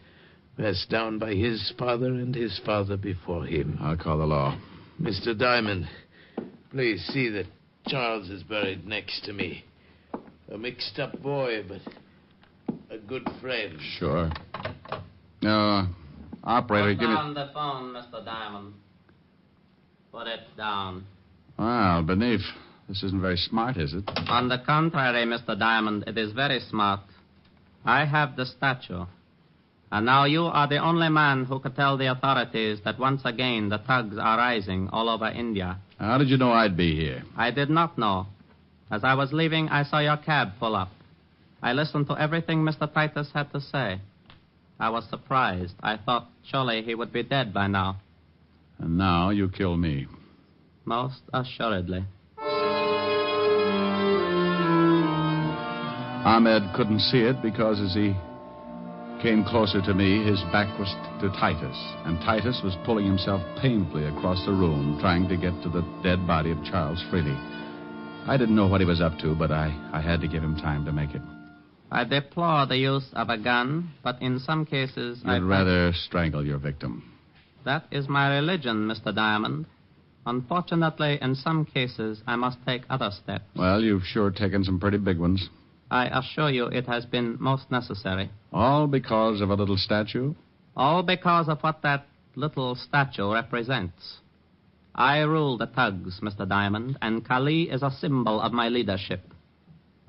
passed down by his father and his father before him. I'll call the law. Mr. Diamond, please see that Charles is buried next to me. A mixed-up boy, but a good friend. Sure. Operator, give me... Put down the phone, Mr. Diamond. Put it down. Well, Benif, this isn't very smart, is it? On the contrary, Mr. Diamond, it is very smart. I have the statue. And now you are the only man who could tell the authorities that once again the thugs are rising all over India. How did you know I'd be here? I did not know. As I was leaving, I saw your cab pull up. I listened to everything Mr. Titus had to say. I was surprised. I thought surely he would be dead by now. And now you kill me. Most assuredly. Ahmed couldn't see it because as he came closer to me, his back was to Titus, and Titus was pulling himself painfully across the room, trying to get to the dead body of Charles Freely. I didn't know what he was up to, but I had to give him time to make it. I deplore the use of a gun, but in some cases I'd rather strangle your victim. That is my religion, Mr. Diamond. Unfortunately, in some cases, I must take other steps. Well, you've sure taken some pretty big ones. I assure you it has been most necessary. All because of a little statue? All because of what that little statue represents. I rule the thugs, Mr. Diamond, and Kali is a symbol of my leadership.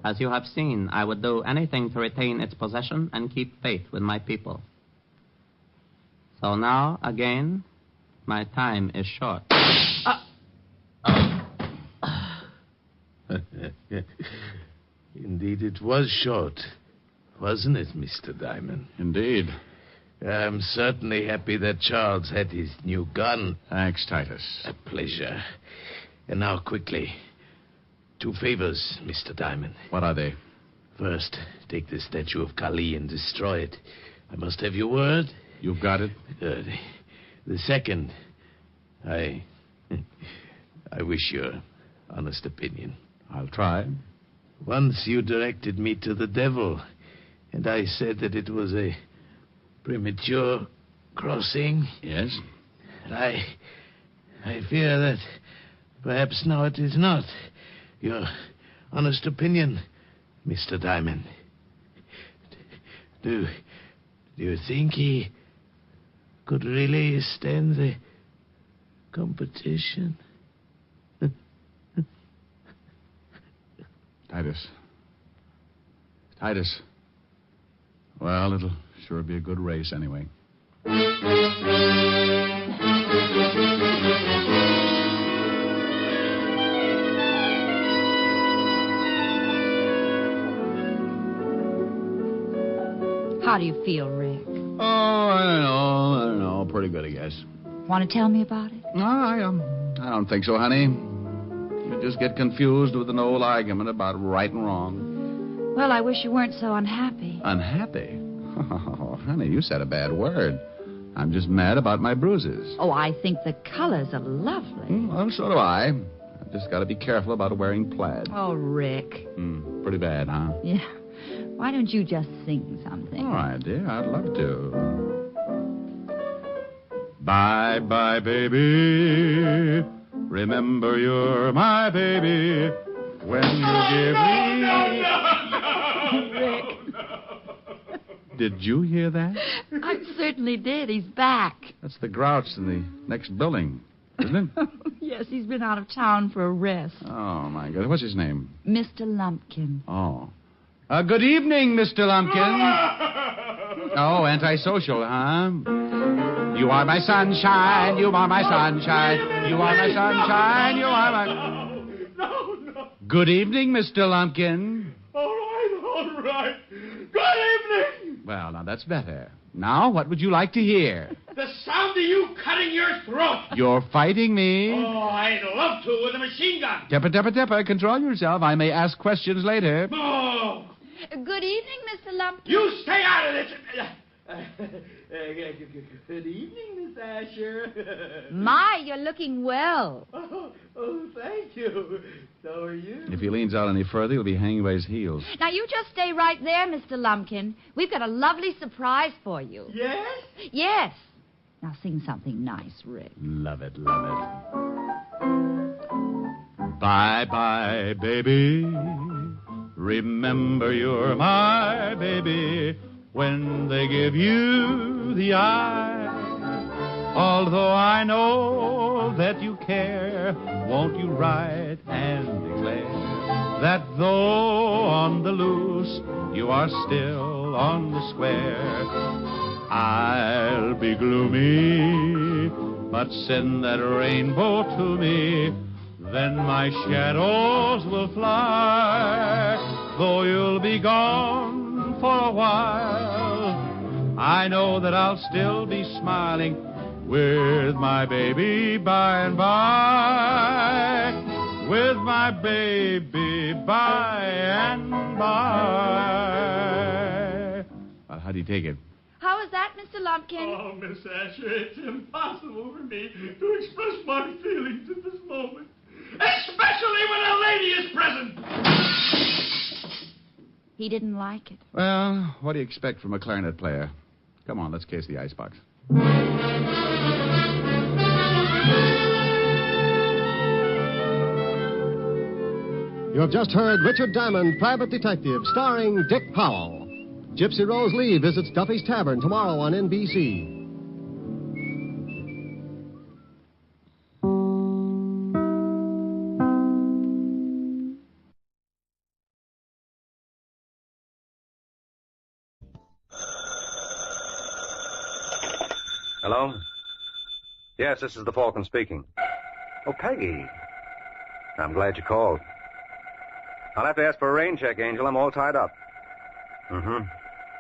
As you have seen, I would do anything to retain its possession and keep faith with my people. So now, again, my time is short. Indeed, it was short, wasn't it, Mr. Diamond? Indeed. I'm certainly happy that Charles had his new gun. Thanks, Titus. A pleasure. And now, quickly, 2 favors, Mr. Diamond. What are they? First, take the statue of Kali and destroy it. I must have your word. You've got it. Good. The second, I wish your honest opinion. I'll try. Once you directed me to the devil, and I said that it was a premature crossing. Yes? I fear that perhaps now it is not. Your honest opinion, Mr. Diamond. Do you think he could really stand the competition? Titus. Well, it'll sure be a good race anyway. How do you feel, Rick? Oh, I don't know. Pretty good, I guess. Want to tell me about it? No, I don't think so, honey. You just get confused with an old argument about right and wrong. Well, I wish you weren't so unhappy. Unhappy? Oh, honey, you said a bad word. I'm just mad about my bruises. Oh, I think the colors are lovely. Well, so do I. I've just got to be careful about wearing plaid. Oh, Rick. Pretty bad, huh? Yeah. Why don't you just sing something? All right, dear. I'd love to. Bye-bye, baby. Remember you're my baby when you give me... Rick. Did you hear that? I certainly did. He's back. That's the grouch in the next building, isn't it? Yes, he's been out of town for a rest. Oh, my God. What's his name? Mr. Lumpkin. Oh. Good evening, Mr. Lumpkin. Oh, antisocial, huh? You are my sunshine, you are my sunshine, you are my sunshine, you are my... No. Good evening, Mr. Lumpkin. All right. Good evening. Well, now that's better. Now, what would you like to hear? The sound of you cutting your throat. You're fighting me. Oh, I'd love to with a machine gun. Tepper, control yourself. I may ask questions later. Oh. Good evening, Mr. Lumpkin. You stay out of this. Good evening, Miss Asher. My, you're looking well. Oh, thank you. So are you. If he leans out any further, he'll be hanging by his heels. Now, you just stay right there, Mr. Lumpkin. We've got a lovely surprise for you. Yes? Yes. Now, sing something nice, Rick. Love it, love it. Bye-bye, baby. Remember you're my baby when they give you the eye. Although I know that you care, won't you write and declare that though on the loose you are still smile on the square. I'll be gloomy, but send that rainbow to me, then my shadows will fly. Though you'll be gone for a while, I know that I'll still be smiling with my baby by and by. With my baby by and by. Well, how do you take it? How was that, Mr. Lumpkin? Oh, Miss Asher, it's impossible for me to express my feelings at this moment. Especially when a lady is present. He didn't like it. Well, what do you expect from a clarinet player? Come on, let's case the icebox. You have just heard Richard Diamond, Private Detective, starring Dick Powell. Gypsy Rose Lee visits Duffy's Tavern tomorrow on NBC. Hello? Yes, this is the Falcon speaking. Oh, Peggy. I'm glad you called. I'll have to ask for a rain check, Angel. I'm all tied up. Mm-hmm.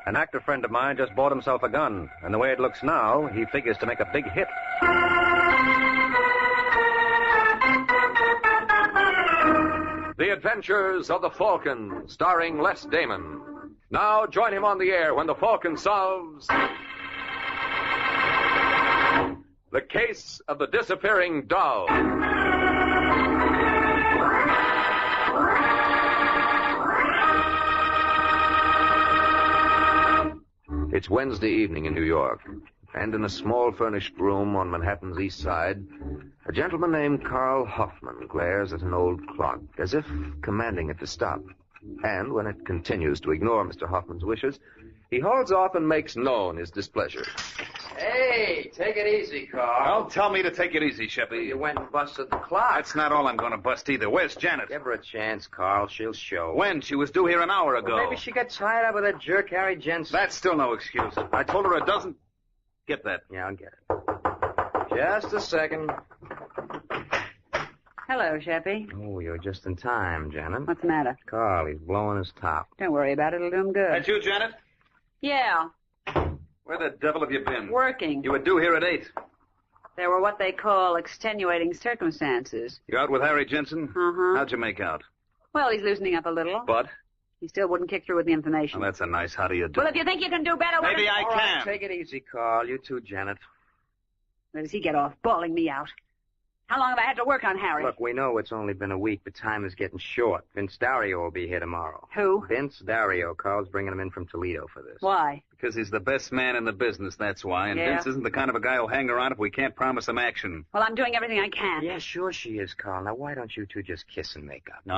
An actor friend of mine just bought himself a gun, and the way it looks now, he figures to make a big hit. The Adventures of the Falcon, starring Les Damon. Now join him on the air when the Falcon solves the case of the disappearing doll. It's Wednesday evening in New York, and in a small furnished room on Manhattan's East Side, a gentleman named Carl Hoffman glares at an old clock, as if commanding it to stop. And when it continues to ignore Mr. Hoffman's wishes, he hauls off and makes known his displeasure. Hey, take it easy, Carl. Don't tell me to take it easy, Sheppy. You went and busted the clock. That's not all I'm going to bust either. Where's Janet? Give her a chance, Carl. She'll show. When? She was due here an hour ago. Well, maybe she got tied up with that jerk Harry Jensen. That's still no excuse. I told her a dozen. Get that. Yeah, I'll get it. Just a second. Hello, Sheppy. Oh, you're just in time, Janet. What's the matter? Carl, he's blowing his top. Don't worry about it. It'll do him good. That you, Janet? Yeah, Where the devil have you been? working. You were due here at 8. There were what they call extenuating circumstances. You out with Harry Jensen? Uh-huh. How'd you make out? Well, he's loosening up a little. But? He still wouldn't kick through with the information. Well, that's a nice how do you do. Well, if you think you can do better... Maybe I All can. right, take it easy, Carl. You too, Janet. Where does he get off bawling me out? How long have I had to work on Harry? Look, we know it's only been a week, but time is getting short. Vince Dario will be here tomorrow. Who? Vince Dario. Carl's bringing him in from Toledo for this. Why? Because he's the best man in the business, that's why. And Yeah. Vince isn't the kind of a guy who'll hang around if we can't promise him action. Well, I'm doing everything I can. Yeah, sure she is, Carl. Now, why don't you two just kiss and make up? No.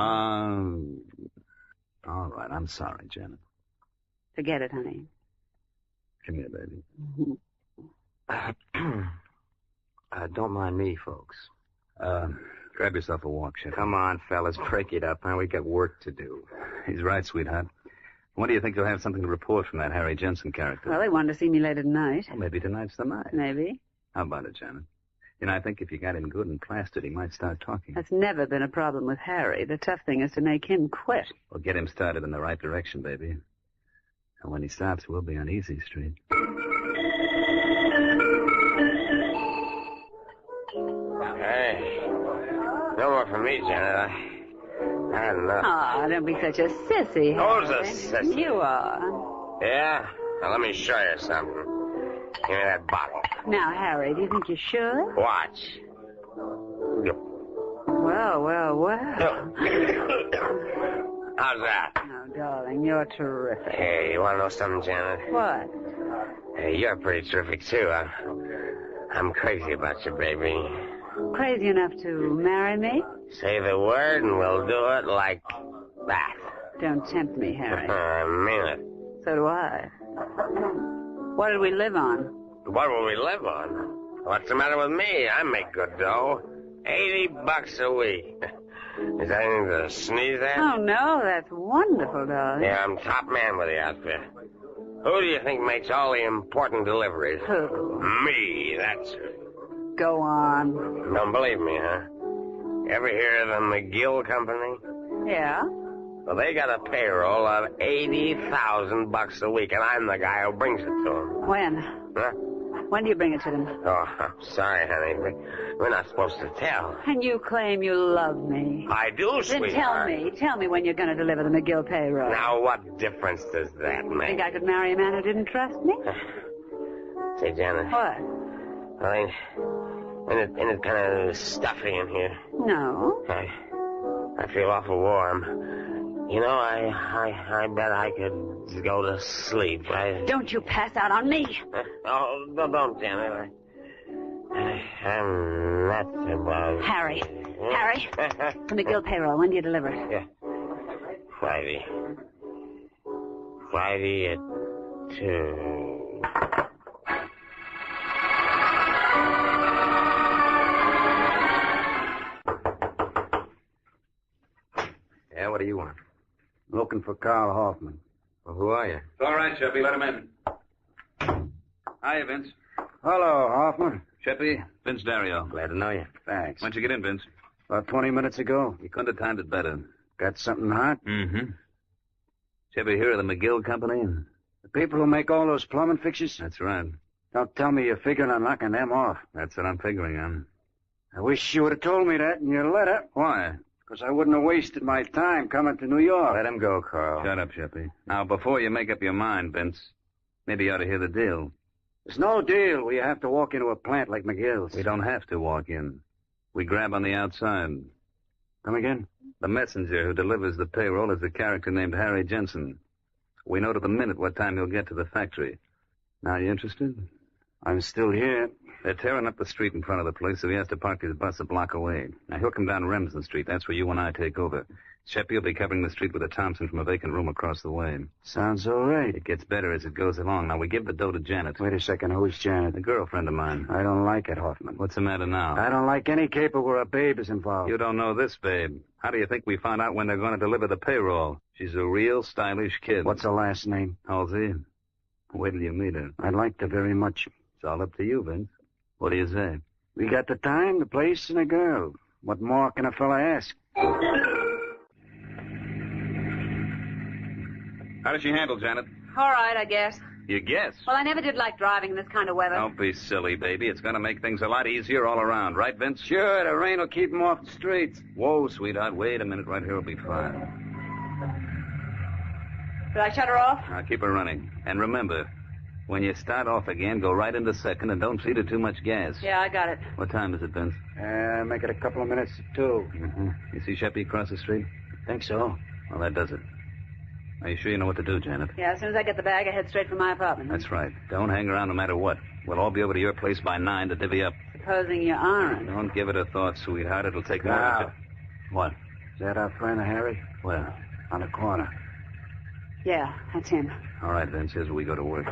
All right, I'm sorry, Janet. Forget it, honey. Come here, baby. Don't mind me, folks. Grab yourself a walk, Shep. Come on, fellas, break it up, huh? We got work to do. He's right, sweetheart. When do you think you'll have something to report from that Harry Jensen character? Well, they wanted to see me late at night. Well, maybe tonight's the night. Maybe. How about it, Janet? You know, I think if you got him good and plastered, he might start talking. That's never been a problem with Harry. The tough thing is to make him quit. We'll get him started in the right direction, baby. And when he stops, we'll be on Easy Street. Hey. No more for me, Janet. I had enough. Aw, don't be such a sissy. Who's a Harry. sissy? You are. Yeah? Now, let me show you something. Give me that bottle. Now, Harry, do you think you should? Watch. Well, well, well. How's that? Oh, darling, you're terrific. Hey, you want to know something, Janet? What? Hey, you're pretty terrific, too. I'm crazy about you, baby. Crazy enough to marry me? Say the word and we'll do it like that. Don't tempt me, Harry. I mean it. So do I. What did we live on? What will we live on? What's the matter with me? I make good dough. $80 a week. Is that anything to sneeze at? Oh, no, that's wonderful, darling. Yeah, I'm top man with the outfit. Who do you think makes all the important deliveries? Who? Me, that's who. Go on. Don't believe me, huh? Ever hear of the McGill Company? Yeah? Well, they got a payroll of $80,000 a week, and I'm the guy who brings it to them. When? Huh? When do you bring it to them? Oh, I'm sorry, honey. We're not supposed to tell. And you claim you love me. I do, Then sweetheart. tell me when you're going to deliver the McGill payroll. Now, what difference does that make? Think I could marry a man who didn't trust me? Say, Janet. What? Well, ain't it kind of stuffy in here? No. I feel awful warm. You know, I bet I could go to sleep. Don't you pass out on me. Oh, don't, Janet. I'm nuts about... Harry. Harry. The McGill payroll. When do you deliver it? Yeah. Friday at 2. Yeah, what do you want? Looking for Carl Hoffman. Well, who are you? All right, Sheppy, let him in. Hiya, Vince. Hello, Hoffman. Sheppy, Vince Dario. Glad to know you. Thanks. When'd you get in, Vince? About 20 minutes ago. You couldn't have timed it better. Got something hot? Mm-hmm. Sheppy, hear of the McGill Company? The people who make all those plumbing fixtures? That's right. Don't tell me you're figuring on knocking them off. That's what I'm figuring on. I wish you would have told me that in your letter. Why? Because I wouldn't have wasted my time coming to New York. Let him go, Carl. Shut up, Sheppy. Now, before you make up your mind, Vince, maybe you ought to hear the deal. There's no deal where you have to walk into a plant like McGill's. We don't have to walk in. We grab on the outside. Come again? The messenger who delivers the payroll is a character named Harry Jensen. We know to the minute what time he'll get to the factory. Now, you interested? I'm still here. They're tearing up the street in front of the place, so he has to park his bus a block away. Now, he'll come down Remsen Street. That's where you and I take over. Sheppy will be covering the street with a Thompson from a vacant room across the way. Sounds all right. It gets better as it goes along. Now, we give the dough to Janet. Wait a second. Who's Janet? A girlfriend of mine. I don't like it, Hoffman. What's the matter now? I don't like any caper where a babe is involved. You don't know this, babe. How do you think we found out when they're going to deliver the payroll? She's a real stylish kid. What's her last name? Halsey. Wait till you meet her. I'd like to very much. It's all up to you, Vince. What do you say? We got the time, the place, and a girl. What more can a fella ask? How does she handle, Janet? All right, I guess. You guess. Well, I never did like driving in this kind of weather. Don't be silly, baby. It's going to make things a lot easier all around, right, Vince? Sure, the rain will keep 'em off the streets. Whoa, sweetheart. Wait a minute. Right here will be fine. Did I shut her off? Now, keep her running. And remember, when you start off again, go right into second and don't feed her too much gas. Yeah, I got it. What time is it, Vince? Make it a couple of minutes to 2. Mm-hmm. You see Sheppy across the street? Think so. Well, that does it. Are you sure you know what to do, Janet? Yeah, as soon as I get the bag, I head straight for my apartment. That's right. Don't hang around no matter what. We'll all be over to your place by 9 to divvy up. Supposing you aren't. Don't give it a thought, sweetheart. It'll take more Now. than... What? Is that our friend, Harry? Well, On the corner. Yeah, that's him. all right, Vince. Here's where we go to work.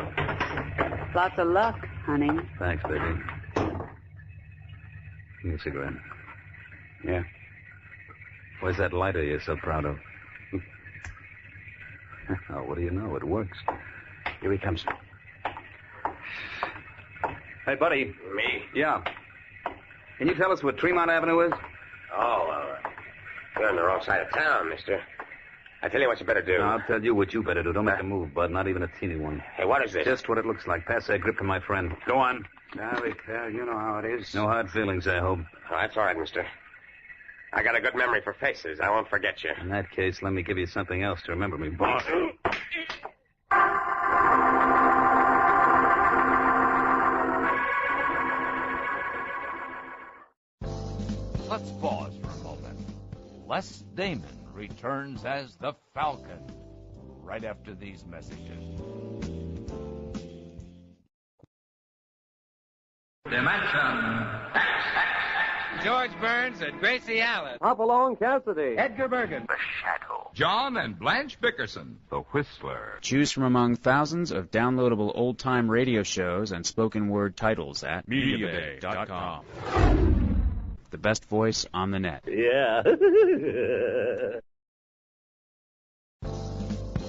Lots of luck, honey. Thanks, baby. Give me a cigarette. Yeah. Where's that lighter you're so proud of? Oh, what do you know? It works. Here he comes. Hey, buddy. Me? Yeah. Can you tell us what Tremont Avenue is? Oh, you're on the wrong side of town, mister. I tell you what you better do. No, I'll tell you what you better do. Don't make a move, bud. Not even a teeny one. Hey, what is this? Just what it looks like. Pass that grip to my friend. Go on. Sorry, pal. You know how it is. No hard feelings, I hope. Oh, that's all right, mister. I got a good memory for faces. I won't forget you. In that case, let me give you something else to remember me by. Let's pause for a moment. Les Damon returns as the Falcon right after these messages. Dimension X. George Burns and Gracie Allen. Hopalong Cassidy. Edgar Bergen. The Shadow. John and Blanche Bickerson, the Whistler. Choose from among thousands of downloadable old-time radio shows and spoken word titles at MediaBay.com. The best voice on the net. Yeah.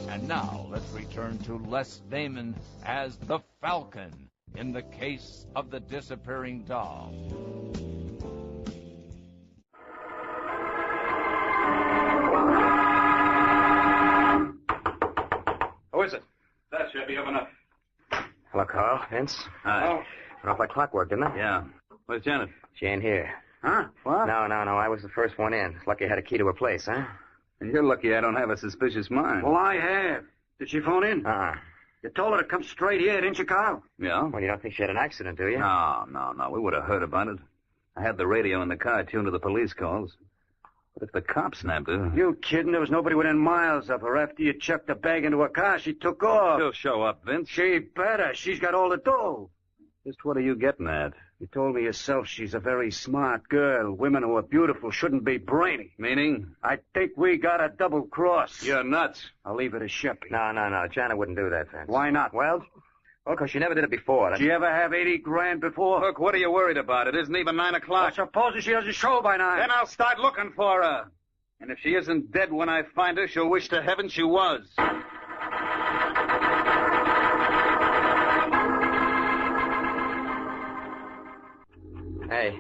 And And now let's return to Les Damon as the Falcon in the case of the disappearing doll. Who is it? That should be open up. Hello, Carl. Vince. Hi. Went off like clockwork, didn't it? Yeah. Where's Janet? She ain't here. Huh? What? No. I was the first one in. It's lucky I had a key to her place, huh? And you're lucky I don't have a suspicious mind. Well, I have. Did she phone in? Uh-uh. You told her to come straight here, didn't you, Carl? Yeah? Well, you don't think she had an accident, do you? No. We would have heard about it. I had the radio in the car tuned to the police calls. But if the cops snapped her... You kidding? There was nobody within miles of her. After you chucked the bag into her car, she took off. She'll show up, Vince. She better. She's got all the dough. Just what are you getting at? You told me yourself she's a very smart girl. Women who are beautiful shouldn't be brainy. Meaning? I think we got a double cross. You're nuts. I'll leave it to Sheppy. No. Janet wouldn't do that, Vince. Why not? Well, because she never did it before. Did she ever have 80 grand before? Look, what are you worried about? It isn't even 9 o'clock. Well, supposing she doesn't show by 9. Then I'll start looking for her. And if she isn't dead when I find her, she'll wish to heaven she was. Hey,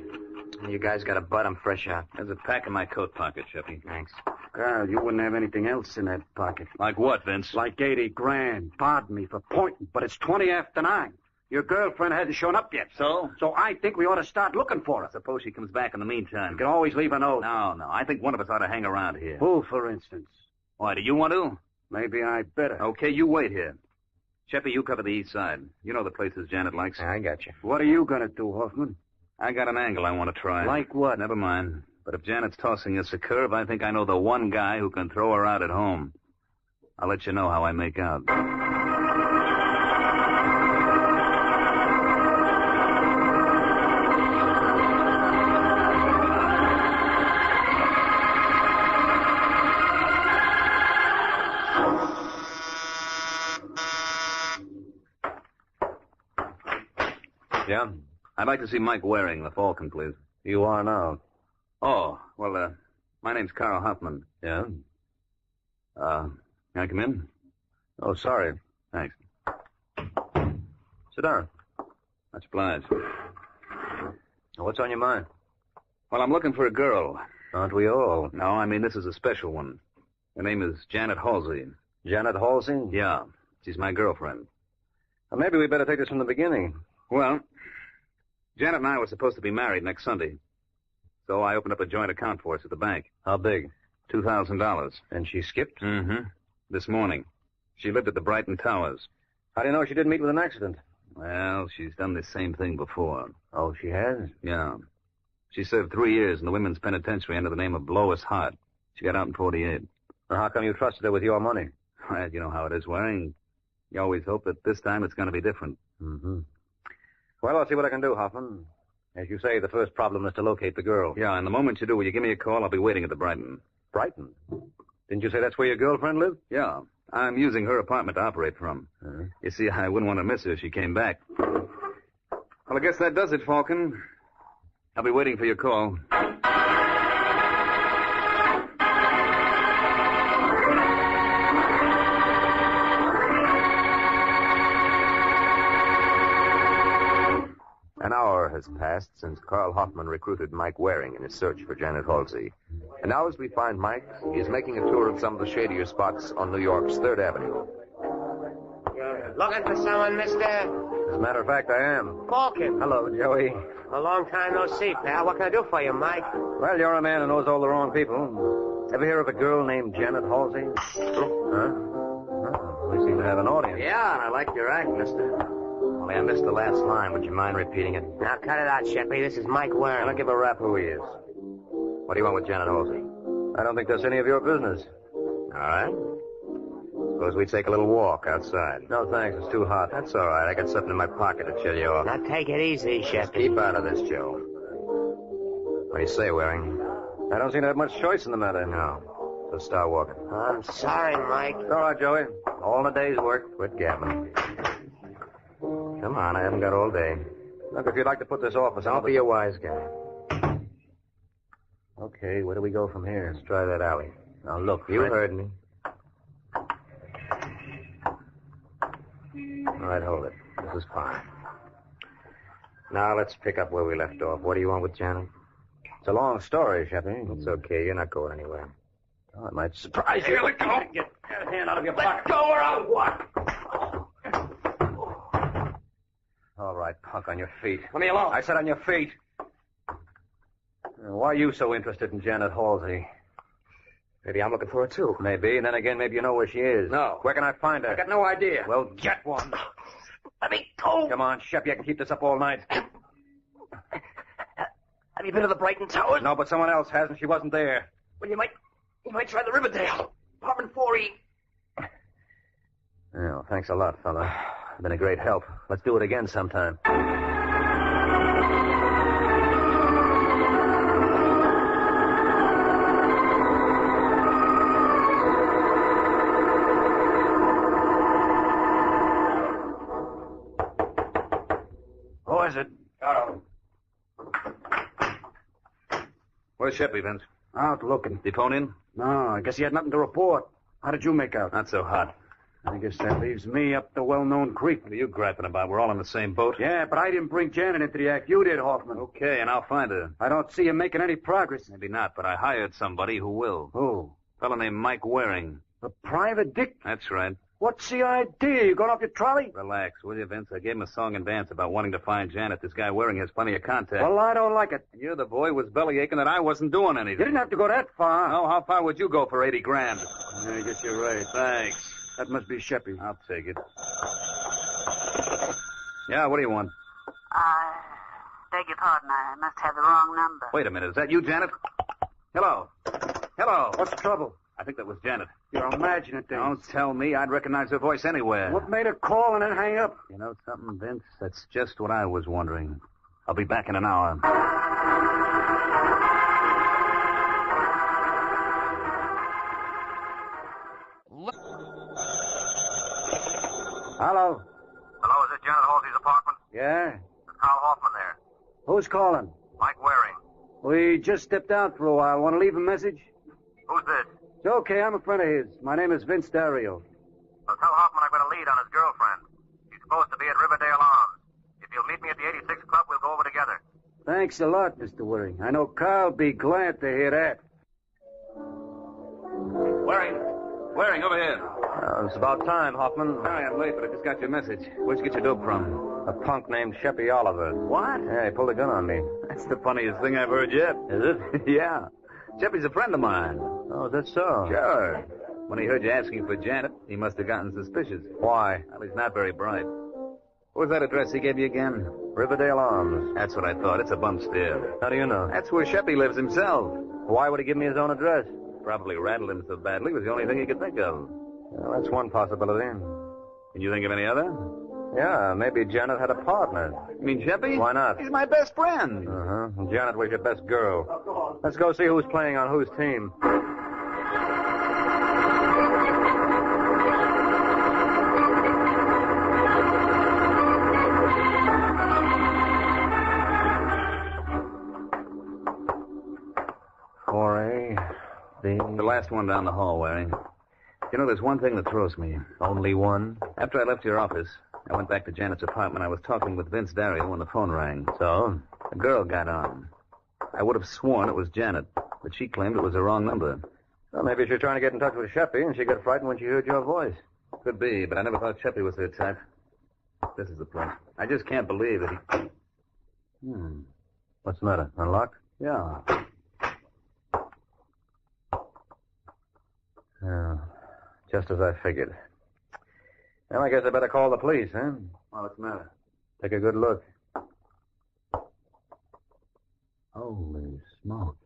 you guys got a butt? I'm fresh out. There's a pack in my coat pocket, Sheppy. Thanks. Carl, you wouldn't have anything else in that pocket. Like what, Vince? Like 80 grand. Pardon me for pointing, but it's 20 after 9. Your girlfriend hasn't shown up yet. So? So I think we ought to start looking for her. Suppose she comes back in the meantime. You can always leave a note. No. I think one of us ought to hang around here. Who, for instance? Why, do you want to? Maybe I better. Okay, you wait here. Sheppy, you cover the east side. You know the places Janet likes. I got you. What are you going to do, Hoffman? I got an angle I want to try. Like what? Never mind. But if Janet's tossing us a curve, I think I know the one guy who can throw her out at home. I'll let you know how I make out. Yeah? I'd like to see Mike Waring, the Falcon, please. You are now. Oh, well, my name's Carl Hoffman. Yeah? Can I come in? Oh, sorry. Thanks. Sit down. Much obliged. What's on your mind? Well, I'm looking for a girl. Aren't we all? No, I mean, this is a special one. Her name is Janet Halsey. Janet Halsey? Yeah. She's my girlfriend. Well, maybe we better take this from the beginning. Well, Janet and I were supposed to be married next Sunday. So I opened up a joint account for us at the bank. How big? $2,000. And she skipped? Mm-hmm. This morning. She lived at the Brighton Towers. How do you know she didn't meet with an accident? Well, she's done this same thing before. Oh, she has? Yeah. She served 3 years in the women's penitentiary under the name of Lois Hart. She got out in 48. Well, how come you trusted her with your money? Well, you know how it is, Waring. You always hope that this time it's going to be different. Mm-hmm. Well, I'll see what I can do, Hoffman. As you say, the first problem is to locate the girl. Yeah, and the moment you do, will you give me a call? I'll be waiting at the Brighton. Brighton? Didn't you say that's where your girlfriend lived? Yeah. I'm using her apartment to operate from. Uh-huh. You see, I wouldn't want to miss her if she came back. Well, I guess that does it, Falcon. I'll be waiting for your call. An hour has passed since Carl Hoffman recruited Mike Waring in his search for Janet Halsey. And now as we find Mike, he is making a tour of some of the shadier spots on New York's 3rd Avenue. Looking for someone, mister? As a matter of fact, I am. Falcon. Hello, Joey. A long time no see, pal. What can I do for you, Mike? Well, you're a man who knows all the wrong people. Ever hear of a girl named Janet Halsey? Huh? Oh, we seem to have an audience. Yeah, and I like your act, mister. Only I missed the last line. Would you mind repeating it? Now, cut it out, Sheppy. This is Mike Waring. I'll give a rap who he is. What do you want with Janet Halsey? I don't think that's any of your business. All right. Suppose we take a little walk outside. No, thanks. It's too hot. That's all right. I got something in my pocket to chill you off. Now, take it easy, Just Sheppy. keep out of this, Joe. What do you say, Waring? I don't seem to have much choice in the matter. No. So start walking. I'm sorry, Mike. It's all right, Joey. All in a day's work. Quit gabbing. Come on, I haven't got all day. Look, if you'd like to put this off for something... Don't be a wise guy. Okay, where do we go from here? Let's try that alley. Now, look, you heard me. All right, hold it. This is fine. Now let's pick up where we left off. What do you want with Janet? It's a long story, Sheppy. It's okay. You're not going anywhere. Oh, it might surprise you. Here we go. Get that hand out of your Let pocket. go or I'll what? All right, punk, on your feet. Leave me alone. I said on your feet. Why are you so interested in Janet Halsey? Maybe I'm looking for her, too. Maybe, and then again, maybe you know where she is. No. Where can I find her? I got no idea. Well, get one. Let me go. Come on, Shep, you can keep this up all night. Have you been to the Brighton Towers? No, but someone else has, and she wasn't there. Well, you might try the Riverdale. Apartment 4E. Oh, thanks a lot, fella. You've been a great help. Let's do it again sometime. Who is it? Where's Sheppy, Vince? Out looking. Did he phone in? No, I guess he had nothing to report. How did you make out? Not so hot. I guess that leaves me up the well-known creek. What are you griping about? We're all in the same boat. Yeah, but I didn't bring Janet into the act. You did, Hoffman. Okay, and I'll find her. I don't see you making any progress. Maybe not, but I hired somebody who will. Who? A fellow named Mike Waring. A private dick? That's right. What's the idea? You going off your trolley? Relax, will you, Vince? I gave him a song and dance about wanting to find Janet. This guy Waring has plenty of contact. Well, I don't like it. You're the boy who was belly aching that I wasn't doing anything. You didn't have to go that far. No, how far would you go for 80 grand? I guess you're right. Thanks. That must be Sheppy. I'll take it. Yeah, what do you want? Beg your pardon, I must have the wrong number. Wait a minute. Is that you, Janet? Hello. Hello. What's the trouble? I think that was Janet. You're imagining things. Don't tell me. I'd recognize her voice anywhere. What made her call and then hang up? You know something, Vince? That's just what I was wondering. I'll be back in an hour. Hello. Hello, is it Janet Halsey's apartment? Yeah? There's Carl Hoffman there. Who's calling? Mike Waring. We just stepped out for a while. Want to leave a message? Who's this? It's okay. I'm a friend of his. My name is Vince Dario. Well, tell Hoffman I've got a lead on his girlfriend. She's supposed to be at Riverdale Arms. If you'll meet me at the 86 Club, we'll go over together. Thanks a lot, Mr. Waring. I know Carl'll be glad to hear that. Waring, over here. It's about time, Hoffman. Sorry I'm late, but I just got your message. Where'd you get your dope from? A punk named Sheppy Oliver. What? Yeah, he pulled a gun on me. That's the funniest thing I've heard yet. Is it? Yeah. Sheppy's a friend of mine. Oh, is that so? Sure. When he heard you asking for Janet, he must have gotten suspicious. Why? Well, he's not very bright. What was that address he gave you again? Riverdale Arms. That's what I thought. It's a bump stair. How do you know? That's where Sheppy lives himself. Why would he give me his own address? Probably rattled him so badly it was the only thing he could think of. Well, that's one possibility. Can you think of any other? Yeah, maybe Janet had a partner. You mean Sheppy? Why not? He's my best friend. Uh-huh. Janet was your best girl. Let's go see who's playing on whose team. The last one down the hall, Waring. You know, there's one thing that throws me. Only one? After I left your office, I went back to Janet's apartment. I was talking with Vince Dario when the phone rang. So? A girl got on. I would have sworn it was Janet, but she claimed it was the wrong number. Well, maybe she's trying to get in touch with Sheppy, and she got frightened when she heard your voice. Could be, but I never thought Sheppy was their type. This is the place. I just can't believe that he... What's the matter? Unlocked? Yeah. Just as I figured. Well, I guess I better call the police, huh? Well, what's the matter? Take a good look. Holy smoke.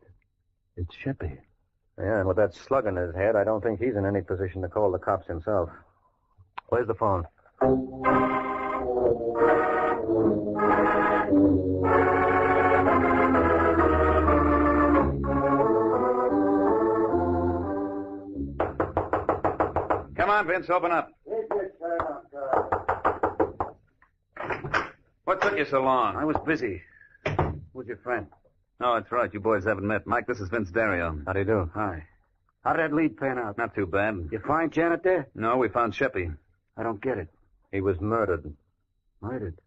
It's Sheppy. Yeah, and with that slug in his head, I don't think he's in any position to call the cops himself. Where's the phone? Come on, Vince, open up. What took you so long? I was busy. Who's your friend? Oh, that's right. You boys haven't met. Mike, this is Vince Dario. How do you do? Hi. How did that lead pan out? Not too bad. You find Janet there? No, we found Sheppy. I don't get it. He was murdered. Murdered?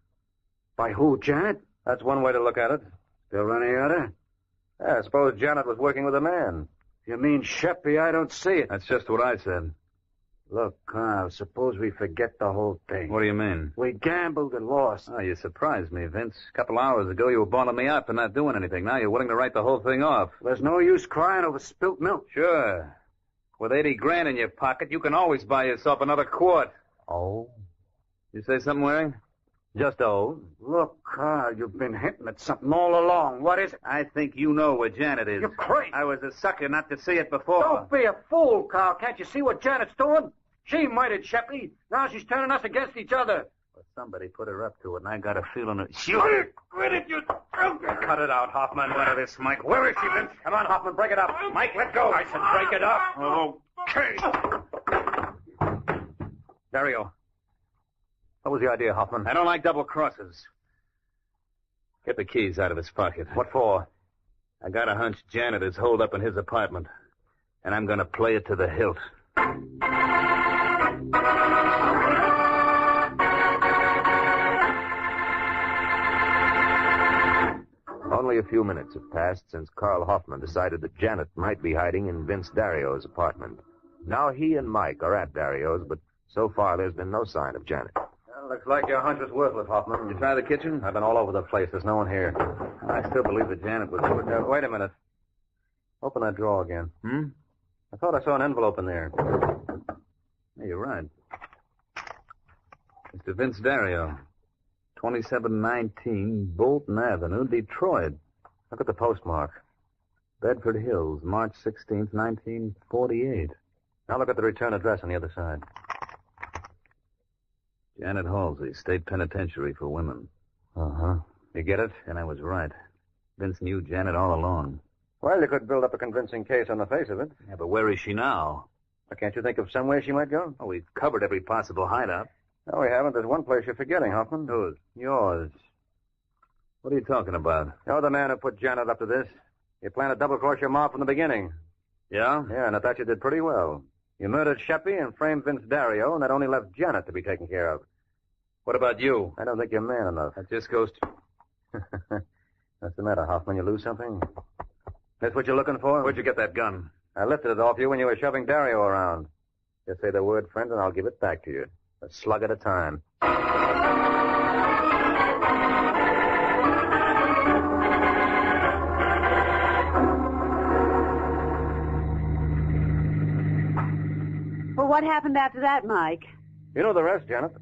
By who, Janet? That's one way to look at it. Still any other? Yeah, I suppose Janet was working with a man. You mean Sheppy? I don't see it. That's just what I said. Look, Carl, suppose we forget the whole thing. What do you mean? We gambled and lost. Oh, you surprised me, Vince. A couple hours ago, you were bawling me out for not doing anything. Now you're willing to write the whole thing off. There's no use crying over spilt milk. Sure. With 80 grand in your pocket, you can always buy yourself another quart. Oh? You say something, Waring? Just oh. Look, Carl, you've been hinting at something all along. What is it? I think you know where Janet is. You're crazy. I was a sucker not to see it before. Don't be a fool, Carl. Can't you see what Janet's doing? She murdered Shepley. Now she's turning us against each other. Well, somebody put her up to it, and I got a feeling that... Quit it, you... Cut it out, Hoffman. What of this, Mike? Where is she, Vince? Come on, Hoffman, break it up. Mike, let go. I said break it up. Okay. Dario. What was the idea, Hoffman? I don't like double crosses. Get the keys out of his pocket. What for? I got a hunch Janet is holed up in his apartment, and I'm going to play it to the hilt. Only a few minutes have passed since Carl Hoffman decided that Janet might be hiding in Vince Dario's apartment. Now he and Mike are at Dario's, but so far there's been no sign of Janet. Well, looks like your hunch was worthless, Hoffman. You try the kitchen? I've been all over the place. There's no one here. I still believe that Janet was... wait a minute. Open that drawer again. I thought I saw an envelope in there. Yeah, you're right. Mr. Vince Dario, 2719 Bolton Avenue, Detroit. Look at the postmark. Bedford Hills, March 16th, 1948. Now look at the return address on the other side. Janet Halsey, State Penitentiary for Women. Uh-huh. You get it? And I was right. Vince knew Janet all along. Well, you could build up a convincing case on the face of it. Yeah, but where is she now? Well, can't you think of some way she might go? Oh, we've covered every possible hideout. No, we haven't. There's one place you're forgetting, Hoffman. Whose? Yours. What are you talking about? You're the man who put Janet up to this. You planned to double-cross your mom from the beginning. Yeah? Yeah, and I thought you did pretty well. You murdered Sheppy and framed Vince Dario, and that only left Janet to be taken care of. What about you? I don't think you're man enough. That just goes to... What's the matter, Hoffman? You lose something? That's what you're looking for? Where'd you get that gun? I lifted it off you when you were shoving Dario around. Just say the word, friend, and I'll give it back to you. A slug at a time. Well, what happened after that, Mike? You know the rest, Janet.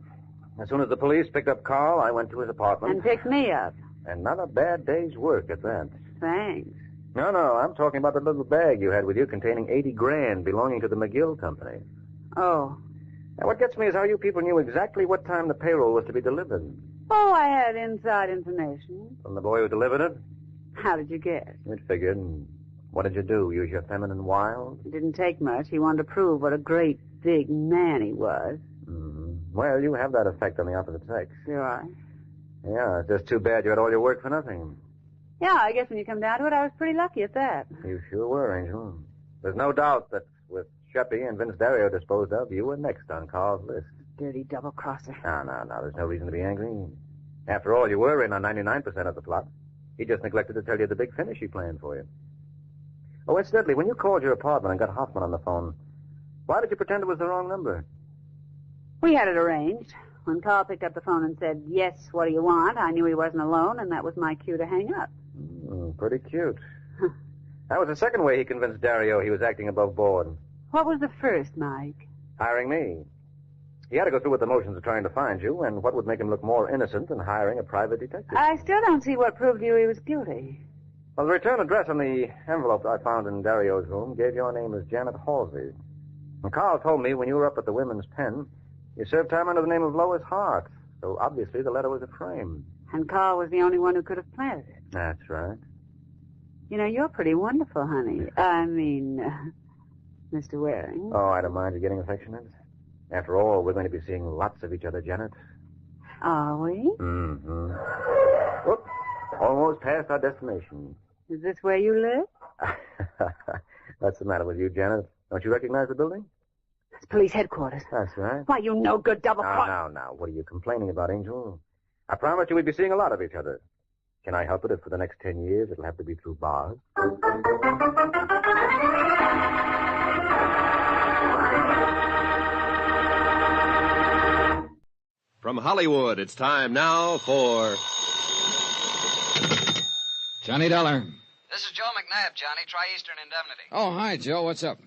As soon as the police picked up Carl, I went to his apartment. And picked me up. And not a bad day's work at that. Thanks. No, I'm talking about the little bag you had with you containing 80 grand belonging to the McGill Company. Oh. Now, what gets me is how you people knew exactly what time the payroll was to be delivered. Oh, I had inside information. From the boy who delivered it? How did you guess? It figured. What did you do? Use your feminine wiles? It didn't take much. He wanted to prove what a great, big man he was. Mm-hmm. Well, you have that effect on the opposite sex. Do I? Yeah, it's just too bad you had all your work for nothing. Yeah, I guess when you come down to it, I was pretty lucky at that. You sure were, Angel. There's no doubt that with Sheppy and Vince Dario disposed of, you were next on Carl's list. Dirty double-crosser. No. There's no reason to be angry. After all, you were in on 99% of the plot. He just neglected to tell you the big finish he planned for you. Oh, incidentally, when you called your apartment and got Hoffman on the phone, why did you pretend it was the wrong number? We had it arranged. When Carl picked up the phone and said, yes, what do you want, I knew he wasn't alone, and that was my cue to hang up. Pretty cute. That was the second way he convinced Dario he was acting above board. What was the first, Mike? Hiring me. He had to go through with the motions of trying to find you, and what would make him look more innocent than hiring a private detective? I still don't see what proved to you he was guilty. Well, the return address on the envelope I found in Dario's room gave your name as Janet Halsey. And Carl told me when you were up at the women's pen, you served time under the name of Lois Hart. So obviously the letter was a frame. And Carl was the only one who could have planted it. That's right. You know, you're pretty wonderful, honey. I mean, Mr. Waring. Oh, I don't mind you getting affectionate. After all, we're going to be seeing lots of each other, Janet. Are we? Mm-hmm. Whoop. Almost past our destination. Is this where you live? What's the matter with you, Janet? Don't you recognize the building? It's police headquarters. That's right. Why, you no good double cross. Now. What are you complaining about, Angel? I promised you we'd be seeing a lot of each other. Can I help it if for the next 10 years it'll have to be through bars? From Hollywood, it's time now for... Johnny Dollar. This is Joe McNabb, Johnny, Tri-Eastern Indemnity. Oh, hi, Joe. What's up?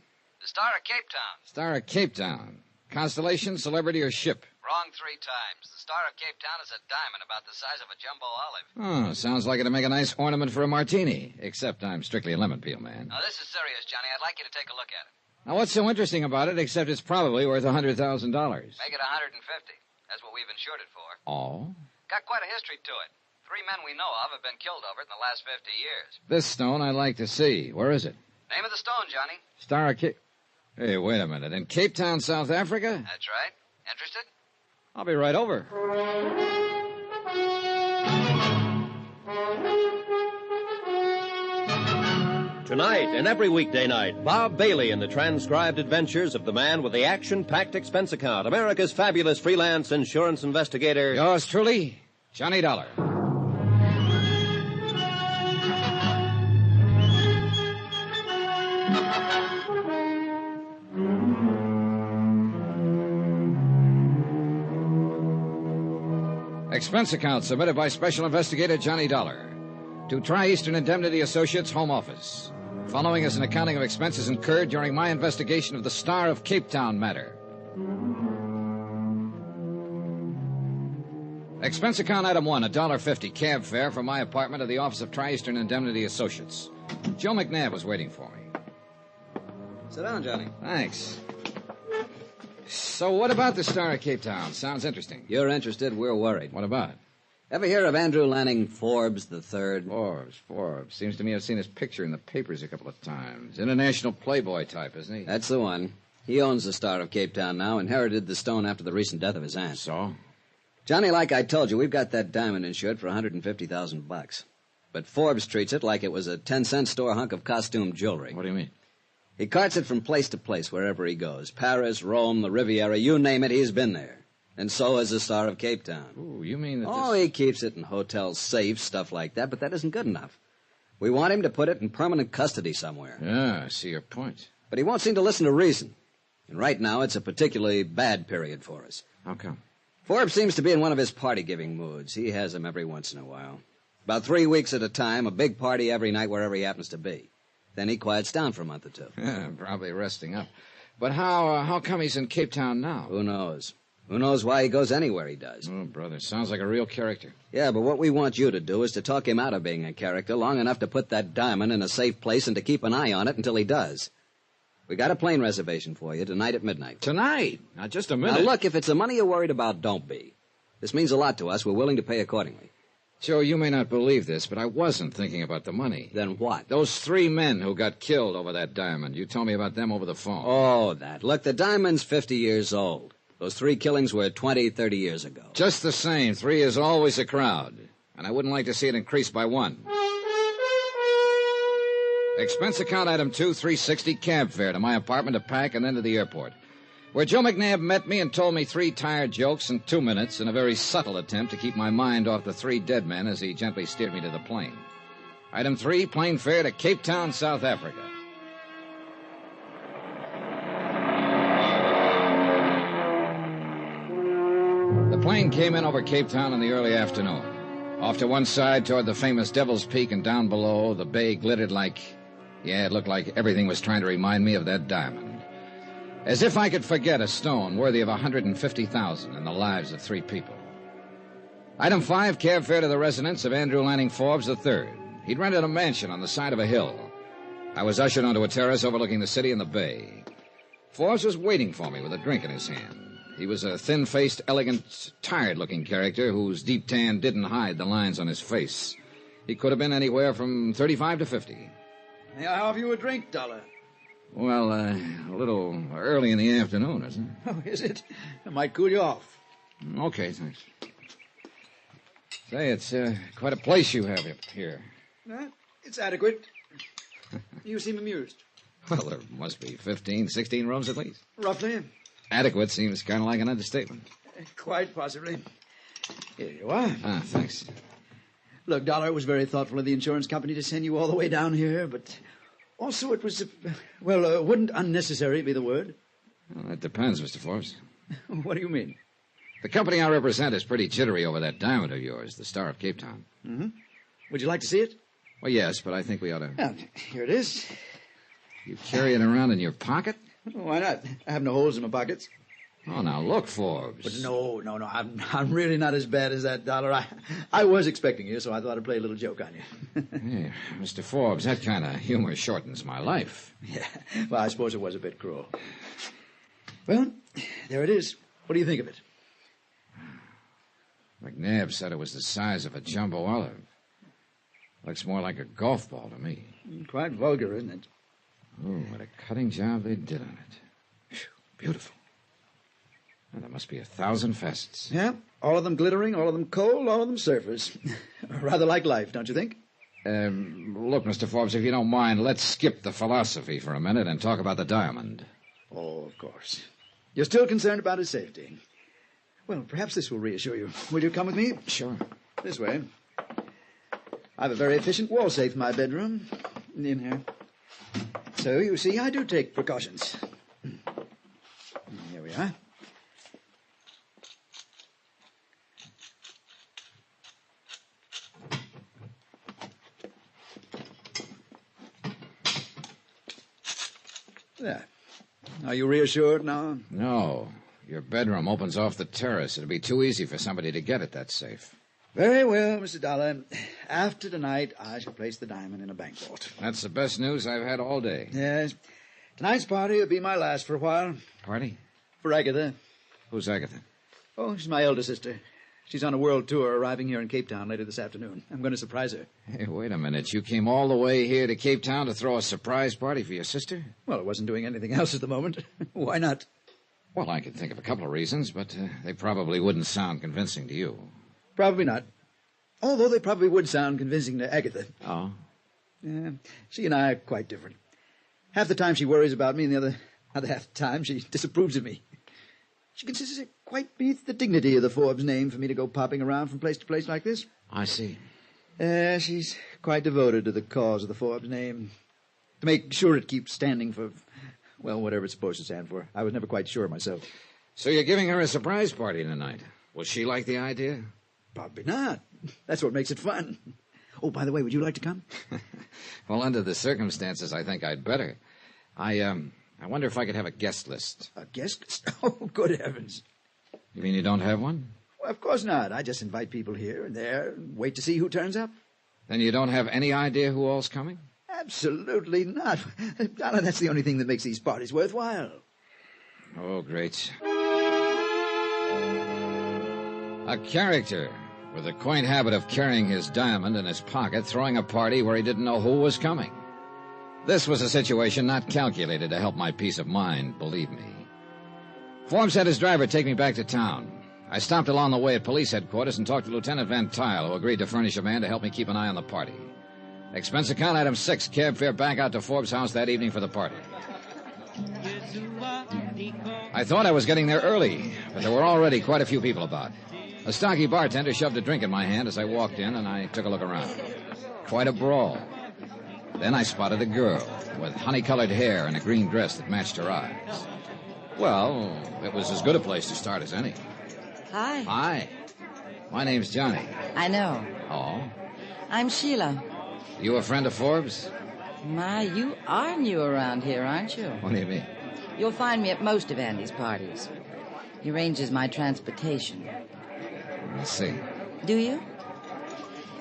The Star of Cape Town. Star of Cape Town. Constellation, celebrity, or ship? Wrong 3 times. The Star of Cape Town is a diamond about the size of a jumbo olive. Oh, sounds like it'd make a nice ornament for a martini. Except I'm strictly a lemon peel man. Now, this is serious, Johnny. I'd like you to take a look at it. Now, what's so interesting about it, except it's probably worth $100,000? Make it $150. That's what we've insured it for. Oh? Got quite a history to it. 3 men we know of have been killed over it in the last 50 years. This stone I'd like to see. Where is it? Name of the stone, Johnny. Star of Cape... Hey, wait a minute. In Cape Town, South Africa? That's right. Interested? I'll be right over. Tonight and every weekday night, Bob Bailey in the transcribed adventures of the man with the action-packed expense account, America's fabulous freelance insurance investigator. Yours truly, Johnny Dollar. Expense account submitted by Special Investigator Johnny Dollar to Tri-Eastern Indemnity Associates, Home Office. Following is an accounting of expenses incurred during my investigation of the Star of Cape Town matter. Expense account item 1, $1.50 cab fare from my apartment to the office of Tri-Eastern Indemnity Associates. Joe McNabb was waiting for me. Sit down, Johnny. Thanks. So what about the Star of Cape Town? Sounds interesting. You're interested, we're worried. What about it? Ever hear of Andrew Lanning Forbes III? Forbes. Seems to me I've seen his picture in the papers a couple of times. International playboy type, isn't he? That's the one. He owns the Star of Cape Town now, inherited the stone after the recent death of his aunt. So? Johnny, like I told you, we've got that diamond insured for $150,000. But Forbes treats it like it was a 10-cent store hunk of costume jewelry. What do you mean? He carts it from place to place wherever he goes. Paris, Rome, the Riviera, you name it, he's been there. And so has the Star of Cape Town. Ooh, you mean that he keeps it in hotel safes, stuff like that, but that isn't good enough. We want him to put it in permanent custody somewhere. Yeah, I see your point. But he won't seem to listen to reason. And right now, it's a particularly bad period for us. How come? Forbes seems to be in one of his party-giving moods. He has them every once in a while. About 3 weeks at a time, a big party every night wherever he happens to be. Then he quiets down for a month or two. Yeah, probably resting up. But how come he's in Cape Town now? Who knows? Who knows why he goes anywhere he does? Oh, brother, sounds like a real character. Yeah, but what we want you to do is to talk him out of being a character long enough to put that diamond in a safe place and to keep an eye on it until he does. We got a plane reservation for you tonight at midnight. Tonight? Now, just a minute. Now, look, if it's the money you're worried about, don't be. This means a lot to us. We're willing to pay accordingly. Joe, you may not believe this, but I wasn't thinking about the money. Then what? Those 3 men who got killed over that diamond. You told me about them over the phone. Oh, that. Look, the diamond's 50 years old. Those 3 killings were 20, 30 years ago. Just the same, 3 is always a crowd. And I wouldn't like to see it increase by 1. Expense account item 2, $3.60 cab fare to my apartment to pack and then to the airport, where Joe McNabb met me and told me 3 tired jokes in 2 minutes in a very subtle attempt to keep my mind off the 3 dead men as he gently steered me to the plane. Item 3, plane fare to Cape Town, South Africa. The plane came in over Cape Town in the early afternoon. Off to one side toward the famous Devil's Peak, and down below, the bay glittered like... Yeah, it looked like everything was trying to remind me of that diamond. As if I could forget a stone worthy of $150,000 in the lives of 3 people. Item 5, cab fare to the residence of Andrew Lanning Forbes III. He'd rented a mansion on the side of a hill. I was ushered onto a terrace overlooking the city and the bay. Forbes was waiting for me with a drink in his hand. He was a thin-faced, elegant, tired-looking character whose deep tan didn't hide the lines on his face. He could have been anywhere from 35 to 50. May I have you a drink, Dollar? Well, a little early in the afternoon, isn't it? Oh, is it? It might cool you off. Okay, thanks. Say, it's quite a place you have up here. It's adequate. You seem amused. Well, there must be 15, 16 rooms at least. Roughly. Adequate seems kind of like an understatement. Quite possibly. Here you are. Ah, thanks. Look, Dollar, it was very thoughtful of the insurance company to send you all the way down here, but also it was, wouldn't unnecessary be the word? Well, that depends, Mr. Forbes. What do you mean? The company I represent is pretty jittery over that diamond of yours, the Star of Cape Town. Mm-hmm. Would you like to see it? Well, yes, but I think we ought to... Well, here it is. You carry it around in your pocket? Why not? I have no holes in my pockets. Oh, now look, Forbes. But no. I'm really not as bad as that, Dollar. I was expecting you, so I thought I'd play a little joke on you. Hey, Mr. Forbes, that kind of humor shortens my life. Yeah, well, I suppose it was a bit cruel. Well, there it is. What do you think of it? McNabb said it was the size of a jumbo olive. Looks more like a golf ball to me. Quite vulgar, isn't it? Oh, what a cutting job they did on it. Whew, beautiful. Well, there must be 1,000 facets. Yeah, all of them glittering, all of them cold, all of them surfers. Rather like life, don't you think? Look, Mr. Forbes, if you don't mind, let's skip the philosophy for a minute and talk about the diamond. Oh, of course. You're still concerned about his safety. Well, perhaps this will reassure you. Will you come with me? Sure. This way. I have a very efficient wall safe in my bedroom. In here. So, you see, I do take precautions. Here we are. There. Are you reassured now? No. Your bedroom opens off the terrace. It'd be too easy for somebody to get at that safe. Very well, Mr. Dollar. After tonight, I shall place the diamond in a bank vault. That's the best news I've had all day. Yes. Tonight's party will be my last for a while. Party? For Agatha. Who's Agatha? Oh, she's my elder sister. She's on a world tour, arriving here in Cape Town later this afternoon. I'm going to surprise her. Hey, wait a minute. You came all the way here to Cape Town to throw a surprise party for your sister? Well, I wasn't doing anything else at the moment. Why not? Well, I could think of a couple of reasons, but they probably wouldn't sound convincing to you. Probably not. Although they probably would sound convincing to Agatha. Oh? Yeah, she and I are quite different. Half the time she worries about me, and the other half the time she disapproves of me. She considers it quite beneath the dignity of the Forbes name for me to go popping around from place to place like this. I see. She's quite devoted to the cause of the Forbes name. To make sure it keeps standing for, well, whatever it's supposed to stand for. I was never quite sure myself. So you're giving her a surprise party tonight. Will she like the idea? Probably not. That's what makes it fun. Oh, by the way, would you like to come? Well, under the circumstances, I think I'd better. I wonder if I could have a guest list. A guest list? Oh, good heavens. You mean you don't have one? Well, of course not. I just invite people here and there and wait to see who turns up. Then you don't have any idea who all's coming? Absolutely not. Donna, that's the only thing that makes these parties worthwhile. Oh, great. A character with a quaint habit of carrying his diamond in his pocket, throwing a party where he didn't know who was coming. This was a situation not calculated to help my peace of mind, believe me. Forbes had his driver take me back to town. I stopped along the way at police headquarters and talked to Lieutenant Van Tile, who agreed to furnish a man to help me keep an eye on the party. Expense account item 6, cab fare back out to Forbes' house that evening for the party. I thought I was getting there early, but there were already quite a few people about. A stocky bartender shoved a drink in my hand as I walked in, and I took a look around. Quite a brawl. Then I spotted a girl with honey-colored hair and a green dress that matched her eyes. Well, it was as good a place to start as any. Hi. Hi. My name's Johnny. I know. Oh? I'm Sheila. You a friend of Forbes? My, you are new around here, aren't you? What do you mean? You'll find me at most of Andy's parties. He arranges my transportation. I see. Do you?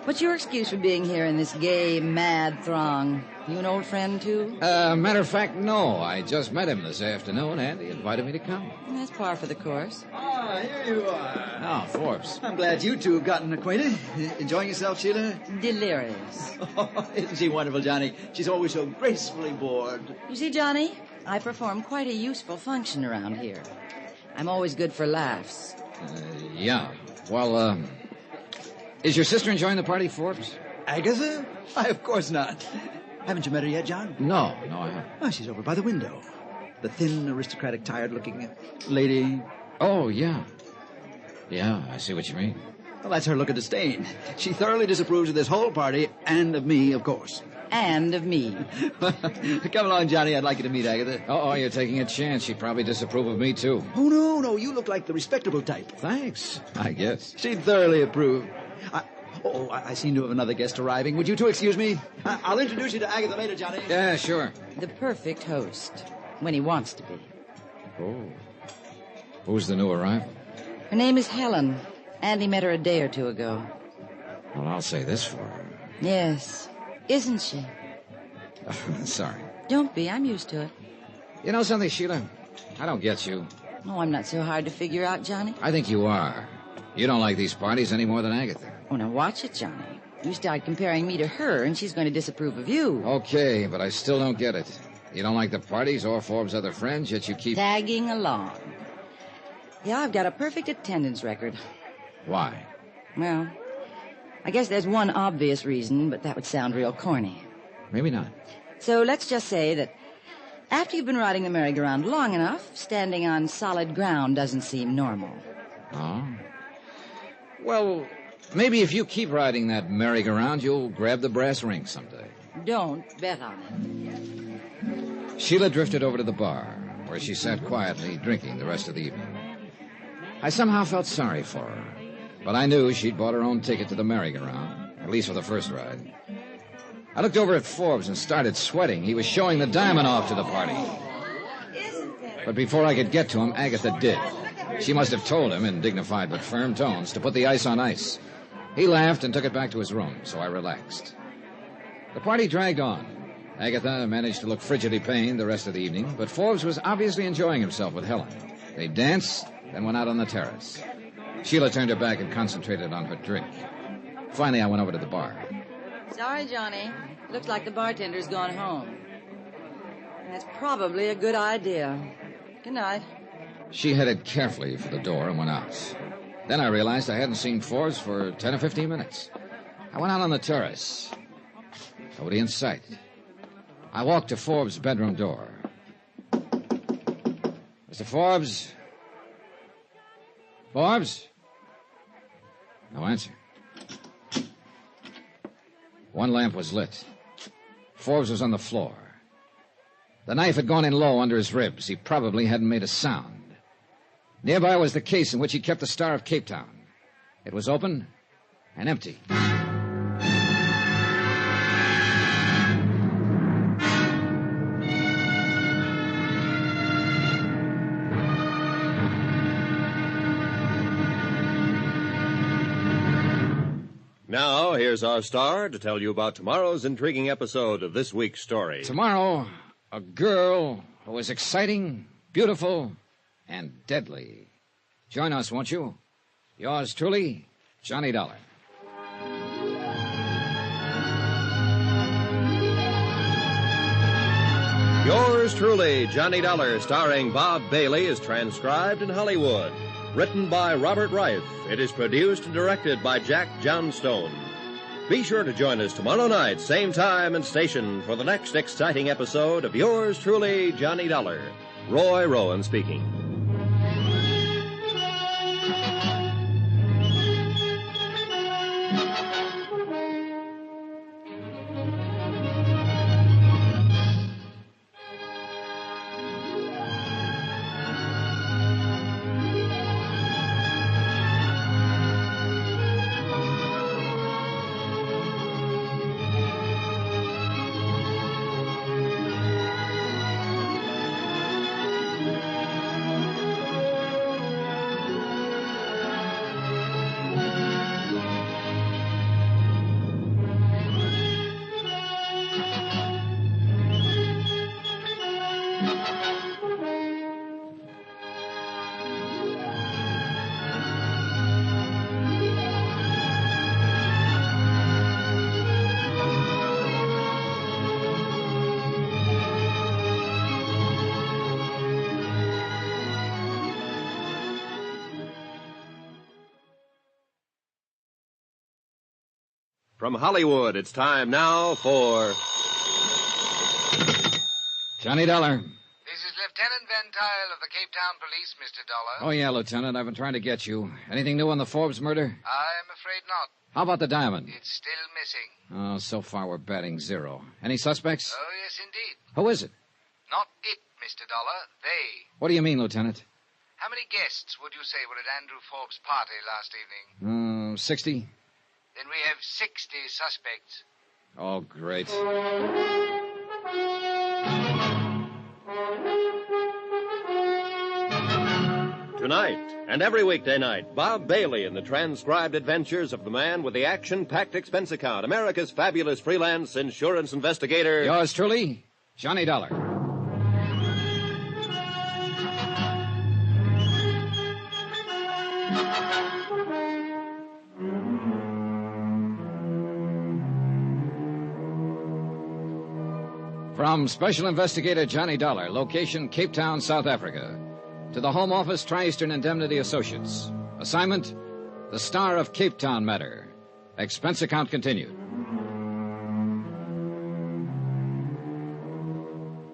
What's your excuse for being here in this gay, mad throng? You an old friend, too? Matter of fact, no. I just met him this afternoon, and he invited me to come. That's par for the course. Ah, here you are. Oh, Forbes. I'm glad you two have gotten acquainted. Enjoying yourself, Sheila? Delirious. Oh, isn't she wonderful, Johnny? She's always so gracefully bored. You see, Johnny, I perform quite a useful function around here. I'm always good for laughs. Yeah. Well, is your sister enjoying the party, Forbes? Agatha? Why, of course not. Haven't you met her yet, John? No, I haven't. Oh, she's over by the window. The thin, aristocratic, tired-looking lady. Oh, yeah. Yeah, I see what you mean. Well, that's her look of disdain. She thoroughly disapproves of this whole party, and of me, of course. And of me. Come along, Johnny. I'd like you to meet Agatha. Oh, you're taking a chance. She'd probably disapprove of me, too. Oh, no. You look like the respectable type. Thanks, I guess. She'd thoroughly approve. I seem to have another guest arriving. Would you two excuse me? I'll introduce you to Agatha later, Johnny. Yeah, sure. The perfect host. When he wants to be. Oh. Who's the new arrival? Her name is Helen. Andy met her a day or two ago. Well, I'll say this for her. Yes. Isn't she? Sorry. Don't be. I'm used to it. You know something, Sheila? I don't get you. Oh, I'm not so hard to figure out, Johnny. I think you are. You don't like these parties any more than Agatha. Oh, now watch it, Johnny. You start comparing me to her, and she's going to disapprove of you. Okay, but I still don't get it. You don't like the parties or Forbes' other friends, yet you keep... tagging along. Yeah, I've got a perfect attendance record. Why? Well, I guess there's one obvious reason, but that would sound real corny. Maybe not. So let's just say that after you've been riding the merry-go-round long enough, standing on solid ground doesn't seem normal. Oh? Well, maybe if you keep riding that merry-go-round, you'll grab the brass ring someday. Don't bet on it. Sheila drifted over to the bar, where she sat quietly drinking the rest of the evening. I somehow felt sorry for her, but I knew she'd bought her own ticket to the merry-go-round, at least for the first ride. I looked over at Forbes and started sweating. He was showing the diamond off to the party. But before I could get to him, Agatha did. She must have told him in dignified but firm tones to put the ice on ice. He laughed and took it back to his room, so I relaxed. The party dragged on. Agatha managed to look frigidly pained the rest of the evening, but Forbes was obviously enjoying himself with Helen. They danced, then went out on the terrace. Sheila turned her back and concentrated on her drink. Finally, I went over to the bar. Sorry, Johnny. Looks like the bartender's gone home. That's probably a good idea. Good night. She headed carefully for the door and went out. Then I realized I hadn't seen Forbes for 10 or 15 minutes. I went out on the terrace. Nobody in sight. I walked to Forbes' bedroom door. Mr. Forbes? Forbes? No answer. One lamp was lit. Forbes was on the floor. The knife had gone in low under his ribs. He probably hadn't made a sound. Nearby was the case in which he kept the Star of Cape Town. It was open and empty. Now, here's our star to tell you about tomorrow's intriguing episode of this week's story. Tomorrow, a girl who was exciting, beautiful, and deadly. Join us, won't you? Yours truly, Johnny Dollar. Yours truly, Johnny Dollar, starring Bob Bailey, is transcribed in Hollywood. Written by Robert Reif. It is produced and directed by Jack Johnstone. Be sure to join us tomorrow night, same time and station, for the next exciting episode of Yours truly, Johnny Dollar. Roy Rowan speaking. From Hollywood, it's time now for... Johnny Dollar. This is Lieutenant Van Tile of the Cape Town Police, Mr. Dollar. Oh, yeah, Lieutenant. I've been trying to get you. Anything new on the Forbes murder? I'm afraid not. How about the diamond? It's still missing. Oh, so far we're batting 0. Any suspects? Oh, yes, indeed. Who is it? Not it, Mr. Dollar. They. What do you mean, Lieutenant? How many guests would you say were at Andrew Forbes' party last evening? 60? Then we have 60 suspects. Oh, great. Tonight, and every weekday night, Bob Bailey in the transcribed adventures of the man with the action-packed expense account, America's fabulous freelance insurance investigator. Yours truly, Johnny Dollar. From Special Investigator Johnny Dollar, location Cape Town, South Africa, to the Home Office, Tri-Eastern Indemnity Associates. Assignment, the Star of Cape Town matter. Expense account continued.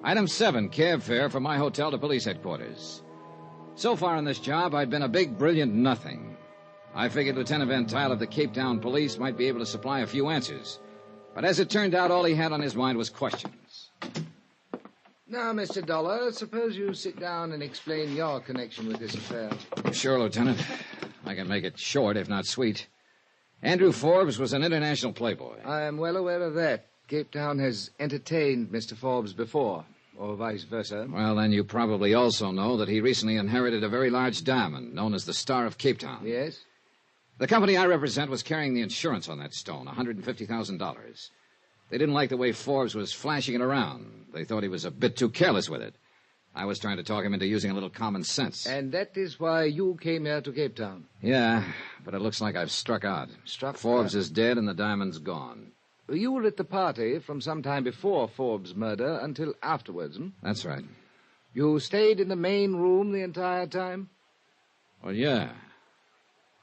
Item 7, cab fare from my hotel to police headquarters. So far in this job, I'd been a big, brilliant nothing. I figured Lieutenant Van Tile of the Cape Town Police might be able to supply a few answers. But as it turned out, all he had on his mind was questions. Now, Mr. Dollar, suppose you sit down and explain your connection with this affair. Sure, Lieutenant. I can make it short, if not sweet. Andrew Forbes was an international playboy. I am well aware of that. Cape Town has entertained Mr. Forbes before, or vice versa. Well, then you probably also know that he recently inherited a very large diamond known as the Star of Cape Town. Yes? The company I represent was carrying the insurance on that stone, $150,000. They didn't like the way Forbes was flashing it around. They thought he was a bit too careless with it. I was trying to talk him into using a little common sense. And that is why you came here to Cape Town? Yeah, but it looks like I've struck out. Forbes is dead and the diamond's gone. You were at the party from some time before Forbes' murder until afterwards, hmm? That's right. You stayed in the main room the entire time? Well, yeah.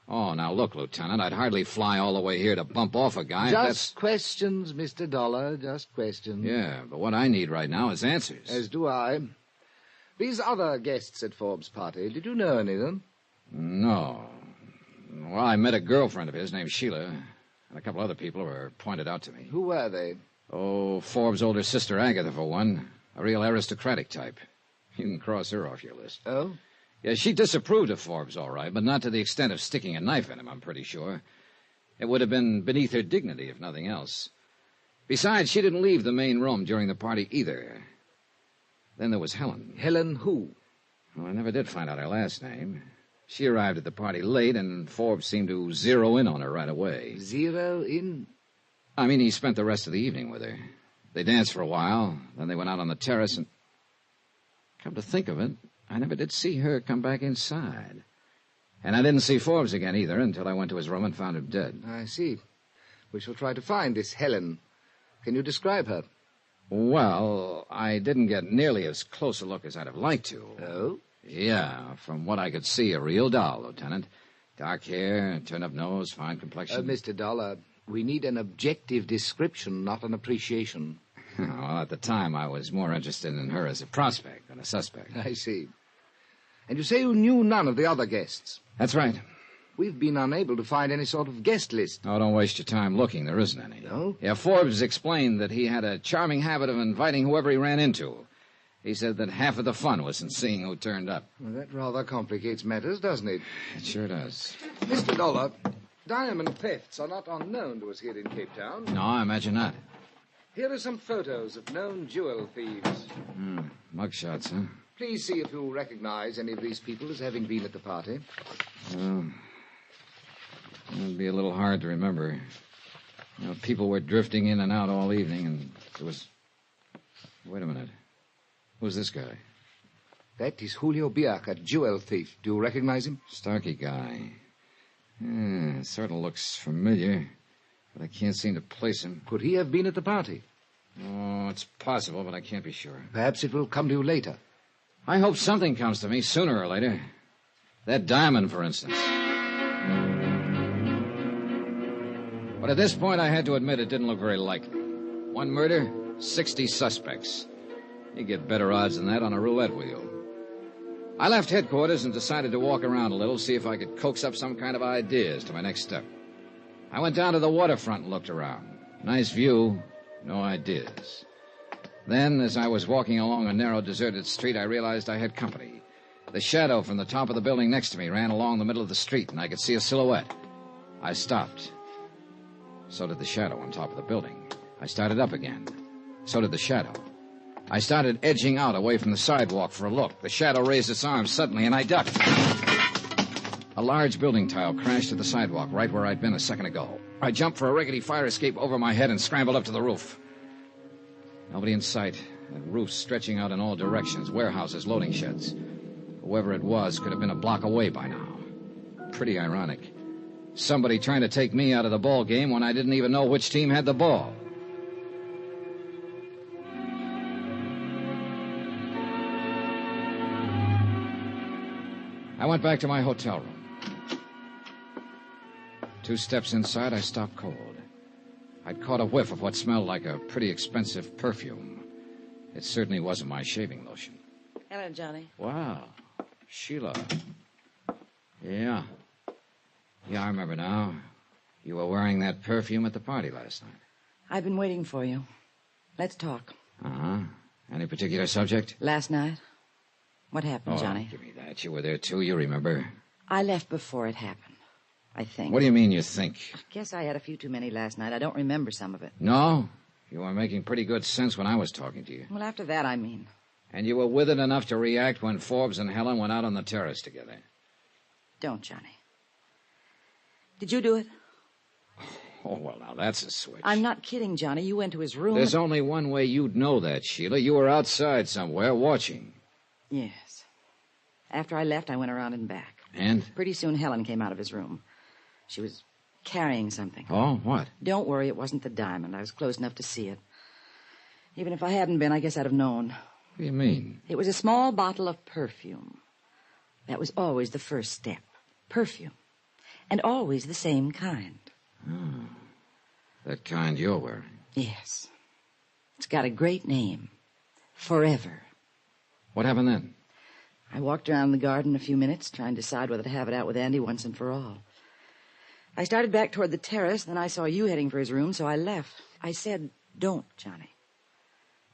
Oh, now look, Lieutenant, I'd hardly fly all the way here to bump off a guy. Just questions, Mr. Dollar, just questions. Yeah, but what I need right now is answers. As do I. These other guests at Forbes' party, did you know any of them? No. Well, I met a girlfriend of his named Sheila, and a couple other people who were pointed out to me. Who were they? Oh, Forbes' older sister, Agatha, for one. A real aristocratic type. You can cross her off your list. Oh? Yeah, she disapproved of Forbes, all right, but not to the extent of sticking a knife in him, I'm pretty sure. It would have been beneath her dignity, if nothing else. Besides, she didn't leave the main room during the party either. Then there was Helen. Helen who? Well, I never did find out her last name. She arrived at the party late, and Forbes seemed to zero in on her right away. Zero in? I mean, he spent the rest of the evening with her. They danced for a while, then they went out on the terrace, and... Come to think of it, I never did see her come back inside. And I didn't see Forbes again either until I went to his room and found him dead. I see. We shall try to find this Helen. Can you describe her? Well, I didn't get nearly as close a look as I'd have liked to. Oh? Yeah, from what I could see, a real doll, Lieutenant. Dark hair, turned-up nose, fine complexion. Mr. Dollar, we need an objective description, not an appreciation. Well, at the time, I was more interested in her as a prospect than a suspect. I see. And you say you knew none of the other guests? That's right. We've been unable to find any sort of guest list. Oh, don't waste your time looking. There isn't any. No? Yeah, Forbes explained that he had a charming habit of inviting whoever he ran into. He said that half of the fun was in seeing who turned up. Well, that rather complicates matters, doesn't it? It sure does. Mr. Dollar, diamond thefts are not unknown to us here in Cape Town. No, I imagine not. Here are some photos of known jewel thieves. Mugshots, huh? Please see if you recognize any of these people as having been at the party. Well, it'd be a little hard to remember. You know, people were drifting in and out all evening, and there was... Wait a minute. Who's this guy? That is Julio Biak, a jewel thief. Do you recognize him? Starkey guy. Yeah, sort of looks familiar, but I can't seem to place him. Could he have been at the party? Oh, it's possible, but I can't be sure. Perhaps it will come to you later. I hope something comes to me sooner or later. That diamond, for instance. But at this point, I had to admit it didn't look very likely. One murder, 60 suspects. You get better odds than that on a roulette wheel. I left headquarters and decided to walk around a little, see if I could coax up some kind of ideas to my next step. I went down to the waterfront and looked around. Nice view, no ideas. Then, as I was walking along a narrow, deserted street, I realized I had company. The shadow from the top of the building next to me ran along the middle of the street, and I could see a silhouette. I stopped. So did the shadow on top of the building. I started up again. So did the shadow. I started edging out away from the sidewalk for a look. The shadow raised its arms suddenly, and I ducked. A large building tile crashed to the sidewalk right where I'd been a second ago. I jumped for a rickety fire escape over my head and scrambled up to the roof. Nobody in sight, and roofs stretching out in all directions, warehouses, loading sheds. Whoever it was could have been a block away by now. Pretty ironic. Somebody trying to take me out of the ball game when I didn't even know which team had the ball. I went back to my hotel room. 2 steps inside, I stopped cold. I'd caught a whiff of what smelled like a pretty expensive perfume. It certainly wasn't my shaving lotion. Hello, Johnny. Wow. Sheila. Yeah. Yeah, I remember now. You were wearing that perfume at the party last night. I've been waiting for you. Let's talk. Uh-huh. Any particular subject? Last night? What happened, Johnny? Give me that. You were there, too. You remember. I left before it happened, I think. What do you mean you think? Guess I had a few too many last night. I don't remember some of it. No? You were making pretty good sense when I was talking to you. Well, after that, I mean. And you were with it enough to react when Forbes and Helen went out on the terrace together. Don't, Johnny. Did you do it? Oh, well, now that's a switch. I'm not kidding, Johnny. You went to his room. There's only one way you'd know that, Sheila. You were outside somewhere watching. Yes. After I left, I went around and back. And? Pretty soon, Helen came out of his room. She was carrying something. Oh, what? Don't worry, it wasn't the diamond. I was close enough to see it. Even if I hadn't been, I guess I'd have known. What do you mean? It was a small bottle of perfume. That was always the first step. Perfume. And always the same kind. Oh. That kind you're wearing. Yes. It's got a great name. Forever. What happened then? I walked around the garden a few minutes, trying to decide whether to have it out with Andy once and for all. I started back toward the terrace, then I saw you heading for his room, so I left. I said, don't, Johnny.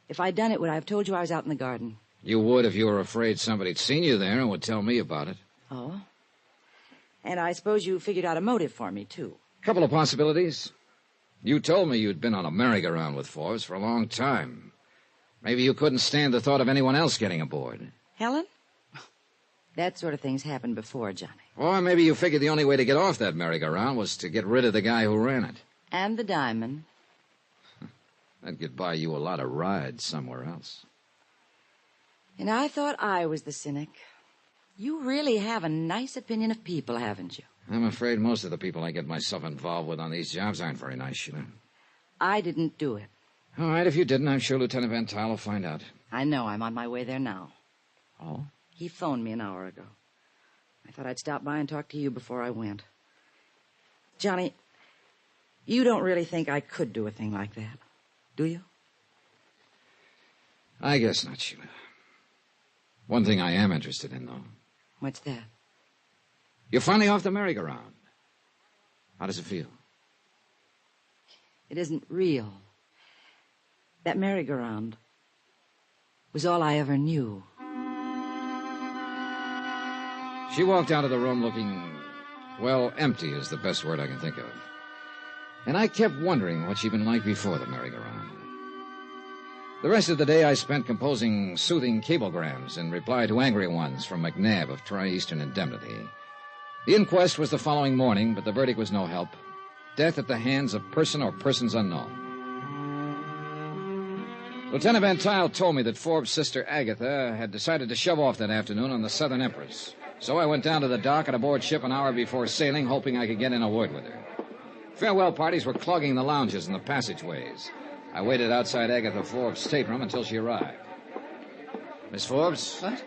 If I'd done it, would I have told you I was out in the garden? You would if you were afraid somebody'd seen you there and would tell me about it. Oh? And I suppose you figured out a motive for me, too. Couple of possibilities. You told me you'd been on a merry-go-round with Forbes for a long time. Maybe you couldn't stand the thought of anyone else getting aboard. Helen? That sort of thing's happened before, Johnny. Or maybe you figured the only way to get off that merry-go-round was to get rid of the guy who ran it. And the diamond. That'd get buy you a lot of rides somewhere else. And I thought I was the cynic. You really have a nice opinion of people, haven't you? I'm afraid most of the people I get myself involved with on these jobs aren't very nice, Sheila. I didn't do it. All right, if you didn't, I'm sure Lieutenant Van Tile will find out. I know. I'm on my way there now. Oh? He phoned me an hour ago. I thought I'd stop by and talk to you before I went. Johnny, you don't really think I could do a thing like that, do you? I guess not, Sheila. One thing I am interested in, though. What's that? You're finally off the merry-go-round. How does it feel? It isn't real. That merry-go-round was all I ever knew. She walked out of the room looking, well, empty is the best word I can think of. And I kept wondering what she'd been like before the merry-go-round. The rest of the day I spent composing soothing cablegrams in reply to angry ones from McNabb of Tri-Eastern Indemnity. The inquest was the following morning, but the verdict was no help. Death at the hands of person or persons unknown. Lieutenant Van Tile told me that Forbes' sister Agatha had decided to shove off that afternoon on the Southern Empress. So I went down to the dock and aboard ship an hour before sailing, hoping I could get in a word with her. Farewell parties were clogging the lounges and the passageways. I waited outside Agatha Forbes' stateroom until she arrived. Miss Forbes? What?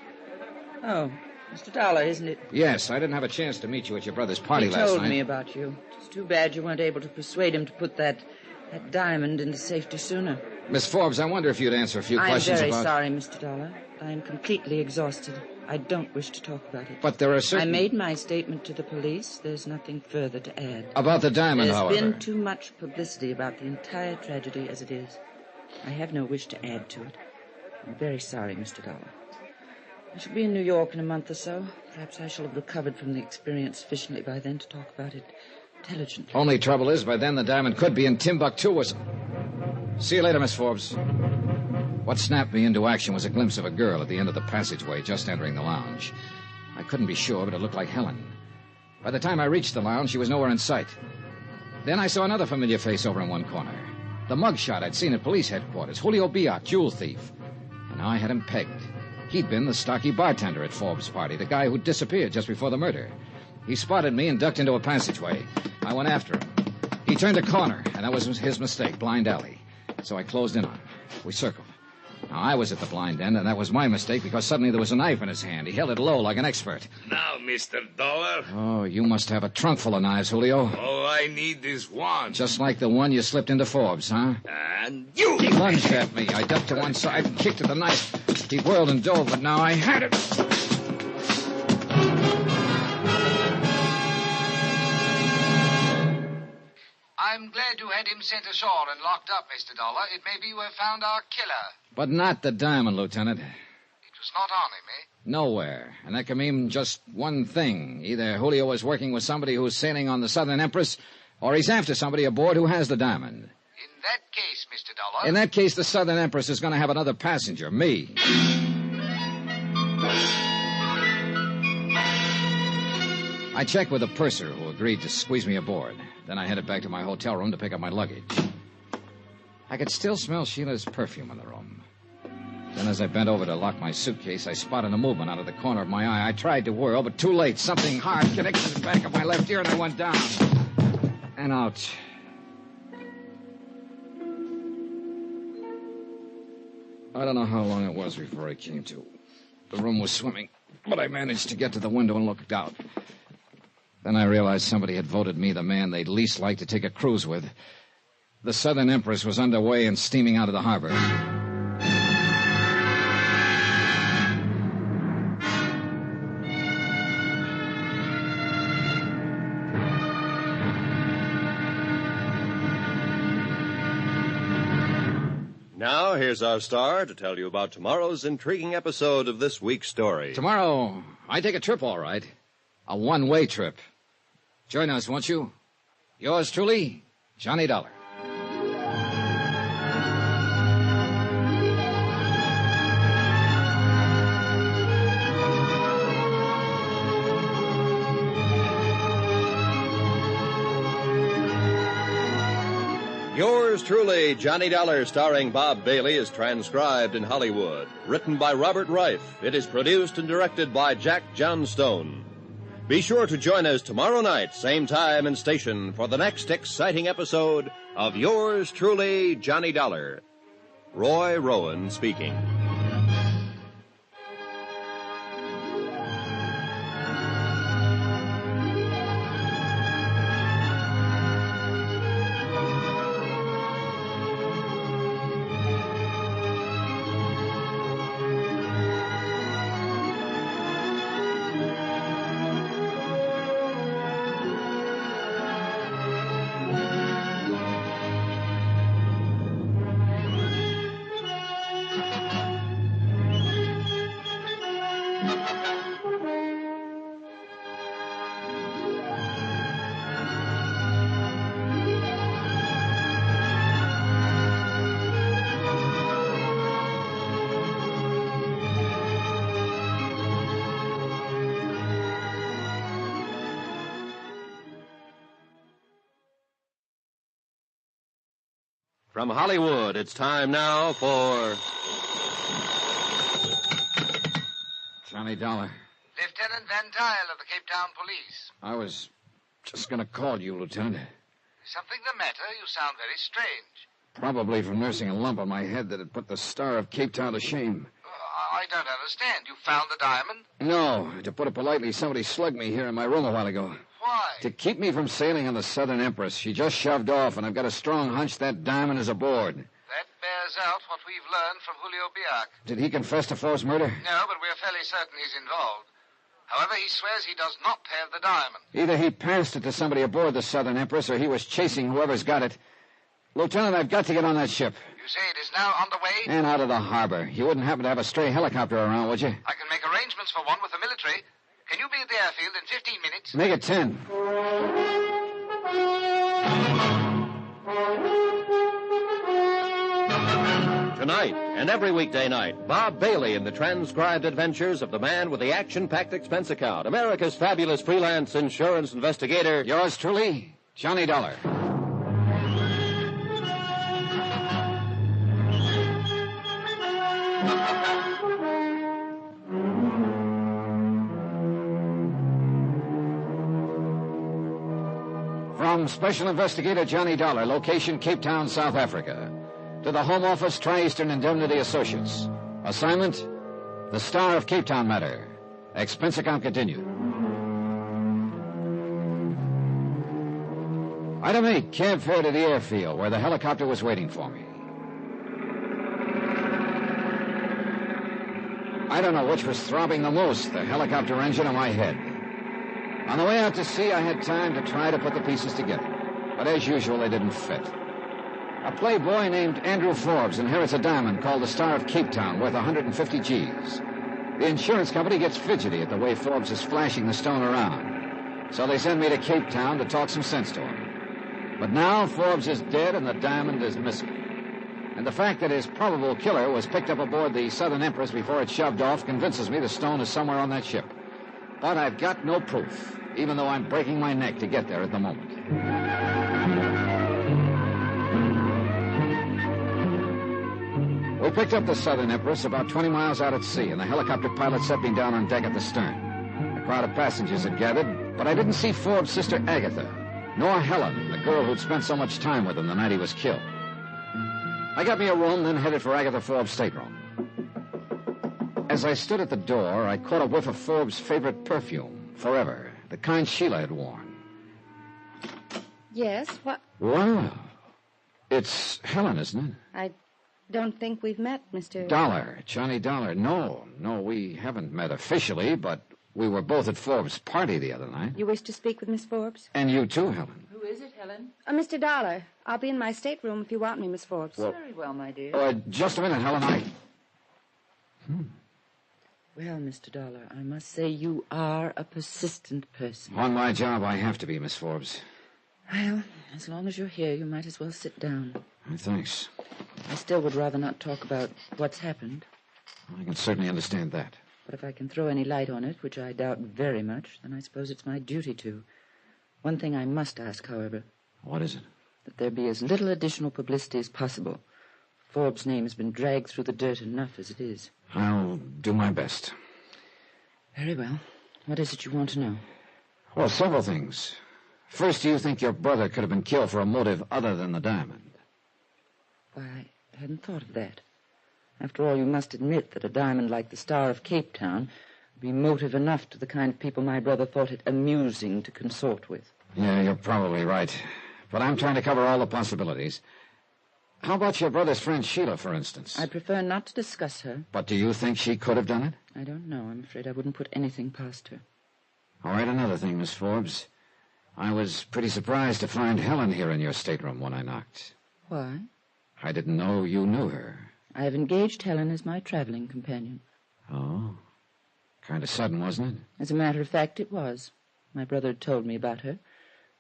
Oh, Mr. Dollar, isn't it? Yes, I didn't have a chance to meet you at your brother's party last night. He told me about you. It's too bad you weren't able to persuade him to put that diamond into safety sooner. Miss Forbes, I wonder if you'd answer a few questions I'm about... very sorry, Mr. Dollar. I am completely exhausted. I don't wish to talk about it. But there are certain... I made my statement to the police. There's nothing further to add. About the diamond, however. There's been too much publicity about the entire tragedy as it is. I have no wish to add to it. I'm very sorry, Mr. Dollar. I shall be in New York in a month or so. Perhaps I shall have recovered from the experience sufficiently by then to talk about it intelligently. Only trouble is, by then the diamond could be in Timbuktu or... See you later, Miss Forbes. What snapped me into action was a glimpse of a girl at the end of the passageway just entering the lounge. I couldn't be sure, but it looked like Helen. By the time I reached the lounge, she was nowhere in sight. Then I saw another familiar face over in one corner. The mugshot I'd seen at police headquarters, Julio Biak, jewel thief. And now I had him pegged. He'd been the stocky bartender at Forbes' party, the guy who disappeared just before the murder. He spotted me and ducked into a passageway. I went after him. He turned a corner, and that was his mistake, blind alley. So I closed in on him. We circled. Now, I was at the blind end, and that was my mistake because suddenly there was a knife in his hand. He held it low like an expert. Now, Mr. Dollar. Oh, you must have a trunk full of knives, Julio. All I need is one. Just like the one you slipped into Forbes, huh? And you... He lunged at me. I ducked to one side and kicked at the knife. He whirled and dove, but now I had it. I'm glad you had him sent ashore and locked up, Mr. Dollar. It may be you have found our killer. But not the diamond, Lieutenant. It was not on him, eh? Nowhere. And that can mean just one thing. Either Julio was working with somebody who's sailing on the Southern Empress, or he's after somebody aboard who has the diamond. In that case, Mr. Dollar... In that case, the Southern Empress is going to have another passenger, me. I checked with the purser who agreed to squeeze me aboard. Then I headed back to my hotel room to pick up my luggage. I could still smell Sheila's perfume in the room. Then as I bent over to lock my suitcase, I spotted a movement out of the corner of my eye. I tried to whirl, but too late. Something hard connected to the back of my left ear, and I went down. And out. I don't know how long it was before I came to. The room was swimming, but I managed to get to the window and looked out. Then I realized somebody had voted me the man they'd least like to take a cruise with. The Southern Empress was underway and steaming out of the harbor. Now, here's our star to tell you about tomorrow's intriguing episode of this week's story. Tomorrow, I take a trip, all right. A one-way trip. Join us, won't you? Yours truly, Johnny Dollar. Yours truly, Johnny Dollar, starring Bob Bailey, is transcribed in Hollywood. Written by Robert Rife. It is produced and directed by Jack Johnstone. Be sure to join us tomorrow night, same time and station, for the next exciting episode of Yours truly, Johnny Dollar. Roy Rowan speaking. From Hollywood, it's time now for... Johnny Dollar. Lieutenant Van Tile of the Cape Town Police. I was just going to call you, Lieutenant. Something the matter? You sound very strange. Probably from nursing a lump on my head that had put the star of Cape Town to shame. I don't understand. You found the diamond? No. To put it politely, somebody slugged me here in my room a while ago. Why? To keep me from sailing on the Southern Empress. She just shoved off, and I've got a strong hunch that diamond is aboard. That bears bears out what we've learned from Julio Biak. Did he confess to Forbes' murder? No, but we're fairly certain he's involved. However, he swears he does not have the diamond. Either he passed it to somebody aboard the Southern Empress, or he was chasing whoever's got it. Lieutenant, I've got to get on that ship. You say it is now underway? And out of the harbor. You wouldn't happen to have a stray helicopter around, would you? I can make arrangements for one with the military. Can you be at the airfield in 15 minutes? Make it 10. Tonight and every weekday night, Bob Bailey in the transcribed adventures of the man with the action-packed expense account, America's fabulous freelance insurance investigator. Yours truly, Johnny Dollar. From Special Investigator Johnny Dollar, location Cape Town, South Africa, to the Home Office, Tri-Eastern Indemnity Associates. Assignment, the Star of Cape Town matter. Expense account continued. Item 8, cab fare to the airfield, where the helicopter was waiting for me. I don't know which was throbbing the most, the helicopter engine or my head. On the way out to sea, I had time to try to put the pieces together. But as usual, they didn't fit. A playboy named Andrew Forbes inherits a diamond called the Star of Cape Town, worth 150 G's. The insurance company gets fidgety at the way Forbes is flashing the stone around. So they send me to Cape Town to talk some sense to him. But now Forbes is dead and the diamond is missing. And the fact that his probable killer was picked up aboard the Southern Empress before it shoved off convinces me the stone is somewhere on that ship. But I've got no proof, even though I'm breaking my neck to get there at the moment. We picked up the Southern Empress about 20 miles out at sea, and the helicopter pilot set me down on deck at the stern. A crowd of passengers had gathered, but I didn't see Forbes' sister Agatha, nor Helen, the girl who'd spent so much time with him the night he was killed. I got me a room, then headed for Agatha Forbes' stateroom. As I stood at the door, I caught a whiff of Forbes' favorite perfume, Forever, the kind Sheila had worn. Yes, what? Wow. It's Helen, isn't it? I don't think we've met, Mr. Dollar, Johnny Dollar. No, we haven't met officially, but we were both at Forbes' party the other night. You wish to speak with Miss Forbes? And you too, Helen. Who is it, Helen? Mr. Dollar. I'll be in my stateroom if you want me, Miss Forbes. Well, very well, my dear. Just a minute, Helen. Well, Mr. Dollar, I must say you are a persistent person. On my job, I have to be, Miss Forbes. Well, as long as you're here, you might as well sit down. Thanks. I still would rather not talk about what's happened. I can certainly understand that. But if I can throw any light on it, which I doubt very much, then I suppose it's my duty to. One thing I must ask, however. What is it? That there be as little additional publicity as possible. Forbes' name has been dragged through the dirt enough as it is. I'll do my best. Very well. What is it you want to know? Well, several things. First, do you think your brother could have been killed for a motive other than the diamond? Why, I hadn't thought of that. After all, you must admit that a diamond like the Star of Cape Town would be motive enough to the kind of people my brother thought it amusing to consort with. Yeah, you're probably right. But I'm trying to cover all the possibilities. How about your brother's friend Sheila, for instance? I'd prefer not to discuss her. But do you think she could have done it? I don't know. I'm afraid I wouldn't put anything past her. All right, another thing, Miss Forbes. I was pretty surprised to find Helen here in your stateroom when I knocked. Why? I didn't know you knew her. I have engaged Helen as my traveling companion. Oh. Kind of sudden, wasn't it? As a matter of fact, it was. My brother had told me about her.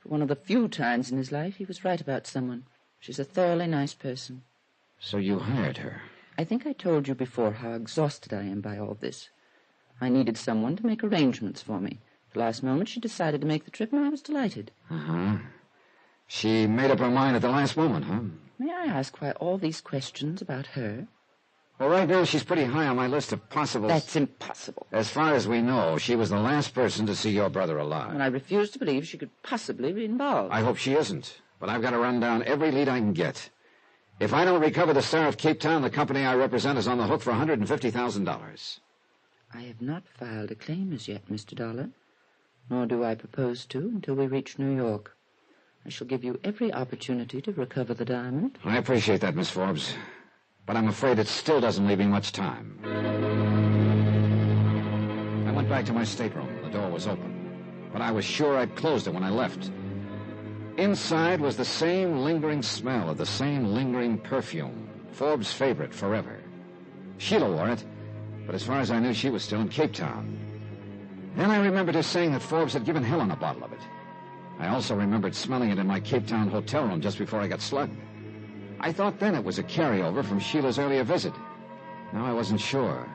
For one of the few times in his life, he was right about someone. She's a thoroughly nice person. So you hired her? I think I told you before how exhausted I am by all this. I needed someone to make arrangements for me. At the last moment, she decided to make the trip, and I was delighted. Uh-huh. She made up her mind at the last moment, huh? May I ask why all these questions about her? Well, right now, she's pretty high on my list of possible... That's impossible. As far as we know, she was the last person to see your brother alive. And I refuse to believe she could possibly be involved. I hope she isn't. But I've got to run down every lead I can get. If I don't recover the Star of Cape Town, the company I represent is on the hook for $150,000. I have not filed a claim as yet, Mr. Dollar. Nor do I propose to until we reach New York. I shall give you every opportunity to recover the diamond. I appreciate that, Miss Forbes. but I'm afraid it still doesn't leave me much time. I went back to my stateroom. The door was open, but I was sure I'd closed it when I left. Inside was the same lingering smell of the same lingering perfume, Forbes' favorite forever. Sheila wore it, but as far as I knew, she was still in Cape Town. Then I remembered her saying that Forbes had given Helen a bottle of it. I also remembered smelling it in my Cape Town hotel room just before I got slugged. I thought then it was a carryover from Sheila's earlier visit. Now I wasn't sure.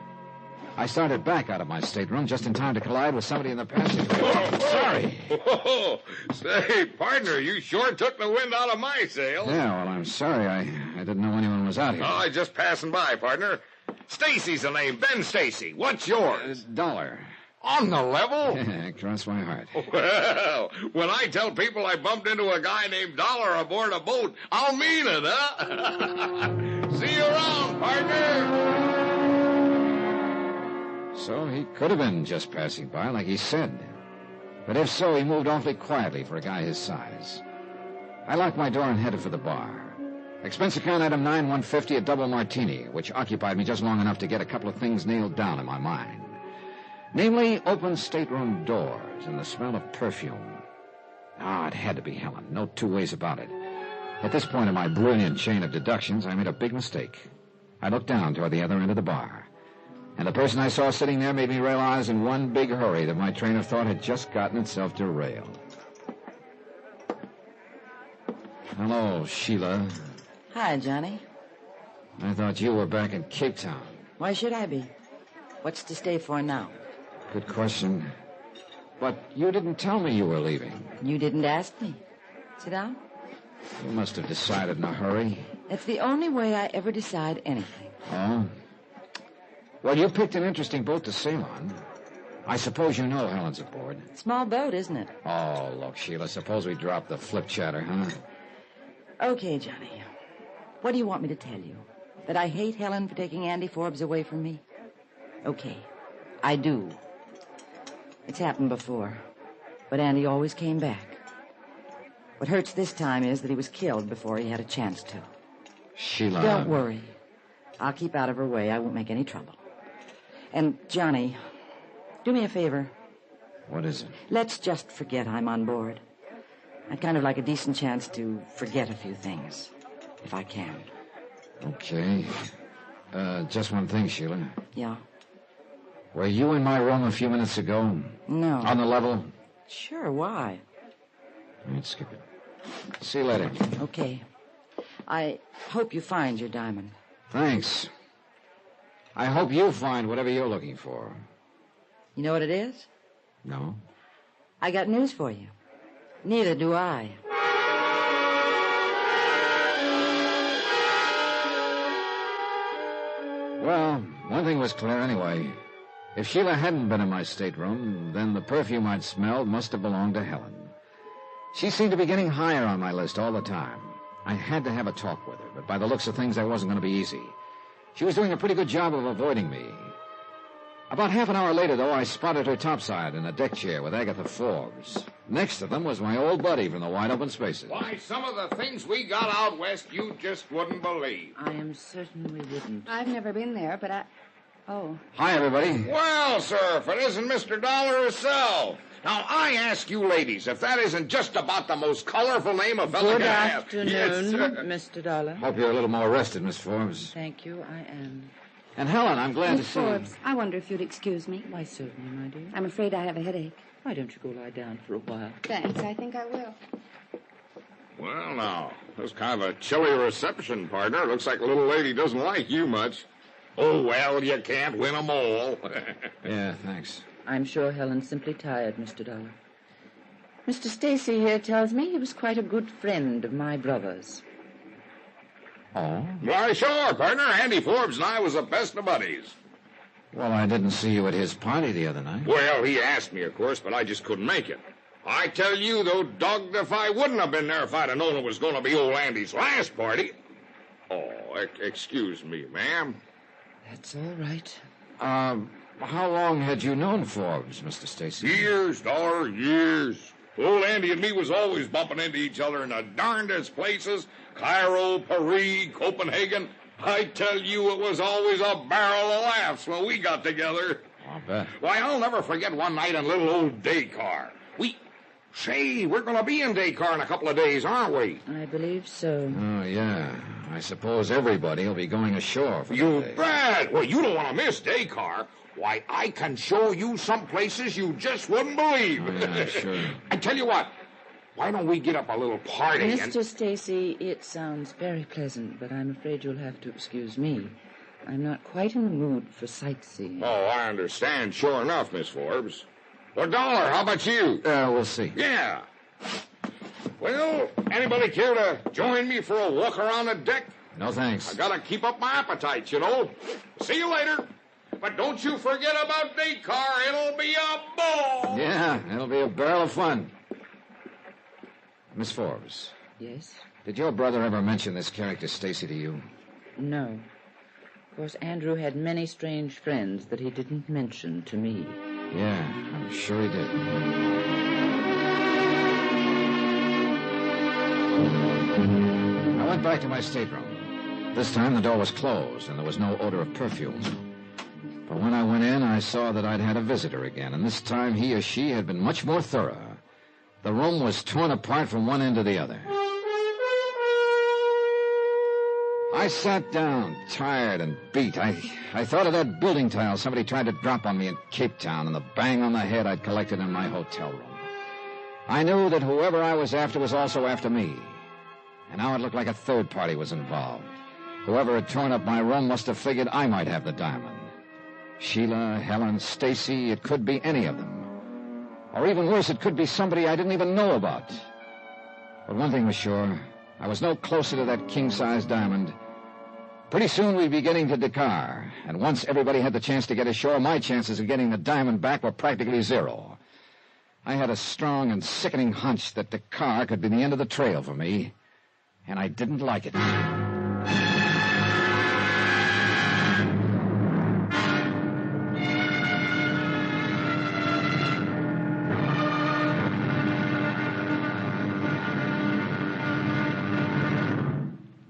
I started back out of my stateroom just in time to collide with somebody in the passageway. Oh, sorry. Whoa. Say, partner, you sure took the wind out of my sails. Yeah, well, I'm sorry. I didn't know anyone was out here. Oh, I just passing by, partner. Stacy's the name, Ben Stacy. What's yours? Dollar. On the level? Cross my heart. Well, when I tell people I bumped into a guy named Dollar aboard a boat, I'll mean it, huh? See you around, partner. So he could have been just passing by, like he said. But if so, he moved awfully quietly for a guy his size. I locked my door and headed for the bar. Expense account item 9/150, a double martini, which occupied me just long enough to get a couple of things nailed down in my mind. Namely, open stateroom doors and the smell of perfume. It had to be Helen. No two ways about it. At this point in my brilliant chain of deductions, I made a big mistake. I looked down toward the other end of the bar. And the person I saw sitting there made me realize in one big hurry that my train of thought had just gotten itself derailed. Hello, Sheila. Hi, Johnny. I thought you were back in Cape Town. Why should I be? What's to stay for now? Good question. But you didn't tell me you were leaving. You didn't ask me. Sit down. You must have decided in a hurry. It's the only way I ever decide anything. Oh? Well, you picked an interesting boat to sail on. I suppose you know Helen's aboard. Small boat, isn't it? Oh, look, Sheila, suppose we drop the flip chatter, huh? Okay, Johnny. What do you want me to tell you? That I hate Helen for taking Andy Forbes away from me? Okay, I do. It's happened before, but Andy always came back. What hurts this time is that he was killed before he had a chance to. Sheila... Don't worry. I'll keep out of her way. I won't make any trouble. And, Johnny, do me a favor. What is it? Let's just forget I'm on board. I'd kind of like a decent chance to forget a few things, if I can. Okay. Just one thing, Sheila. Yeah? Were you in my room a few minutes ago? No. On the level? Sure, why? Let's skip it. See you later. Okay. I hope you find your diamond. Thanks. I hope you find whatever you're looking for. You know what it is? No. I got news for you. Neither do I. Well, one thing was clear anyway. If Sheila hadn't been in my stateroom, then the perfume I'd smelled must have belonged to Helen. She seemed to be getting higher on my list all the time. I had to have a talk with her, but by the looks of things, that wasn't going to be easy. She was doing a pretty good job of avoiding me. About half an hour later, though, I spotted her topside in a deck chair with Agatha Forbes. Next to them was my old buddy from the wide open spaces. Why, some of the things we got out west you just wouldn't believe. I am certain we wouldn't. I've never been there, but Oh. Hi, everybody. Well, sir, if it isn't Mr. Dollar herself. Now, I ask you ladies if that isn't just about the most colorful name a fellow Good can have. afternoon, Yes, Mr. Dollar. Hope you're a little more rested, Miss Forbes. Thank you, I am. And Helen, I'm glad Miss to see you. Forbes, I wonder if you'd excuse me. Why, certainly, my dear. I'm afraid I have a headache. Why don't you go lie down for a while? Thanks, I think I will. Well, now, that's kind of a chilly reception, partner. Looks like a little lady doesn't like you much. Oh, well, you can't win 'em all. Yeah, thanks. I'm sure Helen's simply tired, Mr. Dollar. Mr. Stacy here tells me he was quite a good friend of my brother's. Oh? Why, sure, partner. Andy Forbes and I was the best of buddies. Well, I didn't see you at his party the other night. Well, he asked me, of course, but I just couldn't make it. I tell you, though, dogged if I wouldn't have been there if I'd have known it was going to be old Andy's last party. Oh, excuse me, ma'am. That's all right. How long had you known Forbes, Mr. Stacy? Years, Dollar, years. Old Andy and me was always bumping into each other in the darndest places. Cairo, Paris, Copenhagen. I tell you, it was always a barrel of laughs when we got together. I'll bet. Why, I'll never forget one night in little old Dakar. We're going to be in Dakar in a couple of days, aren't we? I believe so. Oh, yeah. I suppose everybody will be going ashore for You the day. bet. Well, you don't want to miss Dakar. Why, I can show you some places you just wouldn't believe. Oh, yeah, sure. I tell you what, why don't we get up a little party Mr. Stacy, it sounds very pleasant, but I'm afraid you'll have to excuse me. I'm not quite in the mood for sightseeing. Oh, I understand. Sure enough, Miss Forbes. Well, Dollar, how about you? We'll see. Yeah. Well, anybody care to join me for a walk around the deck? No, thanks. I gotta keep up my appetite, you know. See you later. But don't you forget about Dakar. It'll be a ball. Yeah, it'll be a barrel of fun. Miss Forbes. Yes? Did your brother ever mention this character Stacy to you? No. Of course, Andrew had many strange friends that he didn't mention to me. Yeah, I'm sure he did. I went back to my stateroom. This time the door was closed and there was no odor of perfume. But when I went in, I saw that I'd had a visitor again, and this time he or she had been much more thorough. The room was torn apart from one end to the other. I sat down, tired and beat. I thought of that building tile somebody tried to drop on me in Cape Town and the bang on the head I'd collected in my hotel room. I knew that whoever I was after was also after me. And now it looked like a third party was involved. Whoever had torn up my room must have figured I might have the diamond. Sheila, Helen, Stacy, it could be any of them. Or even worse, it could be somebody I didn't even know about. But one thing was sure, I was no closer to that king-size diamond. Pretty soon we'd be getting to Dakar, and once everybody had the chance to get ashore, my chances of getting the diamond back were practically zero. I had a strong and sickening hunch that Dakar could be the end of the trail for me, and I didn't like it.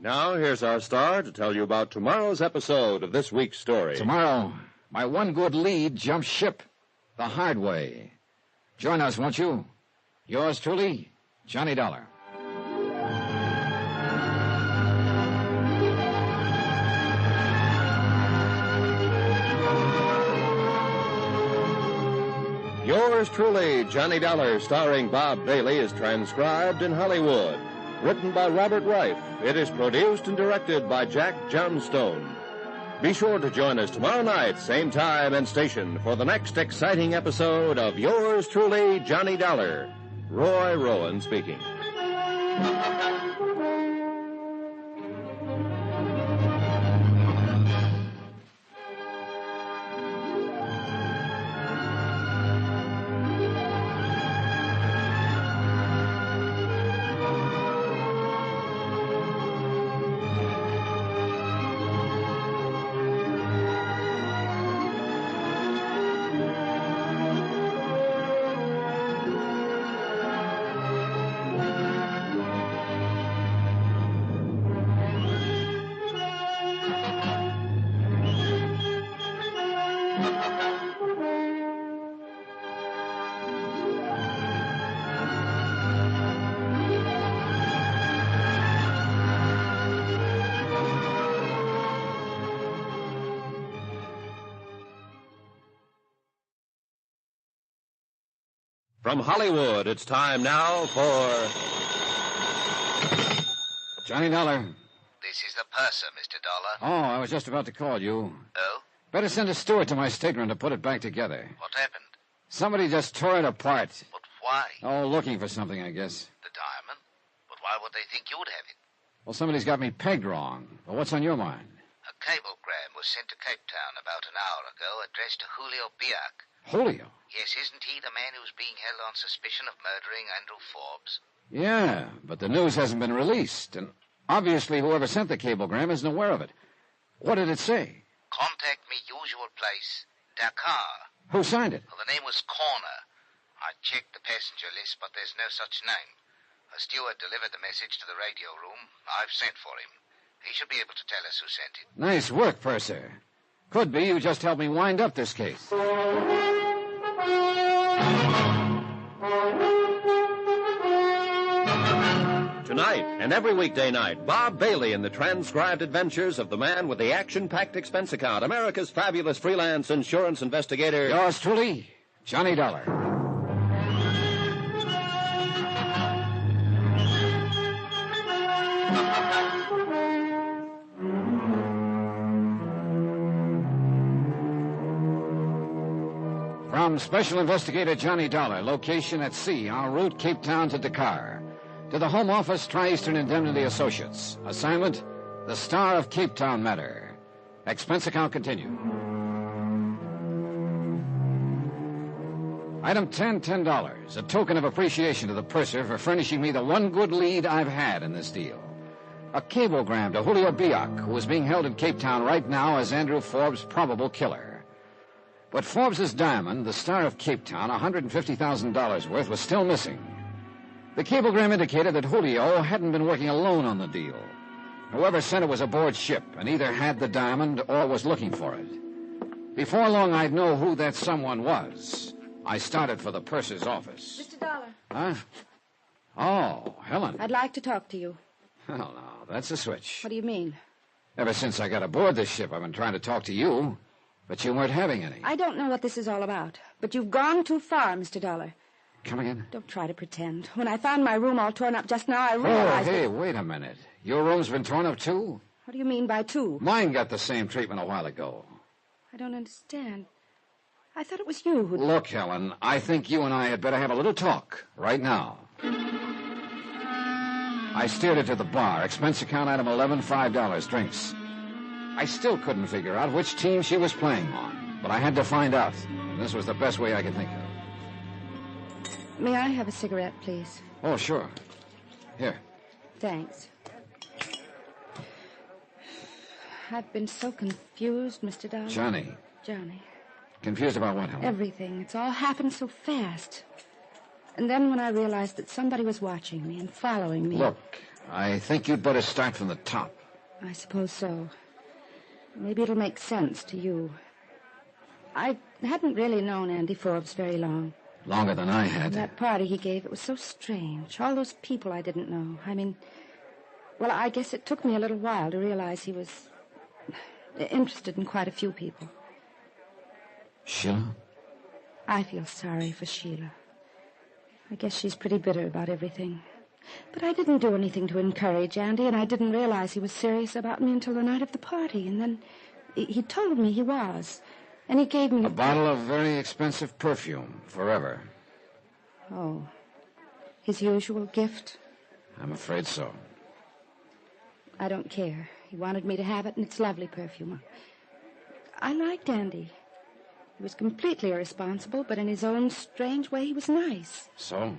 Now, here's our star to tell you about tomorrow's episode of this week's story. Tomorrow, my one good lead jumps ship the hard way. Join us, won't you? Yours truly, Johnny Dollar. Yours truly, Johnny Dollar, starring Bob Bailey, is transcribed in Hollywood. Written by Robert Reif. It is produced and directed by Jack Johnstone. Be sure to join us tomorrow night, same time and station, for the next exciting episode of Yours truly, Johnny Dollar. Roy Rowan speaking. From Hollywood, it's time now for... Johnny Dollar. This is the purser, Mr. Dollar. Oh, I was just about to call you. Oh? Better send a steward to my stateroom to put it back together. What happened? Somebody just tore it apart. But why? Oh, looking for something, I guess. The diamond? But why would they think you'd have it? Well, somebody's got me pegged wrong. But what's on your mind? A cablegram was sent to Cape Town about an hour ago, addressed to Julio Biak. Julio? Yes, isn't he the man who's being held on suspicion of murdering Andrew Forbes? Yeah, but the news hasn't been released, and obviously whoever sent the cablegram isn't aware of it. What did it say? Contact me, usual place, Dakar. Who signed it? Well, the name was Corner. I checked the passenger list, but there's no such name. A steward delivered the message to the radio room. I've sent for him. He should be able to tell us who sent it. Nice work, Purser. Could be you just helped me wind up this case. Tonight and every weekday night, Bob Bailey in the transcribed adventures of the man with the action-packed expense account, America's fabulous freelance insurance investigator. Yours truly, Johnny Dollar. From Special Investigator Johnny Dollar, location at sea, en route Cape Town to Dakar. To the Home Office, Tri-Eastern Indemnity Associates. Assignment, the Star of Cape Town matter. Expense account continued. Item 10, $10. A token of appreciation to the purser for furnishing me the one good lead I've had in this deal. A cablegram to Julio Biak, who is being held in Cape Town right now as Andrew Forbes' probable killer. But Forbes' diamond, the Star of Cape Town, $150,000 worth, was still missing. The cablegram indicated that Julio hadn't been working alone on the deal. Whoever sent it was aboard ship and either had the diamond or was looking for it. Before long, I'd know who that someone was. I started for the purser's office. Mr. Dollar. Huh? Oh, Helen. I'd like to talk to you. Well, now, that's a switch. What do you mean? Ever since I got aboard this ship, I've been trying to talk to you, but you weren't having any. I don't know what this is all about, but you've gone too far, Mr. Dollar. Come again? Don't try to pretend. When I found my room all torn up just now, I realized... Oh, hey, wait a minute. Your room's been torn up, too? What do you mean by two? Mine got the same treatment a while ago. I don't understand. I thought it was you who... Look, Helen, I think you and I had better have a little talk right now. I steered her to the bar. Expense account item 11, $5, drinks. I still couldn't figure out which team she was playing on, but I had to find out, and this was the best way I could think of. May I have a cigarette, please? Oh, sure. Here. Thanks. I've been so confused, Mr. Dollar. Johnny. Johnny. Confused about what, Helen? Everything. It's all happened so fast. And then when I realized that somebody was watching me and following me... Look, I think you'd better start from the top. I suppose so. Maybe it'll make sense to you. I hadn't really known Andy Forbes very long. Longer than I had. That party he gave, it was so strange. All those people I didn't know. I mean, well, I guess it took me a little while to realize he was interested in quite a few people. Sheila? I feel sorry for Sheila. I guess she's pretty bitter about everything. But I didn't do anything to encourage Andy, and I didn't realize he was serious about me until the night of the party. And then he told me he was. And he gave me... A bottle of very expensive perfume, forever. Oh. His usual gift? I'm afraid so. I don't care. He wanted me to have it, and it's lovely perfume. I liked Andy. He was completely irresponsible, but in his own strange way, he was nice. So?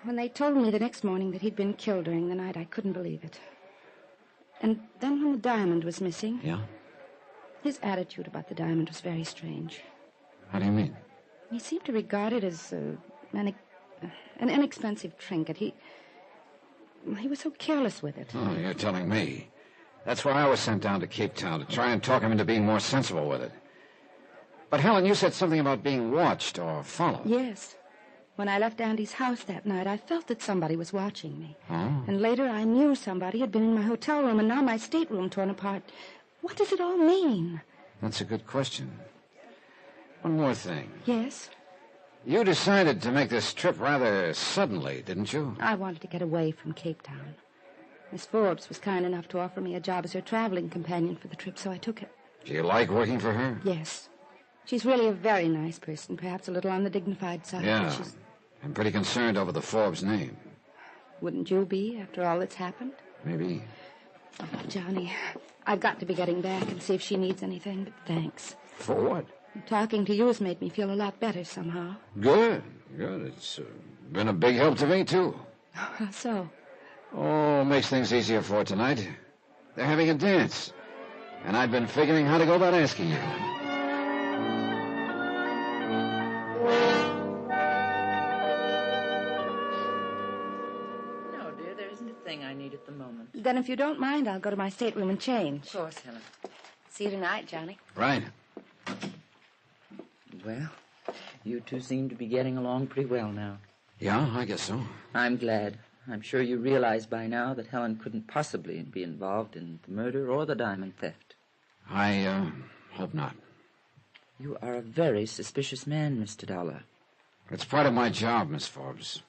When they told me the next morning that he'd been killed during the night, I couldn't believe it. And then when the diamond was missing... Yeah? His attitude about the diamond was very strange. How do you mean? He seemed to regard it as an inexpensive trinket. He was so careless with it. Oh, you're telling me. That's why I was sent down to Cape Town, to try and talk him into being more sensible with it. But, Helen, you said something about being watched or followed. Yes. When I left Andy's house that night, I felt that somebody was watching me. Oh? And later I knew somebody had been in my hotel room, and now my stateroom torn apart. What does it all mean? That's a good question. One more thing. Yes? You decided to make this trip rather suddenly, didn't you? I wanted to get away from Cape Town. Miss Forbes was kind enough to offer me a job as her traveling companion for the trip, so I took it. Do you like working for her? Yes. She's really a very nice person, perhaps a little on the dignified side. Yeah. But she's... I'm pretty concerned over the Forbes name. Wouldn't you be, after all that's happened? Maybe. Oh, Johnny, I've got to be getting back and see if she needs anything, but thanks. For what? Talking to you has made me feel a lot better somehow. Good. It's been a big help to me, too. How so? Oh, makes things easier for her tonight. They're having a dance. And I've been figuring how to go about asking you. thing I need at the moment. Then if you don't mind, I'll go to my stateroom and change. Of course, Helen. See you tonight, Johnny. Right. Well, you two seem to be getting along pretty well now. Yeah, I guess so. I'm glad. I'm sure you realize by now that Helen couldn't possibly be involved in the murder or the diamond theft. I hope not. You are a very suspicious man, Mr. Dollar. It's part of my job, Miss Forbes.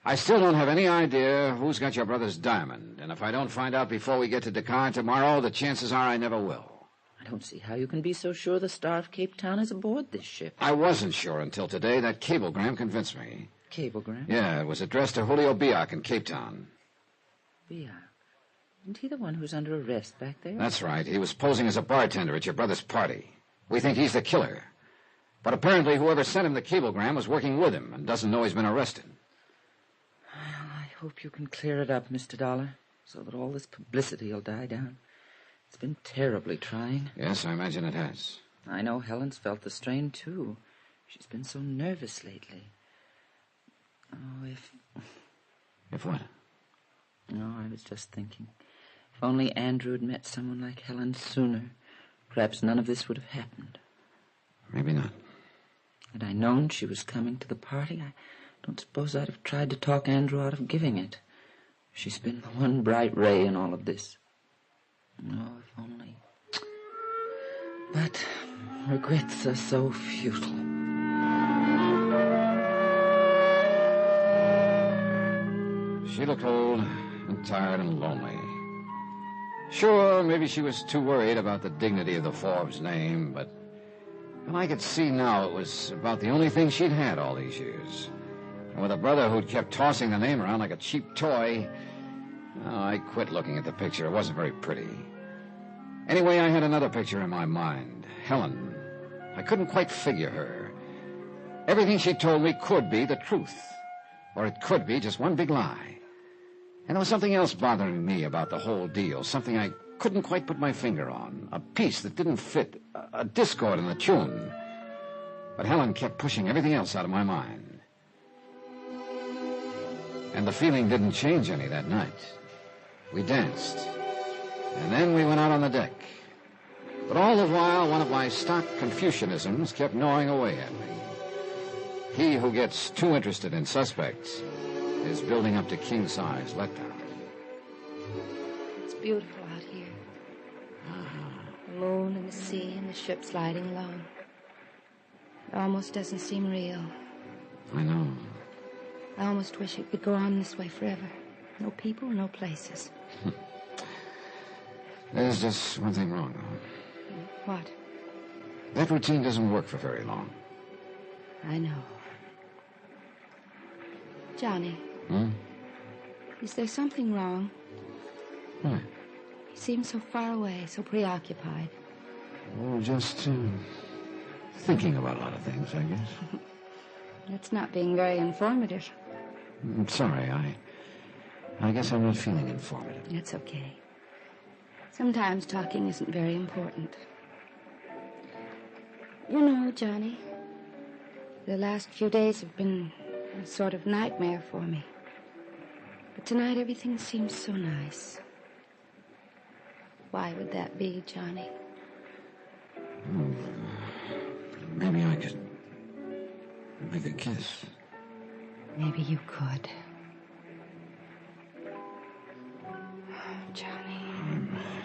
I still don't have any idea who's got your brother's diamond, and if I don't find out before we get to Dakar tomorrow, the chances are I never will. I don't see how you can be so sure the Star of Cape Town is aboard this ship. I wasn't sure until today. That cablegram convinced me. Cablegram? Yeah, it was addressed to Julio Biak in Cape Town. Biak? Isn't he the one who's under arrest back there? That's right. He was posing as a bartender at your brother's party. We think he's the killer. But apparently whoever sent him the cablegram was working with him and doesn't know he's been arrested. Well, I hope you can clear it up, Mr. Dollar, so that all this publicity will die down. It's been terribly trying. Yes, I imagine it has. I know Helen's felt the strain, too. She's been so nervous lately. Oh, If what? No, I was just thinking. If only Andrew had met someone like Helen sooner, perhaps none of this would have happened. Maybe not. Had I known she was coming to the party, I don't suppose I'd have tried to talk Andrew out of giving it. She's been the one bright ray in all of this. Oh, if only. But regrets are so futile. She looked old and tired and lonely. Sure, maybe she was too worried about the dignity of the Forbes name, but I could see now it was about the only thing she'd had all these years. And with a brother who'd kept tossing the name around like a cheap toy, I quit looking at the picture. It wasn't very pretty. Anyway, I had another picture in my mind. Helen. I couldn't quite figure her. Everything she told me could be the truth. Or it could be just one big lie. And there was something else bothering me about the whole deal. Something I couldn't quite put my finger on. A piece that didn't fit. A discord in the tune. But Helen kept pushing everything else out of my mind. And the feeling didn't change any that night. We danced. And then we went out on the deck. But all the while, one of my stock Confucianisms kept gnawing away at me. He who gets too interested in suspects is building up to king-size letdown. It's beautiful out here. The moon and the sea and the ship sliding along. It almost doesn't seem real. I know. I almost wish it could go on this way forever. No people, no places. There's just one thing wrong, though. What? That routine doesn't work for very long. I know. Johnny. Hmm? Is there something wrong? What? You seem so far away, so preoccupied. Oh, just thinking about a lot of things, I guess. It's not being very informative. I'm sorry, I guess I'm not feeling informative. It's okay. Sometimes talking isn't very important. You know, Johnny, the last few days have been a sort of nightmare for me. But tonight everything seems so nice. Why would that be, Johnny? Maybe I could make a kiss. Maybe you could. Johnny.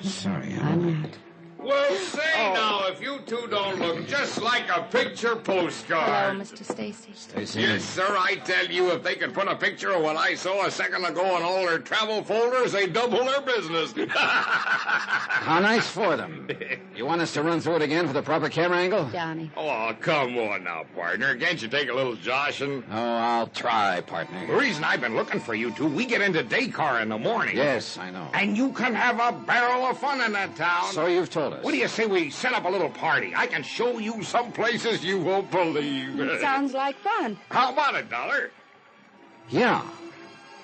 Sorry, I'm not. Well, say now, if you two don't look just like a picture postcard. Hello, Mr. Stacy. Stacy. Yes, sir, I tell you, if they could put a picture of what I saw a second ago in all their travel folders, they'd double their business. How nice for them. You want us to run through it again for the proper camera angle? Johnny. Oh, come on now, partner. Can't you take a little joshing? Oh, I'll try, partner. The reason I've been looking for you two, we get into Dakar in the morning. Yes, I know. And you can have a barrel of fun in that town. So you've told us. What do you say we set up a little party? I can show you some places you won't believe. It sounds like fun. How about it, Dollar? Yeah.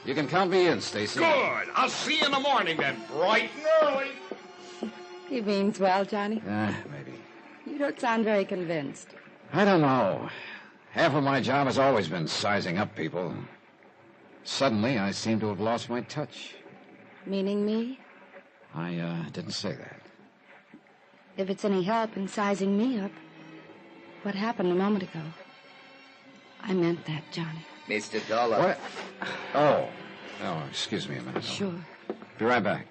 You can count me in, Stacy. Good. I'll see you in the morning then, bright and early. He means well, Johnny. Maybe. You don't sound very convinced. I don't know. Half of my job has always been sizing up people. Suddenly, I seem to have lost my touch. Meaning me? I didn't say that. If it's any help in sizing me up, what happened a moment ago? I meant that, Johnny. Mr. Dollar. What? Oh, excuse me a minute. Sure. Be right back.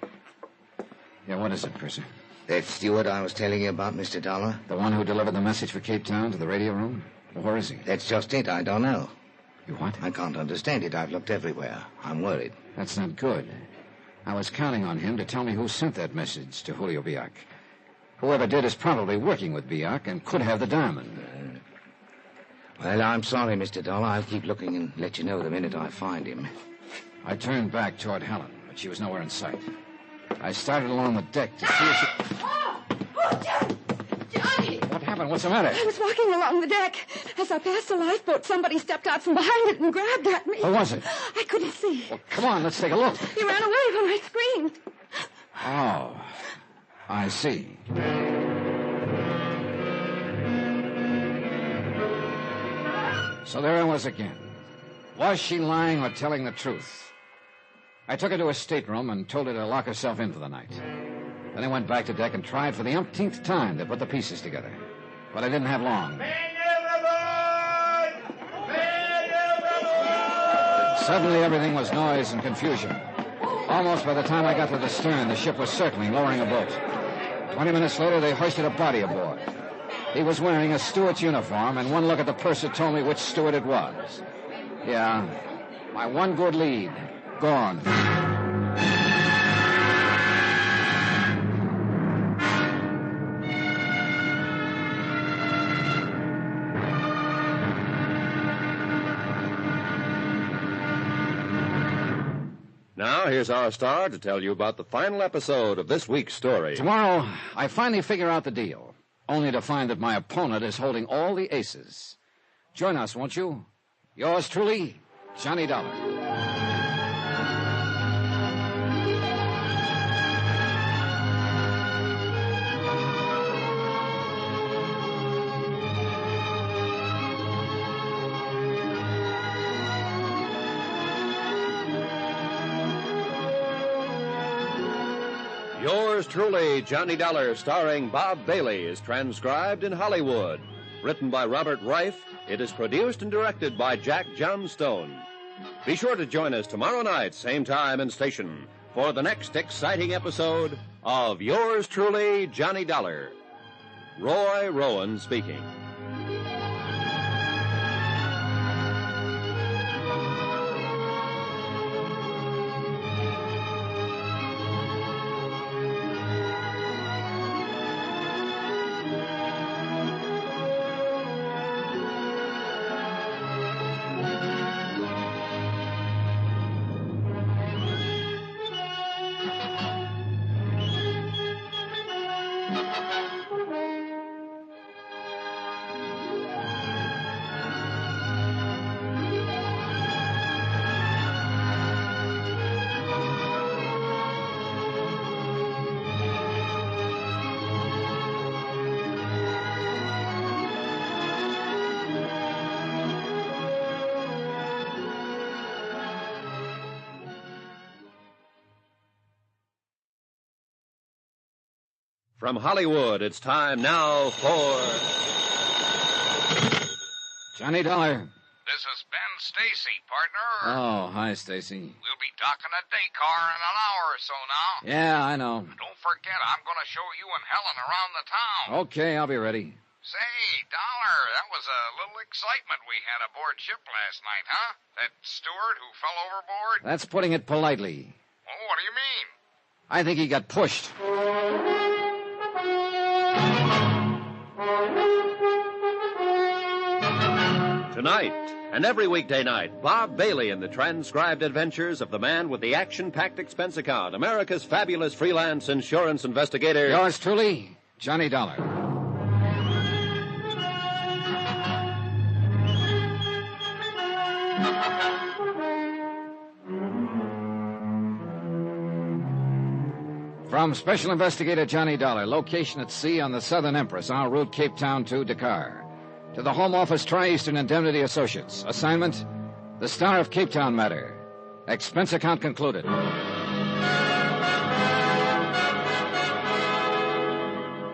Yeah, what is it, Percy? That steward I was telling you about, Mr. Dollar? The one who delivered the message for Cape Town to the radio room? Well, where is he? That's just it. I don't know. You what? I can't understand it. I've looked everywhere. I'm worried. That's not good. I was counting on him to tell me who sent that message to Julio Biak. Whoever did is probably working with Biak and could have the diamond. Well, I'm sorry, Mr. Dollar. I'll keep looking and let you know the minute I find him. I turned back toward Helen, but she was nowhere in sight. I started along the deck to see if she... Johnny! What happened? What's the matter? I was walking along the deck. As I passed the lifeboat, somebody stepped out from behind it and grabbed at me. Who was it? I couldn't see. Well, come on, let's take a look. He ran away when I screamed. Oh, I see. So there I was again. Was she lying or telling the truth? I took her to her stateroom and told her to lock herself in for the night. Then I went back to deck and tried for the umpteenth time to put the pieces together. But I didn't have long. Suddenly everything was noise and confusion. Almost by the time I got to the stern, the ship was circling, lowering a boat. 20 minutes later, they hoisted a body aboard. He was wearing a steward's uniform, and one look at the purser told me which steward it was. Yeah, my one good lead, gone. Now, here's our star to tell you about the final episode of this week's story. Tomorrow, I finally figure out the deal, only to find that my opponent is holding all the aces. Join us, won't you? Yours truly, Johnny Dollar. Yours truly, Johnny Dollar, starring Bob Bailey, is transcribed in Hollywood. Written by Robert Reif, it is produced and directed by Jack Johnstone. Be sure to join us tomorrow night, same time and station, for the next exciting episode of Yours truly, Johnny Dollar. Roy Rowan speaking. From Hollywood, it's time now for... Johnny Dollar. This is Ben Stacy, partner. Oh, hi, Stacy. We'll be docking a day car in an hour or so now. Yeah, I know. Don't forget, I'm going to show you and Helen around the town. Okay, I'll be ready. Say, Dollar, that was a little excitement we had aboard ship last night, huh? That steward who fell overboard? That's putting it politely. Oh, what do you mean? I think he got pushed. Tonight, and every weekday night, Bob Bailey in the transcribed adventures of the man with the action-packed expense account, America's fabulous freelance insurance investigator. Yours truly, Johnny Dollar. From Special Investigator Johnny Dollar, location at sea on the Southern Empress, en route Cape Town to Dakar. To the Home Office Tri-Eastern Indemnity Associates. Assignment, the Star of Cape Town matter. Expense account concluded.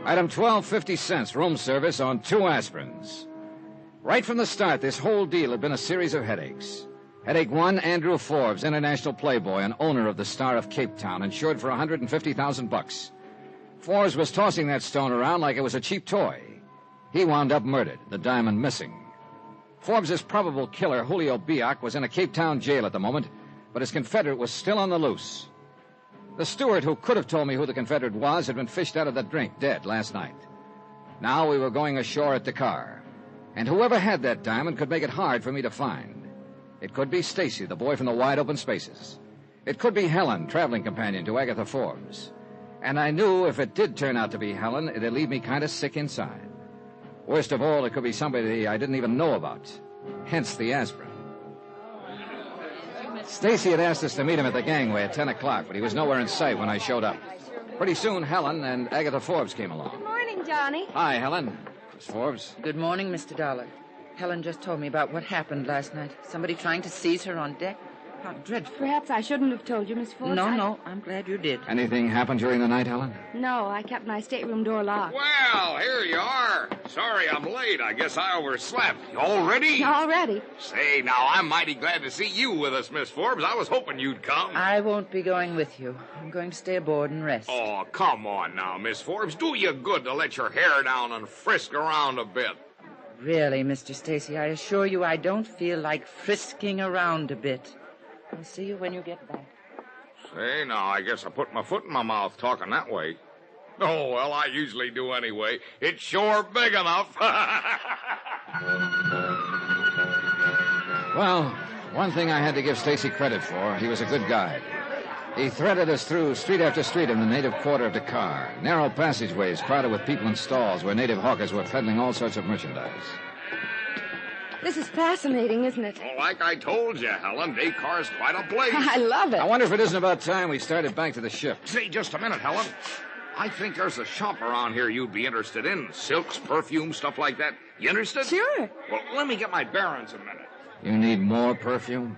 Item 12, 50 cents, room service on 2 aspirins. Right from the start, this whole deal had been a series of headaches. Headache 1, Andrew Forbes, international playboy and owner of the Star of Cape Town, insured for $150,000. Forbes was tossing that stone around like it was a cheap toy. He wound up murdered, the diamond missing. Forbes' probable killer, Julio Biak, was in a Cape Town jail at the moment, but his confederate was still on the loose. The steward who could have told me who the confederate was had been fished out of the drink, dead, last night. Now we were going ashore at Dakar. And whoever had that diamond could make it hard for me to find. It could be Stacy, the boy from the wide open spaces. It could be Helen, traveling companion to Agatha Forbes. And I knew if it did turn out to be Helen, it'd leave me kind of sick inside. Worst of all, it could be somebody I didn't even know about. Hence the aspirin. Stacy had asked us to meet him at the gangway at 10 o'clock, but he was nowhere in sight when I showed up. Pretty soon, Helen and Agatha Forbes came along. Good morning, Johnny. Hi, Helen. Miss Forbes. Good morning, Mr. Dollar. Helen just told me about what happened last night. Somebody trying to seize her on deck. How dreadful. Perhaps I shouldn't have told you, Miss Forbes. No, I'm glad you did. Anything happened during the night, Helen? No, I kept my stateroom door locked. Well, here you are. Sorry I'm late. I guess I overslept. You all ready? All ready. Say, now, I'm mighty glad to see you with us, Miss Forbes. I was hoping you'd come. I won't be going with you. I'm going to stay aboard and rest. Oh, come on now, Miss Forbes. Do you good to let your hair down and frisk around a bit. Really, Mr. Stacy, I assure you I don't feel like frisking around a bit. I'll see you when you get back. Say, now, I guess I put my foot in my mouth talking that way. Oh, well, I usually do anyway. It's sure big enough. Well, one thing I had to give Stacy credit for, he was a good guide. He threaded us through street after street in the native quarter of Dakar, narrow passageways crowded with people in stalls where native hawkers were peddling all sorts of merchandise. This is fascinating, isn't it? Well, like I told you, Helen, Dakar's quite a place. I love it. I wonder if it isn't about time we started back to the ship. Say, just a minute, Helen. I think there's a shop around here you'd be interested in. Silks, perfume, stuff like that. You interested? Sure. Well, let me get my bearings a minute. You need more perfume?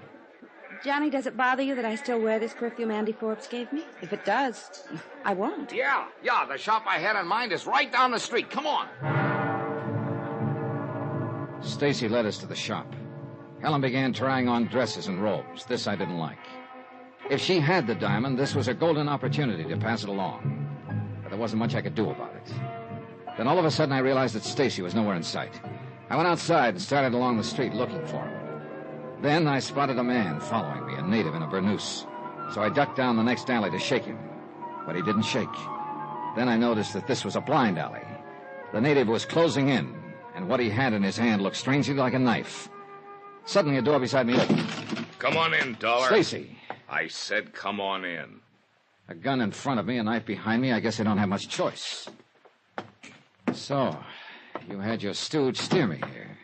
Johnny, does it bother you that I still wear this perfume Andy Forbes gave me? If it does, I won't. Yeah, the shop I had in mind is right down the street. Come on. Stacy led us to the shop. Helen began trying on dresses and robes. This I didn't like. If she had the diamond, this was a golden opportunity to pass it along. But there wasn't much I could do about it. Then all of a sudden I realized that Stacy was nowhere in sight. I went outside and started along the street looking for him. Then I spotted a man following me, a native in a burnous. So I ducked down the next alley to shake him. But he didn't shake. Then I noticed that this was a blind alley. The native was closing in, and what he had in his hand looked strangely like a knife. Suddenly, a door beside me opened. Come on in, Dollar. Stacy. I said come on in. A gun in front of me, a knife behind me. I guess I don't have much choice. So, you had your stooge steer me here.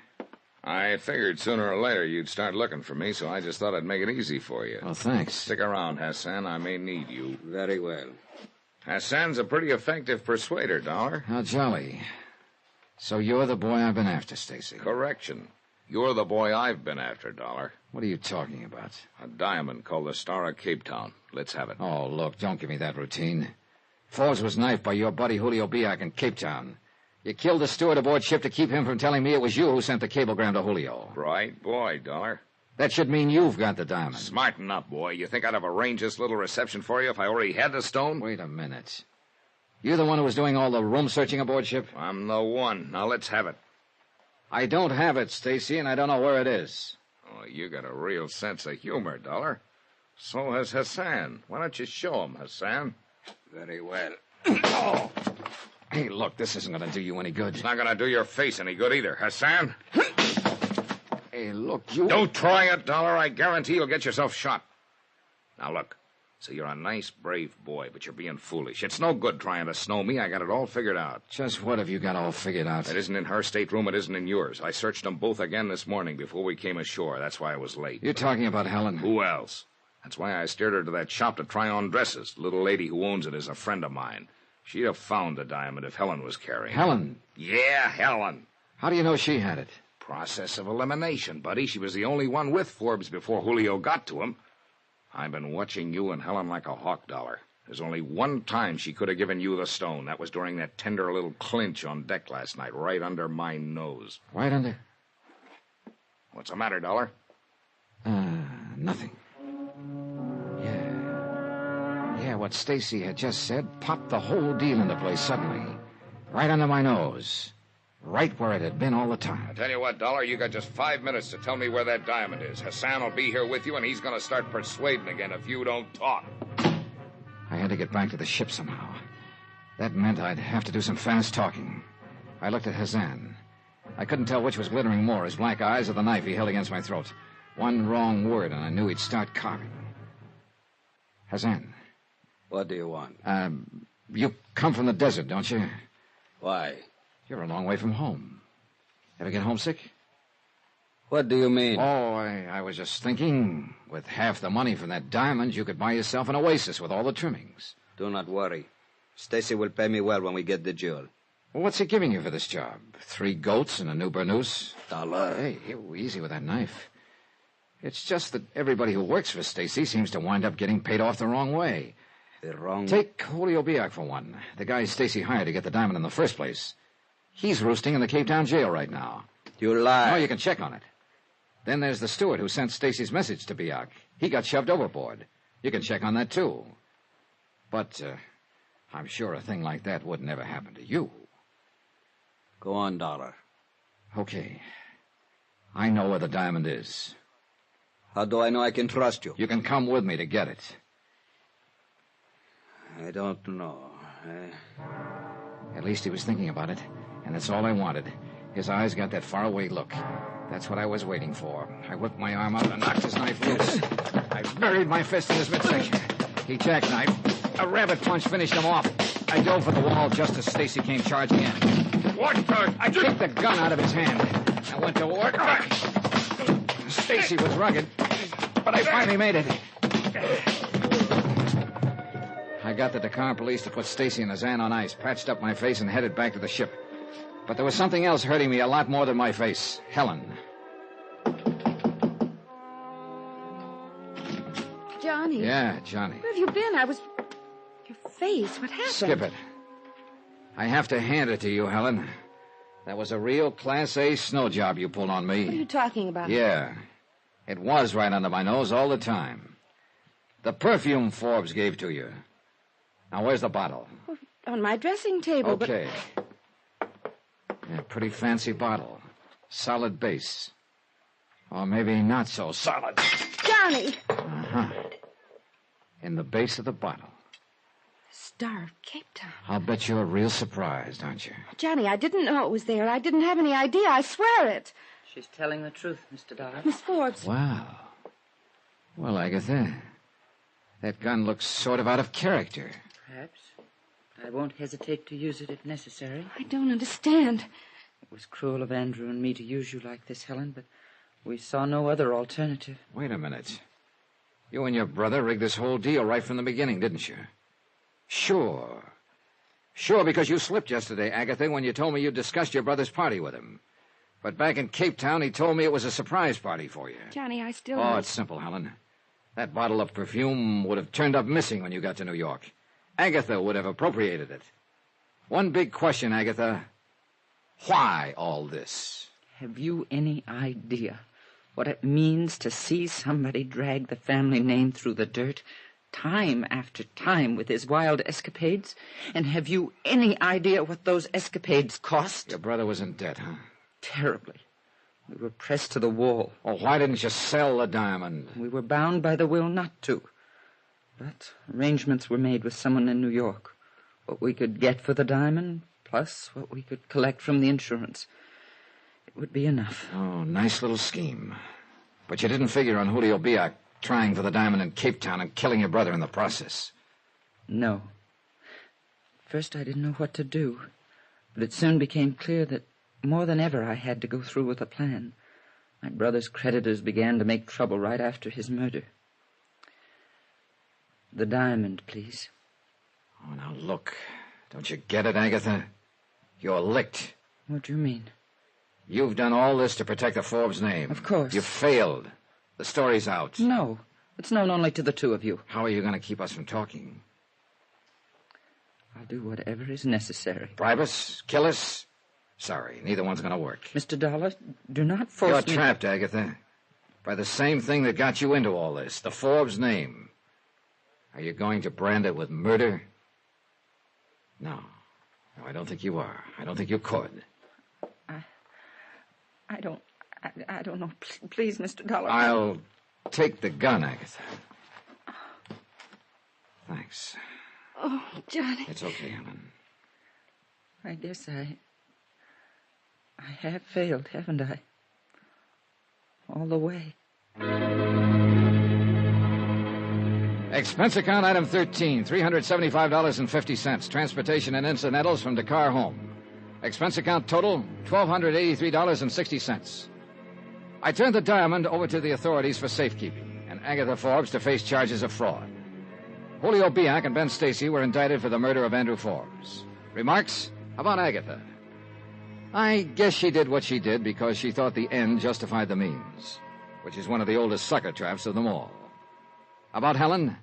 I figured sooner or later you'd start looking for me, so I just thought I'd make it easy for you. Oh, thanks. Stick around, Hassan. I may need you. Very well. Hassan's a pretty effective persuader, Dollar. How jolly. So you're the boy I've been after, Stacy. Correction. You're the boy I've been after, Dollar. What are you talking about? A diamond called the Star of Cape Town. Let's have it. Oh, look, don't give me that routine. Forbes was knifed by your buddy Julio Biak in Cape Town. You killed the steward aboard ship to keep him from telling me it was you who sent the cablegram to Julio. Right, boy, Dollar. That should mean you've got the diamond. Smarten up, boy. You think I'd have arranged this little reception for you if I already had the stone? Wait a minute. You're the one who was doing all the room searching aboard ship? I'm the one. Now let's have it. I don't have it, Stacy, and I don't know where it is. Oh, you got a real sense of humor, Dollar. So has Hassan. Why don't you show him, Hassan? Very well. Oh. Hey, look, this isn't going to do you any good. It's not going to do your face any good either, Hassan. Hey, look, you... Don't try it, Dollar. I guarantee you'll get yourself shot. Now, look. So you're a nice, brave boy, but you're being foolish. It's no good trying to snow me. I got it all figured out. Just what have you got all figured out? It isn't in her stateroom. It isn't in yours. I searched them both again this morning before we came ashore. That's why I was late. You're talking about Helen? Who else? That's why I steered her to that shop to try on dresses. The little lady who owns it is a friend of mine. She'd have found the diamond if Helen was carrying it. Helen? Yeah, Helen. How do you know she had it? Process of elimination, buddy. She was the only one with Forbes before Julio got to him. I've been watching you and Helen like a hawk, Dollar. There's only one time she could have given you the stone. That was during that tender little clinch on deck last night, right under my nose. Right under? What's the matter, Dollar? Nothing. Yeah, what Stacy had just said popped the whole deal into place suddenly. Right under my nose. Right where it had been all the time. I tell you what, Dollar, you got just 5 minutes to tell me where that diamond is. Hassan will be here with you, and he's going to start persuading again if you don't talk. I had to get back to the ship somehow. That meant I'd have to do some fast talking. I looked at Hassan. I couldn't tell which was glittering more, his black eyes or the knife he held against my throat. One wrong word, and I knew he'd start carving. Hassan. What do you want? You come from the desert, don't you? Why? You're a long way from home. Ever get homesick? What do you mean? Oh, I was just thinking, with half the money from that diamond, you could buy yourself an oasis with all the trimmings. Do not worry. Stacy will pay me well when we get the jewel. Well, what's he giving you for this job? 3 goats and a new burnous? $1. Hey, easy with that knife. It's just that everybody who works for Stacy seems to wind up getting paid off the wrong way. The wrong... Take Julio Biak for one. The guy Stacy hired to get the diamond in the first place. He's roosting in the Cape Town jail right now. You lie. No, you can check on it. Then there's the steward who sent Stacy's message to Biak. He got shoved overboard. You can check on that, too. But I'm sure a thing like that would never happen to you. Go on, Dollar. Okay. I know where the diamond is. How do I know I can trust you? You can come with me to get it. I don't know. At least he was thinking about it, and that's all I wanted. His eyes got that faraway look. That's what I was waiting for. I whipped my arm out and knocked his knife loose. I buried my fist in his midsection. He jackknifed. A rabbit punch finished him off. I dove for the wall just as Stacy came charging in. What the... I kicked the gun out of his hand. I went to work. Stacy was rugged, but I finally made it. I got the Dakar police to put Stacy and Hassan on ice, patched up my face, and headed back to the ship. But there was something else hurting me a lot more than my face. Helen. Johnny. Yeah, Johnny. Where have you been? Your face. What happened? Skip it. I have to hand it to you, Helen. That was a real Class A snow job you pulled on me. What are you talking about? Yeah. It was right under my nose all the time. The perfume Forbes gave to you. Now, where's the bottle? On my dressing table, Okay. Yeah, pretty fancy bottle. Solid base. Or maybe not so solid. Johnny! Uh-huh. In the base of the bottle. Star of Cape Town. I'll bet you're real surprised, aren't you? Johnny, I didn't know it was there. I didn't have any idea. I swear it. She's telling the truth, Mr. Dollar. Miss Forbes. Wow. Well, Agatha, that gun looks sort of out of character. Perhaps. I won't hesitate to use it if necessary. I don't understand. It was cruel of Andrew and me to use you like this, Helen, but we saw no other alternative. Wait a minute. You and your brother rigged this whole deal right from the beginning, didn't you? Sure. Sure, because you slipped yesterday, Agatha, when you told me you discussed your brother's party with him. But back in Cape Town, he told me it was a surprise party for you. Johnny, I still... Oh, it's simple, Helen. That bottle of perfume would have turned up missing when you got to New York. Agatha would have appropriated it. One big question, Agatha. Why all this? Have you any idea what it means to see somebody drag the family name through the dirt time after time with his wild escapades? And have you any idea what those escapades cost? Your brother was in debt, huh? Terribly. We were pressed to the wall. Oh, why didn't you sell the diamond? We were bound by the will not to. But arrangements were made with someone in New York. What we could get for the diamond, plus what we could collect from the insurance. It would be enough. Oh, nice little scheme. But you didn't figure on Julio Biak trying for the diamond in Cape Town and killing your brother in the process. No. First, I didn't know what to do. But it soon became clear that more than ever I had to go through with a plan. My brother's creditors began to make trouble right after his murder. The diamond, please. Oh, now look. Don't you get it, Agatha? You're licked. What do you mean? You've done all this to protect the Forbes name. Of course. You've failed. The story's out. No. It's known only to the two of you. How are you going to keep us from talking? I'll do whatever is necessary. Bribe us? Kill us? Sorry, neither one's going to work. Mr. Dollar, do not force You're me... trapped, Agatha. By the same thing that got you into all this, the Forbes name. Are you going to brand it with murder? No. No, I don't think you are. I don't think you could. I don't know. Please, Mr. Dollar. I'll take the gun, Agatha. Thanks. Oh, Johnny. It's okay, Helen. I guess I have failed, haven't I? All the way. Expense account item 13, $375.50. Transportation and incidentals from Dakar home. Expense account total, $1,283.60. I turned the diamond over to the authorities for safekeeping, and Agatha Forbes to face charges of fraud. Julio Bianc and Ben Stacy were indicted for the murder of Andrew Forbes. Remarks about Agatha. I guess she did what she did because she thought the end justified the means, which is one of the oldest sucker traps of them all. About Helen?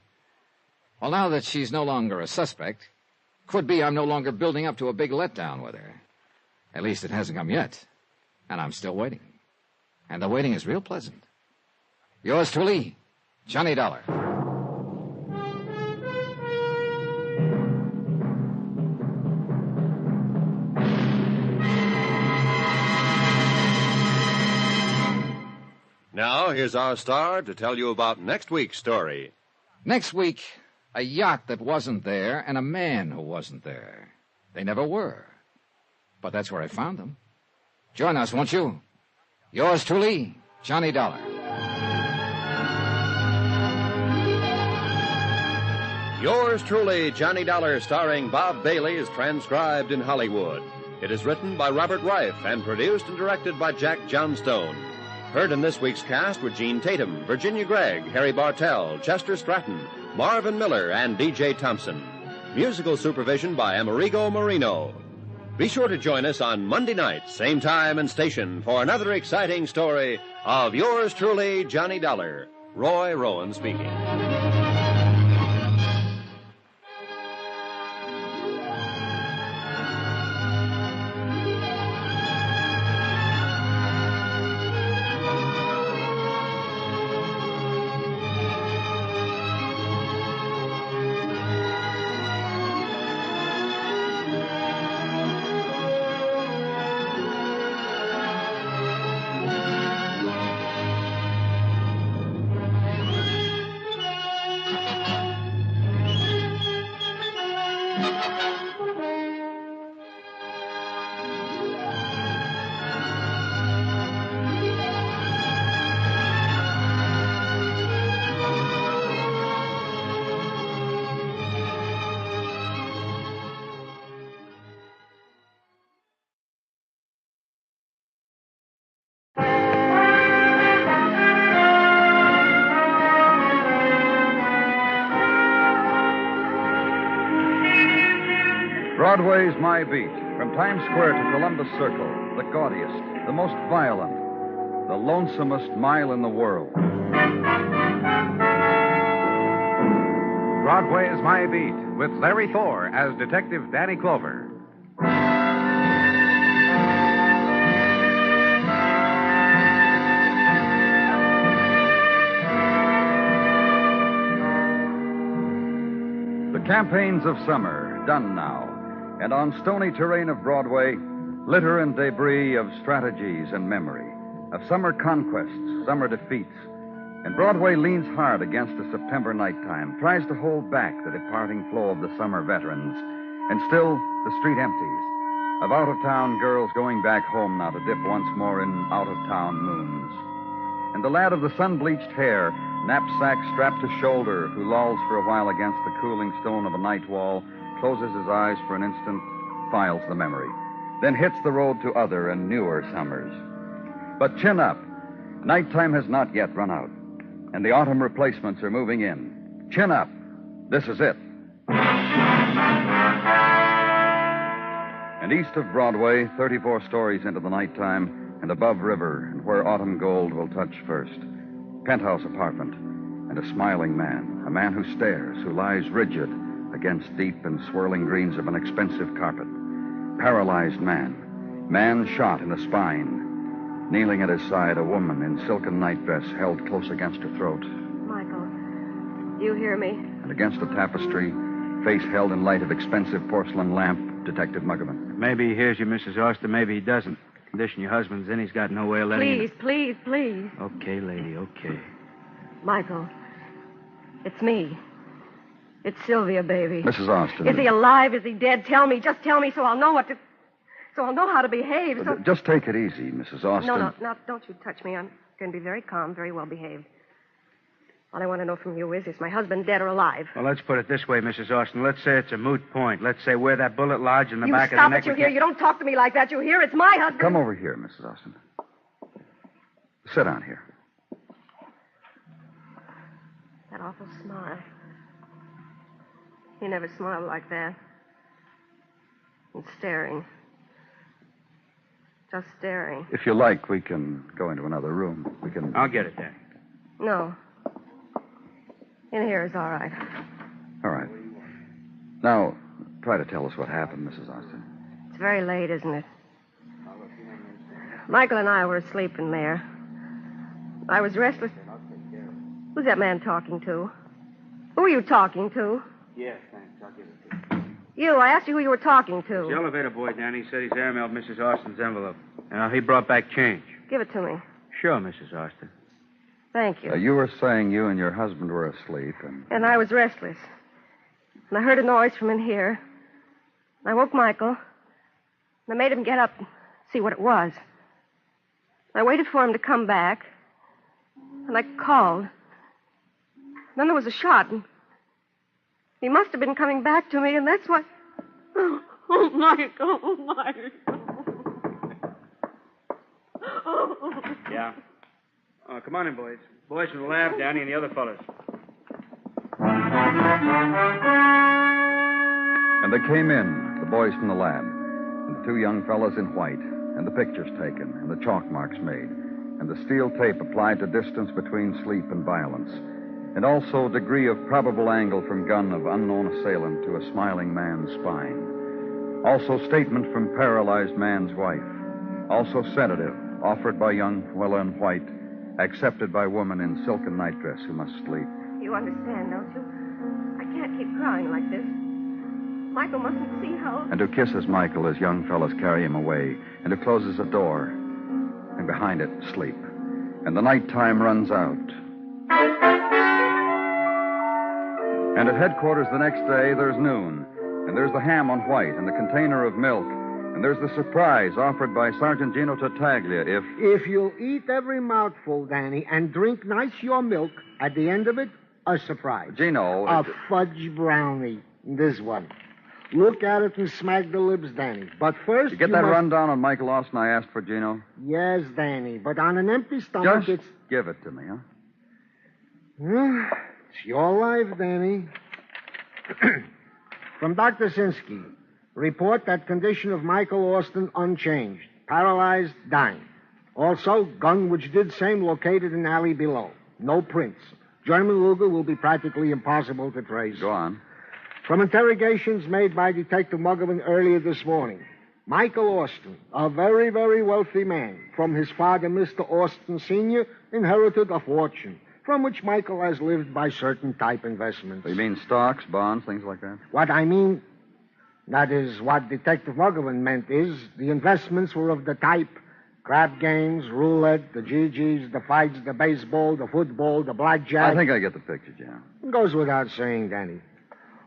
Well, now that she's no longer a suspect, could be I'm no longer building up to a big letdown with her. At least it hasn't come yet, and I'm still waiting. And the waiting is real pleasant. Yours truly, Johnny Dollar. Now, here's our star to tell you about next week's story. Next week, a yacht that wasn't there and a man who wasn't there. They never were. But that's where I found them. Join us, won't you? Yours truly, Johnny Dollar. Yours truly, Johnny Dollar, starring Bob Bailey, is transcribed in Hollywood. It is written by Robert Reif and produced and directed by Jack Johnstone. Heard in this week's cast were Gene Tatum, Virginia Gregg, Harry Bartell, Chester Stratton, Marvin Miller, and D.J. Thompson. Musical supervision by Amerigo Marino. Be sure to join us on Monday night, same time and station, for another exciting story of yours truly, Johnny Dollar. Roy Rowan speaking. Broadway's My Beat, from Times Square to Columbus Circle, the gaudiest, the most violent, the lonesomest mile in the world. Broadway's My Beat, with Larry Thor as Detective Danny Clover. The campaigns of summer, done now. And on stony terrain of Broadway, litter and debris of strategies and memory, of summer conquests, summer defeats. And Broadway leans hard against the September nighttime, tries to hold back the departing flow of the summer veterans. And still, the street empties, of out-of-town girls going back home now to dip once more in out-of-town moons. And the lad of the sun-bleached hair, knapsack strapped to shoulder, who lolls for a while against the cooling stone of a night wall, closes his eyes for an instant, files the memory, then hits the road to other and newer summers. But chin up. Nighttime has not yet run out, and the autumn replacements are moving in. Chin up. This is it. And east of Broadway, 34 stories into the nighttime, and above river, and where autumn gold will touch first. Penthouse apartment, and a smiling man, a man who stares, who lies rigid, against deep and swirling greens of an expensive carpet. Paralyzed man. Man shot in the spine. Kneeling at his side, a woman in silken nightdress held close against her throat. Michael, do you hear me? And against the tapestry, face held in light of expensive porcelain lamp, Detective Muggerman. Maybe he hears you, Mrs. Austin. Maybe he doesn't. The condition your husband's in, he's got no way of letting you... Please. Okay, lady, okay. Michael, it's me. It's Sylvia, baby. Mrs. Austin. Is he alive? Is he dead? Tell me. Just tell me so I'll know so I'll know how to behave. Just take it easy, Mrs. Austin. No, don't you touch me. I'm going to be very calm, very well behaved. All I want to know from you is my husband dead or alive? Well, let's put it this way, Mrs. Austin. Let's say it's a moot point. Let's say where that bullet lodged in the back of the neck... You stop it, you hear? You don't talk to me like that, you hear? It's my husband. Come over here, Mrs. Austin. Sit down here. That awful smile. He never smiled like that. And staring. Just staring. If you like, we can go into another room. We can... I'll get it, Danny. No. In here is all right. All right. Now, try to tell us what happened, Mrs. Austin. It's very late, isn't it? Michael and I were asleep in there. I was restless. Who's that man talking to? Who are you talking to? Yes, thanks. I'll give it to you. You, I asked you who you were talking to. The elevator boy, Danny, said he's airmailed Mrs. Austin's envelope. He brought back change. Give it to me. Sure, Mrs. Austin. Thank you. You were saying you and your husband were asleep, And I was restless. And I heard a noise from in here. I woke Michael. And I made him get up and see what it was. I waited for him to come back. And I called. And then there was a shot, and he must have been coming back to me, and that's why... Oh, Michael. Yeah. Oh, come on in, boys. Boys from the lab, Danny, and the other fellas. And they came in, the boys from the lab, and the two young fellows in white, and the pictures taken, and the chalk marks made, and the steel tape applied to distance between sleep and violence, and also degree of probable angle from gun of unknown assailant to a smiling man's spine. Also statement from paralyzed man's wife. Also sedative, offered by young fellow in white, accepted by woman in silken nightdress who must sleep. You understand, don't you? I can't keep crying like this. Michael mustn't see how... And who kisses Michael as young fellows carry him away, and who closes a door, and behind it, sleep. And the nighttime runs out. And at headquarters the next day, there's noon, and there's the ham on white, and the container of milk, and there's the surprise offered by Sergeant Gino Tartaglia If you'll eat every mouthful, Danny, and drink nice your milk, at the end of it, a surprise. Gino... A fudge brownie. This one. Look at it and smack the lips, Danny. But first you get that rundown on Michael Austin I asked for, Gino? Yes, Danny, but on an empty stomach, Just give it to me, huh? Well, it's your life, Danny. From Dr. Sinsky. Report that condition of Michael Austin unchanged. Paralyzed, dying. Also, gun which did same located in alley below. No prints. German Luger will be practically impossible to trace. Go on. From interrogations made by Detective Muggerman earlier this morning, Michael Austin, a very, very wealthy man, from his father, Mr. Austin Sr., inherited a fortune, from which Michael has lived by certain type investments. You mean stocks, bonds, things like that? What I mean, that is what Detective Muggerman meant is the investments were of the type crab games, roulette, the GGs, the fights, the baseball, the football, the blackjack. I think I get the picture, Jim. It goes without saying, Danny.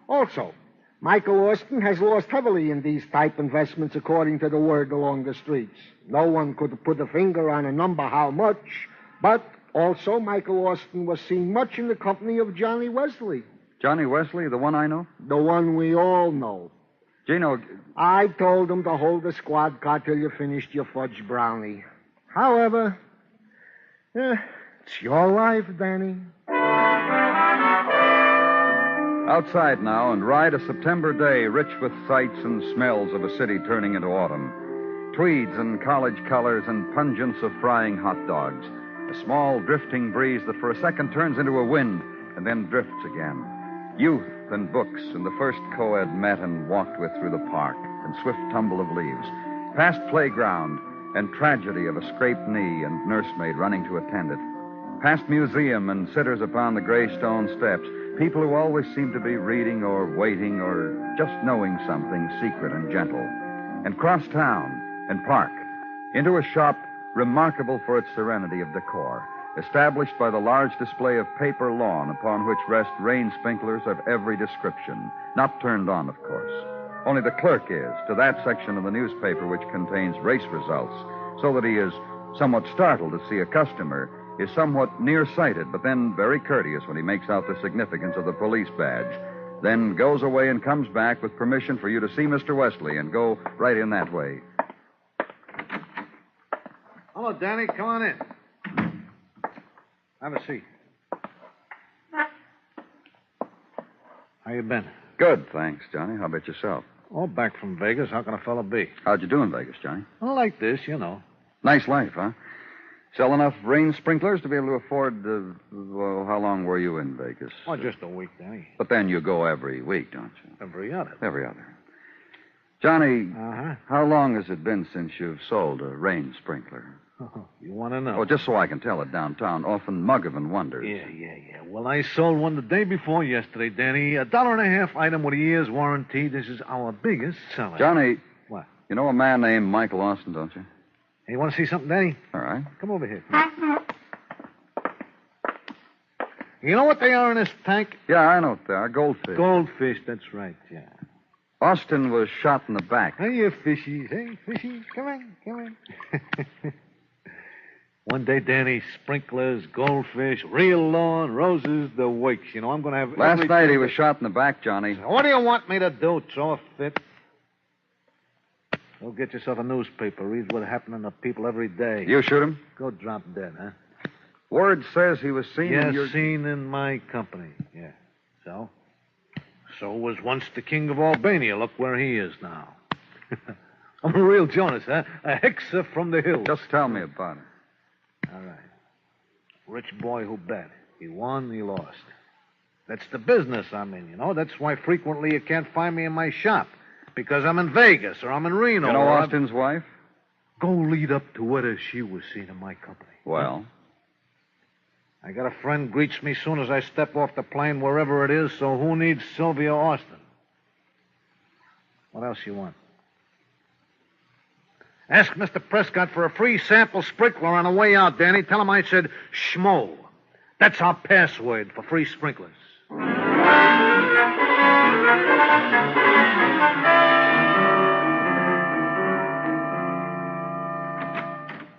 Also, Michael Austin has lost heavily in these type investments according to the word along the streets. No one could put a finger on a number how much, but also Michael Austin was seen much in the company of Johnny Wesley. Johnny Wesley, the one I know? The one we all know. Gino... I told him to hold the squad car till you finished your fudge brownie. However, it's your life, Danny. Outside now, and ride a September day rich with sights and smells of a city turning into autumn. Tweeds and college colors and pungence of frying hot dogs. A small drifting breeze that for a second turns into a wind and then drifts again. Youth and books and the first co-ed met and walked with through the park, and swift tumble of leaves, past playground and tragedy of a scraped knee and nursemaid running to attend it, past museum and sitters upon the gray stone steps, people who always seemed to be reading or waiting or just knowing something secret and gentle, and cross town and park into a shop remarkable for its serenity of decor, established by the large display of paper lawn upon which rest rain sprinklers of every description, not turned on, of course. Only the clerk is to that section of the newspaper which contains race results, so that he is somewhat startled to see a customer, is somewhat nearsighted, but then very courteous when he makes out the significance of the police badge, then goes away and comes back with permission for you to see Mr. Wesley and go right in that way. Hello, Danny. Come on in. Have a seat. How you been? Good, thanks, Johnny. How about yourself? Oh, back from Vegas. How can a fella be? How'd you do in Vegas, Johnny? Well, like this, you know. Nice life, huh? Sell enough rain sprinklers to be able to afford, well, how long were you in Vegas? Oh, just a week, Danny. But then you go every week, don't you? Every other. Every other. Johnny, Uh-huh. how long has it been since you've sold a rain sprinkler? Oh, you want to know? Oh, just so I can tell it downtown. Often Muggavan wonders. Yeah. Well, I sold one the day before yesterday, Danny. $1.50 item with a year's warranty. This is our biggest seller. Johnny. What? You know a man named Michael Austin, don't you? Hey, you want to see something, Danny? All right. Come over here. You know what they are in this tank? Yeah, I know what they are. Goldfish. Goldfish, that's right, yeah. Austin was shot in the back. Hey, you fishies. Hey, fishies. Come in. One day, Danny, sprinklers, goldfish, real lawn, roses, the works. You know, I'm going to have... Last night he was shot in the back, Johnny. What do you want me to do, throw a fit? Go get yourself a newspaper. Read what's happening to people every day. You shoot him? Go drop dead, huh? Word says he was seen in your... seen in my company, yeah. So? So was once the king of Albania. Look where he is now. I'm a real Jonas, huh? A hexer from the hills. Just tell me about it. All right. Rich boy who bet. He won, he lost. That's the business I'm in, you know. That's why frequently you can't find me in my shop. Because I'm in Vegas or I'm in Reno. You know Austin's wife? Go lead up to whether she was seen in my company. Well? I got a friend greets me soon as I step off the plane, wherever it is, so who needs Sylvia Austin? What else you want? Ask Mr. Prescott for a free sample sprinkler on the way out, Danny. Tell him I said schmo. That's our password for free sprinklers.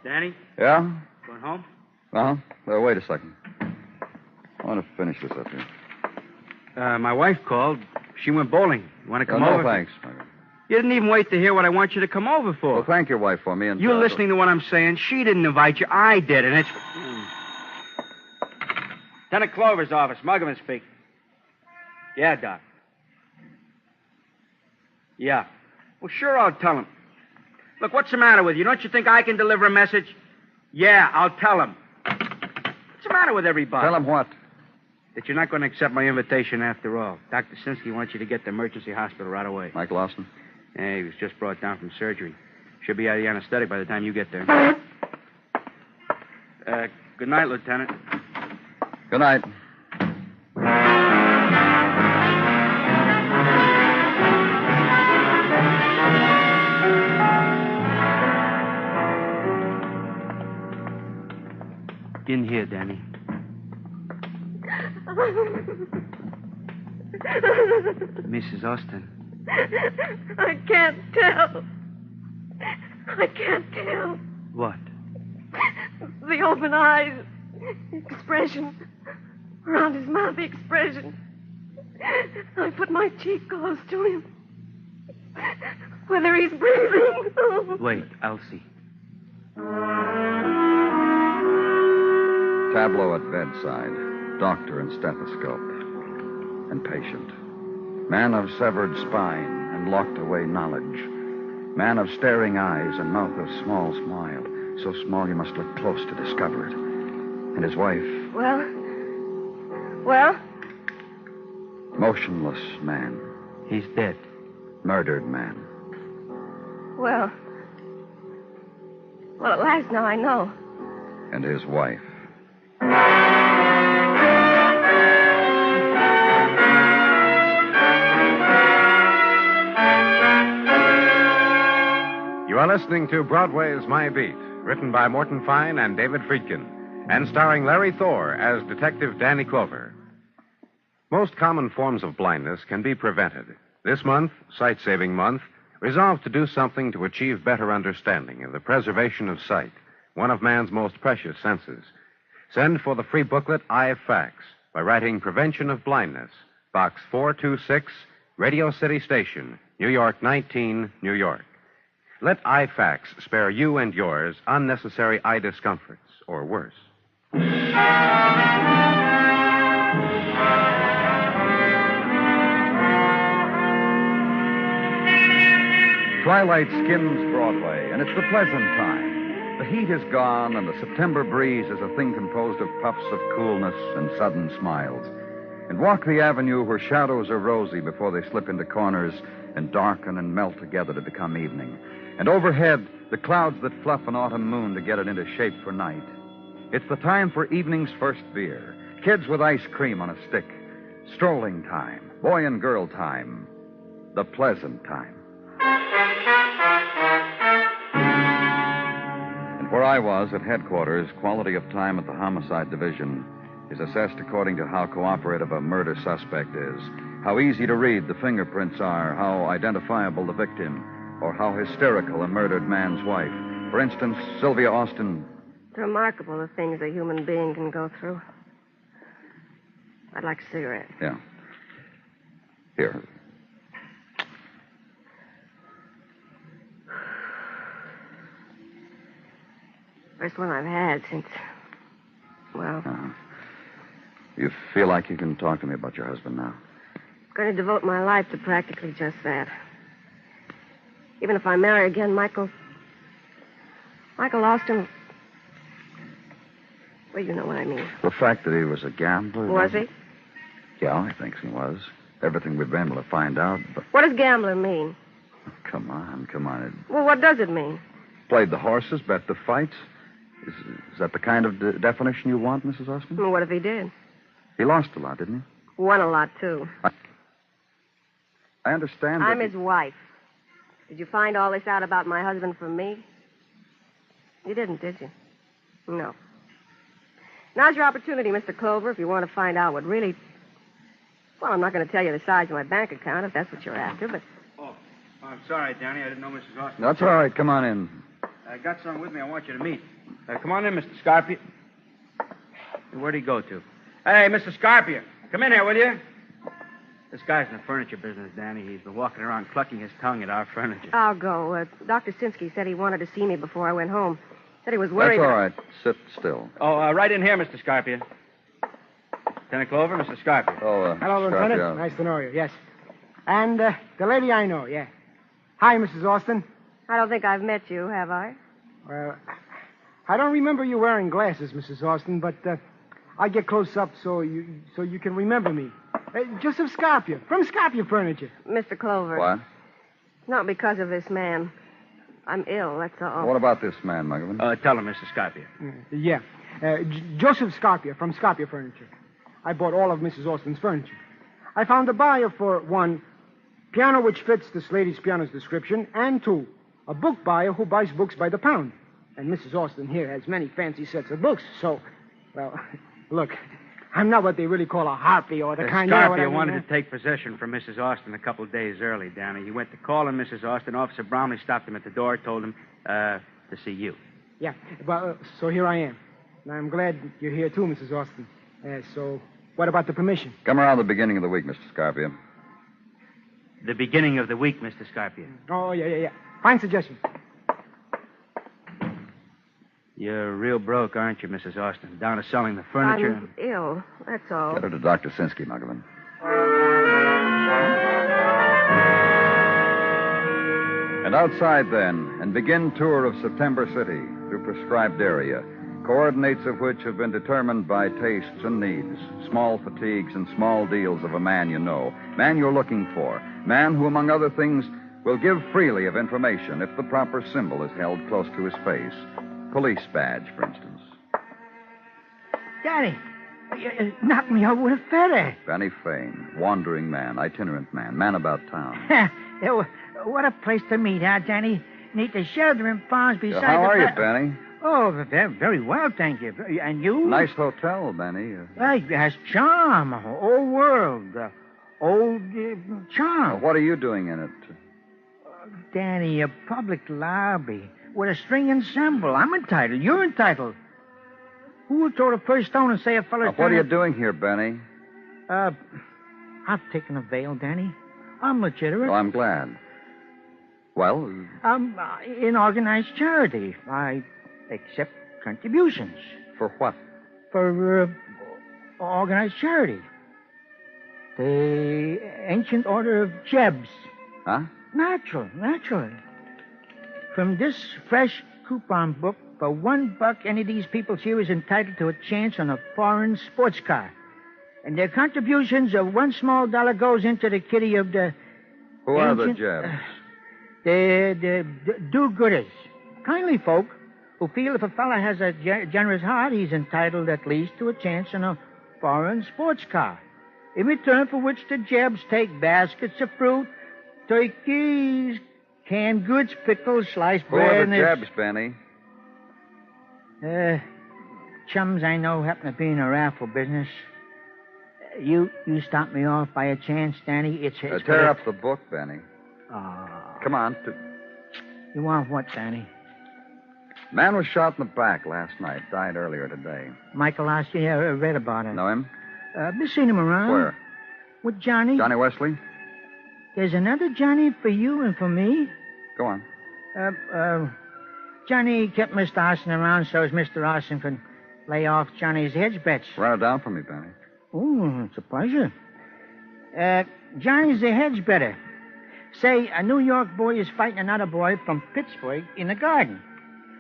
Danny? Yeah? Going home? Uh-huh. Wait a second. I want to finish this up here. My wife called. She went bowling. You want to come over? No, thanks, Margaret. You didn't even wait to hear what I want you to come over for. Well, thank your wife for me. And You're listening to what I'm saying. She didn't invite you. I did, and it's... Lieutenant Clover's office. Muggavan speak. Yeah, Doc. Yeah. Well, sure, I'll tell him. Look, what's the matter with you? Don't you think I can deliver a message? Yeah, I'll tell him. What's the matter with everybody? Tell him what? That you're not going to accept my invitation after all. Dr. Sinsky wants you to get to emergency hospital right away. Michael Austin? Yeah, he was just brought down from surgery. Should be out of the anesthetic by the time you get there. Good night, Lieutenant. Good night. In here, Danny. Mrs. Austin. I can't tell. I can't tell. What? The open eyes, expression, around his mouth, the expression. I put my cheek close to him. Whether he's breathing. Wait, I'll see. Tableau at bedside. Doctor and stethoscope. And patient. Man of severed spine and locked away knowledge. Man of staring eyes and mouth of small smile. So small you must look close to discover it. And his wife. Well? Motionless man. He's dead. Murdered man. Well, at last now I know. And his wife. You are listening to Broadway's My Beat, written by Morton Fine and David Friedkin, and starring Larry Thor as Detective Danny Clover. Most common forms of blindness can be prevented. This month, Sight Saving Month, resolve to do something to achieve better understanding of the preservation of sight, one of man's most precious senses. Send for the free booklet Eye Facts by writing Prevention of Blindness, Box 426, Radio City Station, New York 19, New York. Let Eye Facts spare you and yours unnecessary eye discomforts, or worse. Twilight skims Broadway, and it's the pleasant time. The heat is gone, and the September breeze is a thing composed of puffs of coolness and sudden smiles. And walk the avenue where shadows are rosy before they slip into corners and darken and melt together to become evening. And overhead, the clouds that fluff an autumn moon to get it into shape for night. It's the time for evening's first beer. Kids with ice cream on a stick. Strolling time. Boy and girl time. The pleasant time. And where I was at headquarters, quality of time at the Homicide Division is assessed according to how cooperative a murder suspect is, how easy to read the fingerprints are, how identifiable the victim, or how hysterical a murdered man's wife. For instance, Sylvia Austin. It's remarkable the things a human being can go through. I'd like a cigarette. Yeah. Here. First one I've had since, well... You feel like you can talk to me about your husband now? I'm going to devote my life to practically just that. Even if I marry again, Michael Austin... Well, you know what I mean. The fact that he was a gambler... Was he? Yeah, he thinks he was. Everything we've been able to find out, but... What does gambler mean? Come on. Well, what does it mean? Played the horses, bet the fights. Is that the kind of definition you want, Mrs. Austin? Well, what if he did? He lost a lot, didn't he? Won a lot, too. I understand that... I'm his wife. Did you find all this out about my husband from me? You didn't, did you? No. Now's your opportunity, Mr. Clover, if you want to find out what really... Well, I'm not going to tell you the size of my bank account if that's what you're after, but... Oh, I'm sorry, Danny. I didn't know Mrs. Austin. That's all right. Come on in. I got someone with me I want you to meet. Come on in, Mr. Scarpia. Where'd he go to? Hey, Mr. Scarpia, come in here, will you? This guy's in the furniture business, Danny. He's been walking around clucking his tongue at our furniture. I'll go. Dr. Sinsky said he wanted to see me before I went home. Said he was worried... That's all right. Sit still. Oh, right in here, Mr. Scarpia. Lieutenant Clover, Mr. Scarpia. Oh, Hello, Scarpia. Lieutenant. Nice to know you, yes. And the lady I know, yeah. Hi, Mrs. Austin. I don't think I've met you, have I? Well, I don't remember you wearing glasses, Mrs. Austin, but I get close up so you can remember me. Joseph Scarpia, from Scarpia Furniture. Mr. Clover. What? Not because of this man. I'm ill, that's all. What about this man, Muggavan? Tell him, Mr. Scarpia. Yeah. Joseph Scarpia from Scarpia Furniture. I bought all of Mrs. Austin's furniture. I found a buyer for, 1, piano which fits this lady's piano's description, and 2, a book buyer who buys books by the pound. And Mrs. Austin here has many fancy sets of books, so, well, look, I'm not what they really call a harpy or the kind... Scarpia wanted to take possession from Mrs. Austin a couple of days early, Danny. He went to call on Mrs. Austin. Officer Bromley stopped him at the door, told him to see you. Yeah, well, so here I am. And I'm glad you're here, too, Mrs. Austin. So, what about the permission? Come around the beginning of the week, Mr. Scarpia. The beginning of the week, Mr. Scarpia. Oh, yeah. Fine suggestion. You're real broke, aren't you, Mrs. Austin? Down to selling the furniture? I'm ill, that's all. Get her to Dr. Sinsky, Muggavan. And outside then, and begin tour of September City through prescribed area. coordinates of which have been determined by tastes and needs, small fatigues and small deals of a man you know, man you're looking for, man who, among other things, will give freely of information if the proper symbol is held close to his face. Police badge, for instance. Danny, you knocked me over with a feather. Benny Fane, wandering man, itinerant man, man about town. What a place to meet, huh, Danny? Neat the shelter in Farms beside How are you, the... Benny? Oh, very well, thank you. And you? Nice hotel, Benny. It has charm, old world, old charm. What are you doing in it? Danny, a public lobby with a string ensemble. I'm entitled. You're entitled. Who will throw the first stone and say a feller's... What are you doing here, Benny? I've taken a veil, Danny. I'm legitimate. Oh, I'm glad. Well? I'm in organized charity. I accept contributions. For what? For organized charity. The Ancient Order of Jebs. Huh? Naturally. From this fresh coupon book, for $1, any of these people here is entitled to a chance on a foreign sports car. And their contributions of $1 small goes into the kitty of the... Who are the Jebs? The do-gooders. Kindly folk who feel if a fella has a generous heart, he's entitled at least to a chance on a foreign sports car. In return for which the Jebs take baskets of fruit, turkeys, canned goods, pickles, sliced Who bread... are the Jebs, Benny? Chums I know happen to be in a raffle business. You stopped me off by a chance, Danny. It's tear up the book, Benny. Oh. Come on. You want what, Danny? Man was shot in the back last night. Died earlier today. Michael Oster, I read about it. Know him? Been seen him around. Where? With Johnny. Johnny Wesley? There's another Johnny for you and for me. Go on. Johnny kept Mr. Austin around so as Mr. Austin could lay off Johnny's hedge bets. Write it down for me, Benny. Oh, it's a pleasure. Johnny's a hedge better. Say a New York boy is fighting another boy from Pittsburgh in the garden.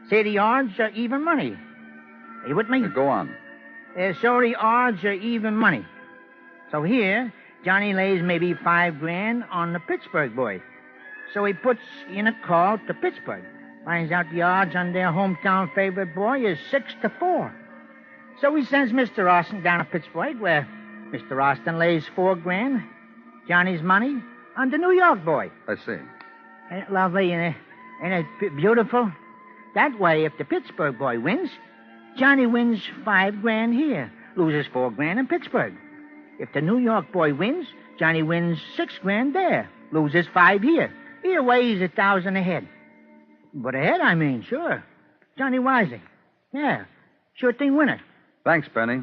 Say the odds are even money. Are you with me? Go on. So the odds are even money. So here, Johnny lays maybe $5,000 on the Pittsburgh boy. So he puts in a call to Pittsburgh. Finds out the odds on their hometown favorite boy is 6-4. So he sends Mr. Austin down to Pittsburgh, where Mr. Austin lays $4,000, Johnny's money, on the New York boy. I see. Ain't it lovely? Ain't it beautiful? That way, if the Pittsburgh boy wins, Johnny wins $5,000 here, loses $4,000 in Pittsburgh. If the New York boy wins, Johnny wins $6,000 there, loses $5 here. Either way, he's $1,000 ahead. But ahead, I mean, sure. Johnny Wising. Yeah, sure thing winner. Thanks, Benny.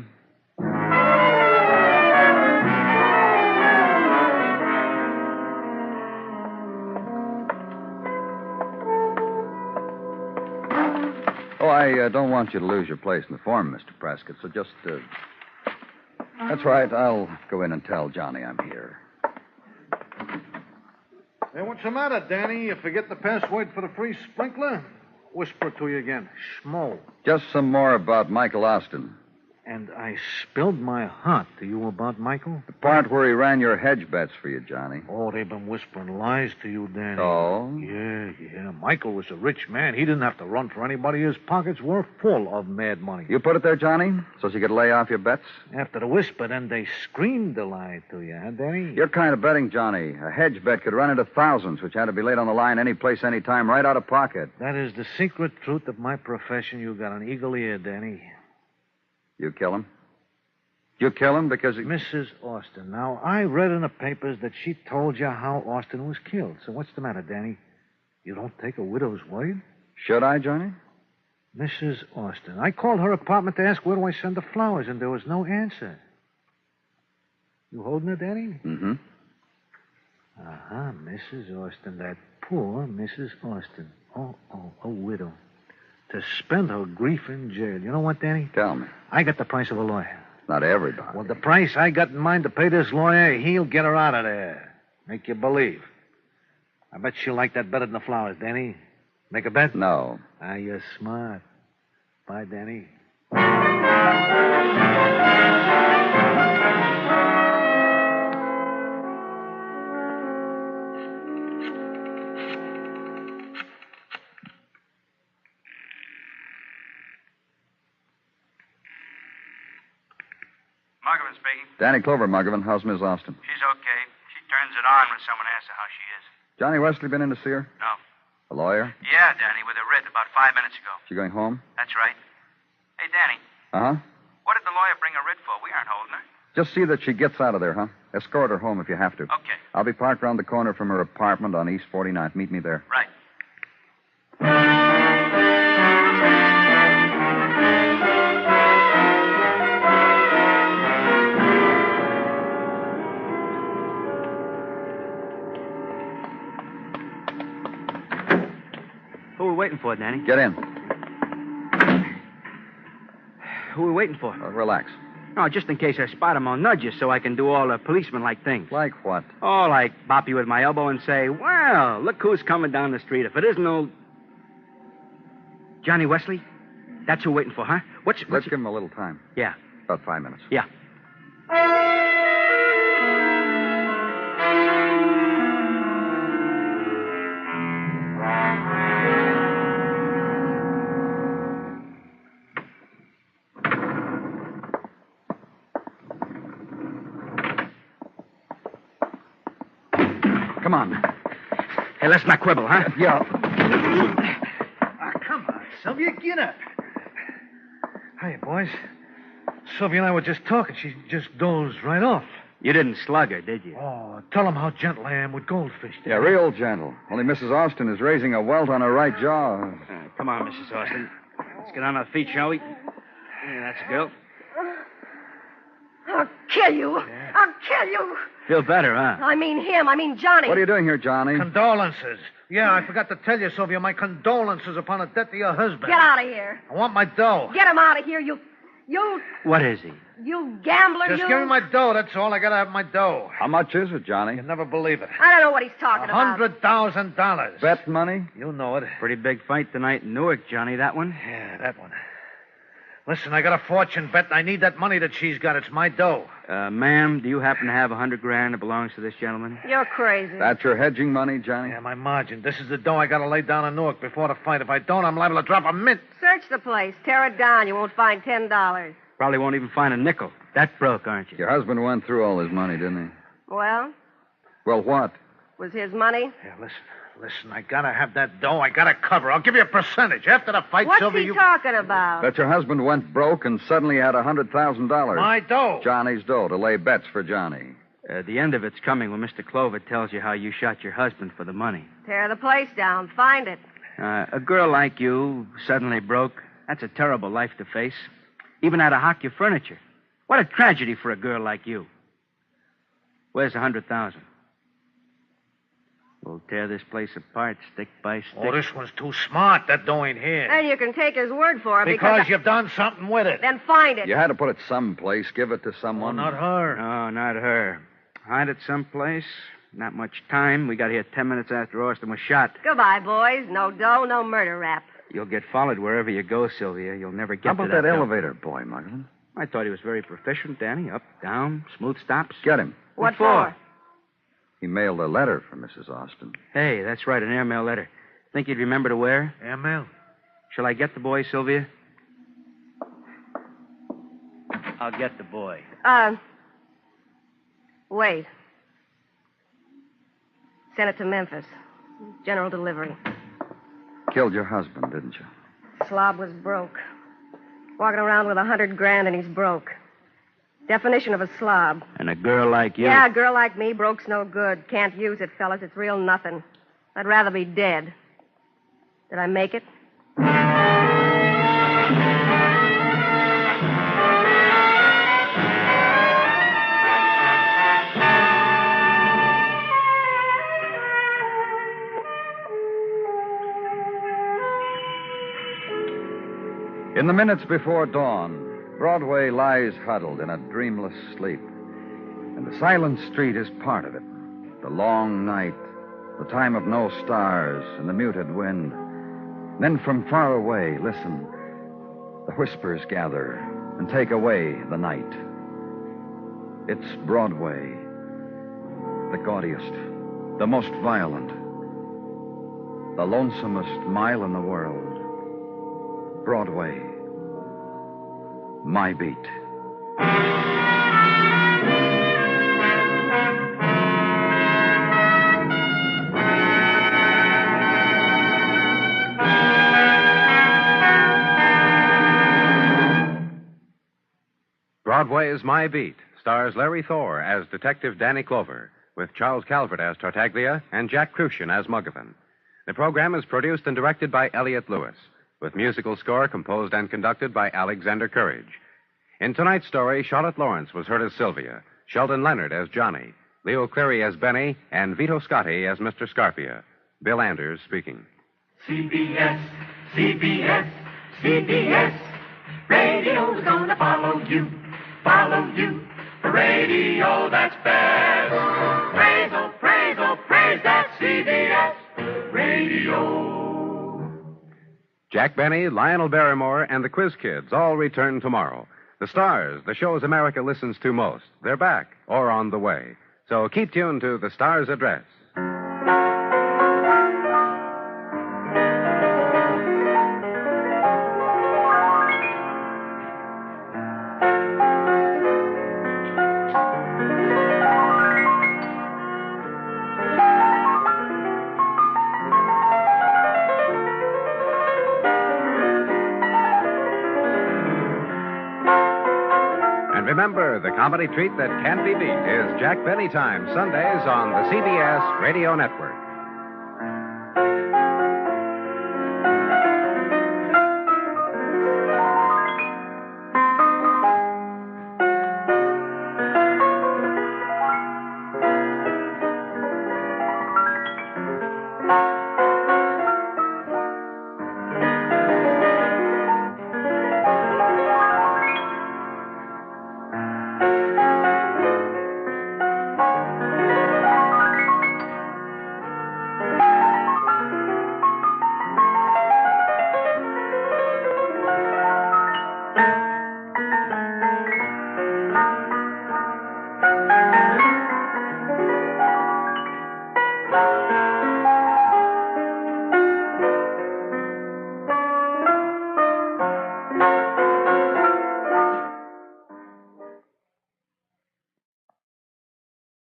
Oh, I don't want you to lose your place in the form, Mr. Prescott, so just, That's right. I'll go in and tell Johnny I'm here. Hey, what's the matter, Danny? You forget the password for the free sprinkler? Whisper to you again. Schmo. Just some more about Michael Austin. And I spilled my heart to you about Michael? The part where he ran your hedge bets for you, Johnny. Oh, they've been whispering lies to you, Danny. Oh? Yeah. Michael was a rich man. He didn't have to run for anybody. His pockets were full of mad money. You put it there, Johnny, so she could lay off your bets? After the whisper, then they screamed the lie to you, huh, Danny? Your kind of betting, Johnny. A hedge bet could run into thousands, which had to be laid on the line any place, any time, right out of pocket. That is the secret truth of my profession. You got an eagle ear, Danny. You kill him? You kill him because he... Mrs. Austin. Now, I read in the papers that she told you how Austin was killed. So what's the matter, Danny? You don't take a widow's word? Should I, Johnny? Mrs. Austin. I called her apartment to ask where do I send the flowers, and there was no answer. You holding her, Danny? Mm-hmm. Uh-huh, Mrs. Austin. That poor Mrs. Austin. Oh, a widow. To spend her grief in jail. You know what, Danny? Tell me. I got the price of a lawyer. Not everybody. Well, the price I got in mind to pay this lawyer, he'll get her out of there. Make you believe. I bet she'll like that better than the flowers, Danny. Make a bet? No. You're smart. Bye, Danny. Muggavan speaking. Danny Clover, Muggavan. How's Miss Austin? She's okay. She turns it on when someone asks her how she is. Johnny Wesley been in to see her? No. A lawyer? Yeah, Danny, with a writ about 5 minutes ago. She going home? That's right. Hey, Danny, Uh-huh. what did the lawyer bring a writ for? We aren't holding her. Just see that she gets out of there, huh? Escort her home if you have to. Okay. I'll be parked around the corner from her apartment on East 49th. Meet me there. Right. Who are we waiting for, Danny? Get in. Who are we waiting for? Relax. No, just in case I spot him, I'll nudge you so I can do all the policeman-like things. Like what? Oh, like bop you with my elbow and say, well, look who's coming down the street. If it isn't old Johnny Wesley, that's who we're waiting for, huh? Let's give him a little time. Yeah. About 5 minutes. Yeah. Come on. Hey, let's not quibble, huh? Yeah. Come on, Sylvia, get up. Hey, boys. Sylvia and I were just talking. She just dozed right off. You didn't slug her, did you? Oh, tell them how gentle I am with goldfish. Yeah, real gentle. Only Mrs. Austin is raising a welt on her right jaw. Come on, Mrs. Austin. Let's get on our feet, shall we? Yeah, that's a girl. I'll kill you. I'll kill you. Feel better, huh? I mean him. I mean Johnny. What are you doing here, Johnny? Condolences. Yeah, I forgot to tell you, Sylvia, my condolences upon the death of your husband. Get out of here. I want my dough. Get him out of here, you What is he? gambler, Just you. give me my dough, that's all. I gotta have my dough. How much is it, Johnny? You'll never believe it. I don't know what he's talking about. $100,000. Bet money? You know it. Pretty big fight tonight in Newark, Johnny, that one. Yeah, that one. Listen, I got a fortune bet, and I need that money that she's got. It's my dough. Ma'am, do you happen to have $100,000 that belongs to this gentleman? You're crazy. That's your hedging money, Johnny? Yeah, my margin. This is the dough I gotta lay down in Newark before the fight. If I don't, I'm liable to drop a mint. Search the place. Tear it down. You won't find $10. Probably won't even find a nickel. That broke, aren't you? Your husband went through all his money, didn't he? Well, Well, what? was his money? Yeah, listen, I gotta have that dough. I gotta cover. I'll give you a percentage. After the fight, What's Sylvia, he talking about? That your husband went broke and suddenly had $100,000. My dough. Johnny's dough to lay bets for Johnny. The end of it's coming when Mr. Clover tells you how you shot your husband for the money. Tear the place down. Find it. A girl like you, suddenly broke, that's a terrible life to face. Even had to hock your furniture. What a tragedy for a girl like you. Where's the $100,000? We'll tear this place apart, stick by stick. Oh, this one's too smart. That dough ain't here. And you can take his word for it Because you've done something with it. Then find it. You had to put it someplace, give it to someone. Not her. No, not her. Hide it someplace. Not much time. We got here 10 minutes after Austin was shot. Goodbye, boys. No dough, no murder rap. You'll get followed wherever you go, Sylvia. You'll never get How about to that that dough. elevator boy, Muggavan? I thought he was very proficient, Danny. Up, down, smooth stops. Get him. What for? He mailed a letter for Mrs. Austin. Hey, that's right, an airmail letter. Think you'd remember to wear? Airmail? Shall I get the boy, Sylvia? I'll get the boy. Wait. Send it to Memphis. General delivery. Killed your husband, didn't you? Slob was broke. Walking around with $100,000 and he's broke. Definition of a slob. And a girl like you. Yeah, a girl like me, broke's no good. Can't use it, fellas. It's real nothing. I'd rather be dead. Did I make it? In the minutes before dawn, Broadway lies huddled in a dreamless sleep. And the silent street is part of it. The long night, the time of no stars, and the muted wind. Then from far away, listen. The whispers gather and take away the night. It's Broadway, the gaudiest, the most violent, the lonesomest mile in the world. Broadway, my beat. Broadway's My Beat stars Larry Thor as Detective Danny Clover, with Charles Calvert as Tartaglia and Jack Crucian as Muggavan. The program is produced and directed by Elliott Lewis, with musical score composed and conducted by Alexander Courage. In tonight's story, Charlotte Lawrence was heard as Sylvia, Sheldon Leonard as Johnny, Leo Cleary as Benny, and Vito Scotti as Mr. Scarpia. Bill Anders speaking. CBS, CBS, CBS. Radio's gonna follow you. Follow you, for radio that's best. Praise, oh, praise, oh, praise that CBS radio. Jack Benny, Lionel Barrymore, and the Quiz Kids all return tomorrow. The stars, the shows America listens to most, they're back or on the way. So keep tuned to The Star's Address. Remember, the comedy treat that can't be beat is Jack Benny Time, Sundays on the CBS Radio Network.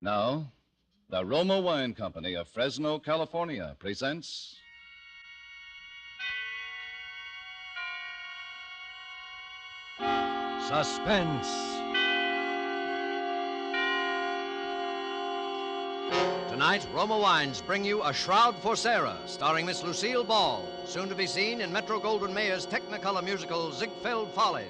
Now, the Roma Wine Company of Fresno, California presents Suspense. Tonight, Roma Wines bring you A Shroud for Sarah, starring Miss Lucille Ball, soon to be seen in Metro-Goldwyn-Mayer's Technicolor musical Ziegfeld Follies.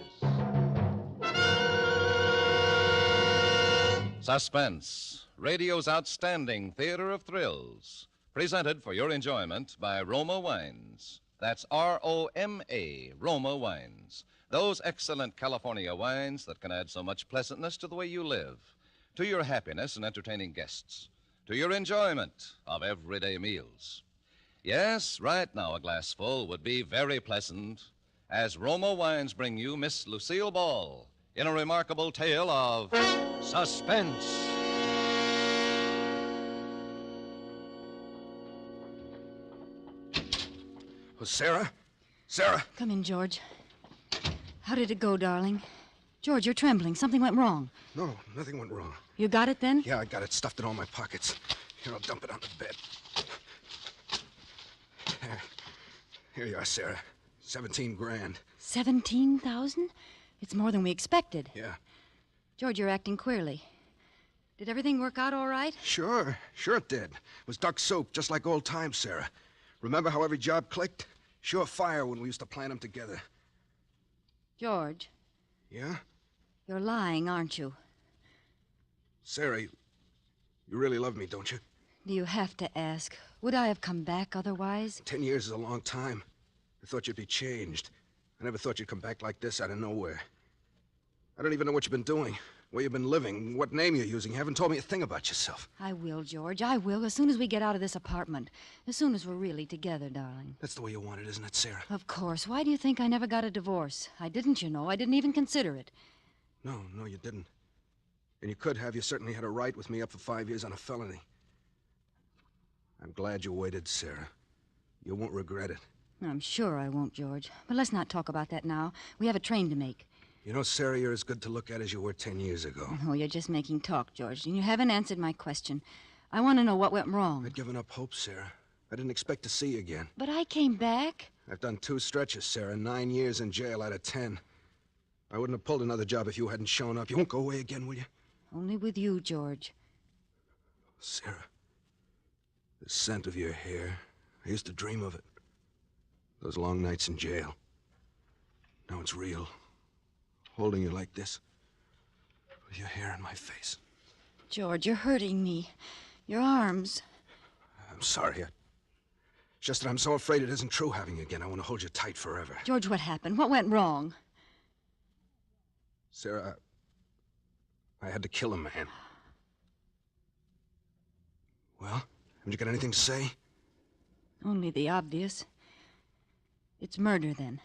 Suspense, radio's outstanding theater of thrills, presented for your enjoyment by Roma Wines. That's R-O-M-A, Roma Wines. Those excellent California wines that can add so much pleasantness to the way you live, to your happiness in entertaining guests, to your enjoyment of everyday meals. Yes, right now a glassful would be very pleasant, as Roma Wines bring you Miss Lucille Ball in a remarkable tale of suspense. Oh, Sarah? Sarah? Come in, George. How did it go, darling? George, you're trembling. Something went wrong. No, nothing went wrong. You got it then? Yeah, I got it stuffed in all my pockets. Here, I'll dump it on the bed. Here you are, Sarah. 17 grand. 17,000? It's more than we expected. Yeah. George, you're acting queerly. Did everything work out all right? Sure it did. It was duck soup, just like old times, Sarah. Remember how every job clicked? Sure fire when we used to plan them together. George. Yeah? You're lying, aren't you? Sarah, you really love me, don't you? Do you have to ask? Would I have come back otherwise? 10 years is a long time. I thought you'd be changed. I never thought you'd come back like this out of nowhere. I don't even know what you've been doing. where you've been living, what name you're using. You haven't told me a thing about yourself. I will, George. I will, as soon as we get out of this apartment. As soon as we're really together, darling. That's the way you want it, isn't it, Sarah? Of course. Why do you think I never got a divorce? I didn't, you know. I didn't even consider it. No, you didn't. And you could have. You certainly had a right with me up for 5 years on a felony. I'm glad you waited, Sarah. You won't regret it. I'm sure I won't, George. But let's not talk about that now. We have a train to make. You know, Sarah, you're as good to look at as you were 10 years ago. Oh, you're just making talk, George. And you haven't answered my question. I want to know what went wrong. I'd given up hope, Sarah. I didn't expect to see you again. But I came back. I've done 2 stretches, Sarah. 9 years in jail out of 10. I wouldn't have pulled another job if you hadn't shown up. You won't go away again, will you? Only with you, George. Sarah, the scent of your hair. I used to dream of it. Those long nights in jail. Now it's real. Holding you like this. With your hair in my face. George, you're hurting me. Your arms. I'm sorry. It's just that I'm so afraid it isn't true having you again. I want to hold you tight forever. George, what happened? What went wrong? Sarah, I had to kill a man. Well, haven't you got anything to say? Only the obvious. It's murder, then.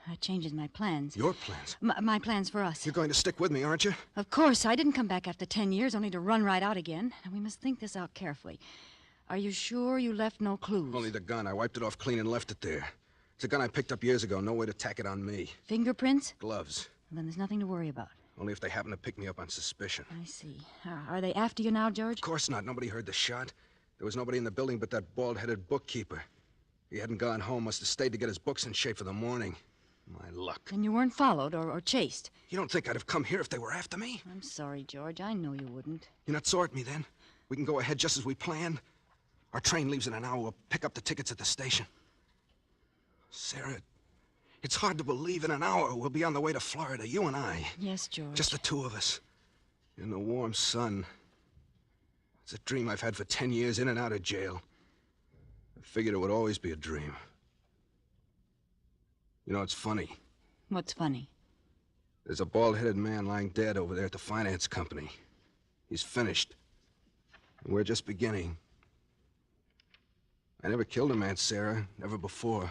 That changes my plans. Your plans? My plans for us. You're going to stick with me, aren't you? Of course. I didn't come back after 10 years only to run right out again. And we must think this out carefully. Are you sure you left no clues? Only the gun. I wiped it off clean and left it there. It's a gun I picked up years ago. No way to tack it on me. Fingerprints? Gloves. Well, then there's nothing to worry about. Only if they happen to pick me up on suspicion. I see. Are they after you now, George? Of course not. Nobody heard the shot. There was nobody in the building but that bald-headed bookkeeper. He hadn't gone home. Must have stayed to get his books in shape for the morning. My luck. And you weren't followed or chased? You don't think I'd have come here if they were after me? I'm sorry, George. I know you wouldn't. You're not sore at me, then? We can go ahead just as we planned? Our train leaves in an hour. We'll pick up the tickets at the station. Sarah, it's hard to believe in an hour we'll be on the way to Florida, you and I. Yes, George. Just the 2 of us. In the warm sun. It's a dream I've had for 10 years, in and out of jail. I figured it would always be a dream. You know, it's funny. What's funny? There's a bald-headed man lying dead over there at the finance company. He's finished. And we're just beginning. I never killed a man, Sarah. Never before.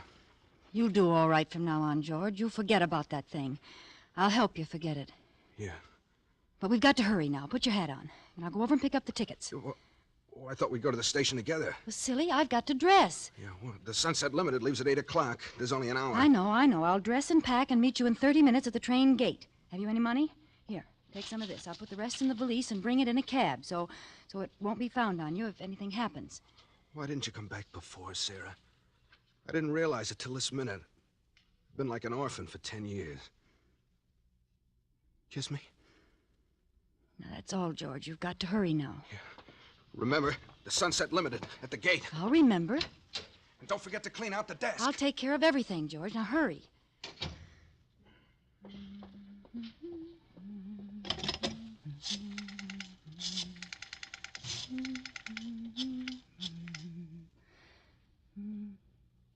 You'll do all right from now on, George. You'll forget about that thing. I'll help you forget it. Yeah. But we've got to hurry now. Put your hat on. And I'll go over and pick up the tickets. Oh, I thought we'd go to the station together. Well, silly, I've got to dress. Yeah, well, the Sunset Limited leaves at 8 o'clock. There's only an hour. I know. I'll dress and pack and meet you in 30 minutes at the train gate. Have you any money? Here, take some of this. I'll put the rest in the valise and bring it in a cab so it won't be found on you if anything happens. Why didn't you come back before, Sarah? I didn't realize it till this minute. I've been like an orphan for 10 years. Kiss me? Now, that's all, George. You've got to hurry now. Yeah. Remember, the Sunset Limited at the gate. I'll remember. And don't forget to clean out the desk. I'll take care of everything, George. Now, hurry.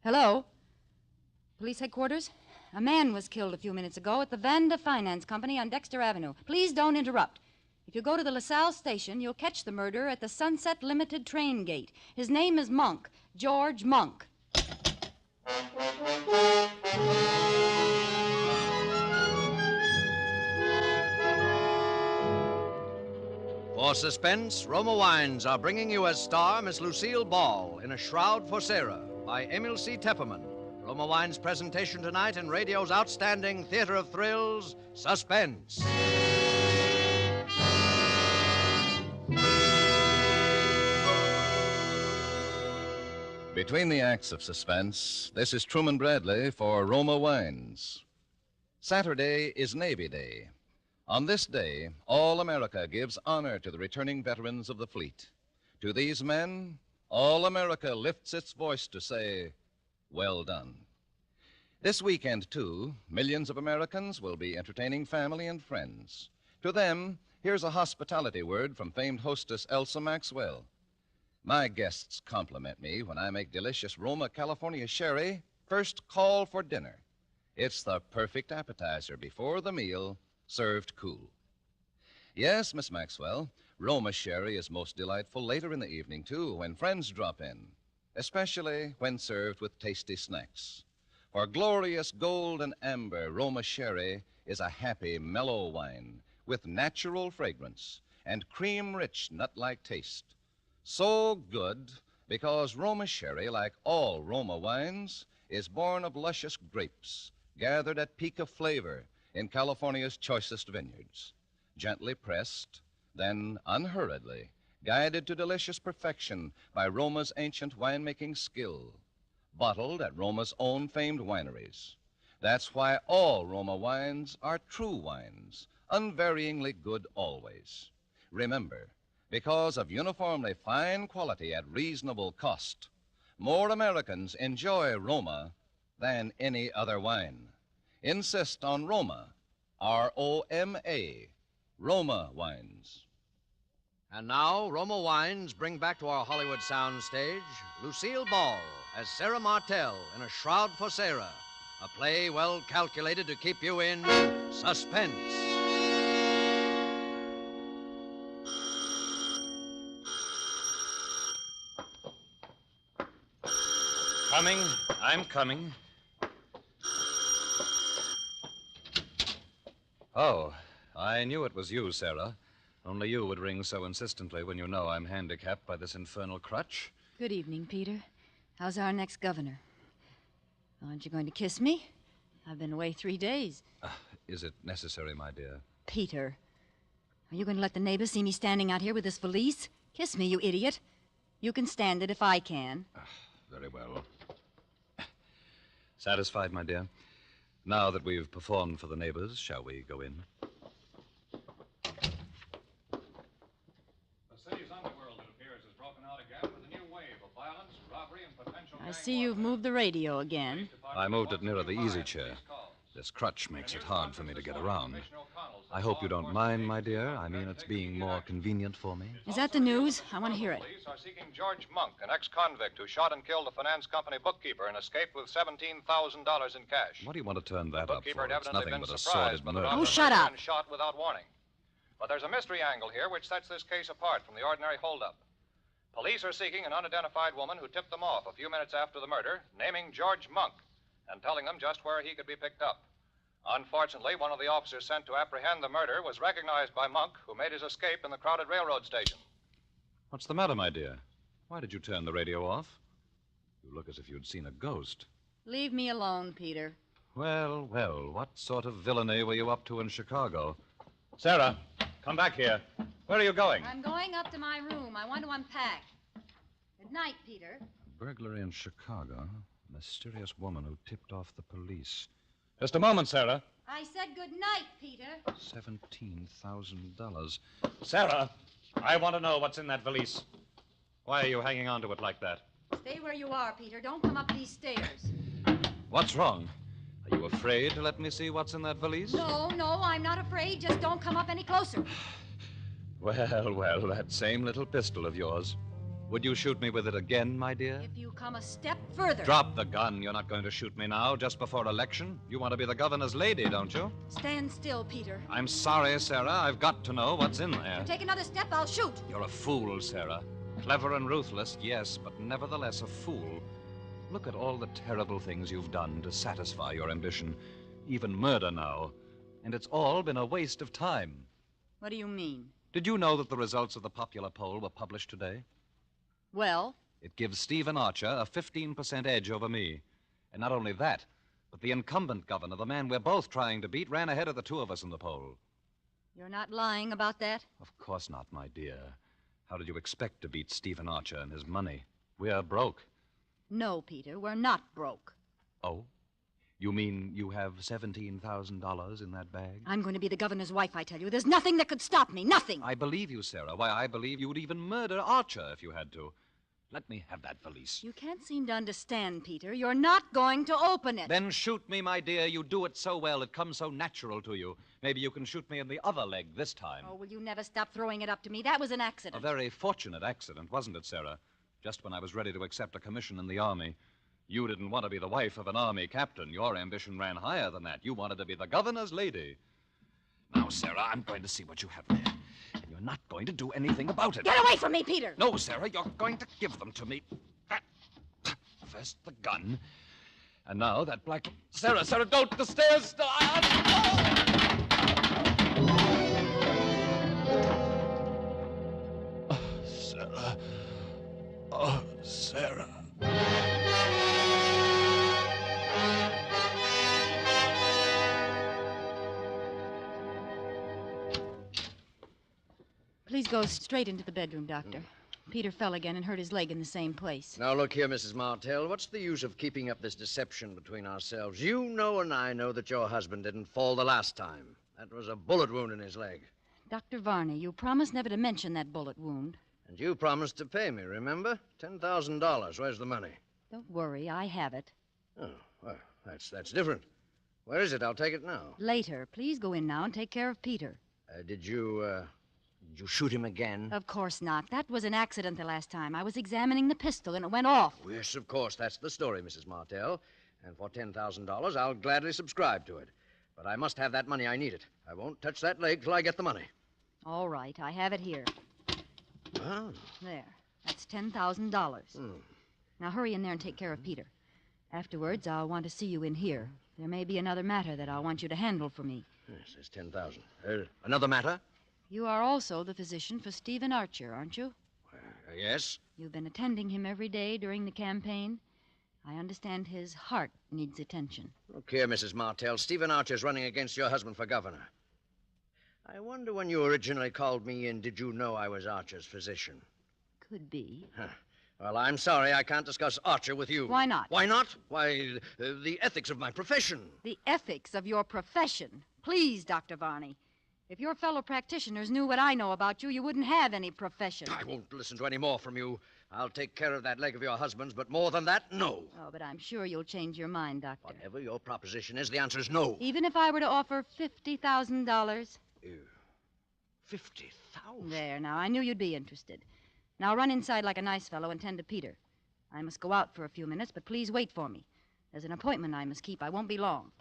Hello? Police headquarters? A man was killed a few minutes ago at the Vanda Finance Company on Dexter Avenue. Please don't interrupt. If you go to the LaSalle station, you'll catch the murderer at the Sunset Limited train gate. His name is Monk, George Monk. For suspense, Roma Wines are bringing you as star Miss Lucille Ball in A Shroud for Sarah by Emil C. Tepperman. Roma Wines' presentation tonight in radio's outstanding theater of thrills, Suspense. Between the acts of suspense, this is Truman Bradley for Roma Wines. Saturday is Navy Day. On this day, all America gives honor to the returning veterans of the fleet. To these men, all America lifts its voice to say, well done. This weekend, too, millions of Americans will be entertaining family and friends. To them, here's a hospitality word from famed hostess Elsa Maxwell. My guests compliment me when I make delicious Roma California sherry first call for dinner. It's the perfect appetizer before the meal, served cool. Yes, Miss Maxwell, Roma sherry is most delightful later in the evening, too, when friends drop in, especially when served with tasty snacks. For glorious gold and amber, Roma sherry is a happy, mellow wine with natural fragrance and cream-rich, nut-like taste. So good because Roma sherry, like all Roma wines, is born of luscious grapes gathered at peak of flavor in California's choicest vineyards. Gently pressed, then unhurriedly guided to delicious perfection by Roma's ancient winemaking skill, bottled at Roma's own famed wineries. That's why all Roma wines are true wines, unvaryingly good always. Remember, because of uniformly fine quality at reasonable cost, more Americans enjoy Roma than any other wine. Insist on Roma, R-O-M-A, Roma wines. And now, Roma Wines bring back to our Hollywood soundstage Lucille Ball as Sarah Martell in A Shroud for Sarah, a play well calculated to keep you in suspense. Coming. I'm coming. Oh, I knew it was you, Sarah. Only you would ring so insistently when you know I'm handicapped by this infernal crutch. Good evening, Peter. How's our next governor? Aren't you going to kiss me? I've been away 3 days. Is it necessary, my dear? Peter, are you going to let the neighbors see me standing out here with this valise? Kiss me, you idiot. You can stand it if I can. Very well. Satisfied, my dear? Now that we've performed for the neighbors, shall we go in? The city's underworld, it appears, has broken out again with a new wave of violence, robbery, and potential... I see you've moved the radio again. I moved it nearer the easy chair. This crutch makes it hard for me to get around. I hope you don't mind, my dear. I mean, it's being more convenient for me. Is that the news? I want to hear it. Police are seeking George Monk, an ex-convict who shot and killed a finance company bookkeeper and escaped with $17,000 in cash. What do you want to turn that up Bookkeeper for? had It's evidently nothing been but a surprised sordid by the murder. Oh, shut up. and shot without warning. But there's a mystery angle here which sets this case apart from the ordinary holdup. Police are seeking an unidentified woman who tipped them off a few minutes after the murder, naming George Monk and telling them just where he could be picked up. Unfortunately, one of the officers sent to apprehend the murder was recognized by Monk, who made his escape in the crowded railroad station. What's the matter, my dear? Why did you turn the radio off? You look as if you'd seen a ghost. Leave me alone, Peter. Well, well, what sort of villainy were you up to in Chicago? Sarah, come back here. Where are you going? I'm going up to my room. I want to unpack. Good night, Peter. Burglary in Chicago. A mysterious woman who tipped off the police. Just a moment, Sarah. I said good night, Peter. $17,000. Sarah, I want to know what's in that valise. Why are you hanging on to it like that? Stay where you are, Peter. Don't come up these stairs. What's wrong? Are you afraid to let me see what's in that valise? No, I'm not afraid. Just don't come up any closer. Well, that same little pistol of yours. Would you shoot me with it again, my dear? If you come a step further. Drop the gun. You're not going to shoot me now, just before election. You want to be the governor's lady, don't you? Stand still, Peter. I'm sorry, Sarah. I've got to know what's in there. Take another step, I'll shoot. You're a fool, Sarah. Clever and ruthless, yes, but nevertheless a fool. Look at all the terrible things you've done to satisfy your ambition. Even murder now. And it's all been a waste of time. What do you mean? Did you know that the results of the popular poll were published today? Well? It gives Stephen Archer a 15% edge over me. And not only that, but the incumbent governor, the man we're both trying to beat, ran ahead of the two of us in the poll. You're not lying about that? Of course not, my dear. How did you expect to beat Stephen Archer and his money? We're broke. No, Peter, we're not broke. Oh? You mean you have $17,000 in that bag? I'm going to be the governor's wife, I tell you. There's nothing that could stop me. Nothing. I believe you, Sarah. Why, I believe you would even murder Archer if you had to. Let me have that valise. You can't seem to understand, Peter. You're not going to open it. Then shoot me, my dear. You do it so well. It comes so natural to you. Maybe you can shoot me in the other leg this time. Oh, will you never stop throwing it up to me? That was an accident. A very fortunate accident, wasn't it, Sarah? Just when I was ready to accept a commission in the Army. You didn't want to be the wife of an Army captain. Your ambition ran higher than that. You wanted to be the governor's lady. Now, Sarah, I'm going to see what you have there. You're not going to do anything about it. Get away from me, Peter! No, Sarah, you're going to give them to me. First the gun, and now that black... Sarah, don't! The stairs! Sarah. Oh, Sarah. Please go straight into the bedroom, Doctor. Peter fell again and hurt his leg in the same place. Now, look here, Mrs. Martell. What's the use of keeping up this deception between ourselves? You know and I know that your husband didn't fall the last time. That was a bullet wound in his leg. Dr. Varney, you promised never to mention that bullet wound. And you promised to pay me, remember? $10,000. Where's the money? Don't worry, I have it. Oh, well, that's different. Where is it? I'll take it now. Later. Please go in now and take care of Peter. Did you shoot him again? Of course not. That was an accident the last time. I was examining the pistol and it went off. Yes, of course. That's the story, Mrs. Martell. And for $10,000, I'll gladly subscribe to it. But I must have that money. I need it. I won't touch that leg till I get the money. All right. I have it here. Oh. There. That's $10,000. Now hurry in there and take care of Peter. Afterwards, I'll want to see you in here. There may be another matter that I'll want you to handle for me. Yes, there's $10,000. Another matter? You are also the physician for Stephen Archer, aren't you? Yes. You've been attending him every day during the campaign. I understand his heart needs attention. Look here, Mrs. Martell. Stephen Archer's running against your husband for governor. I wonder when you originally called me in, did you know I was Archer's physician? Could be. Huh. Well, I'm sorry I can't discuss Archer with you. Why not? Why not? Why, the ethics of my profession. The ethics of your profession. Please, Dr. Varney. If your fellow practitioners knew what I know about you, you wouldn't have any profession. I won't listen to any more from you. I'll take care of that leg of your husband's, but more than that, no. Oh, but I'm sure you'll change your mind, Doctor. Whatever your proposition is, the answer is no. Even if I were to offer $50,000? $50,000? There, now, I knew you'd be interested. Now run inside like a nice fellow and tend to Peter. I must go out for a few minutes, but please wait for me. There's an appointment I must keep. I won't be long.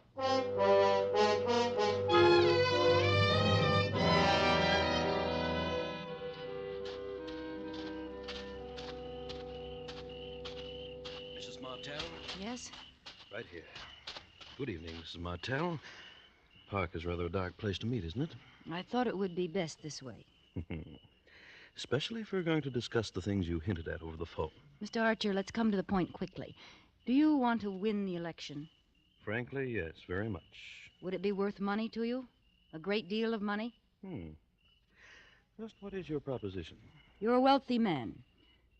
Mrs. Martell? Yes? Right here. Good evening, Mrs. Martell. The park is rather a dark place to meet, isn't it? I thought it would be best this way. Especially if we're going to discuss the things you hinted at over the phone. Mr. Archer, let's come to the point quickly. Do you want to win the election? Frankly, yes, very much. Would it be worth money to you? A great deal of money? Just what is your proposition? You're a wealthy man.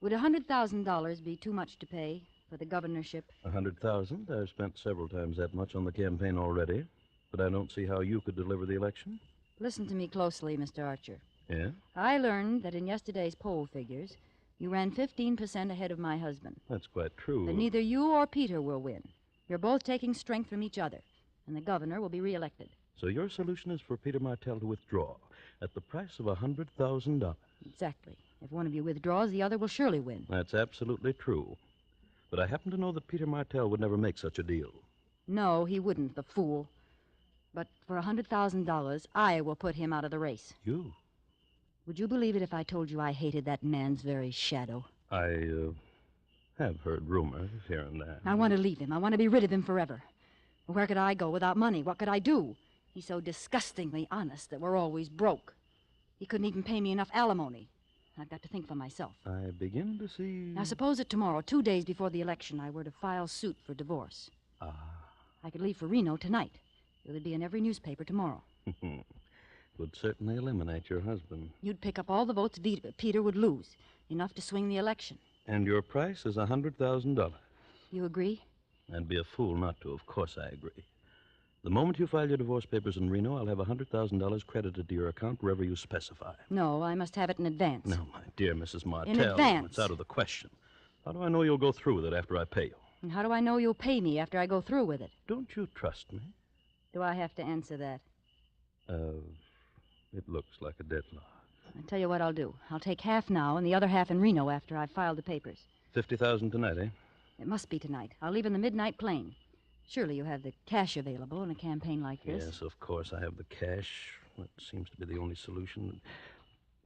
Would $100,000 be too much to pay for the governorship? 100,000. I've spent several times that much on the campaign already, but I don't see how you could deliver the election. Listen to me closely, Mr. Archer. Yeah? I learned that in yesterday's poll figures, you ran 15% ahead of my husband. That's quite true. But neither you or Peter will win. You're both taking strength from each other, and the governor will be reelected. So your solution is for Peter Martell to withdraw at the price of $100,000. Exactly. If one of you withdraws, the other will surely win. That's absolutely true. But I happen to know that Peter Martell would never make such a deal. No, he wouldn't, the fool. But for $100,000, I will put him out of the race. You? Would you believe it if I told you I hated that man's very shadow? I have heard rumors here and there. I want to leave him. I want to be rid of him forever. Where could I go without money? What could I do? He's so disgustingly honest that we're always broke. He couldn't even pay me enough alimony. I've got to think for myself. I begin to see... Now, suppose that tomorrow, 2 days before the election, I were to file suit for divorce. I could leave for Reno tonight. It would be in every newspaper tomorrow. Would certainly eliminate your husband. You'd pick up all the votes Peter would lose, enough to swing the election. And your price is $100,000. You agree? I'd be a fool not to. Of course I agree. The moment you file your divorce papers in Reno, I'll have $100,000 credited to your account wherever you specify. No, I must have it in advance. No, my dear Mrs. Martell. In advance. It's out of the question. How do I know you'll go through with it after I pay you? And how do I know you'll pay me after I go through with it? Don't you trust me? Do I have to answer that? It looks like a deadlock. I'll tell you what I'll do. I'll take half now and the other half in Reno after I've filed the papers. $50,000 tonight, eh? It must be tonight. I'll leave in the midnight plane. Surely you have the cash available in a campaign like this. Yes, of course I have the cash. That seems to be the only solution.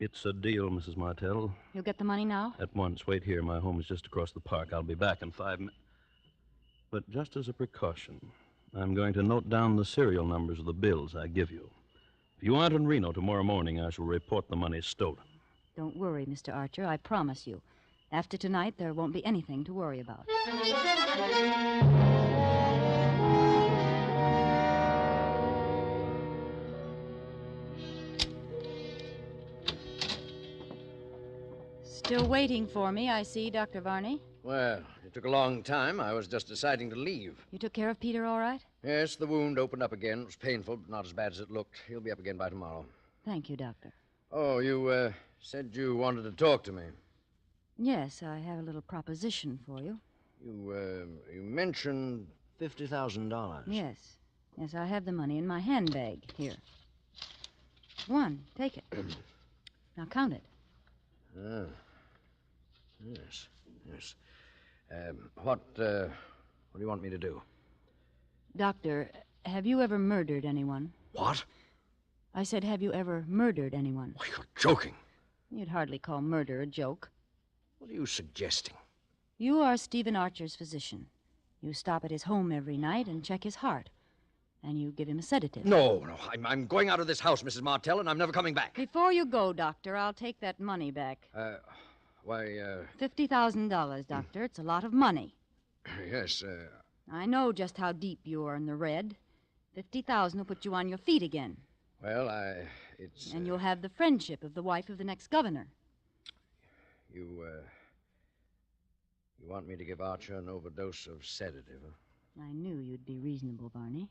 It's a deal, Mrs. Martell. You'll get the money now? At once. Wait here. My home is just across the park. I'll be back in 5 minutes. But just as a precaution, I'm going to note down the serial numbers of the bills I give you. If you aren't in Reno tomorrow morning, I shall report the money stolen. Don't worry, Mr. Archer. I promise you. After tonight, there won't be anything to worry about. Still waiting for me, I see, Dr. Varney. Well, it took a long time. I was just deciding to leave. You took care of Peter all right? Yes, the wound opened up again. It was painful, but not as bad as it looked. He'll be up again by tomorrow. Thank you, Doctor. Oh, you said you wanted to talk to me. Yes, I have a little proposition for you. You mentioned $50,000. Yes. Yes, I have the money in my handbag. Here. One. Take it. Now count it. Ah. Yes. What do you want me to do? Doctor, have you ever murdered anyone? What? I said, have you ever murdered anyone? Why, you're joking. You'd hardly call murder a joke. What are you suggesting? You are Stephen Archer's physician. You stop at his home every night and check his heart. And you give him a sedative. No. I'm going out of this house, Mrs. Martell, and I'm never coming back. Before you go, Doctor, I'll take that money back. $50,000, Doctor. It's a lot of money. Yes, I know just how deep you are in the red. 50,000 will put you on your feet again. Well, And you'll have the friendship of the wife of the next governor. You want me to give Archer an overdose of sedative, huh? I knew you'd be reasonable, Barney.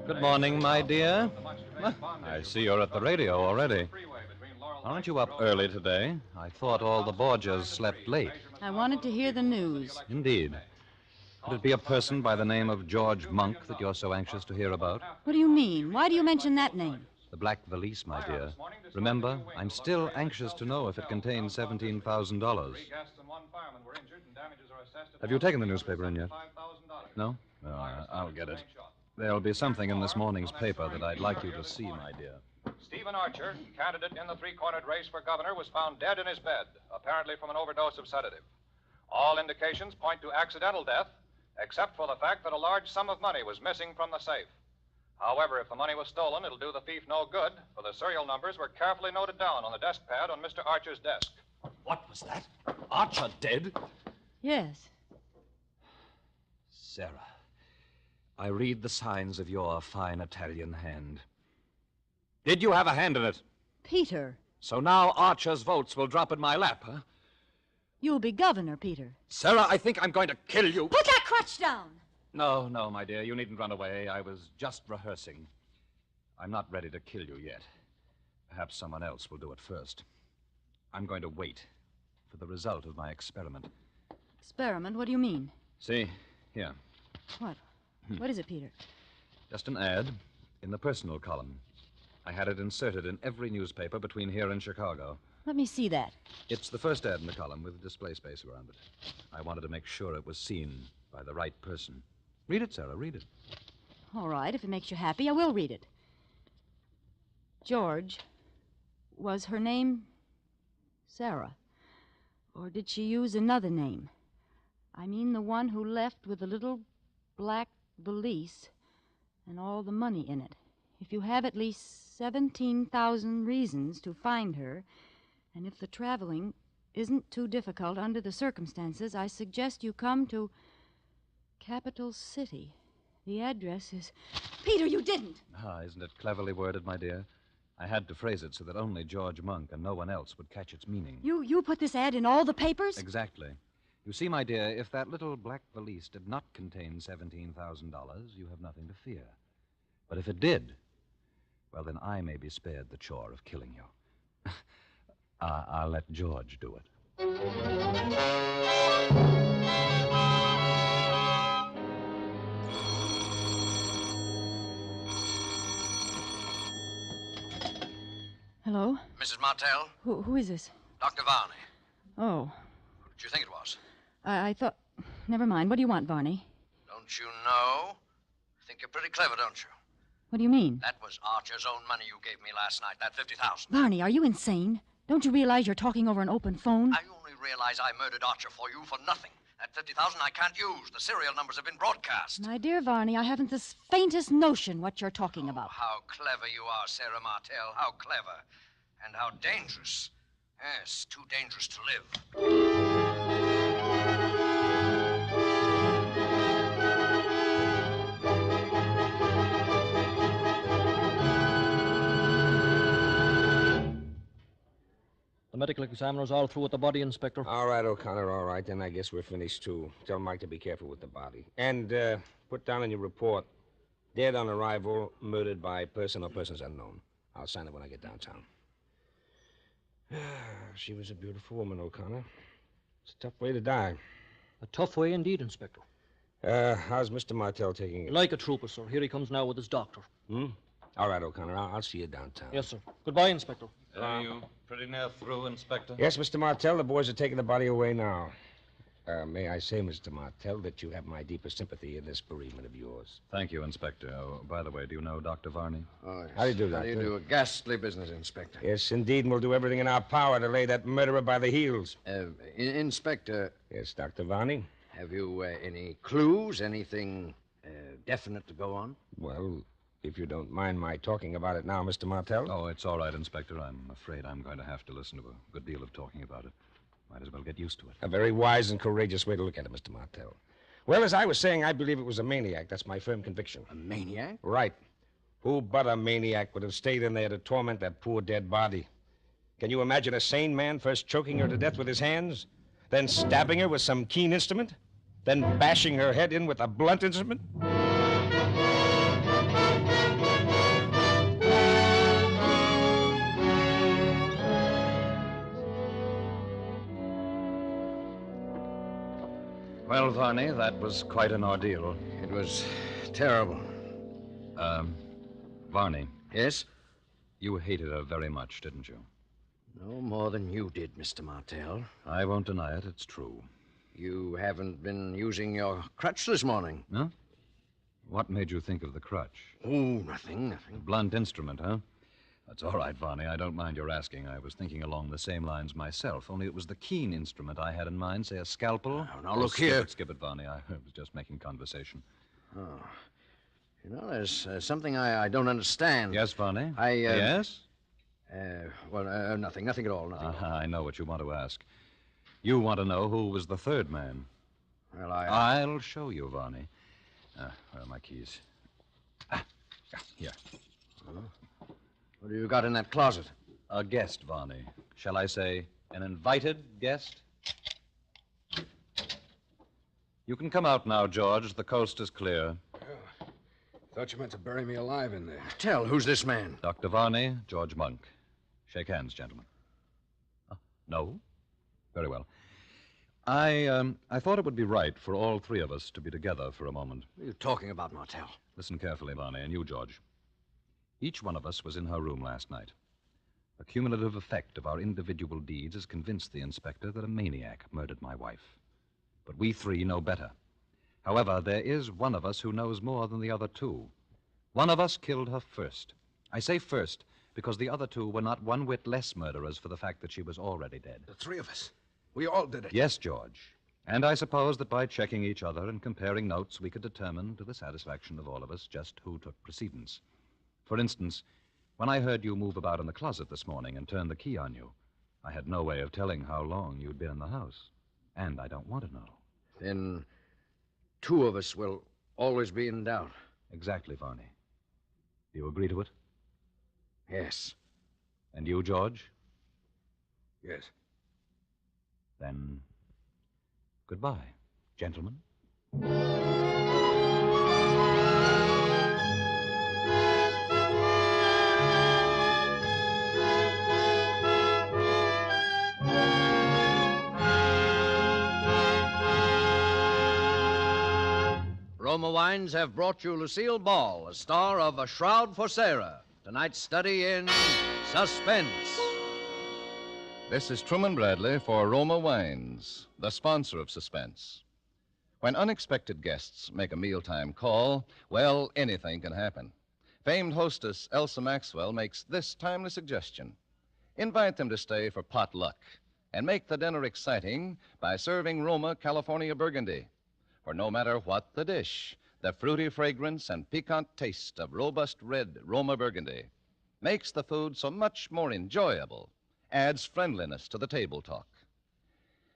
Good morning, my dear. I see you're at the radio already. Aren't you up early today? I thought all the Borgias slept late. I wanted to hear the news. Indeed. Could it be a person by the name of George Monk that you're so anxious to hear about? What do you mean? Why do you mention that name? The black valise, my dear. Remember, I'm still anxious to know if it contains $17,000. Have you taken the newspaper in yet? No? Oh, I'll get it. There'll be something in this morning's paper that I'd like you to see, my dear. Stephen Archer, candidate in the three-cornered race for governor, was found dead in his bed, apparently from an overdose of sedative. All indications point to accidental death, except for the fact that a large sum of money was missing from the safe. However, if the money was stolen, it'll do the thief no good, for the serial numbers were carefully noted down on the desk pad on Mr. Archer's desk. What was that? Archer dead? Yes. Sarah, I read the signs of your fine Italian hand. Did you have a hand in it? Peter. So now Archer's votes will drop in my lap, huh? You'll be governor, Peter. Sarah, I think I'm going to kill you. Put that crutch down! No, my dear. You needn't run away. I was just rehearsing. I'm not ready to kill you yet. Perhaps someone else will do it first. I'm going to wait for the result of my experiment. Experiment? What do you mean? See? Here. What? What is it, Peter? Just an ad in the personal column. I had it inserted in every newspaper between here and Chicago. Let me see that. It's the first ad in the column with display space around it. I wanted to make sure it was seen by the right person. Read it, Sarah, read it. All right, if it makes you happy, I will read it. George, was her name Sarah? Or did she use another name? I mean the one who left with the little black valise and all the money in it. If you have at least 17,000 reasons to find her, and if the traveling isn't too difficult under the circumstances, I suggest you come to Capital City. The address is... Peter, you didn't! Isn't it cleverly worded, my dear? I had to phrase it so that only George Monk and no one else would catch its meaning. You put this ad in all the papers? Exactly. You see, my dear, if that little black valise did not contain $17,000, you have nothing to fear. But if it did, well, then I may be spared the chore of killing you. I'll let George do it. Hello? Mrs. Martell? Who is this? Dr. Varney. Oh, What did you think it was? I thought... Never mind. What do you want, Varney? Don't you know? Think you're pretty clever, don't you? What do you mean? That was Archer's own money you gave me last night, that $50,000. Varney, are you insane? Don't you realize you're talking over an open phone? I only realize I murdered Archer for you for nothing. That $50,000 I can't use. The serial numbers have been broadcast. My dear Varney, I haven't the faintest notion what you're talking about. How clever you are, Sarah Martell. How clever. And how dangerous. Yes, too dangerous to live. The medical examiner's all through with the body, Inspector. All right, O'Connor, all right. Then I guess we're finished, too. Tell Mike to be careful with the body. And put down in your report, dead on arrival, murdered by person or persons unknown. I'll sign it when I get downtown. She was a beautiful woman, O'Connor. It's a tough way to die. A tough way indeed, Inspector. How's Mr. Martell taking it? Like a trooper, sir. Here he comes now with his doctor. All right, O'Connor. I'll see you downtown. Yes, sir. Goodbye, Inspector. Are you pretty near through, Inspector? Yes, Mr. Martell. The boys are taking the body away now. May I say, Mr. Martell, that you have my deepest sympathy in this bereavement of yours. Thank you, Inspector. Oh, by the way, do you know Dr. Varney? Oh, yes. How do you do, Doctor? How do you do? A ghastly business, Inspector. Yes, indeed, and we'll do everything in our power to lay that murderer by the heels. Inspector. Yes, Dr. Varney? Have you any clues, anything definite to go on? Well, if you don't mind my talking about it now, Mr. Martell. Oh, it's all right, Inspector. I'm afraid I'm going to have to listen to a good deal of talking about it. Might as well get used to it. A very wise and courageous way to look at it, Mr. Martell. Well, as I was saying, I believe it was a maniac. That's my firm conviction. A maniac? Right. Who but a maniac would have stayed in there to torment that poor dead body? Can you imagine a sane man first choking her to death with his hands, then stabbing her with some keen instrument, then bashing her head in with a blunt instrument? Well, Varney, that was quite an ordeal. It was terrible. Varney. Yes? You hated her very much, didn't you? No more than you did, Mr. Martell. I won't deny it. It's true. You haven't been using your crutch this morning. Huh? What made you think of the crutch? Oh, nothing. A blunt instrument, huh? That's all right, Varney. I don't mind your asking. I was thinking along the same lines myself, only it was the keen instrument I had in mind, say a scalpel. Now, look here. Skip it, Varney. I was just making conversation. Oh. You know, there's something I don't understand. Yes, Varney? Yes? Nothing. Nothing at all. Nothing. I know what you want to ask. You want to know who was the third man. Well, I'll show you, Varney. Where are my keys? Here. What have you got in that closet? A guest, Varney. Shall I say an invited guest? You can come out now, George. The coast is clear. Thought you meant to bury me alive in there. Tell, who's this man? Dr. Varney, George Monk. Shake hands, gentlemen. No? Very well. I thought it would be right for all three of us to be together for a moment. What are you talking about, Martell? Listen carefully, Varney, and you, George. Each one of us was in her room last night. The cumulative effect of our individual deeds has convinced the inspector that a maniac murdered my wife. But we three know better. However, there is one of us who knows more than the other two. One of us killed her first. I say first because the other two were not one whit less murderers for the fact that she was already dead. The three of us. We all did it. Yes, George. And I suppose that by checking each other and comparing notes, we could determine to the satisfaction of all of us just who took precedence. For instance, when I heard you move about in the closet this morning and turn the key on you, I had no way of telling how long you'd been in the house. And I don't want to know. Then two of us will always be in doubt. Exactly, Varney. Do you agree to it? Yes. And you, George? Yes. Then, goodbye, gentlemen. Roma Wines have brought you Lucille Ball, a star of A Shroud for Sarah. Tonight's study in Suspense. This is Truman Bradley for Roma Wines, the sponsor of Suspense. When unexpected guests make a mealtime call, well, anything can happen. Famed hostess Elsa Maxwell makes this timely suggestion. Invite them to stay for potluck and make the dinner exciting by serving Roma California Burgundy. For no matter what the dish, the fruity fragrance and piquant taste of robust red Roma Burgundy makes the food so much more enjoyable, adds friendliness to the table talk.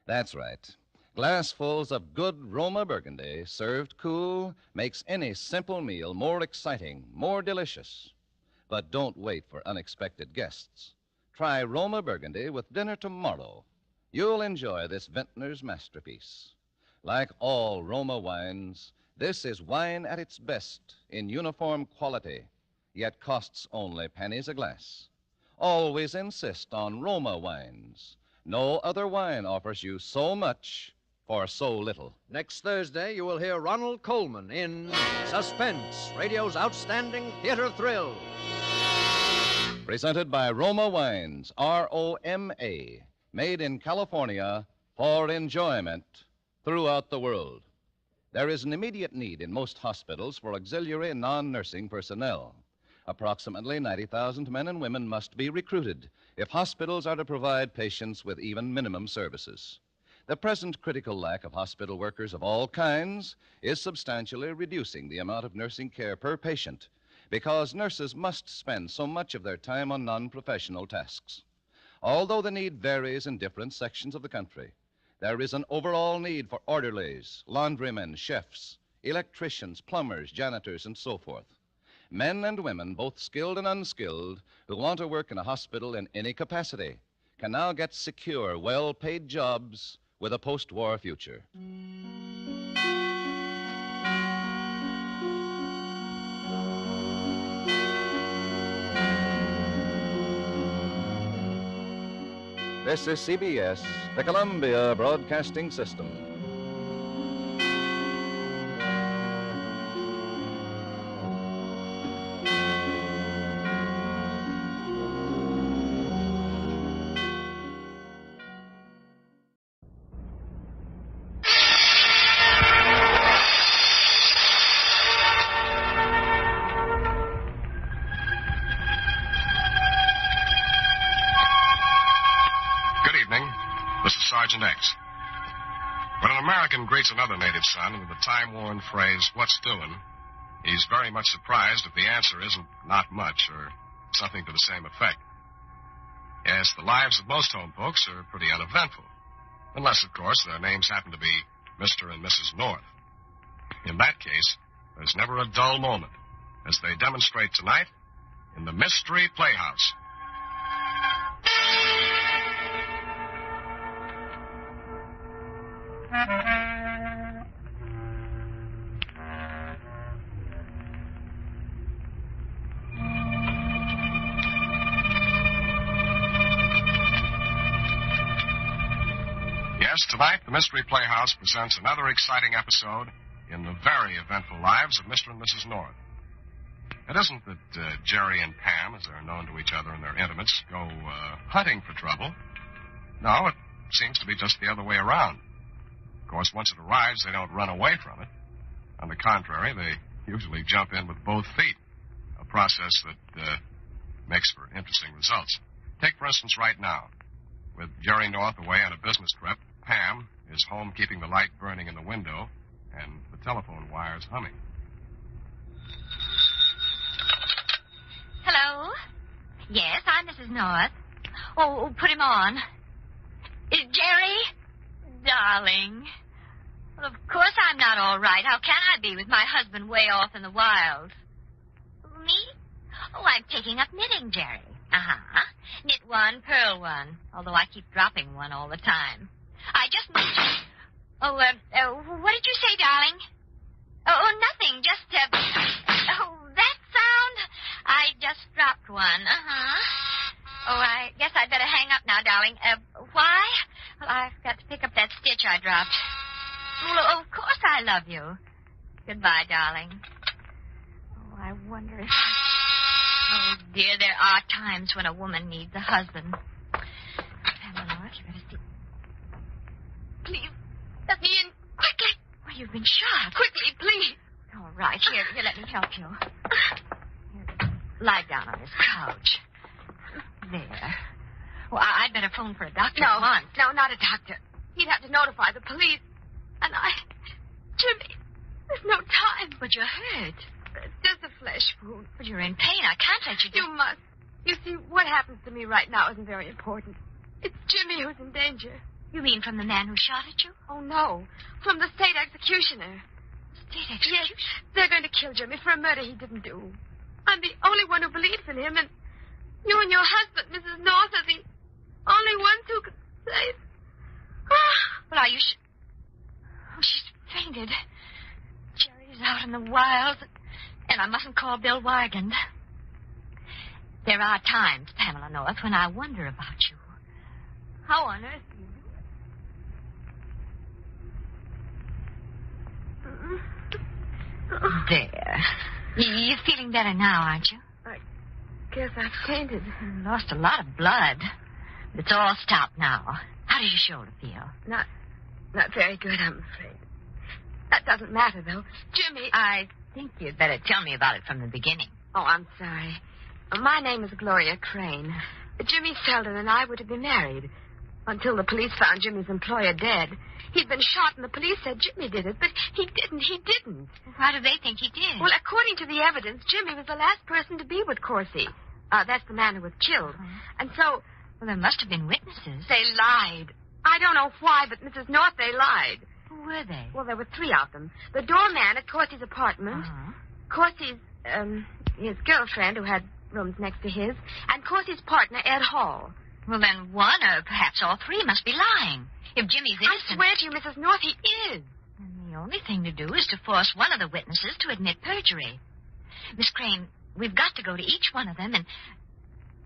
That's right. Glassfuls of good Roma Burgundy, served cool, makes any simple meal more exciting, more delicious. But don't wait for unexpected guests. Try Roma Burgundy with dinner tomorrow. You'll enjoy this vintner's masterpiece. Like all Roma wines, this is wine at its best in uniform quality, yet costs only pennies a glass. Always insist on Roma wines. No other wine offers you so much for so little. Next Thursday, you will hear Ronald Coleman in Suspense, radio's outstanding theater thrill. Presented by Roma Wines, R-O-M-A, made in California for enjoyment throughout the world. There is an immediate need in most hospitals for auxiliary non-nursing personnel. Approximately 90,000 men and women must be recruited if hospitals are to provide patients with even minimum services. The present critical lack of hospital workers of all kinds is substantially reducing the amount of nursing care per patient because nurses must spend so much of their time on non-professional tasks. Although the need varies in different sections of the country, there is an overall need for orderlies, laundrymen, chefs, electricians, plumbers, janitors, and so forth. Men and women, both skilled and unskilled, who want to work in a hospital in any capacity, can now get secure, well-paid jobs with a post-war future. This is CBS, the Columbia Broadcasting System. Sergeant X. When an American greets another native son with the time-worn phrase, "What's doing?" he's very much surprised if the answer isn't "not much" or something to the same effect. Yes, the lives of most home folks are pretty uneventful, unless, of course, their names happen to be Mr. and Mrs. North. In that case, there's never a dull moment, as they demonstrate tonight in the Mystery Playhouse. Yes, tonight, the Mystery Playhouse presents another exciting episode in the very eventful lives of Mr. and Mrs. North. It isn't that Jerry and Pam, as they're known to each other and their intimates, go hunting for trouble. No, it seems to be just the other way around. Of course, once it arrives, they don't run away from it. On the contrary, they usually jump in with both feet, a process that makes for interesting results. Take, for instance, right now. With Jerry North away on a business trip, Pam is home keeping the light burning in the window and the telephone wires humming. Hello? Yes, I'm Mrs. North. Oh, put him on. Jerry? Darling. Well, of course I'm not all right. How can I be with my husband way off in the wilds? Me? Oh, I'm taking up knitting, Jerry. Uh-huh. Knit one, purl one. Although I keep dropping one all the time. I just... Oh, what did you say, darling? Oh, nothing. Just, oh, that sound? I just dropped one. Uh-huh. Oh, I guess I'd better hang up now, darling. Why? Well, I've got to pick up that stitch I dropped. Well, of course I love you. Goodbye, darling. Oh, I wonder if... Oh, dear, there are times when a woman needs a husband. Pamela, you better see. Please, let me in quickly. Well, you've been shot. Quickly, please. All right, here, let me help you. Here, lie down on this couch. There. Well, I'd better phone for a doctor at once. No, not a doctor. He'd have to notify the police. And Jimmy, there's no time. But you're hurt. It's just a flesh wound. But you're in pain. I can't let you do... You must. You see, what happens to me right now isn't very important. It's Jimmy who's in danger. You mean from the man who shot at you? Oh, no. From the state executioner. State executioner? Yes, they're going to kill Jimmy for a murder he didn't do. I'm the only one who believes in him, and you and your husband, Mrs. North, are the only ones who can save. Well, are you Oh, she's fainted. Jerry's out in the wilds, and I mustn't call Bill Wygand. There are times, Pamela North, when I wonder about you. How on earth do you do it? There. You're feeling better now, aren't you? I guess I've fainted. You lost a lot of blood. It's all stopped now. How does your shoulder feel? Not very good, I'm afraid. That doesn't matter, though. Jimmy... I think you'd better tell me about it from the beginning. Oh, I'm sorry. My name is Gloria Crane. Jimmy Selden and I were to be married until the police found Jimmy's employer dead. He'd been shot, and the police said Jimmy did it, but he didn't. Why do they think he did? Well, according to the evidence, Jimmy was the last person to be with Corsi. That's the man who was killed. And so... Well, there must have been witnesses. They lied. I don't know why, but Mrs. North, they lied. Who were they? Well, there were three of them. The doorman at Corsi's apartment, Corsi's, his girlfriend who had rooms next to his, and Corsi's partner, Ed Hall. Well, then one or perhaps all three must be lying. If Jimmy's innocent... I swear to you, Mrs. North, he is. Then the only thing to do is to force one of the witnesses to admit perjury. Miss Crane, we've got to go to each one of them and...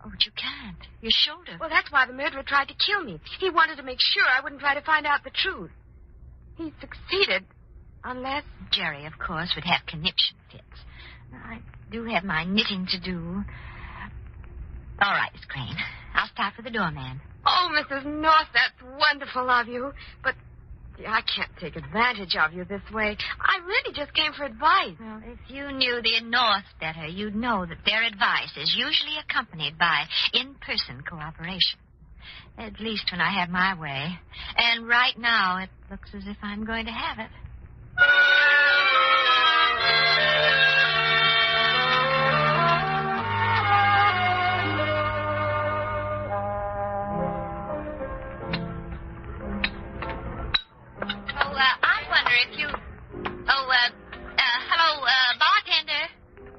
Oh, but you can't. Your shoulder. Well, that's why the murderer tried to kill me. He wanted to make sure I wouldn't try to find out the truth. He succeeded, unless... Jerry, of course, would have conniption fits. I do have my knitting to do. All right, Miss Crane. I'll start with the doorman. Oh, Mrs. North, that's wonderful of you. But I can't take advantage of you this way. I really just came for advice. Well, if you knew the North better, you'd know that their advice is usually accompanied by in-person cooperation. At least when I have my way. And right now, it looks as if I'm going to have it.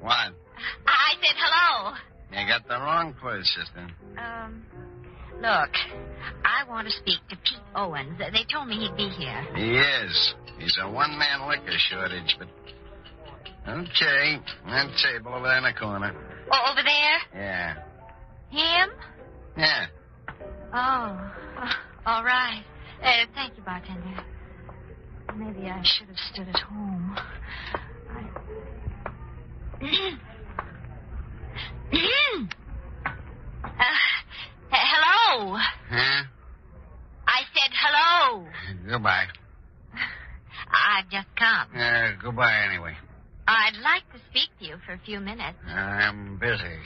What? I said hello. You got the wrong place, sister. Look, I want to speak to Pete Owens. They told me he'd be here. He is. He's a one-man liquor shortage, but... Okay, that table over there in the corner. Oh, over there? Yeah. Him? Yeah. Oh, all right. Thank you, bartender. Maybe I should have stood at home. Hello. Huh? I said hello. Goodbye. I've just come. Goodbye anyway. I'd like to speak to you for a few minutes. I'm busy.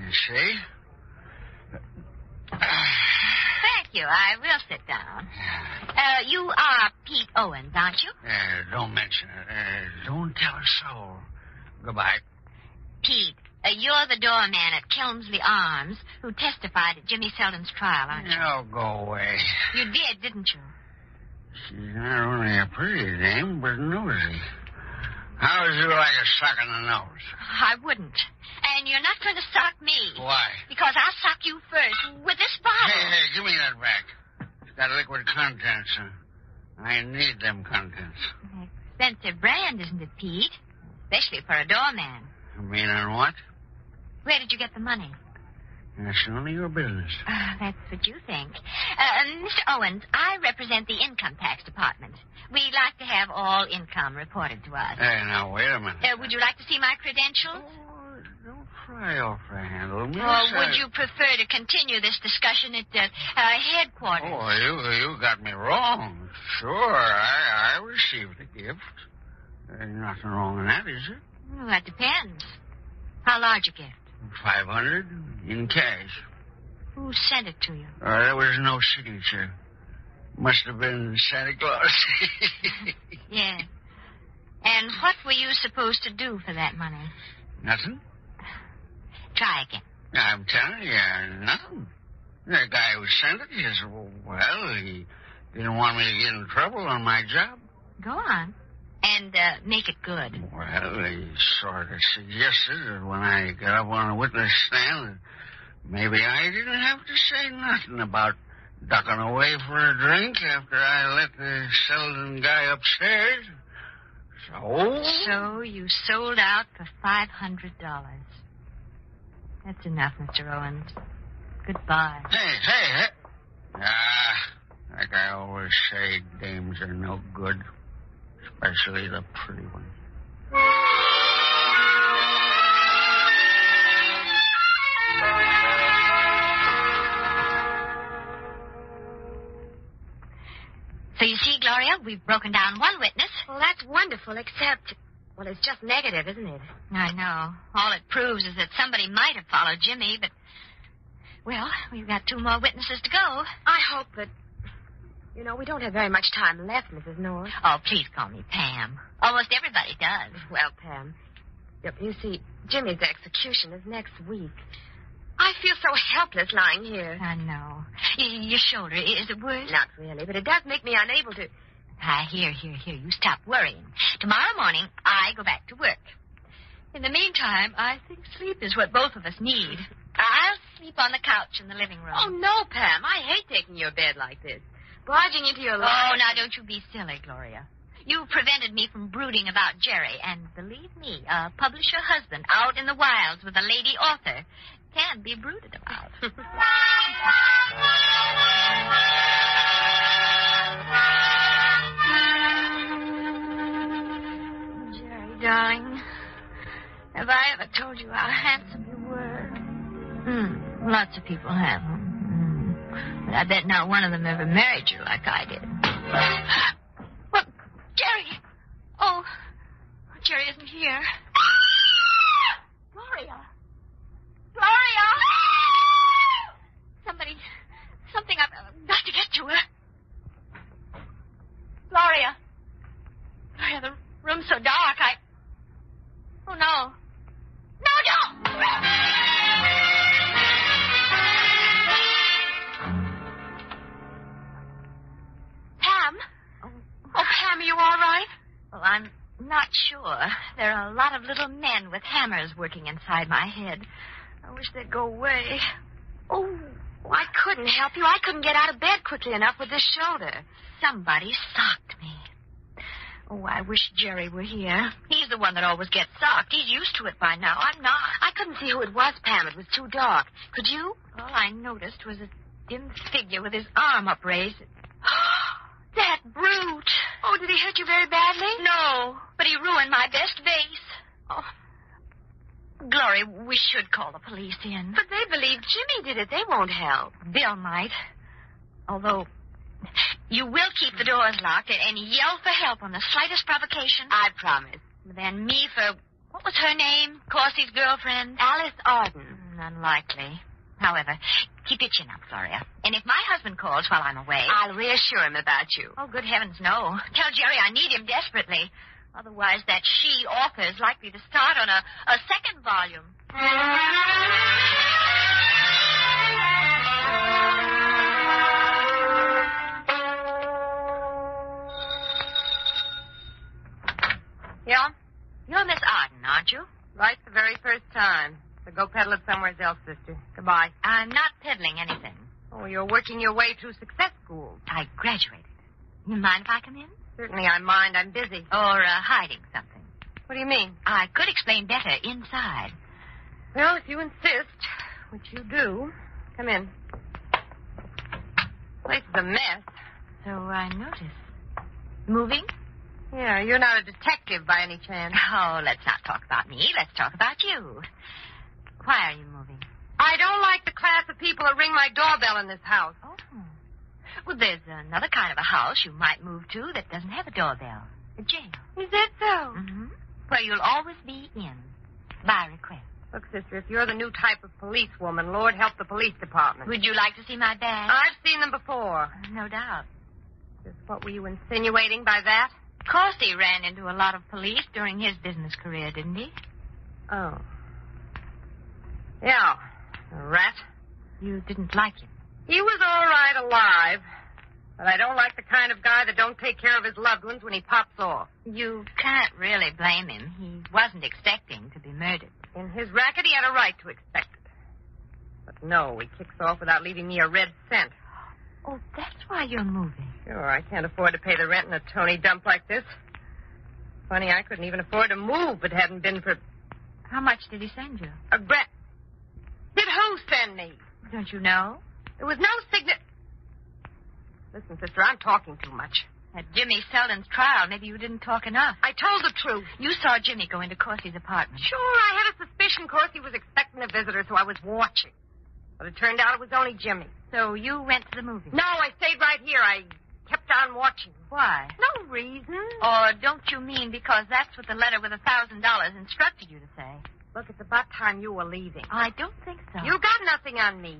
You see? Thank you. I will sit down. You are Pete Owens, aren't you? Don't mention it. Don't tell a soul. Goodbye. Pete, you're the doorman at Kelmsley Arms who testified at Jimmy Selden's trial, aren't you? Oh, go away. You did, didn't you? She's not only a pretty dame, but nosy. How would you like a suck in the nose? I wouldn't. And you're not going to sock me. Why? Because I'll sock you first with this bottle. Hey, give me that back. It's got liquid contents. I need them contents. Expensive brand, isn't it, Pete? Especially for a doorman. You mean on what? Where did you get the money? That's none of your business. That's what you think. Mr. Owens, I represent the Income Tax Department. We like to have all income reported to us. Hey, now, wait a minute. Would you like to see my credentials? Oh, don't pry off the handle, miss. Or would you prefer to continue this discussion at headquarters? Oh, you got me wrong. Sure, I received the gift. There's nothing wrong in that, is there? Well, that depends. How large a gift? 500 in cash. Who sent it to you? There was no signature. Must have been Santa Claus. Yes. And what were you supposed to do for that money? Nothing. Try again. I'm telling you, nothing. The guy who sent it, he said, well, he didn't want me to get in trouble on my job. Go on. And make it good. Well, he sort of suggested that when I got up on the witness stand, maybe I didn't have to say nothing about ducking away for a drink after I let the Selden guy upstairs. So you sold out for $500. That's enough, Mr. Owens. Goodbye. Hey. Like I always say, dames are no good. Especially the pretty ones. So you see, Gloria, we've broken down one witness. Well, that's wonderful, except... Well, it's just negative, isn't it? I know. All it proves is that somebody might have followed Jimmy, but... Well, we've got 2 more witnesses to go. I hope that... You know, we don't have very much time left, Mrs. North. Oh, please call me Pam. Almost everybody does. Well, Pam, you see, Jimmy's execution is next week. I feel so helpless lying here. I know. Your shoulder, is it worse? Not really, but it does make me unable to... Here. You stop worrying. Tomorrow morning, I go back to work. In the meantime, I think sleep is what both of us need. I'll sleep on the couch in the living room. Oh, no, Pam. I hate taking your bed like this. Barging into your life. Oh, now don't you be silly, Gloria. You prevented me from brooding about Jerry, and believe me, a publisher husband out in the wilds with a lady author can be brooded about. Jerry, darling, have I ever told you how handsome you were? Lots of people have. But I bet not one of them ever married you like I did. Well, Jerry! Oh, Jerry isn't here. Gloria! Something, I've got to get to her. Gloria, the room's so dark, Oh, no. No, don't! Pam? Oh, Pam, are you all right? Well, I'm not sure. There are a lot of little men with hammers working inside my head. I wish they'd go away. Oh, I couldn't help you. I couldn't get out of bed quickly enough with this shoulder. Somebody socked me. Oh, I wish Jerry were here. He's the one that always gets socked. He's used to it by now. I'm not. I couldn't see who it was, Pam. It was too dark. Could you? All I noticed was a dim figure with his arm upraised. That brute. Oh, did he hurt you very badly? No, but he ruined my best vase. Oh, Glory, we should call the police in. But they believe Jimmy did it. They won't help. Bill might. Although, you will keep the doors locked and yell for help on the slightest provocation. I promise. Then me for, what was her name? Corsy's girlfriend? Alice Arden. Unlikely. However, keep your chin up, Gloria. And if my husband calls while I'm away... I'll reassure him about you. Oh, good heavens, no. Tell Jerry I need him desperately. Otherwise, that she author is likely to start on a second volume. Yeah? You're Miss Arden, aren't you? Right the very first time. So go peddle it somewhere else, sister. Goodbye. I'm not peddling anything. Oh, you're working your way through success school. I graduated. You mind if I come in? Certainly I mind. I'm busy. Or hiding something. What do you mean? I could explain better inside. Well, if you insist, which you do, come in. Place is a mess. So I notice. Moving? Yeah, you're not a detective by any chance. Oh, let's not talk about me. Let's talk about you. Why are you moving? I don't like the class of people that ring my doorbell in this house. Oh. Well, there's another kind of a house you might move to that doesn't have a doorbell. A jail. Is that so? Mm-hmm. Where you'll always be in. By request. Look, sister, if you're the new type of policewoman, Lord help the police department. Would you like to see my badge? I've seen them before. No doubt. Just what were you insinuating by that? Of course he ran into a lot of police during his business career, didn't he? Oh. Yeah. A rat. You didn't like him. He was all right alive. But I don't like the kind of guy that don't take care of his loved ones when he pops off. You can't really blame him. He wasn't expecting to be murdered. In his racket, he had a right to expect it. But no, he kicks off without leaving me a red cent. Oh, that's why you're moving. Sure, I can't afford to pay the rent in a Tony dump like this. Funny, I couldn't even afford to move if it hadn't been for... How much did he send you? A grand... Did who send me? Don't you know? There was no signet... Listen, sister, I'm talking too much. At Jimmy Selden's trial, maybe you didn't talk enough. I told the truth. You saw Jimmy go into Corsi's apartment. Sure, I had a suspicion Corsi was expecting a visitor, so I was watching. But it turned out it was only Jimmy. So you went to the movie? No, I stayed right here. I kept on watching. Why? No reason. Or don't you mean because that's what the letter with $1,000 instructed you to say? Look, it's about time you were leaving. I don't think so. You got nothing on me.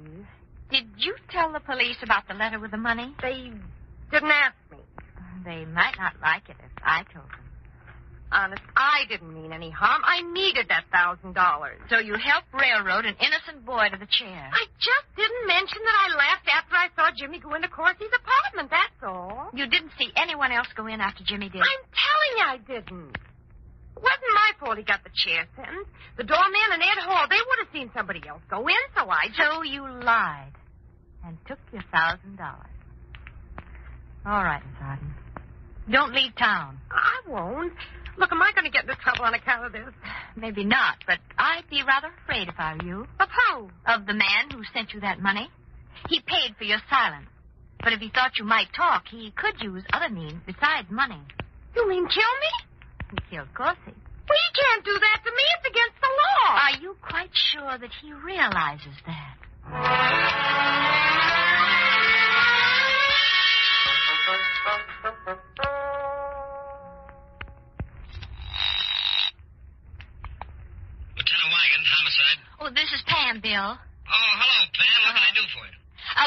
Did you tell the police about the letter with the money? They didn't ask me. They might not like it if I told them. Honest, I didn't mean any harm. I needed that $1,000. So you helped railroad an innocent boy to the chair. I just didn't mention that I left after I saw Jimmy go into Corsi's apartment, that's all. You didn't see anyone else go in after Jimmy did? I'm telling you I didn't. It wasn't my fault he got the chair sentence. The doorman and Ed Hall, they would have seen somebody else go in, so I just... So you lied and took your $1,000. All right, Miss Arden. Don't leave town. I won't. Look, am I going to get into trouble on account of this? Maybe not, but I'd be rather afraid if I were you. Of who? Of the man who sent you that money. He paid for your silence. But if he thought you might talk, he could use other means besides money. You mean kill me? He killed Corsi. Well, he can't do that to me. It's against the law. Are you quite sure that he realizes that? Lieutenant Wagon, Homicide. Oh, this is Pam, Bill. Oh, hello, Pam. What can I do for you?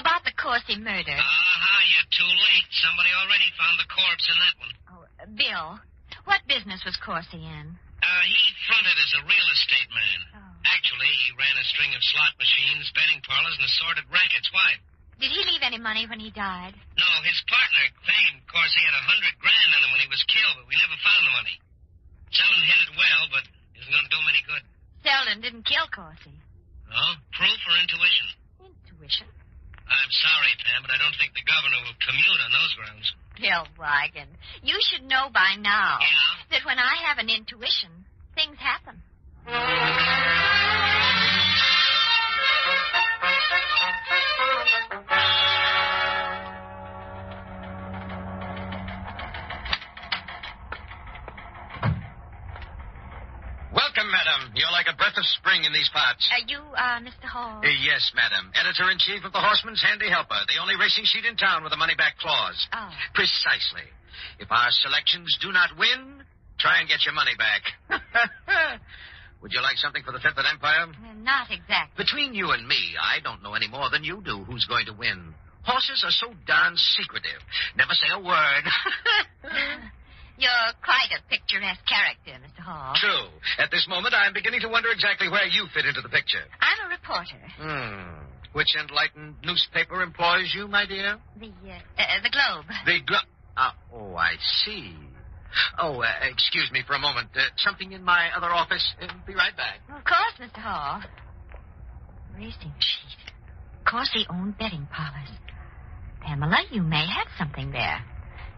About the Corsi murder. You're too late. Somebody already found the corpse in that one. Oh, Bill, what business was Corsi in? He fronted as a real estate man. Oh. Actually, he ran a string of slot machines, betting parlors, and assorted rackets. Why? Did he leave any money when he died? No, his partner claimed Corsi had $100,000 on him when he was killed, but we never found the money. Selden hit it well, but isn't going to do him any good. Selden didn't kill Corsi. No? Proof or intuition? Intuition? I'm sorry, Pam, but I don't think the governor will commute on those grounds. Bill Wagon, you should know by now that when I have an intuition, things happen. Welcome, madam. You're like a breath of spring in these parts. You, Mr. Hall? Yes, madam. Editor-in-chief of the Horseman's Handy Helper, the only racing sheet in town with a money-back clause. Oh. Precisely. If our selections do not win, try and get your money back. Would you like something for the Fifth Empire? Not exactly. Between you and me, I don't know any more than you do who's going to win. Horses are so darn secretive. Never say a word. You're quite a picturesque character, Mr. Hall. True. At this moment, I'm beginning to wonder exactly where you fit into the picture. I'm a reporter. Which enlightened newspaper employs you, my dear? The Globe. The Globe. Oh, I see. Oh, excuse me for a moment. Something in my other office. Be right back. Of course, Mr. Hall. Racing sheet. Corsi owned betting parlors. Pamela, you may have something there.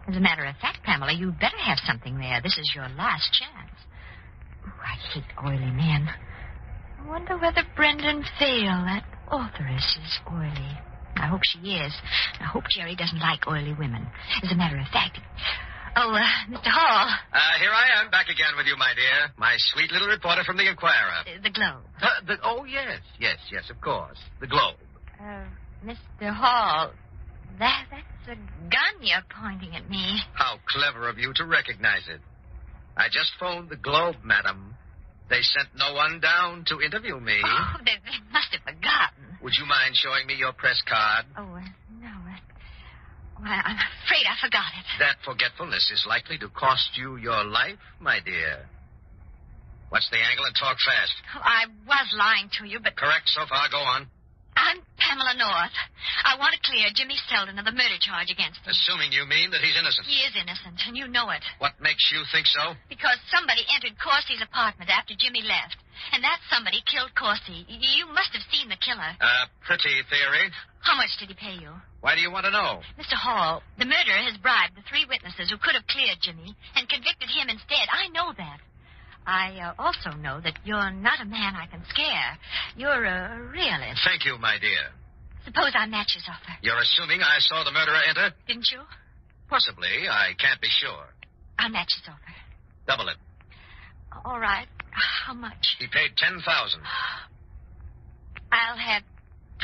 As a matter of fact, Pamela, you'd better have something there. This is your last chance. Ooh, I hate oily men. I wonder whether Brendan Fail, that authoress, is oily. I hope she is. I hope Jerry doesn't like oily women. As a matter of fact... Oh, Mr. Hall. Here I am, back again with you, my dear. My sweet little reporter from the Inquirer. The Globe. Oh, yes, of course. The Globe. Mr. Hall, that's a gun you're pointing at me. How clever of you to recognize it. I just phoned the Globe, madam. They sent no one down to interview me. Oh, they must have forgotten. Would you mind showing me your press card? Oh, no. Well, I'm afraid I forgot it. That forgetfulness is likely to cost you your life, my dear. What's the angle, and talk fast? Oh, I was lying to you, but... Correct so far. Go on. I'm Pamela North. I want to clear Jimmy Selden of the murder charge against him. Assuming you mean that he's innocent. He is innocent, and you know it. What makes you think so? Because somebody entered Corsi's apartment after Jimmy left. And that somebody killed Corsi. You must have seen the killer. Pretty theory. How much did he pay you? Why do you want to know? Mr. Hall, the murderer has bribed the 3 witnesses who could have cleared Jimmy and convicted him instead. I know that. I also know that you're not a man I can scare. You're a realist. Thank you, my dear. Suppose I match his offer. You're assuming I saw the murderer enter? Didn't you? Possibly. I can't be sure. I'll match his offer. Double it. All right. How much? He paid $10,000. I'll have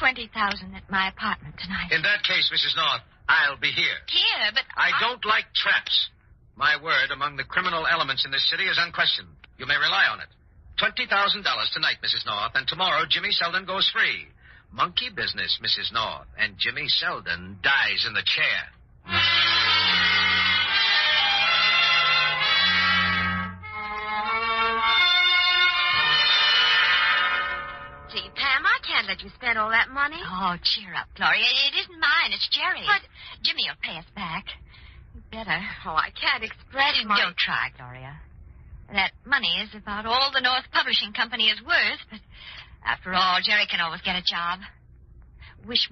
$20,000 at my apartment tonight. In that case, Mrs. North, I'll be here. Here, but I don't like traps. My word among the criminal elements in this city is unquestioned. You may rely on it. $20,000 tonight, Mrs. North, and tomorrow Jimmy Selden goes free. Monkey business, Mrs. North, and Jimmy Selden dies in the chair. Gee, Pam, I can't let you spend all that money. Oh, cheer up, Gloria. It isn't mine. It's Jerry's. But Jimmy will pay us back. You better. Oh, I can't express my... Don't try, Gloria. That money is about all the North Publishing Company is worth, but after all, Jerry can always get a job. Wish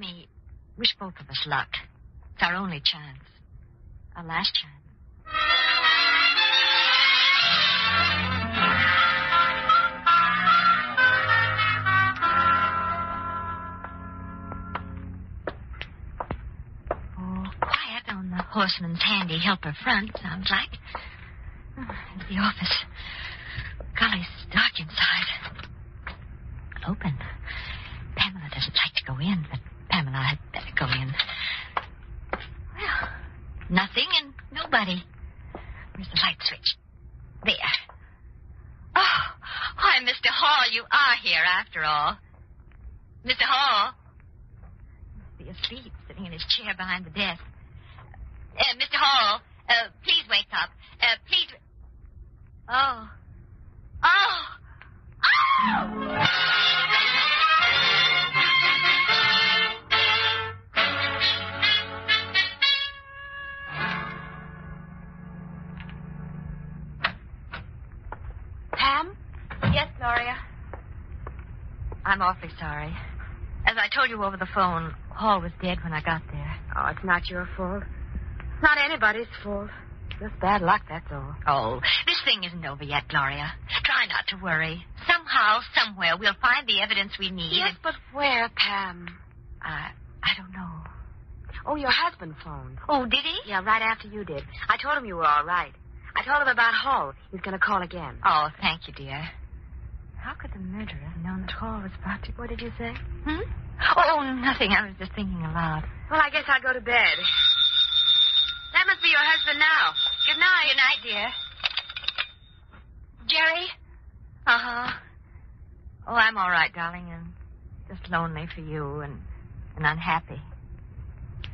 both of us luck. It's our only chance. Our last chance. Oh, quiet on the horseman's handy helper front, sounds like. It's the office. Golly, it's dark inside. Open. Pamela doesn't like to go in, but Pamela had better go in. Well, nothing and nobody. Where's the light switch? There. Oh, why, Mr. Hall, you are here after all. Mr. Hall? He must be asleep, sitting in his chair behind the desk. Mr. Hall, please wake up. Please... Oh. Oh! Oh! Pam? Yes, Gloria. I'm awfully sorry. As I told you over the phone, Hall was dead when I got there. Oh, it's not your fault. It's not anybody's fault. Just bad luck, that's all. Oh, this thing isn't over yet, Gloria. Try not to worry. Somehow, somewhere, we'll find the evidence we need. Yes, but where, Pam? I don't know. Oh, your husband phoned. Oh, did he? Yeah, right after you did. I told him you were all right. I told him about Hall. He's going to call again. Oh, thank you, dear. How could the murderer have known that Hall was about to... What did you say? Oh, nothing. I was just thinking aloud. Well, I guess I'll go to bed. That must be your husband now. Good night. Good night, dear. Jerry? Uh-huh. Oh, I'm all right, darling, and just lonely for you and unhappy.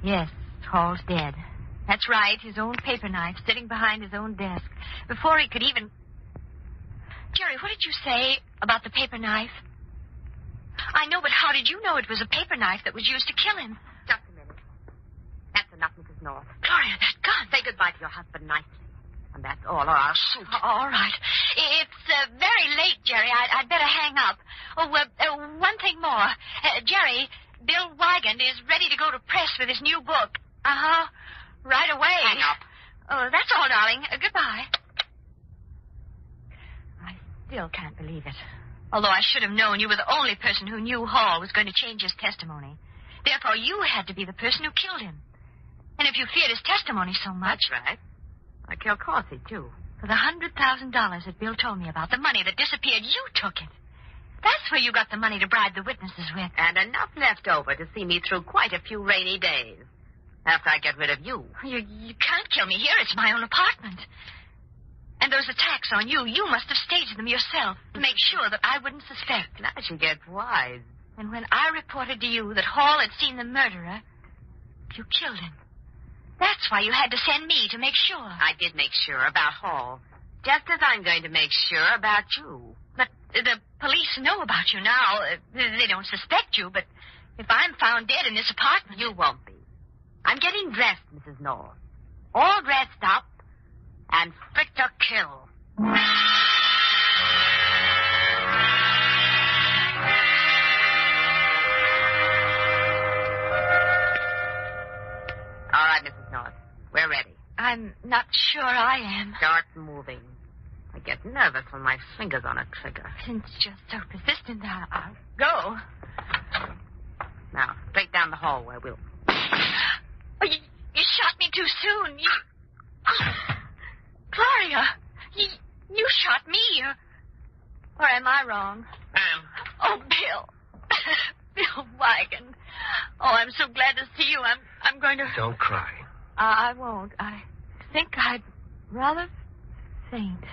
Yes, Hall's dead. That's right, his own paper knife sitting behind his own desk. Before he could even... Jerry, what did you say about the paper knife? I know, but how did you know it was a paper knife that was used to kill him? Just a minute. That's enough, Mrs. North. Gloria, that gun. Say goodbye to your husband nicely. And that's all, or I'll shoot. All right. It's very late, Jerry. I'd better hang up. Oh, one thing more. Jerry, Bill Wygand is ready to go to press with his new book. Uh-huh. Right away. Hang up. Oh, that's all, darling. Goodbye. I still can't believe it. Although I should have known you were the only person who knew Hall was going to change his testimony. Therefore, you had to be the person who killed him. And if you feared his testimony so much... That's right. I killed Corsi, too. For the $100,000 that Bill told me about, the money that disappeared, you took it. That's where you got the money to bribe the witnesses with. And enough left over to see me through quite a few rainy days. After I get rid of you. You can't kill me here. It's my own apartment. And those attacks on you must have staged them yourself to make sure that I wouldn't suspect. Now she gets wise. And when I reported to you that Hall had seen the murderer, you killed him. That's why you had to send me to make sure. I did make sure about Hall, just as I'm going to make sure about you. But the police know about you now. They don't suspect you, but if I'm found dead in this apartment... You won't be. I'm getting dressed, Mrs. North. All dressed up and fit to kill. All right, Mrs. North. We're ready. I'm not sure I am. Start moving. I get nervous when my finger's on a trigger. Since you're so persistent, I'll go. Now, straight down the hallway. We'll... Oh, you shot me too soon. Gloria, you shot me. Or am I wrong? Ma'am. Oh, Bill. Bill Wigan. Oh, I'm so glad to see you. I'm going to... Don't cry. I won't. I think I'd rather faint.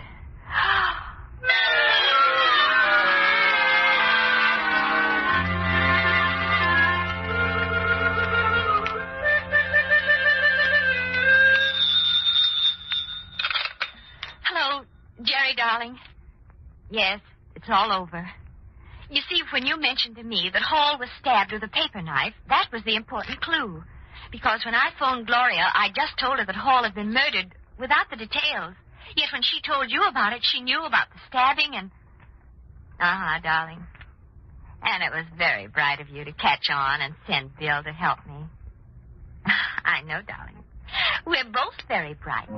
Hello, Jerry, darling. Yes, it's all over. You see, when you mentioned to me that Hall was stabbed with a paper knife, that was the important clue. Because when I phoned Gloria, I just told her that Hall had been murdered without the details. Yet when she told you about it, she knew about the stabbing and... darling. And it was very bright of you to catch on and send Bill to help me. I know, darling. We're both very bright.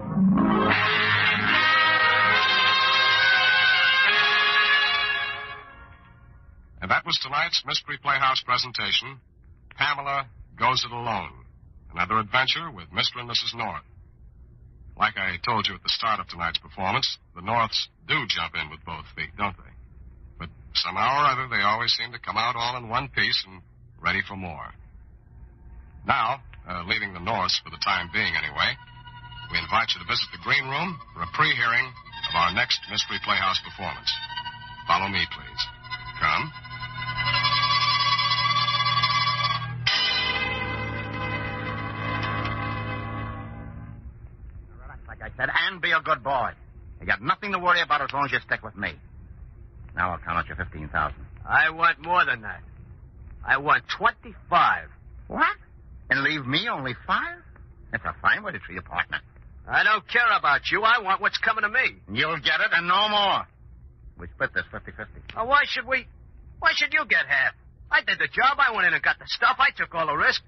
And that was tonight's Mystery Playhouse presentation, Pamela Goes It Alone. Another adventure with Mr. and Mrs. North. Like I told you at the start of tonight's performance, the Norths do jump in with both feet, don't they? But somehow or other, they always seem to come out all in one piece and ready for more. Now, leaving the Norths for the time being anyway, we invite you to visit the Green Room for a pre-hearing of our next Mystery Playhouse performance. Follow me, please. Come. Like I said, and be a good boy. You got nothing to worry about as long as you stick with me. Now I'll count out your 15,000. I want more than that. I want 25. What? And leave me only 5? That's a fine way to treat a partner. I don't care about you. I want what's coming to me. You'll get it and no more. We split this 50-50. Now, why should you get half? I did the job. I went in and got the stuff. I took all the risk.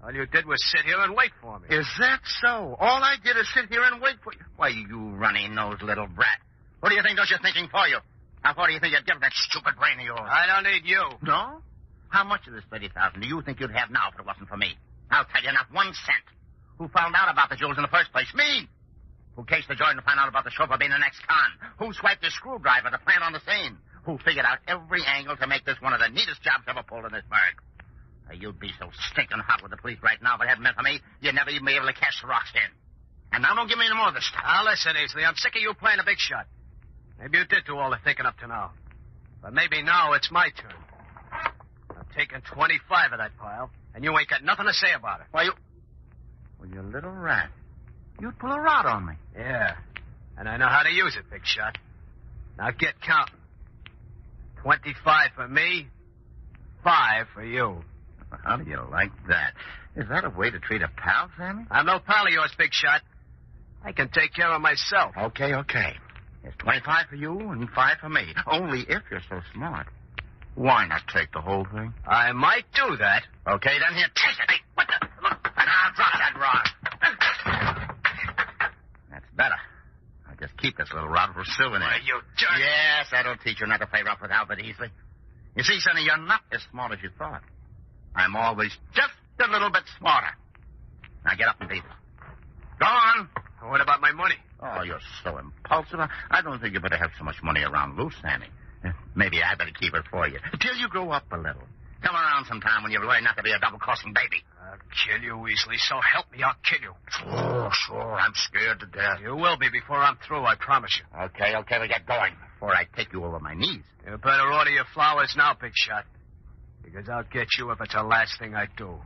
All you did was sit here and wait for me. Is that so? All I did is sit here and wait for you. Why, you runny-nosed little brat. What do you think those are thinking for you? How far do you think you'd give that stupid brain of yours? I don't need you. No? How much of this 30,000 do you think you'd have now if it wasn't for me? I'll tell you, not 1 cent. Who found out about the jewels in the first place? Me. Who cased the Jordan to find out about the chauffeur being the next con? Who swiped the screwdriver to plant on the scene? Who figured out every angle to make this one of the neatest jobs ever pulled in this burg? You'd be so stinking hot with the police right now if it hadn't been for me, you'd never even be able to cash the rocks in. And now don't give me any more of this stuff. Now, listen, Easley, I'm sick of you playing a big shot. Maybe you did do all the thinking up to now. But maybe now it's my turn. I'm taking 25 of that pile, and you ain't got nothing to say about it. Why, Well, you little rat. You'd pull a rod on me. Yeah, and I know how to use it, big shot. Now get counting. 25 for me, 5 for you. How do you like that? Is that a way to treat a pal, Sammy? I'm no pal of yours, big shot. I can take care of myself. Okay. It's 25 for you and 5 for me. Only if you're so smart. Why not take the whole thing? I might do that. Okay, then here, take it. Hey, what the? Look, now drop that rod. That's better. I'll just keep this little rod for a souvenir. Why, you jerk. Yes, that'll teach you not to play rough with Albert easily. You see, Sonny, you're not as smart as you thought. I'm always just a little bit smarter. Now get up and beat it. Go on. What about my money? I don't think you better have so much money around loose, Sammy. Maybe I better keep it for you till you grow up a little. Come around sometime when you've learned not to be a double-crossing baby. I'll kill you, Weasley. So help me, I'll kill you. Oh, sure. I'm scared to death. You will be before I'm through, I promise you. Okay, we get going before I take you over my knees. You better order your flowers now, Big Shot. Because I'll get you if it's the last thing I do.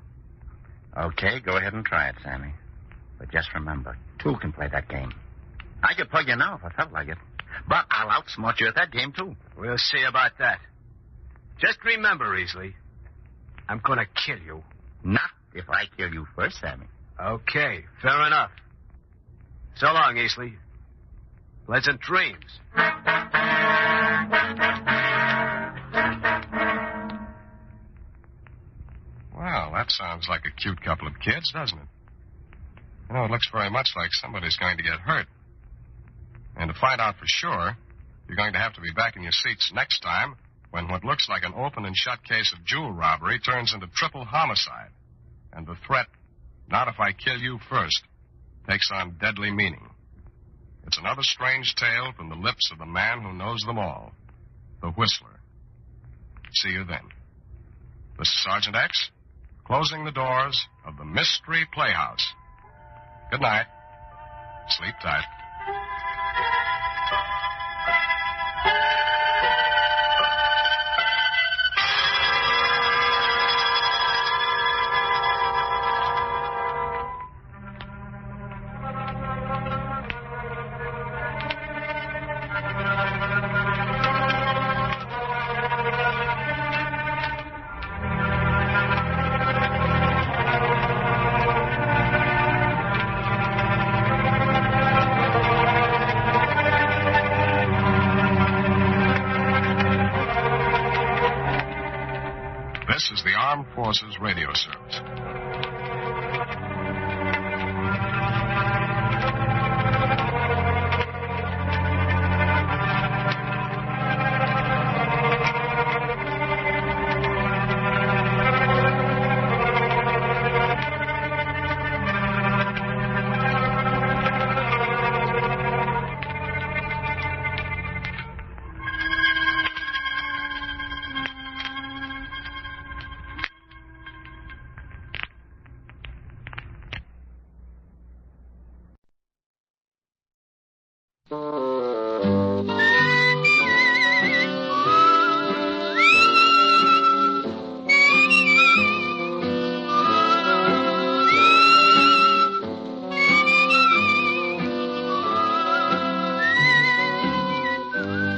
Okay, go ahead and try it, Sammy. But just remember, two can play that game. I could plug you now if I felt like it. But I'll outsmart you at that game, too. We'll see about that. Just remember, Weasley, I'm going to kill you. Not if I kill you first, Sammy. Okay, fair enough. So long, Weasley. Pleasant dreams. Well, that sounds like a cute couple of kids, doesn't it? You know, it looks very much like somebody's going to get hurt. And to find out for sure, you're going to have to be back in your seats next time when what looks like an open and shut case of jewel robbery turns into triple homicide. And the threat, not if I kill you first, takes on deadly meaning. It's another strange tale from the lips of the man who knows them all, the Whistler. See you then. This is Sergeant X, closing the doors of the Mystery Playhouse. Good night. Sleep tight. This is the Armed Forces Radio Service.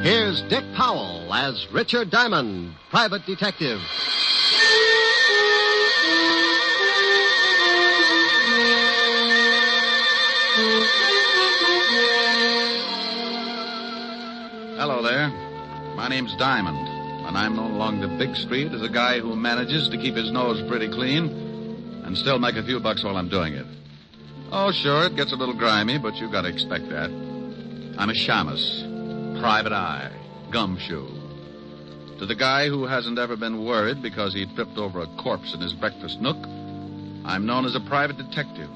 Here's Dick Powell as Richard Diamond, private detective. Hello there. My name's Diamond, and I'm known along the big street as a guy who manages to keep his nose pretty clean and still make a few bucks while I'm doing it. Oh, sure, it gets a little grimy, but you gotta expect that. I'm a shamus, private eye, gumshoe. To the guy who hasn't ever been worried because he tripped over a corpse in his breakfast nook, I'm known as a private detective.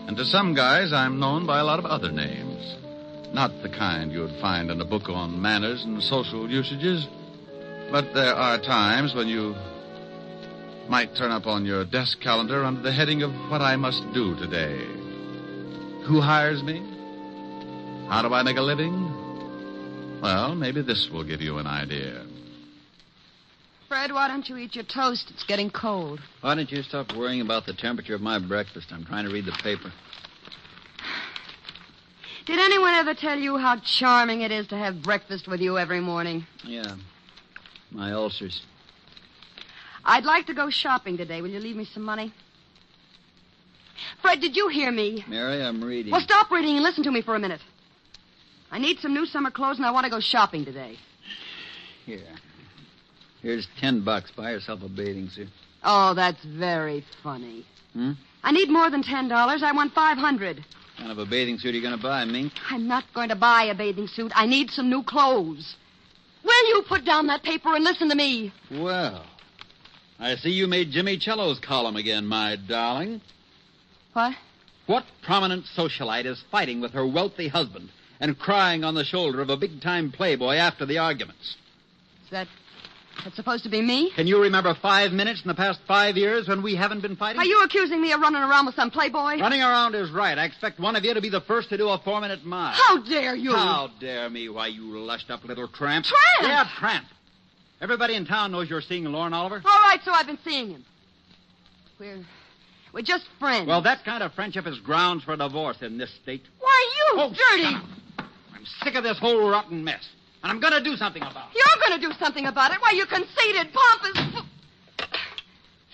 And to some guys, I'm known by a lot of other names. Not the kind you'd find in a book on manners and social usages. But there are times when you might turn up on your desk calendar under the heading of what I must do today. Who hires me? How do I make a living? Well, maybe this will give you an idea. Fred, why don't you eat your toast? It's getting cold. Why don't you stop worrying about the temperature of my breakfast? I'm trying to read the paper. Did anyone ever tell you how charming it is to have breakfast with you every morning? Yeah. My ulcers. I'd like to go shopping today. Will you leave me some money? Fred, did you hear me? Mary, I'm reading. Well, stop reading and listen to me for a minute. I need some new summer clothes, and I want to go shopping today. Here. Here's $10. Buy yourself a bathing suit. Oh, that's very funny. Hmm? I need more than $10. I want $500. What kind of a bathing suit are you going to buy, Mink? I'm not going to buy a bathing suit. I need some new clothes. Will you put down that paper and listen to me? Well, I see you made Jimmy Cello's column again, my darling. What? What prominent socialite is fighting with her wealthy husband and crying on the shoulder of a big-time playboy after the arguments. That's supposed to be me? Can you remember 5 minutes in the past 5 years when we haven't been fighting? Are you accusing me of running around with some playboy? Running around is right. I expect one of you to be the first to do a 4-minute mile. How dare you? How dare me? Why, you lushed-up little tramp. Tramp? Yeah, tramp. Everybody in town knows you're seeing Lorne Oliver. All right, so I've been seeing him. We're just friends. Well, that kind of friendship is grounds for divorce in this state. Why, you dirty... I'm sick of this whole rotten mess, and I'm going to do something about it. You're going to do something about it? Why, you conceited, pompous...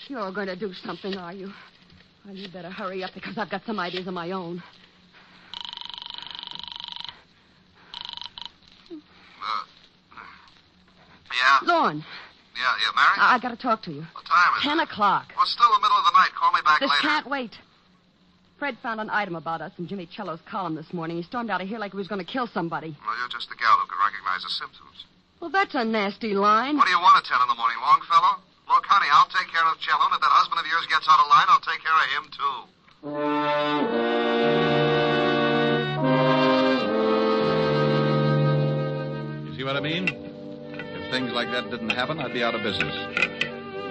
You're going to do something, are you? Well, you better hurry up, because I've got some ideas of my own. Yeah? Lorne. Yeah, you married? I got to talk to you. What time is 10 it? o'clock. Well, it's still the middle of the night. Call me back This later. can't wait. Fred found an item about us in Jimmy Cello's column this morning. He stormed out of here like he was going to kill somebody. Well, you're just the gal who can recognize the symptoms. Well, that's a nasty line. What do you want at 10 in the morning, Longfellow? Look, honey, I'll take care of Cello, and if that husband of yours gets out of line, I'll take care of him, too. You see what I mean? If things like that didn't happen, I'd be out of business.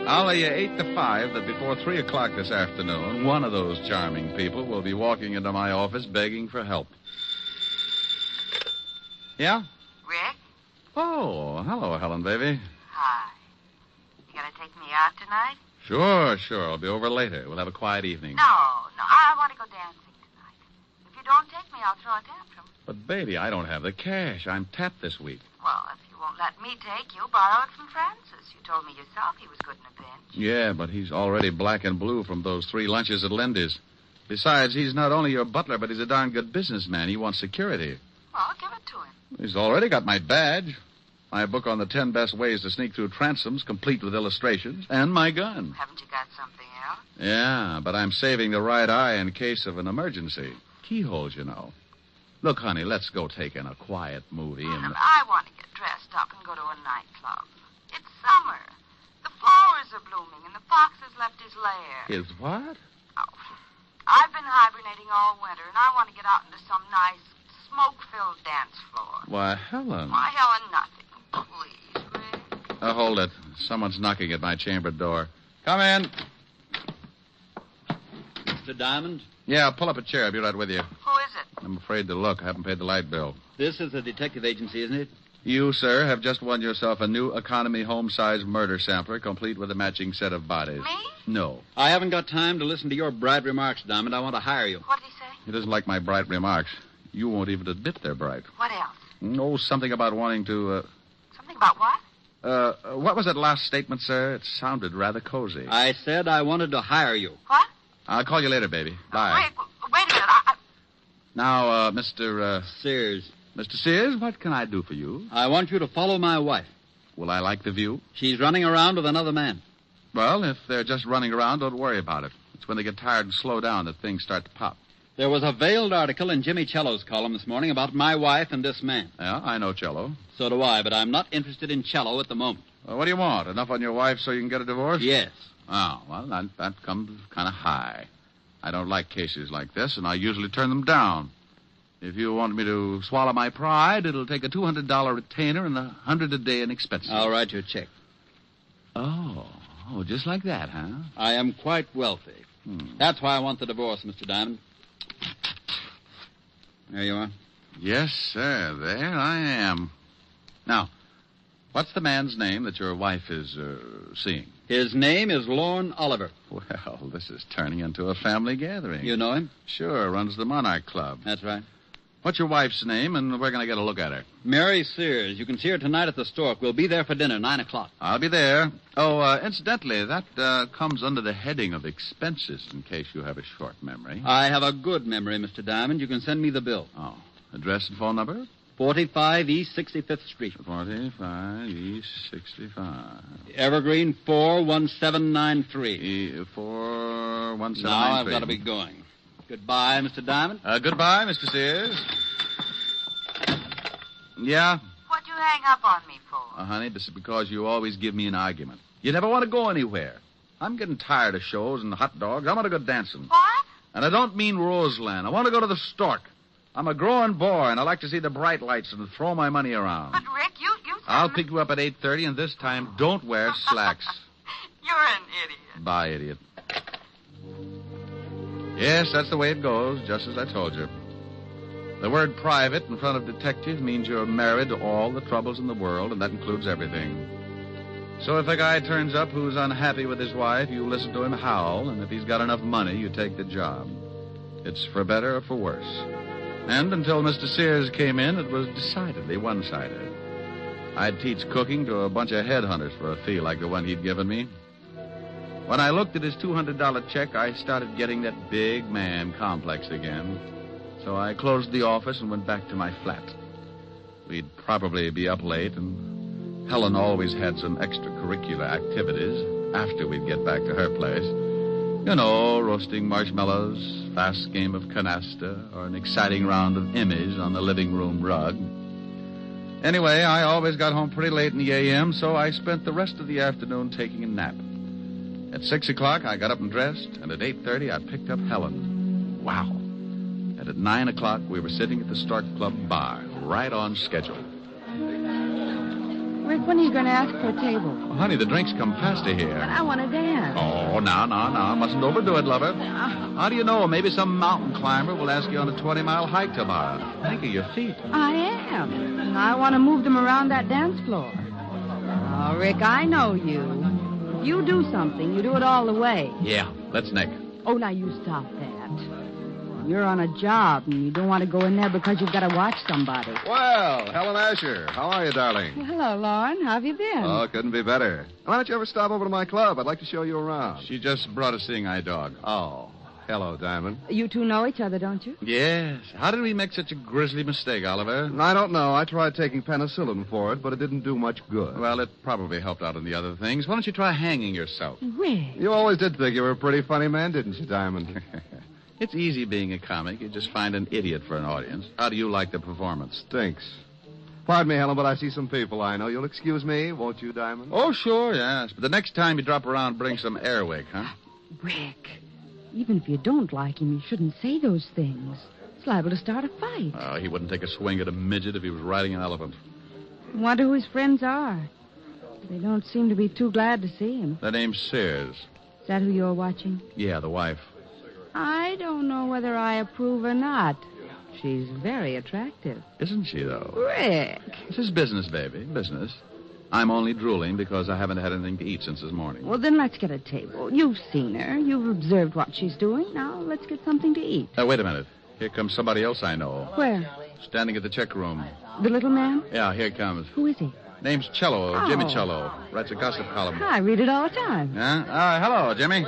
I'll lay you 8 to 5 that before 3 o'clock this afternoon, one of those charming people will be walking into my office begging for help. Yeah? Rick? Oh, hello, Helen, baby. Hi. You gonna take me out tonight? Sure. I'll be over later. We'll have a quiet evening. No. I want to go dancing tonight. If you don't take me, I'll throw a tantrum. But, baby, I don't have the cash. I'm tapped this week. Well, if you won't let me take you, borrow it from Francis. You told me yourself he was good in a pinch. Yeah, but he's already black and blue from those 3 lunches at Lindy's. Besides, he's not only your butler, but he's a darn good businessman. He wants security. Well, give it to him. He's already got my badge, my book on the 10 best ways to sneak through transoms, complete with illustrations, and my gun. Haven't you got something else? Yeah, but I'm saving the right eye in case of an emergency. Keyholes, you know. Look, honey, let's go take in a quiet movie and... I want to get dressed up and go to a nightclub. It's summer. The flowers are blooming, and the fox has left his lair. Is what? I've been hibernating all winter, and I want to get out into some nice, smoke-filled dance floor. Why, Helen. Why, Helen, nothing. Please, Rick. Hold it. Someone's knocking at my chamber door. Come in. Mr. Diamond? Yeah, pull up a chair. I'll be right with you. Who is it? I'm afraid to look. I haven't paid the light bill. This is a detective agency, isn't it? You, sir, have just won yourself a new economy home-size murder sampler, complete with a matching set of bodies. Me? No. I haven't got time to listen to your bright remarks, Diamond. I want to hire you. What did he say? He doesn't like my bright remarks. You won't even admit they're bright. What else? Oh, something about wanting to, Something about what? What was that last statement, sir? It sounded rather cozy. I said I wanted to hire you. What? I'll call you later, baby. Bye. Wait a minute. Now, Mr. Sears. Mr. Sears, what can I do for you? I want you to follow my wife. Will I like the view? She's running around with another man. Well, if they're just running around, don't worry about it. It's when they get tired and slow down that things start to pop. There was a veiled article in Jimmy Cello's column this morning about my wife and this man. Yeah, I know Cello. So do I, but I'm not interested in Cello at the moment. Well, what do you want? Enough on your wife so you can get a divorce? Yes. Oh, well, that comes kind of high. I don't like cases like this, and I usually turn them down. If you want me to swallow my pride, it'll take a $200 retainer and $100 a day in expenses. I'll write you a check. Oh, just like that, huh? I am quite wealthy. That's why I want the divorce, Mr. Diamond. There you are. Yes, sir. There I am. Now, what's the man's name that your wife is seeing? His name is Lorne Oliver. Well, this is turning into a family gathering. You know him? Sure, runs the Monarch Club. That's right. What's your wife's name, and we're going to get a look at her? Mary Sears. You can see her tonight at the Stork. We'll be there for dinner, 9 o'clock. I'll be there. Oh, incidentally, that comes under the heading of expenses, in case you have a short memory. I have a good memory, Mr. Diamond. You can send me the bill. Oh. Address and phone number? 45 East 65th Street. 45 East 65. Evergreen 41793. 41793. Now I've got to be going. Goodbye, Mr. Diamond. Goodbye, Mr. Sears. Yeah? What'd you hang up on me for? Honey, this is because you always give me an argument. You never want to go anywhere. I'm getting tired of shows and hot dogs. I want to go dancing. What? And I don't mean Roseland. I want to go to the Stork. I'm a growing boy, and I like to see the bright lights and throw my money around. But, Rick, you I'll pick you up at 8:30, and this time, don't wear slacks. You're an idiot. Bye, idiot. Yes, that's the way it goes, just as I told you. The word private in front of detective means you're married to all the troubles in the world, and that includes everything. So if a guy turns up who's unhappy with his wife, you listen to him howl, and if he's got enough money, you take the job. It's for better or for worse. And until Mr. Sears came in, it was decidedly one-sided. I'd teach cooking to a bunch of headhunters for a fee like the one he'd given me. When I looked at his $200 check, I started getting that big man complex again. So I closed the office and went back to my flat. We'd probably be up late, and Helen always had some extracurricular activities after we'd get back to her place. You know, roasting marshmallows, fast game of canasta, or an exciting round of immies on the living room rug. Anyway, I always got home pretty late in the a.m., so I spent the rest of the afternoon taking a nap. At 6 o'clock, I got up and dressed, and at 8:30, I picked up Helen. Wow. And at 9 o'clock, we were sitting at the Stark Club bar, right on schedule. Rick, when are you going to ask for a table? Well, honey, the drinks come faster here. But I want to dance. Oh, now. Mustn't overdo it, lover. How do you know? Maybe some mountain climber will ask you on a 20-mile hike tomorrow. Think of your feet. I am. And I want to move them around that dance floor. Oh, Rick, I know you. If you do something, you do it all the way. Yeah, let's Nick. Oh, now you stop that. You're on a job, and you don't want to go in there because you've got to watch somebody. Well, Helen Asher, how are you, darling? Well, hello, Lauren. How have you been? Oh, couldn't be better. Why don't you ever stop over to my club? I'd like to show you around. She just brought a seeing eye dog. Oh, hello, Diamond. You two know each other, don't you? Yes. How did we make such a grisly mistake, Oliver? I don't know. I tried taking penicillin for it, but it didn't do much good. Well, it probably helped out in the other things. Why don't you try hanging yourself? Rick. You always did think you were a pretty funny man, didn't you, Diamond? It's easy being a comic. You just find an idiot for an audience. How do you like the performance? Stinks. Pardon me, Helen, but I see some people I know. You'll excuse me, won't you, Diamond? Oh, sure, yes. But the next time you drop around, bring some airwick, huh? Rick, even if you don't like him, you shouldn't say those things. It's liable to start a fight. Oh, he wouldn't take a swing at a midget if he was riding an elephant. I wonder who his friends are. They don't seem to be too glad to see him. Their name's Sears. Is that who you're watching? Yeah, the wife. I don't know whether I approve or not. She's very attractive. Isn't she, though? Rick. This is business, baby. Business. I'm only drooling because I haven't had anything to eat since this morning. Well, then let's get a table. You've seen her. You've observed what she's doing. Now let's get something to eat. Wait a minute. Here comes somebody else I know. Where? Standing at the check room. The little man? Yeah, here he comes. Who is he? Name's Cello, Oh. Jimmy Cello. Writes a gossip column. I read it all the time. Yeah? Hello, Jimmy.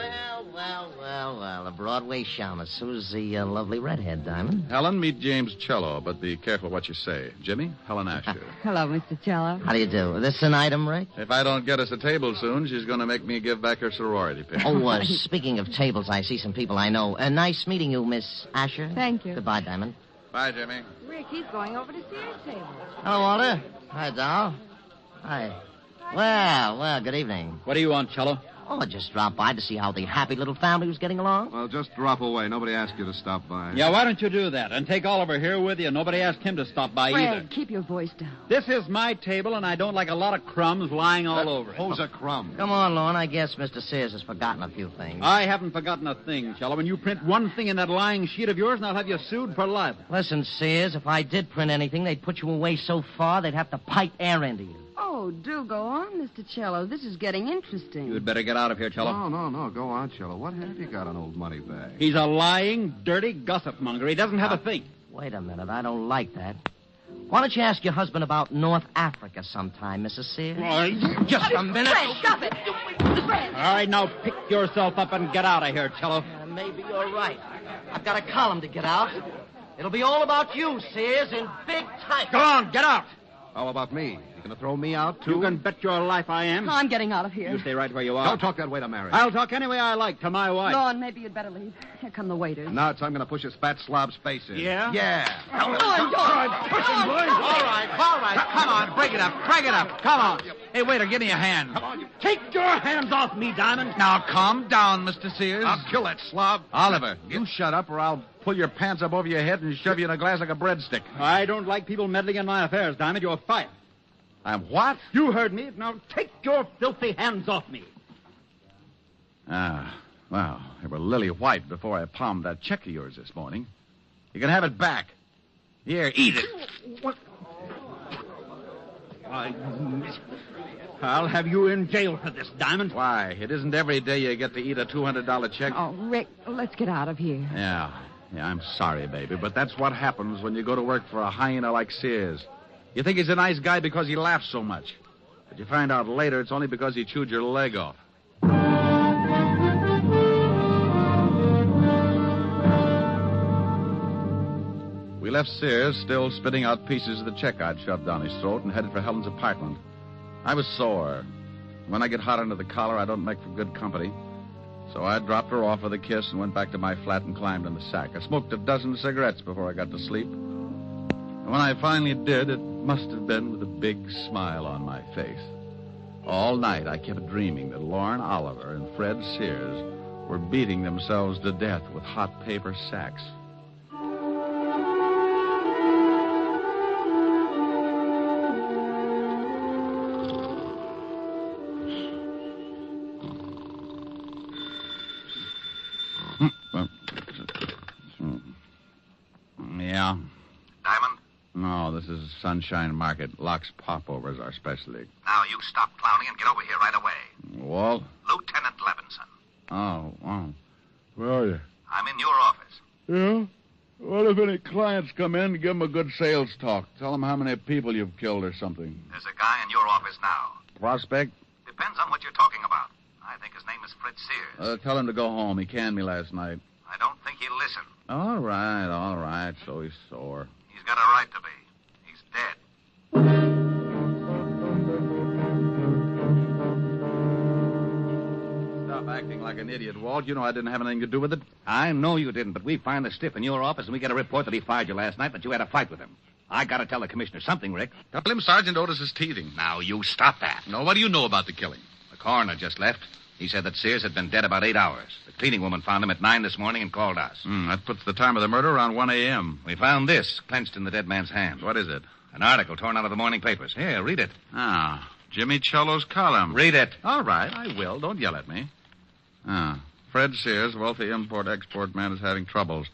Well, a Broadway shamus. Who's the lovely redhead, Diamond? Helen, meet James Cello, but be careful what you say. Jimmy, Helen Asher. Hello, Mr. Cello. How do you do? Is this an item, Rick? If I don't get us a table soon, she's going to make me give back her sorority pin. Oh, speaking of tables, I see some people I know. Nice meeting you, Miss Asher. Thank you. Goodbye, Diamond. Bye, Jimmy. Rick, he's going over to Sears' table. Hello, Walter. Hi, Doll. Hi. Well, good evening. What do you want, Cello? Oh, I just dropped by to see how the happy little family was getting along. Well, just drop away. Nobody asked you to stop by. Yeah, why don't you do that? And take Oliver here with you. Nobody asked him to stop by Fred, either. keep your voice down. This is my table, and I don't like a lot of crumbs lying all over it. Who's a crumb? Come on, Lorne. I guess Mr. Sears has forgotten a few things. I haven't forgotten a thing, Cello. When you print one thing in that lying sheet of yours, and I'll have you sued for libel. Listen, Sears, if I did print anything, they'd put you away so far they'd have to pipe air into you. Oh, do go on, Mr. Cello. This is getting interesting. You'd better get out of here, Cello. No. Go on, Cello. What have you got on old Moneybag? He's a lying, dirty gossip monger. He doesn't have a thing. Wait a minute. I don't like that. Why don't you ask your husband about North Africa sometime, Mrs. Sears? Just a minute. Fred, stop it. Fred. All right, now pick yourself up and get out of here, Cello. Maybe you're right. I've got a column to get out. It'll be all about you, Sears, in big type. Go on, get out. How about me? You gonna throw me out, too? You can bet your life I am. I'm getting out of here. You stay right where you are. Don't talk that way to Mary. I'll talk any way I like to my wife. Lon, maybe you'd better leave. Here come the waiters. Now it's I'm gonna push his fat slob's face in. Yeah? Yeah. Come on, George. Push him, boys. All right. Come on, break it up. Come on. Hey, waiter, give me a hand. Take your hands off me, Diamond. Now, calm down, Mr. Sears. I'll kill that slob. Oliver, you shut up or I'll pull your pants up over your head and shove you in a glass like a breadstick. I don't like people meddling in my affairs, Diamond. You're fired. I'm what? You heard me. Now take your filthy hands off me. Well, they were lily white before I palmed that check of yours this morning. You can have it back. Here, eat it. What? I'll have you in jail for this, Diamond. Why? It isn't every day you get to eat a $200 check. Oh, Rick, let's get out of here. Yeah, I'm sorry, baby, but that's what happens when you go to work for a hyena like Sears. You think he's a nice guy because he laughs so much. But you find out later it's only because he chewed your leg off. We left Sears still spitting out pieces of the check I'd shoved down his throat and headed for Helen's apartment. I was sore. When I get hot under the collar, I don't make for good company. So I dropped her off with a kiss and went back to my flat and climbed in the sack. I smoked a dozen cigarettes before I got to sleep. And when I finally did, it must have been with a big smile on my face. All night I kept dreaming that Lauren Oliver and Fred Sears were beating themselves to death with hot paper sacks. Yeah. Diamond? No, this is Sunshine Market. Locks Popovers our specialty. Now, you stop clowning and get over here right away. Walt? Lieutenant Levinson. Oh. Where are you? I'm in your office. Yeah? What if any clients come in? Give them a good sales talk. Tell them how many people you've killed or something. There's a guy in your office now. Prospect? Depends on what you're talking about. I think his name is Fred Sears. Tell him to go home. He canned me last night. I don't think he'll listen. All right. So he's sore. He's got a right to be. He's dead. Stop acting like an idiot, Walt. You know I didn't have anything to do with it. I know you didn't, but we find the stiff in your office, and we get a report that he fired you last night, that you had a fight with him. I gotta tell the commissioner something, Rick. Tell him Sergeant Otis is teething. Now, you stop that. No, what do you know about the killing? The coroner just left. He said that Sears had been dead about 8 hours. The cleaning woman found him at 9 this morning and called us. That puts the time of the murder around 1 a.m. We found this clenched in the dead man's hand. What is it? An article torn out of the morning papers. Here, read it. Jimmy Cello's column. Read it. All right, I will. Don't yell at me. Fred Sears, wealthy import-export man, is having troubles.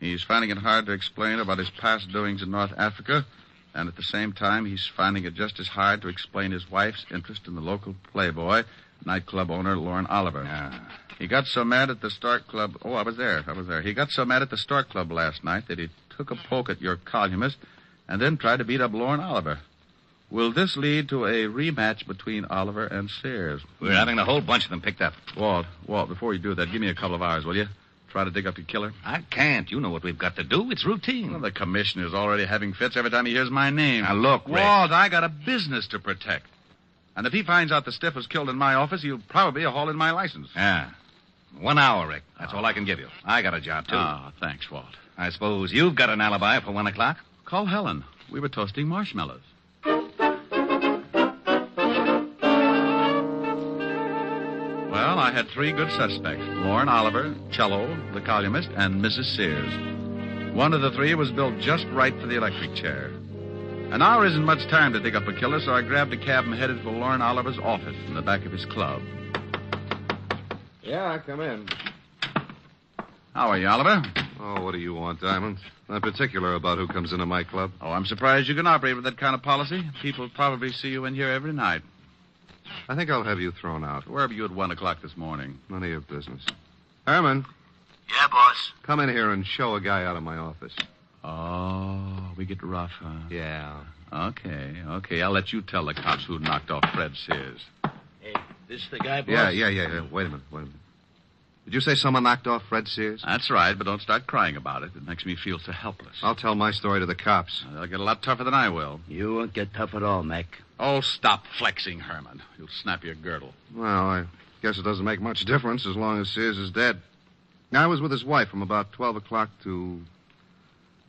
He's finding it hard to explain about his past doings in North Africa, and at the same time, he's finding it just as hard to explain his wife's interest in the local playboy, nightclub owner Lauren Oliver. He got so mad at the Stork Club... Oh, I was there. He got so mad at the Stork Club last night that he took a poke at your columnist and then tried to beat up Lauren Oliver. Will this lead to a rematch between Oliver and Sears? We're having a whole bunch of them picked up. Walt, before you do that, give me a couple of hours, will you? Try to dig up the killer? I can't. You know what we've got to do. It's routine. Well, the commissioner's already having fits every time he hears my name. Now, look, Rick. Walt, I got a business to protect. And if he finds out the stiff was killed in my office, he'll probably haul in my license. 1 hour, Rick. That's all I can give you. I got a job, too. Thanks, Walt. I suppose you've got an alibi for 1 o'clock? Call Helen. We were toasting marshmallows. Well, I had 3 good suspects. Lauren Oliver, Cello, the columnist, and Mrs. Sears. One of the 3 was built just right for the electric chair. An hour isn't much time to dig up a killer, so I grabbed a cab and headed for Lauren Oliver's office in the back of his club. Yeah, come in. How are you, Oliver? Oh, what do you want, Diamond? Not particular about who comes into my club. Oh, I'm surprised you can operate with that kind of policy. People probably see you in here every night. I think I'll have you thrown out. Where were you at 1 o'clock this morning? None of your business. Herman. Yeah, boss. Come in here and show a guy out of my office. Oh, we get rough, huh? Yeah. Okay. I'll let you tell the cops who knocked off Fred Sears. Hey, this the guy, boss? Yeah. Wait a minute. Did you say someone knocked off Fred Sears? That's right, but don't start crying about it. It makes me feel so helpless. I'll tell my story to the cops. They'll get a lot tougher than I will. You won't get tough at all, Mac. Oh, stop flexing, Herman. You'll snap your girdle. Well, I guess it doesn't make much difference as long as Sears is dead. I was with his wife from about 12 o'clock to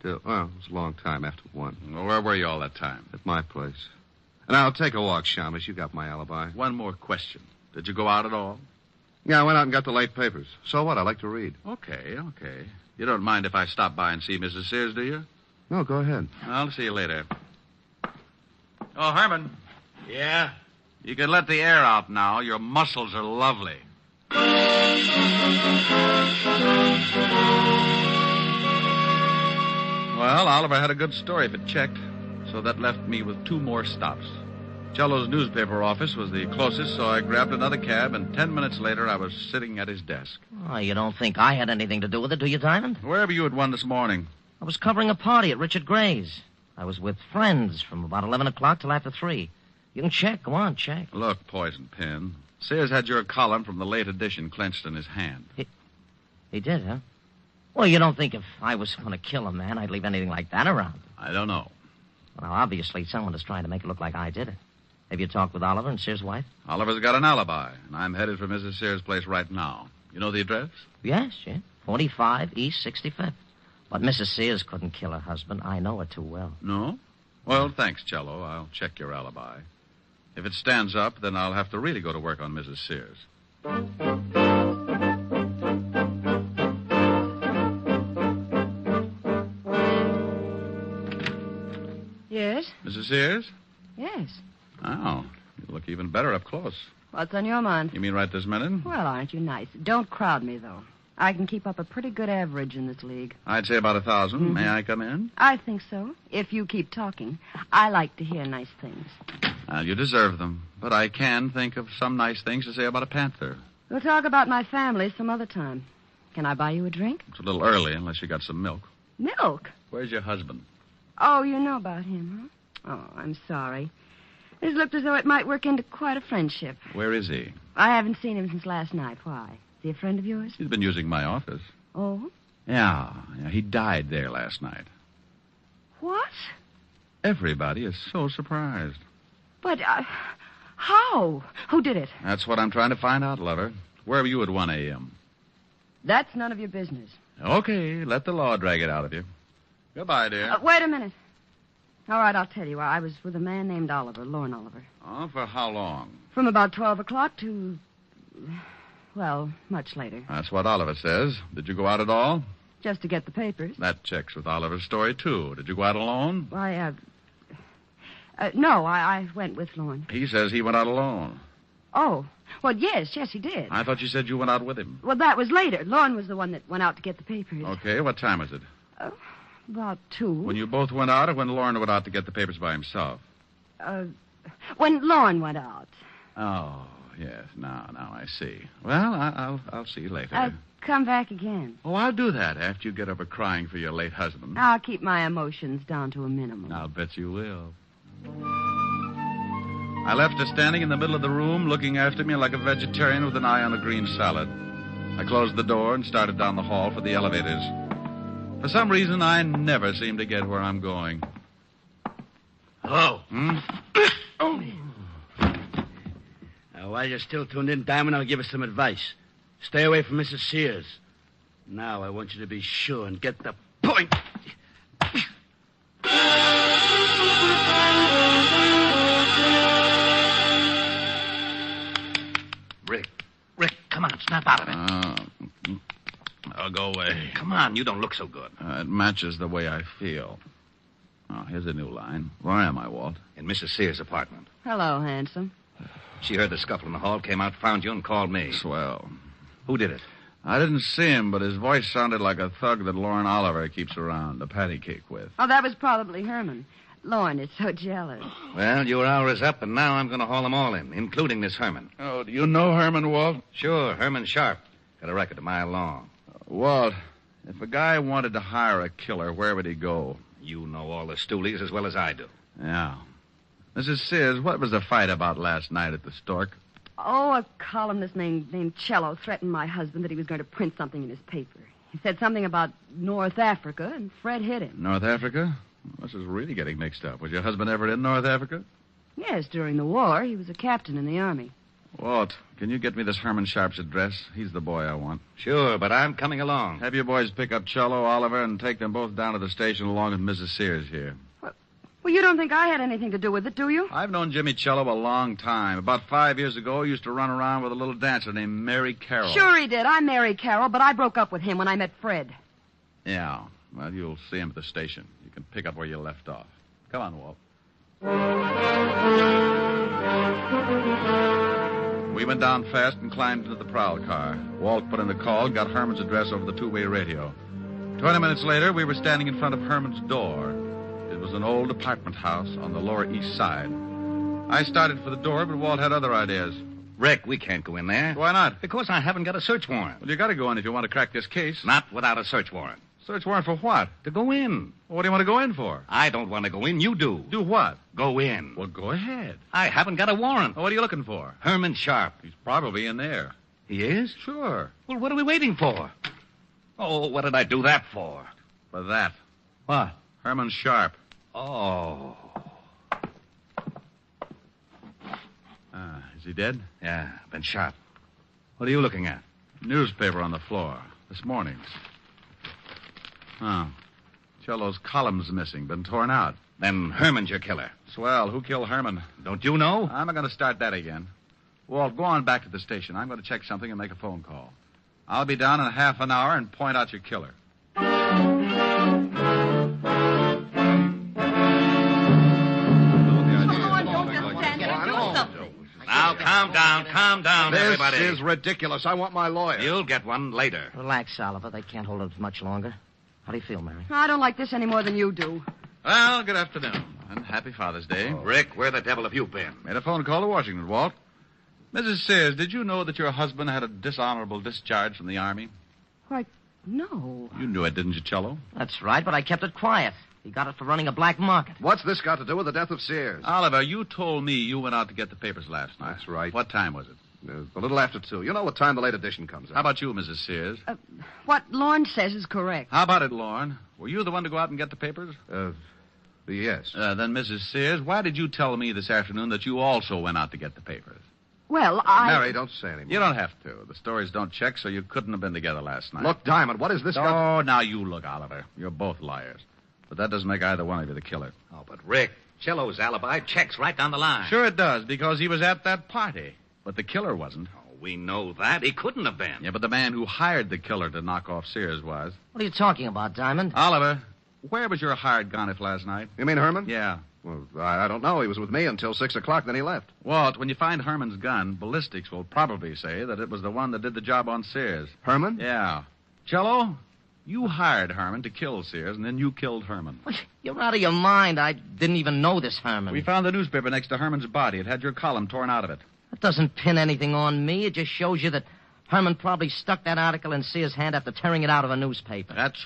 well, it was a long time after 1. Well, where were you all that time? At my place. And I'll take a walk, Shamus. You got my alibi. One more question. Did you go out at all? Yeah, I went out and got the late papers. So what? I like to read. Okay. You don't mind if I stop by and see Mrs. Sears, do you? No, go ahead. I'll see you later. Oh, Herman. Yeah? You can let the air out now. Your muscles are lovely. Well, Oliver had a good story if it checked, so that left me with 2 more stops. Cello's newspaper office was the closest, so I grabbed another cab, and 10 minutes later I was sitting at his desk. Oh, you don't think I had anything to do with it, do you, Diamond? Where were you at 1 this morning? I was covering a party at Richard Gray's. I was with friends from about 11 o'clock till after 3. You can check. Go on, check. Look, Poison Pin. Sears had your column from the late edition clenched in his hand. He did, huh? Well, you don't think if I was going to kill a man, I'd leave anything like that around? I don't know. Well, obviously, someone is trying to make it look like I did it. Have you talked with Oliver and Sears' wife? Oliver's got an alibi, and I'm headed for Mrs. Sears' place right now. You know the address? Yes. 45 East 65th. But Mrs. Sears couldn't kill her husband. I know her too well. No? Well, thanks, Cello. I'll check your alibi. If it stands up, then I'll have to really go to work on Mrs. Sears. Yes? Mrs. Sears? Yes. Oh, you look even better up close. What's on your mind? You mean right this minute? Well, aren't you nice? Don't crowd me, though. I can keep up a pretty good average in this league. I'd say about 1,000. Mm-hmm. May I come in? I think so, if you keep talking. I like to hear nice things. Well, you deserve them. But I can think of some nice things to say about a panther. We'll talk about my family some other time. Can I buy you a drink? It's a little early, unless you got some milk. Milk? Where's your husband? Oh, you know about him, huh? Oh, I'm sorry. It looked as though it might work into quite a friendship. Where is he? I haven't seen him since last night. Why? Is he a friend of yours? He's been using my office. Oh? Yeah, he died there last night. What? Everybody is so surprised. But, how? Who did it? That's what I'm trying to find out, lover. Where were you at 1 a.m.? That's none of your business. Okay, let the law drag it out of you. Goodbye, dear. Wait a minute. All right, I'll tell you. I was with a man named Oliver, Lorne Oliver. Oh, for how long? From about 12 o'clock to, well, much later. That's what Oliver says. Did you go out at all? Just to get the papers. That checks with Oliver's story, too. Did you go out alone? Why, no, I went with Lorne. He says he went out alone. Oh, well, yes, he did. I thought you said you went out with him. Well, that was later. Lorne was the one that went out to get the papers. Okay, what time was it? About 2. When you both went out or when Lorne went out to get the papers by himself? When Lorne went out. Oh, yes. Now I see. Well, I'll see you later. Come back again. Oh, I'll do that after you get over crying for your late husband. I'll keep my emotions down to a minimum. I'll bet you will. I left her standing in the middle of the room, looking after me like a vegetarian with an eye on a green salad. I closed the door and started down the hall for the elevators. For some reason, I never seem to get where I'm going. Hello. Oh. While you're still tuned in, Diamond, I'll give us some advice. Stay away from Mrs. Sears. Now, I want you to be sure and get the point. Rick, come on, snap out of it. I'll go away. Come on, you don't look so good. It matches the way I feel. Oh, here's a new line. Where am I, Walt? In Mrs. Sears' apartment. Hello, handsome. She heard the scuffle in the hall, came out, found you, and called me. Swell. Who did it? I didn't see him, but his voice sounded like a thug that Lorne Oliver keeps around to patty cake with. Oh, that was probably Herman. Lorne is so jealous. Well, your hour is up, and now I'm going to haul them all in, including this Herman. Oh, do you know Herman, Walt? Sure, Herman Sharp. Got a record a mile long. Walt, if a guy wanted to hire a killer, where would he go? You know all the stoolies as well as I do. Yeah. Mrs. Sears, what was the fight about last night at the Stork? Oh, a columnist named Cello threatened my husband that he was going to print something in his paper. He said something about North Africa, and Fred hit him. North Africa? This is really getting mixed up. Was your husband ever in North Africa? Yes, during the war. He was a captain in the Army. Walt, can you get me this Herman Sharp's address? He's the boy I want. Sure, but I'm coming along. Have your boys pick up Cello, Oliver, and take them both down to the station along with Mrs. Sears here. Well, you don't think I had anything to do with it, do you? I've known Jimmy Cello a long time. About 5 years ago, he used to run around with a little dancer named Mary Carroll. Sure he did. I married Carol, but I broke up with him when I met Fred. Yeah. Well, you'll see him at the station. You can pick up where you left off. Come on, Walt. We went down fast and climbed into the prowl car. Walt put in the call, got Herman's address over the two-way radio. 20 minutes later, we were standing in front of Herman's door. It was an old apartment house on the Lower East Side. I started for the door, but Walt had other ideas. Rick, we can't go in there. Why not? Because I haven't got a search warrant. Well, you got to go in if you want to crack this case. Not without a search warrant. Search warrant for what? To go in. Well, what do you want to go in for? I don't want to go in. You do. Do what? Go in. Well, go ahead. I haven't got a warrant. Well, what are you looking for? Herman Sharp. He's probably in there. He is? Sure. Well, what are we waiting for? Oh, what did I do that for? For that. What? Herman Sharp. Oh. Is he dead? Yeah, been shot. What are you looking at? Newspaper on the floor. This morning's. Oh. Cello's column's missing. Been torn out. Then Herman's your killer. Swell. Who killed Herman? Don't you know? I'm not going to start that again. Walt, go on back to the station. I'm going to check something and make a phone call. I'll be down in half an hour and point out your killer. Now, calm down, everybody. This is ridiculous. I want my lawyer. You'll get one later. Relax, Oliver. They can't hold it much longer. How do you feel, Mary? I don't like this any more than you do. Well, good afternoon, and happy Father's Day. Rick, where the devil have you been? Made a phone call to Washington, Walt. Mrs. Sears, did you know that your husband had a dishonorable discharge from the Army? Why, no. You knew it, didn't you, Cello? That's right, but I kept it quiet. He got it for running a black market. What's this got to do with the death of Sears? Oliver, you told me you went out to get the papers last night. That's right. What time was it? A little after 2. You know what time the late edition comes out. How about you, Mrs. Sears? What Lorne says is correct. How about it, Lorne? Were you the one to go out and get the papers? Yes. Then, Mrs. Sears, why did you tell me this afternoon that you also went out to get the papers? Well, Mary, don't say anymore. You don't have to. The stories don't check, so you couldn't have been together last night. Look, Diamond, what is this Oh, now you look, Oliver. You're both liars. But that doesn't make either one of you the killer. Oh, but Rick, Cello's alibi checks right down the line. Sure it does, because he was at that party. But the killer wasn't. Oh, we know that. He couldn't have been. Yeah, but the man who hired the killer to knock off Sears was. What are you talking about, Diamond? Oliver, where was your hired gun if last night? You mean Herman? Yeah. Well, I don't know. He was with me until 6 o'clock, then he left. Walt, when you find Herman's gun, ballistics will probably say that it was the one that did the job on Sears. Herman? Yeah. Cello, you hired Herman to kill Sears, and then you killed Herman. You're out of your mind. I didn't even know this Herman. We found the newspaper next to Herman's body. It had your column torn out of it. That doesn't pin anything on me. It just shows you that Herman probably stuck that article in Sears' hand after tearing it out of a newspaper. That's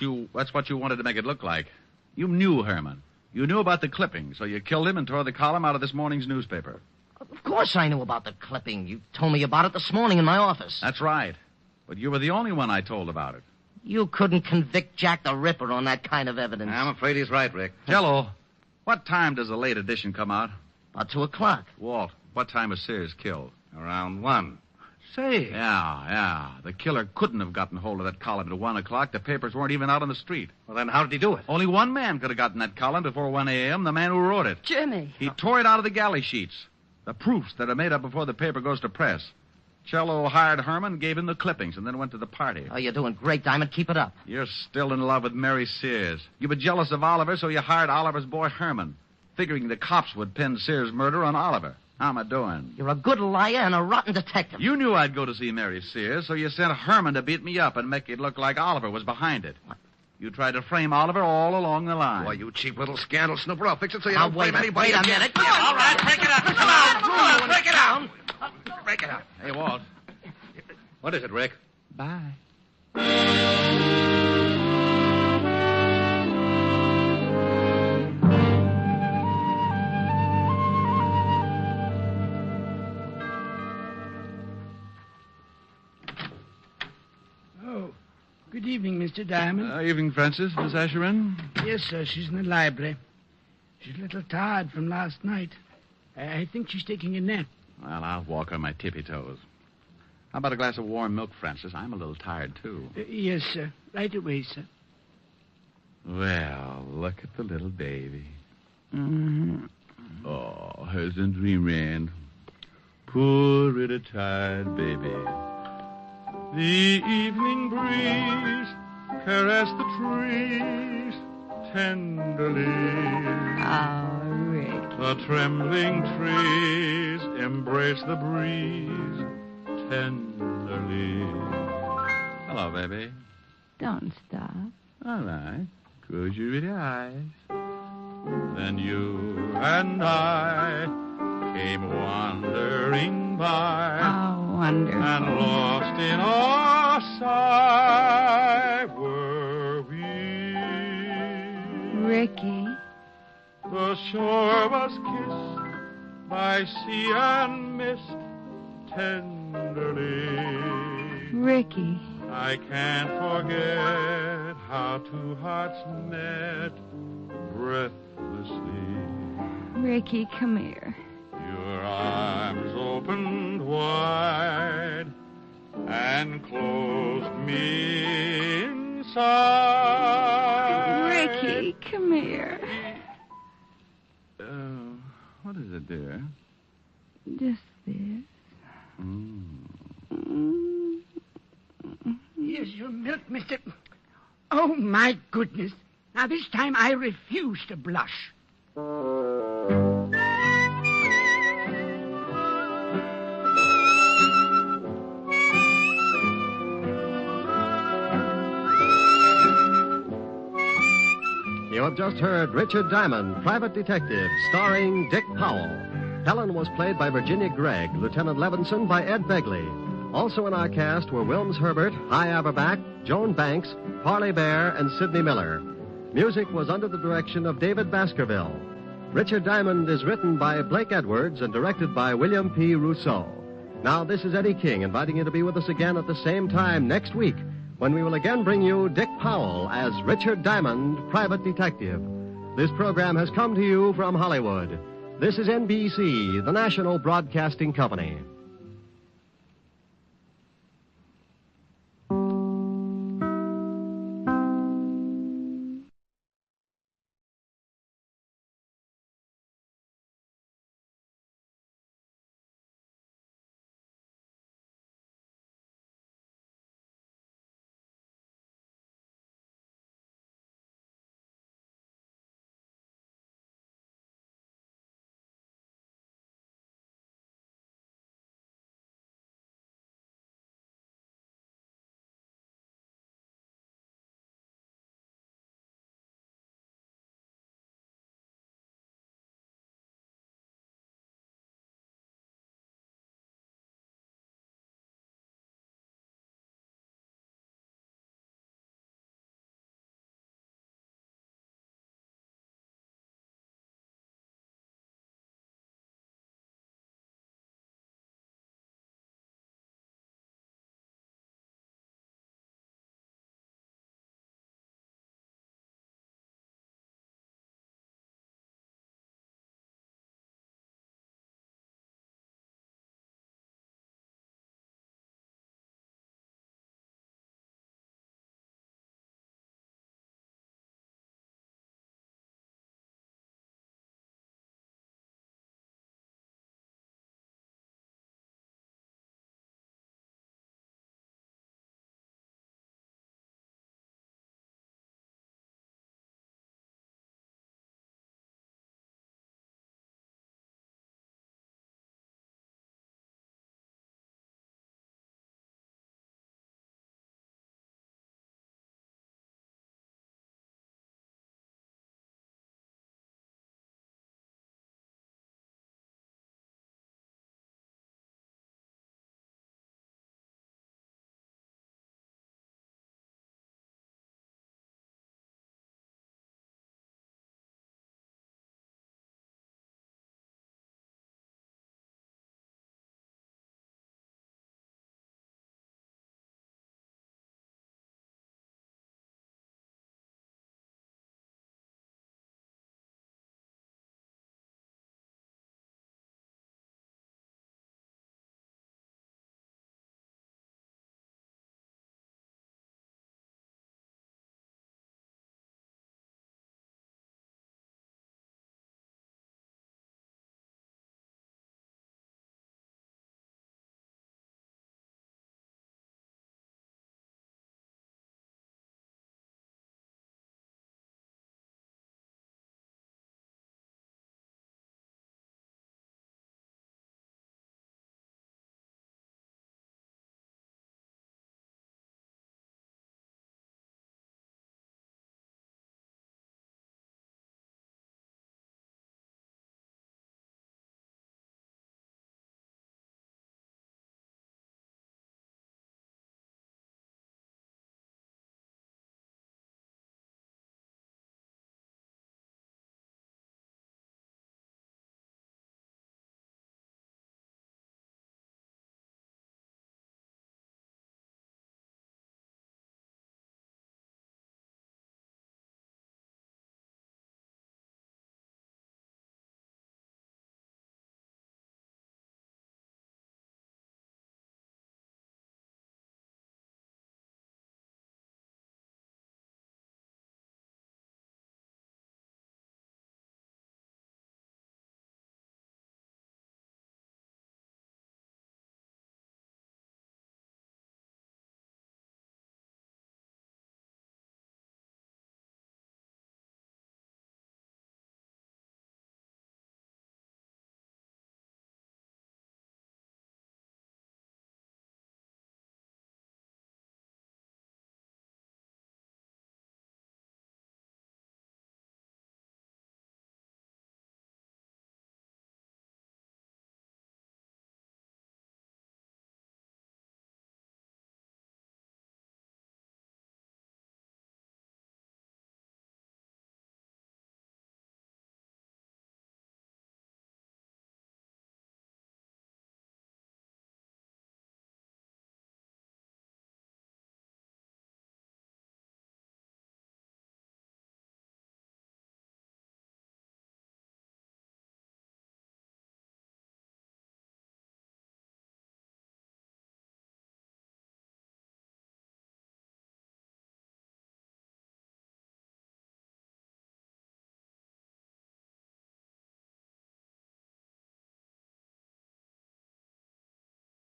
what you wanted to make it look like. You knew Herman. You knew about the clipping, so you killed him and tore the column out of this morning's newspaper. Of course I knew about the clipping. You told me about it this morning in my office. That's right. But you were the only one I told about it. You couldn't convict Jack the Ripper on that kind of evidence. I'm afraid he's right, Rick. Cello, what time does the late edition come out? About 2 o'clock. Walt, what time was Sears killed? Around 1. Say. Yeah. The killer couldn't have gotten hold of that column at 1 o'clock. The papers weren't even out on the street. Well, then how did he do it? Only one man could have gotten that column before 1 a.m., the man who wrote it. Jimmy. He tore it out of the galley sheets. The proofs that are made up before the paper goes to press. Cello hired Herman, gave him the clippings, and then went to the party. Oh, you're doing great, Diamond. Keep it up. You're still in love with Mary Sears. You were jealous of Oliver, so you hired Oliver's boy Herman, figuring the cops would pin Sears' murder on Oliver. How am I doing? You're a good liar and a rotten detective. You knew I'd go to see Mary Sears, so you sent Herman to beat me up and make it look like Oliver was behind it. What? You tried to frame Oliver all along the line. Boy, you cheap little scandal snooper. I'll fix it so you Now, don't blame anybody. Wait a minute. Yeah, all right, break it up. Come on, break it down. Break it up. Hey, Walt. What is it, Rick? Bye. evening, Mr. Diamond. Evening, Francis. Miss Asher in? Yes, sir. She's in the library. She's a little tired from last night. I think she's taking a nap. Well, I'll walk on my tippy toes. How about a glass of warm milk, Francis? I'm a little tired, too. Yes, sir. Right away, sir. Well, look at the little baby. Mm-hmm. Oh, hasn't dreamland. Poor little tired baby. The evening breeze caressed the trees tenderly. Oh, Rick. The trembling trees embrace the breeze tenderly. Hello, baby. Don't stop. All right. Close your little eyes. Then you and I came wandering by. Oh, wonderful. And lost in our sight were we. Ricky. The shore was kissed by sea and mist tenderly. Ricky. I can't forget how two hearts met breathlessly. Ricky, come here. Your arms opened wide and closed me inside. Ricky, come here. What is it, dear? Just this. Here's your milk, mister. Oh, my goodness. Now, this time I refuse to blush. You have just heard Richard Diamond, Private Detective, starring Dick Powell. Helen was played by Virginia Gregg, Lieutenant Levinson by Ed Begley. Also in our cast were Wilms Herbert, Hy Averback, Joan Banks, Parley Bear, and Sidney Miller. Music was under the direction of David Baskerville. Richard Diamond is written by Blake Edwards and directed by William P. Rousseau. Now, this is Eddie King inviting you to be with us again at the same time next week when we will again bring you Dick Powell as Richard Diamond, Private Detective. This program has come to you from Hollywood. This is NBC, the national broadcasting company.